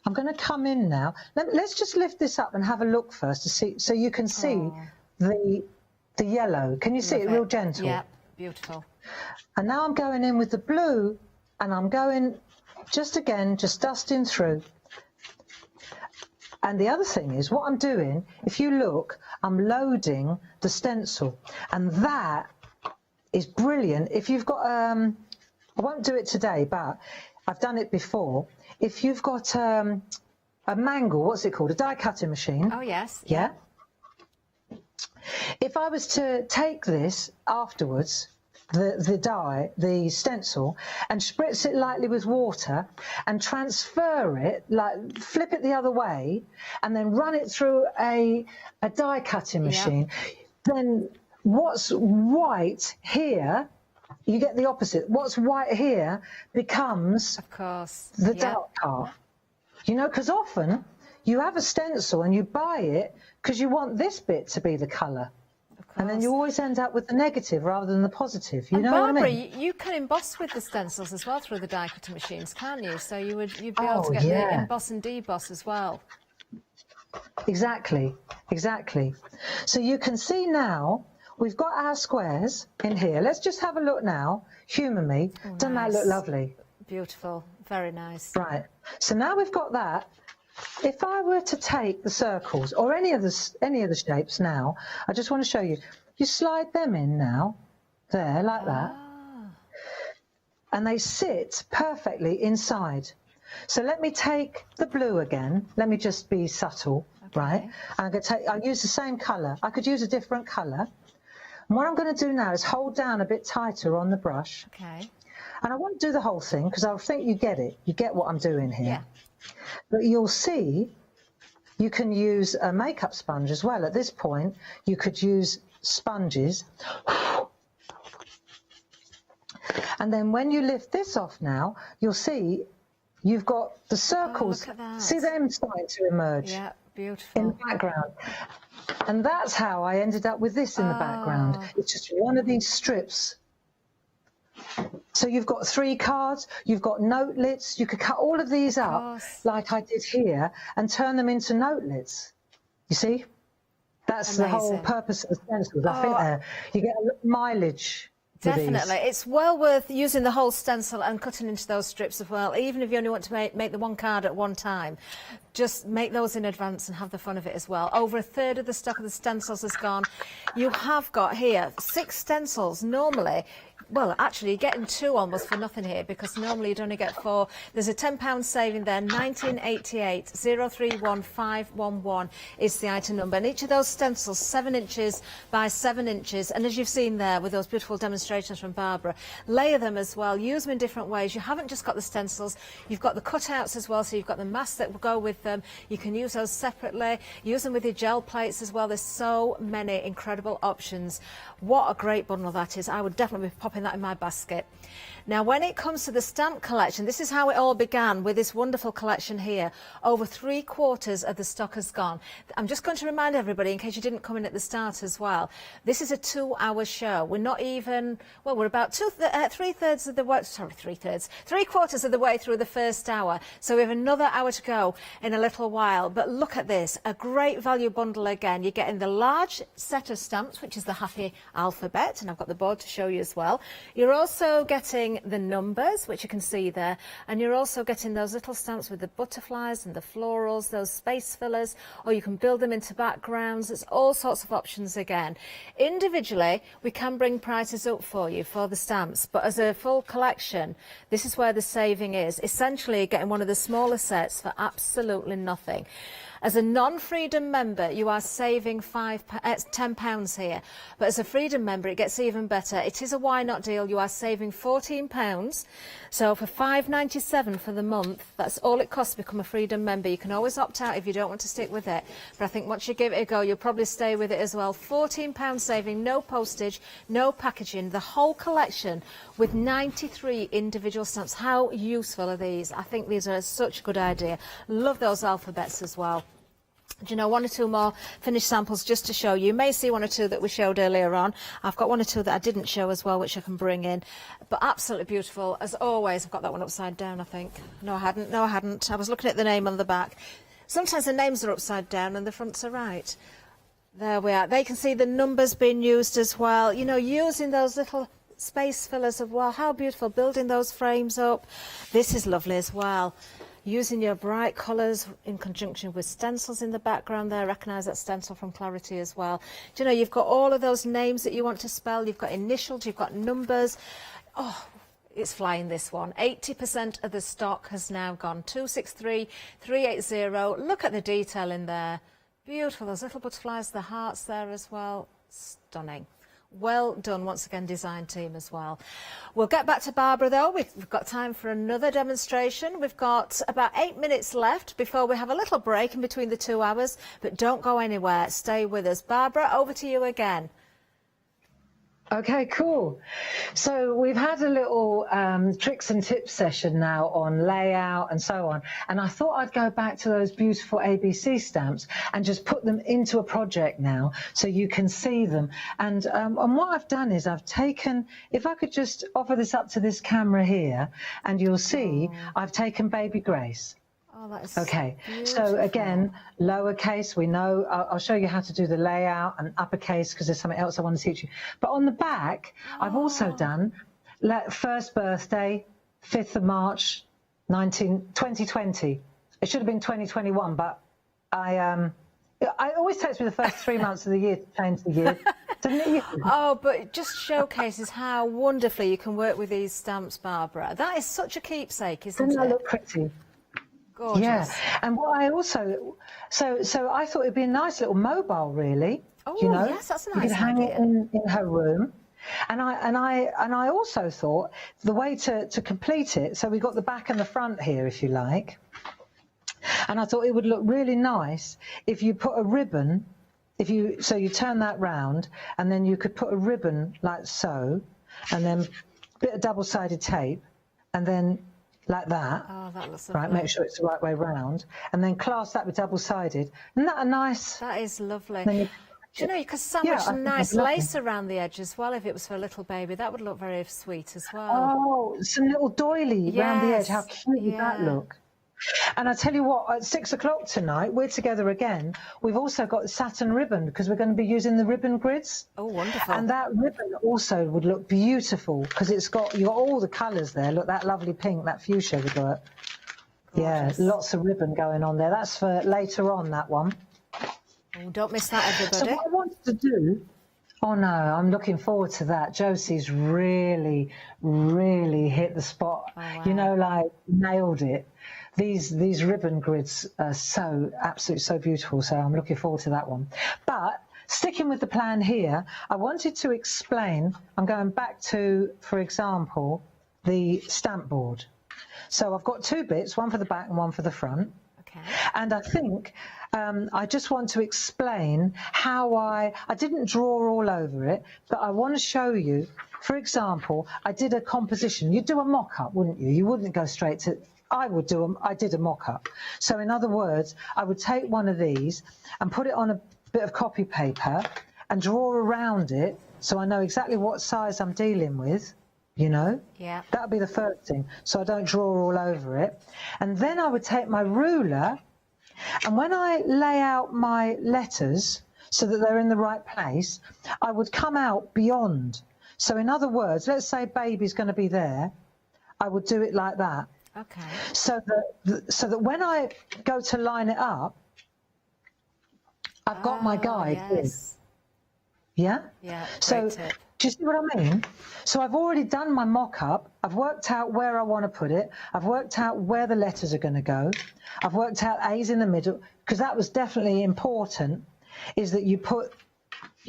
I'm going to come in now. Let's just lift this up and have a look first to see, so you can see the yellow. Can you see it real gentle? Yeah, beautiful. And now I'm going in with the blue, and I'm going just dusting through. And the other thing is, what I'm doing, if you look, I'm loading the stencil, and that is brilliant. If you've got, I won't do it today, but I've done it before. If you've got a mangle, what's it called? A die cutting machine. Oh, yes. Yeah. If I was to take this afterwards, the stencil, and spritz it lightly with water and transfer it, like flip it the other way, and then run it through a die cutting machine, then what's white here, you get the opposite. What's white here becomes, of course, the dark part. You know, because often you have a stencil and you buy it because you want this bit to be the colour. And then you always end up with the negative rather than the positive. You know Barbara, what I mean? you can emboss with the stencils as well through the die cutting machines, can't you? So you'd be able to get the emboss and deboss as well. Exactly. So you can see now we've got our squares in here. Let's just have a look now. Humour me. Doesn't that look lovely? Beautiful. Very nice. Right. So now we've got that. If I were to take the circles or any of the shapes now, I just want to show you. You slide them in now, there, like that, and they sit perfectly inside. So let me take the blue again. Let me just be subtle, right? And I'll use the same colour. I could use a different colour. And what I'm going to do now is hold down a bit tighter on the brush. Okay. And I won't do the whole thing because I think you get it. You get what I'm doing here. Yeah. But you'll see you can use a makeup sponge as well. At this point, you could use sponges. And then when you lift this off now, you'll see you've got the circles. Look at that. See them starting to emerge Yeah, beautiful. in the background. And that's how I ended up with this in the background. It's just one of these strips. So you've got 3 cards, you've got notelets, you could cut all of these up like I did here and turn them into notelets. You see? That's the whole purpose of the stencils. I think you get a mileage. Definitely. It's well worth using the whole stencil and cutting into those strips as well, even if you only want to make the one card at one time. Just make those in advance and have the fun of it as well. Over a third of the stock of the stencils is gone. You have got here 6 stencils. Normally, well, actually, you're getting 2 almost for nothing here because normally you'd only get 4. There's a £10 saving there. 1988 031511 is the item number. And each of those stencils, 7 inches by 7 inches. And as you've seen there with those beautiful demonstrations from Barbara, layer them as well. Use them in different ways. You haven't just got the stencils. You've got the cutouts as well. So you've got the masks that will go with them. You can use those separately. Use them with your gel plates as well. There's so many incredible options. What a great bundle that is. I would definitely be popping that in my basket. Now, when it comes to the stamp collection, this is how it all began with this wonderful collection here. Over 3/4 of the stock has gone. I'm just going to remind everybody, in case you didn't come in at the start as well, this is a 2-hour show. We're not even, well, we're about 3/4 of the way, sorry, 3/4 of the way through the first hour. So we have another hour to go in a little while. But look at this, a great value bundle again. You're getting the large set of stamps, which is the happy alphabet, and I've got the board to show you as well. You're also getting the numbers, which you can see there, and you're also getting those little stamps with the butterflies and the florals, those space fillers, or you can build them into backgrounds. There's all sorts of options again. Individually, we can bring prices up for you for the stamps, but as a full collection, this is where the saving is. Essentially, you're getting one of the smaller sets for absolutely nothing. As a non-Freedom member, you are saving £10 here. But as a Freedom member, it gets even better. It is a why not deal. You are saving £14. So for £5.97 for the month, that's all it costs to become a Freedom member. You can always opt out if you don't want to stick with it. But I think once you give it a go, you'll probably stay with it as well. £14 saving, no postage, no packaging. The whole collection with 93 individual stamps. How useful are these? I think these are such a good idea. Love those alphabets as well. Do you know, one or two more finished samples just to show you. You may see one or two that we showed earlier on. I've got one or two that I didn't show as well, which I can bring in. But absolutely beautiful. As always, I've got that one upside down, I think. No, I hadn't. No, I hadn't. I was looking at the name on the back. Sometimes the names are upside down and the fronts are right. There we are. They can see the numbers being used as well. You know, using those little space fillers as well. How beautiful. Building those frames up. This is lovely as well. Using your bright colours in conjunction with stencils in the background there. Recognise that stencil from Clarity as well. Do you know, you've got all of those names that you want to spell. You've got initials, you've got numbers. Oh, it's flying, this one. 80% of the stock has now gone. 263380. Look at the detail in there. Beautiful. Those little butterflies, the hearts there as well. Stunning. Well done once again, design team as well. We'll get back to Barbara though. We've got time for another demonstration. We've got about 8 minutes left before we have a little break in between the 2 hours, but don't go anywhere. Stay with us. Barbara, over to you again. Okay, cool. So we've had a little tricks and tips session now on layout and so on, and I thought I'd go back to those beautiful ABC stamps and just put them into a project now so you can see them. And what I've done is I've taken, if I could just offer this up to this camera here, and you'll see I've taken Baby Grace. Oh, that is okay, beautiful. so again, lowercase, we know, I'll show you how to do the layout, and uppercase because there's something else I want to teach you. But on the back, I've also done first birthday, 5th of March, 2020. It should have been 2021, but it always takes me the first 3 months of the year to change the year. Doesn't it? Oh, but it just showcases how wonderfully you can work with these stamps, Barbara. That is such a keepsake, isn't it? Doesn't that look pretty? Gorgeous. Yeah, and what I also, so I thought it'd be a nice little mobile, really. Oh, you know? yes, that's a You nice could hang idea. it in her room, and I also thought the way to complete it. So we got the back and the front here, if you like, and I thought it would look really nice if you put a ribbon. So you turn that round, and then you could put a ribbon like so, and then a bit of double-sided tape, and then like that. Oh, that looks right. lovely. Make sure it's the right way round, and then clasp that with double-sided. Isn't that a nice? That is lovely. Then Do you know, you could sandwich I some think nice it's lovely. lace around the edge as well if it was for a little baby. That would look very sweet as well. Oh, some little doily round the edge. How Yes, cute would that look? And I tell you what, at 6 o'clock tonight, we're together again. We've also got satin ribbon because we're going to be using the ribbon grids. Oh, wonderful. And that ribbon also would look beautiful because you've got all the colours there. Look, that lovely pink, that fuchsia we got. Gorgeous. Yeah, lots of ribbon going on there. That's for later on, that one. Oh, don't miss that, everybody. So what I wanted to do, oh no, I'm looking forward to that. Josie's really hit the spot. Oh, wow. You know, like nailed it. These ribbon grids are absolutely so beautiful. So I'm looking forward to that one. But sticking with the plan here, I wanted to explain. I'm going back to, for example, the stamp board. So I've got 2 bits, one for the back and one for the front. Okay. And I think I just want to explain how I didn't draw all over it, but I want to show you, for example, I did a composition. You'd do a mock-up, wouldn't you? You wouldn't go straight to, I did a mock-up. So in other words, I would take one of these and put it on a bit of copy paper and draw around it so I know exactly what size I'm dealing with. You know? Yeah. That would be the first thing, so I don't draw all over it. And then I would take my ruler, and when I lay out my letters so that they're in the right place, I would come out beyond. So in other words, let's say baby's going to be there, I would do it like that. Okay. So that when I go to line it up, I've got my guide. Yes. Yeah? Yeah, So great tip. Do you see what I mean? So I've already done my mock-up. I've worked out where I want to put it. I've worked out where the letters are going to go. I've worked out A's in the middle, because that was definitely important, is that you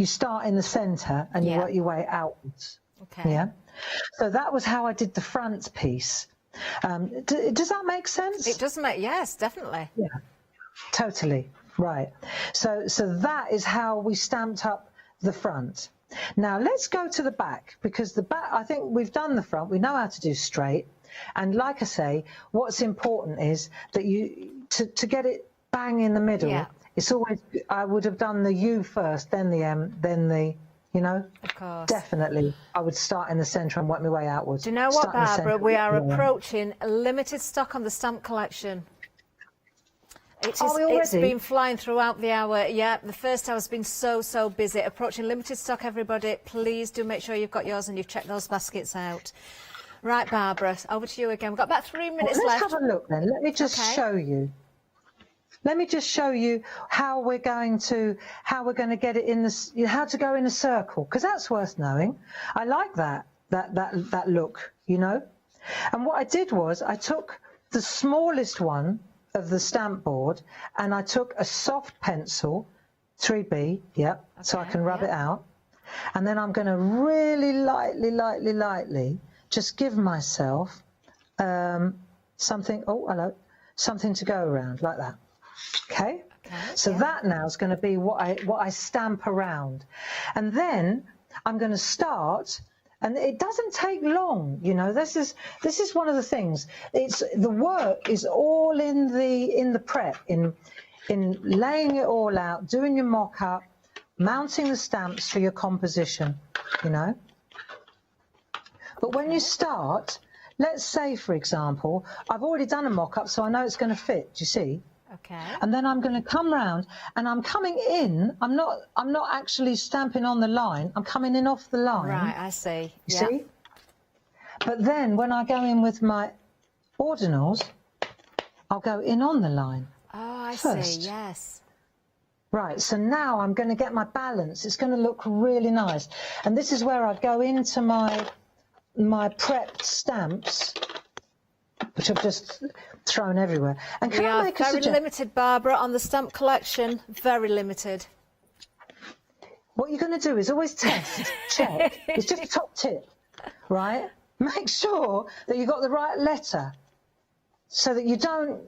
start in the centre and you work your way outwards. Okay. Yeah. So that was how I did the front piece. Does that make sense? It does make, yes, definitely. Yeah, totally. Right. So that is how we stamped up the front. Now let's go to the back, because the back, I think we've done the front, we know how to do straight, and like I say, what's important is that to get it bang in the middle, it's always, I would have done the U first, then the M, then the, you know, of course. Definitely I would start in the centre and work my way outwards. Do you know what, Barbara, we are approaching limited stock on the stamp collection. It's been flying throughout the hour. Yeah, the first hour's been so busy. Approaching limited stock, everybody. Please do make sure you've got yours and you've checked those baskets out. Right, Barbara, over to you again. We've got about 3 minutes left. Let's have a look then. Let me just show you. Let me just show you how we're going to get it in the, how to go in a circle, because that's worth knowing. I like that look, you know. And what I did was I took the smallest one of the stamp board and I took a soft pencil, 3B, so I can rub it out. And then I'm going to really lightly just give myself something, something to go around like that. Okay? So that now is going to be what I stamp around. And then I'm going to start, and it doesn't take long, you know. This is one of the things. It's the work is all in the prep, in laying it all out, doing your mock-up, mounting the stamps for your composition, you know. But when you start, let's say, for example, I've already done a mock-up, so I know it's going to fit, do you see? Okay. And then I'm going to come round, and I'm coming in. I'm not actually stamping on the line. I'm coming in off the line. Right, I see. You see? But then when I go in with my ordinals, I'll go in on the line. Oh, I first. see. Yes. Right. So now I'm going to get my balance. It's going to look really nice. And this is where I go into my prepped stamps, which I've just thrown everywhere. And can I make a suggestion? Very limited, Barbara, on the stamp collection. Very limited. What you're going to do is always test, check. It's just a top tip, right? Make sure that you've got the right letter, so that you don't.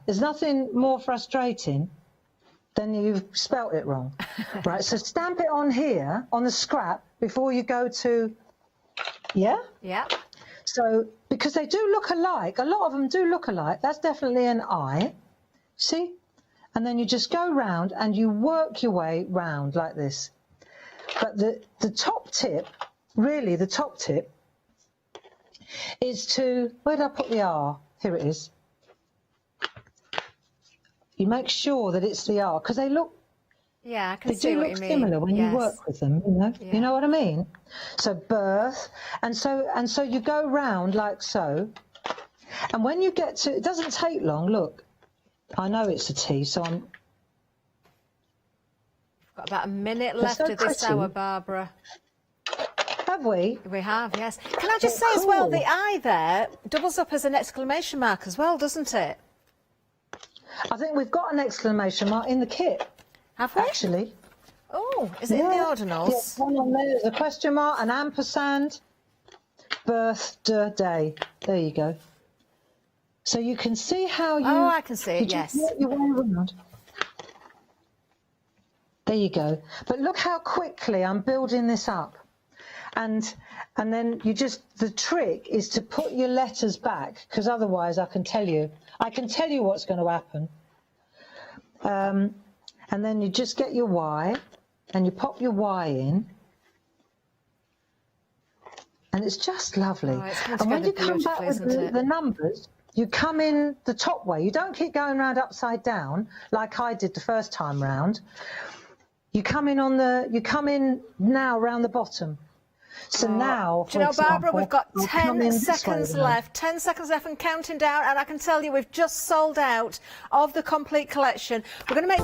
There's nothing more frustrating than you've spelt it wrong, right? So stamp it on here on the scrap before you go to. Yeah. Yeah. So, because they do look alike, a lot of them do look alike. That's definitely an I. See? And then you just go round and you work your way round like this. But the top tip, really the top tip, is to, where did I put the R? Here it is. You make sure that it's the R, because they look, yeah, I can see what you mean. They do look similar when you work with them, you know. Yeah. You know what I mean? So birth, and so you go round like so, and when you get to, it doesn't take long. Look, I know it's a T, so I'm. We've got about a minute left of this hour, Barbara. Have we? We have, yes. Can I just say as well, the I there doubles up as an exclamation mark as well, doesn't it? I think we've got an exclamation mark in the kit. Have we? Actually. Oh, is it in the ordinals? Yes, one on there. There's a question mark, an ampersand, birthday. There you go. So you can see how you... Oh, I can see it, yes. Work your way around. There you go. But look how quickly I'm building this up. And then you just... The trick is to put your letters back, because otherwise I can tell you what's going to happen. And then you just get your Y, and you pop your Y in, and it's just lovely. And when you come back with the numbers, you come in the top way. You don't keep going round upside down like I did the first time round. You come in now round the bottom. So now, do you know, Barbara, we've got 10 seconds left. 10 seconds left and counting down, and I can tell you we've just sold out of the complete collection. We're going to make...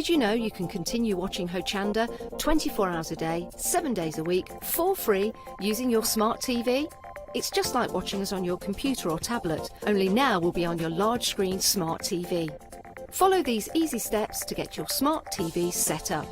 Did you know you can continue watching Hochanda 24 hours a day, 7 days a week, for free, using your smart TV? It's just like watching us on your computer or tablet, only now we'll be on your large screen smart TV. Follow these easy steps to get your smart TV set up.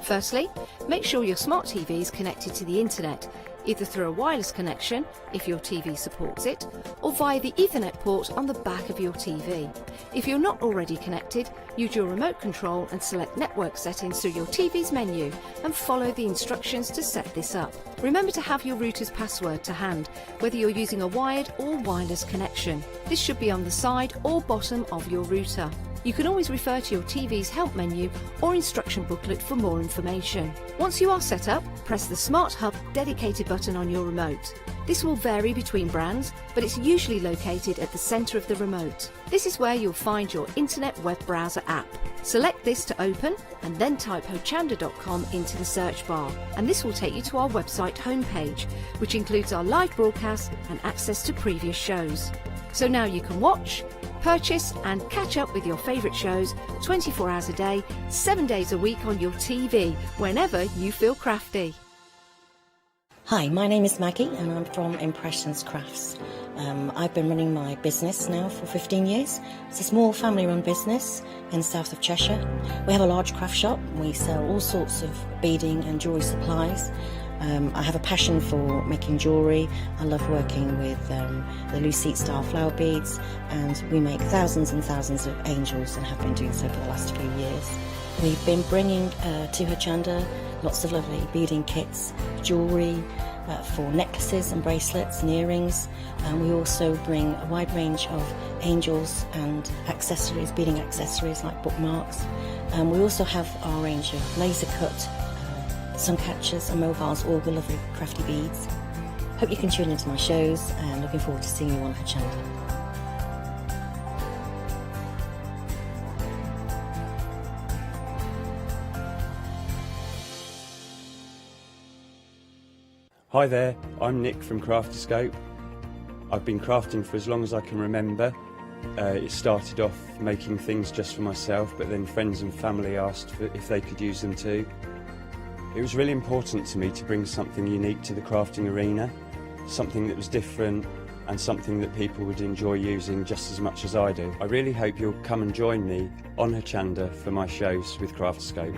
Firstly, make sure your smart TV is connected to the internet, either through a wireless connection, if your TV supports it, or via the Ethernet port on the back of your TV. If you're not already connected, use your remote control and select network settings through your TV's menu and follow the instructions to set this up. Remember to have your router's password to hand, whether you're using a wired or wireless connection. This should be on the side or bottom of your router. You can always refer to your TV's help menu or instruction booklet for more information. Once you are set up, press the Smart Hub dedicated button on your remote. This will vary between brands, but it's usually located at the centre of the remote. This is where you'll find your internet web browser app. Select this to open and then type hochanda.com into the search bar, and this will take you to our website homepage, which includes our live broadcast and access to previous shows. So now you can watch, purchase and catch up with your favourite shows 24 hours a day, 7 days a week on your TV, whenever you feel crafty. Hi, my name is Maggie and I'm from Impressions Crafts. I've been running my business now for 15 years. It's a small family-run business in the south of Cheshire. We have a large craft shop. We sell all sorts of beading and jewellery supplies. I have a passion for making jewellery. I love working with the Lucite style flower beads, and we make thousands and thousands of angels and have been doing so for the last few years. We've been bringing to Hochanda lots of lovely beading kits, jewellery for necklaces and bracelets and earrings, and we also bring a wide range of angels and accessories, beading accessories like bookmarks. We also have our range of laser cut sun catchers and mobiles, all the lovely crafty beads. Hope you can tune into my shows and looking forward to seeing you on Hochanda. Hi there, I'm Nick from Crafterscope. I've been crafting for as long as I can remember. It started off making things just for myself, but then friends and family asked if they could use them too. It was really important to me to bring something unique to the crafting arena, something that was different and something that people would enjoy using just as much as I do. I really hope you'll come and join me on Hochanda for my shows with Crafterscope.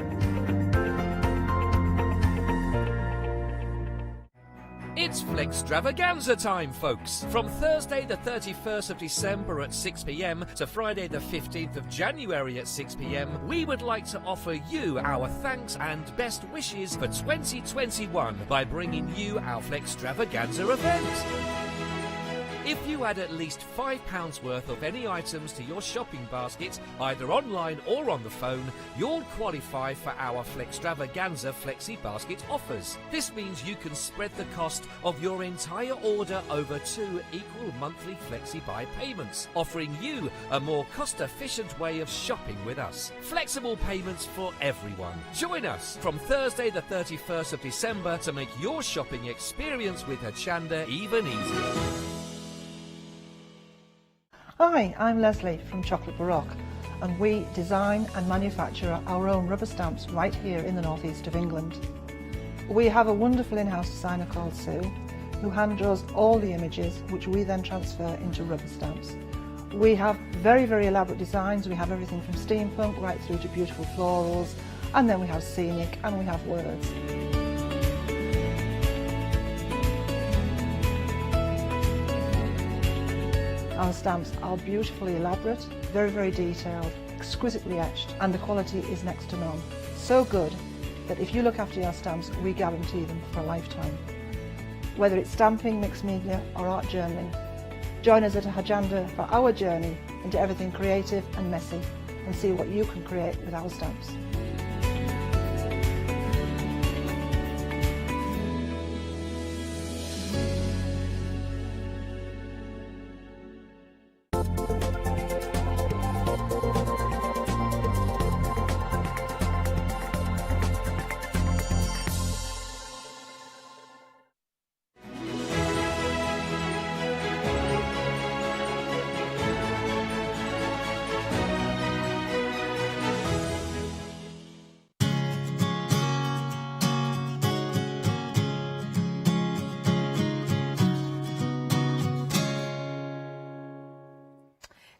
It's Flextravaganza time, folks! From Thursday the 31st of December at 6 p.m. to Friday the 15th of January at 6 p.m, we would like to offer you our thanks and best wishes for 2021 by bringing you our Flextravaganza event. If you add at least £5 worth of any items to your shopping basket, either online or on the phone, you'll qualify for our Flextravaganza Flexi Basket offers. This means you can spread the cost of your entire order over 2 equal monthly Flexi Buy payments, offering you a more cost-efficient way of shopping with us. Flexible payments for everyone. Join us from Thursday the 31st of December to make your shopping experience with Hochanda even easier. Hi, I'm Leslie from Chocolate Baroque, and we design and manufacture our own rubber stamps right here in the northeast of England. We have a wonderful in-house designer called Sue, who hand draws all the images, which we then transfer into rubber stamps. We have very, very elaborate designs. We have everything from steampunk right through to beautiful florals, and then we have scenic and we have words. Our stamps are beautifully elaborate, very, very detailed, exquisitely etched, and the quality is next to none. So good that if you look after your stamps, we guarantee them for a lifetime. Whether it's stamping, mixed media, or art journaling, join us at Hochanda for our journey into everything creative and messy, and see what you can create with our stamps.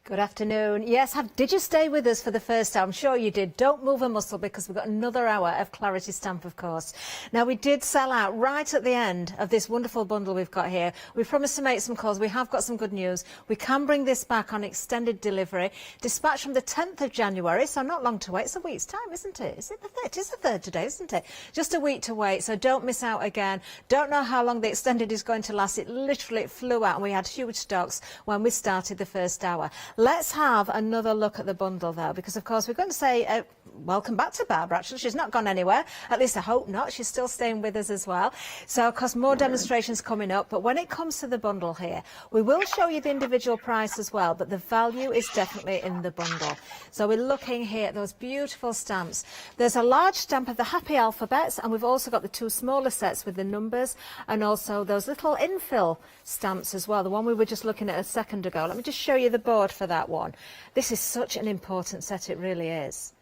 Good afternoon. Yes, did you stay with us for the first hour? I'm sure you did. Don't move a muscle because we've got another hour of Clarity Stamp, of course. Now, we did sell out right at the end of this wonderful bundle we've got here. We promised to make some calls. We have got some good news. We can bring this back on extended delivery. Dispatch from the 10th of January, so not long to wait. It's a week's time, isn't it? Is it the 3rd? It is the 3rd today, isn't it? Just a week to wait, so don't miss out again. Don't know how long the extended is going to last. It literally flew out, and we had huge stocks when we started the first hour. Let's have another look at the bundle, though, because, of course, we're going to say welcome back to Barbara, actually. She's not gone anywhere. At least I hope not. She's still staying with us as well. So, of course, more demonstrations coming up. But when it comes to the bundle here, we will show you the individual price as well, but the value is definitely in the bundle. So we're looking here at those beautiful stamps. There's a large stamp of the happy alphabets, and we've also got the two smaller sets with the numbers, and also those little infill stamps as well, the one we were just looking at a second ago. Let me just show you the board for that one. This is such an important set, it really is.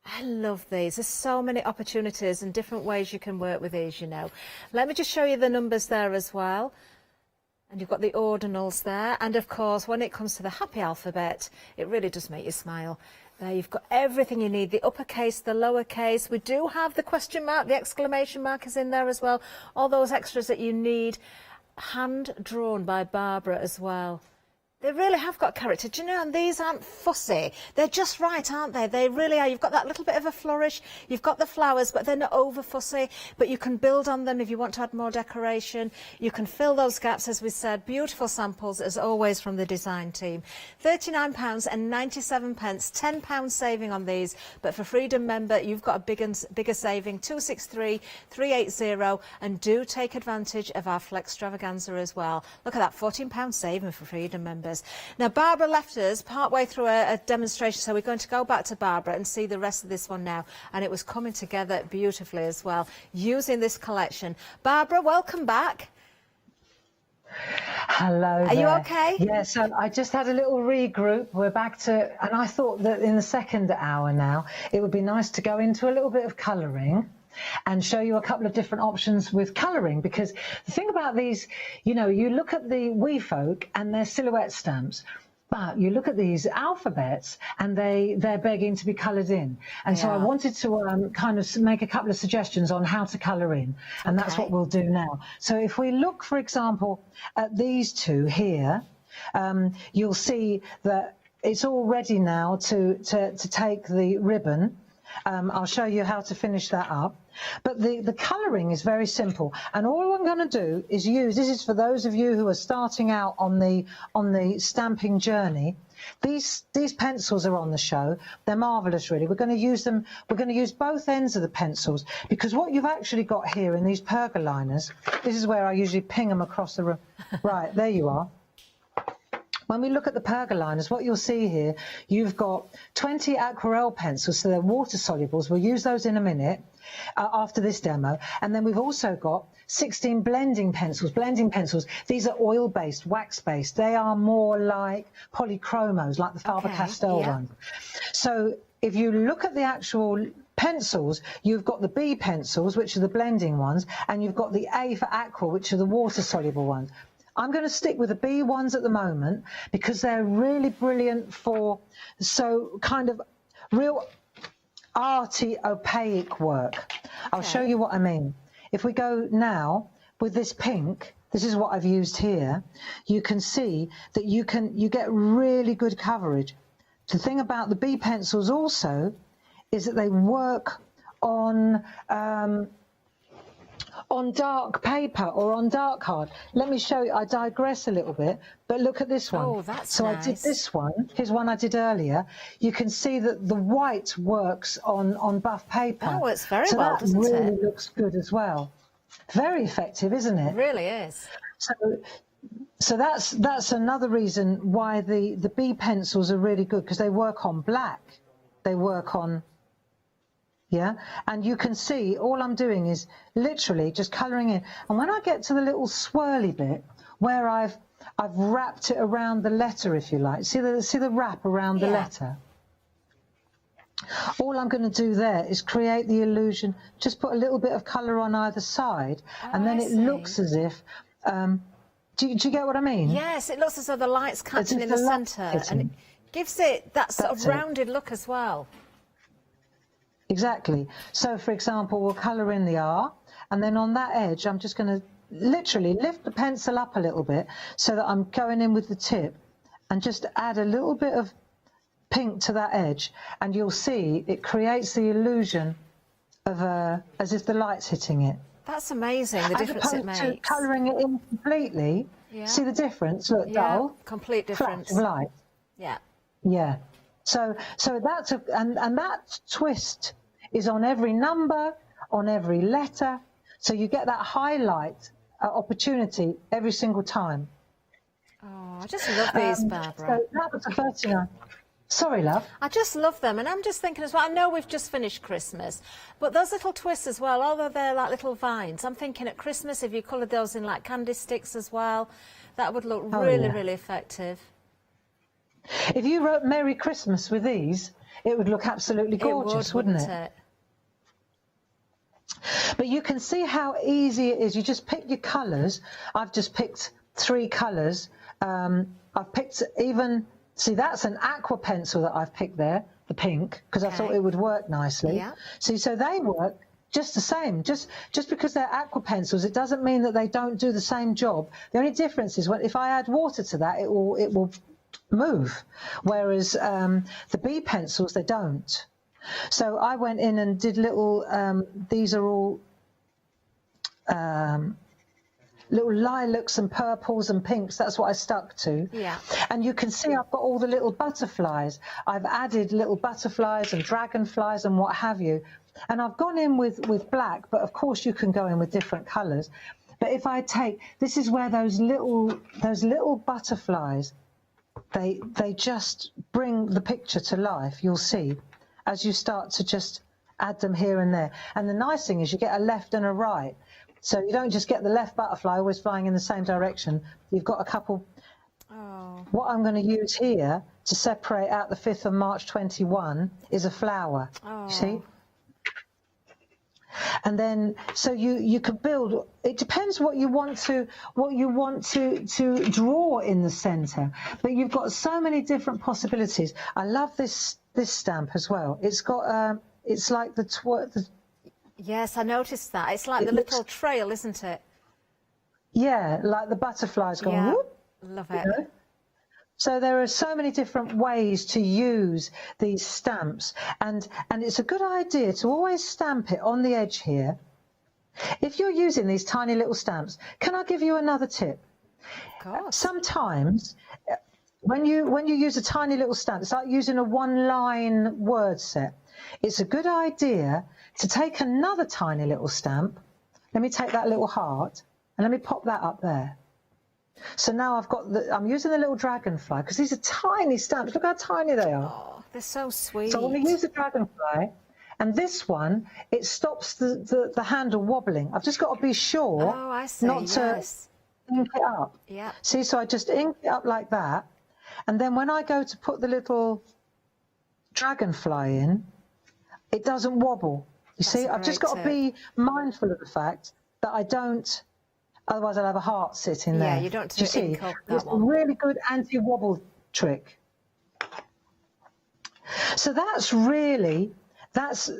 I love these. There's so many opportunities and different ways you can work with these, you know. Let me just show you the numbers there as well. And you've got the ordinals there. And, of course, when it comes to the happy alphabet, it really does make you smile. There you've got everything you need, the uppercase, the lowercase. We do have the question mark, the exclamation mark is in there as well. All those extras that you need. Hand drawn by Barbara as well. They really have got character, do you know, and these aren't fussy. They're just right, aren't they? They really are. You've got that little bit of a flourish, you've got the flowers, but they're not over fussy, but you can build on them if you want to add more decoration. You can fill those gaps, as we said. Beautiful samples, as always, from the design team. £39.97, £10 saving on these, but for Freedom member, you've got a bigger saving, 263,380, and do take advantage of our Flextravaganza as well. Look at that, £14 saving for Freedom members. Now, Barbara left us partway through a demonstration, so we're going to go back to Barbara and see the rest of this one now. And it was coming together beautifully as well, using this collection. Barbara, welcome back. Hello. Are you okay? Yeah, so I just had a little regroup. We're back to, and I thought that in the second hour now, it would be nice to go into a little bit of colouring and show you a couple of different options with colouring, because the thing about these, you know, you look at the wee folk and their silhouette stamps, but you look at these alphabets and they're begging to be coloured in. And so I wanted to kind of make a couple of suggestions on how to colour in, and that's what we'll do now. So if we look, for example, at these two here, you'll see that it's all ready now to take the ribbon. I'll show you how to finish that up. But the colouring is very simple, and all I'm going to do is use, this is for those of you who are starting out on the stamping journey. These pencils are on the show. They're marvellous, really. We're going to use them. We're going to use both ends of the pencils, because what you've actually got here in these pergoliners, this is where I usually ping them across the room. Right, there you are. When we look at the pergoliners, what you'll see here, you've got 20 aquarelle pencils, so they're water solubles. We'll use those in a minute after this demo. And then we've also got 16 blending pencils. Blending pencils, these are oil-based, wax-based. They are more like polychromos, like the Faber-Castell one. So if you look at the actual pencils, you've got the B pencils, which are the blending ones, and you've got the A for aqua, which are the water-soluble ones. I'm going to stick with the B ones at the moment because they're really brilliant for kind of real arty, opaque work. I'll show you what I mean. If we go now with this pink, this is what I've used here. You can see that you get really good coverage. The thing about the B pencils also is that they work on dark paper or on dark card. Let me show you. I digress a little bit, but look at this one. Oh, that's so nice. I did this one. Here's one I did earlier. You can see that the white works on buff paper. Oh, it's very well, doesn't it? So that really looks good as well. Very effective, isn't it? It really is. So that's another reason why the B pencils are really good, because they work on black. They work on... Yeah, and you can see all I'm doing is literally just colouring in. And when I get to the little swirly bit where I've wrapped it around the letter, if you like, see the wrap around the letter. All I'm going to do there is create the illusion, just put a little bit of colour on either side, and then it looks as if. Do you get what I mean? Yes, it looks as though the light's catching in the centre. And Gives it that sort of rounded look as well. Exactly. So, for example, we'll colour in the R, and then on that edge, I'm just going to literally lift the pencil up a little bit so that I'm going in with the tip and just add a little bit of pink to that edge, and you'll see it creates the illusion of as if the light's hitting it. That's amazing, the difference it makes. As opposed to colouring it in completely. Yeah. See the difference? Look, dull. Complete difference. Flash of light. Yeah. Yeah. So that's and that twist is on every number, on every letter. So you get that highlight opportunity every single time. Oh, I just love these, Barbara. So that was the first thing. Sorry, love. I just love them, and I'm just thinking as well, I know we've just finished Christmas, but those little twists as well, although they're like little vines, I'm thinking at Christmas, if you coloured those in like candy sticks as well, that would look really effective. If you wrote Merry Christmas with these, it would look absolutely gorgeous, wouldn't it? But you can see how easy it is. You just pick your colours. I've just picked 3 colours. I've picked even... See, that's an aqua pencil that I've picked there, the pink, because I thought it would work nicely. Yeah. See, so they work just the same. Just because they're aqua pencils, it doesn't mean that they don't do the same job. The only difference is if I add water to that, it will move. Whereas the B pencils, they don't. So I went in and did little. These are all little lilacs and purples and pinks. That's what I stuck to. Yeah. And you can see I've got all the little butterflies. I've added little butterflies and dragonflies and what have you. And I've gone in with black, but of course you can go in with different colours. But if I take, this is where those little butterflies, they just bring the picture to life. You'll see as you start to just add them here and there. And the nice thing is you get a left and a right. So you don't just get the left butterfly always flying in the same direction. You've got a couple. Oh. What I'm going to use here to separate out the 5th of March 21 is a flower. Oh. You see? And then, so you could build. It depends what you want to draw in the centre. But you've got so many different possibilities. I love this stamp as well. It's got it's like the Yes, I noticed that. It's like the little trail, isn't it? Yeah, like the butterflies going whoop. Love it. You know? So there are so many different ways to use these stamps, and it's a good idea to always stamp it on the edge here. If you're using these tiny little stamps, can I give you another tip? Of course. Sometimes when you use a tiny little stamp, it's like using a one-line word set. It's a good idea to take another tiny little stamp. Let me take that little heart and let me pop that up there. So now I'm using the little dragonfly because these are tiny stamps. Look how tiny they are. Oh, they're so sweet. So I'm going to use the dragonfly, and this one, it stops the handle wobbling. I've just got to be sure not to ink it up. Yeah. See, so I just ink it up like that, and then when I go to put the little dragonfly in, it doesn't wobble. You see, I've just got to be mindful of the fact that I don't, otherwise I'll have a heart sitting there. Yeah, you don't Do you see? ink up that It's one. a really good anti-wobble trick. So that's really, that's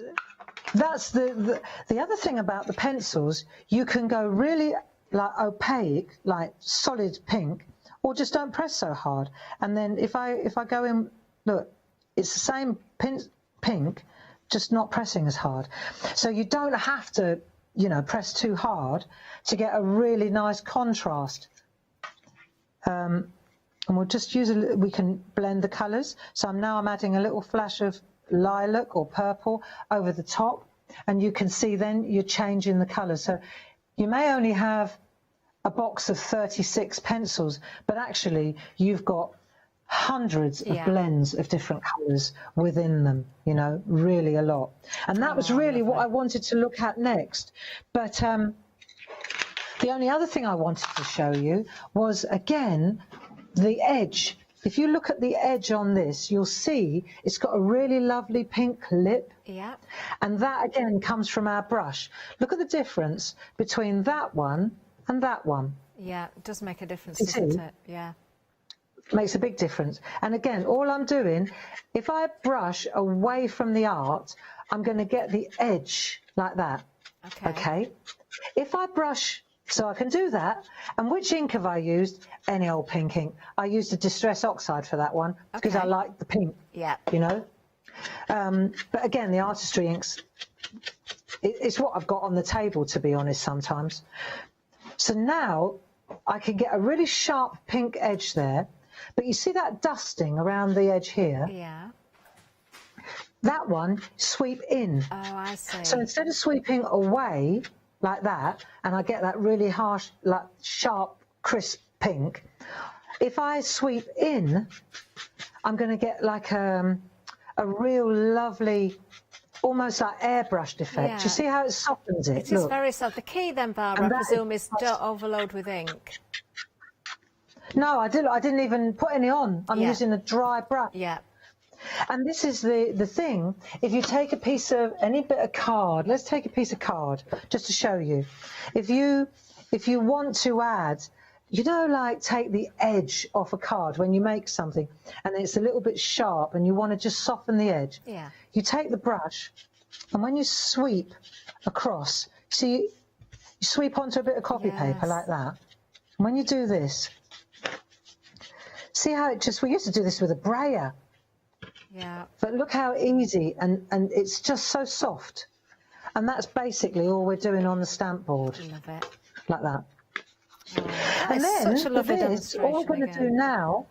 the other thing about the pencils. You can go really like opaque, like solid pink, or just don't press so hard. And then if I go in, look, it's the same pink, just not pressing as hard. So you don't have to, press too hard to get a really nice contrast. And we'll just use we can blend the colours. So I'm adding a little flash of lilac or purple over the top, and you can see then you're changing the colour. So you may only have a box of 36 pencils, but actually you've got hundreds of blends of different colours within them, really a lot. And that was really what I wanted to look at next. But the only other thing I wanted to show you was, again, the edge. If you look at the edge on this, you'll see it's got a really lovely pink lip. Yeah. And that, again, comes from our brush. Look at the difference between that one and that one. Yeah, it does make a difference, You doesn't see? it? Yeah. makes a big difference. And again, all I'm doing, if I brush away from the art, I'm going to get the edge like that. Okay. If I brush, so I can do that. And which ink have I used? Any old pink ink. I used a Distress Oxide for that one because I like the pink. Yeah. You know. But again, the artistry inks, it's what I've got on the table, to be honest, sometimes. So now I can get a really sharp pink edge there. But you see that dusting around the edge here? Yeah. That one, sweep in. Oh, I see. So instead of sweeping away like that, and I get that really harsh, like sharp, crisp pink, if I sweep in, I'm going to get like a real lovely, almost like airbrushed effect. Yeah. Do you see how it softens it? It is very soft. The key then, Barbara, I presume, is don't overload with ink. No, I didn't even put any on. I'm using a dry brush. Yeah. And this is the thing. If you take a piece of any bit of card, let's take a piece of card just to show you. If you want to add, you know, like take the edge off a card when you make something and it's a little bit sharp and you want to just soften the edge. Yeah. You take the brush and when you sweep across, see, you sweep onto a bit of copy paper like that. And when you do this, see how it just, we used to do this with a brayer. Yeah. But look how easy, and it's just so soft. And that's basically all we're doing on the stamp board. Love it. Like that. Oh, and then such a lovely this, all we're going to do now...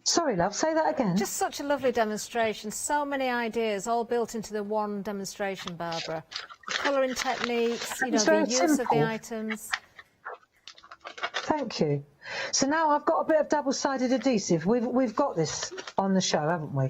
Sorry, love, say that again. Just such a lovely demonstration. So many ideas, all built into the one demonstration, Barbara. The colouring techniques, you know, the use of the items. Thank you. So now I've got a bit of double-sided adhesive. We've got this on the show, haven't we?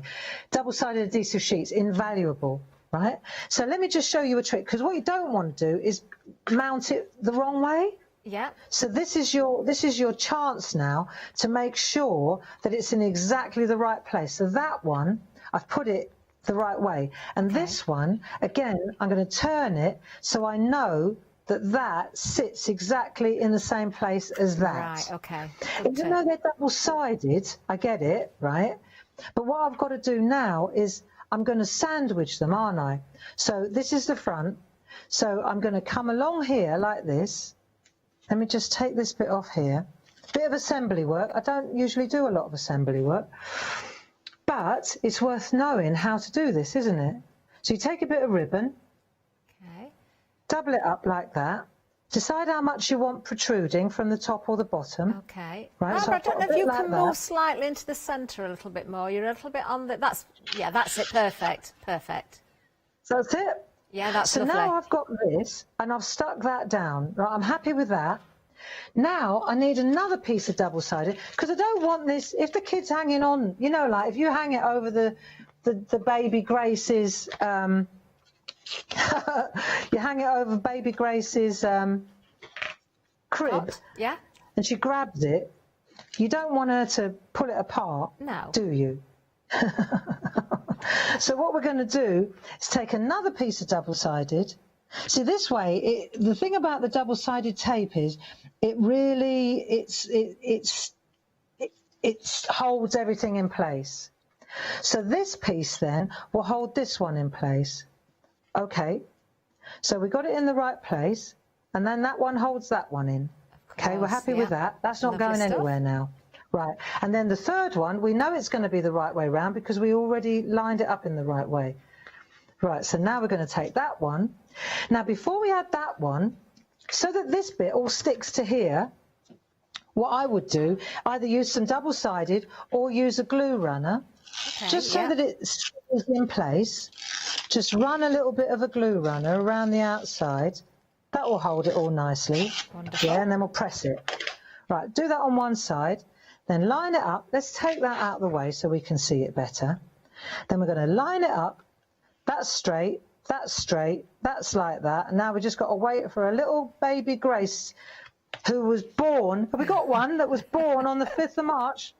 Double-sided adhesive sheets, invaluable, right? So let me just show you a trick, because what you don't want to do is mount it the wrong way. Yeah. So this is your chance now to make sure that it's in exactly the right place. So that one, I've put it the right way. And this one, again, I'm going to turn it so I know that sits exactly in the same place as that. Right, okay. Even though they're double-sided, I get it, right? But what I've got to do now is I'm going to sandwich them, aren't I? So this is the front. So I'm going to come along here like this. Let me just take this bit off here. Bit of assembly work. I don't usually do a lot of assembly work. But it's worth knowing how to do this, isn't it? So you take a bit of ribbon. Double it up like that. Decide how much you want protruding from the top or the bottom. Okay. Right, Barbara, so I don't know if you can like move slightly into the centre a little bit more. You're a little bit on the... That's it. Perfect. Perfect. So that's it. Yeah, that's so lovely. Now I've got this, and I've stuck that down. Right, I'm happy with that. Now I need another piece of double-sided, because I don't want this... If the kid's hanging on, you know, like if you hang it over the baby Grace's... you hang it over baby Grace's crib, and she grabs it. You don't want her to pull it apart, do you? So what we're going to do is take another piece of double-sided. See, this way, the thing about the double-sided tape is it really it holds everything in place. So this piece then will hold this one in place. Okay, so we got it in the right place, and then that one holds that one in. Okay, we're happy with that. That's not going anywhere now. Right, and then the third one, we know it's going to be the right way round because we already lined it up in the right way. Right, so now we're going to take that one. Now, before we add that one, so that this bit all sticks to here, what I would do, either use some double-sided or use a glue runner, just so that it's in place. Just run a little bit of a glue runner around the outside. That will hold it all nicely. Wonderful. Yeah, and then we'll press it. Right, do that on one side, then line it up. Let's take that out of the way so we can see it better. Then we're going to line it up. That's straight, that's like that. And now we've just got to wait for a little baby Grace who was born. Have we got one that was born on the 5th of March?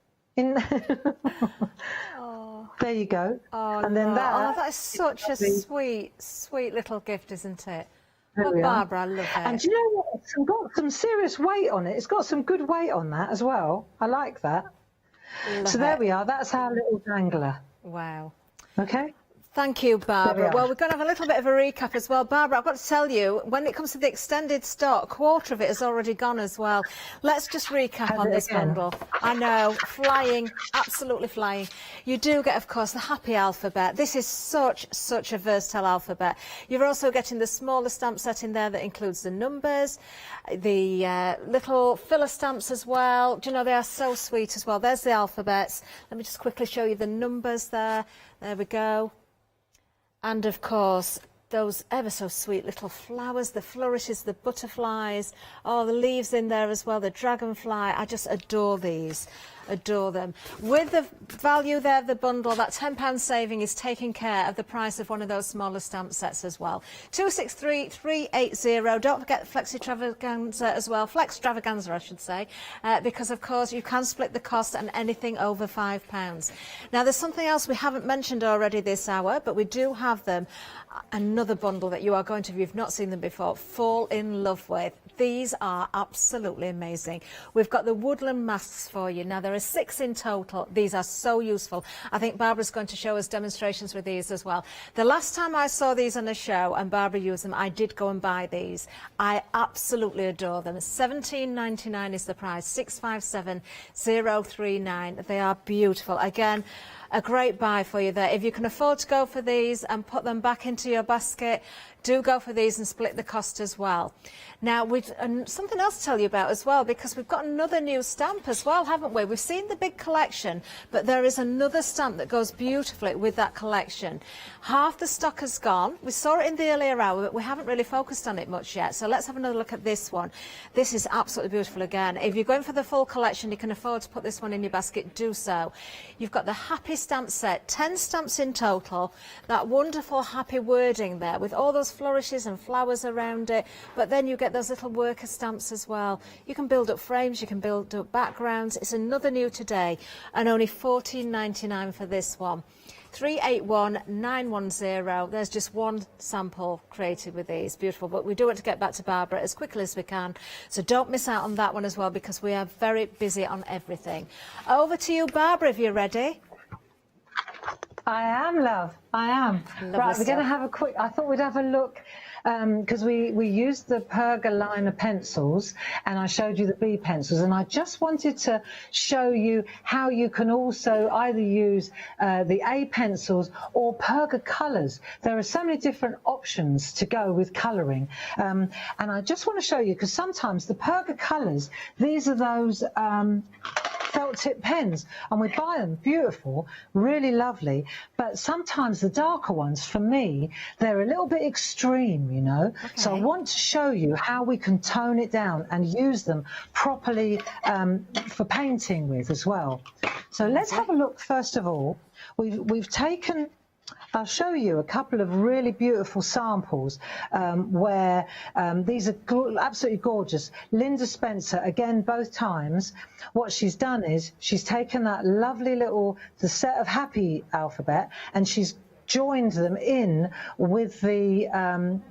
There you go. Oh, and then that is such a sweet little gift, isn't it? There Oh, we are. Barbara, I love it. And do you know what? It's got some serious weight on it. It's got some good weight on that as well. I like that. Love So there it. we are. That's our little dangler. Wow. Okay. Thank you, Barbara. are. Well, we're going to have a little bit of a recap as well. Barbara, I've got to tell you, when it comes to the extended stock, a quarter of it has already gone as well. Let's just recap on this bundle. I know, flying, absolutely flying. You do get, of course, the happy alphabet. This is such a versatile alphabet. You're also getting the smaller stamp set in there that includes the numbers, the little filler stamps as well. Do you know, they are so sweet as well. There's the alphabets. Let me just quickly show you the numbers there. There we go. And of course, those ever so sweet little flowers, the flourishes, the butterflies, oh, the leaves in there as well, the dragonfly. I just adore these, adore them. With the value there of the bundle, that £10 saving is taking care of the price of one of those smaller stamp sets as well. 263380. Don't forget Flexi Extravaganza as well, Flex Extravaganza I should say, because of course you can split the cost and anything over £5. Now there's something else we haven't mentioned already this hour, but we do have them. Another bundle that you are going to, if you've not seen them before, fall in love with. These are absolutely amazing. We've got the woodland masks for you. Now, there are 6 in total. These are so useful. I think Barbara's going to show us demonstrations with these as well. The last time I saw these on a show and Barbara used them, I did go and buy these. I absolutely adore them. £17.99 is the price, 657039. They are beautiful. Again, a great buy for you there. If you can afford to go for these and put them back into your basket, do go for these and split the cost as well. Now, we've something else to tell you about as well, because we've got another new stamp as well, haven't we? We've seen the big collection, but there is another stamp that goes beautifully with that collection. Half the stock has gone. We saw it in the earlier hour, but we haven't really focused on it much yet. So let's have another look at this one. This is absolutely beautiful again. If you're going for the full collection, you can afford to put this one in your basket, do so. You've got the happy stamp set, 10 stamps in total, that wonderful happy wording there with all those flourishes and flowers around it, but then you get those little worker stamps as well. You can build up frames, you can build up backgrounds. It's another new today, and only £14.99 for this one. 381910. There's just one sample created with these. Beautiful. But we do want to get back to Barbara as quickly as we can, so don't miss out on that one as well, because we are very busy on everything. Over to you, Barbara, if you're ready. I am, love. I am. Right, we're going to have a quick... I thought we'd have a look, because we used the Perga liner pencils, and I showed you the B pencils, and I just wanted to show you how you can also either use the A pencils or Perga colours. There are so many different options to go with colouring, and I just want to show you, because sometimes the Perga colours, these are those... felt tip pens, and we buy them, beautiful, really lovely, but sometimes the darker ones, for me, they're a little bit extreme, you know. Okay. So I want to show you how we can tone it down and use them properly for painting with as well. So let's have a look. First of all, we've taken... I'll show you a couple of really beautiful samples where these are absolutely gorgeous. Linda Spencer, again, both times, what she's done is she's taken that lovely little, the set of happy alphabet, and she's joined them in with the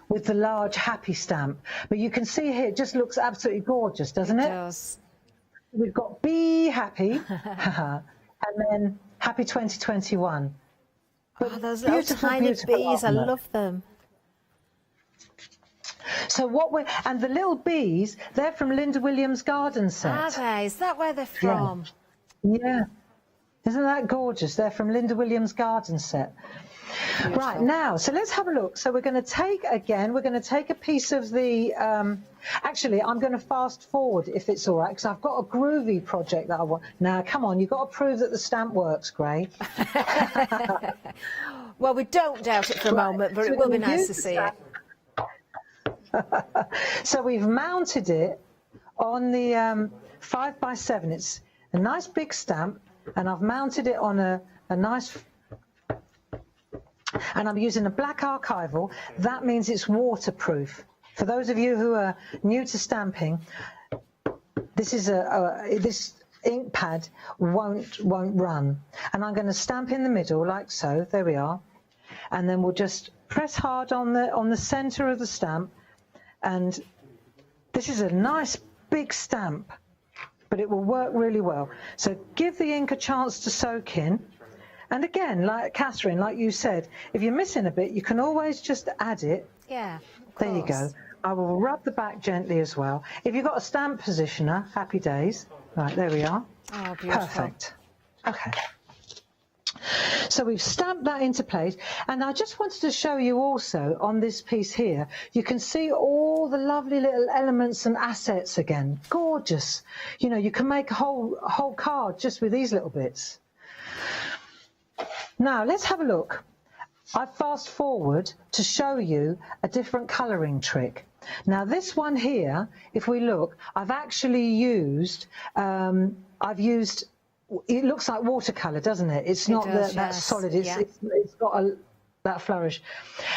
large happy stamp. But you can see here, it just looks absolutely gorgeous, doesn't it? It does. We've got Be Happy, and then Happy 2021. Oh, those little tiny bees, I love them. So and the little bees, they're from Linda Williams' garden set. Are they? Is that where they're from? Yeah. Isn't that gorgeous? They're from Linda Williams' garden set. Beautiful. Right, now, so let's have a look. So we're going to take, again, we're going to take a piece of the... actually, I'm going to fast forward, if it's all right, because I've got a groovy project that I want. Now, come on, you've got to prove that the stamp works, Gray. Well, we don't doubt it for a moment, but it will be nice to see it. So we've mounted it on the 5x7. It's a nice big stamp, and I've mounted it on a nice... And I'm using a black archival. That means it's waterproof. For those of you who are new to stamping, this is this ink pad won't run. And I'm going to stamp in the middle like so. There we are. And then we'll just press hard on the centre of the stamp And this is a nice big stamp, but it will work really well. So give the ink a chance to soak in. And again, like Catherine, like you said, if you're missing a bit, you can always just add it. Yeah, there you go. I will rub the back gently as well. If you've got a stamp positioner, happy days. Right, there we are. Oh, beautiful. Perfect. Okay. So we've stamped that into place, and I just wanted to show you also on this piece here, you can see all the lovely little elements and assets again. Gorgeous. You know, you can make a whole card just with these little bits. Now, let's have a look. I fast forward to show you a different colouring trick. Now, this one here, if we look, I've actually used, it looks like watercolour, doesn't it? It's not that solid, it's got that flourish.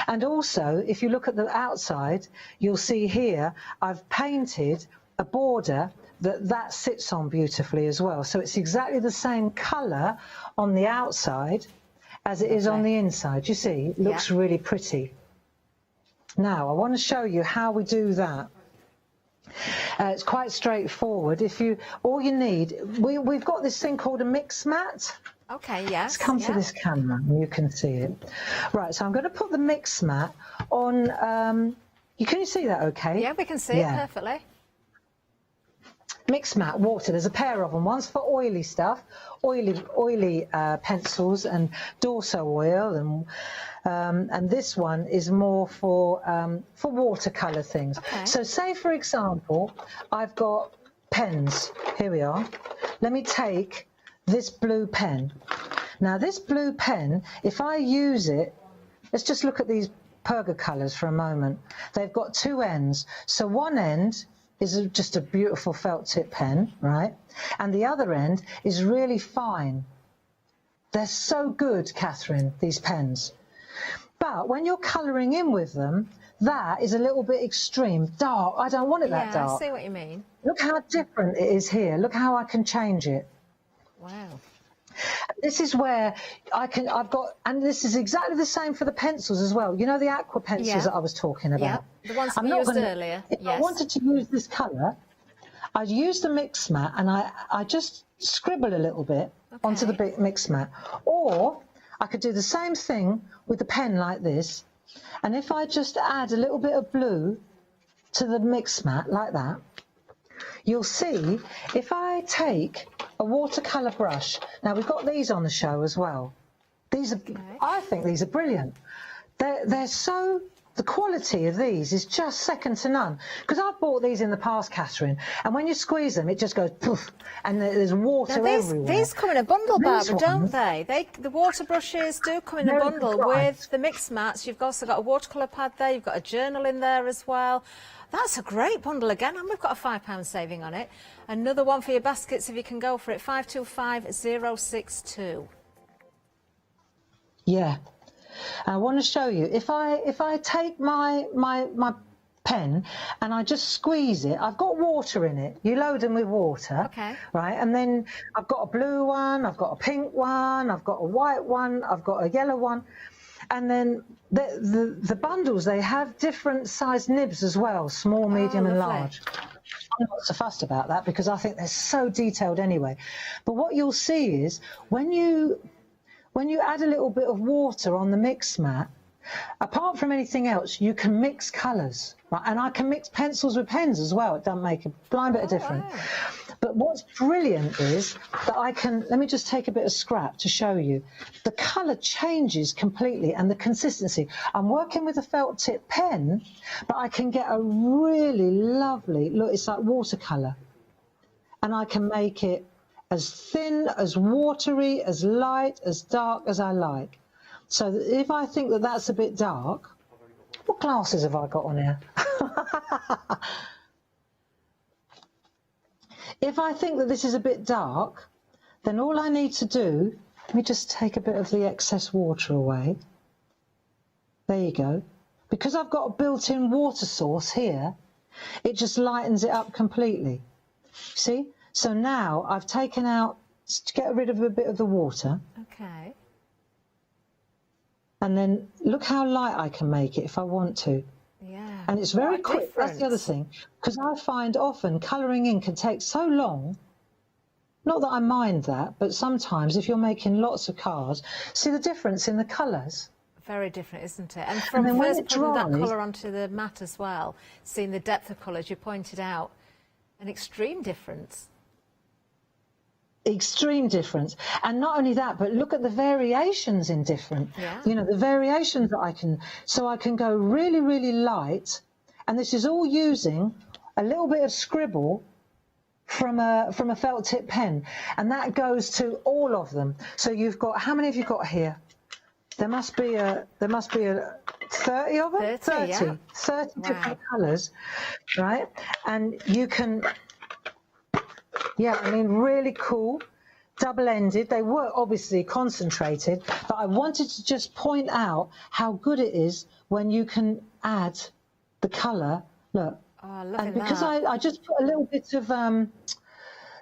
And also, if you look at the outside, you'll see here, I've painted a border that sits on beautifully as well. So it's exactly the same colour on the outside as it is on the inside. You see, it looks really pretty. Now, I want to show you how we do that. It's quite straightforward. All you need, we've got this thing called a mix mat. Okay, yes. Let's come to this camera and you can see it. Right, so I'm going to put the mix mat on, can you see that okay? Yeah, we can see it perfectly. Mix mat, water, there's a pair of them. One's for oily stuff, oily pencils and Dorso oil, and this one is more for watercolour things. Okay. So say, for example, I've got pens. Here we are. Let me take this blue pen. Now, this blue pen, if I use it, let's just look at these Perga colours for a moment. They've got two ends. So one end is just a beautiful felt tip pen, right? And the other end is really fine. They're so good, Catherine, these pens. But when you're colouring in with them, that is a little bit extreme. Dark, I don't want it that dark. Yeah, I see what you mean. Look how different it is here. Look how I can change it. Wow. This is where and this is exactly the same for the pencils as well. You know the aqua pencils that I was talking about? Yeah, the ones we used earlier. If I wanted to use this colour, I'd use the mix mat and I just scribble a little bit onto the mix mat. Or I could do the same thing with the pen like this. And if I just add a little bit of blue to the mix mat like that, you'll see if I take a watercolour brush. Now, we've got these on the show as well. These are, I think these are brilliant. They're so, the quality of these is just second to none. Because I've bought these in the past, Catherine, and when you squeeze them, it just goes poof, and there's water everywhere. These come in a bundle, Barbara, don't they? The water brushes do come in a bundle with the mix mats. You've also got a watercolour pad there, you've got a journal in there as well. That's a great bundle again, and we've got a £5 saving on it. Another one for your baskets if you can go for it, 525062. Yeah. I want to show you, if I take my pen and I just squeeze it, I've got water in it. You load them with water, right? And then I've got a blue one, I've got a pink one, I've got a white one, I've got a yellow one. And then the bundles, they have different size nibs as well, small, medium and large. I'm not so fussed about that because I think they're so detailed anyway. But what you'll see is when you add a little bit of water on the mix mat, apart from anything else, you can mix colours. Right? And I can mix pencils with pens as well. It doesn't make a blind bit of difference. Wow. But what's brilliant is that let me just take a bit of scrap to show you. The colour changes completely and the consistency. I'm working with a felt tip pen, but I can get a really lovely, look, it's like watercolour. And I can make it as thin, as watery, as light, as dark as I like. So if I think that that's a bit dark, what glasses have I got on here? If I think that this is a bit dark, then all I need to do, let me just take a bit of the excess water away. There you go. Because I've got a built-in water source here, it just lightens it up completely. See? So now I've taken out, to get rid of a bit of the water. Okay. And then look how light I can make it if I want to. Yeah. And it's very quick. That's the other thing. Because I find often colouring in can take so long. Not that I mind that, but sometimes if you're making lots of cards, see the difference in the colours? Very different, isn't it? And from first putting that colour onto the mat as well, seeing the depth of colours, you pointed out an extreme difference. Extreme difference. And not only that, but look at the variations in different, you know, the variations that I can, so I can go really, really light. And this is all using a little bit of scribble from a felt tip pen. And that goes to all of them. So you've got, how many have you got here? There must be a 30 of them? 30 different colours, right? And you can, yeah, I mean, really cool, double-ended. They were obviously concentrated, but I wanted to just point out how good it is when you can add the colour. Look, and because I just put a little bit of,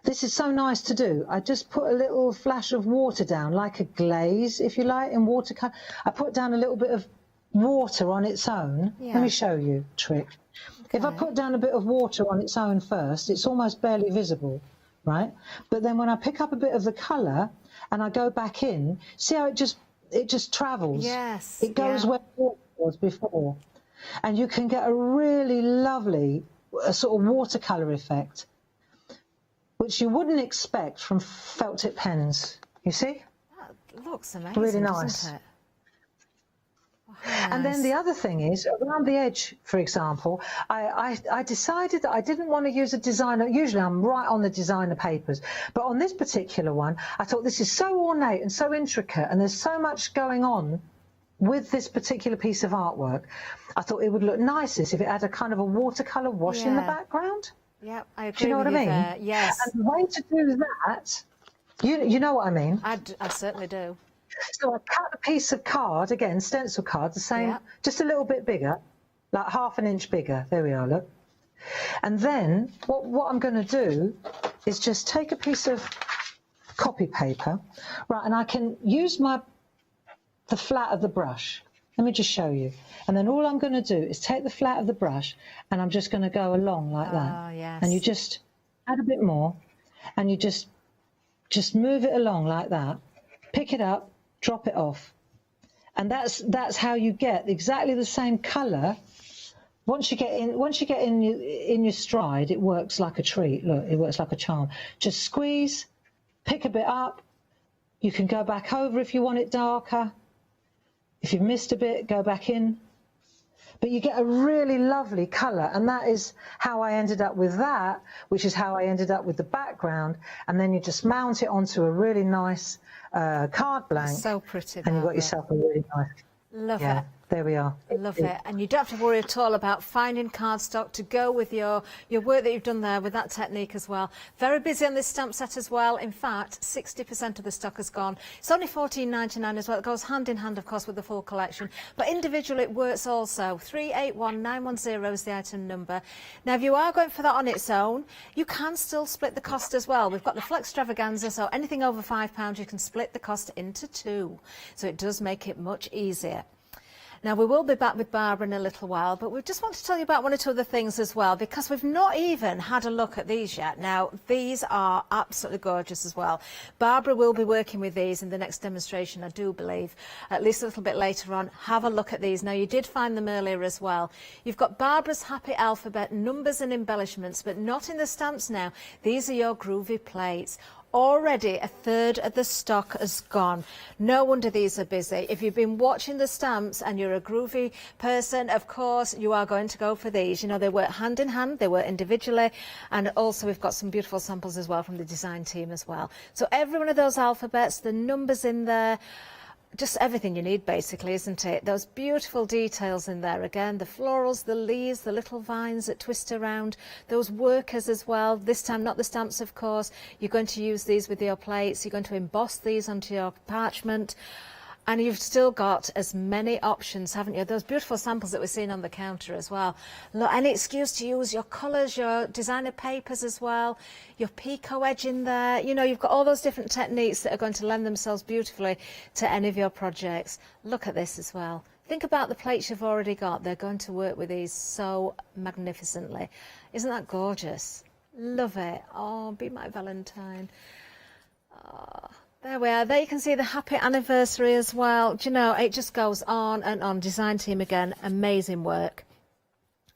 this is so nice to do. I just put a little flash of water down, like a glaze, if you like, in watercolour. I put down a little bit of water on its own. Yeah. Let me show you a trick. Okay. If I put down a bit of water on its own first, it's almost barely visible, right? But then when I pick up a bit of the colour and I go back in, see how it just travels? Yes. It goes where it was before. And you can get a really lovely sort of watercolour effect, which you wouldn't expect from felt tip pens. You see? That looks amazing, really nice. Doesn't it? And then the other thing is, around the edge, for example, I decided that I didn't want to use a designer. Usually I'm right on the designer papers. But on this particular one, I thought this is so ornate and so intricate, and there's so much going on with this particular piece of artwork. I thought it would look nicest if it had a kind of a watercolour wash in the background. Yeah, I agree. Do you know what I mean? There. Yes. And the way to do that, you know what I mean? I certainly do. So I cut a piece of card, again, stencil card, the same, just a little bit bigger, like ½ an inch bigger. There we are, look. And then what I'm going to do is just take a piece of copy paper, right, and I can use the flat of the brush. Let me just show you. And then all I'm going to do is take the flat of the brush and I'm just going to go along like that. Yes. And you just add a bit more and you just move it along like that. Pick it up, drop it off. And that's how you get exactly the same colour. Once you get in your stride, it works like a treat. Look, it works like a charm. Just squeeze, pick a bit up. You can go back over if you want it darker. If you've missed a bit, go back in. But you get a really lovely colour, and that is how I ended up with that, which is how I ended up with the background. And then you just mount it onto a really nice card blank. So pretty. And you've got yourself a really nice... Love it. There we are. Love it. And you don't have to worry at all about finding cardstock to go with your work that you've done there with that technique as well. Very busy on this stamp set as well. In fact, 60% of the stock has gone. It's only £14.99 as well. It goes hand in hand, of course, with the full collection. But individually, it works also. 381910 is the item number. Now, if you are going for that on its own, you can still split the cost as well. We've got the Flex Extravaganza, so anything over £5, you can split the cost into two. So it does make it much easier. Now, we will be back with Barbara in a little while, but we just want to tell you about one or two other things as well, because we've not even had a look at these yet. Now, these are absolutely gorgeous as well. Barbara will be working with these in the next demonstration, I do believe, at least a little bit later on. Have a look at these. Now, you did find them earlier as well. You've got Barbara's Happy Alphabet, numbers and embellishments, but not in the stamps now. These are your groovy plates. Already a third of the stock has gone. No wonder these are busy. If you've been watching the stamps and you're a groovy person, of course, you are going to go for these. You know, they work hand in hand, they work individually, and also we've got some beautiful samples as well from the design team as well. So every one of those alphabets, the numbers in there, just everything you need basically, isn't it? Those beautiful details in there again, the florals, the leaves, the little vines that twist around, those workers as well. This time not the stamps, of course. You're going to use these with your plates, you're going to emboss these onto your parchment. And you've still got as many options, haven't you? Those beautiful samples that we're seeing on the counter as well. Look, any excuse to use your colours, your designer papers as well, your picot edge in there. You know, you've got all those different techniques that are going to lend themselves beautifully to any of your projects. Look at this as well. Think about the plates you've already got. They're going to work with these so magnificently. Isn't that gorgeous? Love it. Oh, be my Valentine. Oh, there we are. There you can see the happy anniversary as well. Do you know, it just goes on and on. Design team again, amazing work.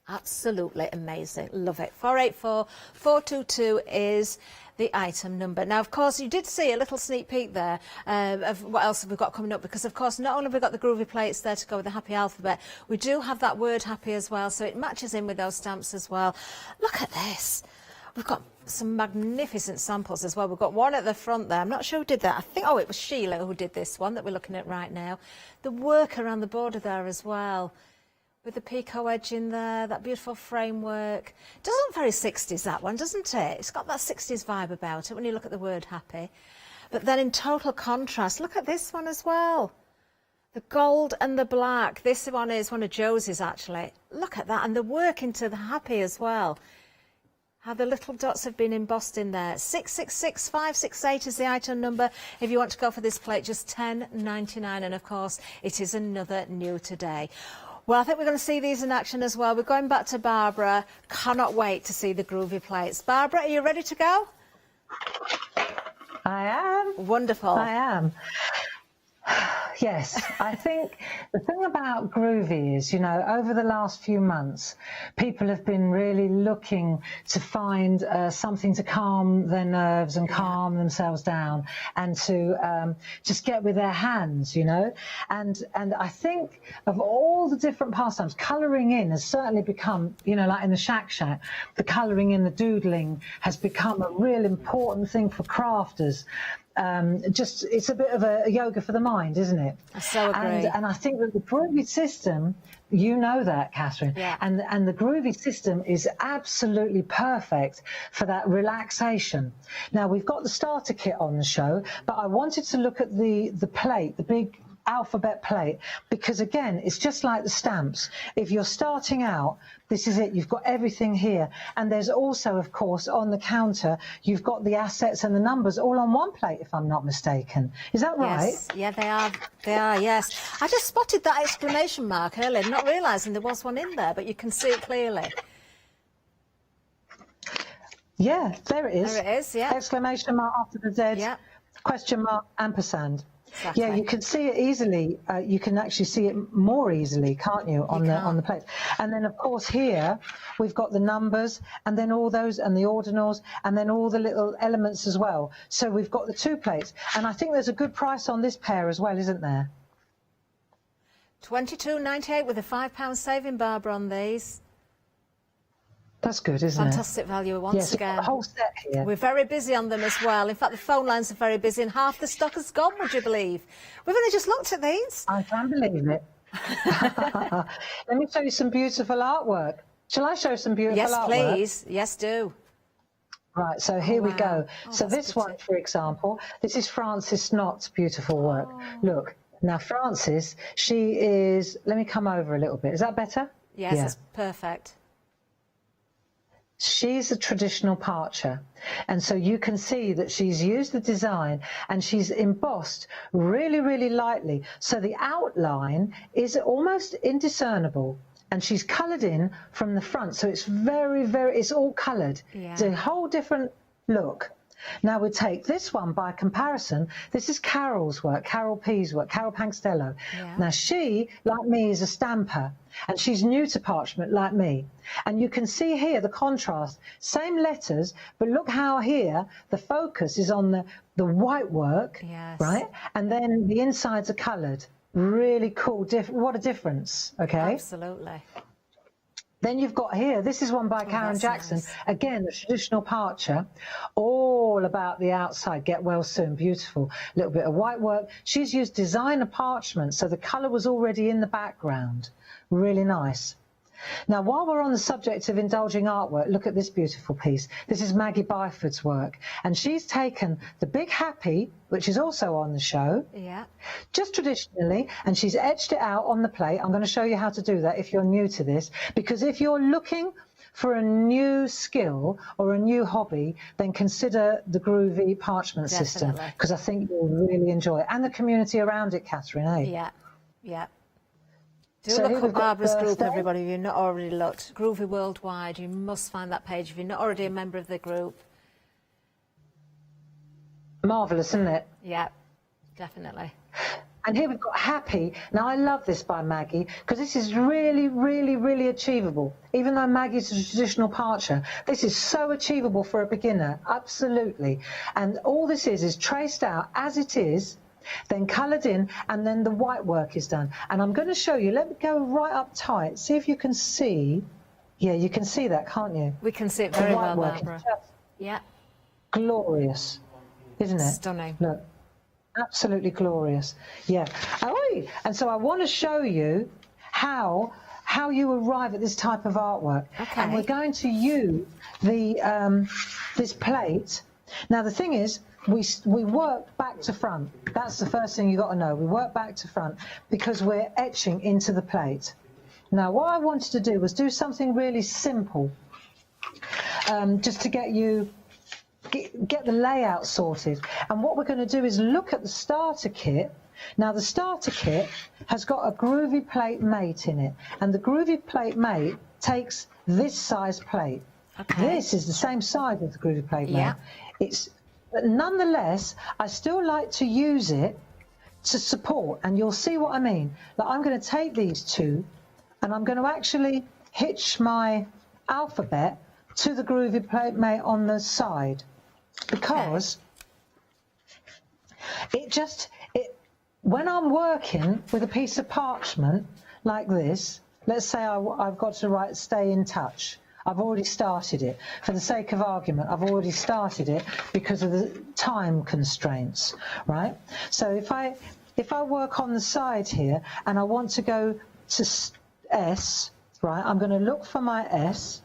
Absolutely amazing. Love it. 484 422 is the item number. Now, of course, you did see a little sneak peek there of what else have we got coming up, because, of course, not only have we got the groovy plates there to go with the happy alphabet, we do have that word happy as well, so it matches in with those stamps as well. Look at this. We've got some magnificent samples as well. We've got one at the front there. I'm not sure who did that. I think, oh, it was Sheila who did this one that we're looking at right now. The work around the border there as well, with the picot edge in there, that beautiful framework. Does look very 60s, that one, doesn't it? It's got that 60s vibe about it when you look at the word happy. But then in total contrast, look at this one as well. The gold and the black. This one is one of Josie's, actually. Look at that. And the work into the happy as well. How the little dots have been embossed in there. 666568 is the item number. If you want to go for this plate, just $10.99. And, of course, it is another new today. Well, I think we're going to see these in action as well. We're going back to Barbara. Cannot wait to see the groovy plates. Barbara, are you ready to go? I am. Wonderful. I am. Yes, I think the thing about groovy is, you know, over the last few months, people have been really looking to find something to calm their nerves and calm themselves down, and to just get with their hands, you know. And I think of all the different pastimes, colouring in has certainly become, you know, like in the Shack Shack, the colouring in, the doodling has become a real important thing for crafters. Just it's a bit of a yoga for the mind, isn't it? I so agree. And I think that the groovy system, you know that, Catherine, and the groovy system is absolutely perfect for that relaxation. Now, we've got the starter kit on the show, but I wanted to look at the plate, the big alphabet plate, because again, it's just like the stamps. If you're starting out, this is it. You've got everything here, and there's also, of course, on the counter, you've got the assets and the numbers all on one plate, if I'm not mistaken. Is that right? Yes. Yeah, they are. They are. Yes. I just spotted that exclamation mark earlier, not realising there was one in there, but you can see it clearly. Yeah, there it is. There it is. Yeah. Exclamation mark after the Z. Yeah. Question mark, ampersand. Exactly. Yeah, you can see it easily. You can actually see it more easily, can't you, on the plate? And then, of course, here we've got the numbers, and then all those, and the ordinals, and then all the little elements as well. So we've got the two plates, and I think there's a good price on this pair as well, isn't there? $22.98 with a £5 saving, Barbara, on these. That's good, isn't it? Fantastic value once again. The whole set here. We're very busy on them as well. In fact, the phone lines are very busy, and half the stock has gone, would you believe? We've only just looked at these. I can believe it. Let me show you some beautiful artwork. Shall I show some beautiful artwork? Yes, please. Yes, do. Right, so here we go. So this one, for example, this is Frances Snott's beautiful work. Look, now Frances, she is... Let me come over a little bit. Is that better? Yes, that's perfect. She's a traditional parcher, and so you can see that she's used the design and she's embossed really, really lightly, so the outline is almost indiscernible, and she's coloured in from the front, so it's very, very, it's all coloured. It's a whole different look. Now we take this one by comparison. This is Carol's work, Carol P's work, Carol Pankstello. Now she, like me, is a stamper, and she's new to parchment like me. And you can see here the contrast, same letters, but look how here the focus is on the white work, right? And then the insides are coloured. Really cool, what a difference, okay? Absolutely. Then you've got here, this is one by Karen Jackson, again, the traditional parcher, all about the outside, get well soon, beautiful, a little bit of white work. She's used designer parchment, so the colour was already in the background, really nice. Now, while we're on the subject of indulging artwork, look at this beautiful piece. This is Maggie Byford's work, and she's taken the big happy, which is also on the show, just traditionally, and she's etched it out on the plate. I'm going to show you how to do that if you're new to this, because if you're looking for a new skill or a new hobby, then consider the groovy parchment system, because I think you'll really enjoy it, and the community around it, Catherine, eh? Yeah, yeah. Do So here look we've up got Barbara's group, birthday. everybody, if you've not already looked. Groovy Worldwide, you must find that page if you're not already a member of the group. Marvellous, isn't it? Yeah, definitely. And here we've got Happy. Now, I love this by Maggie, because this is really, really, really achievable. Even though Maggie's a traditional parcher, this is so achievable for a beginner, absolutely. And all this is traced out as it is, then coloured in, and then the white work is done. And I'm going to show you, let me go right up tight, see if you can see. Yeah, you can see that, can't you? We can see it The very white well, work Barbara. is just Yeah. glorious, isn't it? Stunning. Look. Absolutely glorious. Yeah. Oh, and so I want to show you how you arrive at this type of artwork. Okay. And we're going to use the this plate. Now the thing is, we work back to front. That's the first thing you got to know. We work back to front because we're etching into the plate. Now what I wanted to do was do something really simple, just to get you. Get the layout sorted, and what we're going to do is look at the starter kit. Now the starter kit has got a groovy plate mate in it, and the groovy plate mate takes this size plate. Okay. This is the same size as the groovy plate Yeah. mate. But nonetheless, I still like to use it to support, and you'll see what I mean. Like, I'm going to take these two and I'm going to actually hitch my alphabet to the groovy plate mate on the side, because when I'm working with a piece of parchment like this, let's say I've got to write stay in touch. I've already started it. For the sake of argument, I've already started it because of the time constraints, right? So if I work on the side here and I want to go to S, right, I'm going to look for my S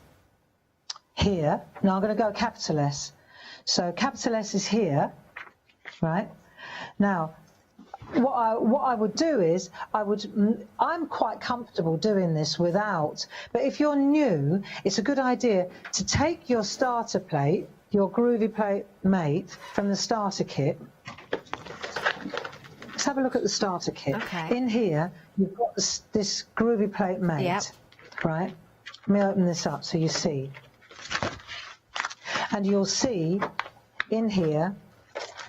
here. Now I'm going to go capital S. So capital S is here, right? Now, what I would do is I'm quite comfortable doing this without, but if you're new, it's a good idea to take your starter plate, your groovy plate mate from the starter kit. Let's have a look at the starter kit. Okay. In here, you've got this groovy plate mate, Yep. right? Let me open this up so you see. And you'll see in here,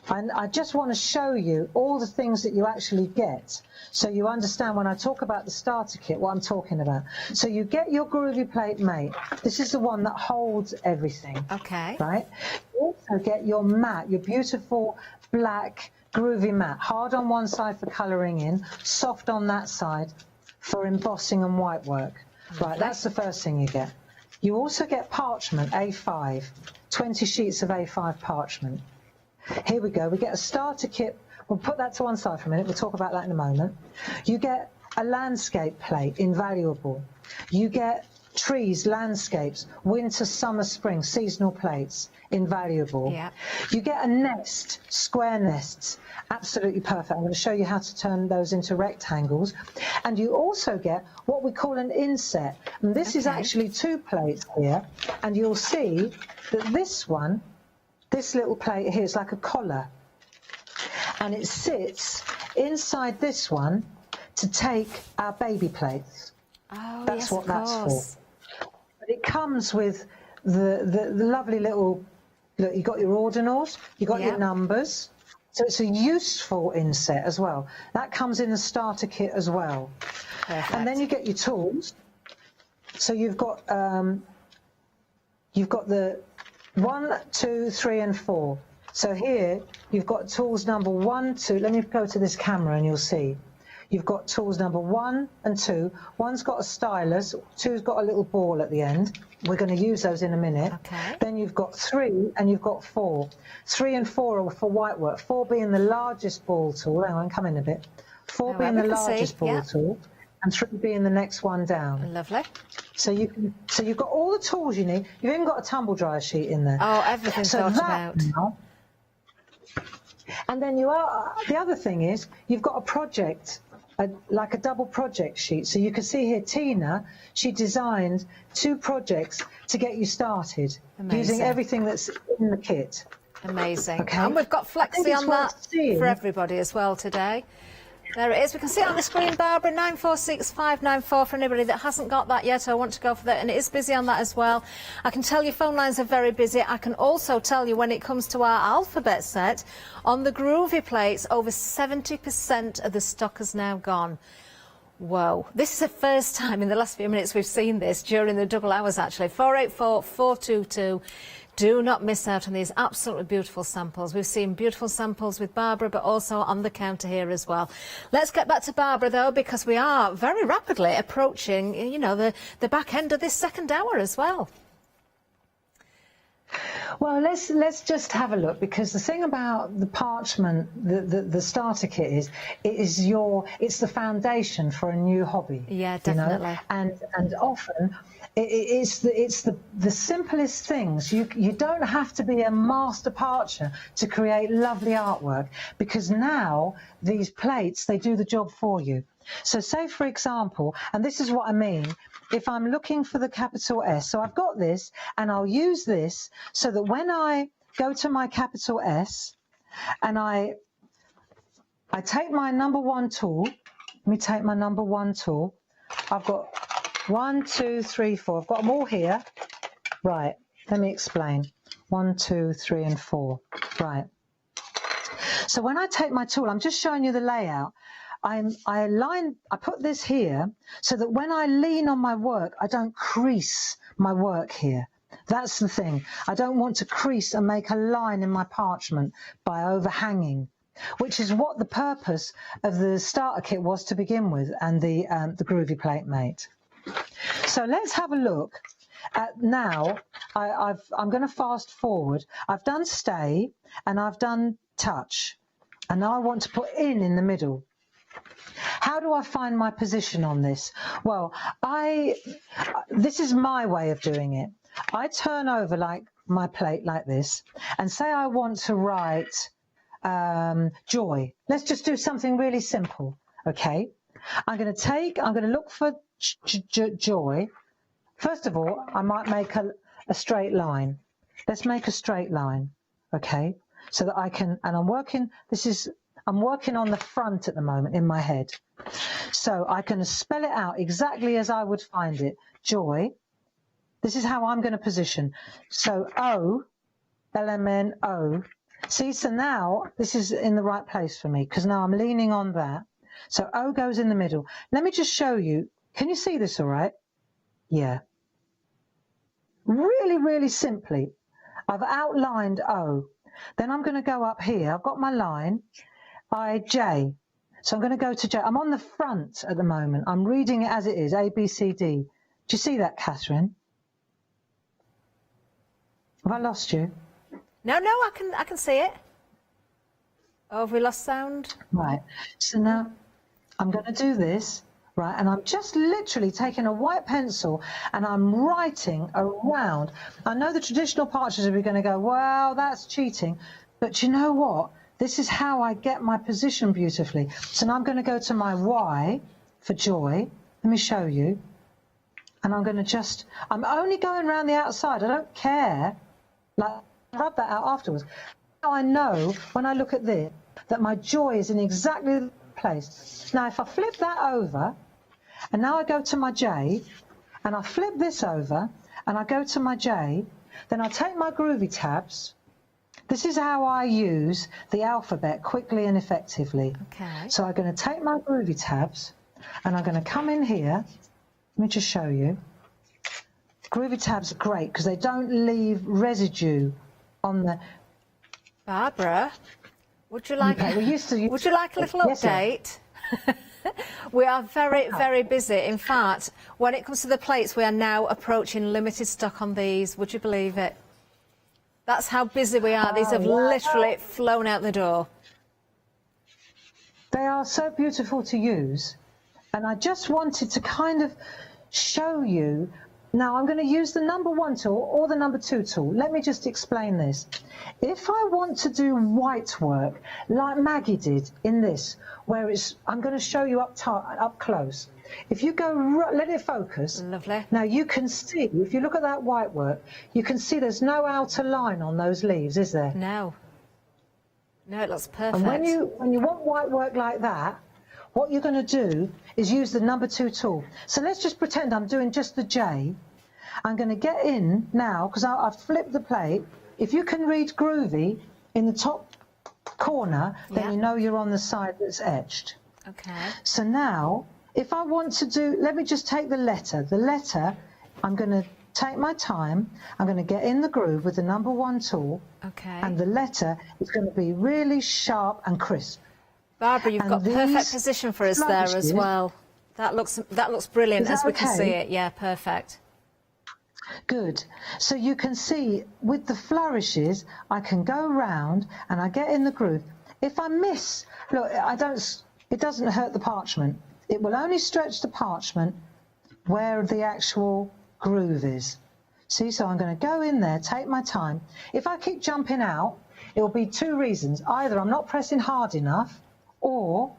and I just want to show you all the things that you actually get, so you understand when I talk about the starter kit what I'm talking about. So you get your groovy plate mate. This is the one that holds everything. Okay. Right? You also get your mat, your beautiful black groovy mat, hard on one side for colouring in, soft on that side for embossing and white work. Right, that's the first thing you get. You also get parchment, A5, 20 sheets of A5 parchment. Here we go, we get a starter kit. We'll put that to one side for a minute, we'll talk about that in a moment. You get a landscape plate, invaluable. You get trees, landscapes, winter, summer, spring, seasonal plates, invaluable. Yeah. You get a nest, square nests, absolutely perfect. I'm going to show you how to turn those into rectangles. And you also get what we call an inset. And this is actually two plates here, and you'll see that this one, this little plate here is like a collar, and it sits inside this one to take our baby plates. Oh, That's yes, what of that's course. for. But it comes with the lovely little, look, you got your ordinals, you got your Yep. numbers, so it's a useful inset as well. That comes in the starter kit as well. Perfect. And then you get your tools. So you've got the 1, 2, 3 and 4. So here you've got tools number 1, 2. Let me go to this camera and you'll see. You've got tools number 1 and 2. One's got a stylus, 2's got a little ball at the end. We're going to use those in a minute. Okay. Then you've got 3 and you've got 4. 3 and 4 are for white work. 4 being the largest ball tool. Hang on, come in a bit. 4 All being right, the we can see, largest ball yeah. tool, and 3 being the next one down. Lovely. So you've got all the tools you need. You've even got a tumble dryer sheet in there. Oh, everything's So thought that about. now, and then the other thing is you've got a project, like a double project sheet. So you can see here Tina, she designed 2 projects to get you started, Amazing. using everything that's in the kit. Amazing. Okay. And we've got I think Flexi it's on worth that seeing. for everybody as well today. There it is. We can see it on the screen, Barbara, 946594 for anybody that hasn't got that yet. I want to go for that, and it is busy on that as well. I can tell you phone lines are very busy. I can also tell you when it comes to our alphabet set, on the Groovy plates, over 70% of the stock has now gone. Whoa. This is the first time in the last few minutes we've seen this, during the double hours actually. 484422. Do not miss out on these absolutely beautiful samples. We've seen beautiful samples with Barbara, but also on the counter here as well. Let's get back to Barbara, though, because we are very rapidly approaching, you know, the back end of this second hour as well. Well, let's just have a look, because the thing about the parchment, the starter kit is, it's the foundation for a new hobby. Yeah, definitely. You know? And often it's the simplest things. You don't have to be a master parcher to create lovely artwork, because now these plates, they do the job for you. So say, for example, and this is what I mean, if I'm looking for the capital S, so I've got this, and I'll use this so that when I go to my capital S and I take my number 1 tool, let me take my number 1 tool, I've got 1, 2, 3, 4, I've got them all here. Right, let me explain. 1, 2, 3 and 4, right. So when I take my tool, I'm just showing you the layout. I put this here so that when I lean on my work, I don't crease my work here. That's the thing. I don't want to crease and make a line in my parchment by overhanging, which is what the purpose of the starter kit was to begin with, and the Groovy Plate Mate. So let's have a look at now. I'm going to fast forward. I've done stay and I've done touch, and now I want to put in the middle. How do I find my position on this? Well, this is my way of doing it. I turn over like my plate like this, and say I want to write joy. Let's just do something really simple, okay? I'm going to look for joy. First of all, I might make a straight line. Let's make a straight line, okay? So that I can, and I'm working on the front at the moment in my head. So I can spell it out exactly as I would find it. Joy. This is how I'm going to position. So O, LMN, O. See, so now this is in the right place for me, because now I'm leaning on that. So O goes in the middle. Let me just show you. Can you see this all right? Yeah. Really, really simply, I've outlined O. Then I'm going to go up here. I've got my line. J. So I'm going to go to J. I'm on the front at the moment. I'm reading it as it is, A, B, C, D. Do you see that, Catherine? Have I lost you? No, I can see it. Oh, have we lost sound? Right. So now I'm going to do this, right, and I'm just literally taking a white pencil and I'm writing around. I know the traditional parchers are going to go, well, that's cheating. But you know what? This is how I get my position beautifully. So now I'm going to go to my Y for joy. Let me show you. And I'm going to I'm only going around the outside. I don't care. Like, rub that out afterwards. Now I know when I look at this that my joy is in exactly the place. Now if I flip that over, and now I go to my J, and I flip this over, and I go to my J, then I take my Groovy tabs. This is how I use the alphabet quickly and effectively. Okay. So I'm going to take my Groovy tabs, and I'm going to come in here. Let me just show you. Groovy tabs are great because they don't leave residue on the... Barbara, would you like a little Yes, update? We are very, very busy. In fact, when it comes to the plates, we are now approaching limited stock on these. Would you believe it? That's how busy we are. These have literally flown out the door. They are so beautiful to use. And I just wanted to kind of show you. Now I'm going to use the number 1 tool or the number 2 tool. Let me just explain this. If I want to do white work, like Maggie did in this, where I'm going to show you up close. If you go, let it focus. Lovely. Now you can see, if you look at that white work, you can see there's no outer line on those leaves, is there? No. No, it looks perfect. And when you want white work like that, what you're going to do is use the number 2 tool. So let's just pretend I'm doing just the J. I'm going to get in now, because I've flipped the plate. If you can read groovy in the top corner, then you know you're on the side that's etched. Okay. So now, if I want to do, let me just take the letter. The letter, I'm going to take my time. I'm going to get in the groove with the number 1 tool. Okay. And the letter is going to be really sharp and crisp. Barbara, you've got perfect position for us there as well. That looks brilliant as we can see it. Yeah, perfect. Good. So you can see with the flourishes, I can go round and I get in the groove. If I miss, look, it doesn't hurt the parchment. It will only stretch the parchment where the actual groove is. See, so I'm going to go in there, take my time. If I keep jumping out, it will be 2 reasons. Either I'm not pressing hard enough, or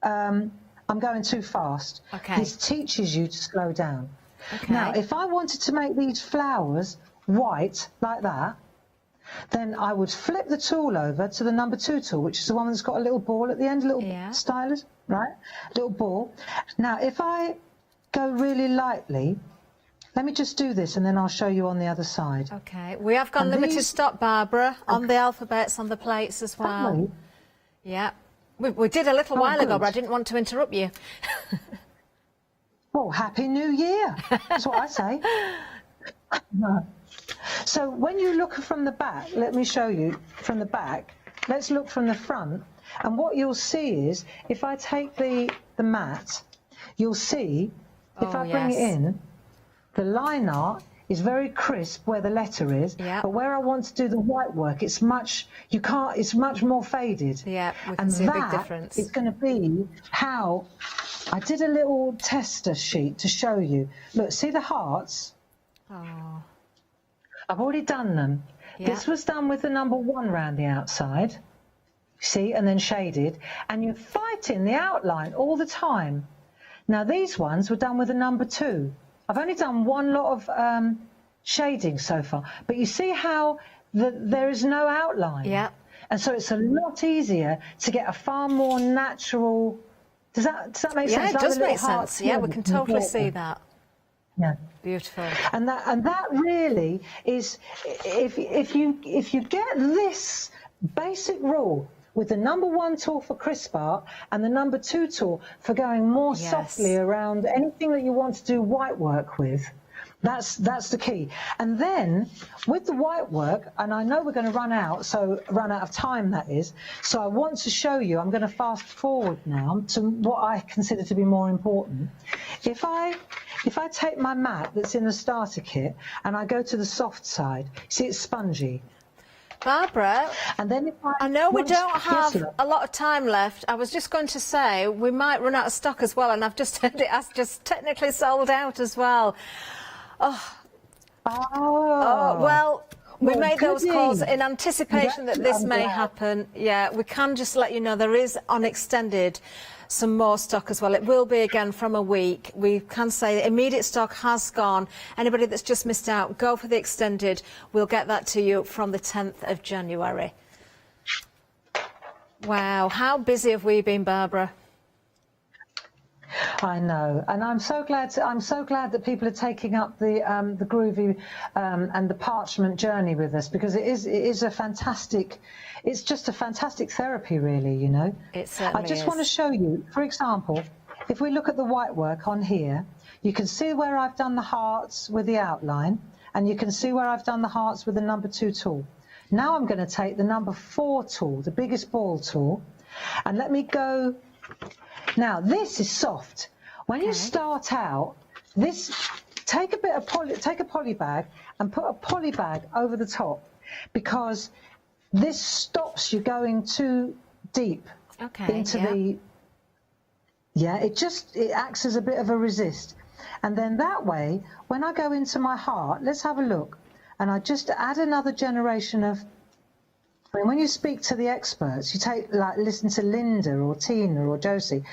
I'm going too fast. Okay. This teaches you to slow down. Okay. Now, if I wanted to make these flowers white like that, then I would flip the tool over to the number 2 tool, which is the one that's got a little ball at the end, a little stylus, right? Little ball. Now, if I go really lightly, let me just do this and then I'll show you on the other side. Okay. We have got limited stock, Barbara, on the alphabets, on the plates as well. Yeah. We did a little while ago, but I didn't want to interrupt you. Well, Happy New Year. That's what I say. So when you look from the back, let me show you from the back. Let's look from the front. And what you'll see is, if I take the mat, you'll see, if I bring it in, the line art is very crisp where the letter is, but where I want to do the white work, it's much more faded. Yeah, we can see a big difference. It's going to be how I did a little tester sheet to show you. Look, see the hearts? Oh. I've already done them. Yeah. This was done with the number 1 round the outside, see, and then shaded, and you're fighting the outline all the time. Now these ones were done with the number 2. I've only done 1 lot of shading so far, but you see how there is no outline. Yeah. And so it's a lot easier to get a far more natural. Does that make sense? Yeah, it like does make sense. Yeah, we can totally see that. Yeah. Beautiful. And that really is, if you get this basic rule with the number 1 tool for crisp art and the number 2 tool for going more softly around anything that you want to do white work with, that's the key. And then with the white work, and I know we're going to run out of time, that is, so I want to show you, I'm going to fast forward now to what I consider to be more important. If I take my mat that's in the starter kit and I go to the soft side, see it's spongy. Barbara, and then I know we don't have a lot of time left. I was just going to say we might run out of stock as well, and I've just heard it has just technically sold out as well. Well, we made those calls in anticipation that this may happen. Yeah, we can just let you know there is on extended some more stock as well. It will be again from a week. We can say immediate stock has gone. Anybody that's just missed out, go for the extended. We'll get that to you from the 10th of January. Wow, how busy have we been, Barbara? I know, and I'm so glad that people are taking up the groovy and the parchment journey with us, because it's just a fantastic therapy, really. You know, it certainly I just want to show you, for example, if we look at the white work on here, you can see where I've done the hearts with the outline, and you can see where I've done the hearts with the number 2 tool. Now I'm going to take the number 4 tool, the biggest ball tool, and let me go. Now this is soft. When you start out, take a poly bag and put a poly bag over the top, because this stops you going too deep into the. Yeah, it acts as a bit of a resist, and then that way, when I go into my heart, let's have a look, and I just add another generation of. I mean, when you speak to the experts, listen to Linda or Tina or Josie,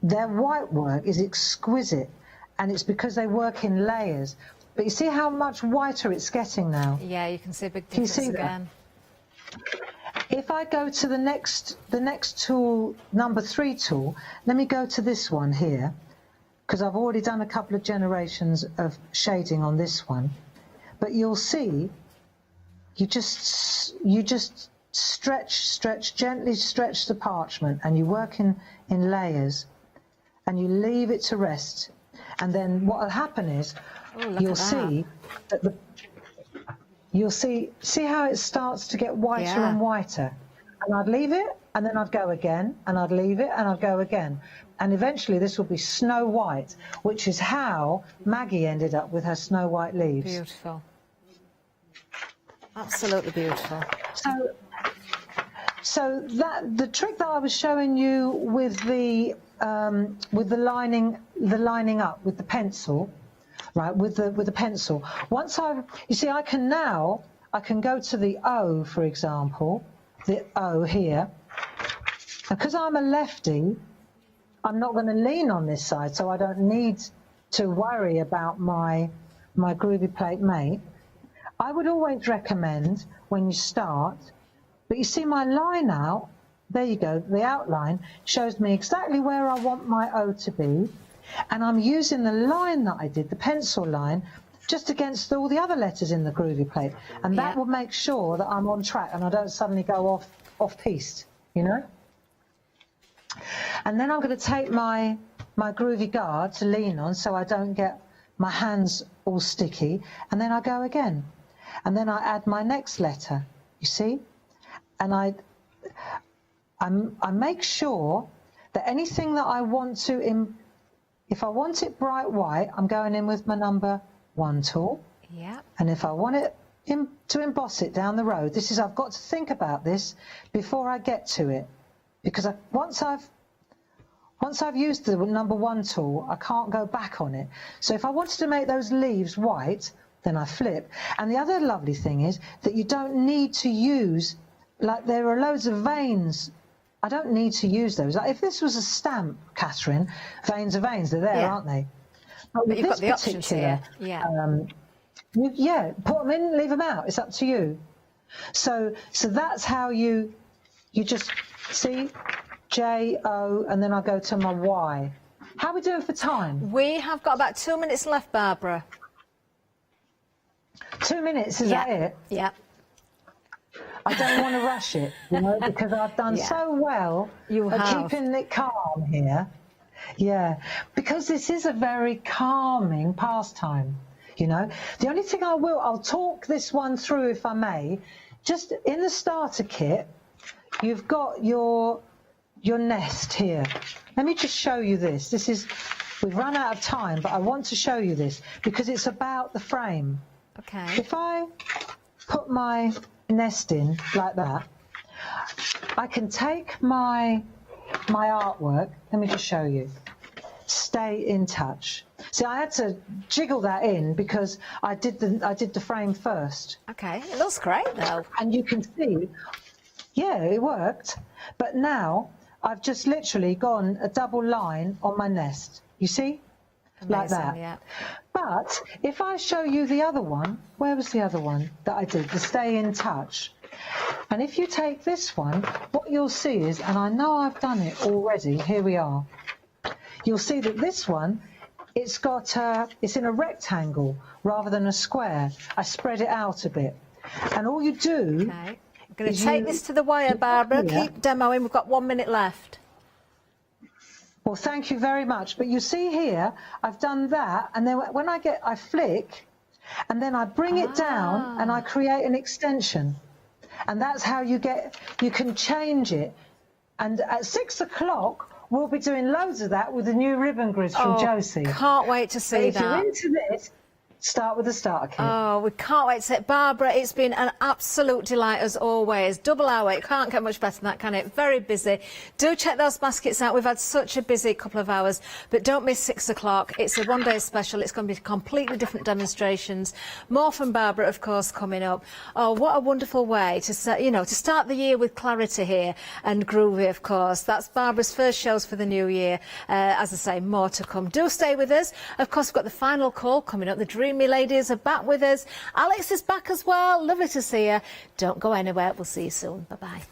their white work is exquisite, and it's because they work in layers. But you see how much whiter it's getting now? Yeah, you can see a big difference again. If I go to the next tool, number 3 tool, let me go to this one here, because I've already done a couple of generations of shading on this one. But you'll see, you just gently stretch the parchment, and you work in layers, and you leave it to rest. And then what will happen is, you'll see that you'll see how it starts to get whiter and whiter. And I'd leave it, and then I'd go again, and I'd leave it, and I'd go again. And eventually this will be snow white, which is how Maggie ended up with her snow white leaves. Beautiful. Absolutely beautiful. So that the trick that I was showing you with the lining up with the pencil, right? With the pencil. Once you see, I can go to the O, for example, the O here, and because I'm a lefty, I'm not going to lean on this side, so I don't need to worry about my groovy plate mate. I would always recommend when you start, but you see my line out, there you go, the outline shows me exactly where I want my O to be, and I'm using the line that I did, the pencil line, just against all the other letters in the groovy plate, and that will make sure that I'm on track and I don't suddenly go off-piste, you know? And then I'm going to take my groovy guard to lean on so I don't get my hands all sticky, and then I go again. And then I add my next letter, you see? And I make sure that anything that I want to, if I want it bright white, I'm going in with my number 1 tool. Yeah. And if I want it to emboss it down the road, I've got to think about this before I get to it. Because once I've used the number 1 tool, I can't go back on it. So if I wanted to make those leaves white, then I flip. And the other lovely thing is that you don't need to use, like there are loads of veins. I don't need to use those. Like if this was a stamp, Catherine, veins are veins, they're there, aren't they? But you've got the options here. Yeah. Put them in, leave them out. It's up to you. So that's how you just see J-O, and then I go to my Y. How are we doing for time? We have got about 2 minutes left, Barbara. 2 minutes, is that it? Yeah. I don't want to rush it, you know, because I've done so well at keeping it calm here. Yeah, because this is a very calming pastime, you know. The only thing I'll talk this one through, if I may. Just in the starter kit, you've got your nest here. Let me just show you this. We've run out of time, but I want to show you this because it's about the frame. Okay. If I put my nest in like that, I can take my artwork. Let me just show you. Stay in touch. See, I had to jiggle that in because I did the frame first. Okay, it looks great though. And you can see, yeah, it worked. But now I've just literally gone a double line on my nest. You see? Amazing, like that. Yeah. But if I show you the other one, where was the other one that I did, the stay in touch? And if you take this one, what you'll see is, and I know I've done it already, here we are. You'll see that this one, it's in a rectangle rather than a square. I spread it out a bit. And all you do... Okay. I'm going to take this to the wire, Barbara. Keep demoing. We've got 1 minute left. Well, thank you very much. But you see here, I've done that, and then when I flick, and then I bring it down, and I create an extension. And that's how you can change it. And at 6 o'clock, we'll be doing loads of that with the new ribbon grids from Josie. Can't wait to see that. If you're into this, start with the starter kit. Oh, we can't wait to see it. Barbara, it's been an absolute delight as always. Double hour, it can't get much better than that, can it? Very busy. Do check those baskets out. We've had such a busy couple of hours, but don't miss 6 o'clock. It's a one-day special. It's going to be completely different demonstrations. More from Barbara, of course, coming up. Oh, what a wonderful way to start the year with clarity here, and groovy, of course. That's Barbara's first shows for the new year. As I say, more to come. Do stay with us. Of course, we've got the final call coming up. The Dreamees ladies are back with us. Alex is back as well. Lovely to see you. Don't go anywhere. We'll see you soon. Bye-bye.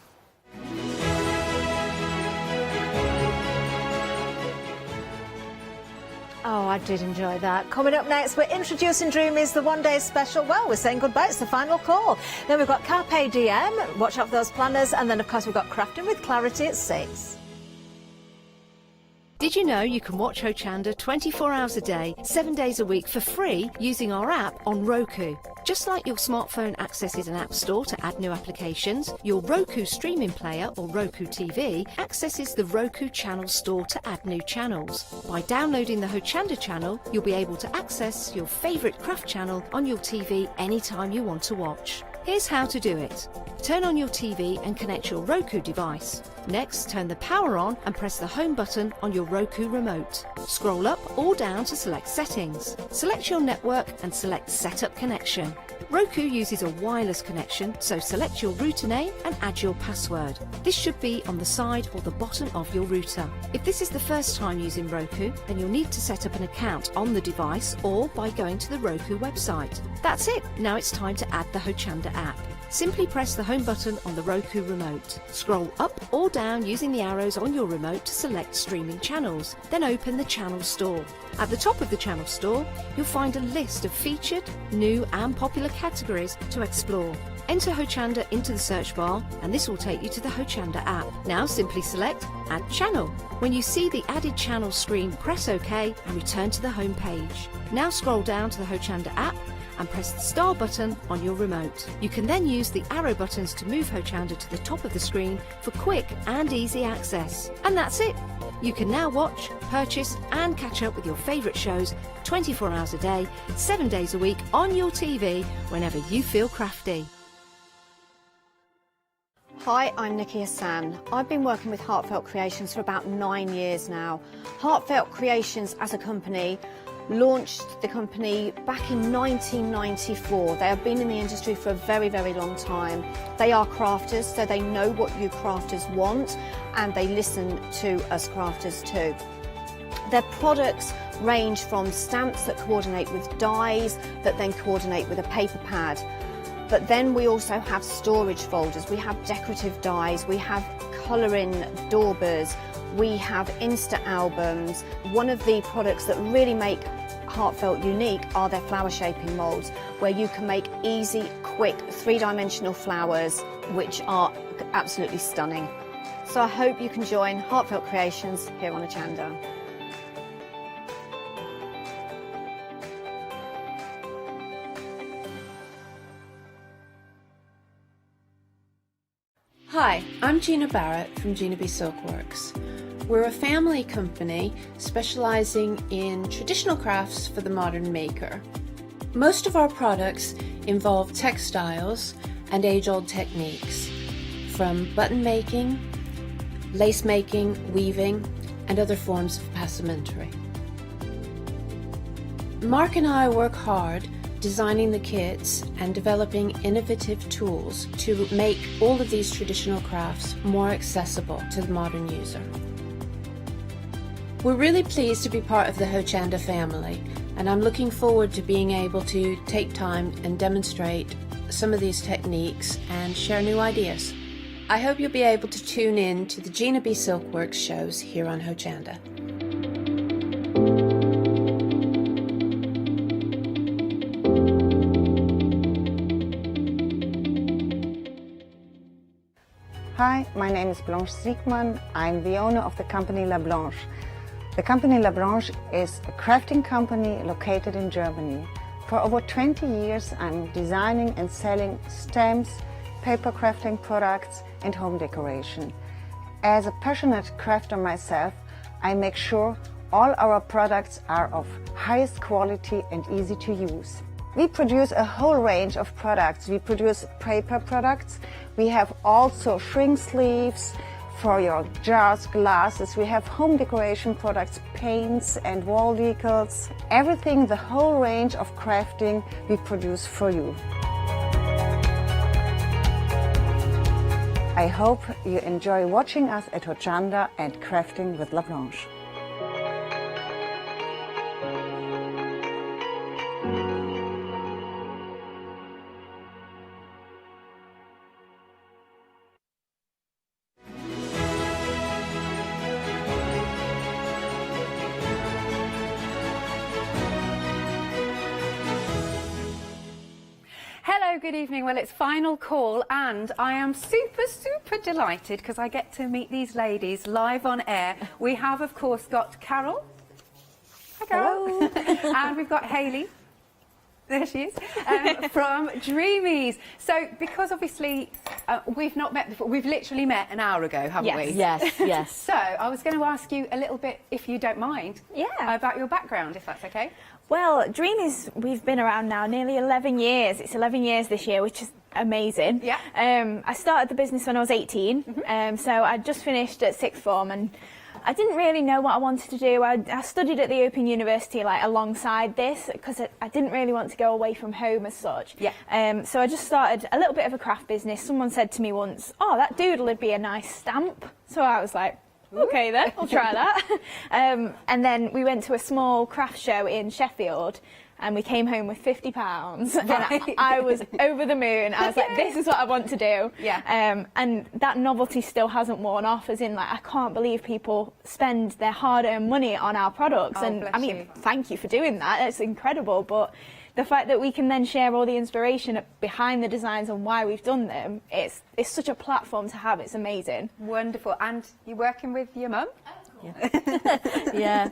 Oh, I did enjoy that. Coming up next, we're introducing Dreamees, the one-day special. Well, we're saying goodbye. It's the final call. Then we've got Carpe Diem. Watch out for those planners. And then, of course, we've got Crafting with Clarity at 6. Did you know you can watch Hochanda 24 hours a day, 7 days a week for free using our app on Roku? Just like your smartphone accesses an app store to add new applications, your Roku streaming player or Roku TV accesses the Roku channel store to add new channels. By downloading the Hochanda channel, you'll be able to access your favourite craft channel on your TV anytime you want to watch. Here's how to do it. Turn on your TV and connect your Roku device. Next, turn the power on and press the home button on your Roku remote. Scroll up or down to select Settings. Select your network and select Setup Connection. Roku uses a wireless connection, so select your router name and add your password. This should be on the side or the bottom of your router. If this is the first time using Roku, then you'll need to set up an account on the device or by going to the Roku website. That's it. Now it's time to add the Hochanda app. Simply press the home button on the Roku remote. Scroll up or down using the arrows on your remote to select streaming channels. Then open the channel store. At the top of the channel store, you'll find a list of featured, new and popular categories to explore. Enter Hochanda into the search bar and this will take you to the Hochanda app. Now simply select Add Channel. When you see the added channel screen, press OK and return to the home page. Now scroll down to the Hochanda app and press the star button on your remote. You can then use the arrow buttons to move Hochanda to the top of the screen for quick and easy access. And that's it. You can now watch, purchase and catch up with your favourite shows 24 hours a day, 7 days a week on your TV whenever you feel crafty. Hi, I'm Nikki Hassan. I've been working with Heartfelt Creations for about 9 years now. Heartfelt Creations as a company launched the company back in 1994. They have been in the industry for a very, very long time. They are crafters, so they know what you crafters want and they listen to us crafters too. Their products range from stamps that coordinate with dies that then coordinate with a paper pad. But then we also have storage folders, we have decorative dies, we have colouring daubers, we have Insta albums. One of the products that really make Heartfelt unique are their flower shaping moulds, where you can make easy, quick, three-dimensional flowers, which are absolutely stunning. So I hope you can join Heartfelt Creations here on Hochanda. Hi, I'm Gina Barrett from Gina B Silkworks. We're a family company specializing in traditional crafts for the modern maker. Most of our products involve textiles and age-old techniques, from button making, lace making, weaving, and other forms of passementerie. Mark and I work hard designing the kits and developing innovative tools to make all of these traditional crafts more accessible to the modern user. We're really pleased to be part of the Hochanda family, and I'm looking forward to being able to take time and demonstrate some of these techniques and share new ideas. I hope you'll be able to tune in to the Gina B Silkworks shows here on Hochanda. Hi, my name is Blanche Siegmann. I'm the owner of the company La Blanche. The company La Blanche is a crafting company located in Germany. For over 20 years, I'm designing and selling stamps, paper crafting products, and home decoration. As a passionate crafter myself, I make sure all our products are of highest quality and easy to use. We produce a whole range of products. We produce paper products. We have also shrink sleeves for your jars, glasses. We have home decoration products, paints and wall decals. Everything, the whole range of crafting we produce for you. I hope you enjoy watching us at Hochanda and Crafting with La Blanche. good evening. Well, it's final call, and I am super delighted because I get to meet these ladies live on air. We have, of course, got Carol. Hi, Carol. And we've got Hayley. There she is, from Dreamees. So, because obviously we've not met before, we've literally met an hour ago, haven't we? Yes, yes. So, I was going to ask you a little bit, if you don't mind, about your background, if that's okay. Well, Dreamees, we've been around now nearly 11 years. It's 11 years this year, which is amazing. Yeah. I started the business when I was 18, so I just finished at sixth form, and I didn't really know what I wanted to do. I studied at the Open University like alongside this because I didn't really want to go away from home as such. Yeah. So I just started a little bit of a craft business. Someone said to me once, "Oh, that doodle would be a nice stamp." So I was like, okay then, I'll try that. And then we went to a small craft show in Sheffield, and we came home with £50. Right. And I was over the moon. I was like, this is what I want to do. Yeah. And that novelty still hasn't worn off, as in, like, I can't believe people spend their hard-earned money on our products. Oh, and bless I mean, you. thank you for doing that. It's incredible. But the fact that we can then share all the inspiration behind the designs and why we've done them, it's such a platform to have. It's amazing. Wonderful. And you're working with your mum? Yeah.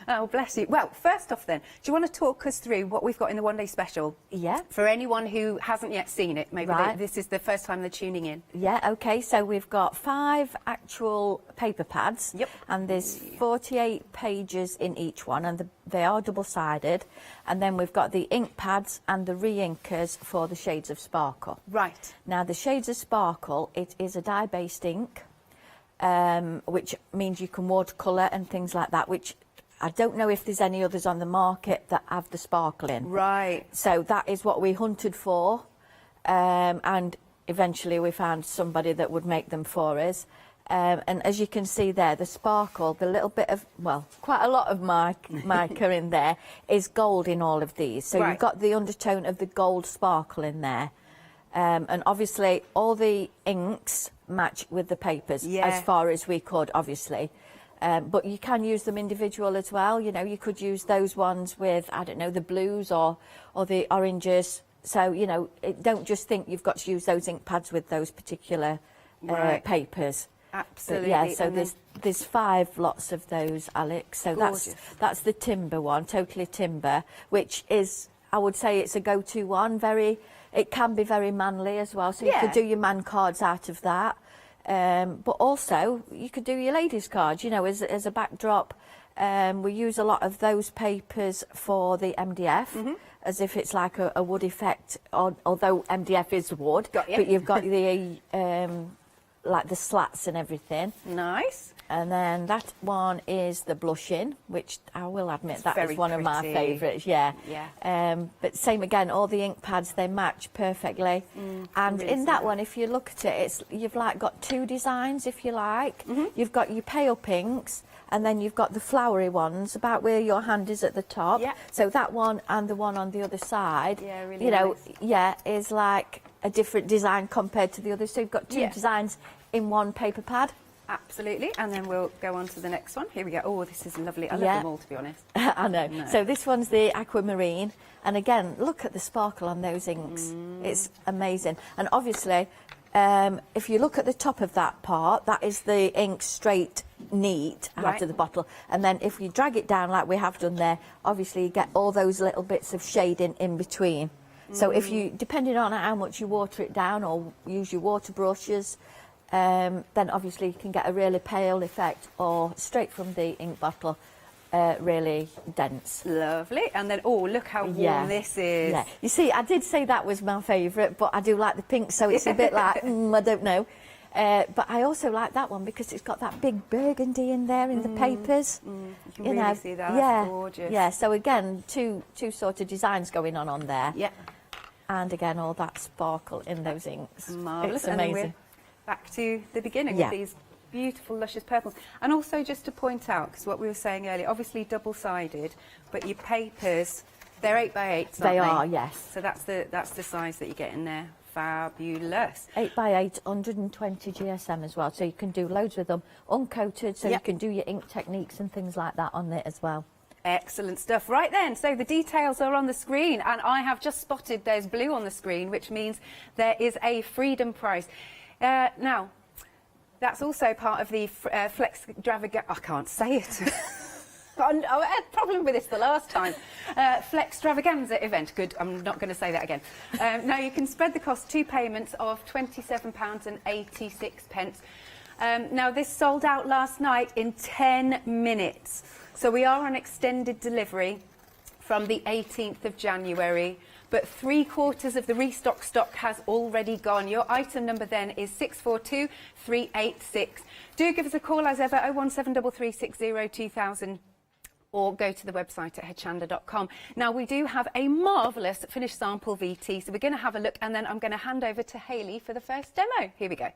Oh, bless you. Well, first off then, do you want to talk us through what we've got in the one-day special? Yeah. For anyone who hasn't yet seen it, maybe Right. this is the first time they're tuning in. Yeah, okay, so we've got 5 actual paper pads. Yep. And there's 48 pages in each one, and they are double-sided. And then we've got the ink pads and the re-inkers for the shades of sparkle. Right. Now, the shades of sparkle, it is a dye-based ink, which means you can watercolour and things like that, which I don't know if there's any others on the market that have the sparkle in. Right. So that is what we hunted for, and eventually we found somebody that would make them for us. And as you can see there, the sparkle, the little bit of, well, quite a lot of mica in there, is gold in all of these. So Right. you've got the undertone of the gold sparkle in there. And obviously all the inks match with the papers as far as we could, obviously. But you can use them individual as well. You know, you could use those ones with, I don't know, the blues or the oranges. So, you know, don't just think you've got to use those ink pads with those particular Right. papers. Absolutely. But yeah, so And there's 5 lots of those, Alex. So Gorgeous. that's the timber one, totally timber, which is, I would say, it's a go-to one. It can be very manly as well. So you Yeah. could do your man cards out of that. But also you could do your ladies cards, you know, as a backdrop. We use a lot of those papers for the MDF, as if it's like a wood effect, although MDF is wood. Got you. But you've got the like the slats and everything. Nice. And then that one is the blushing, which I will admit that very is one of my pretty. favourites. Yeah. Yeah. But same again, all the ink pads, they match perfectly. And really in see that that. one, if you look at it, you've like got 2 designs, if you like. You've got your pale pinks, and then you've got the flowery ones about where your hand is at the top. Yeah. So that one and the one on the other side, Yeah, really you know, nice. yeah, is like a different design compared to the others. So you've got 2 Yeah. designs in one paper pad. Absolutely. And then we'll go on to the next one. Here we go. Oh, this is lovely. I love Yeah. them all, to be honest. I know. No. So this one's the aquamarine, and again, look at the sparkle on those inks. It's amazing. And obviously, if you look at the top of that part, that is the ink straight, neat out Right. of the bottle. And then if you drag it down like we have done there, obviously you get all those little bits of shading in between. So if you, depending on how much you water it down or use your water brushes, then obviously you can get a really pale effect, or straight from the ink bottle, really dense. Lovely. And then, oh, look how warm this is. Yeah. You see, I did say that was my favourite, but I do like the pink, so it's a bit like, I don't know. But I also like that one because it's got that big burgundy in there in the papers. You can really see that. That's Yeah, gorgeous. yeah. So again, two sort of designs going on there. Yeah. And again, all that sparkle in those inks. Marvellous. It's And then amazing. we're back to the beginning Yeah. with these beautiful, luscious purples. And also just to point out, because what we were saying earlier, obviously double-sided, but your papers, they're 8 by 8, aren't They are, yes. So that's the size that you get in there. Fabulous. 8 by 8, 120 GSM as well, so you can do loads with them, uncoated, so Yeah. you can do your ink techniques and things like that on it as well. Excellent stuff. Right then, so the details are on the screen, and I have just spotted there's blue on the screen, which means there is a freedom prize. Now, that's also part of the Flex Extravaganza. I can't say it. I had a problem with this the last time. Flex Extravaganza event. Good, I'm not going to say that again. Now, you can spread the cost, 2 payments of £27.86. Now, this sold out last night in 10 minutes. So we are on extended delivery from the 18th of January, but 3/4 of the restock stock has already gone. Your item number then is 642386. Do give us a call as ever, 01733602000, or go to the website at hochanda.com. Now, we do have a marvellous finished sample VT, so we're going to have a look, and then I'm going to hand over to Hayley for the first demo. Here we go.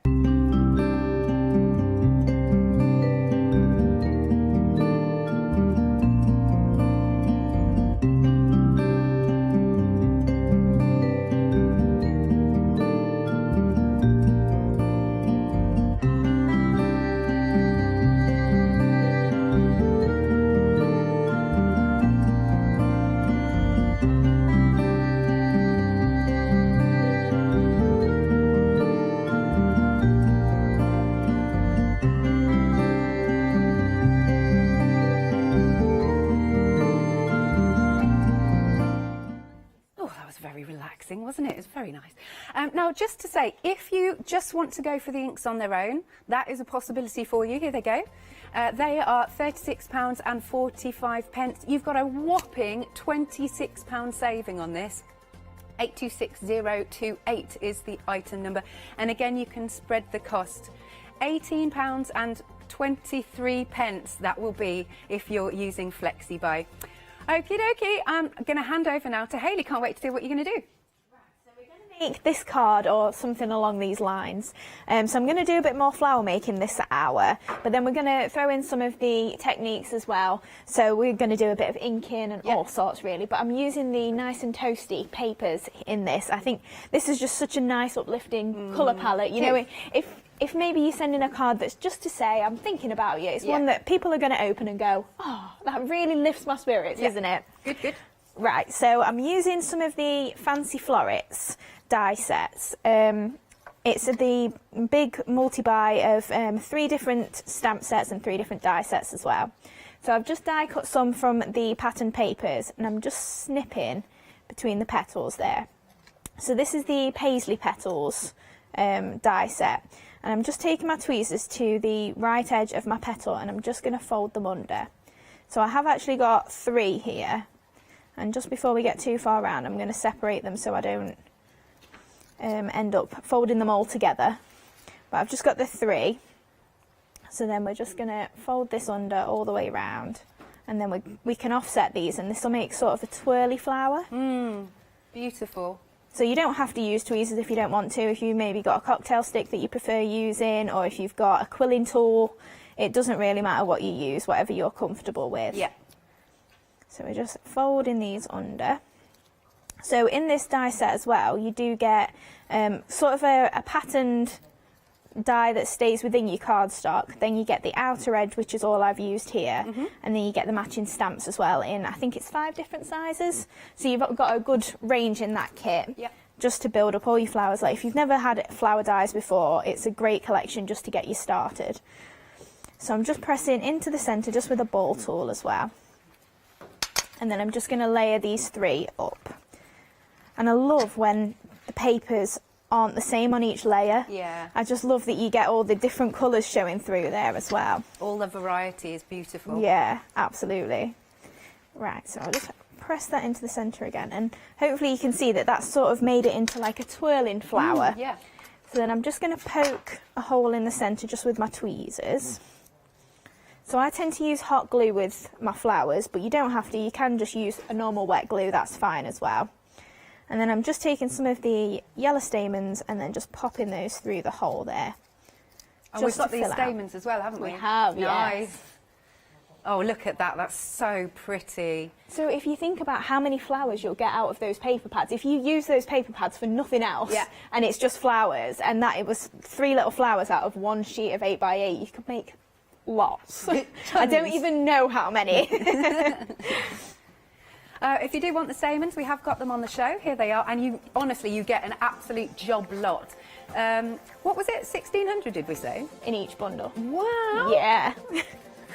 Wasn't it? It's very nice. Now, just to say, if you just want to go for the inks on their own, that is a possibility for you. Here they go. They are £36.45. You've got a whopping £26 saving on this. 826028 is the item number. And again, you can spread the cost. £18.23 that will be if you're using FlexiBuy. Okie dokie, I'm going to hand over now to Hayley. Can't wait to see what you're going to do. Make this card or something along these lines. So I'm going to do a bit more flower making this hour, but then we're going to throw in some of the techniques as well. So we're going to do a bit of inking and all sorts really, but I'm using the nice and toasty papers in this. I think this is just such a nice uplifting colour palette. You know, if maybe you send in a card that's just to say I'm thinking about you, it's one that people are going to open and go, oh, that really lifts my spirits, isn't it? Good, good. Right, so I'm using some of the Fancy Florets die sets. It's the big multi-buy of 3 different stamp sets and 3 different die sets as well. So I've just die cut some from the pattern papers, and I'm just snipping between the petals there. So this is the Paisley Petals die set, and I'm just taking my tweezers to the right edge of my petal, and I'm just going to fold them under. So I have actually got 3 here, and just before we get too far around, I'm going to separate them so I don't end up folding them all together. But I've just got the 3, so then we're just going to fold this under all the way around, and then we can offset these, and this will make sort of a twirly flower. Beautiful. So you don't have to use tweezers if you don't want to. If you maybe got a cocktail stick that you prefer using, or if you've got a quilling tool, it doesn't really matter what you use, whatever you're comfortable with. Yeah. So we're just folding these under. So in this die set as well, you do get sort of a patterned die that stays within your cardstock. Then you get the outer edge, which is all I've used here, and then you get the matching stamps as well in, I think it's 5 different sizes. So you've got a good range in that kit, just to build up all your flowers. Like if you've never had flower dies before, it's a great collection just to get you started. So I'm just pressing into the centre just with a ball tool as well. And then I'm just going to layer these 3 up. And I love when the papers aren't the same on each layer. Yeah. I just love that you get all the different colours showing through there as well. All the variety is beautiful. Yeah, absolutely. Right, so I'll just press that into the centre again, and hopefully you can see that that's sort of made it into like a twirling flower. Yeah. So then I'm just going to poke a hole in the centre just with my tweezers. So I tend to use hot glue with my flowers, but you don't have to. You can just use a normal wet glue, that's fine as well. And then I'm just taking some of the yellow stamens and then just popping those through the hole there. And we've got these stamens as well, haven't we? We have, nice. yes. Oh, look at that. That's so pretty. So if you think about how many flowers you'll get out of those paper pads, if you use those paper pads for nothing else, and it's just flowers, and that it was 3 little flowers out of 1 sheet of 8x8, you could make lots. I don't even know how many. If you do want the stamens, we have got them on the show. Here they are, and you get an absolute job lot. What was it? 1,600, did we say? In each bundle. Wow. Yeah.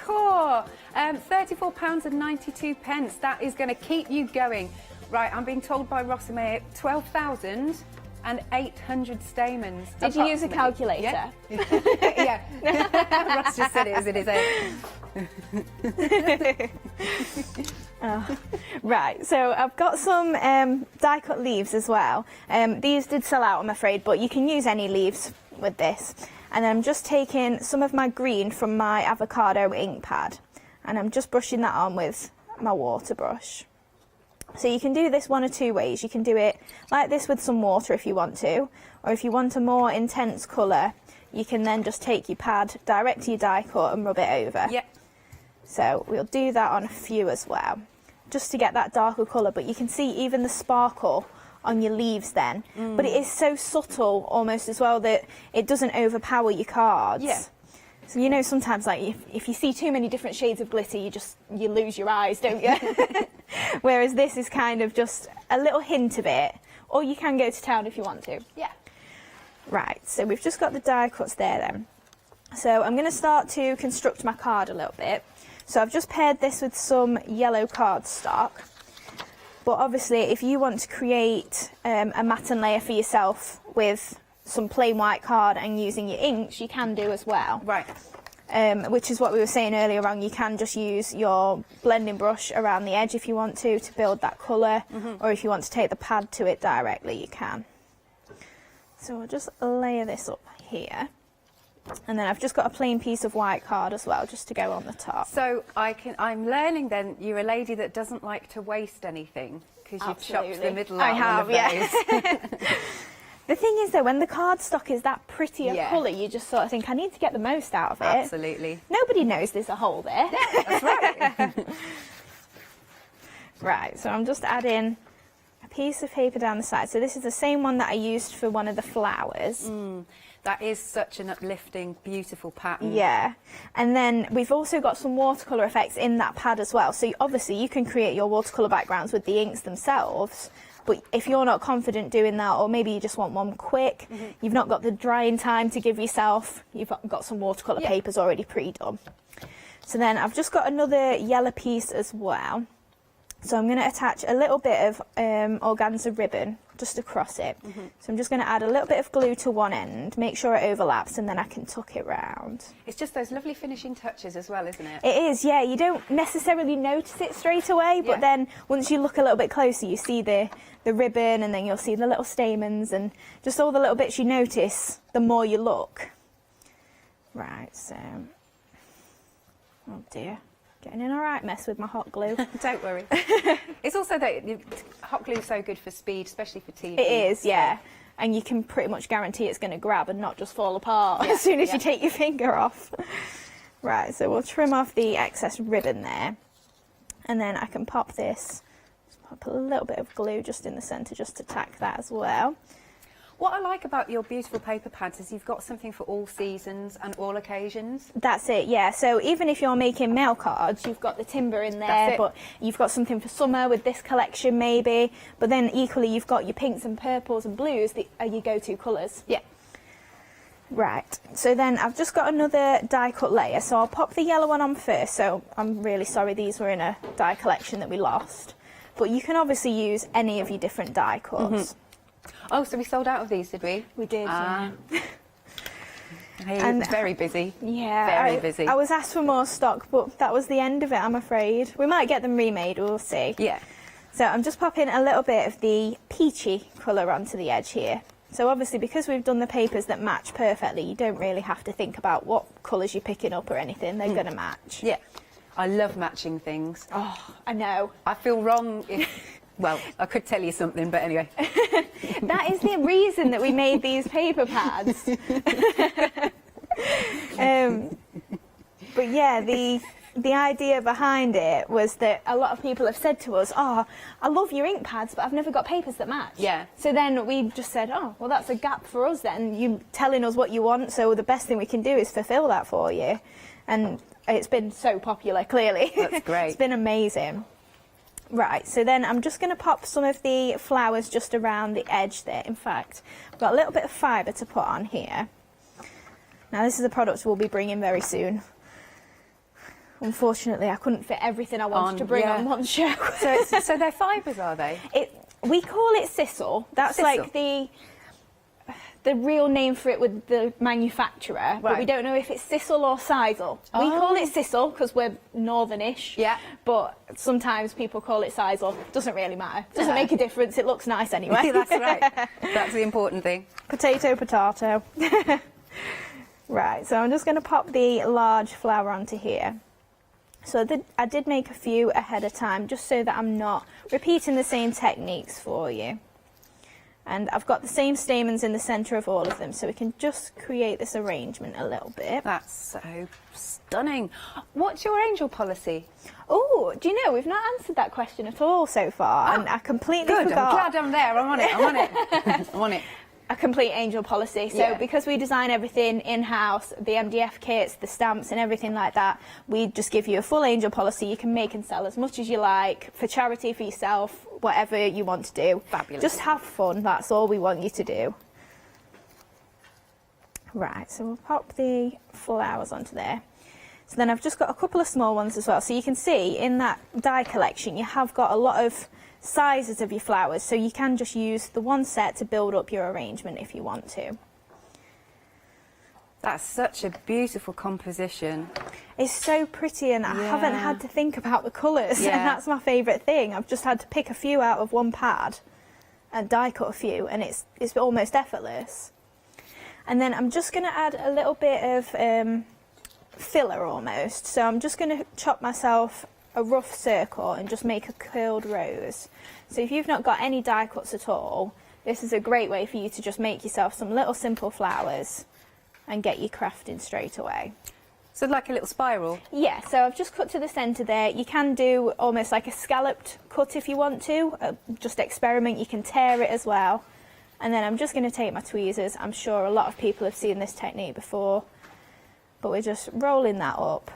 Cool. £34.92. That is going to keep you going. Right, I'm being told by Rosamay 12,800 stamens. Did you use a calculator? Yeah. Ross just said it as it is. Right, so I've got some die cut leaves as well. These did sell out, I'm afraid, but you can use any leaves with this. And then I'm just taking some of my green from my avocado ink pad, and I'm just brushing that on with my water brush. So you can do this one or two ways. You can do it like this with some water if you want to, or if you want a more intense colour, you can then just take your pad direct to your die cut and rub it over. Yep. So we'll do that on a few as well, just to get that darker colour. But you can see even the sparkle on your leaves then. But it is so subtle almost as well that it doesn't overpower your cards. Yeah. So you know sometimes like if you see too many different shades of glitter you lose your eyes, don't you? Whereas this is kind of just a little hint of it. Or you can go to town if you want to. Yeah. Right, so we've just got the die cuts there then. So I'm going to start to construct my card a little bit. So I've just paired this with some yellow cardstock. But obviously if you want to create a matte layer for yourself with some plain white card and using your inks, you can do as well. Right. Which is what we were saying earlier on, you can just use your blending brush around the edge if you want to build that colour, or if you want to take the pad to it directly, you can. So I'll just layer this up here. And then I've just got a plain piece of white card as well, just to go on the top. So I'm learning then you're a lady that doesn't like to waste anything, because you've chopped the middle out. I have, yeah. The thing is though, when the cardstock is that prettier colour, you just sort of think, I need to get the most out of it. Absolutely. Nobody knows there's a hole there. Yeah, that's right. Right, so I'm just adding a piece of paper down the side. So this is the same one that I used for one of the flowers. That is such an uplifting, beautiful pattern. Yeah, and then we've also got some watercolour effects in that pad as well. So obviously you can create your watercolour backgrounds with the inks themselves, but if you're not confident doing that, or maybe you just want one quick, you've not got the drying time to give yourself, you've got some watercolour papers already pre-done. So then I've just got another yellow piece as well. So I'm going to attach a little bit of organza ribbon just across it. So I'm just going to add a little bit of glue to one end, make sure it overlaps, and then I can tuck it round. It's just those lovely finishing touches as well, isn't it? It is, yeah. You don't necessarily notice it straight away, but then once you look a little bit closer, you see the ribbon, and then you'll see the little stamens, and just all the little bits you notice the more you look. Right, so... Oh dear. Getting in a right mess with my hot glue. Don't worry. It's also that hot glue is so good for speed, especially for TV. It is, yeah. And you can pretty much guarantee it's going to grab and not just fall apart as soon as you take your finger off. Right, so we'll trim off the excess ribbon there. And then I can pop this, just pop a little bit of glue just in the centre just to tack that as well. What I like about your beautiful paper pads is you've got something for all seasons and all occasions. That's it, yeah. So even if you're making mail cards, you've got the timber in there, but you've got something for summer with this collection maybe. But then equally you've got your pinks and purples and blues that are your go-to colours. Yeah. Right, so then I've just got another die cut layer. So I'll pop the yellow one on first. So I'm really sorry these were in a die collection that we lost. But you can obviously use any of your different die cuts. Oh, so we sold out of these, did we? We did, yeah. And very busy. Yeah, very busy. I was asked for more stock, but that was the end of it, I'm afraid. We might get them remade, we'll see. Yeah. So I'm just popping a little bit of the peachy colour onto the edge here. So obviously, because we've done the papers that match perfectly, you don't really have to think about what colours you're picking up or anything. They're going to match. Yeah. I love matching things. Oh, I know. I feel wrong if... Well, I could tell you something, but anyway. That is the reason that we made these paper pads. But yeah, the idea behind it was that a lot of people have said to us, oh, I love your ink pads, but I've never got papers that match. Yeah. So then we just said, oh, well, that's a gap for us then. You telling us what you want, so the best thing we can do is fulfill that for you. And it's been so popular, clearly. That's great. It's been amazing. Right, so then I'm just going to pop some of the flowers just around the edge there. In fact, I've got a little bit of fibre to put on here. Now, this is a product we'll be bringing very soon. Unfortunately, I couldn't fit everything I wanted to bring on one show. So they're fibres, are they? We call it sisal. That's Sisal. like the real name for it with the manufacturer, but we don't know if it's sisal or sisal. We call it sisal because we're northern-ish, but sometimes people call it sisal. Doesn't really matter. Doesn't make a difference. It looks nice anyway. That's right. That's the important thing. Potato, potato. Right, so I'm just going to pop the large flower onto here. So I did make a few ahead of time just so that I'm not repeating the same techniques for you. And I've got the same stamens in the centre of all of them, so we can just create this arrangement a little bit. That's so stunning. What's your angel policy? Oh, do you know, we've not answered that question at all so far, and I completely Good, forgot. I'm glad I'm there. I'm on it. I'm on it. I'm on it. A complete angel policy. So because we design everything in-house, the MDF kits, the stamps and everything like that, we just give you a full angel policy. You can make and sell as much as you like, for charity, for yourself, whatever you want to do. Fabulous. Just have fun, that's all we want you to do. Right, so we'll pop the flowers onto there. So then I've just got a couple of small ones as well. So you can see in that die collection, you have got a lot of sizes of your flowers, so you can just use the one set to build up your arrangement if you want to. That's such a beautiful composition. It's so pretty, and I haven't had to think about the colours, and that's my favourite thing. I've just had to pick a few out of one pad and die cut a few, and it's almost effortless. And then I'm just going to add a little bit of filler almost, so I'm just going to chop myself a rough circle and just make a curled rose. So if you've not got any die cuts at all, this is a great way for you to just make yourself some little simple flowers and get your crafting straight away. So like a little spiral? Yeah, so I've just cut to the centre there. You can do almost like a scalloped cut if you want to, just experiment. You can tear it as well. And then I'm just going to take my tweezers. I'm sure a lot of people have seen this technique before, but we're just rolling that up.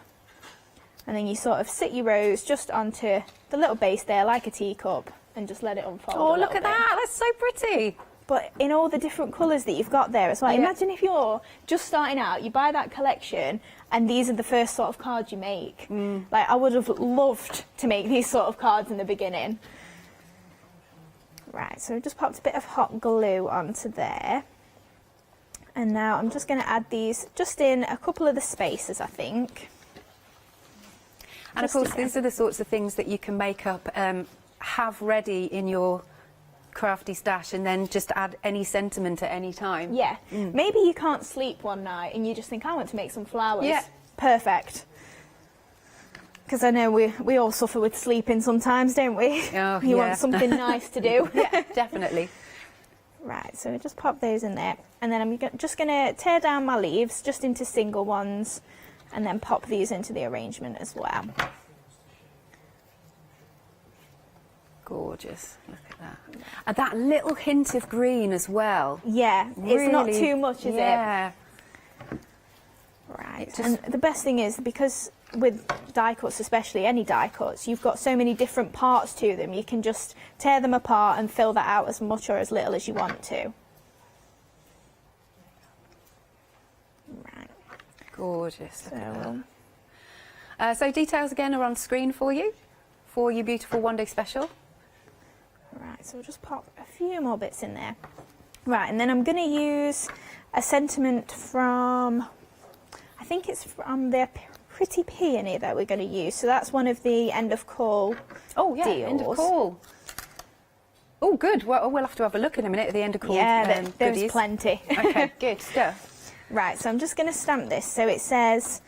And then you sort of sit your rose just onto the little base there, like a teacup, and just let it unfold. Oh, look at that! That's so pretty. But in all the different colours that you've got there as well. Imagine if you're just starting out, you buy that collection, and these are the first sort of cards you make. Like, I would have loved to make these sort of cards in the beginning. Right, so I've just popped a bit of hot glue onto there. And now I'm just going to add these just in a couple of the spaces, I think. And of course, these are the sorts of things that you can make up, have ready in your crafty stash, and then just add any sentiment at any time. Yeah. Maybe you can't sleep one night and you just think, I want to make some flowers. Yeah. Perfect. Because I know we all suffer with sleeping sometimes, don't we? Oh, you want something nice to do. Yeah, definitely. Right, so just pop those in there. And then I'm just going to tear down my leaves just into single ones, and then pop these into the arrangement as well. Gorgeous. Look at that. And that little hint of green as well. Yeah, really, it's not too much, is it? Right, and the best thing is, because with die cuts, especially any die cuts, you've got so many different parts to them, you can just tear them apart and fill that out as much or as little as you want to. Right. Gorgeous. So details again are on screen for you, for your beautiful one day special. Right, so we'll just pop a few more bits in there. Right, and then I'm going to use a sentiment from, I think it's from their Pretty Peony that we're going to use. So that's one of the end of call deals. End of call. Oh, good. Well, we'll have to have a look in a minute at the end of call. Yeah, there's goodies. plenty. Okay, good stuff. Right, so I'm just going to stamp this. So it says,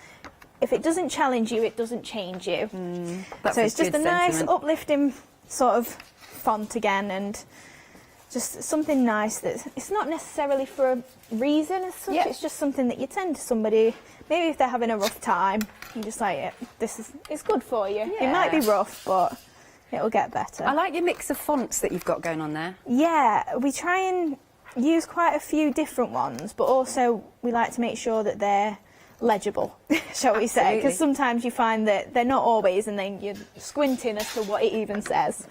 if it doesn't challenge you, it doesn't change you. That's so it's just a good nice sentiment. uplifting sort of font again, and Just something nice that it's not necessarily for a reason as such. Yeah. It's just something that you send to somebody. Maybe if they're having a rough time, you just like it. It's good for you. It might be rough, but it'll get better. I like your mix of fonts that you've got going on there. Yeah, we try and use quite a few different ones, but also we like to make sure that they're legible, shall we say, because sometimes you find that they're not always, and then you're squinting as to what it even says.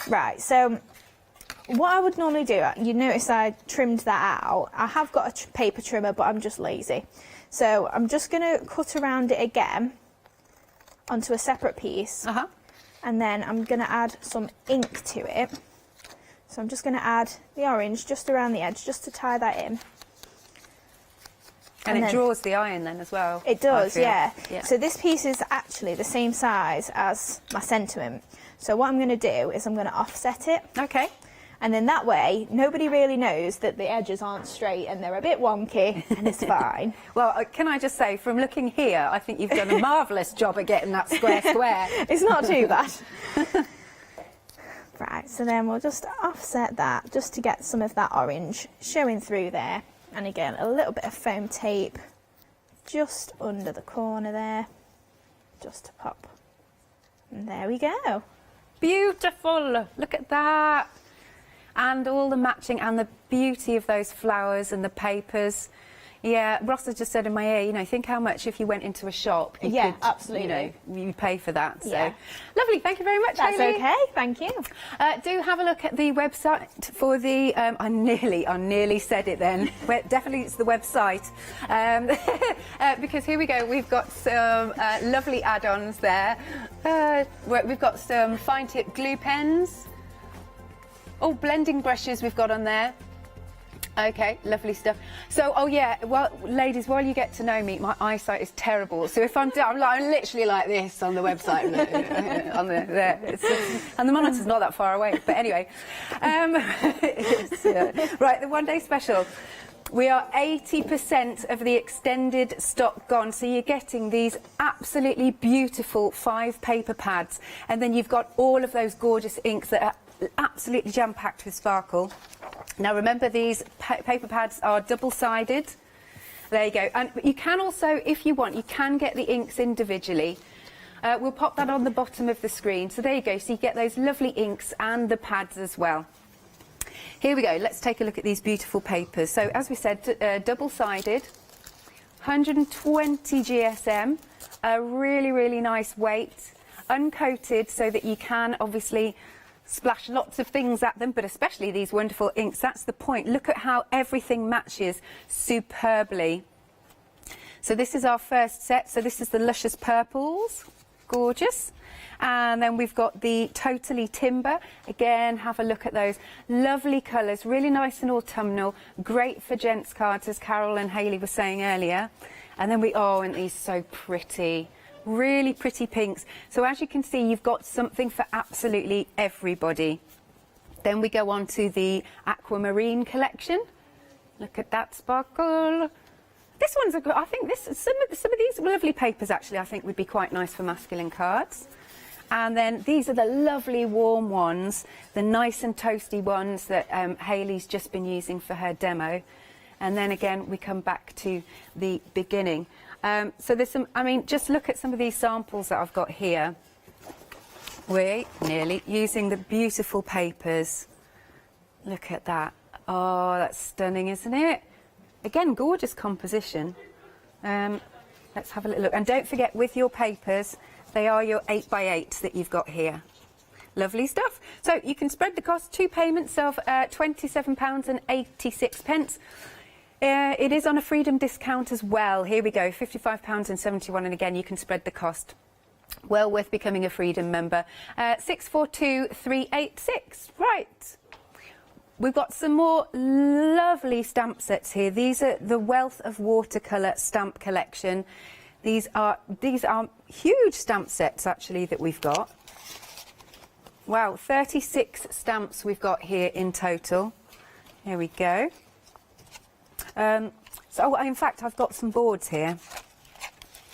Right, so what I would normally do, you notice I trimmed that out. I have got a paper trimmer, but I'm just lazy. So I'm just going to cut around it again onto a separate piece. And then I'm going to add some ink to it. So I'm just going to add the orange just around the edge, just to tie that in. And it draws the eye in then as well. It does, yeah. So this piece is actually the same size as my sentiment. So what I'm going to do is I'm going to offset it. Okay. And then that way, nobody really knows that the edges aren't straight and they're a bit wonky, and it's fine. Well, can I just say, from looking here, I think you've done a marvellous job at getting that square. It's not too bad. Right, so then we'll just offset that just to get some of that orange showing through there. And again, a little bit of foam tape just under the corner there, just to pop. And there we go. Beautiful. Look at that. And all the matching and the beauty of those flowers and the papers. Yeah, Ross has just said in my ear, you know, think how much if you went into a shop. You could, absolutely. You know, you pay for that. So Yeah. lovely. Thank you very much, That's Hayley. okay. Thank you. Do have a look at the website for the. I nearly said it then. Definitely, it's the website. Because here we go. We've got some lovely add-ons there. We've got some fine tip glue pens. Oh, blending brushes we've got on there. Okay, lovely stuff. So, oh yeah, well, ladies, while you get to know me, my eyesight is terrible. So if I'm literally like this on the website, and the monitor's not that far away. But anyway, right, the one-day special. We are 80% of the extended stock gone, so you're getting these absolutely beautiful 5 paper pads, and then you've got all of those gorgeous inks that are absolutely jam-packed with sparkle. Now remember, these paper pads are double-sided. There you go. And you can also, if you want, you can get the inks individually. We'll pop that on the bottom of the screen. So there you go. So you get those lovely inks and the pads as well. Here we go. Let's take a look at these beautiful papers. So as we said, double-sided, 120 GSM, a really, really nice weight, uncoated so that you can obviously splash lots of things at them, but especially these wonderful inks. That's the point. Look at how everything matches superbly. So this is our first set. So this is the Luscious Purples. Gorgeous. And then we've got the Totally Timber. Again, have a look at those. Lovely colours, really nice and autumnal. Great for gents cards, as Carol and Hayley were saying earlier. And then aren't these so pretty? Really pretty pinks. So as you can see, you've got something for absolutely everybody. Then we go on to the Aquamarine collection. Look at that sparkle. This one's a good, I think some of these lovely papers actually I think would be quite nice for masculine cards. And then these are the lovely warm ones, the nice and toasty ones that Hayley's just been using for her demo. And then again we come back to the beginning. So there's some, I mean, just look at some of these samples that I've got here. We're nearly using the beautiful papers. Look at that. Oh, that's stunning, isn't it? Again, gorgeous composition. Let's have a little look. And don't forget, with your papers, they are your 8x8 that you've got here. Lovely stuff. So you can spread the cost, 2 payments of £27.86. It is on a Freedom discount as well. Here we go, £55.71, and again, you can spread the cost. Well worth becoming a Freedom member. 642386. Right. We've got some more lovely stamp sets here. These are the Wealth of Watercolour stamp collection. These are huge stamp sets, actually, that we've got. Wow, 36 stamps we've got here in total. Here we go. So, in fact, I've got some boards here.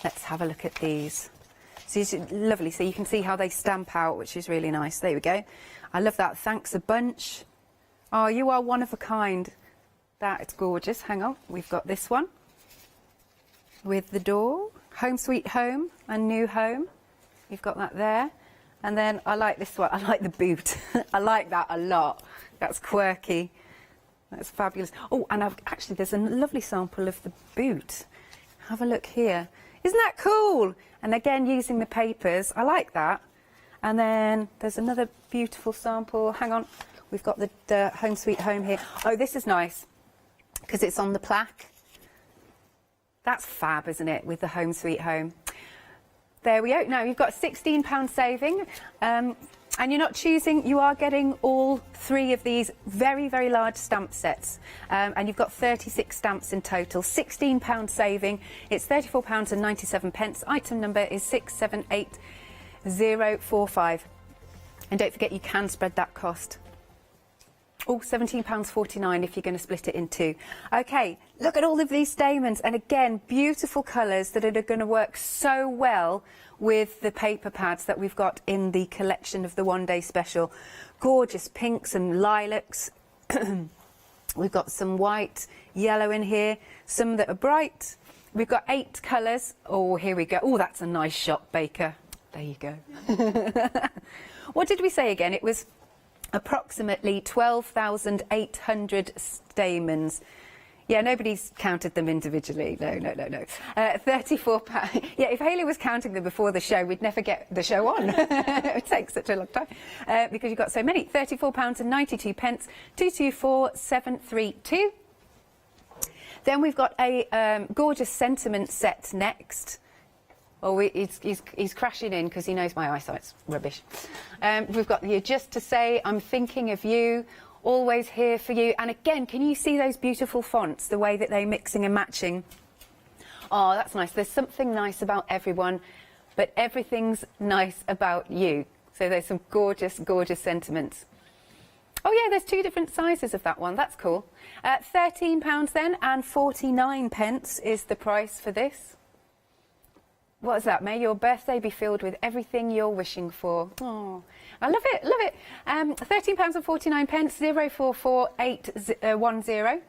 Let's have a look at these. So these are lovely. So you can see how they stamp out, which is really nice. There we go. I love that. Thanks a bunch. Oh, you are one of a kind. That's gorgeous. Hang on, we've got this one with the door, Home Sweet Home and New Home. You've got that there. And then I like this one. I like the boot. I like that a lot. That's quirky. That's fabulous. Oh, and actually, there's a lovely sample of the boot. Have a look here. Isn't that cool? And again, using the papers. I like that. And then there's another beautiful sample. Hang on. We've got the Home Sweet Home here. Oh, this is nice because it's on the plaque. That's fab, isn't it, with the Home Sweet Home? There we go. Now, you've got £16 saving. And you're not choosing, you are getting all 3 of these very, very large stamp sets. And you've got 36 stamps in total. £16 saving. It's £34.97. Item number is 678045. And don't forget, you can spread that cost. Oh, £17.49 if you're going to split it in 2. OK, look at all of these stamens. And again, beautiful colours that are going to work so well with the paper pads that we've got in the collection of the one-day special. Gorgeous pinks and lilacs. We've got some white, yellow in here, some that are bright. We've got 8 colours. Oh, here we go. Oh, that's a nice shot, Baker. There you go. What did we say again? It was approximately 12,800 stamens. Yeah, nobody's counted them individually. No. £34. Yeah, if Hayley was counting them before the show, we'd never get the show on. It would take such a long time because you've got so many. £34.92. 224732. Then we've got a gorgeous sentiment set next. Oh, he's crashing in because he knows my eyesight's rubbish. We've got you just to say, I'm thinking of you, always here for you. And again, can you see those beautiful fonts, the way that they're mixing and matching? Oh, that's nice. There's something nice about everyone, but everything's nice about you. So there's some gorgeous, gorgeous sentiments. Oh, yeah, there's 2 different sizes of that one. That's cool. £13 then, and 49 pence is the price for this. What's that? May your birthday be filled with everything you're wishing for. Oh, I love it, love it. £13.49, 044810.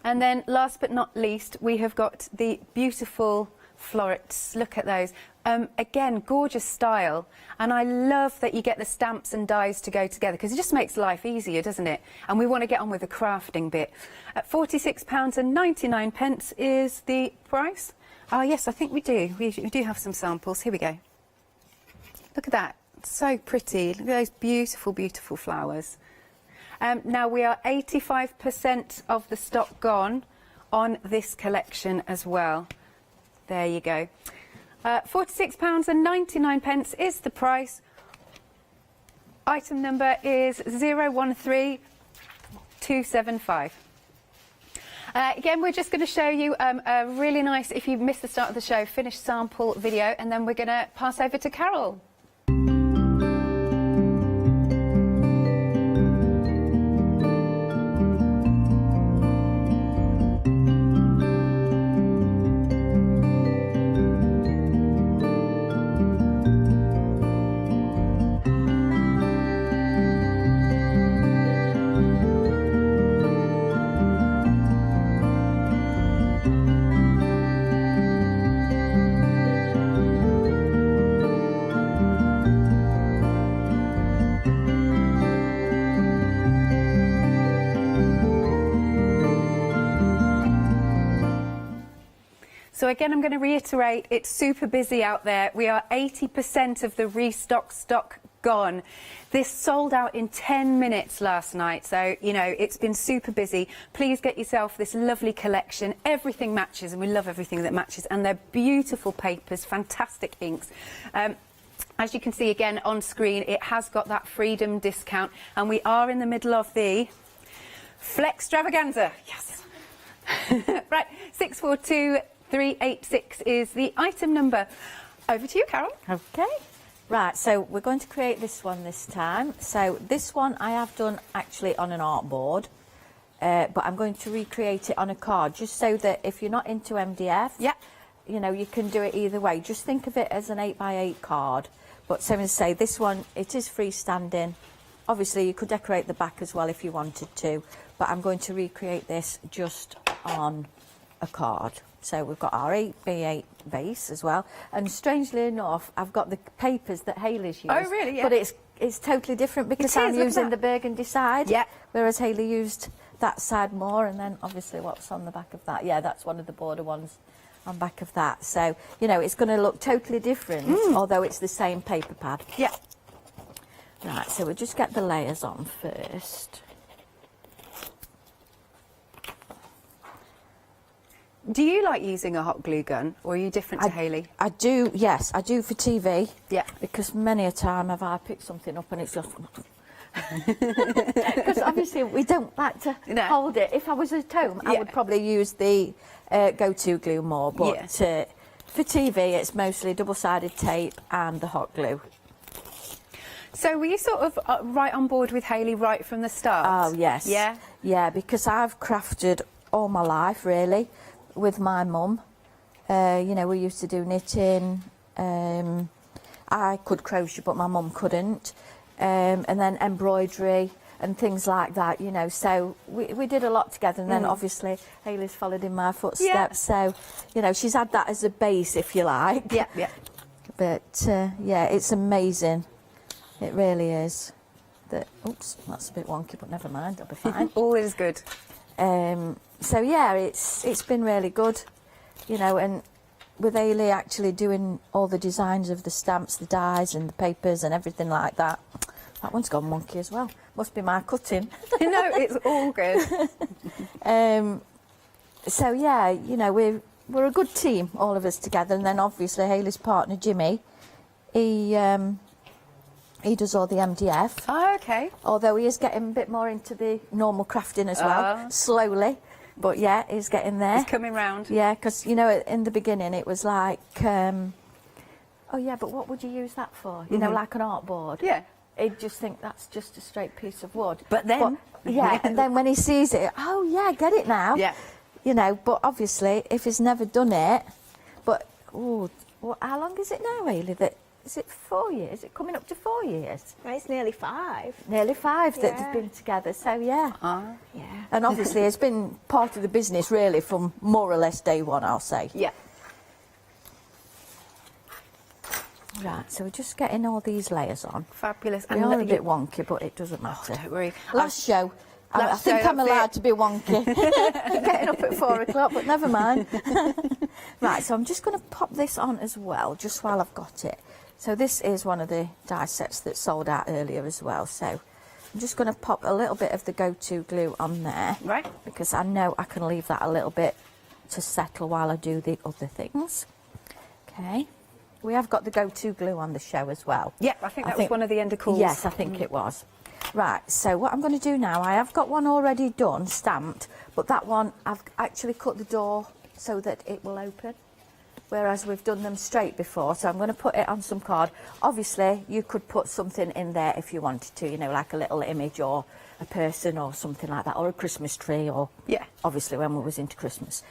And then, last but not least, we have got the beautiful florets. Look at those. Again, gorgeous style. And I love that you get the stamps and dies to go together because it just makes life easier, doesn't it? And we want to get on with the crafting bit. At £46.99 is the price. Oh, yes, I think we do. We do have some samples. Here we go. Look at that. So pretty. Look at those beautiful, beautiful flowers. Now, we are 85% of the stock gone on this collection as well. There you go. £46.99 is the price. Item number is 013275. Again, we're just going to show you a really nice, if you missed the start of the show, finished sample video, and then we're going to pass over to Carol. So again, I'm going to reiterate, it's super busy out there. We are 80% of the restock stock gone. This sold out in 10 minutes last night, so, you know, it's been super busy. Please get yourself this lovely collection. Everything matches, and we love everything that matches, and they're beautiful papers, fantastic inks. As you can see again on screen, it has got that freedom discount, and we are in the middle of the Flex Extravaganza. Yes. Right, 642386 is the item number. Over to you, Carol. Okay. Right, so we're going to create this one this time. So this one I have done actually on an artboard, but I'm going to recreate it on a card, just so that if you're not into MDF, yeah, you know, you can do it either way. Just think of it as an 8x8 card. But so to say, this one, it is freestanding obviously you could decorate the back as well if you wanted to, but I'm going to recreate this just on a card. So we've got our 8x8 base as well, and strangely enough, I've got the papers that Hayley's used. Oh, really? Yeah. But it's totally different because I'm using the burgundy side, whereas Hayley used that side more, and then obviously what's on the back of that? Yeah, that's one of the border ones on back of that. So, you know, it's going to look totally different, although it's the same paper pad. Yeah. Right, so we'll just get the layers on first. Do you like using a hot glue gun, or are you different to Hayley? I do, yes, I do for TV. Yeah. Because many a time have I picked something up and it's just... Because obviously we don't like to hold it. If I was at home, I would probably use the go-to glue more, but for TV it's mostly double-sided tape and the hot glue. So were you sort of right on board with Hayley right from the start? Oh, yes. Yeah? Yeah, because I've crafted all my life, really, with my mum. You know, we used to do knitting. I could crochet, but my mum couldn't. And then embroidery and things like that, you know. So we did a lot together. And then, obviously, Hayley's followed in my footsteps. So, you know, she's had that as a base, if you like. Yeah, yeah. But, yeah, it's amazing. It really is. Oops, that's a bit wonky, but never mind, I'll be fine. All is good. So yeah, it's been really good, you know, and with Hayley actually doing all the designs of the stamps, the dies and the papers and everything like that. That one's gone wonky as well. Must be my cutting. No, it's all good. So yeah, you know, we're a good team, all of us together, and then obviously Hayley's partner Jimmy, he does all the MDF. Oh, okay. Although he is getting a bit more into the normal crafting as well, slowly. But yeah, he's getting there. He's coming round. Yeah, because, you know, in the beginning it was like, oh yeah, but what would you use that for? You know, like an artboard. Yeah. He'd just think that's just a straight piece of wood. But then... yeah, and then when he sees it, oh yeah, get it now. Yeah. You know, but obviously, if he's never done it, but, how long is it now, Hayley, that... Is it 4 years? Is it coming up to 4 years? No, it's nearly 5. Nearly 5 that they've been together, so yeah. Yeah. And obviously it's been part of the business really from more or less day one, I'll say. Yeah. Right, so we're just getting all these layers on. Fabulous. They're all a bit wonky, but it doesn't matter. Don't worry. Last show. I think I'm allowed to be wonky. Getting up at 4 o'clock, but never mind. Right, so I'm just going to pop this on as well, just while I've got it. So this is one of the die sets that sold out earlier as well. So I'm just going to pop a little bit of the go-to glue on there. Right. Because I know I can leave that a little bit to settle while I do the other things. Okay. We have got the go-to glue on the show as well. Yeah, I think that was one of the end of calls. Yes, I think it was. Right, so what I'm going to do now, I have got one already done, stamped, but that one I've actually cut the door so that it will open. Whereas we've done them straight before, so I'm going to put it on some card. Obviously, you could put something in there if you wanted to, you know, like a little image or a person or something like that, or a Christmas tree, or obviously when we was into Christmas.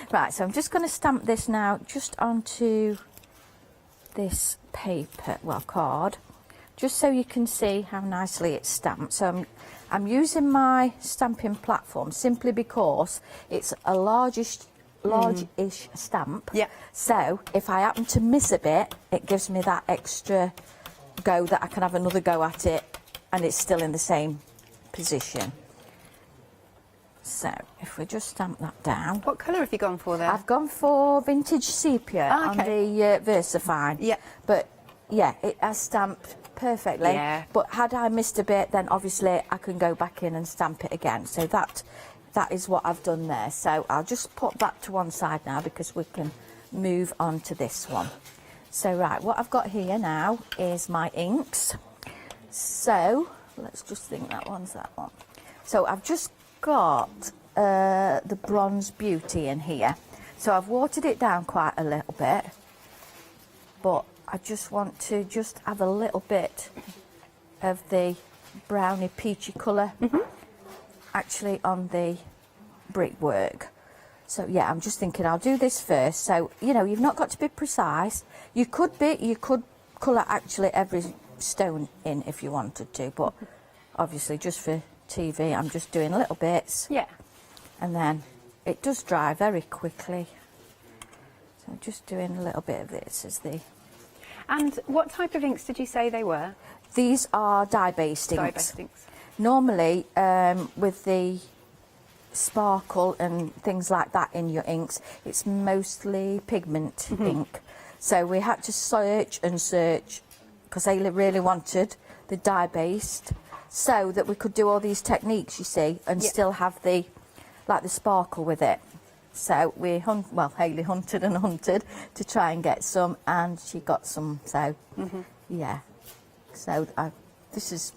Right, so I'm just going to stamp this now just onto this paper, well, card, just so you can see how nicely it's stamped. So I'm using my stamping platform simply because it's a large-ish stamp. Yeah. So if I happen to miss a bit, it gives me that extra go that I can have another go at it and it's still in the same position. So if we just stamp that down. What colour have you gone for there? I've gone for vintage sepia on the VersaFine. Yeah. But yeah, it has stamped perfectly. Yeah. But had I missed a bit, then obviously I can go back in and stamp it again. So that is what I've done there. So I'll just put that to one side now because we can move on to this one. So right, what I've got here now is my inks. So let's just think that one's that one. So I've just got the Bronze Beauty in here. So I've watered it down quite a little bit, but I just want to just have a little bit of the browny peachy colour actually on the brickwork. So yeah, I'm just thinking I'll do this first. So, you know, you've not got to be precise. You could colour actually every stone in if you wanted to, but obviously just for TV I'm just doing little bits. Yeah. And then it does dry very quickly. So just doing a little bit of this as the... And what type of inks did you say they were? These are dye-based inks. Dye-based inks. Normally, with the sparkle and things like that in your inks, it's mostly pigment ink. So we had to search and search because they really wanted the dye-based so that we could do all these techniques, you see, and still have the sparkle with it. So we Hayley hunted and hunted to try and get some, and she got some. So yeah, so this is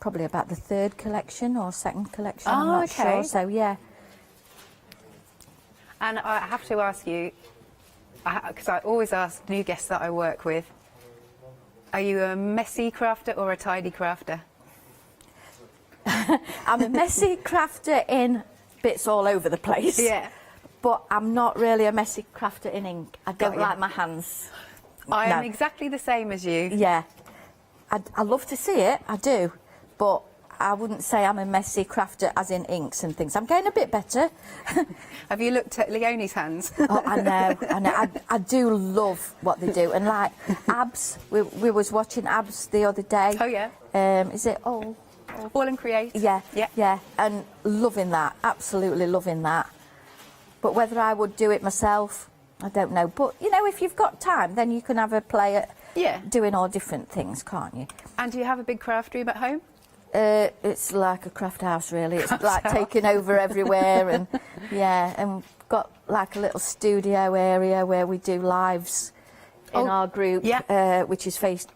probably about the third collection or second collection. I'm not sure. So yeah. And I have to ask you, because I always ask new guests that I work with, are you a messy crafter or a tidy crafter? I'm a messy crafter in bits all over the place. Yeah. But I'm not really a messy crafter in ink. I don't like my hands. I am exactly the same as you. Yeah. I love to see it, I do. But I wouldn't say I'm a messy crafter as in inks and things. I'm getting a bit better. Have you looked at Leonie's hands? Oh, I know. I do love what they do. And like Abs, we was watching Abs the other day. Oh, yeah. Is it All and Create? Yeah. And loving that. Absolutely loving that. But whether I would do it myself, I don't know. But, you know, if you've got time, then you can have a play at doing all different things, can't you? And do you have a big craft room at home? It's like a craft house, really. It's like taking over everywhere, and and got like a little studio area where we do lives in our group, which is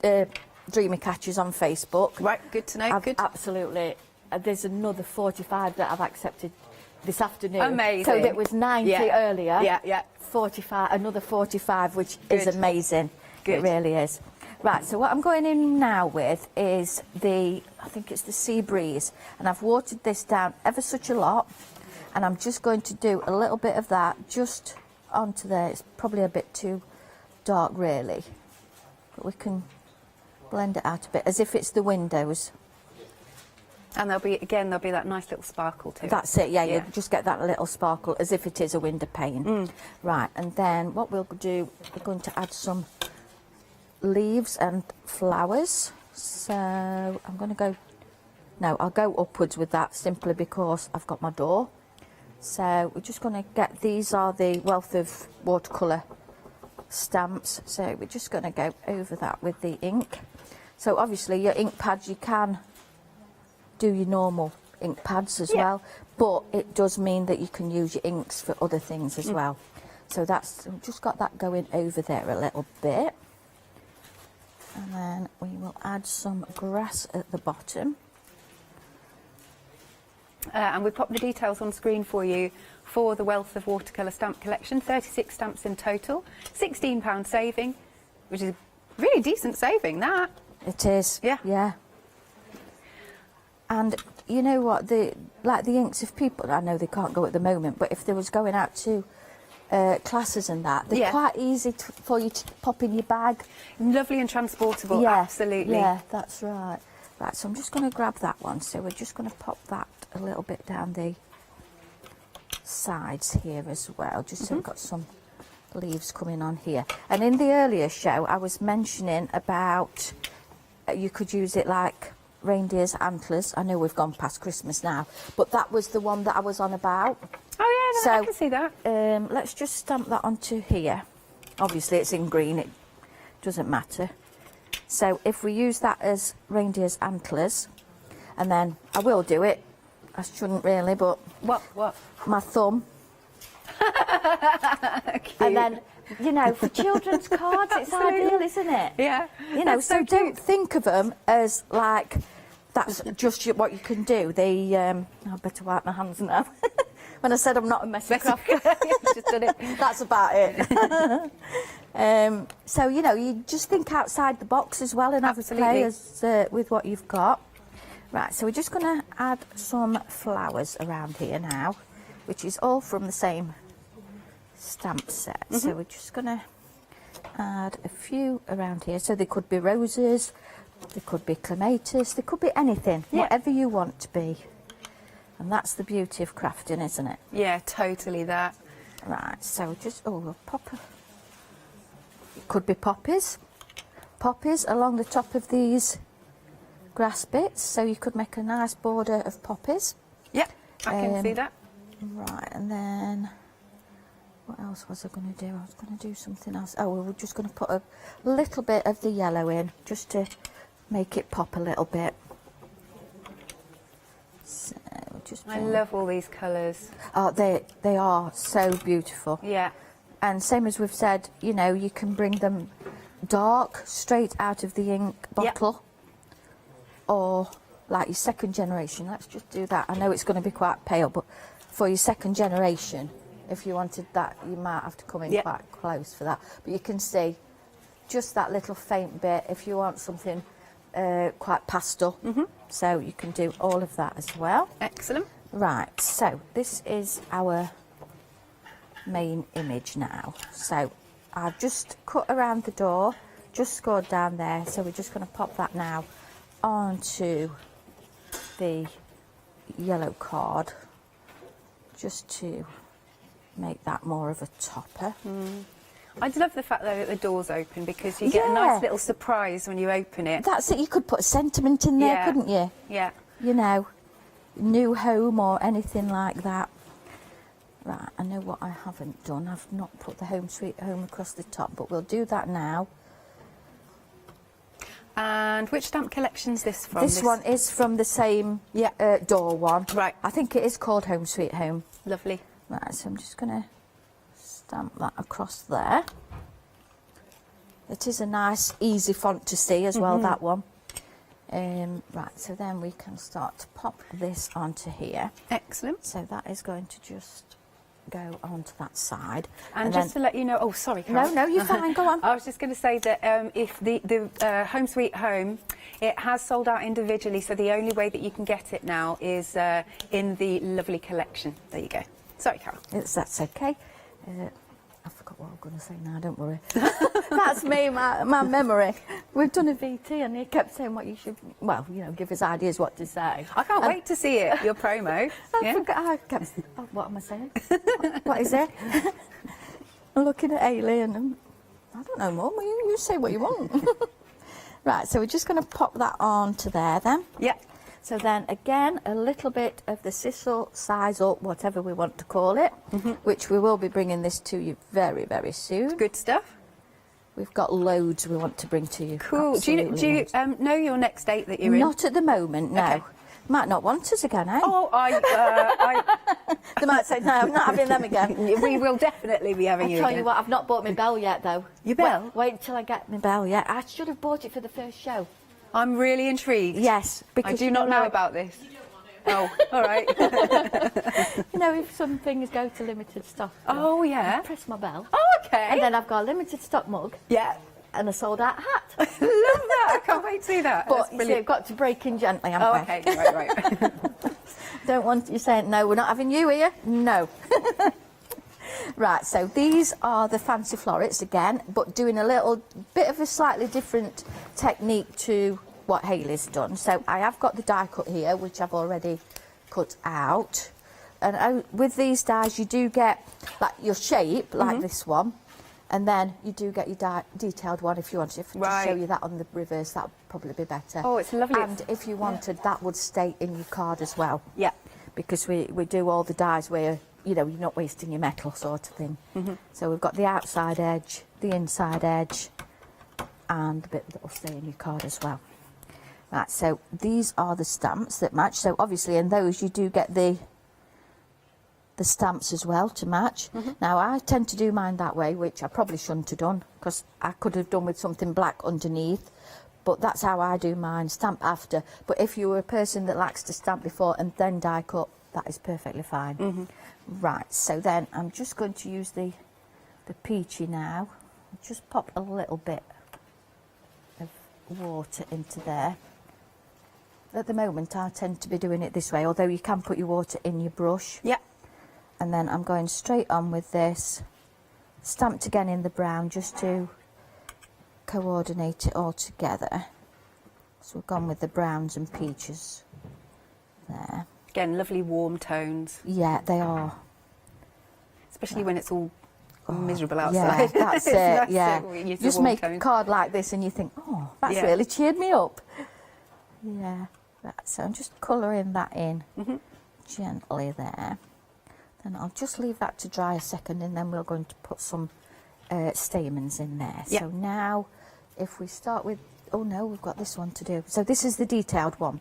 Dreamy Catchers on Facebook. Right, good to know. Good. Absolutely. There's another 45 that I've accepted this afternoon. Amazing. So there was 90 earlier. Yeah. 45, another 45, which is amazing. Good. It really is. Right, so what I'm going in now with is I think it's the Sea Breeze, and I've watered this down ever such a lot, and I'm just going to do a little bit of that just onto there. It's probably a bit too dark, really, but we can blend it out a bit, as if it's the windows. And there'll be that nice little sparkle too. That's it, yeah, you just get that little sparkle, as if it is a window pane. Right, and then what we'll do, we're going to add some leaves and flowers. So I'm going to go, I'll go upwards with that simply because I've got my door. So we're just going to get, these are the Wealth of Watercolour stamps, so we're just going to go over that with the ink. So obviously your ink pads, you can do your normal ink pads as well, but it does mean that you can use your inks for other things as well. So I've just got that going over there a little bit. And then we will add some grass at the bottom. And we've popped the details on screen for you for the Wealth of Watercolour stamp collection. 36 stamps in total, £16 saving, which is really decent saving, that. It is. Yeah. And you know what, the inks, if people, I know they can't go at the moment, but if they was going out to classes and that, they're quite easy for you to pop in your bag. Lovely and transportable, absolutely. Yeah, that's right. Right, so I'm just going to grab that one. So we're just going to pop that a little bit down the sides here as well, just so we've got some leaves coming on here. And in the earlier show, I was mentioning about you could use it like reindeer's antlers. I know we've gone past Christmas now, but that was the one that I was on about. Oh yeah, I can see that. Let's just stamp that onto here. Obviously it's in green, it doesn't matter. So if we use that as reindeer's antlers, and then I will do it, I shouldn't really, but what? My thumb. And then, you know, for children's cards, it's ideal, isn't it? Yeah. You know, so don't think of them as like that's just what you can do. I better wipe my hands now. When I said I'm not a messy crafter, just done it. That's about it. So you know, you just think outside the box as well and have a play with what you've got. Right, so we're just going to add some flowers around here now, which is all from the same stamp set. So we're just going to add a few around here. So they could be roses, They could be clematis, they could be anything, whatever you want to be. And that's the beauty of crafting, isn't it? Yeah, totally that. Right, so just, we'll pop it could be poppies. Poppies along the top of these grass bits, so you could make a nice border of poppies. Yep, I can see that. Right, and then what else was I going to do? I was going to do something else. Oh, we were just going to put a little bit of the yellow in, just to make it pop a little bit. So just I love all these colours. Oh, they are so beautiful. Yeah. And same as we've said, you know, you can bring them dark, straight out of the ink bottle, or like your second generation. Let's just do that. I know it's going to be quite pale, but for your second generation, if you wanted that, you might have to come in quite close for that. But you can see just that little faint bit if you want something quite pastel. So you can do all of that as well. Excellent. Right, so this is our main image now. So I've just cut around the door, just scored down there, so we're just going to pop that now onto the yellow card, just to make that more of a topper. I love the fact though that the door's open, because you get a nice little surprise when you open it. That's it, you could put a sentiment in there, couldn't you? Yeah. You know, new home or anything like that. Right, I know what I haven't done. I've not put the Home Sweet Home across the top, but we'll do that now. And which stamp collection's this from? This one is from the same door one. Right. I think it is called Home Sweet Home. Lovely. Right, so I'm just going to stamp that across there. It is a nice, easy font to see as well, that one. Right, so then we can start to pop this onto here. Excellent. So that is going to just go onto that side. And just to let you know, oh sorry, Carol. No, you're fine, go on. I was just going to say that if the Home Sweet Home, it has sold out individually, so the only way that you can get it now is in the lovely collection. There you go. Sorry, Carol. That's okay. I forgot what I was going to say now, don't worry. That's me, my memory. We've done a VT and he kept saying what you should, well, you know, give us ideas what to say. I can't wait to see it, your promo. I kept, what am I saying? What is it? I'm looking at Alien and I don't know, Mum, you say what you want. Right, so we're just going to pop that onto there then. Yep. So then again, a little bit of the sisal, size up, whatever we want to call it, which we will be bringing this to you very, very soon. Good stuff. We've got loads we want to bring to you. Cool. Do you know your next date that you're in? Not at the moment, no. Okay. Might not want us again, eh? Oh, They might say, no, I'm not having them again. We will definitely be having you again. I'll tell you what, I've not bought my bell yet, though. Your bell? Wait until I get my bell, yeah. I should have bought it for the first show. I'm really intrigued. Yes, because I do not know about this. Oh, all right. You know, if some things go to limited stock. Oh, yeah. I press my bell. Oh, okay. And then I've got a limited stock mug. Yeah. And a sold out hat. Love that. I can't wait to see that. But you see, I've got to break in gently, haven't I? Okay. Right. Don't want you saying, no, we're not having you here. No. Right, so these are the fancy florets again, but doing a little bit of a slightly different technique to what Hayley's done. So I have got the die cut here, which I've already cut out. And with these dies, you do get like your shape, like this one, and then you do get your detailed one if you wanted. If to show you that on the reverse, that would probably be better. Oh, it's lovely. And if you wanted, that would stay in your card as well. Yeah. Because we do all the dies where, you know, you're not wasting your metal sort of thing. So we've got the outside edge, the inside edge, and the bit that will stay in your card as well. Right, so these are the stamps that match. So obviously in those you do get the stamps as well to match. Now I tend to do mine that way, which I probably shouldn't have done, because I could have done with something black underneath. But that's how I do mine, stamp after. But if you were a person that likes to stamp before and then die cut, that is perfectly fine. Right, so then I'm just going to use the peachy now. Just pop a little bit of water into there. At the moment I tend to be doing it this way, although you can put your water in your brush. Yeah. And then I'm going straight on with this, stamped again in the brown just to coordinate it all together. So we've gone with the browns and peaches there. Again, lovely warm tones. Yeah, they are. Especially when it's all miserable outside. Yeah, that's It's it. nice Yeah, to use the just warm make a tones. card like this, and you think, oh, that's Yeah. really cheered me up. Yeah, right, so I'm just colouring that in gently there. Then I'll just leave that to dry a second, and then we're going to put some stamens in there. Yeah. So now, if we start with, oh no, we've got this one to do. So this is the detailed one.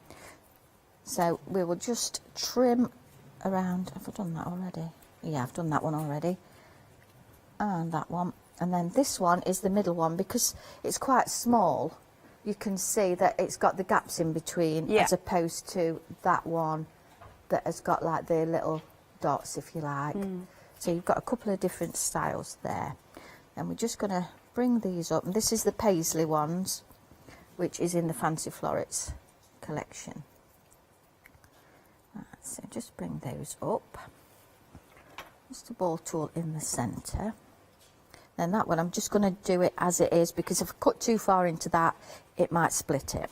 So we will just trim around. Have I done that already? Yeah, I've done that one already. And that one. And then this one is the middle one, because it's quite small. You can see that it's got the gaps in between, as opposed to that one that has got like the little dots, if you like. So you've got a couple of different styles there. And we're just going to bring these up. And this is the paisley ones, which is in the Fancy Florets collection. Right, so just bring those up. Just a ball tool in the centre. Then that one, I'm just going to do it as it is, because if I cut too far into that, it might split it.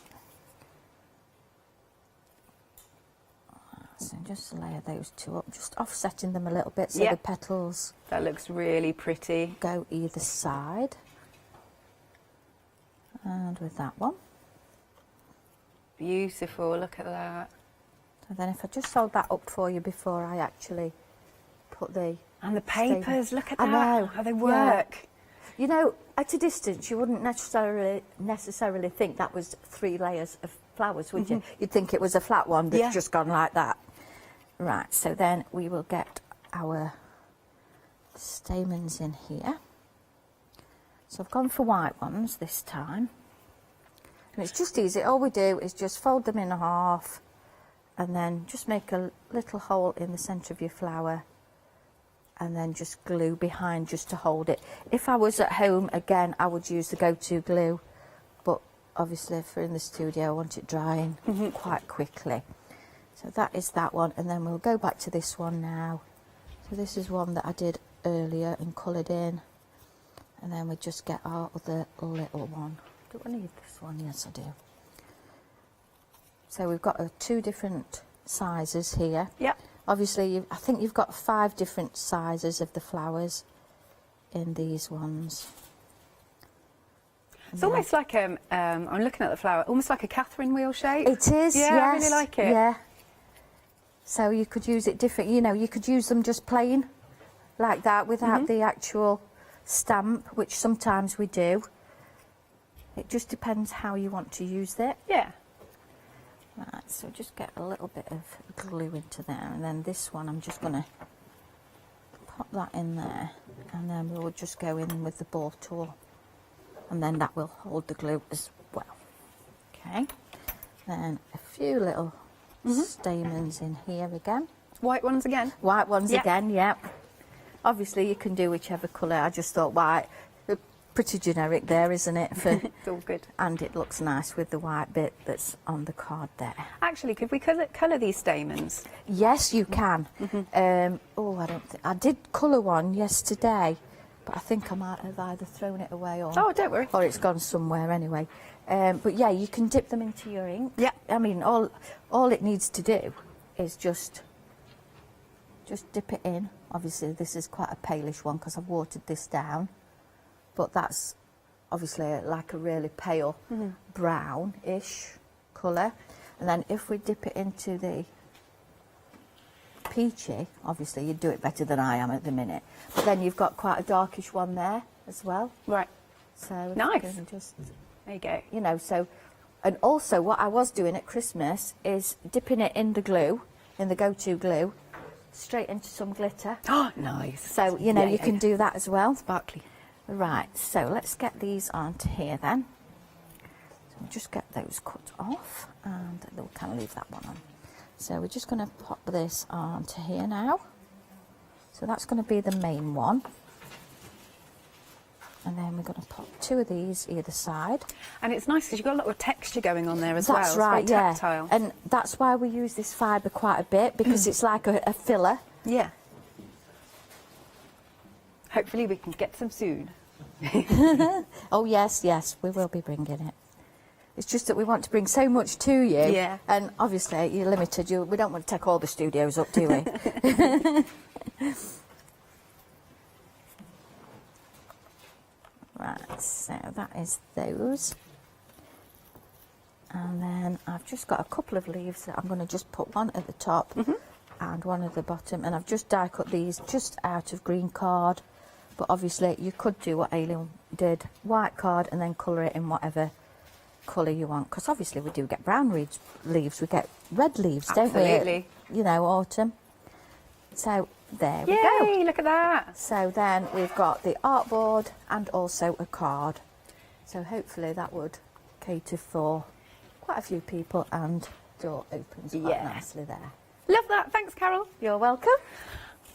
So just layer those two up, just offsetting them a little bit so the petals... That looks really pretty. ...go either side. And with that one. Beautiful, look at that. So then if I just hold that up for you before I actually put the... And the papers, look at that. I know. How they work. Yeah. You know, at a distance, you wouldn't necessarily think that was 3 layers of flowers, would you? You'd think it was a flat one that's just gone like that. Right, so then we will get our stamens in here. So I've gone for white ones this time. And it's just easy. All we do is just fold them in half and then just make a little hole in the centre of your flower and then just glue behind just to hold it. If I was at home, again, I would use the go-to glue, but obviously if we're in the studio, I want it drying quite quickly. So that is that one, and then we'll go back to this one now. So this is one that I did earlier and coloured in, and then we just get our other little one. Do I need this one? Yes, I do. So we've got 2 different sizes here. Yep. Obviously, I think you've got 5 different sizes of the flowers in these ones. It's almost like I'm looking at the flower, almost like a Catherine wheel shape. It is, yeah, yes. I really like it. Yeah. So you could use it different, you know, you could use them just plain, like that, without the actual stamp, which sometimes we do. It just depends how you want to use it. Yeah. Right, so just get a little bit of glue into there, and then this one I'm just going to pop that in there, and then we'll just go in with the ball tool, and then that will hold the glue as well. Okay, then a few little stamens in here again. White ones again? White ones again, yeah. Obviously you can do whichever colour. I just thought white, pretty generic there, isn't it? For it's all good. And it looks nice with the white bit that's on the card there. Actually, could we colour these stamens? Yes, you can. Oh, I don't think... I did colour one yesterday, but I think I might have either thrown it away or... Oh, don't worry. Or it's gone somewhere anyway. But yeah, you can dip them into your ink. Yeah. I mean, all it needs to do is just dip it in. Obviously, this is quite a palish one because I've watered this down. But that's obviously like a really pale brown-ish colour. And then if we dip it into the peachy, obviously you'd do it better than I am at the minute. But then you've got quite a darkish one there as well. Right. So nice. Just, there you go. You know, so... And also what I was doing at Christmas is dipping it in the glue, in the go-to glue, straight into some glitter. Oh, nice. So, you know, Yeah, you yeah, can yeah. do that as well. Sparkly. Right, so let's get these onto here then. So we'll just get those cut off, and we'll kind of leave that one on. So we're just going to pop this onto here now. So that's going to be the main one. And then we're going to pop 2 of these either side. And it's nice because you've got a lot of texture going on there as well. That's right, it's very yeah. tactile. And that's why we use this fibre quite a bit, because it's like a filler. Yeah. Hopefully we can get some soon. Oh, yes, yes, we will be bringing it. It's just that we want to bring so much to you. Yeah. And obviously, you're limited. We don't want to take all the studios up, do we? Right, so that is those. And then I've just got a couple of leaves that I'm going to just put one at the top and one at the bottom. And I've just die cut these just out of green card. But obviously, you could do what Aileen did, white card, and then colour it in whatever colour you want. Because obviously, we do get brown leaves, we get red leaves, don't we? Absolutely. You know, autumn. So there we Yay, go. look at that. So then we've got the artboard and also a card. So hopefully that would cater for quite a few people, and door opens quite nicely there. Love that. Thanks, Carol. You're welcome.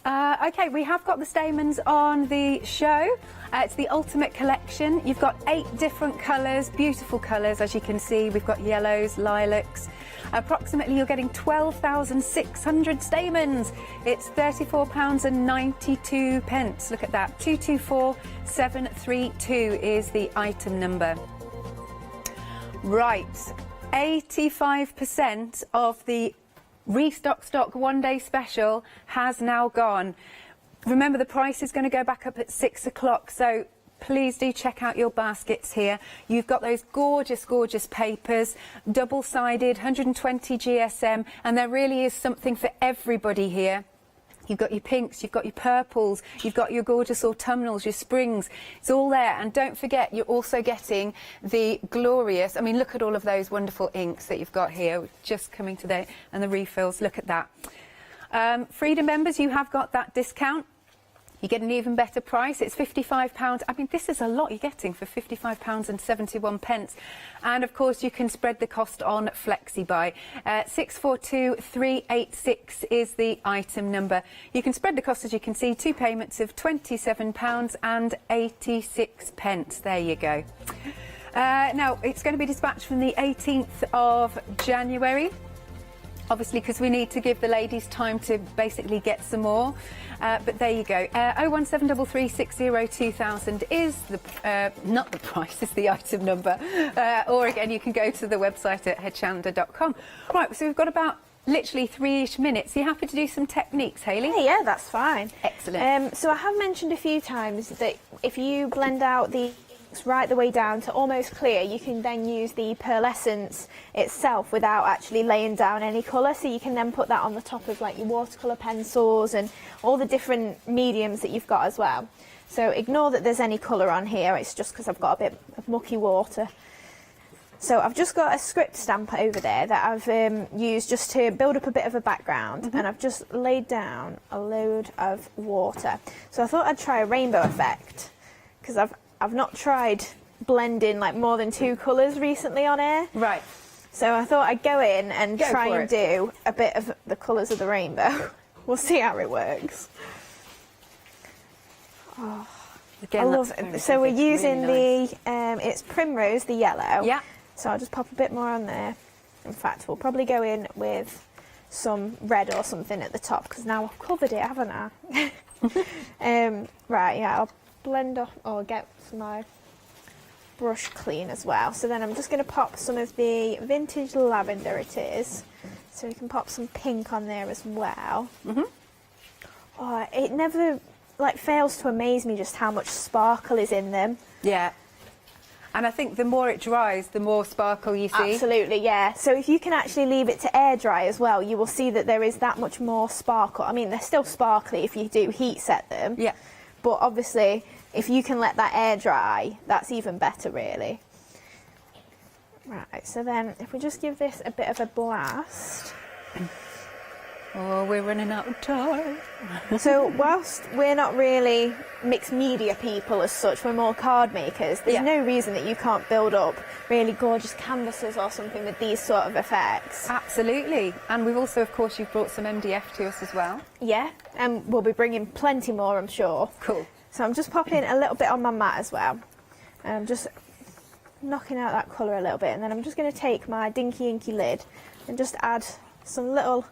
Okay, we have got the stamens on the show. It's the Ultimate Collection. You've got 8 different colours, beautiful colours, as you can see. We've got yellows, lilacs. Approximately, you're getting 12,600 stamens. It's £34.92. Look at that. 224732 is the item number. Right, 85% of the Restock Stock One Day Special has now gone. Remember, the price is going to go back up at 6 o'clock, so please do check out your baskets here. You've got those gorgeous, gorgeous papers, double-sided, 120 GSM, and there really is something for everybody here. You've got your pinks, you've got your purples, you've got your gorgeous autumnals, your springs. It's all there. And don't forget, you're also getting the glorious, I mean, look at all of those wonderful inks that you've got here, just coming today, and the refills. Look at that. Freedom members, you have got that discount. You get an even better price. It's £55. I mean, this is a lot you're getting for £55.71. And, of course, you can spread the cost on FlexiBuy. 642386 is the item number. You can spread the cost, as you can see, 2 payments of £27.86. There you go. Now, it's going to be dispatched from the 18th of January. Obviously, because we need to give the ladies time to basically get some more. But there you go. 01733602000 is the not the price, is the item number. Or again, you can go to the website at hochanda.com. Right, so we've got about literally 3-ish minutes. Are you happy to do some techniques, Hayley? Yeah, that's fine. Excellent. So I have mentioned a few times that if you blend out the right the way down to almost clear, you can then use the pearlescence itself without actually laying down any colour, so you can then put that on the top of like your watercolour pencils and all the different mediums that you've got as well. So ignore that there's any colour on here, it's just because I've got a bit of mucky water. So I've just got a script stamp over there that I've used just to build up a bit of a background, and I've just laid down a load of water. So I thought I'd try a rainbow effect, because I've not tried blending like more than 2 colours recently on air. Right. So I thought I'd go in and try and do a bit of the colours of the rainbow. We'll see how it works. Oh, again, I love it. So we're using really nice. It's Primrose, the yellow. Yeah. So I'll just pop a bit more on there. In fact, we'll probably go in with some red or something at the top, because now I've covered it, haven't I? Right, yeah, I'll blend off or get my brush clean as well. So then I'm just going to pop some of the vintage lavender it is, so we can pop some pink on there as well. Oh, it never like fails to amaze me just how much sparkle is in them. Yeah, and I think the more it dries, the more sparkle you see. Absolutely, yeah. So if you can actually leave it to air dry as well, you will see that there is that much more sparkle. I mean, they're still sparkly if you do heat set them. Yeah. But obviously, if you can let that air dry, that's even better, really. Right, so then if we just give this a bit of a blast. Oh, we're running out of time. So whilst we're not really mixed media people as such, we're more card makers, there's no reason that you can't build up really gorgeous canvases or something with these sort of effects. Absolutely. And we've also, of course, you've brought some MDF to us as well. Yeah, and we'll be bringing plenty more, I'm sure. Cool. So I'm just popping a little bit on my mat as well. I'm just knocking out that colour a little bit, and then I'm just going to take my Dinky Inky lid and just add some little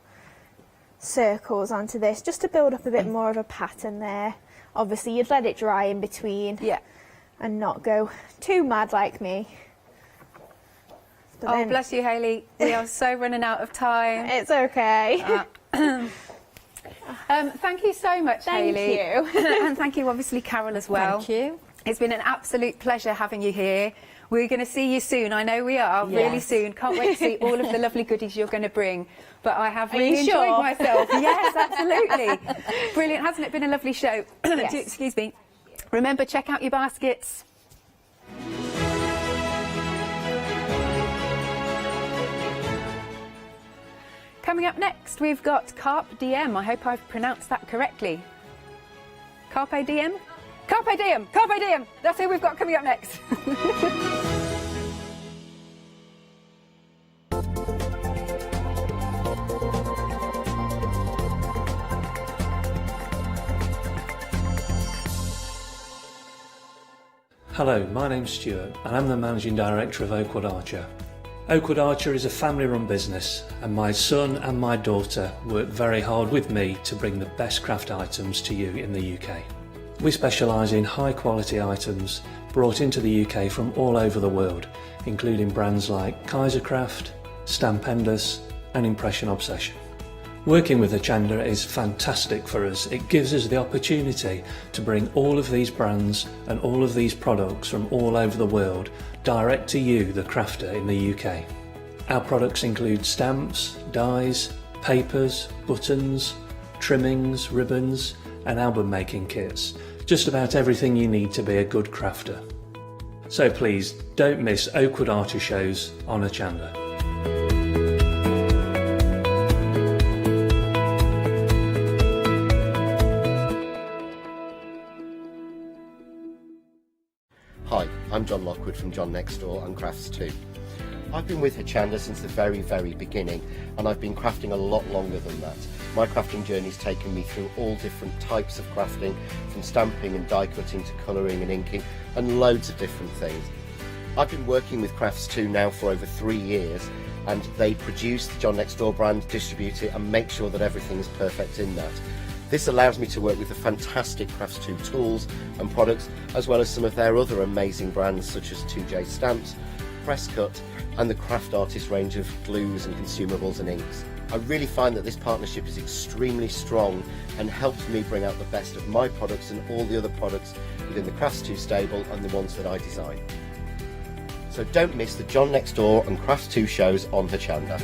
circles onto this, just to build up a bit more of a pattern there. Obviously, you'd let it dry in between, and not go too mad like me. But Oh, then- bless you, Hayley. We are so running out of time. It's okay. Thank you so much, Thank Hayley. you. And thank you, obviously, Carol, as well. Thank you. It's been an absolute pleasure having you here. We're going to see you soon. I know we are, really Yes. soon. Can't wait to see all of the lovely goodies you're going to bring. But I have Are really you enjoyed sure? myself. Yes, absolutely. Brilliant. Hasn't it been a lovely show? Yes. Excuse me. Remember, check out your baskets. Coming up next, we've got Carpe Diem. I hope I've pronounced that correctly. Carpe Diem? Carpe Diem! Carpe Diem! That's who we've got coming up next. Hello, my name's Stuart and I'm the Managing Director of Oakwood Archer. Oakwood Archer is a family-run business and my son and my daughter work very hard with me to bring the best craft items to you in the UK. We specialise in high-quality items brought into the UK from all over the world, including brands like Kaisercraft, Stampendous and Impression Obsession. Working with Hochanda is fantastic for us. It gives us the opportunity to bring all of these brands and all of these products from all over the world direct to you, the crafter in the UK. Our products include stamps, dies, papers, buttons, trimmings, ribbons and album making kits. Just about everything you need to be a good crafter. So please don't miss Oakwood Archer shows on Hochanda. Hi, I'm John Lockwood from John Next Door and Crafts 2. I've been with Hochanda since the very beginning and I've been crafting a lot longer than that. My crafting journey's taken me through all different types of crafting, from stamping and die cutting to colouring and inking and loads of different things. I've been working with Crafts 2 now for over 3 years and they produce the John Next Door brand, distribute it and make sure that everything is perfect in that. This allows me to work with the fantastic Crafts 2 tools and products, as well as some of their other amazing brands such as 2J Stamps, Press Cut and the Craft Artist range of glues and consumables and inks. I really find that this partnership is extremely strong and helps me bring out the best of my products and all the other products within the Crafts 2 stable and the ones that I design. So don't miss the John Next Door and Crafts 2 shows on Hochanda.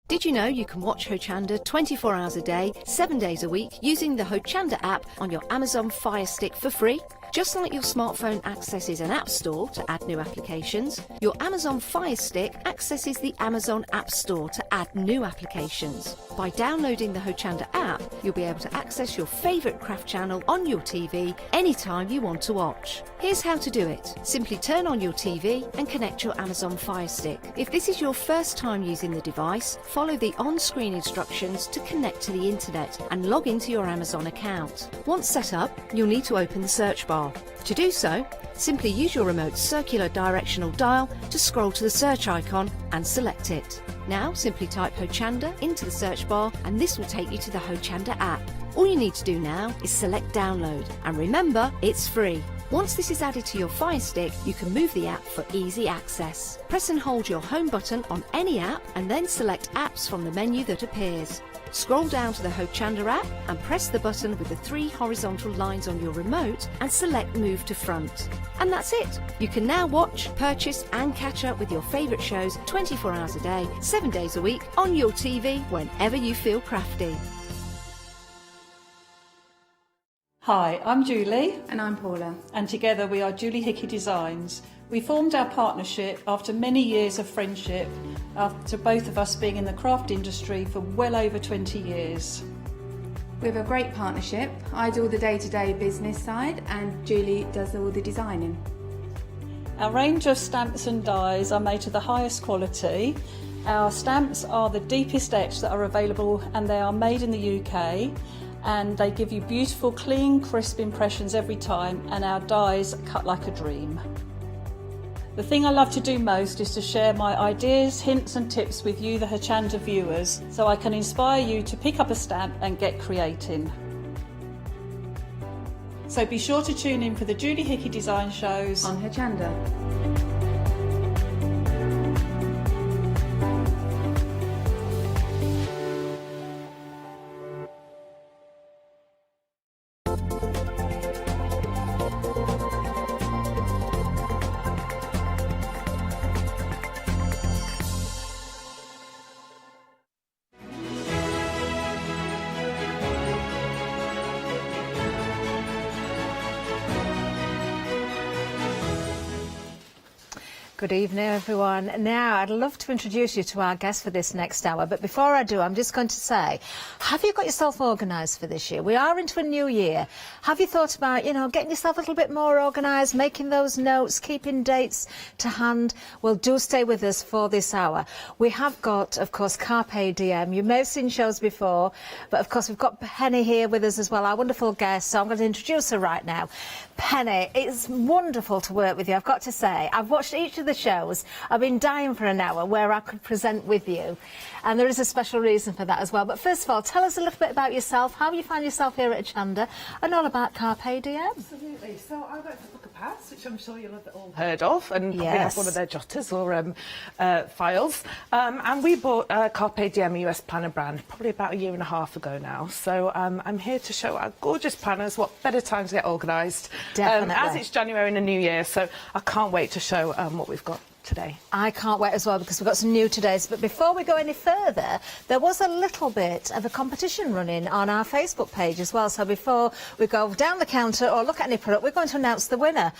Did you know you can watch Hochanda 24 hours a day, 7 days a week using the Hochanda app on your Amazon Fire Stick for free? Just like your smartphone accesses an app store to add new applications, your Amazon Fire Stick accesses the Amazon App Store to add new applications. By downloading the Hochanda app, you'll be able to access your favourite craft channel on your TV anytime you want to watch. Here's how to do it. Simply turn on your TV and connect your Amazon Fire Stick. If this is your first time using the device, follow the on-screen instructions to connect to the internet and log into your Amazon account. Once set up, you'll need to open the search bar. To do so, simply use your remote circular directional dial to scroll to the search icon and select it. Now simply type Hochanda into the search bar and this will take you to the Hochanda app. All you need to do now is select download and remember, it's free. Once this is added to your Fire Stick, you can move the app for easy access. Press and hold your home button on any app and then select apps from the menu that appears. Scroll down to the Hochanda app and press the button with the 3 horizontal lines on your remote and select Move to Front. And that's it! You can now watch, purchase and catch up with your favourite shows 24 hours a day, 7 days a week on your TV whenever you feel crafty. Hi, I'm Julie. And I'm Paula. And together we are Julie Hickey Designs. We formed our partnership after many years of friendship, after both of us being in the craft industry for well over 20 years. We have a great partnership. I do all the day-to-day business side and Julie does all the designing. Our range of stamps and dies are made to the highest quality. Our stamps are the deepest etch that are available and they are made in the UK. And they give you beautiful, clean, crisp impressions every time, and our dies cut like a dream. The thing I love to do most is to share my ideas, hints and tips with you, the Hochanda viewers, so I can inspire you to pick up a stamp and get creating. So be sure to tune in for the Julie Hickey design shows on Hochanda. Good evening, everyone. Now, I'd love to introduce you to our guest for this next hour, but before I do, I'm just going to say, have you got yourself organised for this year? We are into a new year. Have you thought about, you know, getting yourself a little bit more organised, making those notes, keeping dates to hand? Well, do stay with us for this hour. We have got, of course, Carpe Diem. You may have seen shows before, but of course, we've got Penny here with us as well, our wonderful guest, so I'm going to introduce her right now. Penny, it's wonderful to work with you, I've got to say. I've watched each of the shows. I've been dying for an hour where I could present with you, and there is a special reason for that as well. But first of all, tell us a little bit about yourself, how you find yourself here at Hochanda, and all about Carpe Diem. Absolutely. So I work for Book of Paths, which I'm sure you'll have all heard of, and probably have one of their jotters or files. And we bought Carpe Diem US planner brand probably about a year and a half ago now. So I'm here to show our gorgeous planners what better time to get organised. Definitely. As it's January and a new year, so I can't wait to show what we've got today. I can't wait as well, because we've got some new todays. But before we go any further, there was a little bit of a competition running on our Facebook page as well. So before we go down the counter or look at any product, we're going to announce the winner.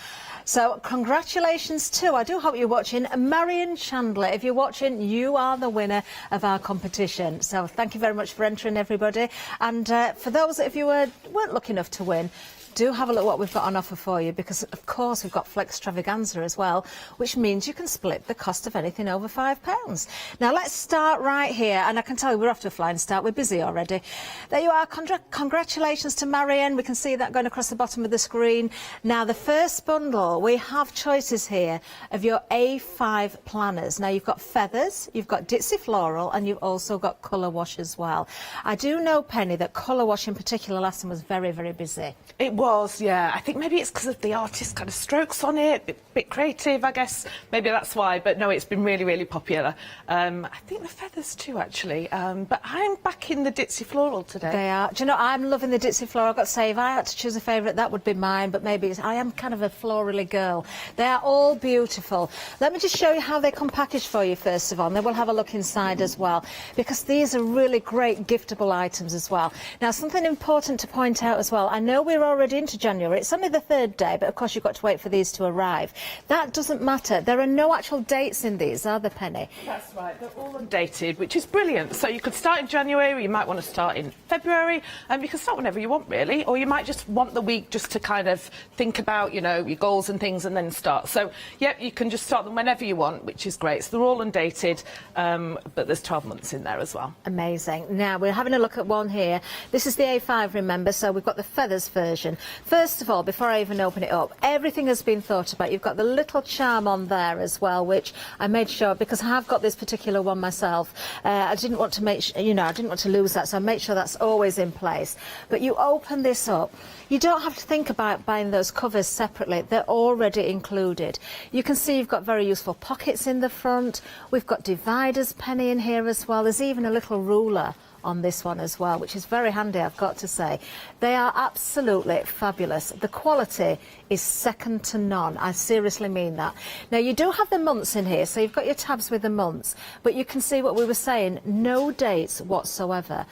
So congratulations to, I do hope you're watching, Marion Chandler. If you're watching, you are the winner of our competition. So thank you very much for entering, everybody. And for those of you who weren't lucky enough to win, do have a look what we've got on offer for you, because of course we've got Flex Extravaganza as well, which means you can split the cost of anything over £5. Now let's start right here, and I can tell you we're off to a flying start, we're busy already. There you are, congratulations to Marianne, we can see that going across the bottom of the screen. Now the first bundle, we have choices here of your A5 planners. Now you've got feathers, you've got ditzy floral, and you've also got colour wash as well. I do know, Penny, that colour wash in particular last time was very, very busy. It was, yeah. I think maybe it's because of the artist kind of strokes on it, bit creative, I guess. Maybe that's why. But no, it's been really, really popular. I think the feathers too, actually. But I'm back in the ditzy floral today. They are. Do you know, I'm loving the ditzy floral. I've got to say, if I had to choose a favourite, that would be mine. But maybe I am kind of a florally girl. They are all beautiful. Let me just show you how they come packaged for you first of all. And then we'll have a look inside as well, because these are really great giftable items as well. Now, something important to point out as well. I know we're already into January. It's only the third day, but of course you've got to wait for these to arrive. That doesn't matter. There are no actual dates in these, are there, Penny? That's right. They're all undated, which is brilliant. So you could start in January, you might want to start in February, and you can start whenever you want, really. Or you might just want the week just to kind of think about, you know, your goals and things and then start. So, yep, you can just start them whenever you want, which is great. So they're all undated, but there's 12 months in there as well. Amazing. Now, we're having a look at one here. This is the A5, remember, so we've got the feathers version. First of all, before I even open it up, everything has been thought about. You've got the little charm on there as well, which I made sure, because I have got this particular one myself. I didn't want to make, I didn't want to lose that, so I made sure that's always in place. But you open this up, you don't have to think about buying those covers separately. They're already included. You can see you've got very useful pockets in the front. We've got dividers, Penny, in here as well. There's even a little ruler on this one as well, which is very handy, I've got to say. They are absolutely fabulous. The quality is second to none. I seriously mean that. Now, you do have the months in here, so you've got your tabs with the months, but you can see what we were saying, no dates whatsoever.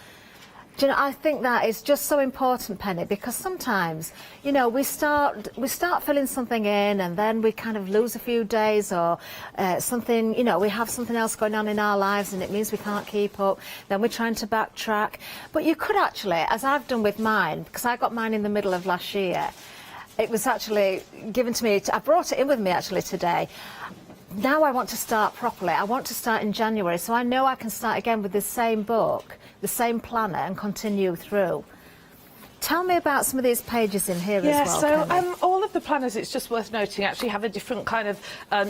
Do you know, I think that is just so important, Penny, because sometimes, you know, we start filling something in and then we kind of lose a few days, or something, you know, we have something else going on in our lives and it means we can't keep up. Then we're trying to backtrack. But you could actually, as I've done with mine, because I got mine in the middle of last year, it was actually given to me, I brought it in with me actually today. Now I want to start properly. I want to start in January, so I know I can start again with the same book, the same planner, and continue through. Tell me about some of these pages in here as well. So all of the planners, it's just worth noting, actually have a different kind of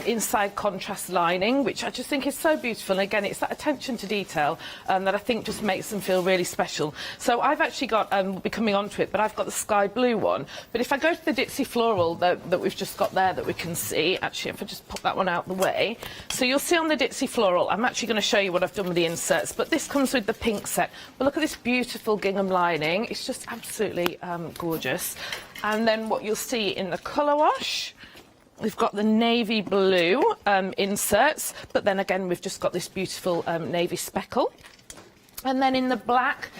inside contrast lining, which I just think is so beautiful. And again, it's that attention to detail that I think just makes them feel really special. So I've actually got, we'll be coming on to it, but I've got the sky blue one. But if I go to the Ditsy floral that we've just got there that we can see, actually, if I just pop that one out the way. So you'll see on the Ditsy floral, I'm actually going to show you what I've done with the inserts, but this comes with the pink set. But look at this beautiful gingham lining. It's just absolutely gorgeous. And then what you'll see in the colour wash, we've got the navy blue inserts, but then again we've just got this beautiful navy speckle. And then in the black,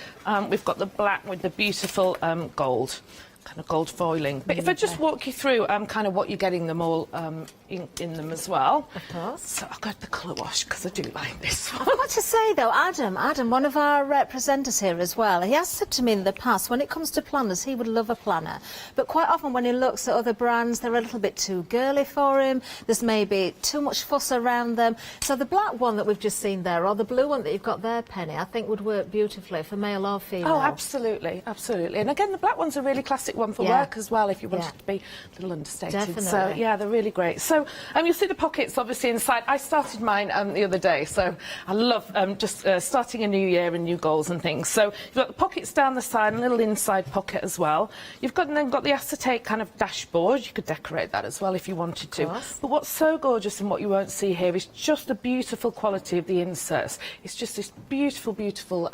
we've got the black with the beautiful gold, kind of gold foiling. But if I just walk you through kind of what you're getting them all in them as well. Of course. So I'll go to the colour wash because I do like this one. I've got to say though, Adam, one of our presenters here as well, he has said to me in the past, when it comes to planners, he would love a planner. But quite often when he looks at other brands, they're a little bit too girly for him. There's maybe too much fuss around them. So the black one that we've just seen there, or the blue one that you've got there, Penny, I think would work beautifully for male or female. Oh, absolutely, absolutely. And again, the black one's a really classic one for work as well, if you wanted to be a little understated. Definitely. So, yeah, they're really great. So, you'll see the pockets, obviously, inside. I started mine the other day, so I love just starting a new year and new goals and things. So, you've got the pockets down the side, and a little inside pocket as well. You've then got the acetate kind of dashboard. You could decorate that as well if you wanted to. But what's so gorgeous and what you won't see here is just the beautiful quality of the inserts. It's just this beautiful, beautiful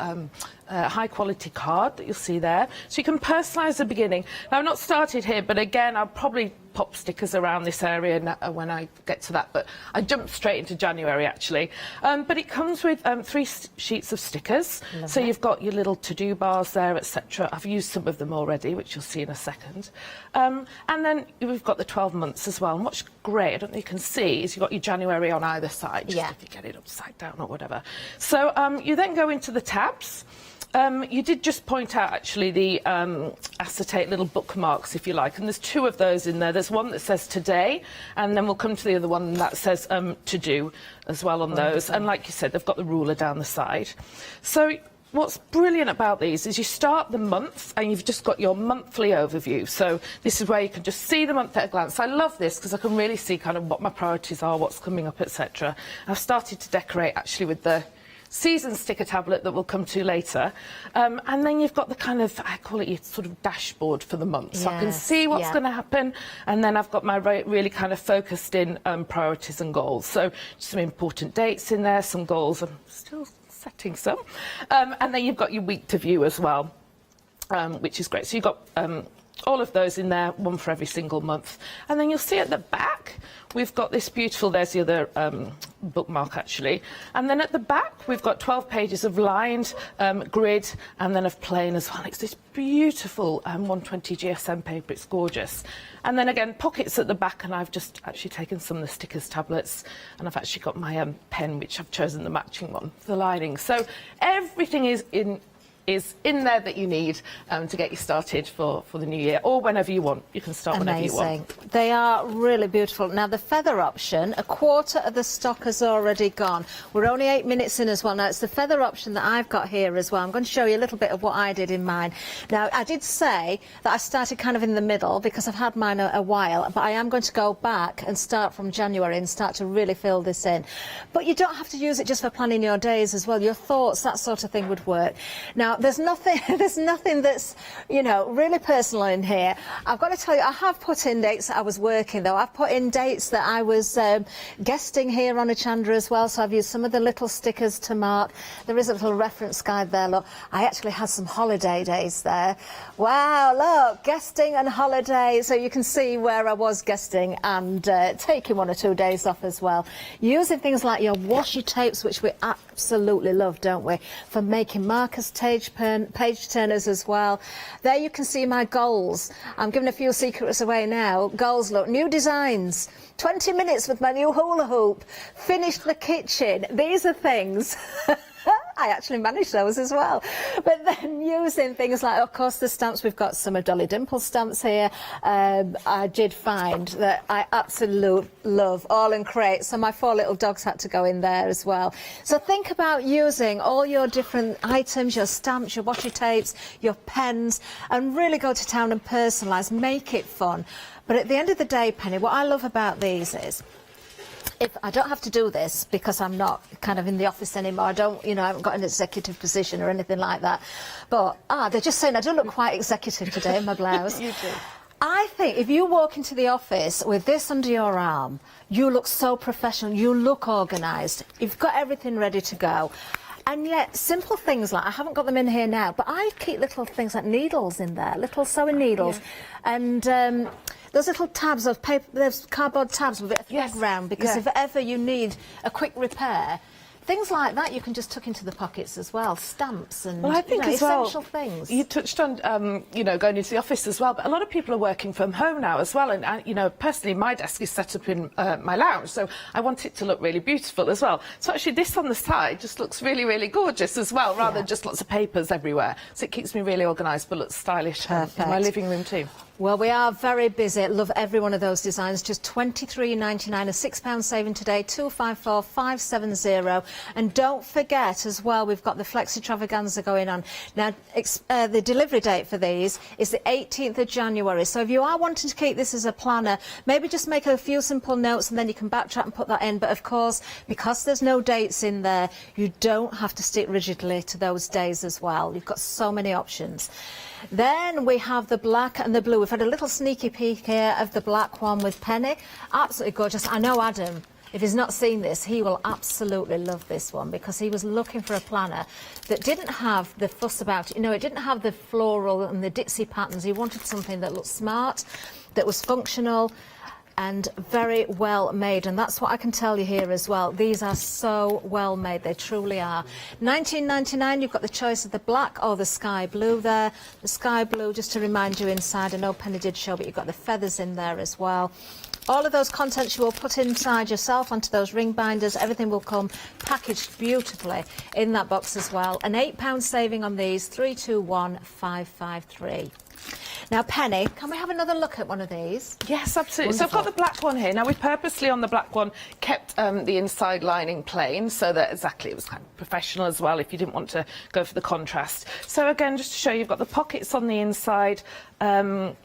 high-quality card that you'll see there. So you can personalise the beginning. Now, I've not started here, but again, I'll probably pop stickers around this area when I get to that, but I jumped straight into January, actually. But it comes with 3 sheets of stickers. So you've got your little to-do bars there, etc. I've used some of them already, which you'll see in a second. And then we've got the 12 months as well. And what's great, I don't know if you can see, is you've got your January on either side, just if you get it upside down or whatever. So you then go into the tabs. You did just point out, actually, the acetate little bookmarks, if you like, and there's 2 of those in there. There's one that says today, and then we'll come to the other one that says to do as well on those. And like you said, they've got the ruler down the side. So what's brilliant about these is you start the month and you've just got your monthly overview. So this is where you can just see the month at a glance. I love this because I can really see kind of what my priorities are, what's coming up, etc. I've started to decorate, actually, with the season sticker tablet that we'll come to later, and then you've got the kind of, I call it your sort of dashboard for the month, so I can see what's going to happen, and then I've got my really kind of focused in priorities and goals. So some important dates in there, some goals, I'm still setting some, and then you've got your week to view as well, which is great. So you've got all of those in there, one for every single month. And then you'll see at the back, we've got this beautiful, there's the other bookmark, actually. And then at the back, we've got 12 pages of lined grid and then of plain as well. It's this beautiful 120 GSM paper, it's gorgeous. And then again, pockets at the back, and I've just actually taken some of the stickers tablets, and I've actually got my pen, which I've chosen the matching one for the lining. So everything is in there that you need to get you started for the new year, or whenever you want. You can start whenever you want. They are really beautiful. Now, the feather option, a quarter of the stock has already gone. We're only 8 minutes in as well. Now, it's the feather option that I've got here as well. I'm going to show you a little bit of what I did in mine. Now, I did say that I started kind of in the middle because I've had mine a while, but I am going to go back and start from January and start to really fill this in. But you don't have to use it just for planning your days as well. Your thoughts, that sort of thing would work. Now, there's nothing that's, you know, really personal in here. I've got to tell you, I have put in dates that I was working, though. I've put in dates that I was guesting here on Hochanda as well, so I've used some of the little stickers to mark. There is a little reference guide there, look. I actually had some holiday days there. Wow, look, guesting and holiday. So you can see where I was guesting and taking 1 or 2 days off as well. Using things like your washi tapes, which we absolutely love, don't we, for making markers, page turners as well. There you can see my goals. I'm giving a few secrets away now. Goals, look, new designs, 20 minutes with my new hula hoop, finished the kitchen. These are things I actually manage those as well. But then using things like, of course, the stamps, we've got some of Dolly Dimple stamps here. I did find that I absolutely love all in crate, so my 4 little dogs had to go in there as well. So think about using all your different items, your stamps, your washi tapes, your pens, and really go to town and personalise, make it fun. But at the end of the day, Penny, what I love about these is, if I don't have to do this because I'm not kind of in the office anymore, I don't, you know, I haven't got an executive position or anything like that. But, they're just saying I don't look quite executive today in my blouse. You do. I think if you walk into the office with this under your arm, you look so professional, you look organised, you've got everything ready to go. And yet, simple things like, I haven't got them in here now, but I keep little things like needles in there, little sewing needles. Yeah. And those little tabs of paper, those cardboard tabs with a bit of thread round, because if ever you need a quick repair, things like that you can just tuck into the pockets as well. Stamps and I think as essential things. You touched on, you know, going into the office as well, but a lot of people are working from home now as well. And, you know, personally, my desk is set up in my lounge, so I want it to look really beautiful as well. So actually this on the side just looks really, really gorgeous as well, rather than just lots of papers everywhere. So it keeps me really organised, but looks stylish in my living room too. Well, we are very busy. Love every one of those designs. Just £23.99, a £6 saving today, 254570. And don't forget as well, we've got the Flexi Travaganza going on. Now, the delivery date for these is the 18th of January. So if you are wanting to keep this as a planner, maybe just make a few simple notes and then you can backtrack and put that in. But of course, because there's no dates in there, you don't have to stick rigidly to those days as well. You've got so many options. Then we have the black and the blue. We've had a little sneaky peek here of the black one with Penny. Absolutely gorgeous. I know Adam, if he's not seen this, he will absolutely love this one, because he was looking for a planner that didn't have the fuss about it. You know, it didn't have the floral and the Dixie patterns. He wanted something that looked smart, that was functional, and very well made, and that's what I can tell you here as well. These are so well made, they truly are. £19.99, you've got the choice of the black or the sky blue there. The sky blue, just to remind you inside, I know Penny did show, but you've got the feathers in there as well. All of those contents you will put inside yourself onto those ring binders. Everything will come packaged beautifully in that box as well. An £8 saving on these, 321553. Now, Penny, can we have another look at one of these? Yes, absolutely. Wonderful. So I've got the black one here. Now, we purposely on the black one kept the inside lining plain, so that it was kind of professional as well, if you didn't want to go for the contrast. So again, just to show you, you've got the pockets on the inside. You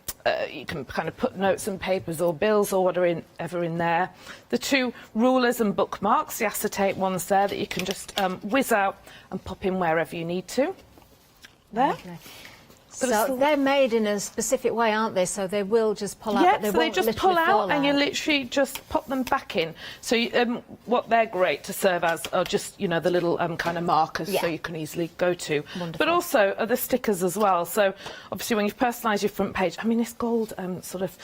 can kind of put notes and papers or bills or whatever in there. The 2 rulers and bookmarks, the acetate ones there that you can just whiz out and pop in wherever you need to. There. Lovely. So they're made in a specific way, aren't they? So they will just pull out. Yeah, but they so they won't just literally pull fall out and you literally just pop them back in. So what they're great to serve as are just, you know, the little kind of markers, so you can easily go to. Wonderful. But also are the stickers as well. So obviously when you've personalised your front page, I mean, this gold sort of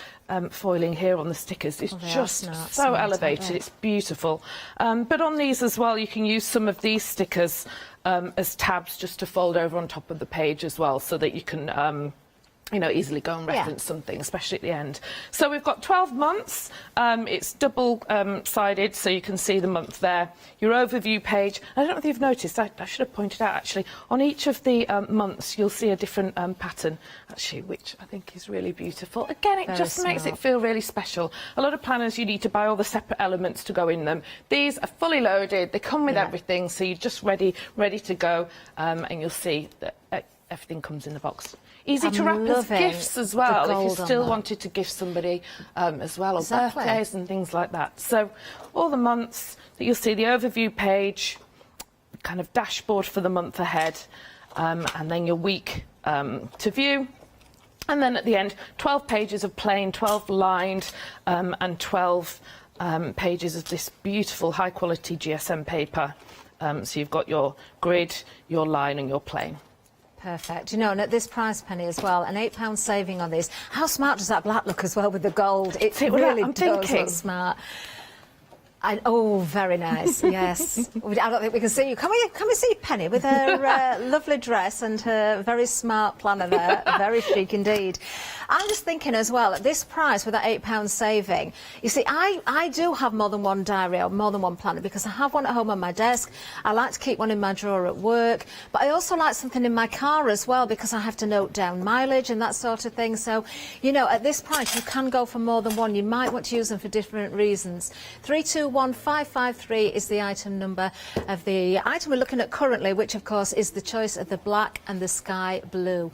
foiling here on the stickers is just so elevated. It's beautiful. But on these as well, you can use some of these stickers as tabs just to fold over on top of the page as well, so that you can you know, easily go and reference something, especially at the end. So we've got 12 months. It's double-sided, so you can see the month there. Your overview page. I don't know if you've noticed, I should have pointed out, actually, on each of the months, you'll see a different pattern, actually, which I think is really beautiful. Again, it just makes it feel really special. A lot of planners, you need to buy all the separate elements to go in them. These are fully loaded. They come with everything, so you're just ready to go, and you'll see that everything comes in the box. Easy to wrap as gifts as well, if you still wanted to gift somebody as well, or birthdays and things like that. So all the months that you'll see, the overview page, kind of dashboard for the month ahead, and then your week to view. And then at the end, 12 pages of plain, 12 lined, and 12 pages of this beautiful high quality GSM paper. So you've got your grid, your line and your plain. Perfect. You know, and at this price, Penny, as well, an £8 saving on these. How smart does that black look as well with the gold? It really does look smart. Oh, very nice. Yes. I don't think we can see you. Can we see Penny with her lovely dress and her very smart planner there? Very chic indeed. I'm just thinking as well, at this price with that £8 saving, you see, I do have more than one diary or more than one planner because I have one at home on my desk. I like to keep one in my drawer at work, but I also like something in my car as well because I have to note down mileage and that sort of thing. So, you know, at this price, you can go for more than one. You might want to use them for different reasons. 321553 is the item number of the item we're looking at currently, which of course is the choice of the black and the sky blue.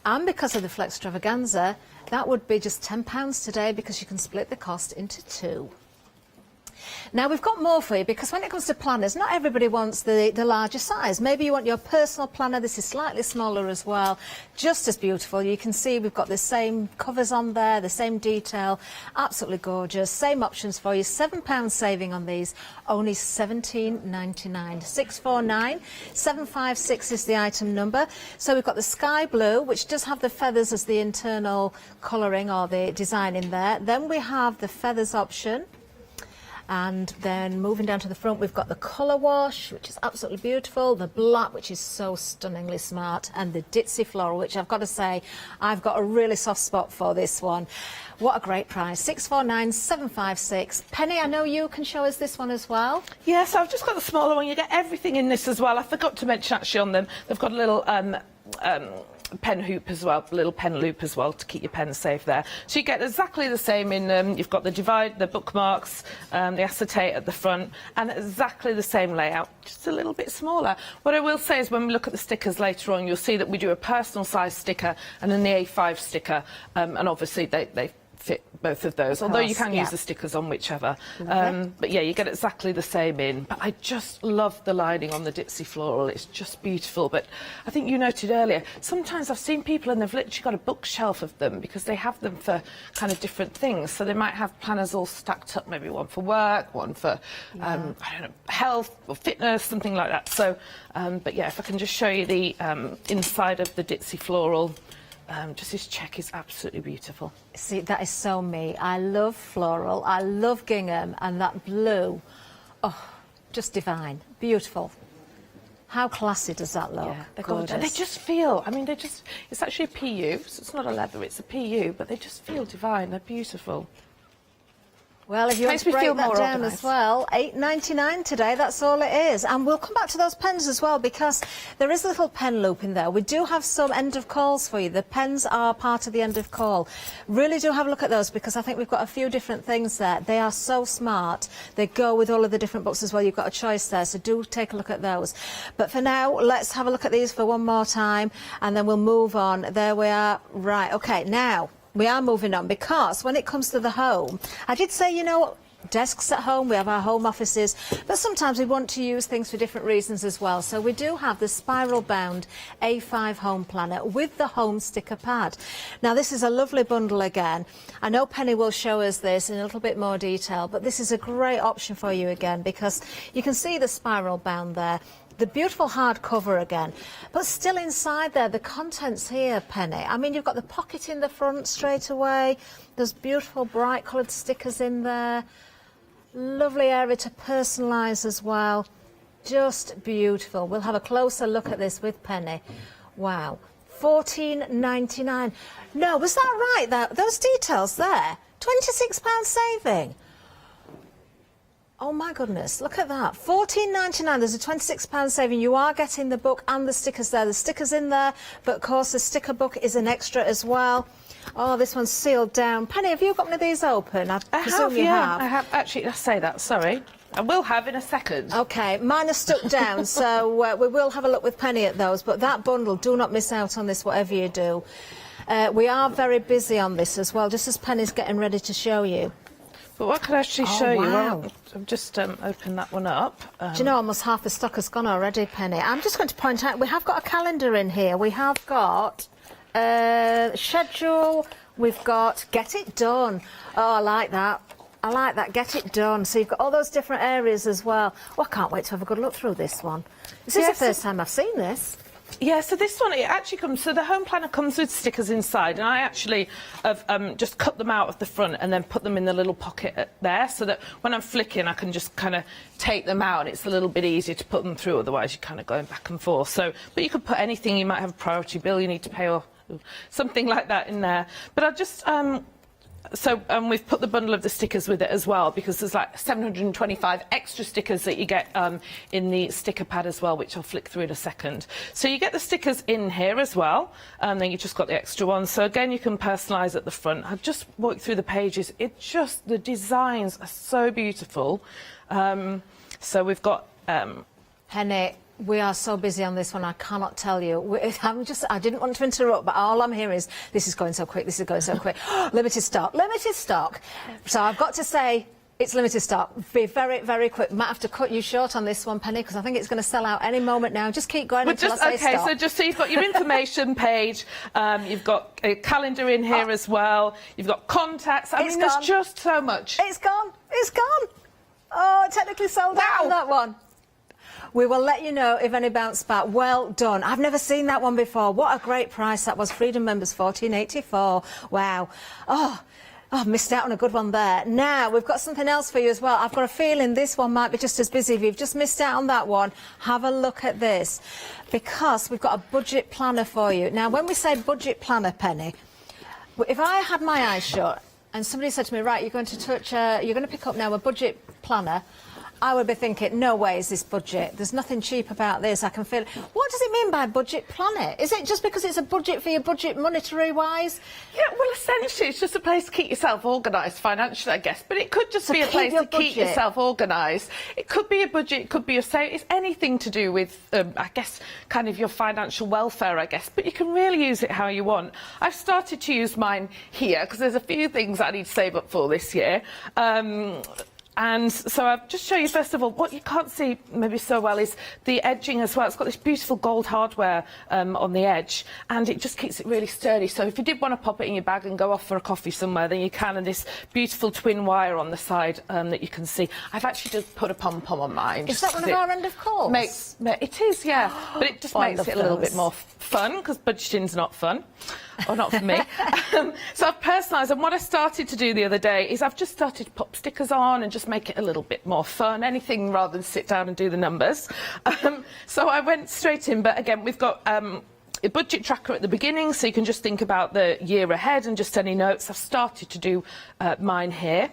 And because of the Flex Extravaganza, that would be just £10 today because you can split the cost into two. Now, we've got more for you because when it comes to planners, not everybody wants the larger size. Maybe you want your personal planner. This is slightly smaller as well. Just as beautiful. You can see we've got the same covers on there, the same detail. Absolutely gorgeous. Same options for you. £7 saving on these. Only £17.99. 649 756 is the item number. So we've got the sky blue, which does have the feathers as the internal colouring or the design in there. Then we have the feathers option. And then moving down to the front, we've got the colour wash, which is absolutely beautiful, the black, which is so stunningly smart, and the ditzy floral, which I've got to say, I've got a really soft spot for this one. What a great price, 649 756. Penny, I know you can show us this one as well. Yes, I've just got the smaller one. You get everything in this as well. I forgot to mention actually on them, they've got a little pen hoop as well, a little pen loop as well to keep your pen safe there. So you get exactly the same in, you've got the divide, the bookmarks, the acetate at the front, and exactly the same layout, just a little bit smaller. What I will say is when we look at the stickers later on, you'll see that we do a personal size sticker and then the A5 sticker, and obviously they fit both of those, although you can use the stickers on whichever. But yeah, you get exactly the same in. But I just love the lining on the ditzy floral. It's just beautiful. But I think you noted earlier, sometimes I've seen people and they've literally got a bookshelf of them because they have them for kind of different things. So they might have planners all stacked up, maybe one for work, one for, I don't know, health or fitness, something like that. So, but yeah, if I can just show you the inside of the ditzy floral. Just this check is absolutely beautiful. See, that is so me. I love floral, I love gingham, and that blue, oh, just divine, beautiful. How classy does that look? Yeah, they're gorgeous. And they just feel, I mean, they just, it's actually a PU, so it's not a leather, it's a PU, but they just feel divine, they're beautiful. Well, if you want to break that down as well, £8.99 today, that's all it is. And we'll come back to those pens as well because there is a little pen loop in there. We do have some end of calls for you. The pens are part of the end of call. Really do have a look at those because I think we've got a few different things there. They are so smart. They go with all of the different books as well. You've got a choice there, so do take a look at those. But for now, let's have a look at these for one more time and then we'll move on. There we are. Right, OK, now we are moving on because when it comes to the home, I did say, you know, desks at home, we have our home offices, but sometimes we want to use things for different reasons as well. So we do have the spiral bound A5 home planner with the home sticker pad. Now this is a lovely bundle again. I know Penny will show us this in a little bit more detail, but this is a great option for you again because you can see the spiral bound there. The beautiful hardcover again, but still inside there, the contents here, Penny. I mean, you've got the pocket in the front straight away. There's beautiful bright coloured stickers in there. Lovely area to personalise as well. Just beautiful. We'll have a closer look at this with Penny. Wow. £14.99. No, was that right? Those details there? £26 saving. Oh my goodness, look at that. £14.99, there's a £26 saving. You are getting the book and the stickers there. The stickers in there, but of course the sticker book is an extra as well. Oh, this one's sealed down. Penny, have you got one of these open? I presume you have. I have. Actually, let's say that, sorry. I will have in a second. OK, mine are stuck down, so we will have a look with Penny at those. But that bundle, do not miss out on this, whatever you do. We are very busy on this as well, just as Penny's getting ready to show you. But what could I actually show you? Wow. Well, I've just opened that one up. Do you know almost half the stock has gone already, Penny? I'm just going to point out we have got a calendar in here. We have got schedule. We've got get it done. Oh, I like that. I like that. Get it done. So you've got all those different areas as well. Well, I can't wait to have a good look through this one. This is the first time I've seen this. Yeah, so this one, it actually comes, so the home planner comes with stickers inside, and I actually have just cut them out of the front and then put them in the little pocket there, so that when I'm flicking, I can just kind of take them out, and it's a little bit easier to put them through, otherwise you're kind of going back and forth. So, but you could put anything, you might have a priority bill you need to pay or something like that in there. But I'll just... we've put the bundle of the stickers with it as well, because there's like 725 extra stickers that you get in the sticker pad as well, which I'll flick through in a second. So you get the stickers in here as well, and then you've just got the extra ones. So again, you can personalise at the front. I've just walked through the pages. The designs are so beautiful. So we've got... Penny, we are so busy on this one, I cannot tell you. I didn't want to interrupt, but all I'm hearing is, this is going so quick, this is going so quick. Limited stock, limited stock. So I've got to say, it's limited stock. Be very, very quick. Might have to cut you short on this one, Penny, because I think it's going to sell out any moment now. Just keep going until I say stop. So just so you've got your information page, you've got a calendar in here as well, you've got contacts. I mean, there's just so much. It's gone. It's gone. Oh, technically sold out on that one. We will let you know if any bounce back. Well done. I've never seen that one before. What a great price that was. Freedom members, $14.84. Wow. Oh, missed out on a good one there. Now, we've got something else for you as well. I've got a feeling this one might be just as busy. If you've just missed out on that one, have a look at this, because we've got a budget planner for you. Now, when we say budget planner, Penny, if I had my eyes shut and somebody said to me, right, you're going to pick up now a budget planner, I would be thinking, no way is this budget. There's nothing cheap about this. I can feel it. What does it mean by budget planner? Is it just because it's a budget for your budget monetary-wise? Yeah, well, essentially, it's just a place to keep yourself organised financially, I guess. But it could just be a place to keep yourself organised. It could be a budget, it could be a save. It's anything to do with, I guess, kind of your financial welfare, I guess. But you can really use it how you want. I've started to use mine here, because there's a few things I need to save up for this year. And so I'll just show you, first of all, what you can't see maybe so well is the edging as well. It's got this beautiful gold hardware on the edge, and it just keeps it really sturdy. So if you did want to pop it in your bag and go off for a coffee somewhere, then you can. And this beautiful twin wire on the side that you can see. I've actually just put a pom-pom on mine. Is that one of our end of calls? It is, yeah. But it just makes it a little bit more fun, because budgeting's not fun. Or not for me. So I've personalised, and what I started to do the other day is I've just started to pop stickers on and just make it a little bit more fun, anything rather than sit down and do the numbers. So I went straight in, but again, we've got a budget tracker at the beginning, so you can just think about the year ahead and just any notes. I've started to do mine here.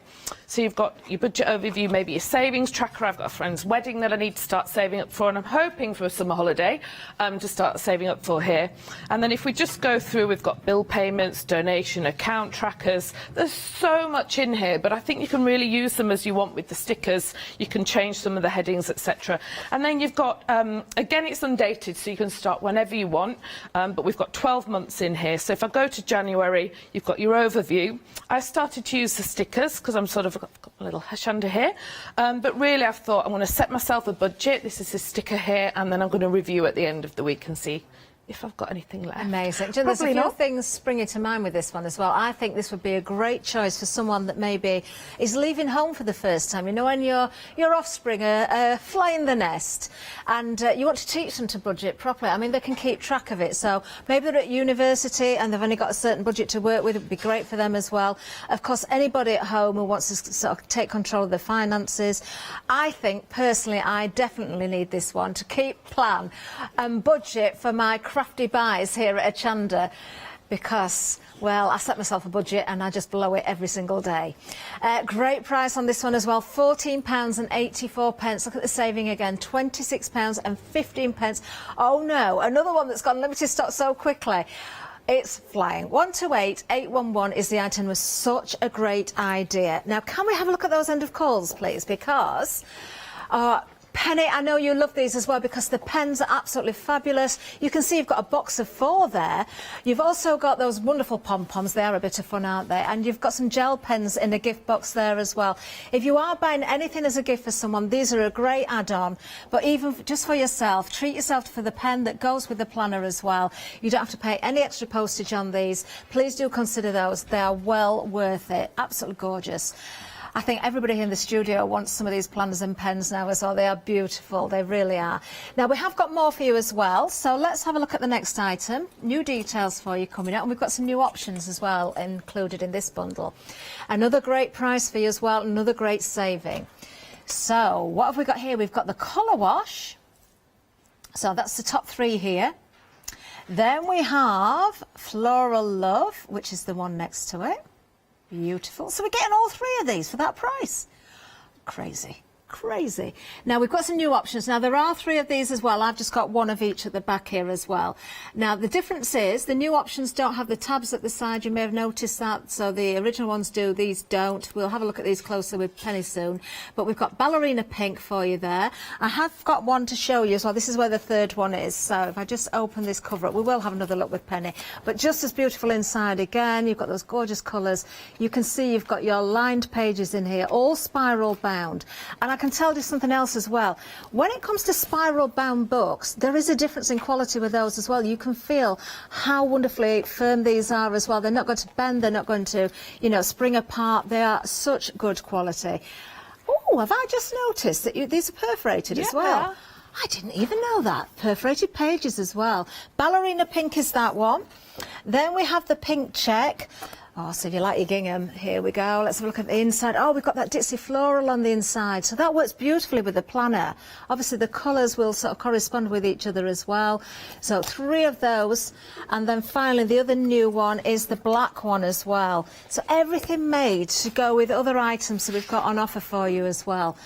So you've got your budget overview, maybe your savings tracker. I've got a friend's wedding that I need to start saving up for, and I'm hoping for a summer holiday to start saving up for here. And then if we just go through, we've got bill payments, donation account trackers. There's so much in here, but I think you can really use them as you want with the stickers. You can change some of the headings, etc. And then you've got, again, it's undated, so you can start whenever you want. But we've got 12 months in here. So if I go to January, you've got your overview. I started to use the stickers because I'm sort of got a little Hochanda here. But really, I've thought I'm going to set myself a budget. This is a sticker here, and then I'm going to review at the end of the week and see if I've got anything left. Amazing. There's a few things springing to mind with this one as well. I think this would be a great choice for someone that maybe is leaving home for the first time. You know, when your offspring are flying the nest, and you want to teach them to budget properly. I mean, they can keep track of it. So maybe they're at university and they've only got a certain budget to work with. It would be great for them as well. Of course, anybody at home who wants to sort of take control of their finances. I think, personally, I definitely need this one to keep plan and budget for my crafty buys here at Hochanda, because, well, I set myself a budget and I just blow it every single day. Great price on this one as well, £14.84. Look at the saving again, £26.15. Oh no, another one that's gone limited stock so quickly. It's flying. 128811 is the item. Was such a great idea. Now, can we have a look at those end of calls, please? Because Penny, I know you love these as well, because the pens are absolutely fabulous. You can see you've got a box of 4 there. You've also got those wonderful pom-poms. They are a bit of fun, aren't they? And you've got some gel pens in a gift box there as well. If you are buying anything as a gift for someone, these are a great add-on. But even just for yourself, treat yourself for the pen that goes with the planner as well. You don't have to pay any extra postage on these. Please do consider those. They are well worth it. Absolutely gorgeous. I think everybody here in the studio wants some of these planners and pens now as well. They are beautiful, they really are. Now we have got more for you as well, so let's have a look at the next item. New details for you coming out, and we've got some new options as well included in this bundle. Another great price for you as well, another great saving. So what have we got here? We've got the colour wash, so that's the top 3 here. Then we have Floral Love, which is the one next to it. Beautiful. So we're getting all 3 of these for that price. Crazy. Crazy. Now we've got some new options. Now there are 3 of these as well. I've just got 1 of each at the back here as well. Now the difference is the new options don't have the tabs at the side. You may have noticed that. So the original ones do, these don't. We'll have a look at these closer with Penny soon. But we've got ballerina pink for you there. I have got one to show you as well. This is where the 3rd one is. So if I just open this cover up, we will have another look with Penny. But just as beautiful inside again. You've got those gorgeous colours. You can see you've got your lined pages in here, all spiral bound. And I can tell you something else as well. When it comes to spiral bound books, there is a difference in quality with those as well. You can feel how wonderfully firm these are as well. They're not going to bend, they're not going to, you know, spring apart. They are such good quality. Oh, have I just noticed that these are perforated as well? I didn't even know that. Perforated pages as well. Ballerina pink is that one. Then we have the pink check. Oh, so if you like your gingham, here we go. Let's have a look at the inside. Oh, we've got that ditzy floral on the inside. So that works beautifully with the planner. Obviously, the colours will sort of correspond with each other as well. So 3 of those. And then finally, the other new one is the black one as well. So everything made to go with other items that we've got on offer for you as well.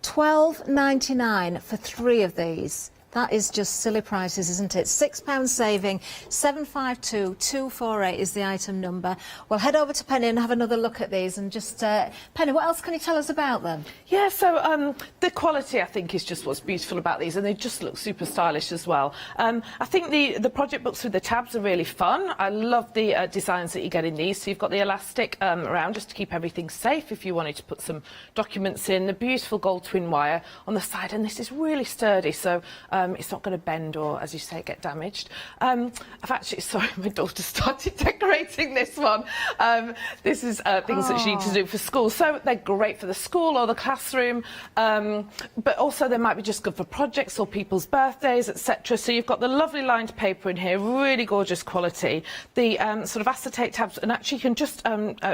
£12.99 for 3 of these. That is just silly prices, isn't it? £6 saving, 752248 is the item number. We'll head over to Penny and have another look at these and just... Penny, what else can you tell us about them? Yeah, so the quality, I think, is just what's beautiful about these, and they just look super stylish as well. I think the project books with the tabs are really fun. I love the designs that you get in these. So you've got the elastic around just to keep everything safe if you wanted to put some documents in. The beautiful gold twin wire on the side, and this is really sturdy, so... it's not going to bend or, as you say, get damaged. I've actually, sorry, my daughter started decorating this one. This is things that she needs to do for school. So they're great for the school or the classroom, but also they might be just good for projects or people's birthdays, etc. So you've got the lovely lined paper in here, really gorgeous quality. The sort of acetate tabs, and actually you can just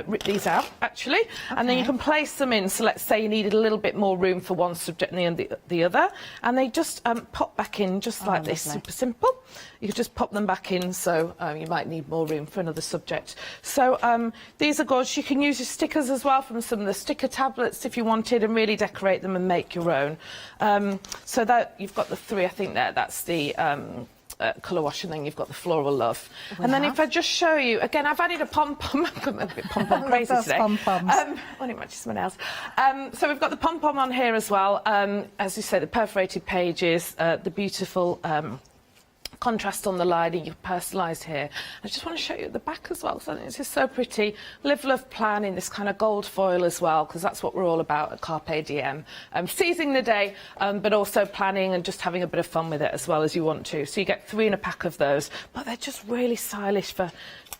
rip these out, actually, and then you can place them in. So let's say you needed a little bit more room for one subject and the other, and they just pop back in just like this, super simple. You can just pop them back in, so you might need more room for another subject. So these are gorgeous. You can use your stickers as well from some of the sticker tablets if you wanted, and really decorate them and make your own. So that you've got the 3, I think that's the colour wash, and then you've got the Floral Love. And then if I just show you, again, I've added a pom-pom. I'm a bit pom-pom crazy today. Only matches someone else. So we've got the pom-pom on here as well. As you say, the perforated pages, the beautiful contrast on the lining, you've personalised here. I just want to show you at the back as well, because I think this is so pretty. Live, love, plan in this kind of gold foil as well, because that's what we're all about at Carpe Diem. Seizing the day, but also planning and just having a bit of fun with it as well as you want to. So you get 3 in a pack of those, but they're just really stylish for...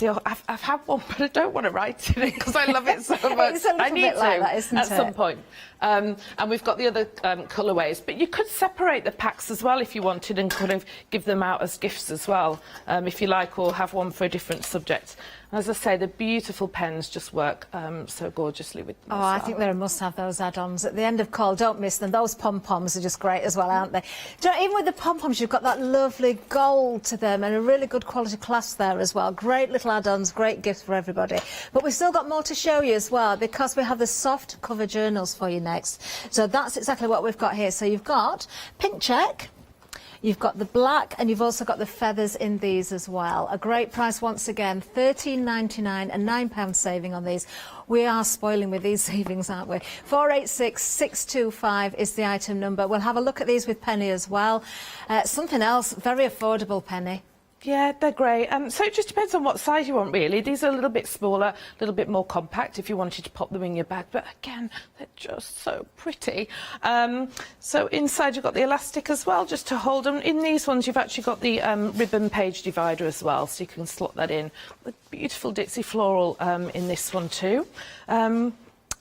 I've had one, but I don't want to write in it because I love it so much. It's a little I need bit to like that, isn't at it? some point. And we've got the other colourways, but you could separate the packs as well if you wanted, and kind of give them out as gifts as well, if you like, or have one for a different subject. And as I say, the beautiful pens just work so gorgeously with them. Oh, I think they're a must-have, those add-ons. At the end of call, don't miss them. Those pom-poms are just great as well, aren't they? Do you know, even with the pom-poms, you've got that lovely gold to them and a really good quality clasp there as well. Great little add-ons, great gifts for everybody. But we've still got more to show you as well, because we have the soft cover journals for you next. So that's exactly what we've got here. So you've got pink check, you've got the black, and you've also got the feathers in these as well. A great price once again, £13.99 and £9 saving on these. We are spoiling with these savings, aren't we? 486625 is the item number. We'll have a look at these with Penny as well. Something else, very affordable, Penny. Yeah, they're great. So it just depends on what size you want, really. These are a little bit smaller, a little bit more compact if you wanted to pop them in your bag. But again, they're just so pretty. So inside you've got the elastic as well, just to hold them. In these ones, you've actually got the ribbon page divider as well, so you can slot that in. The beautiful ditzy floral in this one too.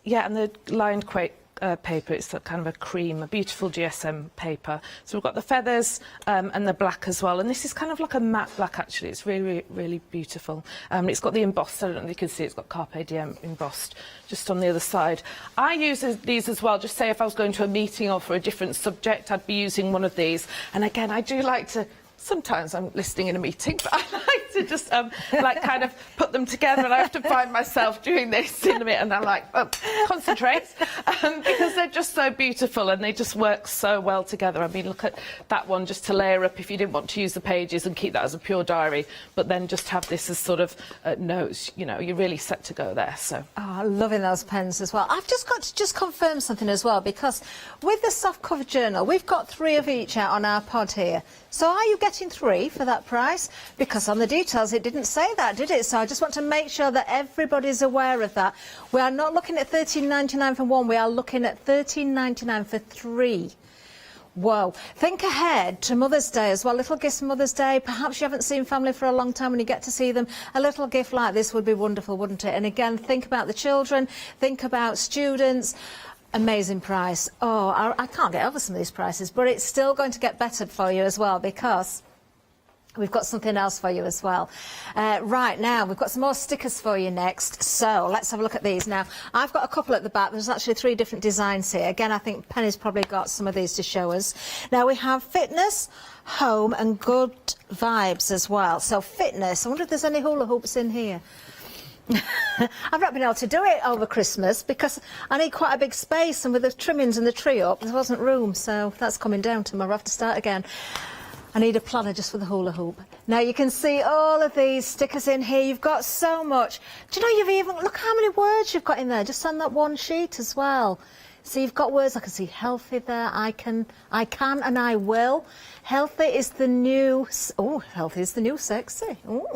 Yeah, and the lined paper, it's a kind of a cream, a beautiful GSM paper. So we've got the feathers and the black as well. And this is kind of like a matte black, actually. It's really, really, really beautiful. It's got the embossed, I don't know if you can see, it's got Carpe Diem embossed just on the other side. I use these as well, just say if I was going to a meeting or for a different subject, I'd be using one of these. And again, I do like to, sometimes I'm listening in a meeting, but I like to just like kind of put them together, and I have to find myself doing this in a minute, and I'm like, oh, concentrate, because they're just so beautiful and they just work so well together. I mean, look at that one, just to layer up if you didn't want to use the pages and keep that as a pure diary, but then just have this as sort of notes, you know, you're really set to go there. So. Oh, I'm loving those pens as well. I've just got to just confirm something as well, because with the soft cover journal, we've got 3 of each out on our pod here. So are you getting 3 for that price? Because on the details it didn't say that, did it? So I just want to make sure that everybody's aware of that. We are not looking at £13.99 for 1, we are looking at £13.99 for 3. Whoa. Think ahead to Mother's Day as well. Little gifts for Mother's Day. Perhaps you haven't seen family for a long time and you get to see them. A little gift like this would be wonderful, wouldn't it? And again, think about the children, think about students. Amazing price. Oh, I can't get over some of these prices, but it's still going to get better for you as well, because we've got something else for you as well. Right, now, we've got some more stickers for you next. So let's have a look at these. Now, I've got a couple at the back. There's actually 3 different designs here. Again, I think Penny's probably got some of these to show us. Now, we have fitness, home and good vibes as well. So fitness, I wonder if there's any hula hoops in here. I've not been able to do it over Christmas because I need quite a big space, and with the trimmings and the tree up, there wasn't room, so that's coming down tomorrow. I have to start again. I need a planner just for the hula hoop. Now you can see all of these stickers in here. You've got so much. Do you know, you've even, look how many words you've got in there, just on that one sheet as well. So you've got words, I can see healthy there, I can and I will. Healthy is the new, healthy is the new sexy. Ooh.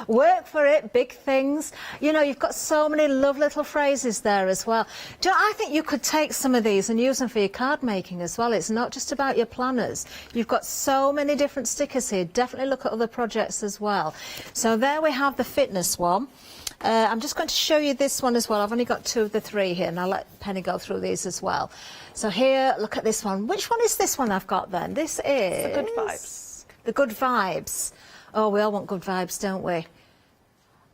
Work for it, big things. You know, you've got so many lovely little phrases there as well. Do you know, I think you could take some of these and use them for your card making as well. It's not just about your planners. You've got so many different stickers here. Definitely look at other projects as well. So there we have the fitness one. I'm just going to show you this one as well. I've only got 2 of the 3 here, and I'll let Penny go through these as well. So here, look at this one. Which one is this one I've got then? This is... The Good Vibes. The Good Vibes. Oh, we all want good vibes, don't we?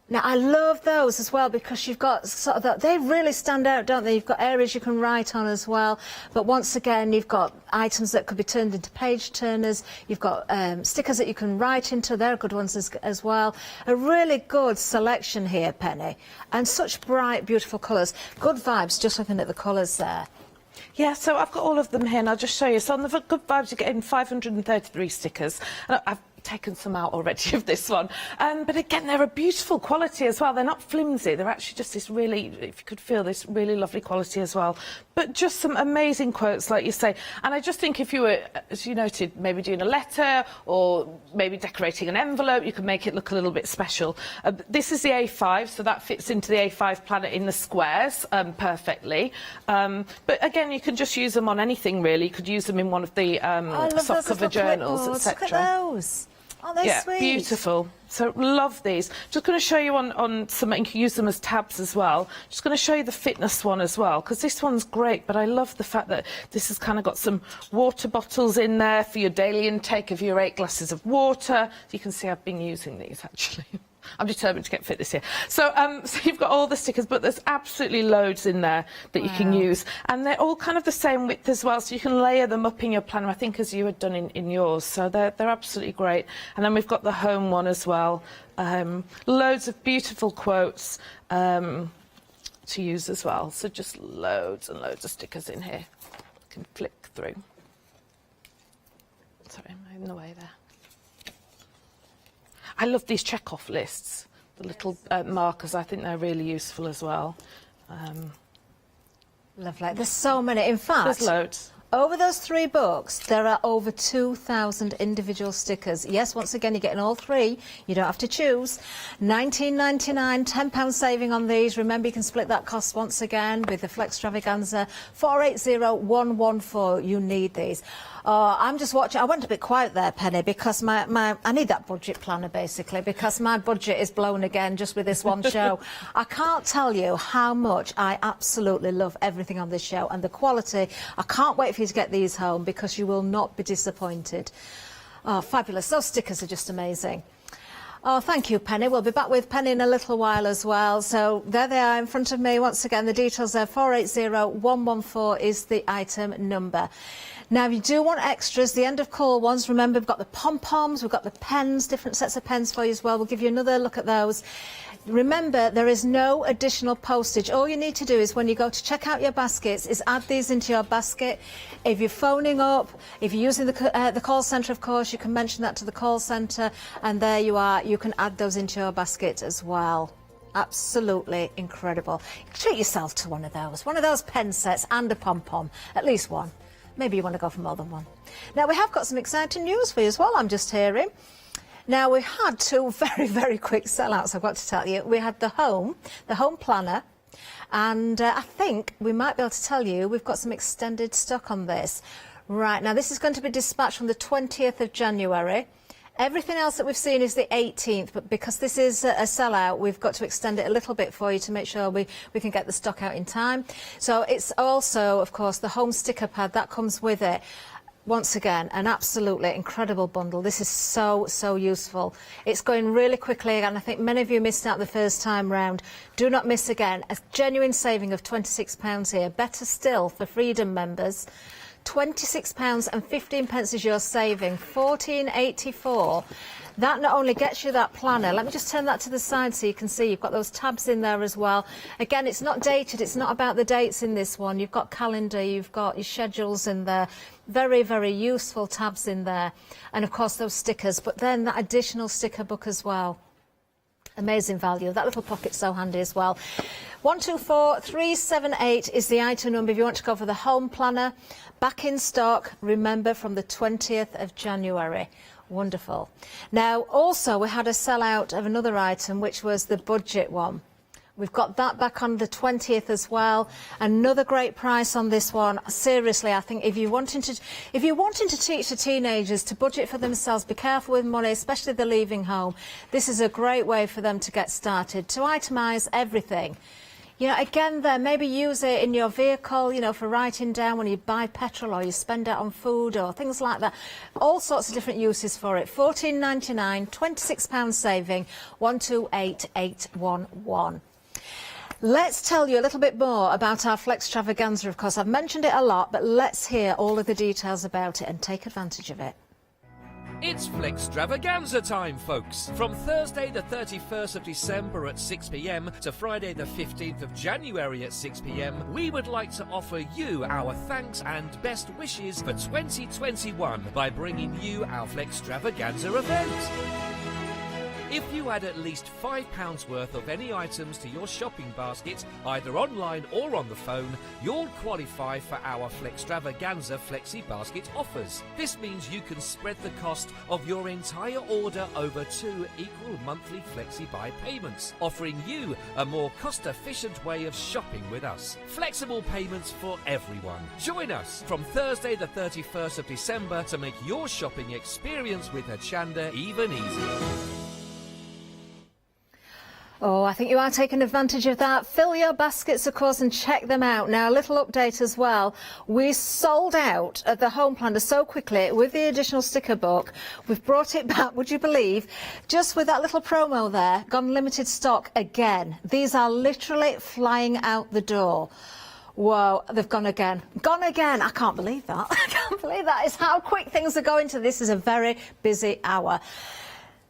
Now, I love those as well, because you've got sort of that, they really stand out, don't they? You've got areas you can write on as well. But once again, you've got items that could be turned into page turners. You've got stickers that you can write into. They're good ones as well. A really good selection here, Penny. And such bright, beautiful colours. Good vibes, just looking at the colours there. Yeah, so I've got all of them here, and I'll just show you. So on the Good Vibes, you're getting 533 stickers. And I've taken some out already of this one, but again, they're a beautiful quality as well. They're not flimsy, they're actually just this really, if you could feel, this really lovely quality as well. But just some amazing quotes, like you say. And I just think if you were, as you noted, maybe doing a letter or maybe decorating an envelope, you could make it look a little bit special. This is the A5, so that fits into the A5 planner in the squares perfectly. But again, you can just use them on anything really. You could use them in one of the soft cover journals, etc. Look at those. Oh, they're sweet. Beautiful. So love these. Just going to show you on some, you can use them as tabs as well. Just going to show you the fitness one as well, because this one's great, but I love the fact that this has kind of got some water bottles in there for your daily intake of your 8 glasses of water. You can see I've been using these actually. I'm determined to get fit this year. So, so you've got all the stickers, but there's absolutely loads in there that you can use. And they're all kind of the same width as well, so you can layer them up in your planner, I think, as you had done in yours. So they're absolutely great. And then we've got the home one as well. Loads of beautiful quotes to use as well. So just loads and loads of stickers in here. You can flick through. Sorry, I'm in the way there. I love these check-off lists, the little markers. I think they're really useful as well. Lovely. There's so many. In fact, there's loads. Over those 3 books, there are over 2,000 individual stickers. Yes, once again, you're getting all 3. You don't have to choose. £19.99, £10 saving on these. Remember, you can split that cost once again with the Flextravaganza. 480114. You need these. Oh, I'm just watching. I went a bit quiet there, Penny, because I need that budget planner, basically, because my budget is blown again just with this one show. I can't tell you how much I absolutely love everything on this show and the quality. I can't wait for you to get these home because you will not be disappointed. Oh, fabulous. Those stickers are just amazing. Oh, thank you, Penny. We'll be back with Penny in a little while as well. So there they are in front of me. Once again, the details there, 480114 is the item number. Now, if you do want extras, the end of call ones, remember we've got the pom-poms, we've got the pens, different sets of pens for you as well. We'll give you another look at those. Remember, there is no additional postage. All you need to do is when you go to check out your baskets is add these into your basket. If you're phoning up, if you're using the call centre, of course, you can mention that to the call centre, and there you are. You can add those into your basket as well. Absolutely incredible. Treat yourself to one of those pen sets and a pom-pom, at least one. Maybe you want to go for more than one. Now, we have got some exciting news for you as well, I'm just hearing. Now, we had two very, very quick sellouts, I've got to tell you. We had the home planner, and I think we might be able to tell you we've got some extended stock on this. Right, now this is going to be dispatched on the 20th of January. Everything else that we've seen is the 18th, but because this is a sellout, we've got to extend it a little bit for you to make sure we can get the stock out in time. So it's also, of course, the home sticker pad that comes with it. Once again, an absolutely incredible bundle. This is so, so useful. It's going really quickly, and I think many of you missed out the first time round. Do not miss again. A genuine saving of £26 here. Better still for Freedom members. £26.15 is your saving. £14.84. That not only gets you that planner, let me just turn that to the side so you can see you've got those tabs in there as well. Again, it's not dated, it's not about the dates in this one. You've got calendar, you've got your schedules in there. Very, very useful tabs in there. And of course those stickers, but then that additional sticker book as well. Amazing value. That little pocket's so handy as well. 124378 is the item number if you want to go for the home planner. Back in stock, remember, from the 20th of January. Wonderful. Now, also, we had a sellout of another item, which was the budget one. We've got that back on the 20th as well. Another great price on this one. Seriously, I think if you're wanting to teach the teenagers to budget for themselves, be careful with money, especially if they're leaving home, this is a great way for them to get started, to itemise everything. You know, again there, maybe use it in your vehicle, you know, for writing down when you buy petrol or you spend it on food or things like that. All sorts of different uses for it. £14.99, £26 saving, 128811. Let's tell you a little bit more about our Flextravaganza, of course. I've mentioned it a lot, but let's hear all of the details about it and take advantage of it. It's Flextravaganza time, folks. From Thursday the 31st of December at 6 p.m. to Friday the 15th of January at 6 p.m, we would like to offer you our thanks and best wishes for 2021 by bringing you our Flextravaganza event. If you add at least £5 worth of any items to your shopping basket, either online or on the phone, you'll qualify for our Flextravaganza Flexi Basket offers. This means you can spread the cost of your entire order over 2 equal monthly Flexi Buy payments, offering you a more cost-efficient way of shopping with us. Flexible payments for everyone. Join us from Thursday the 31st of December to make your shopping experience with Hochanda even easier. Oh, I think you are taking advantage of that. Fill your baskets, of course, and check them out. Now, a little update as well. We sold out of the home planner so quickly with the additional sticker book. We've brought it back, would you believe? Just with that little promo there, gone limited stock again. These are literally flying out the door. Whoa, they've gone again. Gone again. I can't believe that. I can't believe that. It's how quick things are going to. This is a very busy hour.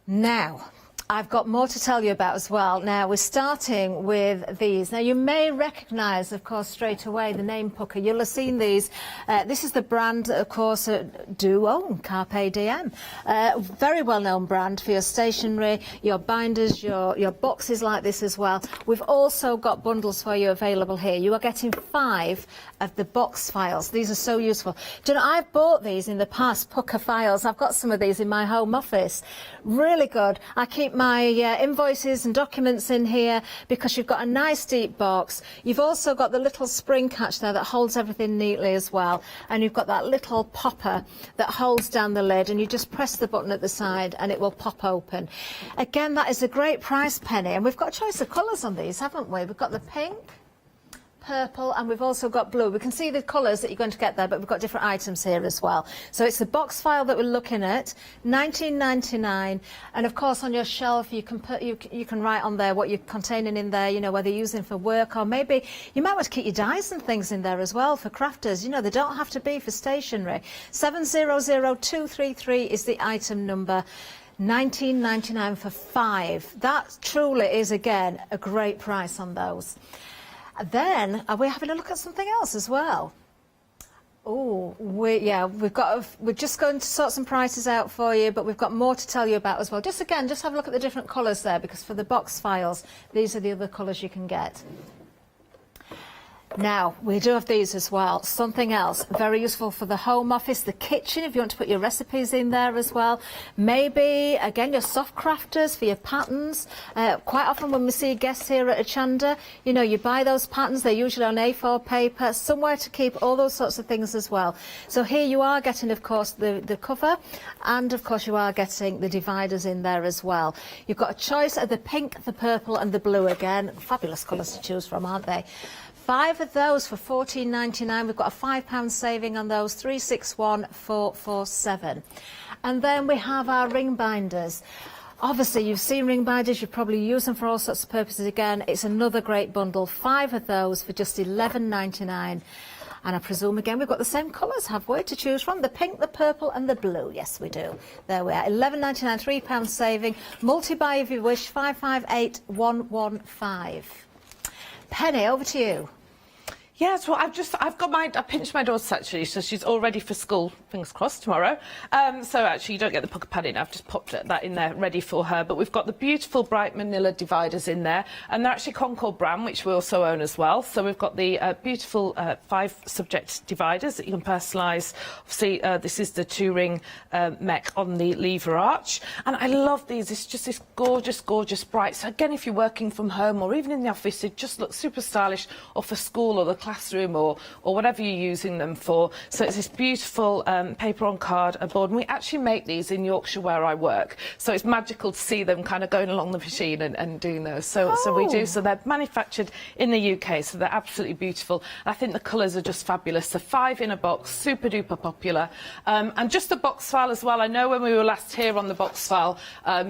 Now, I've got more to tell you about as well. Now, we're starting with these. Now, you may recognise, of course, straight away the name Pucker. You'll have seen these. This is the brand, of course, do own, Carpe Diem. Very well-known brand for your stationery, your binders, your boxes like this as well. We've also got bundles for you available here. You are getting 5 of the box files. These are so useful. Do you know, I've bought these in the past, Pucker files. I've got some of these in my home office. Really good. I keep my invoices and documents in here because you've got a nice deep box. You've also got the little spring catch there that holds everything neatly as well. And you've got that little popper that holds down the lid, and you just press the button at the side and it will pop open. Again, that is a great price, Penny. And we've got a choice of colours on these, haven't we? We've got the pink, purple, and we've also got blue. We can see the colours that you're going to get there, but we've got different items here as well. So it's the box file that we're looking at, £19.99, and of course on your shelf you can put you can write on there what you're containing in there, you know, whether you're using for work, or maybe you might want to keep your dies and things in there as well for crafters. You know, they don't have to be for stationery. 700233 is the item number. £19.99 for 5. That truly is, again, a great price on those. Then, are we having a look at something else as well? Oh, we're just going to sort some prices out for you, but we've got more to tell you about as well. Just have a look at the different colours there, because for the box files, these are the other colours you can get. Now, we do have these as well. Something else very useful for the home office, the kitchen, if you want to put your recipes in there as well. Maybe, again, your soft crafters for your patterns. Quite often when we see guests here at Hochanda, you know, you buy those patterns, they're usually on A4 paper, somewhere to keep all those sorts of things as well. So here you are getting, of course, the cover, and of course you are getting the dividers in there as well. You've got a choice of the pink, the purple and the blue again. Fabulous colours to choose from, aren't they? 5 of those for £14.99. We've got a £5 saving on those, 361447. And then we have our ring binders. Obviously, you've seen ring binders, you probably use them for all sorts of purposes again. It's another great bundle. 5 of those for just £11.99. And I presume, again, we've got the same colours, have we, to choose from? The pink, the purple and the blue. Yes, we do. There we are. £11.99, £3 saving. Multi-buy if you wish, 558115. Penny, over to you. Yes, well, I pinched my daughter actually, so she's all ready for school, fingers crossed, tomorrow. So actually you don't get the pocket padding, I've just popped that in there ready for her. But we've got the beautiful bright manila dividers in there, and they're actually Concord brand, which we also own as well. So we've got the beautiful 5 subject dividers that you can personalise. Obviously, this is the 2-ring mech on the lever arch. And I love these, it's just this gorgeous, gorgeous bright. So again, if you're working from home or even in the office, it just looks super stylish, or for school or the classroom or whatever you're using them for. So it's this beautiful paper on card board, and we actually make these in Yorkshire where I work. So it's magical to see them kind of going along the machine and doing those. So we do. So they're manufactured in the UK, so they're absolutely beautiful. I think the colours are just fabulous. So 5 in a box, super duper popular. And just the box file as well. I know when we were last here on the box file,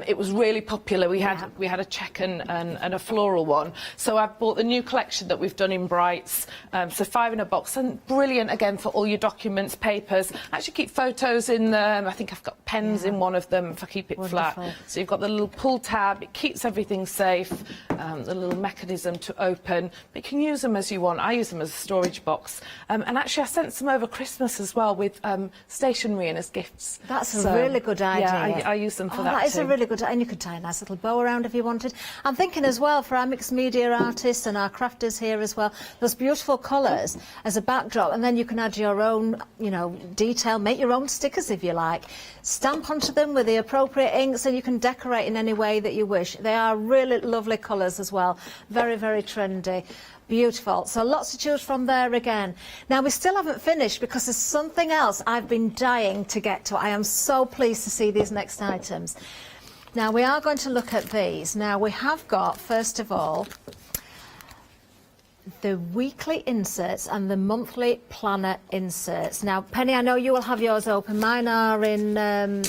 it was really popular. We had a check and a floral one. So I've bought the new collection that we've done in brights. So 5 in a box, and brilliant again for all your documents, papers. I actually keep photos in them. I think I've got pens in one of them if I keep it flat. So you've got the little pull tab, it keeps everything safe, the little mechanism to open. But you can use them as you want. I use them as a storage box. And actually I sent some over Christmas as well with stationery and as gifts. That's a really good idea. Yeah, I use them for that That is too. a really good idea, and you could tie a nice little bow around if you wanted. I'm thinking as well for our mixed media artists and our crafters here as well, those beautiful colours as a backdrop, and then you can add your own, you know, detail, make your own stickers if you like, stamp onto them with the appropriate inks, and you can decorate in any way that you wish. They are really lovely colours as well, very, very trendy. Beautiful. So lots to choose from there again. Now, we still haven't finished because there's something else I've been dying to get to. I am so pleased to see these next items. Now, we are going to look at these. Now, we have got, first of all, the weekly inserts and the monthly planner inserts. Now, Penny, I know you will have yours open. Mine are in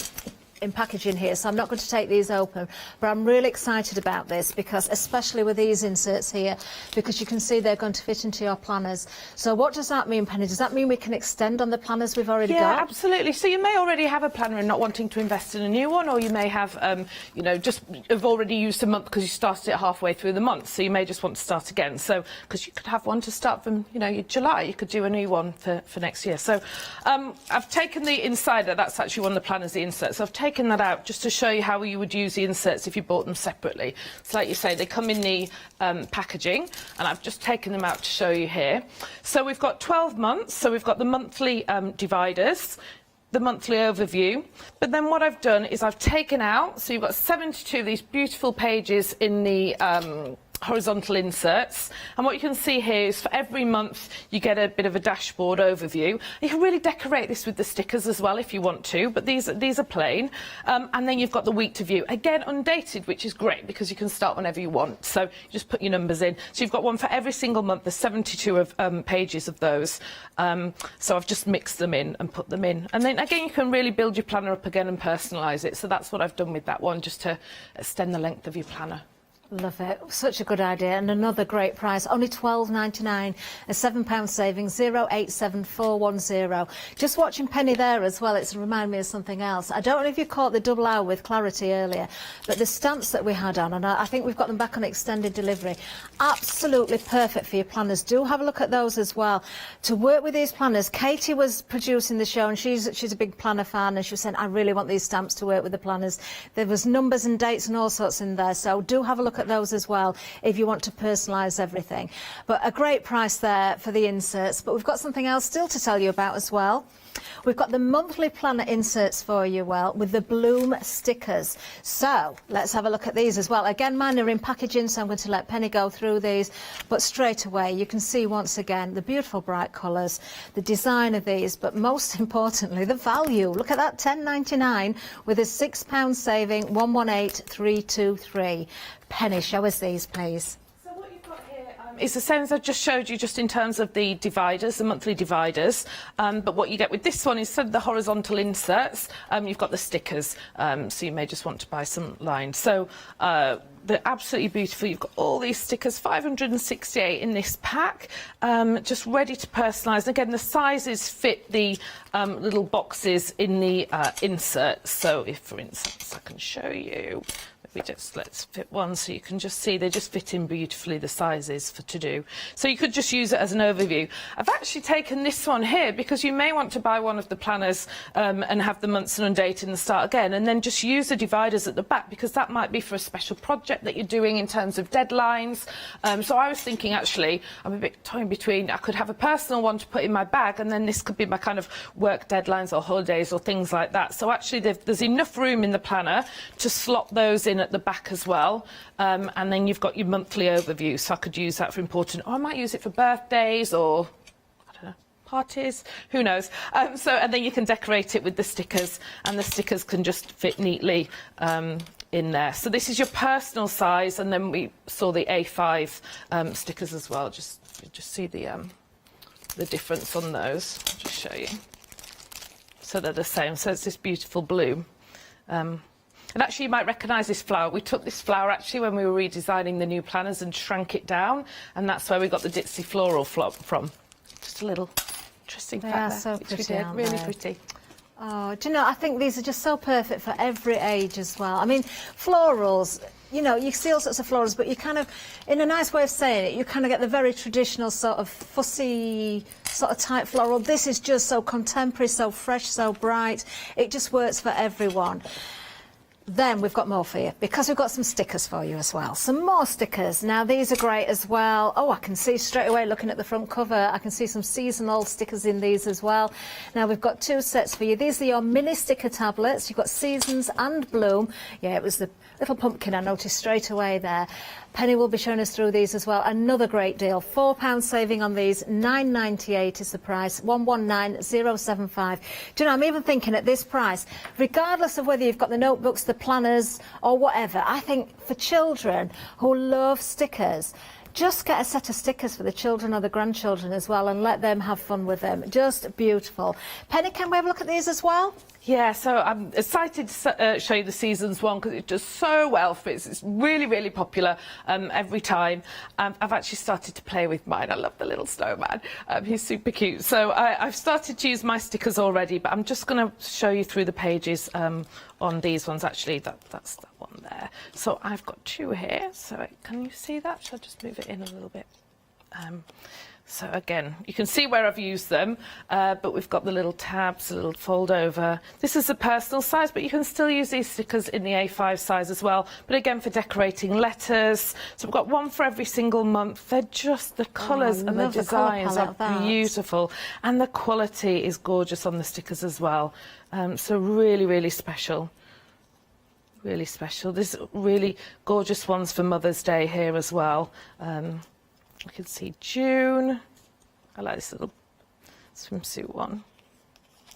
packaging here, so I'm not going to take these open, but I'm really excited about this, because especially with these inserts here, because you can see they're going to fit into your planners. So what does that mean, Penny? Does that mean we can extend on the planners we've already got? Yeah, absolutely. So you may already have a planner and not wanting to invest in a new one, or you may have, you know, just have already used a month because you started it halfway through the month, so you may just want to start again. So, because you could have one to start from, you know, July, you could do a new one for next year. So I've taken the insider, that's actually one of the planners, the inserts. So I've taken that out just to show you how you would use the inserts if you bought them separately. So like you say, they come in the packaging, and I've just taken them out to show you here. So we've got 12 months, so we've got the monthly dividers. the monthly overview, but then what I've done is I've taken out, so you've got 72 of these beautiful pages in the horizontal inserts, and what you can see here is for every month you get a bit of a dashboard overview. You can really decorate this with the stickers as well if you want to, but these are plain, and then you've got the week to view, again undated, which is great because you can start whenever you want, so you just put your numbers in. So you've got one for every single month. There's 72 of pages of those, so I've just mixed them in and put them in, and then again you can really build your planner up again and personalise it. So that's what I've done with that one, just to extend the length of your planner. Love it. Such a good idea, and another great price. Only £12.99, a £7 saving, 087410. Just watching Penny there as well, it's reminded me of something else. I don't know if you caught the double hour with Clarity earlier, but the stamps that we had on, and I think we've got them back on extended delivery, absolutely perfect for your planners. Do have a look at those as well. To work with these planners, Katie was producing the show, and she's a big planner fan, and she was saying, I really want these stamps to work with the planners. There was numbers and dates and all sorts in there, so do have a look at those as well if you want to personalise everything. But a great price there for the inserts. But we've got something else still to tell you about as well. We've got the monthly planner inserts for you, with the Bloom stickers. So let's have a look at these as well. Again, mine are in packaging, so I'm going to let Penny go through these. But straight away, you can see once again the beautiful bright colours, the design of these, but most importantly, the value. Look at that, £10.99 with a £6 saving, 118323. Penny, show us these, please. It's the same as I just showed you, just in terms of the dividers, the monthly dividers. But what you get with this one, instead of the horizontal inserts, you've got the stickers. So you may just want to buy some lines. So they're absolutely beautiful. You've got all these stickers, 568 in this pack, just ready to personalise. And again, the sizes fit the little boxes in the inserts. So if, for instance, I can show you. Let's fit one so you can just see they just fit in beautifully, the sizes for to do. So you could just use it as an overview. I've actually taken this one here because you may want to buy one of the planners and have the months and undated and start again, and then just use the dividers at the back because that might be for a special project that you're doing in terms of deadlines. So I was thinking, actually, I'm a bit toying between, I could have a personal one to put in my bag, and then this could be my kind of work deadlines or holidays or things like that. So actually there's enough room in the planner to slot those in at the back as well, and then you've got your monthly overview, so I could use that for important, or I might use it for birthdays or I don't know, parties, who knows. And then you can decorate it with the stickers, and the stickers can just fit neatly in there. So this is your personal size, and then we saw the A5 stickers as well. Just see the difference on those. I'll just show you. So they're the same. So it's this beautiful blue. And actually, you might recognise this flower. We took this flower, actually, when we were redesigning the new planners and shrank it down, and that's where we got the ditzy floral from. Just a little interesting fact there. So which pretty, we did. Really they? pretty. Oh, do you know, I think these are just so perfect for every age as well. I mean, florals, you know, you see all sorts of florals, but you kind of, in a nice way of saying it, you kind of get the very traditional sort of fussy sort of type floral. This is just so contemporary, so fresh, so bright. It just works for everyone. Then we've got more for you, because we've got some stickers for you as well. Some more stickers. Now, these are great as well. Oh, I can see straight away, looking at the front cover, I can see some seasonal stickers in these as well. Now, we've got two sets for you. These are your mini sticker tablets. You've got Seasons and Bloom. Yeah, it was the little pumpkin I noticed straight away there. Penny will be showing us through these as well. Another great deal. £4 saving on these. £9.98 is the price. 119075. Do you know, I'm even thinking at this price, regardless of whether you've got the notebooks, the planners or whatever, I think for children who love stickers, just get a set of stickers for the children or the grandchildren as well and let them have fun with them. Just beautiful. Penny, can we have a look at these as well? Yeah, so I'm excited to show you the Seasons one because it does so well for it. It's really, really popular every time. I've actually started to play with mine. I love the little snowman. He's super cute. So I've started to use my stickers already, but I'm just going to show you through the pages on these ones. Actually, that's that one there. So I've got two here. So can you see that? Shall I just move it in a little bit? So again, you can see where I've used them, but we've got the little tabs, a little fold over. This is a personal size, but you can still use these stickers in the A5 size as well. But again, for decorating letters. So we've got one for every single month. They're just, the colours and the designs are beautiful. And the quality is gorgeous on the stickers as well. So really, really special. Really special. There's really gorgeous ones for Mother's Day here as well. You can see June. I like this little swimsuit one.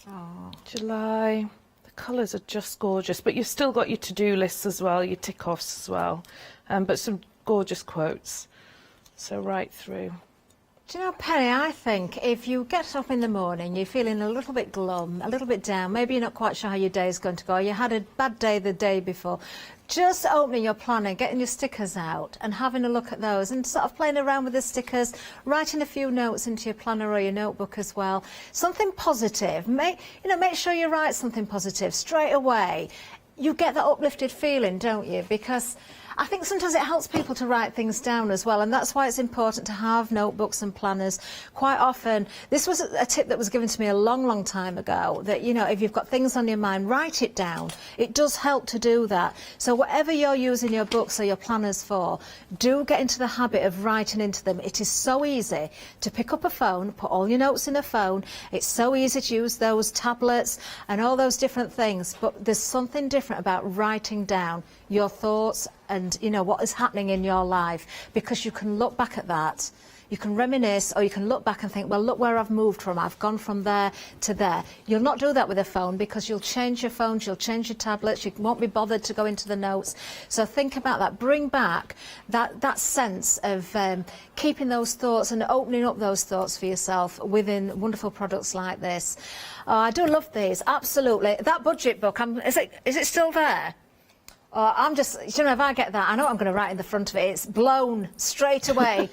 Oh. July. The colours are just gorgeous, but you've still got your to-do lists as well, your tick-offs as well. But some gorgeous quotes. So right through. Do you know, Penny, I think if you get up in the morning, you're feeling a little bit glum, a little bit down, maybe you're not quite sure how your day's going to go, you had a bad day the day before, just opening your planner, getting your stickers out and having a look at those and sort of playing around with the stickers, writing a few notes into your planner or your notebook as well. Something positive. Make sure you write something positive straight away. You get that uplifted feeling, don't you? Because I think sometimes it helps people to write things down as well, and that's why it's important to have notebooks and planners. Quite often, this was a tip that was given to me a long, long time ago, that, you know, if you've got things on your mind, write it down. It does help to do that. So whatever you're using your books or your planners for, do get into the habit of writing into them. It is so easy to pick up a phone, put all your notes in a phone. It's so easy to use those tablets and all those different things, but there's something different about writing down your thoughts and, you know, what is happening in your life, because you can look back at that, you can reminisce, or you can look back and think, well, look where I've moved from, I've gone from there to there. You'll not do that with a phone, because you'll change your phones, you'll change your tablets, you won't be bothered to go into the notes. So think about that, bring back that sense of keeping those thoughts and opening up those thoughts for yourself within wonderful products like this. Oh, I do love these, absolutely. That budget book, is it still there? Oh, I'm just, you know, if I get that, I know what I'm going to write in the front of it. It's blown straight away.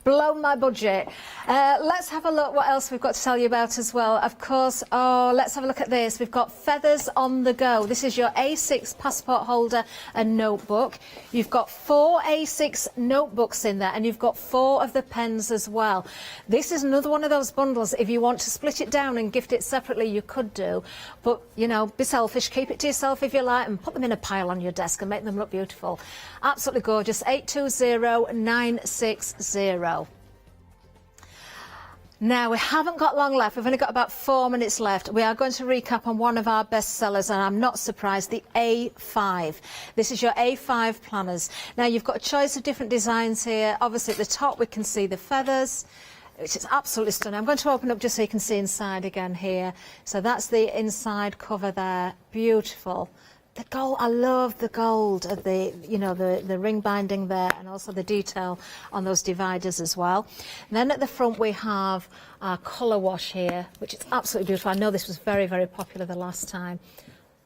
Blown my budget. Let's have a look what else we've got to tell you about as well. Of course, let's have a look at this. We've got Feathers on the Go. This is your A6 passport holder and notebook. You've got 4 A6 notebooks in there, and you've got 4 of the pens as well. This is another one of those bundles. If you want to split it down and gift it separately, you could do. But, you know, be selfish. Keep it to yourself if you like, and put them in a pile on your desk and make them look beautiful. Absolutely gorgeous. 820960. Now, we haven't got long left. We've only got about 4 minutes left. We are going to recap on one of our best sellers, and I'm not surprised, the A5. This is your A5 planners. Now, you've got a choice of different designs here. Obviously, at the top, we can see the feathers, which is absolutely stunning. I'm going to open up just so you can see inside again here. So that's the inside cover there. Beautiful. The gold, I love the gold of the, you know, the ring binding there, and also the detail on those dividers as well. And then at the front we have our colour wash here, which is absolutely beautiful. I know this was very, very popular the last time.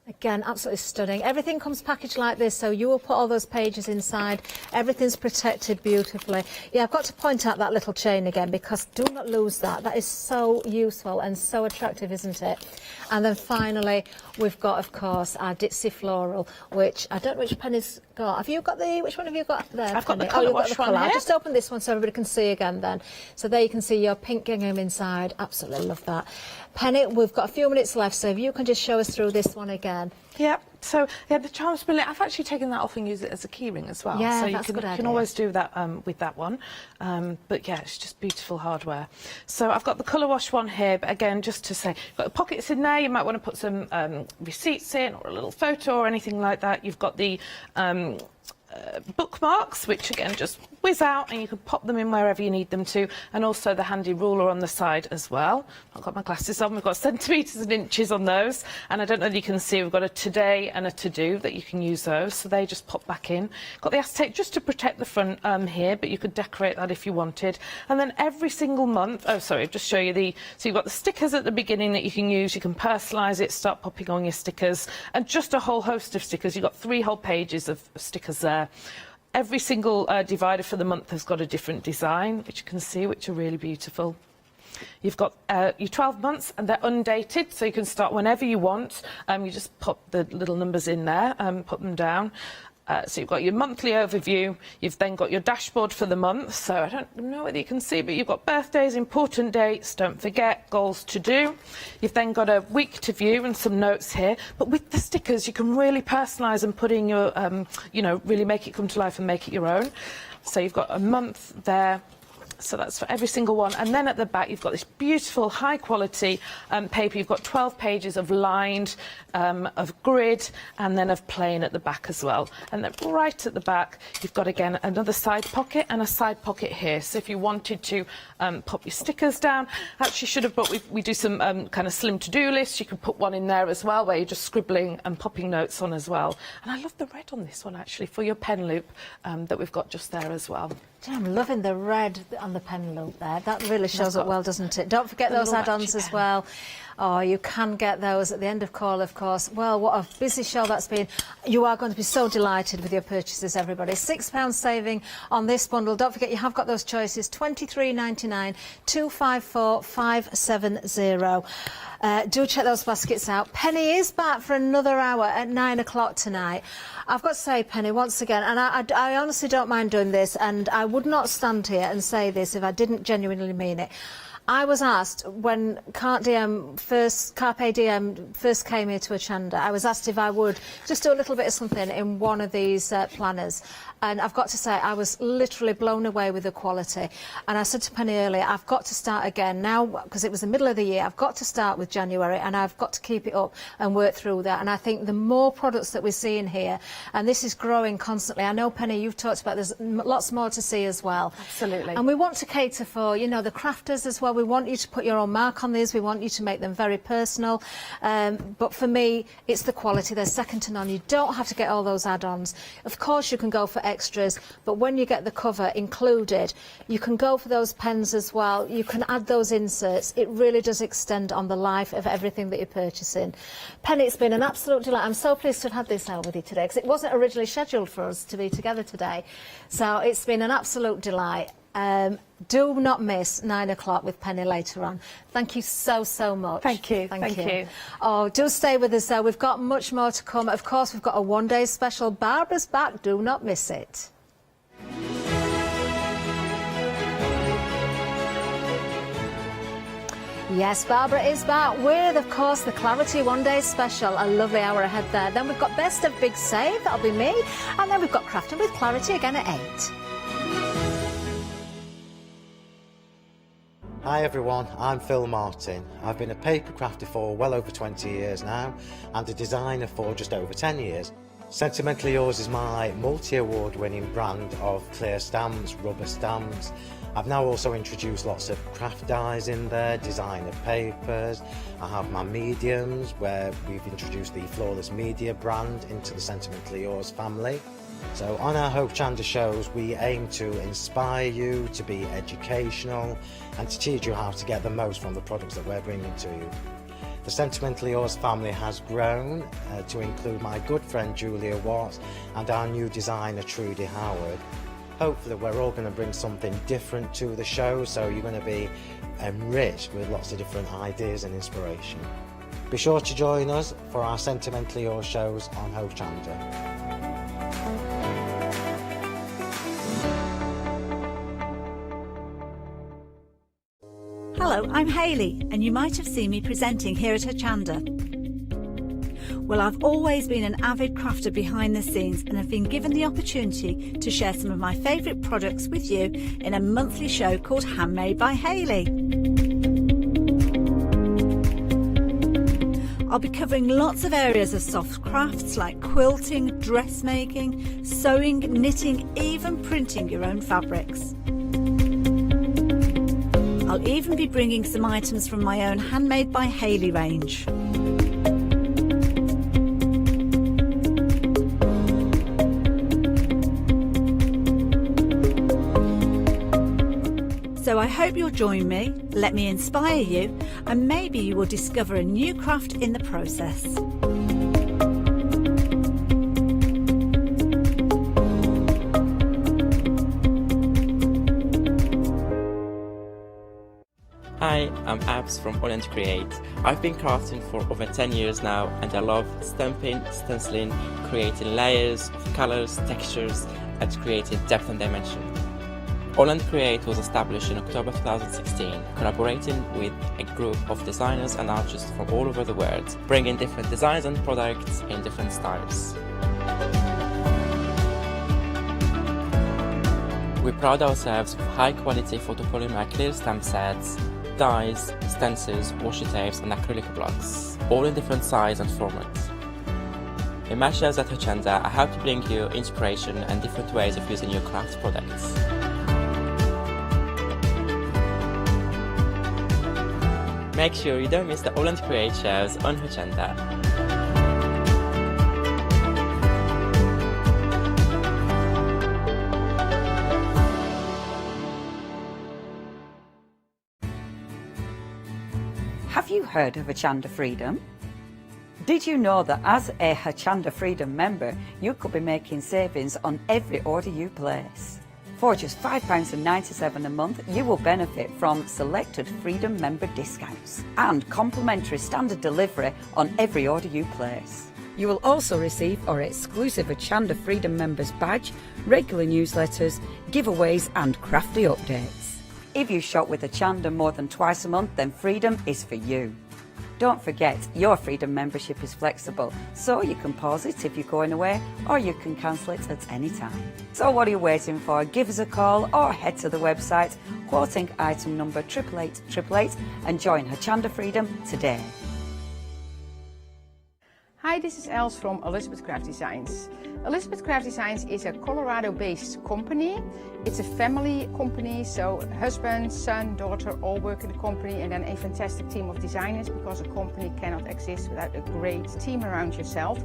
Again, absolutely stunning. Everything comes packaged like this, so you will put all those pages inside. Everything's protected beautifully. Yeah, I've got to point out that little chain again, because do not lose that. That is so useful and so attractive, isn't it? And then finally, we've got, of course, our Ditzy Floral, which I don't know which Penny's got. Have you got which one have you got there, I've got Penny? the colour wash one here. I'll just open this one so everybody can see again then. So there you can see your pink gingham inside. Absolutely love that. Penny, we've got a few minutes left, so if you can just show us through this one again. Yep. So, yeah, the charm's brilliant. I've actually taken that off and used it as a key ring as well. Yeah, so that's a good idea. you can always do that with that one. But, yeah, it's just beautiful hardware. So I've got the colour wash one here, but again, just to say, you've got the pockets in there. You might want to put some receipts in, or a little photo or anything like that. You've got the bookmarks, which again just whiz out and you can pop them in wherever you need them to, and also the handy ruler on the side as well. I've got my glasses on, we've got centimetres and inches on those, and I don't know if you can see, we've got a today and a to-do that you can use those, so they just pop back in. Got the acetate just to protect the front here, but you could decorate that if you wanted. And then every single month, I'll just show you so you've got the stickers at the beginning that you can use, you can personalise it, start popping on your stickers, and just a whole host of stickers. You've got 3 whole pages of stickers there. Every single divider for the month has got a different design, which you can see, which are really beautiful. You've got your 12 months, and they're undated, so you can start whenever you want. You just pop the little numbers in there and put them down. So you've got your monthly overview, you've then got your dashboard for the month, so I don't know whether you can see, but you've got birthdays, important dates, don't forget, goals to do. You've then got a week to view and some notes here, but with the stickers you can really personalise and put in your, you know, really make it come to life and make it your own. So you've got a month there. So that's for every single one. And then at the back, you've got this beautiful, high-quality paper. You've got 12 pages of lined, of grid, and then of plain at the back as well. And then right at the back, you've got, again, another side pocket and a side pocket here. So if you wanted to pop your stickers down, actually should have, but we do some kind of slim to-do lists. You can put one in there as well, where you're just scribbling and popping notes on as well. And I love the red on this one, actually, for your pen loop that we've got just there as well. I'm loving the red on the pen loop there. That really shows up well, doesn't it? Don't forget those add-ons as well. Oh, you can get those at the end of call, of course. Well, what a busy show that's been. You are going to be so delighted with your purchases, everybody. £6 saving on this bundle. Don't forget, you have got those choices. $23.99, 254 570. Do check those baskets out. Penny is back for another hour at 9 o'clock tonight. I've got to say, Penny, once again, and I honestly don't mind doing this, and I would not stand here and say this if I didn't genuinely mean it. I was asked when Carpe Diem first came here to Hochanda, I was asked if I would just do a little bit of something in one of these planners. And I've got to say, I was literally blown away with the quality. And I said to Penny earlier, I've got to start again now, because it was the middle of the year. I've got to start with January, and I've got to keep it up and work through that. And I think the more products that we see in here, and this is growing constantly. I know, Penny, you've talked about there's lots more to see as well. Absolutely. And we want to cater for, you know, the crafters as well. We want you to put your own mark on these. We want you to make them very personal. But for me, it's the quality. They're second to none. You don't have to get all those add-ons. Of course, you can go for extras, but when you get the cover included, you can go for those pens as well. You can add those inserts. It really does extend on the life of everything that you're purchasing. Penny, it's been an absolute delight. I'm so pleased to have had this out with you today, because it wasn't originally scheduled for us to be together today. So it's been an absolute delight. Do not miss 9 o'clock with Penny later on. Thank you so, so much. Thank you. Thank you. Oh, do stay with us, though. We've got much more to come. Of course, we've got a one-day special. Barbara's back. Do not miss it. Yes, Barbara is back with, of course, the Clarity One Day Special. A lovely hour ahead there. Then we've got Best of Big Save. That'll be me. And then we've got Crafting with Clarity again at 8. Hi everyone, I'm Phil Martin. I've been a paper crafter for well over 20 years now and a designer for just over 10 years. Sentimentally Yours is my multi-award winning brand of clear stamps, rubber stamps. I've now also introduced lots of craft dyes in there, designer papers. I have my mediums where we've introduced the Flawless Media brand into the Sentimentally Yours family. So on our Hochanda shows, we aim to inspire you, to be educational, and to teach you how to get the most from the products that we're bringing to you. The Sentimentally Yours family has grown to include my good friend Julia Watts and our new designer Trudy Howard. Hopefully we're all going to bring something different to the show, so you're going to be enriched with lots of different ideas and inspiration. Be sure to join us for our Sentimentally Yours shows on Hochanda. Hello, I'm Hayley, and you might have seen me presenting here at Hochanda. Well, I've always been an avid crafter behind the scenes and have been given the opportunity to share some of my favourite products with you in a monthly show called Handmade by Hayley. I'll be covering lots of areas of soft crafts like quilting, dressmaking, sewing, knitting, even printing your own fabrics. I'll even be bringing some items from my own Handmade by Hayley range. So I hope you'll join me, let me inspire you, and maybe you will discover a new craft in the process. Hi, Hi, I'm Abs from Hochanda Create. I've been crafting for over 10 years now, and I love stamping, stenciling, creating layers of colours, textures, and creating depth and dimension. Hochanda Create was established in October 2016, collaborating with a group of designers and artists from all over the world, bringing different designs and products in different styles. We pride ourselves with high-quality photopolymer clear stamp sets, dies, stencils, washi tapes and acrylic blocks, all in different size and formats. In my shows at Hochanda, I hope to bring you inspiration and different ways of using your craft products. Make sure you don't miss the Hochanda Create shows on Hochanda. Have you heard of Hochanda Freedom? Did you know that as a Hochanda Freedom member, you could be making savings on every order you place? For just £5.97 a month, you will benefit from selected Freedom member discounts and complimentary standard delivery on every order you place. You will also receive our exclusive Hochanda Freedom members badge, regular newsletters, giveaways and crafty updates. If you shop with Hochanda more than twice a month, then Freedom is for you. Don't forget, your Freedom membership is flexible, so you can pause it if you're going away, or you can cancel it at any time. So what are you waiting for? Give us a call or head to the website, quoting item number 88888 and join Hochanda Freedom today. Hi, this is Els from Elizabeth Craft Designs. Elizabeth Craft Designs is a Colorado-based company. It's a family company, so husband, son, daughter all work in the company, and then a fantastic team of designers, because a company cannot exist without a great team around yourself.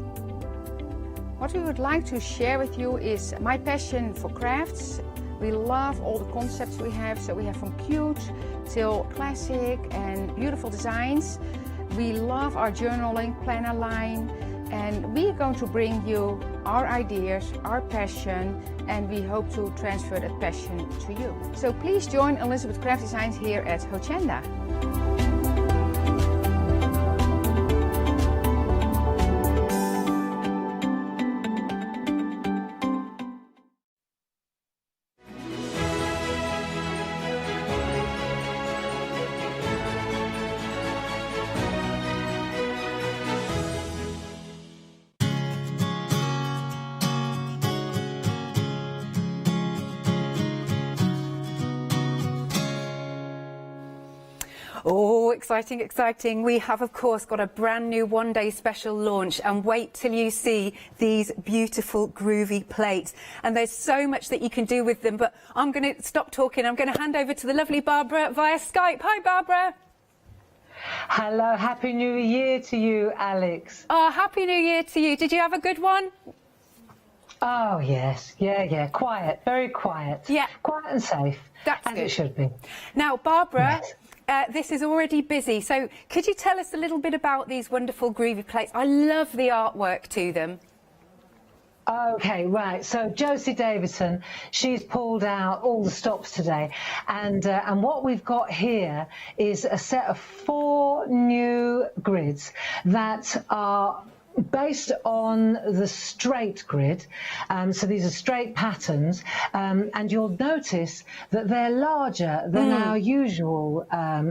What we would like to share with you is my passion for crafts. We love all the concepts we have, so we have from cute till classic and beautiful designs. We love our journaling planner line, and we're going to bring you our ideas, our passion, and we hope to transfer that passion to you. So please join Elizabeth Craft Designs here at Hochanda. Oh, exciting, exciting. We have, of course, got a brand new one-day special launch, and wait till you see these beautiful groovy plates. And there's so much that you can do with them, but I'm going to stop talking. I'm going to hand over to the lovely Barbara via Skype. Hi, Barbara. Hello, Happy New Year to you, Alex. Oh, Happy New Year to you. Did you have a good one? Oh, yes. Yeah. Quiet, very quiet. Yeah. Quiet and safe. That's as good. It should be. Now, Barbara, yes. This is already busy, so could you tell us a little bit about these wonderful groovy plates? I love the artwork to them. Okay, right. So Josie Davidson, she's pulled out all the stops today, and what we've got here is a set of 4 new grids that are based on the straight grid. So these are straight patterns, and you'll notice that they're larger than our usual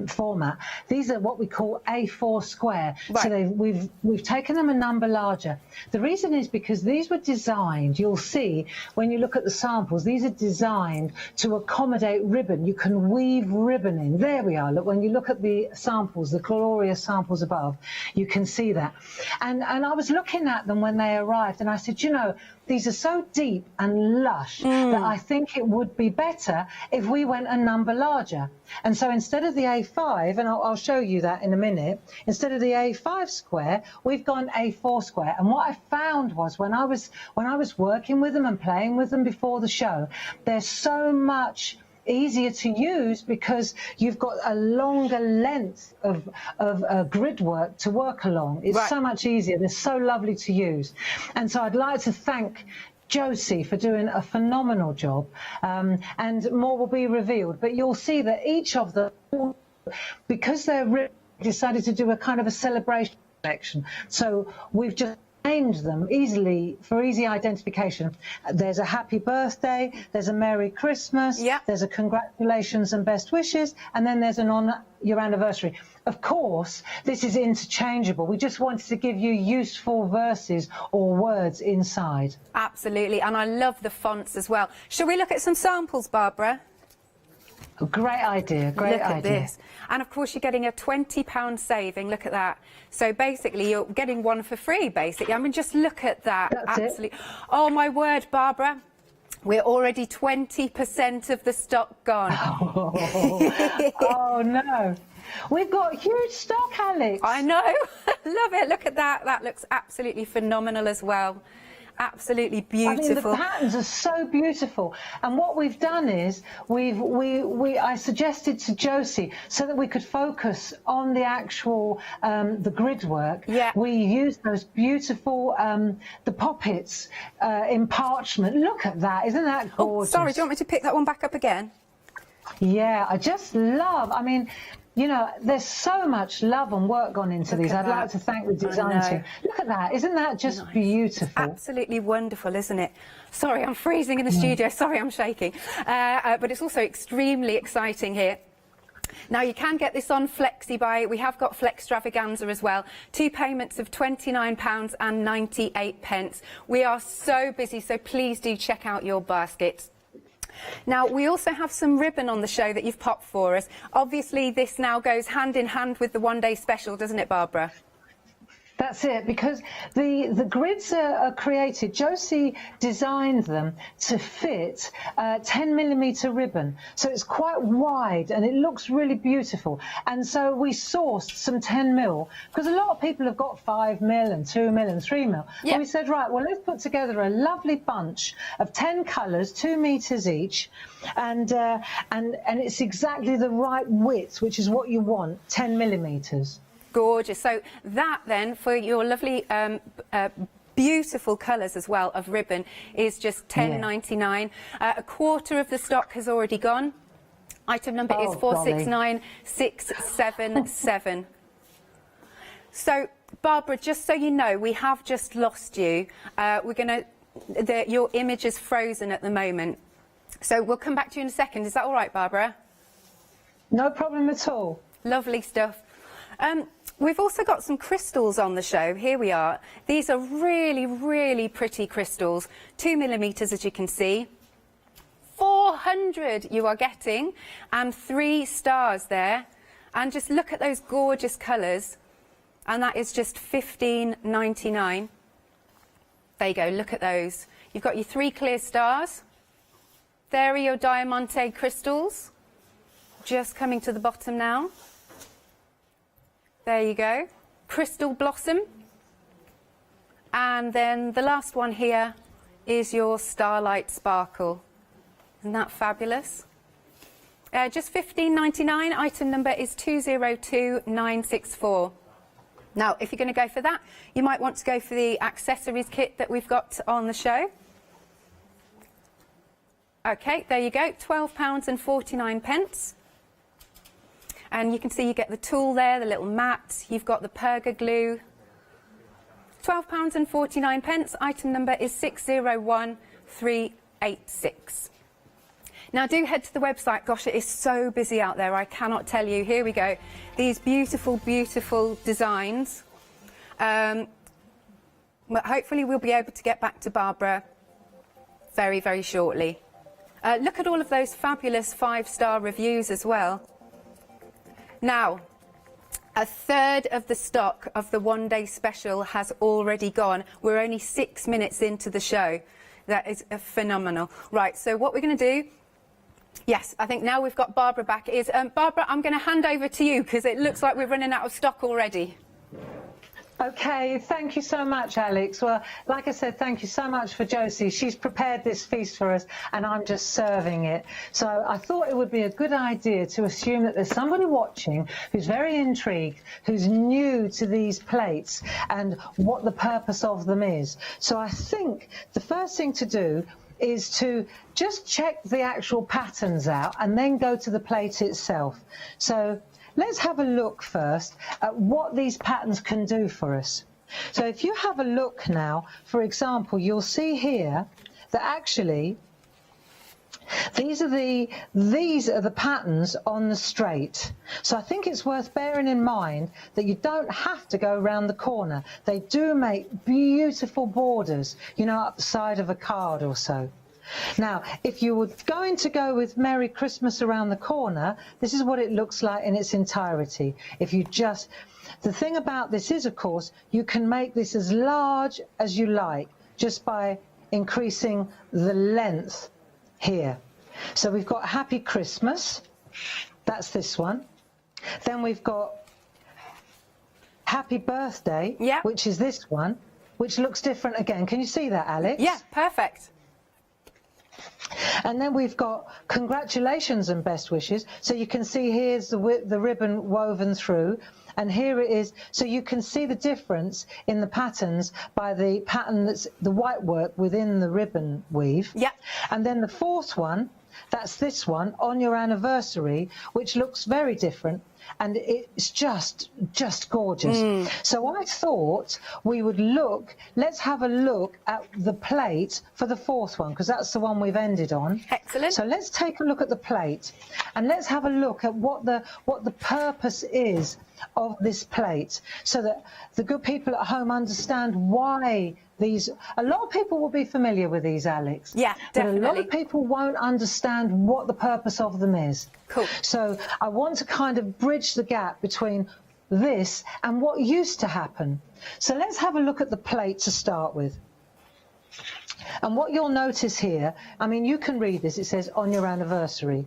format. These are what we call A4 square. Right. So we've taken them a number larger. The reason is because these were designed, you'll see when you look at the samples, these are designed to accommodate ribbon. You can weave ribbon in. There we are. Look, when you look at the samples, the glorious samples above, you can see that. And I was looking at them when they arrived, and I said, you know, these are so deep and lush that I think it would be better if we went a number larger. And so instead of the A5, and I'll show you that in a minute, instead of the A5 square, we've gone A4 square. And what I found was when I was working with them and playing with them before the show, there's so much easier to use because you've got a longer length of grid work to work along. It's so much easier. They're so lovely to use. And so I'd like to thank Josie for doing a phenomenal job, and more will be revealed. But you'll see that each of them Because they're decided to do a kind of a celebration collection. So we've just named them easily for easy identification. There's a happy birthday, there's a Merry Christmas, there's a congratulations and best wishes, and then there's an on your anniversary. Of course, this is interchangeable. We just wanted to give you useful verses or words inside. Absolutely, and I love the fonts as well. Shall we look at some samples, Barbara? Great idea, great idea. Look at this. And of course you're getting a £20 saving, look at that. So basically you're getting one for free, basically. I mean, just look at that. That's absolutely. It. Oh my word, Barbara. We're already 20% of the stock gone. Oh no. We've got huge stock, Alex. I know. Love it. Look at that. That looks absolutely phenomenal as well. Absolutely beautiful. I mean, the patterns are so beautiful, and what we've done is I suggested to Josie so that we could focus on the actual the grid work. Yeah. We used those beautiful the poppets in parchment. Look at that! Isn't that gorgeous? Oh, sorry, do you want me to pick that one back up again? Yeah, I just love. I mean, you know, there's so much love and work gone into these. I'd like to thank the design team. Look at that. Isn't that just beautiful? Absolutely wonderful, isn't it? Sorry, I'm freezing in the studio. Sorry, I'm shaking. But it's also extremely exciting here. Now, you can get this on FlexiBuy. We have got Flextravaganza as well. 2 payments of £29.98. We are so busy, so please do check out your baskets. Now, we also have some ribbon on the show that you've popped for us. Obviously, this now goes hand in hand with the one-day special, doesn't it, Barbara? That's it, because the grids are created. Josie designed them to fit 10mm ribbon, so it's quite wide and it looks really beautiful. And so we sourced some 10mm, because a lot of people have got 5mm and 2mm and 3mm. Yeah. And we said, right, well, let's put together a lovely bunch of 10 colours, 2 metres each, and it's exactly the right width, which is what you want, 10mm. Gorgeous. So that then, for your lovely beautiful colours as well of ribbon, is just £10.99. A quarter of the stock has already gone. Item number is 469677. So, Barbara, just so you know, we have just lost you. We're going to... your image is frozen at the moment. So we'll come back to you in a second. Is that all right, Barbara? No problem at all. Lovely stuff. We've also got some crystals on the show. Here we are. These are really, really pretty crystals. 2mm, as you can see. 400 you are getting, and 3 stars there. And just look at those gorgeous colours. And that is just £15.99. There you go, look at those. You've got your 3 clear stars. There are your Diamante crystals. Just coming to the bottom now. There you go. Crystal Blossom. And then the last one here is your Starlight Sparkle. Isn't that fabulous? Just £15.99. Item number is 202964. Now, if you're going to go for that, you might want to go for the accessories kit that we've got on the show. OK, there you go. £12.49. And you can see you get the tool there, the little mat. You've got the perga glue. £12.49. Item number is 601386. Now, do head to the website. Gosh, it is so busy out there. I cannot tell you. Here we go. These beautiful, beautiful designs. Well, hopefully we'll be able to get back to Barbara very, very shortly. Look at all of those fabulous 5-star reviews as well. Now, a third of the stock of the one-day special has already gone. We're only 6 minutes into the show. That is phenomenal. Right, so what we're going to do... Yes, I think now we've got Barbara back. Barbara, I'm going to hand over to you because it looks like we're running out of stock already. OK, thank you so much, Alex. Well, like I said, thank you so much for Josie. She's prepared this feast for us and I'm just serving it. So I thought it would be a good idea to assume that there's somebody watching who's very intrigued, who's new to these plates and what the purpose of them is. So I think the first thing to do is to just check the actual patterns out and then go to the plate itself. So let's have a look first at what these patterns can do for us. So if you have a look now, for example, you'll see here that actually these are the patterns on the straight. So I think it's worth bearing in mind that you don't have to go around the corner. They do make beautiful borders, you know, up the side of a card or so. Now, if you were going to go with Merry Christmas around the corner, this is what it looks like in its entirety. If you just, the thing about this is, of course, you can make this as large as you like just by increasing the length here. So we've got Happy Christmas, that's this one. Then we've got Happy Birthday, which is this one, which looks different again. Can you see that, Alex? Yeah, perfect. And then we've got congratulations and best wishes. So you can see here's the ribbon woven through, and here it is. So you can see the difference in the patterns by the pattern that's the white work within the ribbon weave. Yeah. And then the fourth one, that's this one, On Your Anniversary, which looks very different. And it's just gorgeous. So I thought we would look, let's have a look at the plate for the fourth one, because that's the one we've ended on. Excellent. So let's take a look at the plate, and let's have a look at what the purpose is of this plate, so that the good people at home understand why these, a lot of people will be familiar with these, Alex. Yeah, definitely. But a lot of people won't understand what the purpose of them is. Cool. So I want to kind of bridge the gap between this and what used to happen. So let's have a look at the plate to start with. And what you'll notice here, I mean, you can read this, it says On Your Anniversary.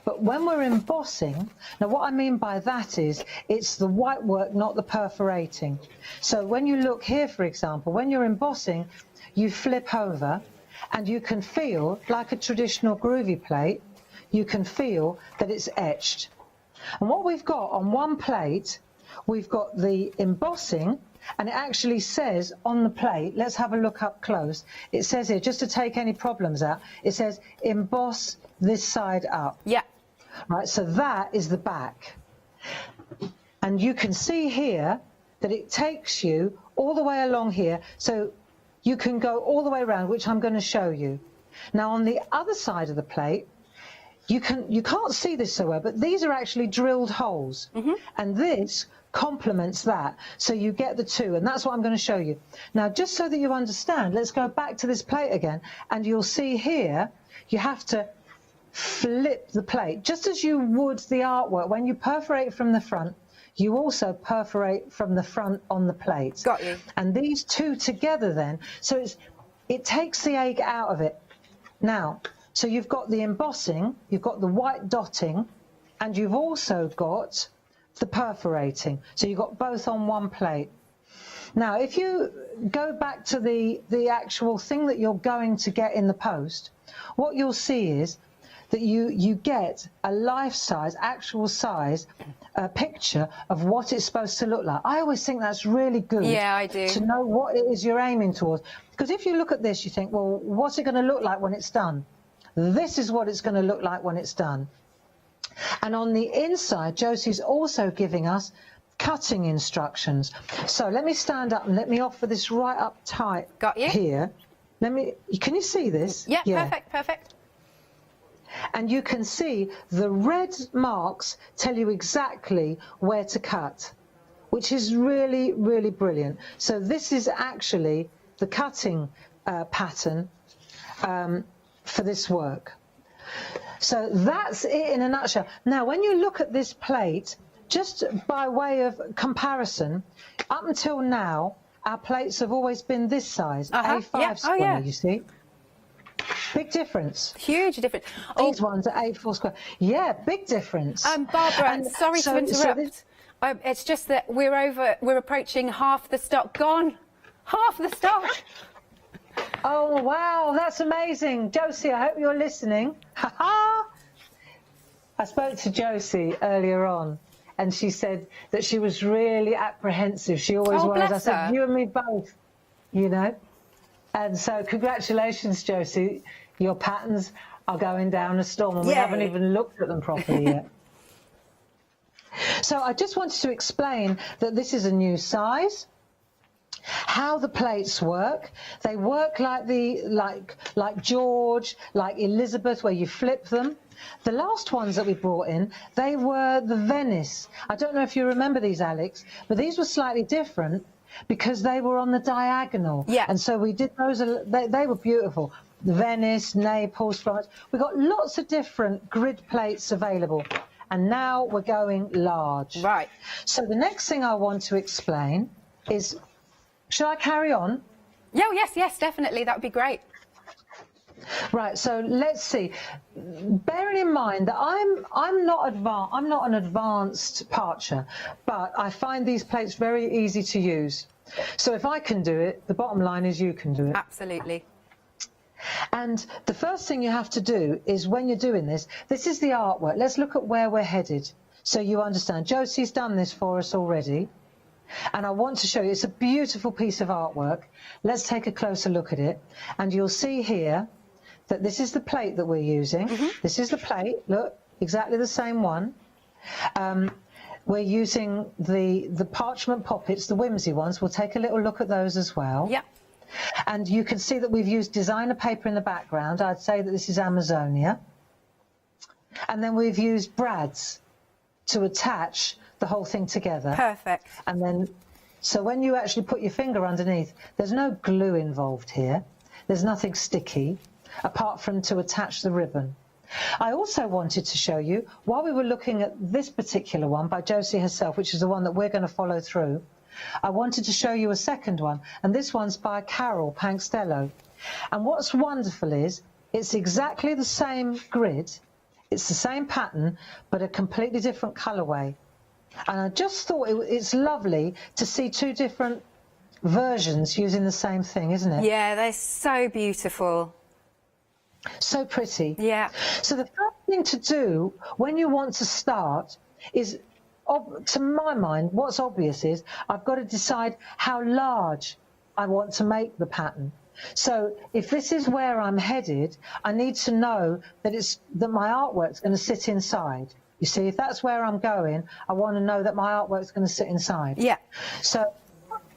But when we're embossing, now what I mean by that is it's the white work, not the perforating. So when you look here, for example, when you're embossing, you flip over and you can feel, like a traditional groovy plate, you can feel that it's etched. And what we've got on one plate, we've got the embossing, and it actually says on the plate, let's have a look up close, it says here, just to take any problems out, it says emboss this side up. Yeah. Right, so that is the back. And you can see here that it takes you all the way along here, so you can go all the way around, which I'm going to show you. Now on the other side of the plate, you can't see this so well, but these are actually drilled holes. And this complements that, so you get the two, and that's what I'm going to show you. Now, just so that you understand, let's go back to this plate again, and you'll see here, you have to flip the plate, just as you would the artwork. When you perforate from the front, you also perforate from the front on the plate. Got you. And these two together then, so it takes the egg out of it. Now, so you've got the embossing, you've got the white dotting, and you've also got the perforating. So you've got both on one plate. Now, if you go back to the actual thing that you're going to get in the post, what you'll see is that you get a life-size, actual size picture of what it's supposed to look like. I always think that's really good. Yeah, I do. To know what it is you're aiming towards. Because if you look at this, you think, well, what's it going to look like when it's done? This is what it's going to look like when it's done. And on the inside, Josie's also giving us cutting instructions. So let me stand up and let me offer this right up tight. Got you. Here. Can you see this? Yeah, perfect, perfect. And you can see the red marks tell you exactly where to cut, which is really, really brilliant. So this is actually the cutting pattern for this work. So that's it in a nutshell. Now, when you look at this plate, just by way of comparison, up until now, our plates have always been this size, A5 square, you see. Big difference. Huge difference. These ones are A4 square. Yeah, big difference. Barbara, sorry to interrupt. It's just that we're approaching half the stock gone. Half the stock. Oh, wow, that's amazing. Josie, I hope you're listening. Ha-ha! I spoke to Josie earlier on, and she said that she was really apprehensive. She always was. I said, you and me both, you know. And so congratulations, Josie. Your patterns are going down a storm, and we haven't even looked at them properly yet. So I just wanted to explain that this is a new size, how the plates work. They work like George, like Elizabeth, where you flip them. The last ones that we brought in, they were the Venice. I don't know if you remember these, Alex, but these were slightly different because they were on the diagonal. Yeah. And so we did those, they were beautiful. Venice, Naples, Florence. We've got lots of different grid plates available. And now we're going large. Right. So the next thing I want to explain is, shall I carry on? Yeah, yes, definitely. That would be great. Right, so let's see. Bearing in mind that I'm not an advanced parcher, but I find these plates very easy to use. So if I can do it, the bottom line is you can do it. Absolutely. And the first thing you have to do is, when you're doing this is the artwork. Let's look at where we're headed so you understand. Josie's done this for us already, and I want to show you. It's a beautiful piece of artwork. Let's take a closer look at it, and you'll see here that this is the plate that we're using. This is the plate, look, exactly the same one. We're using the parchment poppets, the whimsy ones. We'll take a little look at those as well. Yeah. And you can see that we've used designer paper in the background. I'd say that this is Amazonia. And then we've used brads to attach the whole thing together. Perfect. And then, so when you actually put your finger underneath, there's no glue involved here. There's nothing sticky, apart from to attach the ribbon. I also wanted to show you, while we were looking at this particular one by Josie herself, which is the one that we're going to follow through, I wanted to show you a second one, and this one's by Carol Pankstello. And what's wonderful is, it's exactly the same grid, it's the same pattern, but a completely different colourway. And I just thought it's lovely to see two different versions using the same thing, isn't it? Yeah, they're so beautiful. So pretty. Yeah. So the first thing to do when you want to start is, to my mind, what's obvious is I've got to decide how large I want to make the pattern. So if this is where I'm headed, I need to know that my artwork's going to sit inside. You see, if that's where I'm going, I want to know that my artwork's going to sit inside. Yeah. So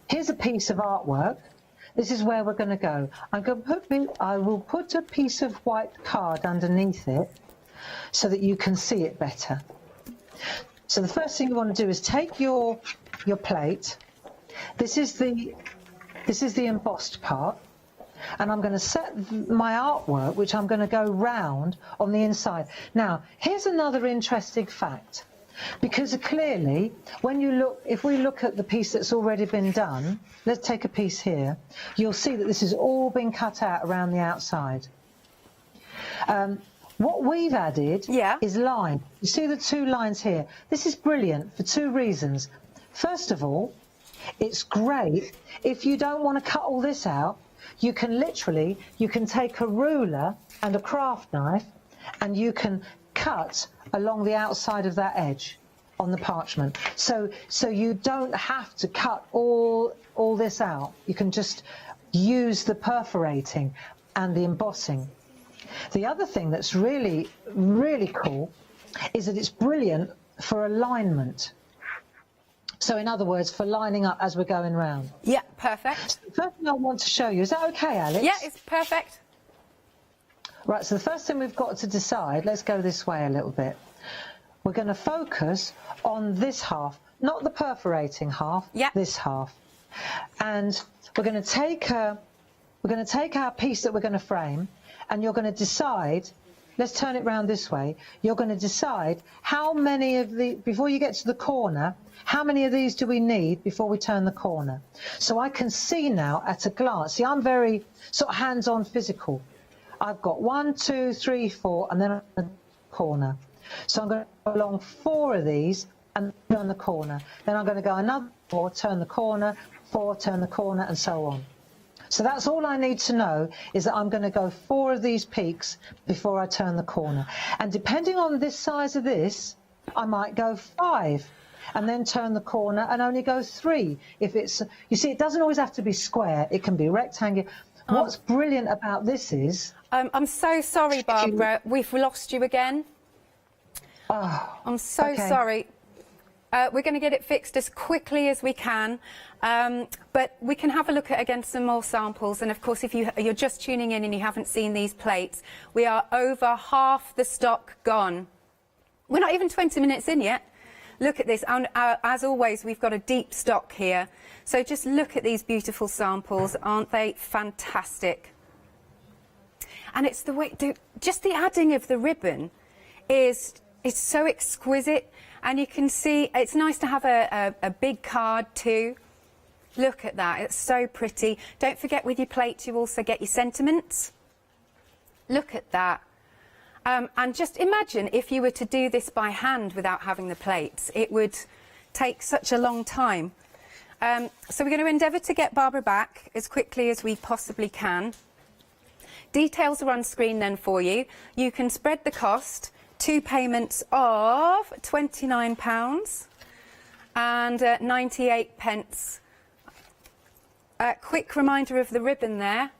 here's a piece of artwork. This is where we're going to go. I will put a piece of white card underneath it so that you can see it better. So the first thing you want to do is take your plate. This is the embossed part, and I'm going to set my artwork, which I'm going to go round on the inside. Now, here's another interesting fact, because clearly, if we look at the piece that's already been done, let's take a piece here, you'll see that this has all been cut out around the outside. What we've added is line. You see the two lines here? This is brilliant for two reasons. First of all, it's great if you don't want to cut all this out. You can take a ruler and a craft knife, and you can cut along the outside of that edge on the parchment. So you don't have to cut all this out. You can just use the perforating and the embossing. The other thing that's really, really cool is that it's brilliant for alignment. So in other words, for lining up as we're going round. Yeah, perfect. So the first thing I want to show you, is that okay, Alex? Yeah, it's perfect. Right, so the first thing we've got to decide, let's go this way a little bit. We're going to focus on this half, not the perforating half, this half. And we're going to take our piece that we're going to frame, and you're going to decide, let's turn it round this way, you're going to decide how many of before you get to the corner, how many of these do we need before we turn the corner? So I can see now at a glance, see, I'm very sort of hands-on physical. I've got 1, 2, 3, 4, and then a corner. So I'm going to go along 4 of these and turn the corner. Then I'm going to go another 4, turn the corner, 4, turn the corner, and so on. So that's all I need to know, is that I'm going to go 4 of these peaks before I turn the corner. And depending on this size of this, I might go 5 and then turn the corner and only go 3. If it's, you see, it doesn't always have to be square. It can be rectangular. What's brilliant about this is... I'm so sorry, Barbara. We've lost you again. Oh, I'm so sorry. We're going to get it fixed as quickly as we can, but we can have a look at, again, some more samples. And of course, if you're just tuning in and you haven't seen these plates, we are over half the stock gone. We're not even 20 minutes in yet. Look at this. And, as always, we've got a deep stock here. So just look at these beautiful samples. Aren't they fantastic? And it's the way, just the adding of the ribbon is so exquisite. And you can see it's nice to have a big card too. Look at that, it's so pretty. Don't forget, with your plates you also get your sentiments. Look at that. And just imagine if you were to do this by hand without having the plates. It would take such a long time. So we're going to endeavour to get Barbara back as quickly as we possibly can. Details are on screen then for you. You can spread the cost. 2 payments of £29 and 98 pence. Quick reminder of the ribbon there.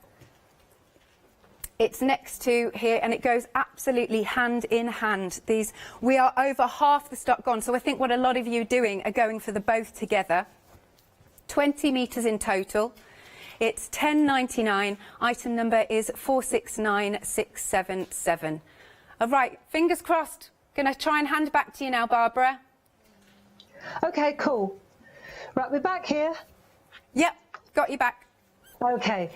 It's next to here, and it goes absolutely hand in hand. We are over half the stock gone, so I think what a lot of you are doing are going for the both together. 20 metres in total. It's £10.99. Item number is 469677. All right, fingers crossed. Going to try and hand back to you now, Barbara. Okay, cool. Right, we're back here. Yep, got you back. Okay,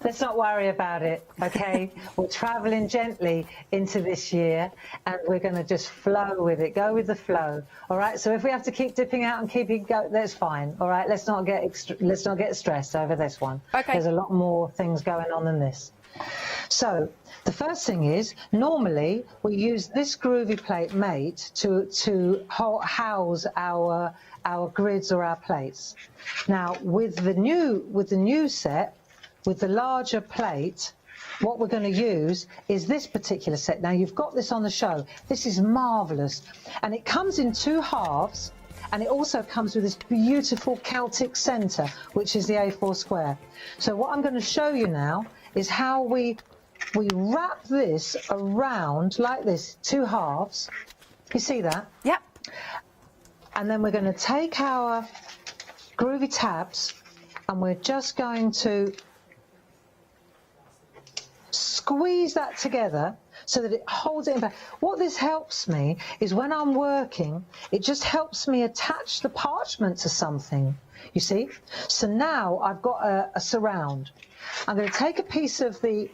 let's not worry about it, okay? We're travelling gently into this year, and we're going to just flow with it, go with the flow, all right? So if we have to keep dipping out and keeping going, that's fine, all right? Let's not get stressed over this one. Okay. There's a lot more things going on than this. So the first thing is, normally we use this groovy plate mate to house our grids or our plates. Now with the new set, with the larger plate, what we're going to use is this particular set. Now you've got this on the show. This is marvellous, and it comes in 2 halves, and it also comes with this beautiful Celtic centre, which is the A4 square. So what I'm going to show you now is how we wrap this around like this, 2 halves. You see that? Yep. And then we're going to take our groovy tabs, and we're just going to squeeze that together so that it holds it in place. What this helps me is when I'm working, it just helps me attach the parchment to something, you see? So now I've got a surround. I'm going to take a piece of the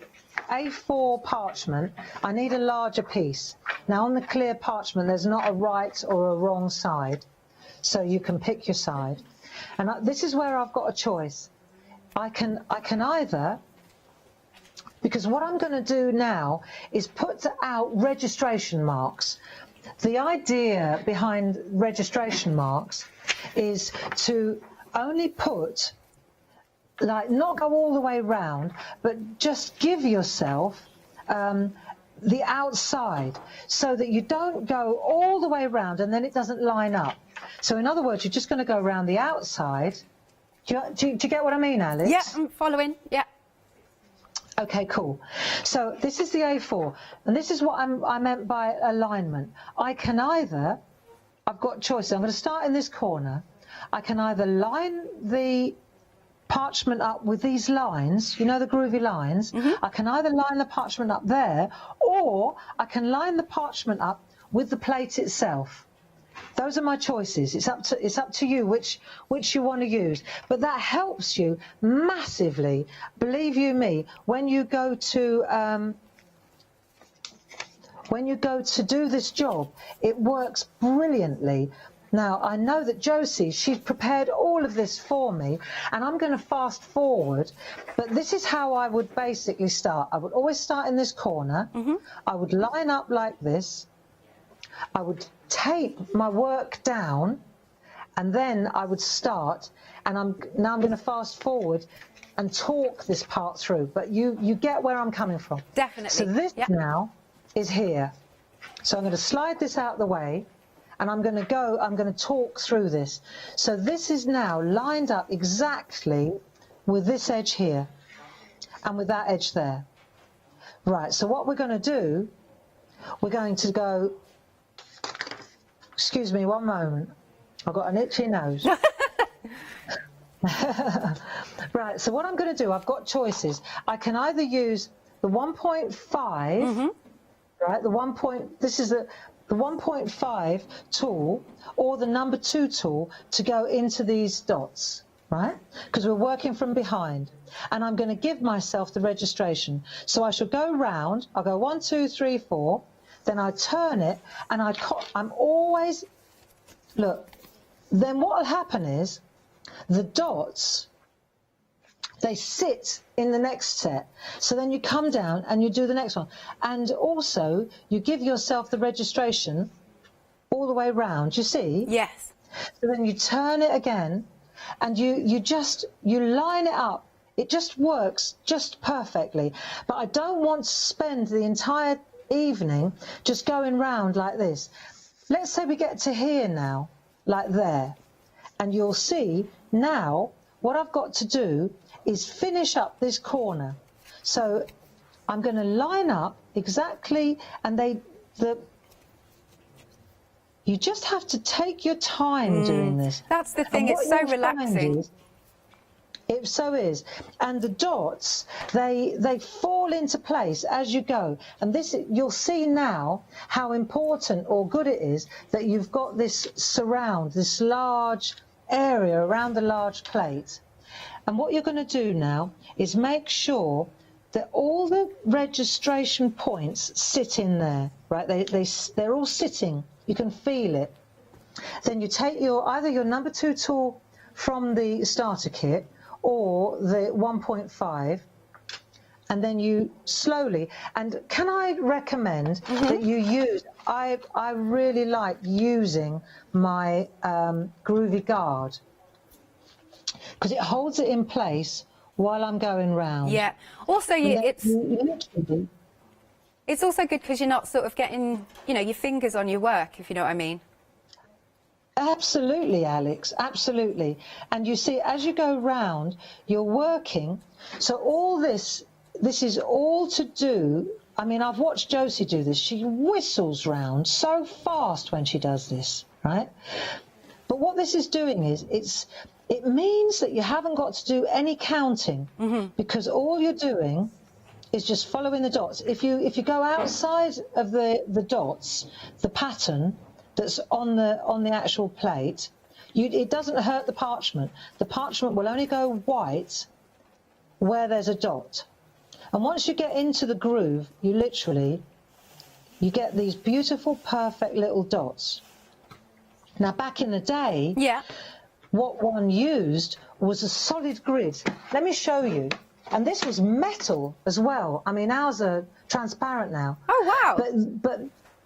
A4 parchment. I need a larger piece. Now on the clear parchment there's not a right or a wrong side, so you can pick your side. And this is where I've got a choice. I can either, because what I'm going to do now is put out registration marks. The idea behind registration marks is to only put, like, not go all the way round, but just give yourself the outside so that you don't go all the way round and then it doesn't line up. So in other words, you're just going to go around the outside. Do you get what I mean, Alex? Yeah, I'm following. Yeah. Okay, cool. So this is the A4, and this is what I meant by alignment. I can either, I've got choices. I'm going to start in this corner. I can either line the parchment up with these lines, you know, the groovy lines. I can either line the parchment up there, or I can line the parchment up with the plate itself. Those are my choices. It's up to you which you want to use. But that helps you massively, believe you me, when you go to do this job. It works brilliantly. Now, I know that Josie, she's prepared all of this for me, and I'm going to fast forward, but this is how I would basically start. I would always start in this corner. I would line up like this. I would tape my work down, and then I would start, and now I'm going to fast forward and talk this part through, but you get where I'm coming from. Definitely. So this now is here. So I'm going to slide this out the way, and I'm going to talk through this. So this is now lined up exactly with this edge here and with that edge there. Right, so what we're going to do, we're going to go, excuse me one moment, I've got an itchy nose. Right, so what I'm going to do, I've got choices. I can either use the 1.5, right, this is the 1.5 tool, or the number 2 tool to go into these dots, right? Because we're working from behind. And I'm going to give myself the registration. So I shall go round, I'll go 1, 2, 3, 4, then I turn it, and I'm always, look, then what will happen is, the dots, they sit in the next set. So then you come down and you do the next one. And also, you give yourself the registration all the way round, you see? Yes. So then you turn it again, and you line it up. It just works just perfectly. But I don't want to spend the entire evening just going round like this. Let's say we get to here now, like there. And you'll see now what I've got to do is finish up this corner. So I'm going to line up exactly, and you just have to take your time doing this. That's the thing, it's so relaxing. It so is. And the dots, they fall into place as you go. And this, you'll see now how important or good it is that you've got this surround, this large area around the large plate. And what you're going to do now is make sure that all the registration points sit in there, right? They're all sitting. You can feel it. Then you take either your number 2 tool from the starter kit or the 1.5, and then you slowly, and can I recommend that you use, I really like using my groovy guard, because it holds it in place while I'm going round. Yeah. Also, it's also good because you're not sort of getting, your fingers on your work, if you know what I mean. Absolutely, Alex, absolutely. And you see, as you go round, you're working. So all this is all to do. I mean, I've watched Josie do this. She whistles round so fast when she does this, right? But what this is doing is, it means that you haven't got to do any counting, because all you're doing is just following the dots. If you go outside of the dots, the pattern that's on the actual plate, it doesn't hurt the parchment. The parchment will only go white where there's a dot. And once you get into the groove, you get these beautiful, perfect little dots. Now, back in the day, what one used was a solid grid. Let me show you. And this was metal as well. I mean, ours are transparent now. Oh, wow. But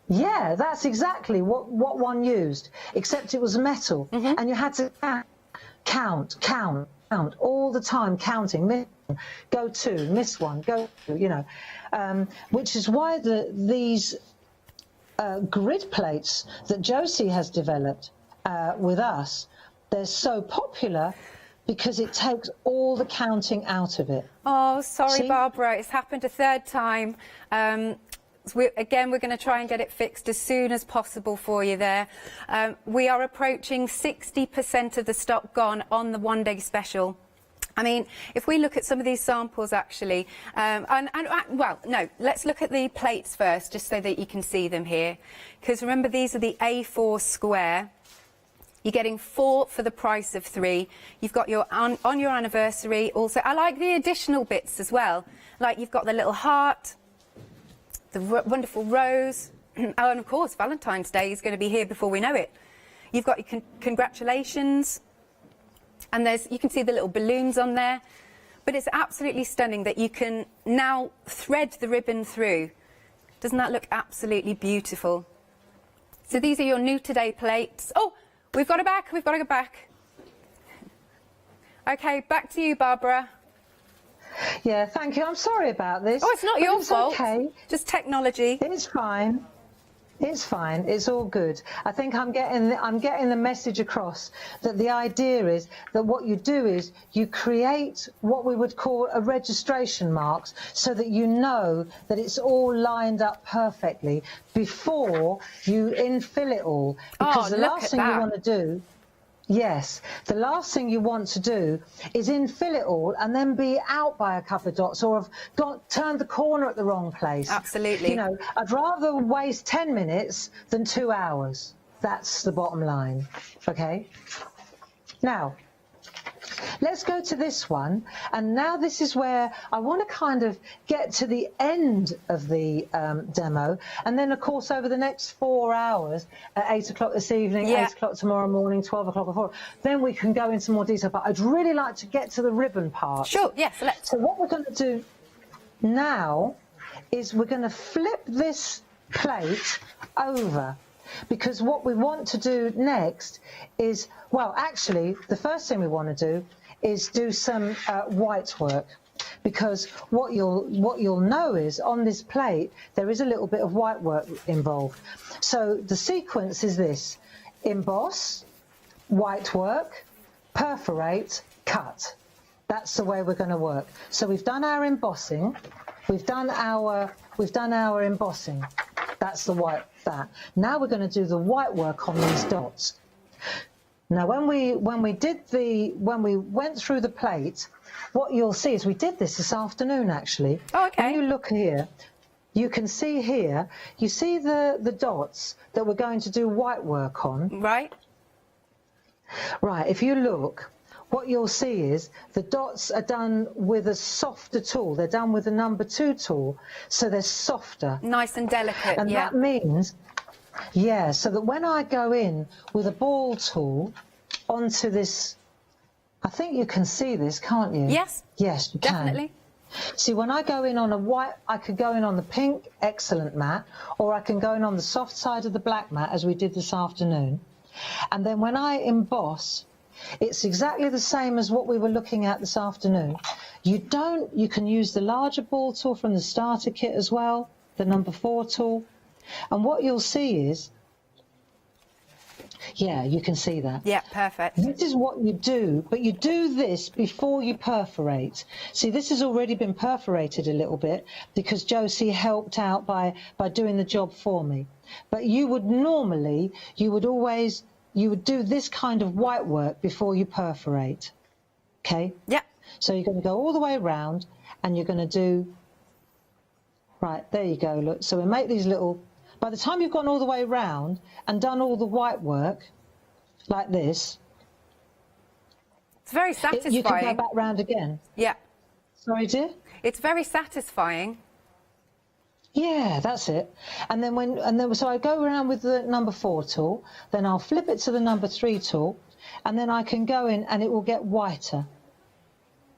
yeah, that's exactly what one used, except it was metal. And you had to count all the time, counting, miss one, go 2, miss 1, go 2, which is why these grid plates that Josie has developed with us, they're so popular, because it takes all the counting out of it. Oh, sorry, See? Barbara, it's happened a third time. We're going to try and get it fixed as soon as possible for you there. We are approaching 60% of the stock gone on the one-day special. I mean, if we look at some of these samples, actually, well, no, let's look at the plates first, just so that you can see them here. Because remember, these are the A4 square. You're getting 4 for the price of 3. You've got your on your anniversary. Also, I like the additional bits as well. Like you've got the little heart, the wonderful rose. Oh, and of course, Valentine's Day is going to be here before we know it. You've got your congratulations. And you can see the little balloons on there. But it's absolutely stunning that you can now thread the ribbon through. Doesn't that look absolutely beautiful? So these are your new today plates. Oh, we've got it back. We've got to go back. OK, back to you, Barbara. Yeah, thank you. I'm sorry about this. Oh, it's not your fault. Okay. Just technology. It's fine. It's fine. It's all good. I think I'm getting the message across that the idea is that what you do is you create what we would call a registration marks, so that you know that it's all lined up perfectly before you infill it all. Because the last thing you want to do Yes, the last thing you want to do is infill it all and then be out by a couple of dots or have turned the corner at the wrong place. Absolutely. You know, I'd rather waste 10 minutes than 2 hours. That's the bottom line, okay? Now, let's go to this one, and now this is where I want to kind of get to the end of the demo, and then of course over the next 4 hours, at 8 o'clock this evening, 8 o'clock tomorrow morning, 12 o'clock before, then we can go into more detail, but I'd really like to get to the ribbon part. Sure, yes, let's. So what we're going to do now is we're going to flip this plate over, because what we want to do next is, well, actually, the first thing we want to do is do some white work, because what you'll know is on this plate there is a little bit of white work involved. So the sequence is this: emboss, white work, perforate, cut. That's the way we're going to work. So we've done our embossing, we've done our embossing. That's the white that. Now we're going to do the white work on these dots. Now, when we went through the plate, what you'll see is we did this afternoon, actually. Oh, okay. When you look here, you can see here, you see the dots that we're going to do white work on. Right. Right, if you look, what you'll see is the dots are done with a softer tool. They're done with the number 2 tool, so they're softer. Nice and delicate, and yeah. that means, yeah, so that when I go in with a ball tool onto this, I think you can see this, can't you? Yes. Yes, you definitely. Can. See, when I go in on a white, I could go in on the pink, excellent mat, or I can go in on the soft side of the black mat, as we did this afternoon. And then when I emboss, it's exactly the same as what we were looking at this afternoon. You can use the larger ball tool from the starter kit as well, the number 4 tool. And what you'll see is, yeah, you can see that. Yeah, perfect. This is what you do, but you do this before you perforate. See, this has already been perforated a little bit because Josie helped out by doing the job for me. But you would normally, you would do this kind of white work before you perforate, okay? Yeah. So you're going to go all the way around and you're going to do, right, there you go, look. So we make these little, by the time you've gone all the way around and done all the white work, like this. It's very satisfying. You can go back round again. Yeah. Sorry, dear? It's very satisfying. Yeah, that's it. And then so I go around with the number 4 tool, then I'll flip it to the number 3 tool, and then I can go in and it will get whiter.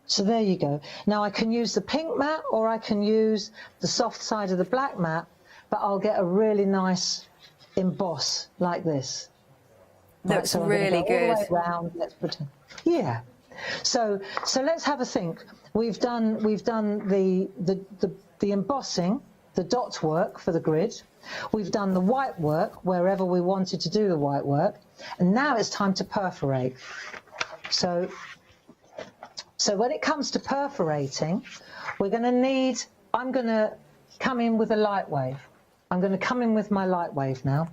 So there you go. Now I can use the pink mat or I can use the soft side of the black mat, but I'll get a really nice emboss like this. Looks so really good. All the way around. Let's pretend. Yeah. So let's have a think. We've done the embossing, the dot work for the grid. We've done the white work wherever we wanted to do the white work, and now it's time to perforate. So when it comes to perforating, we're going to need, I'm going to come in with a light wave. I'm going to come in with my light wave now.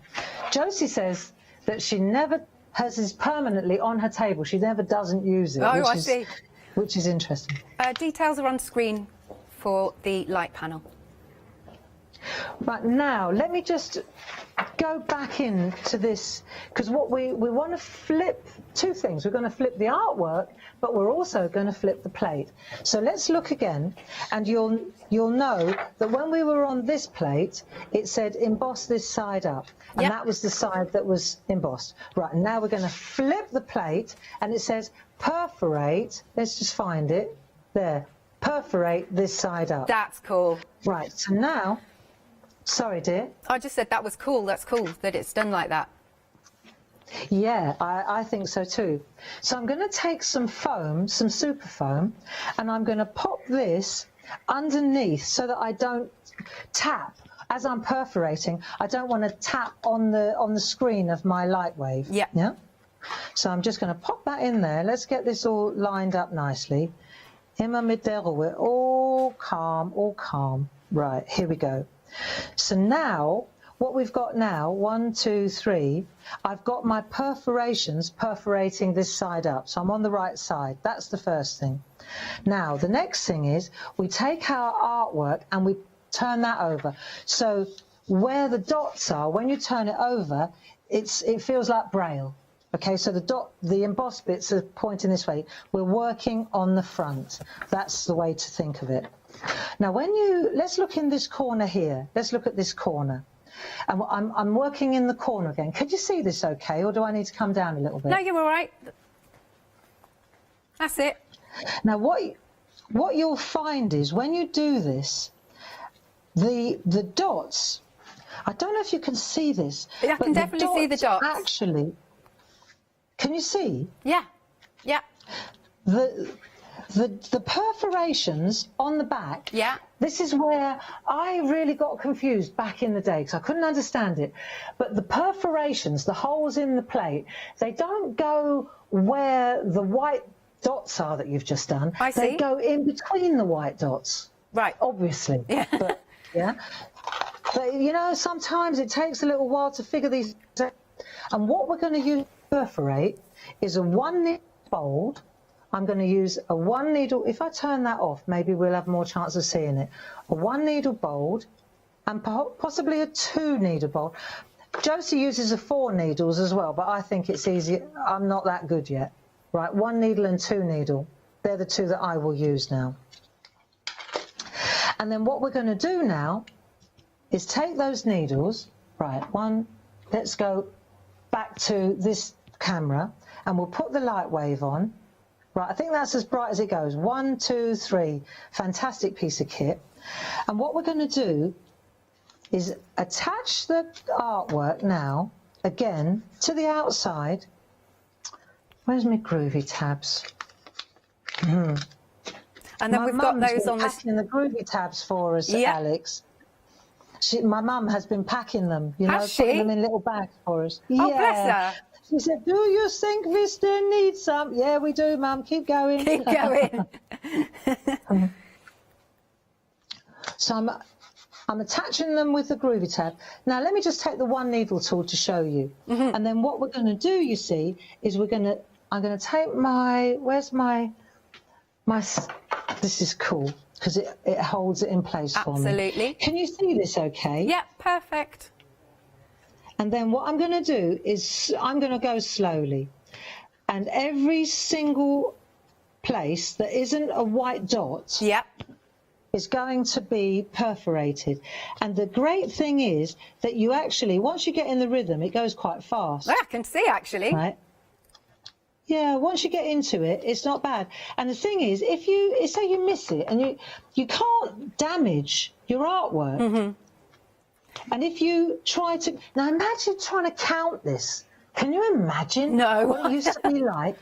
Josie says that she never has this permanently on her table. She never doesn't use it. Oh, I see. Which is interesting. Details are on screen for the light panel. Right, now let me just go back into this, because what we want to flip two things. We're going to flip the artwork, but we're also going to flip the plate. So let's look again, and you'll know that when we were on this plate, it said emboss this side up, and that was the side that was embossed. Right, now we're going to flip the plate, and it says perforate. Let's just find it there. Perforate this side up. That's cool. Right, so now. Sorry, dear. I just said that was cool. That's cool that it's done like that. Yeah, I think so too. So I'm going to take some foam, some super foam, and I'm going to pop this underneath so that I don't tap. As I'm perforating, I don't want to tap on the screen of my light wave. Yeah. Yeah? So I'm just going to pop that in there. Let's get this all lined up nicely. Immer mit der Ruhe. All calm, all calm. Right, here we go. So now what we've got now, 1, 2, 3, I've got my perforations perforating this side up. So I'm on the right side. That's the first thing. Now, the next thing is we take our artwork and we turn that over. So where the dots are, when you turn it over, it feels like braille. Okay, so the embossed bits are pointing this way. We're working on the front. That's the way to think of it. Now, let's look in this corner here. Let's look at this corner. And I'm working in the corner again. Could you see this okay, or do I need to come down a little bit? No, you're all right. That's it. Now, what you'll find is when you do this, the dots, I don't know if you can see this. I can definitely see the dots. Actually, can you see? Yeah, yeah. The perforations on the back, yeah. This is where I really got confused back in the day because I couldn't understand it. But the perforations, the holes in the plate, they don't go where the white dots are that you've just done. I see. They go in between the white dots. Right. Obviously. Yeah. But, yeah. But, you know, sometimes it takes a little while to figure these out. And what we're going to use to perforate is a 1 needle bold. I'm going to use a 1 needle. If I turn that off, maybe we'll have more chance of seeing it. A 1 needle bold and possibly a 2 needle bold. Josie uses a 4 needles as well, but I think it's easy. I'm not that good yet. Right, 1 needle and 2 needle. They're the two that I will use now. And then what we're going to do now is take those needles. Right, let's go back to this camera and we'll put the light wave on. Right, I think that's as bright as it goes. 1, 2, 3. Fantastic piece of kit. And what we're going to do is attach the artwork now, again, to the outside. Where's my groovy tabs? And then we've got those on packing the groovy tabs for us, Alex. My mum has been packing them, you know, putting them in little bags for us. Oh, bless her. She said, "Do you think we still need some?" Yeah, we do, Mum. Keep going. Keep going. So I'm attaching them with the groovy tab. Now, let me just take the 1 needle tool to show you. And then what we're going to do, you see, is I'm going to take where's my, this is cool, because it holds it in place for me. Absolutely. Can you see this okay? Yeah, perfect. And then what I'm going to do is I'm going to go slowly. And every single place that isn't a white dot is going to be perforated. And the great thing is that you actually, once you get in the rhythm, it goes quite fast. Well, I can see, actually. Right? Yeah, once you get into it, it's not bad. And the thing is, say you miss it, and you can't damage your artwork. And if you try to... Now, imagine trying to count this. Can you imagine what it used to be like?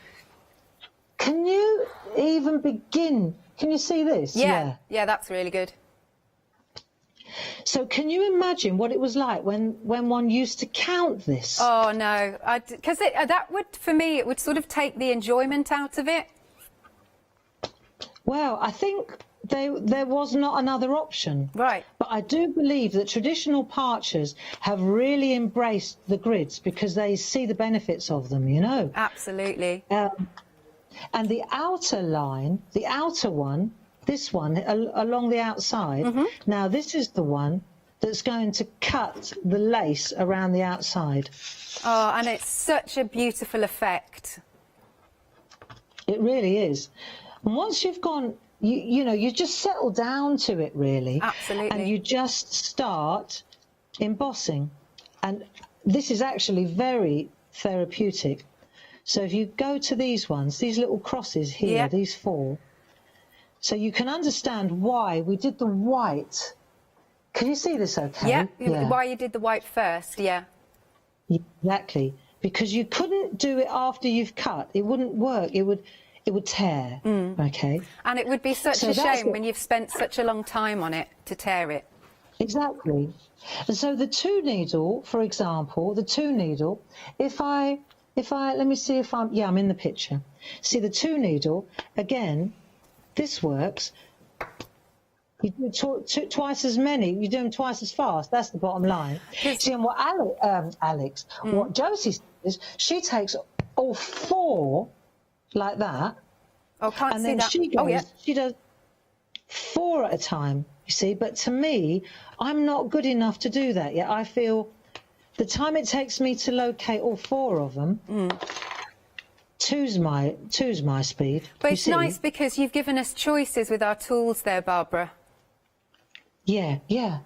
Can you even begin? Can you see this? Yeah, that's really good. So can you imagine what it was like when one used to count this? Oh, no. Because that would, for me, it would sort of take the enjoyment out of it. Well, I think... There was not another option. Right. But I do believe that traditional parchers have really embraced the grids because they see the benefits of them, you know. Absolutely. And the outer line, the outer one, this one, along the outside, now this is the one that's going to cut the lace around the outside. Oh, and it's such a beautiful effect. It really is. And once you've gone... You know, you just settle down to it, really. Absolutely. And you just start embossing. And this is actually very therapeutic. So if you go to these ones, these little crosses here, these 4, so you can understand why we did the white. Can you see this okay? Yeah, why you did the white first, Exactly. Because you couldn't do it after you've cut. It wouldn't work. It would tear, okay? And it would be such a shame when you've spent such a long time on it to tear it. Exactly. And so the 2 needle, for example, the 2 needle, if I, let me see if I'm in the picture. See the 2 needle, again, this works. You do twice as many. You do them twice as fast. That's the bottom line. See, and what what Josie says, she takes all 4 like that. Oh, can't and see then that. She goes, oh, yeah. She does 4 at a time. You see, but to me, I'm not good enough to do that yet. I feel the time it takes me to locate all 4 of them. Two's my speed. But it's nice because you've given us choices with our tools there, Barbara. Yeah, yeah.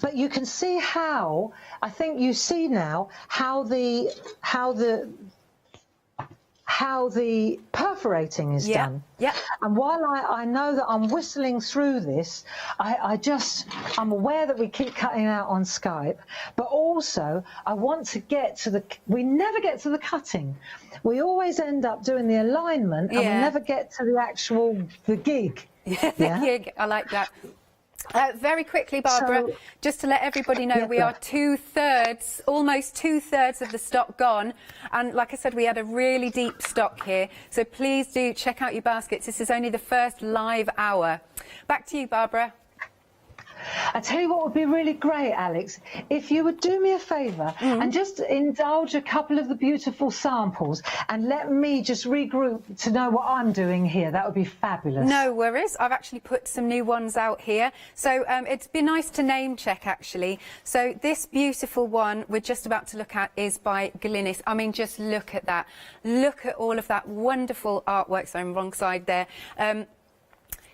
But you can see how, I think you see now how the perforating is done. Yeah. And while I know that I'm whistling through this, I'm aware that we keep cutting out on Skype, but also I want to get to we never get to the cutting. We always end up doing the alignment and we never get to the gig. Yeah, the gig. I like that. Very quickly, Barbara, just to let everybody know, we are almost two-thirds of the stock gone. And like I said, we had a really deep stock here. So please do check out your baskets. This is only the first live hour. Back to you, Barbara. I tell you what would be really great, Alex, if you would do me a favour and just indulge a couple of the beautiful samples and let me just regroup to know what I'm doing here. That would be fabulous. No worries. I've actually put some new ones out here. So it'd be nice to name check, actually. So this beautiful one we're just about to look at is by Glynis. I mean, just look at that. Look at all of that wonderful artwork. So I'm wrong side there.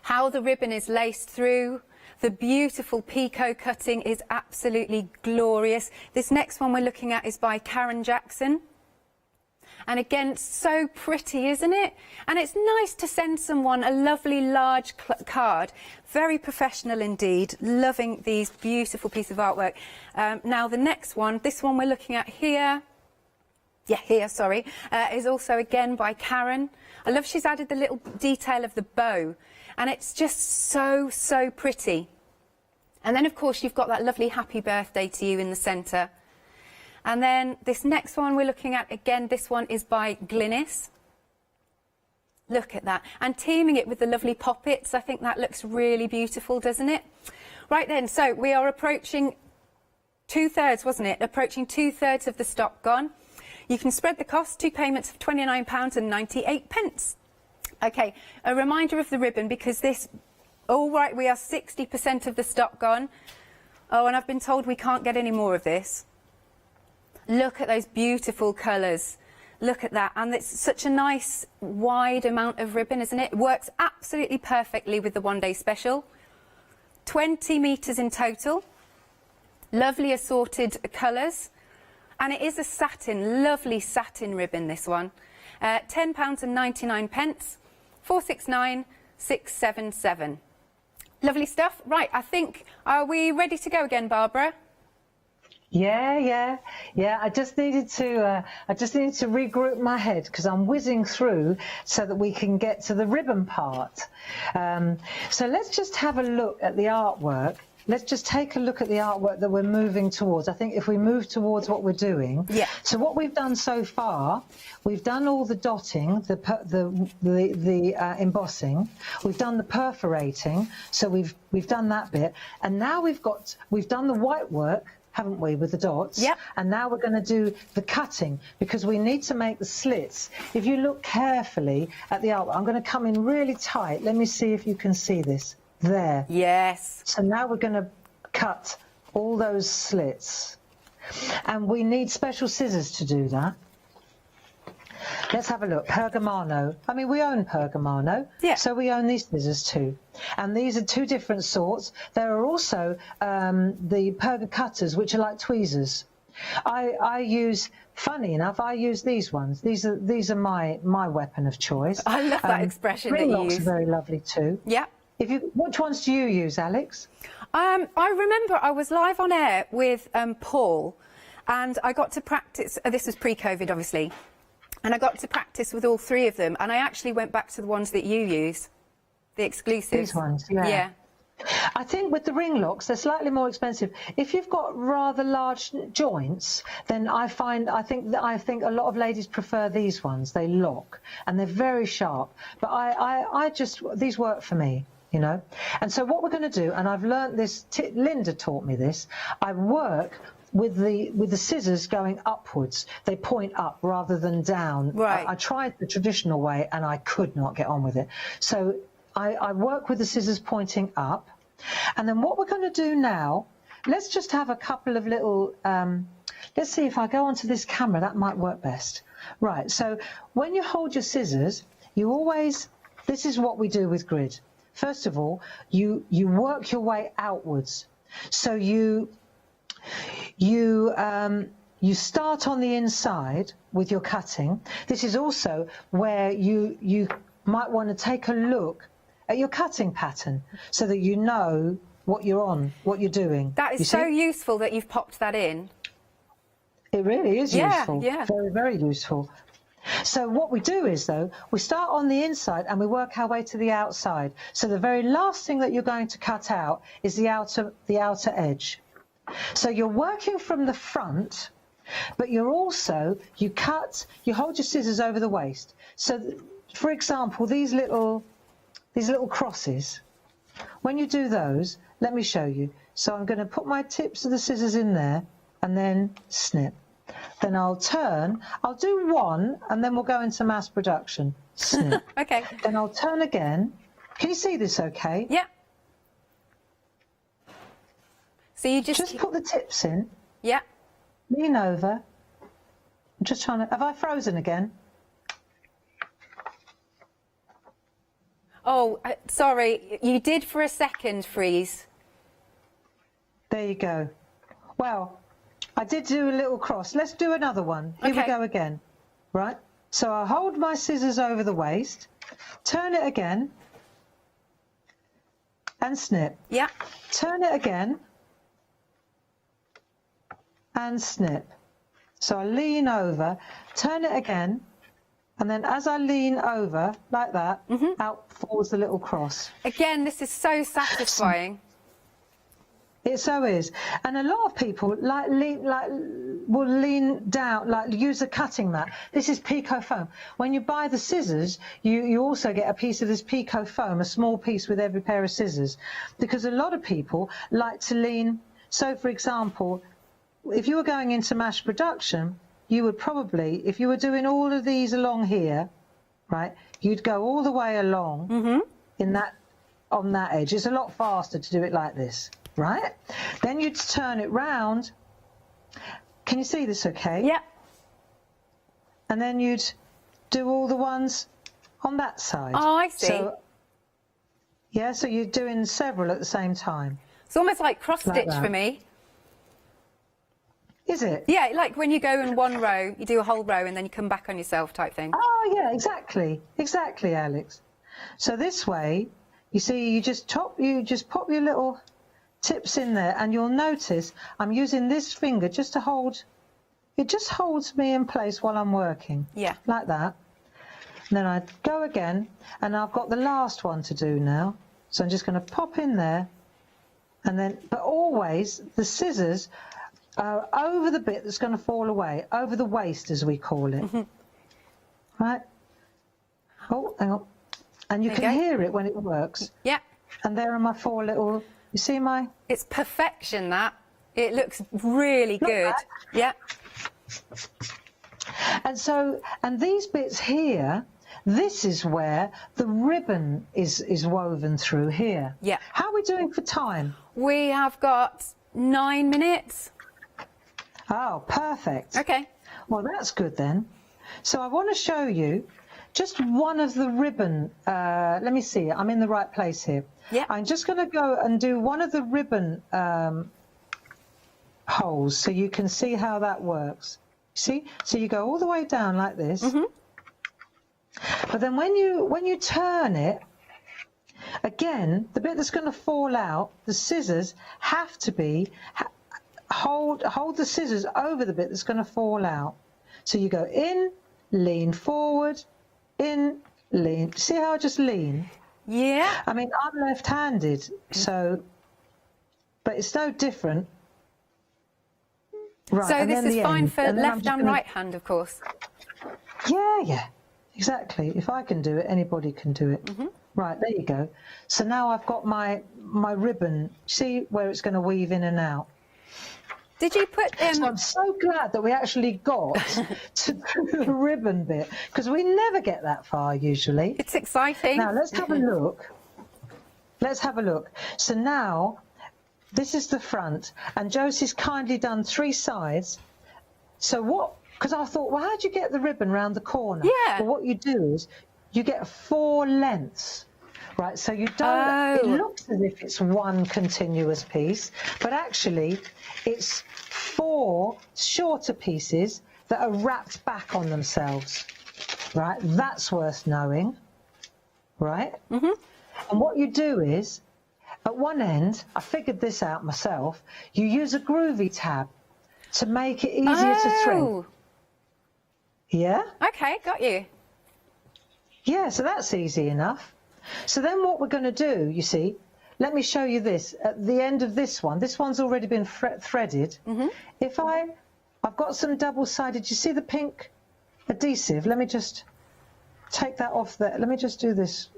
How the ribbon is laced through. The beautiful picot cutting is absolutely glorious. This next one we're looking at is by Karen Jackson. And again, so pretty, isn't it? And it's nice to send someone a lovely large card. Very professional indeed. Loving these beautiful pieces of artwork. Now the next one, this one we're looking at here. Is also again by Karen. I love she's added the little detail of the bow. And it's just so, so pretty. And then, of course, you've got that lovely happy birthday to you in the centre. And then this next one we're looking at, again, this one is by Glynis. Look at that. And teaming it with the lovely poppets. I think that looks really beautiful, doesn't it? Right then, so we are approaching two-thirds, wasn't it? Approaching two-thirds of the stock gone. You can spread the cost, 2 payments of £29.98. OK, a reminder of the ribbon, because this, all right, we are 60% of the stock gone. Oh, and I've been told we can't get any more of this. Look at those beautiful colours. Look at that. And it's such a nice, wide amount of ribbon, isn't it? It works absolutely perfectly with the one-day special. 20 metres in total. Lovely assorted colours. And it is a satin, lovely satin ribbon, this one. £10.99. 469,677. Lovely stuff. Right, I think, are we ready to go again, Barbara? Yeah. I just needed to regroup my head because I'm whizzing through so that we can get to the ribbon part. So let's just have a look at the artwork. Let's just take a look at the artwork that we're moving towards. I think if we move towards what we're doing. Yeah. So what we've done so far, we've done all the dotting, the embossing. We've done the perforating. So we've done that bit, and now we've done the white work, haven't we, with the dots? Yeah. And now we're going to do the cutting because we need to make the slits. If you look carefully at the artwork, I'm going to come in really tight. Let me see if you can see this. There. Yes. So now we're going to cut all those slits. And we need special scissors to do that. Let's have a look. Pergamano. I mean, we own Pergamano. Yeah. So we own these scissors too. And these are 2 different sorts. There are also the Perga cutters, which are like tweezers. I use, funny enough, I use these ones. These are my weapon of choice. I love that expression that you use. Are very lovely too. Yeah. Which ones do you use, Alex? I remember I was live on air with Paul, and I got to practice. This was pre-COVID, obviously, and I got to practice with all 3 of them. And I actually went back to the ones that you use, the exclusives. These ones, yeah. I think with the ring locks, they're slightly more expensive. If you've got rather large joints, then I think a lot of ladies prefer these ones. They lock and they're very sharp. But these work for me. you know. And so what we're going to do, and I've learnt this, Linda taught me this, I work with the scissors going upwards. They point up rather than down. Right. I tried the traditional way and I could not get on with it. So I work with the scissors pointing up. And then what we're going to do now, let's just have a couple of little, let's see if I go onto this camera, that might work best. Right, so when you hold your scissors, you always, this is what we do with grid. First of all, you work your way outwards. So you start on the inside with your cutting. This is also where you might want to take a look at your cutting pattern so that you know what you're on, what you're doing. That is so useful that you've popped that in. It really is useful. Yeah. Very, very useful. So what we do is, though, we start on the inside and we work our way to the outside. So the very last thing that you're going to cut out is the outer edge. So you're working from the front, but you're also, you hold your scissors over the waist. So, for example, these little crosses, when you do those, let me show you. So I'm going to put my tips of the scissors in there and then snip. Then I'll turn, I'll do one and then we'll go into mass production. Snip. Okay. Then I'll turn again. Can you see this okay? Yeah. So you just put the tips in. Yeah. Lean over. I'm just trying to, have I frozen again? Oh, sorry, you did for a second freeze. There you go. Well, I did do a little cross. Let's do another one. Here we go again. Right? So I hold my scissors over the waist, turn it again, and snip. Yeah. Turn it again, and snip. So I lean over, turn it again, and then as I lean over, like that, out falls the little cross. Again, this is so satisfying. It so is. And a lot of people will lean down, use a cutting mat. This is Pico foam. When you buy the scissors, you also get a piece of this Pico foam, a small piece with every pair of scissors. Because a lot of people like to lean. So, for example, if you were going into mass production, you would probably, if you were doing all of these along here, right, you'd go all the way along on that edge. It's a lot faster to do it like this, right? Then you'd turn it round. Can you see this okay? Yeah. And then you'd do all the ones on that side. Oh, I see. So, yeah, so you're doing several at the same time. It's almost like cross-stitch for me. Is it? Yeah, like when you go in one row, you do a whole row and then you come back on yourself type thing. Oh, yeah, exactly. Exactly, Alex. So this way, you see, you just pop your little tips in there and you'll notice I'm using this finger just to hold, it just holds me in place while I'm working. Yeah. Like that. And then I go again and I've got the last one to do now. So I'm just going to pop in there and then, but always the scissors over the bit that's going to fall away, over the waist as we call it. Right? Oh, hang on. And you can hear it when it works. Yeah. And there are my four little, you see my... It's perfection, that. It looks really good. Yeah. And so, and these bits here, this is where the ribbon is woven through here. Yeah. How are we doing for time? We have got 9 minutes. Oh, perfect. Okay. Well, that's good then. So I want to show you just one of the ribbon. Let me see. I'm in the right place here. Yeah. I'm just going to go and do one of the ribbon holes so you can see how that works. See? So you go all the way down like this. But then when you turn it, again, the bit that's going to fall out, the scissors have to be... Hold the scissors over the bit that's going to fall out. So you go in, lean forward, in, lean. See how I just lean? Yeah. I mean, I'm left-handed, so, but it's no different. Right, so this is fine for left and right hand, of course. Yeah, exactly. If I can do it, anybody can do it. Right, there you go. So now I've got my ribbon. See where it's going to weave in and out? Did you put... So I'm so glad that we actually got to do the ribbon bit, because we never get that far usually. It's exciting. Now, let's have a look. Let's have a look. So now, this is the front, and Josie's kindly done 3 sides. So what... Because I thought, well, how do you get the ribbon round the corner? Yeah. Well, what you do is you get 4 lengths. Right, so you don't, it looks as if it's one continuous piece, but actually it's 4 shorter pieces that are wrapped back on themselves, right? That's worth knowing, right? Mm-hmm. And what you do is, at one end, I figured this out myself, you use a groovy tab to make it easier to thread. Yeah? Okay, got you. Yeah, so that's easy enough. So then what we're going to do, you see, let me show you this. At the end of this one's already been threaded. Mm-hmm. If I've got some double-sided, you see the pink adhesive? Let me just take that off there. Let me just do this.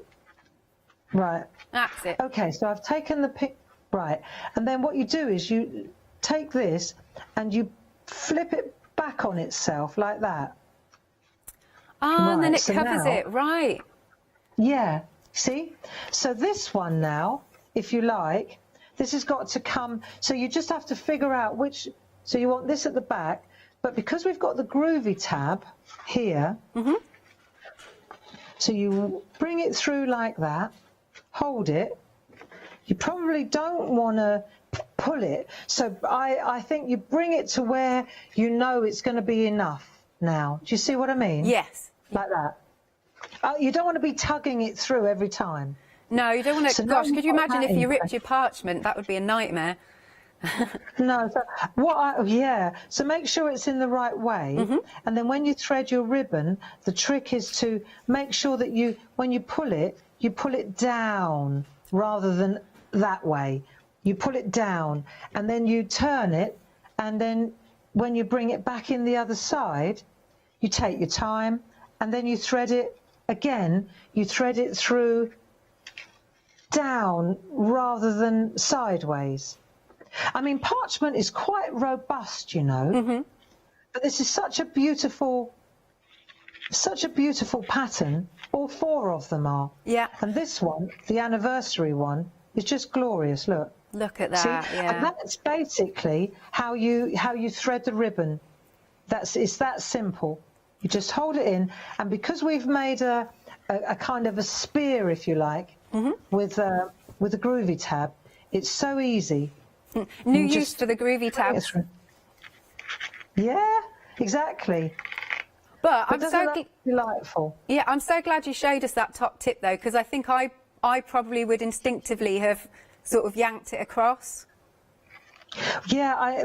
Right. That's it. Okay, so I've taken the pink, right. And then what you do is you take this and you flip it back on itself like that. Oh, right, and then it so covers now, it, right. Yeah. See? So this one now, if you like, this has got to come, so you just have to figure out which, so you want this at the back, but because we've got the groovy tab here, so you bring it through like that, hold it, you probably don't want to pull it, so I think you bring it to where you know it's going to be enough now. Do you see what I mean? Yes. Like that. You don't want to be tugging it through every time. No, you don't want to... So gosh, now could you you've got imagine that if you in ripped place. your parchment? That would be a nightmare. No, so yeah, so make sure it's in the right way, and then when you thread your ribbon, the trick is to make sure that when you pull it down rather than that way. You pull it down, and then you turn it, and then when you bring it back in the other side, you take your time, and then you thread it again. You thread it through down rather than sideways. I mean, parchment is quite robust, you know, but this is such a beautiful pattern. All 4 of them are. Yeah. And this one, the anniversary one, is just glorious. Look. Look at that. See? Yeah. And that's basically how you thread the ribbon. It's that simple. You just hold it in, and because we've made a kind of a spear, if you like, with a groovy tab, it's so easy. New use for the groovy tabs. Yeah, exactly. But I'm doesn't so that delightful. Yeah, I'm so glad you showed us that top tip though, because I think I probably would instinctively have sort of yanked it across. Yeah,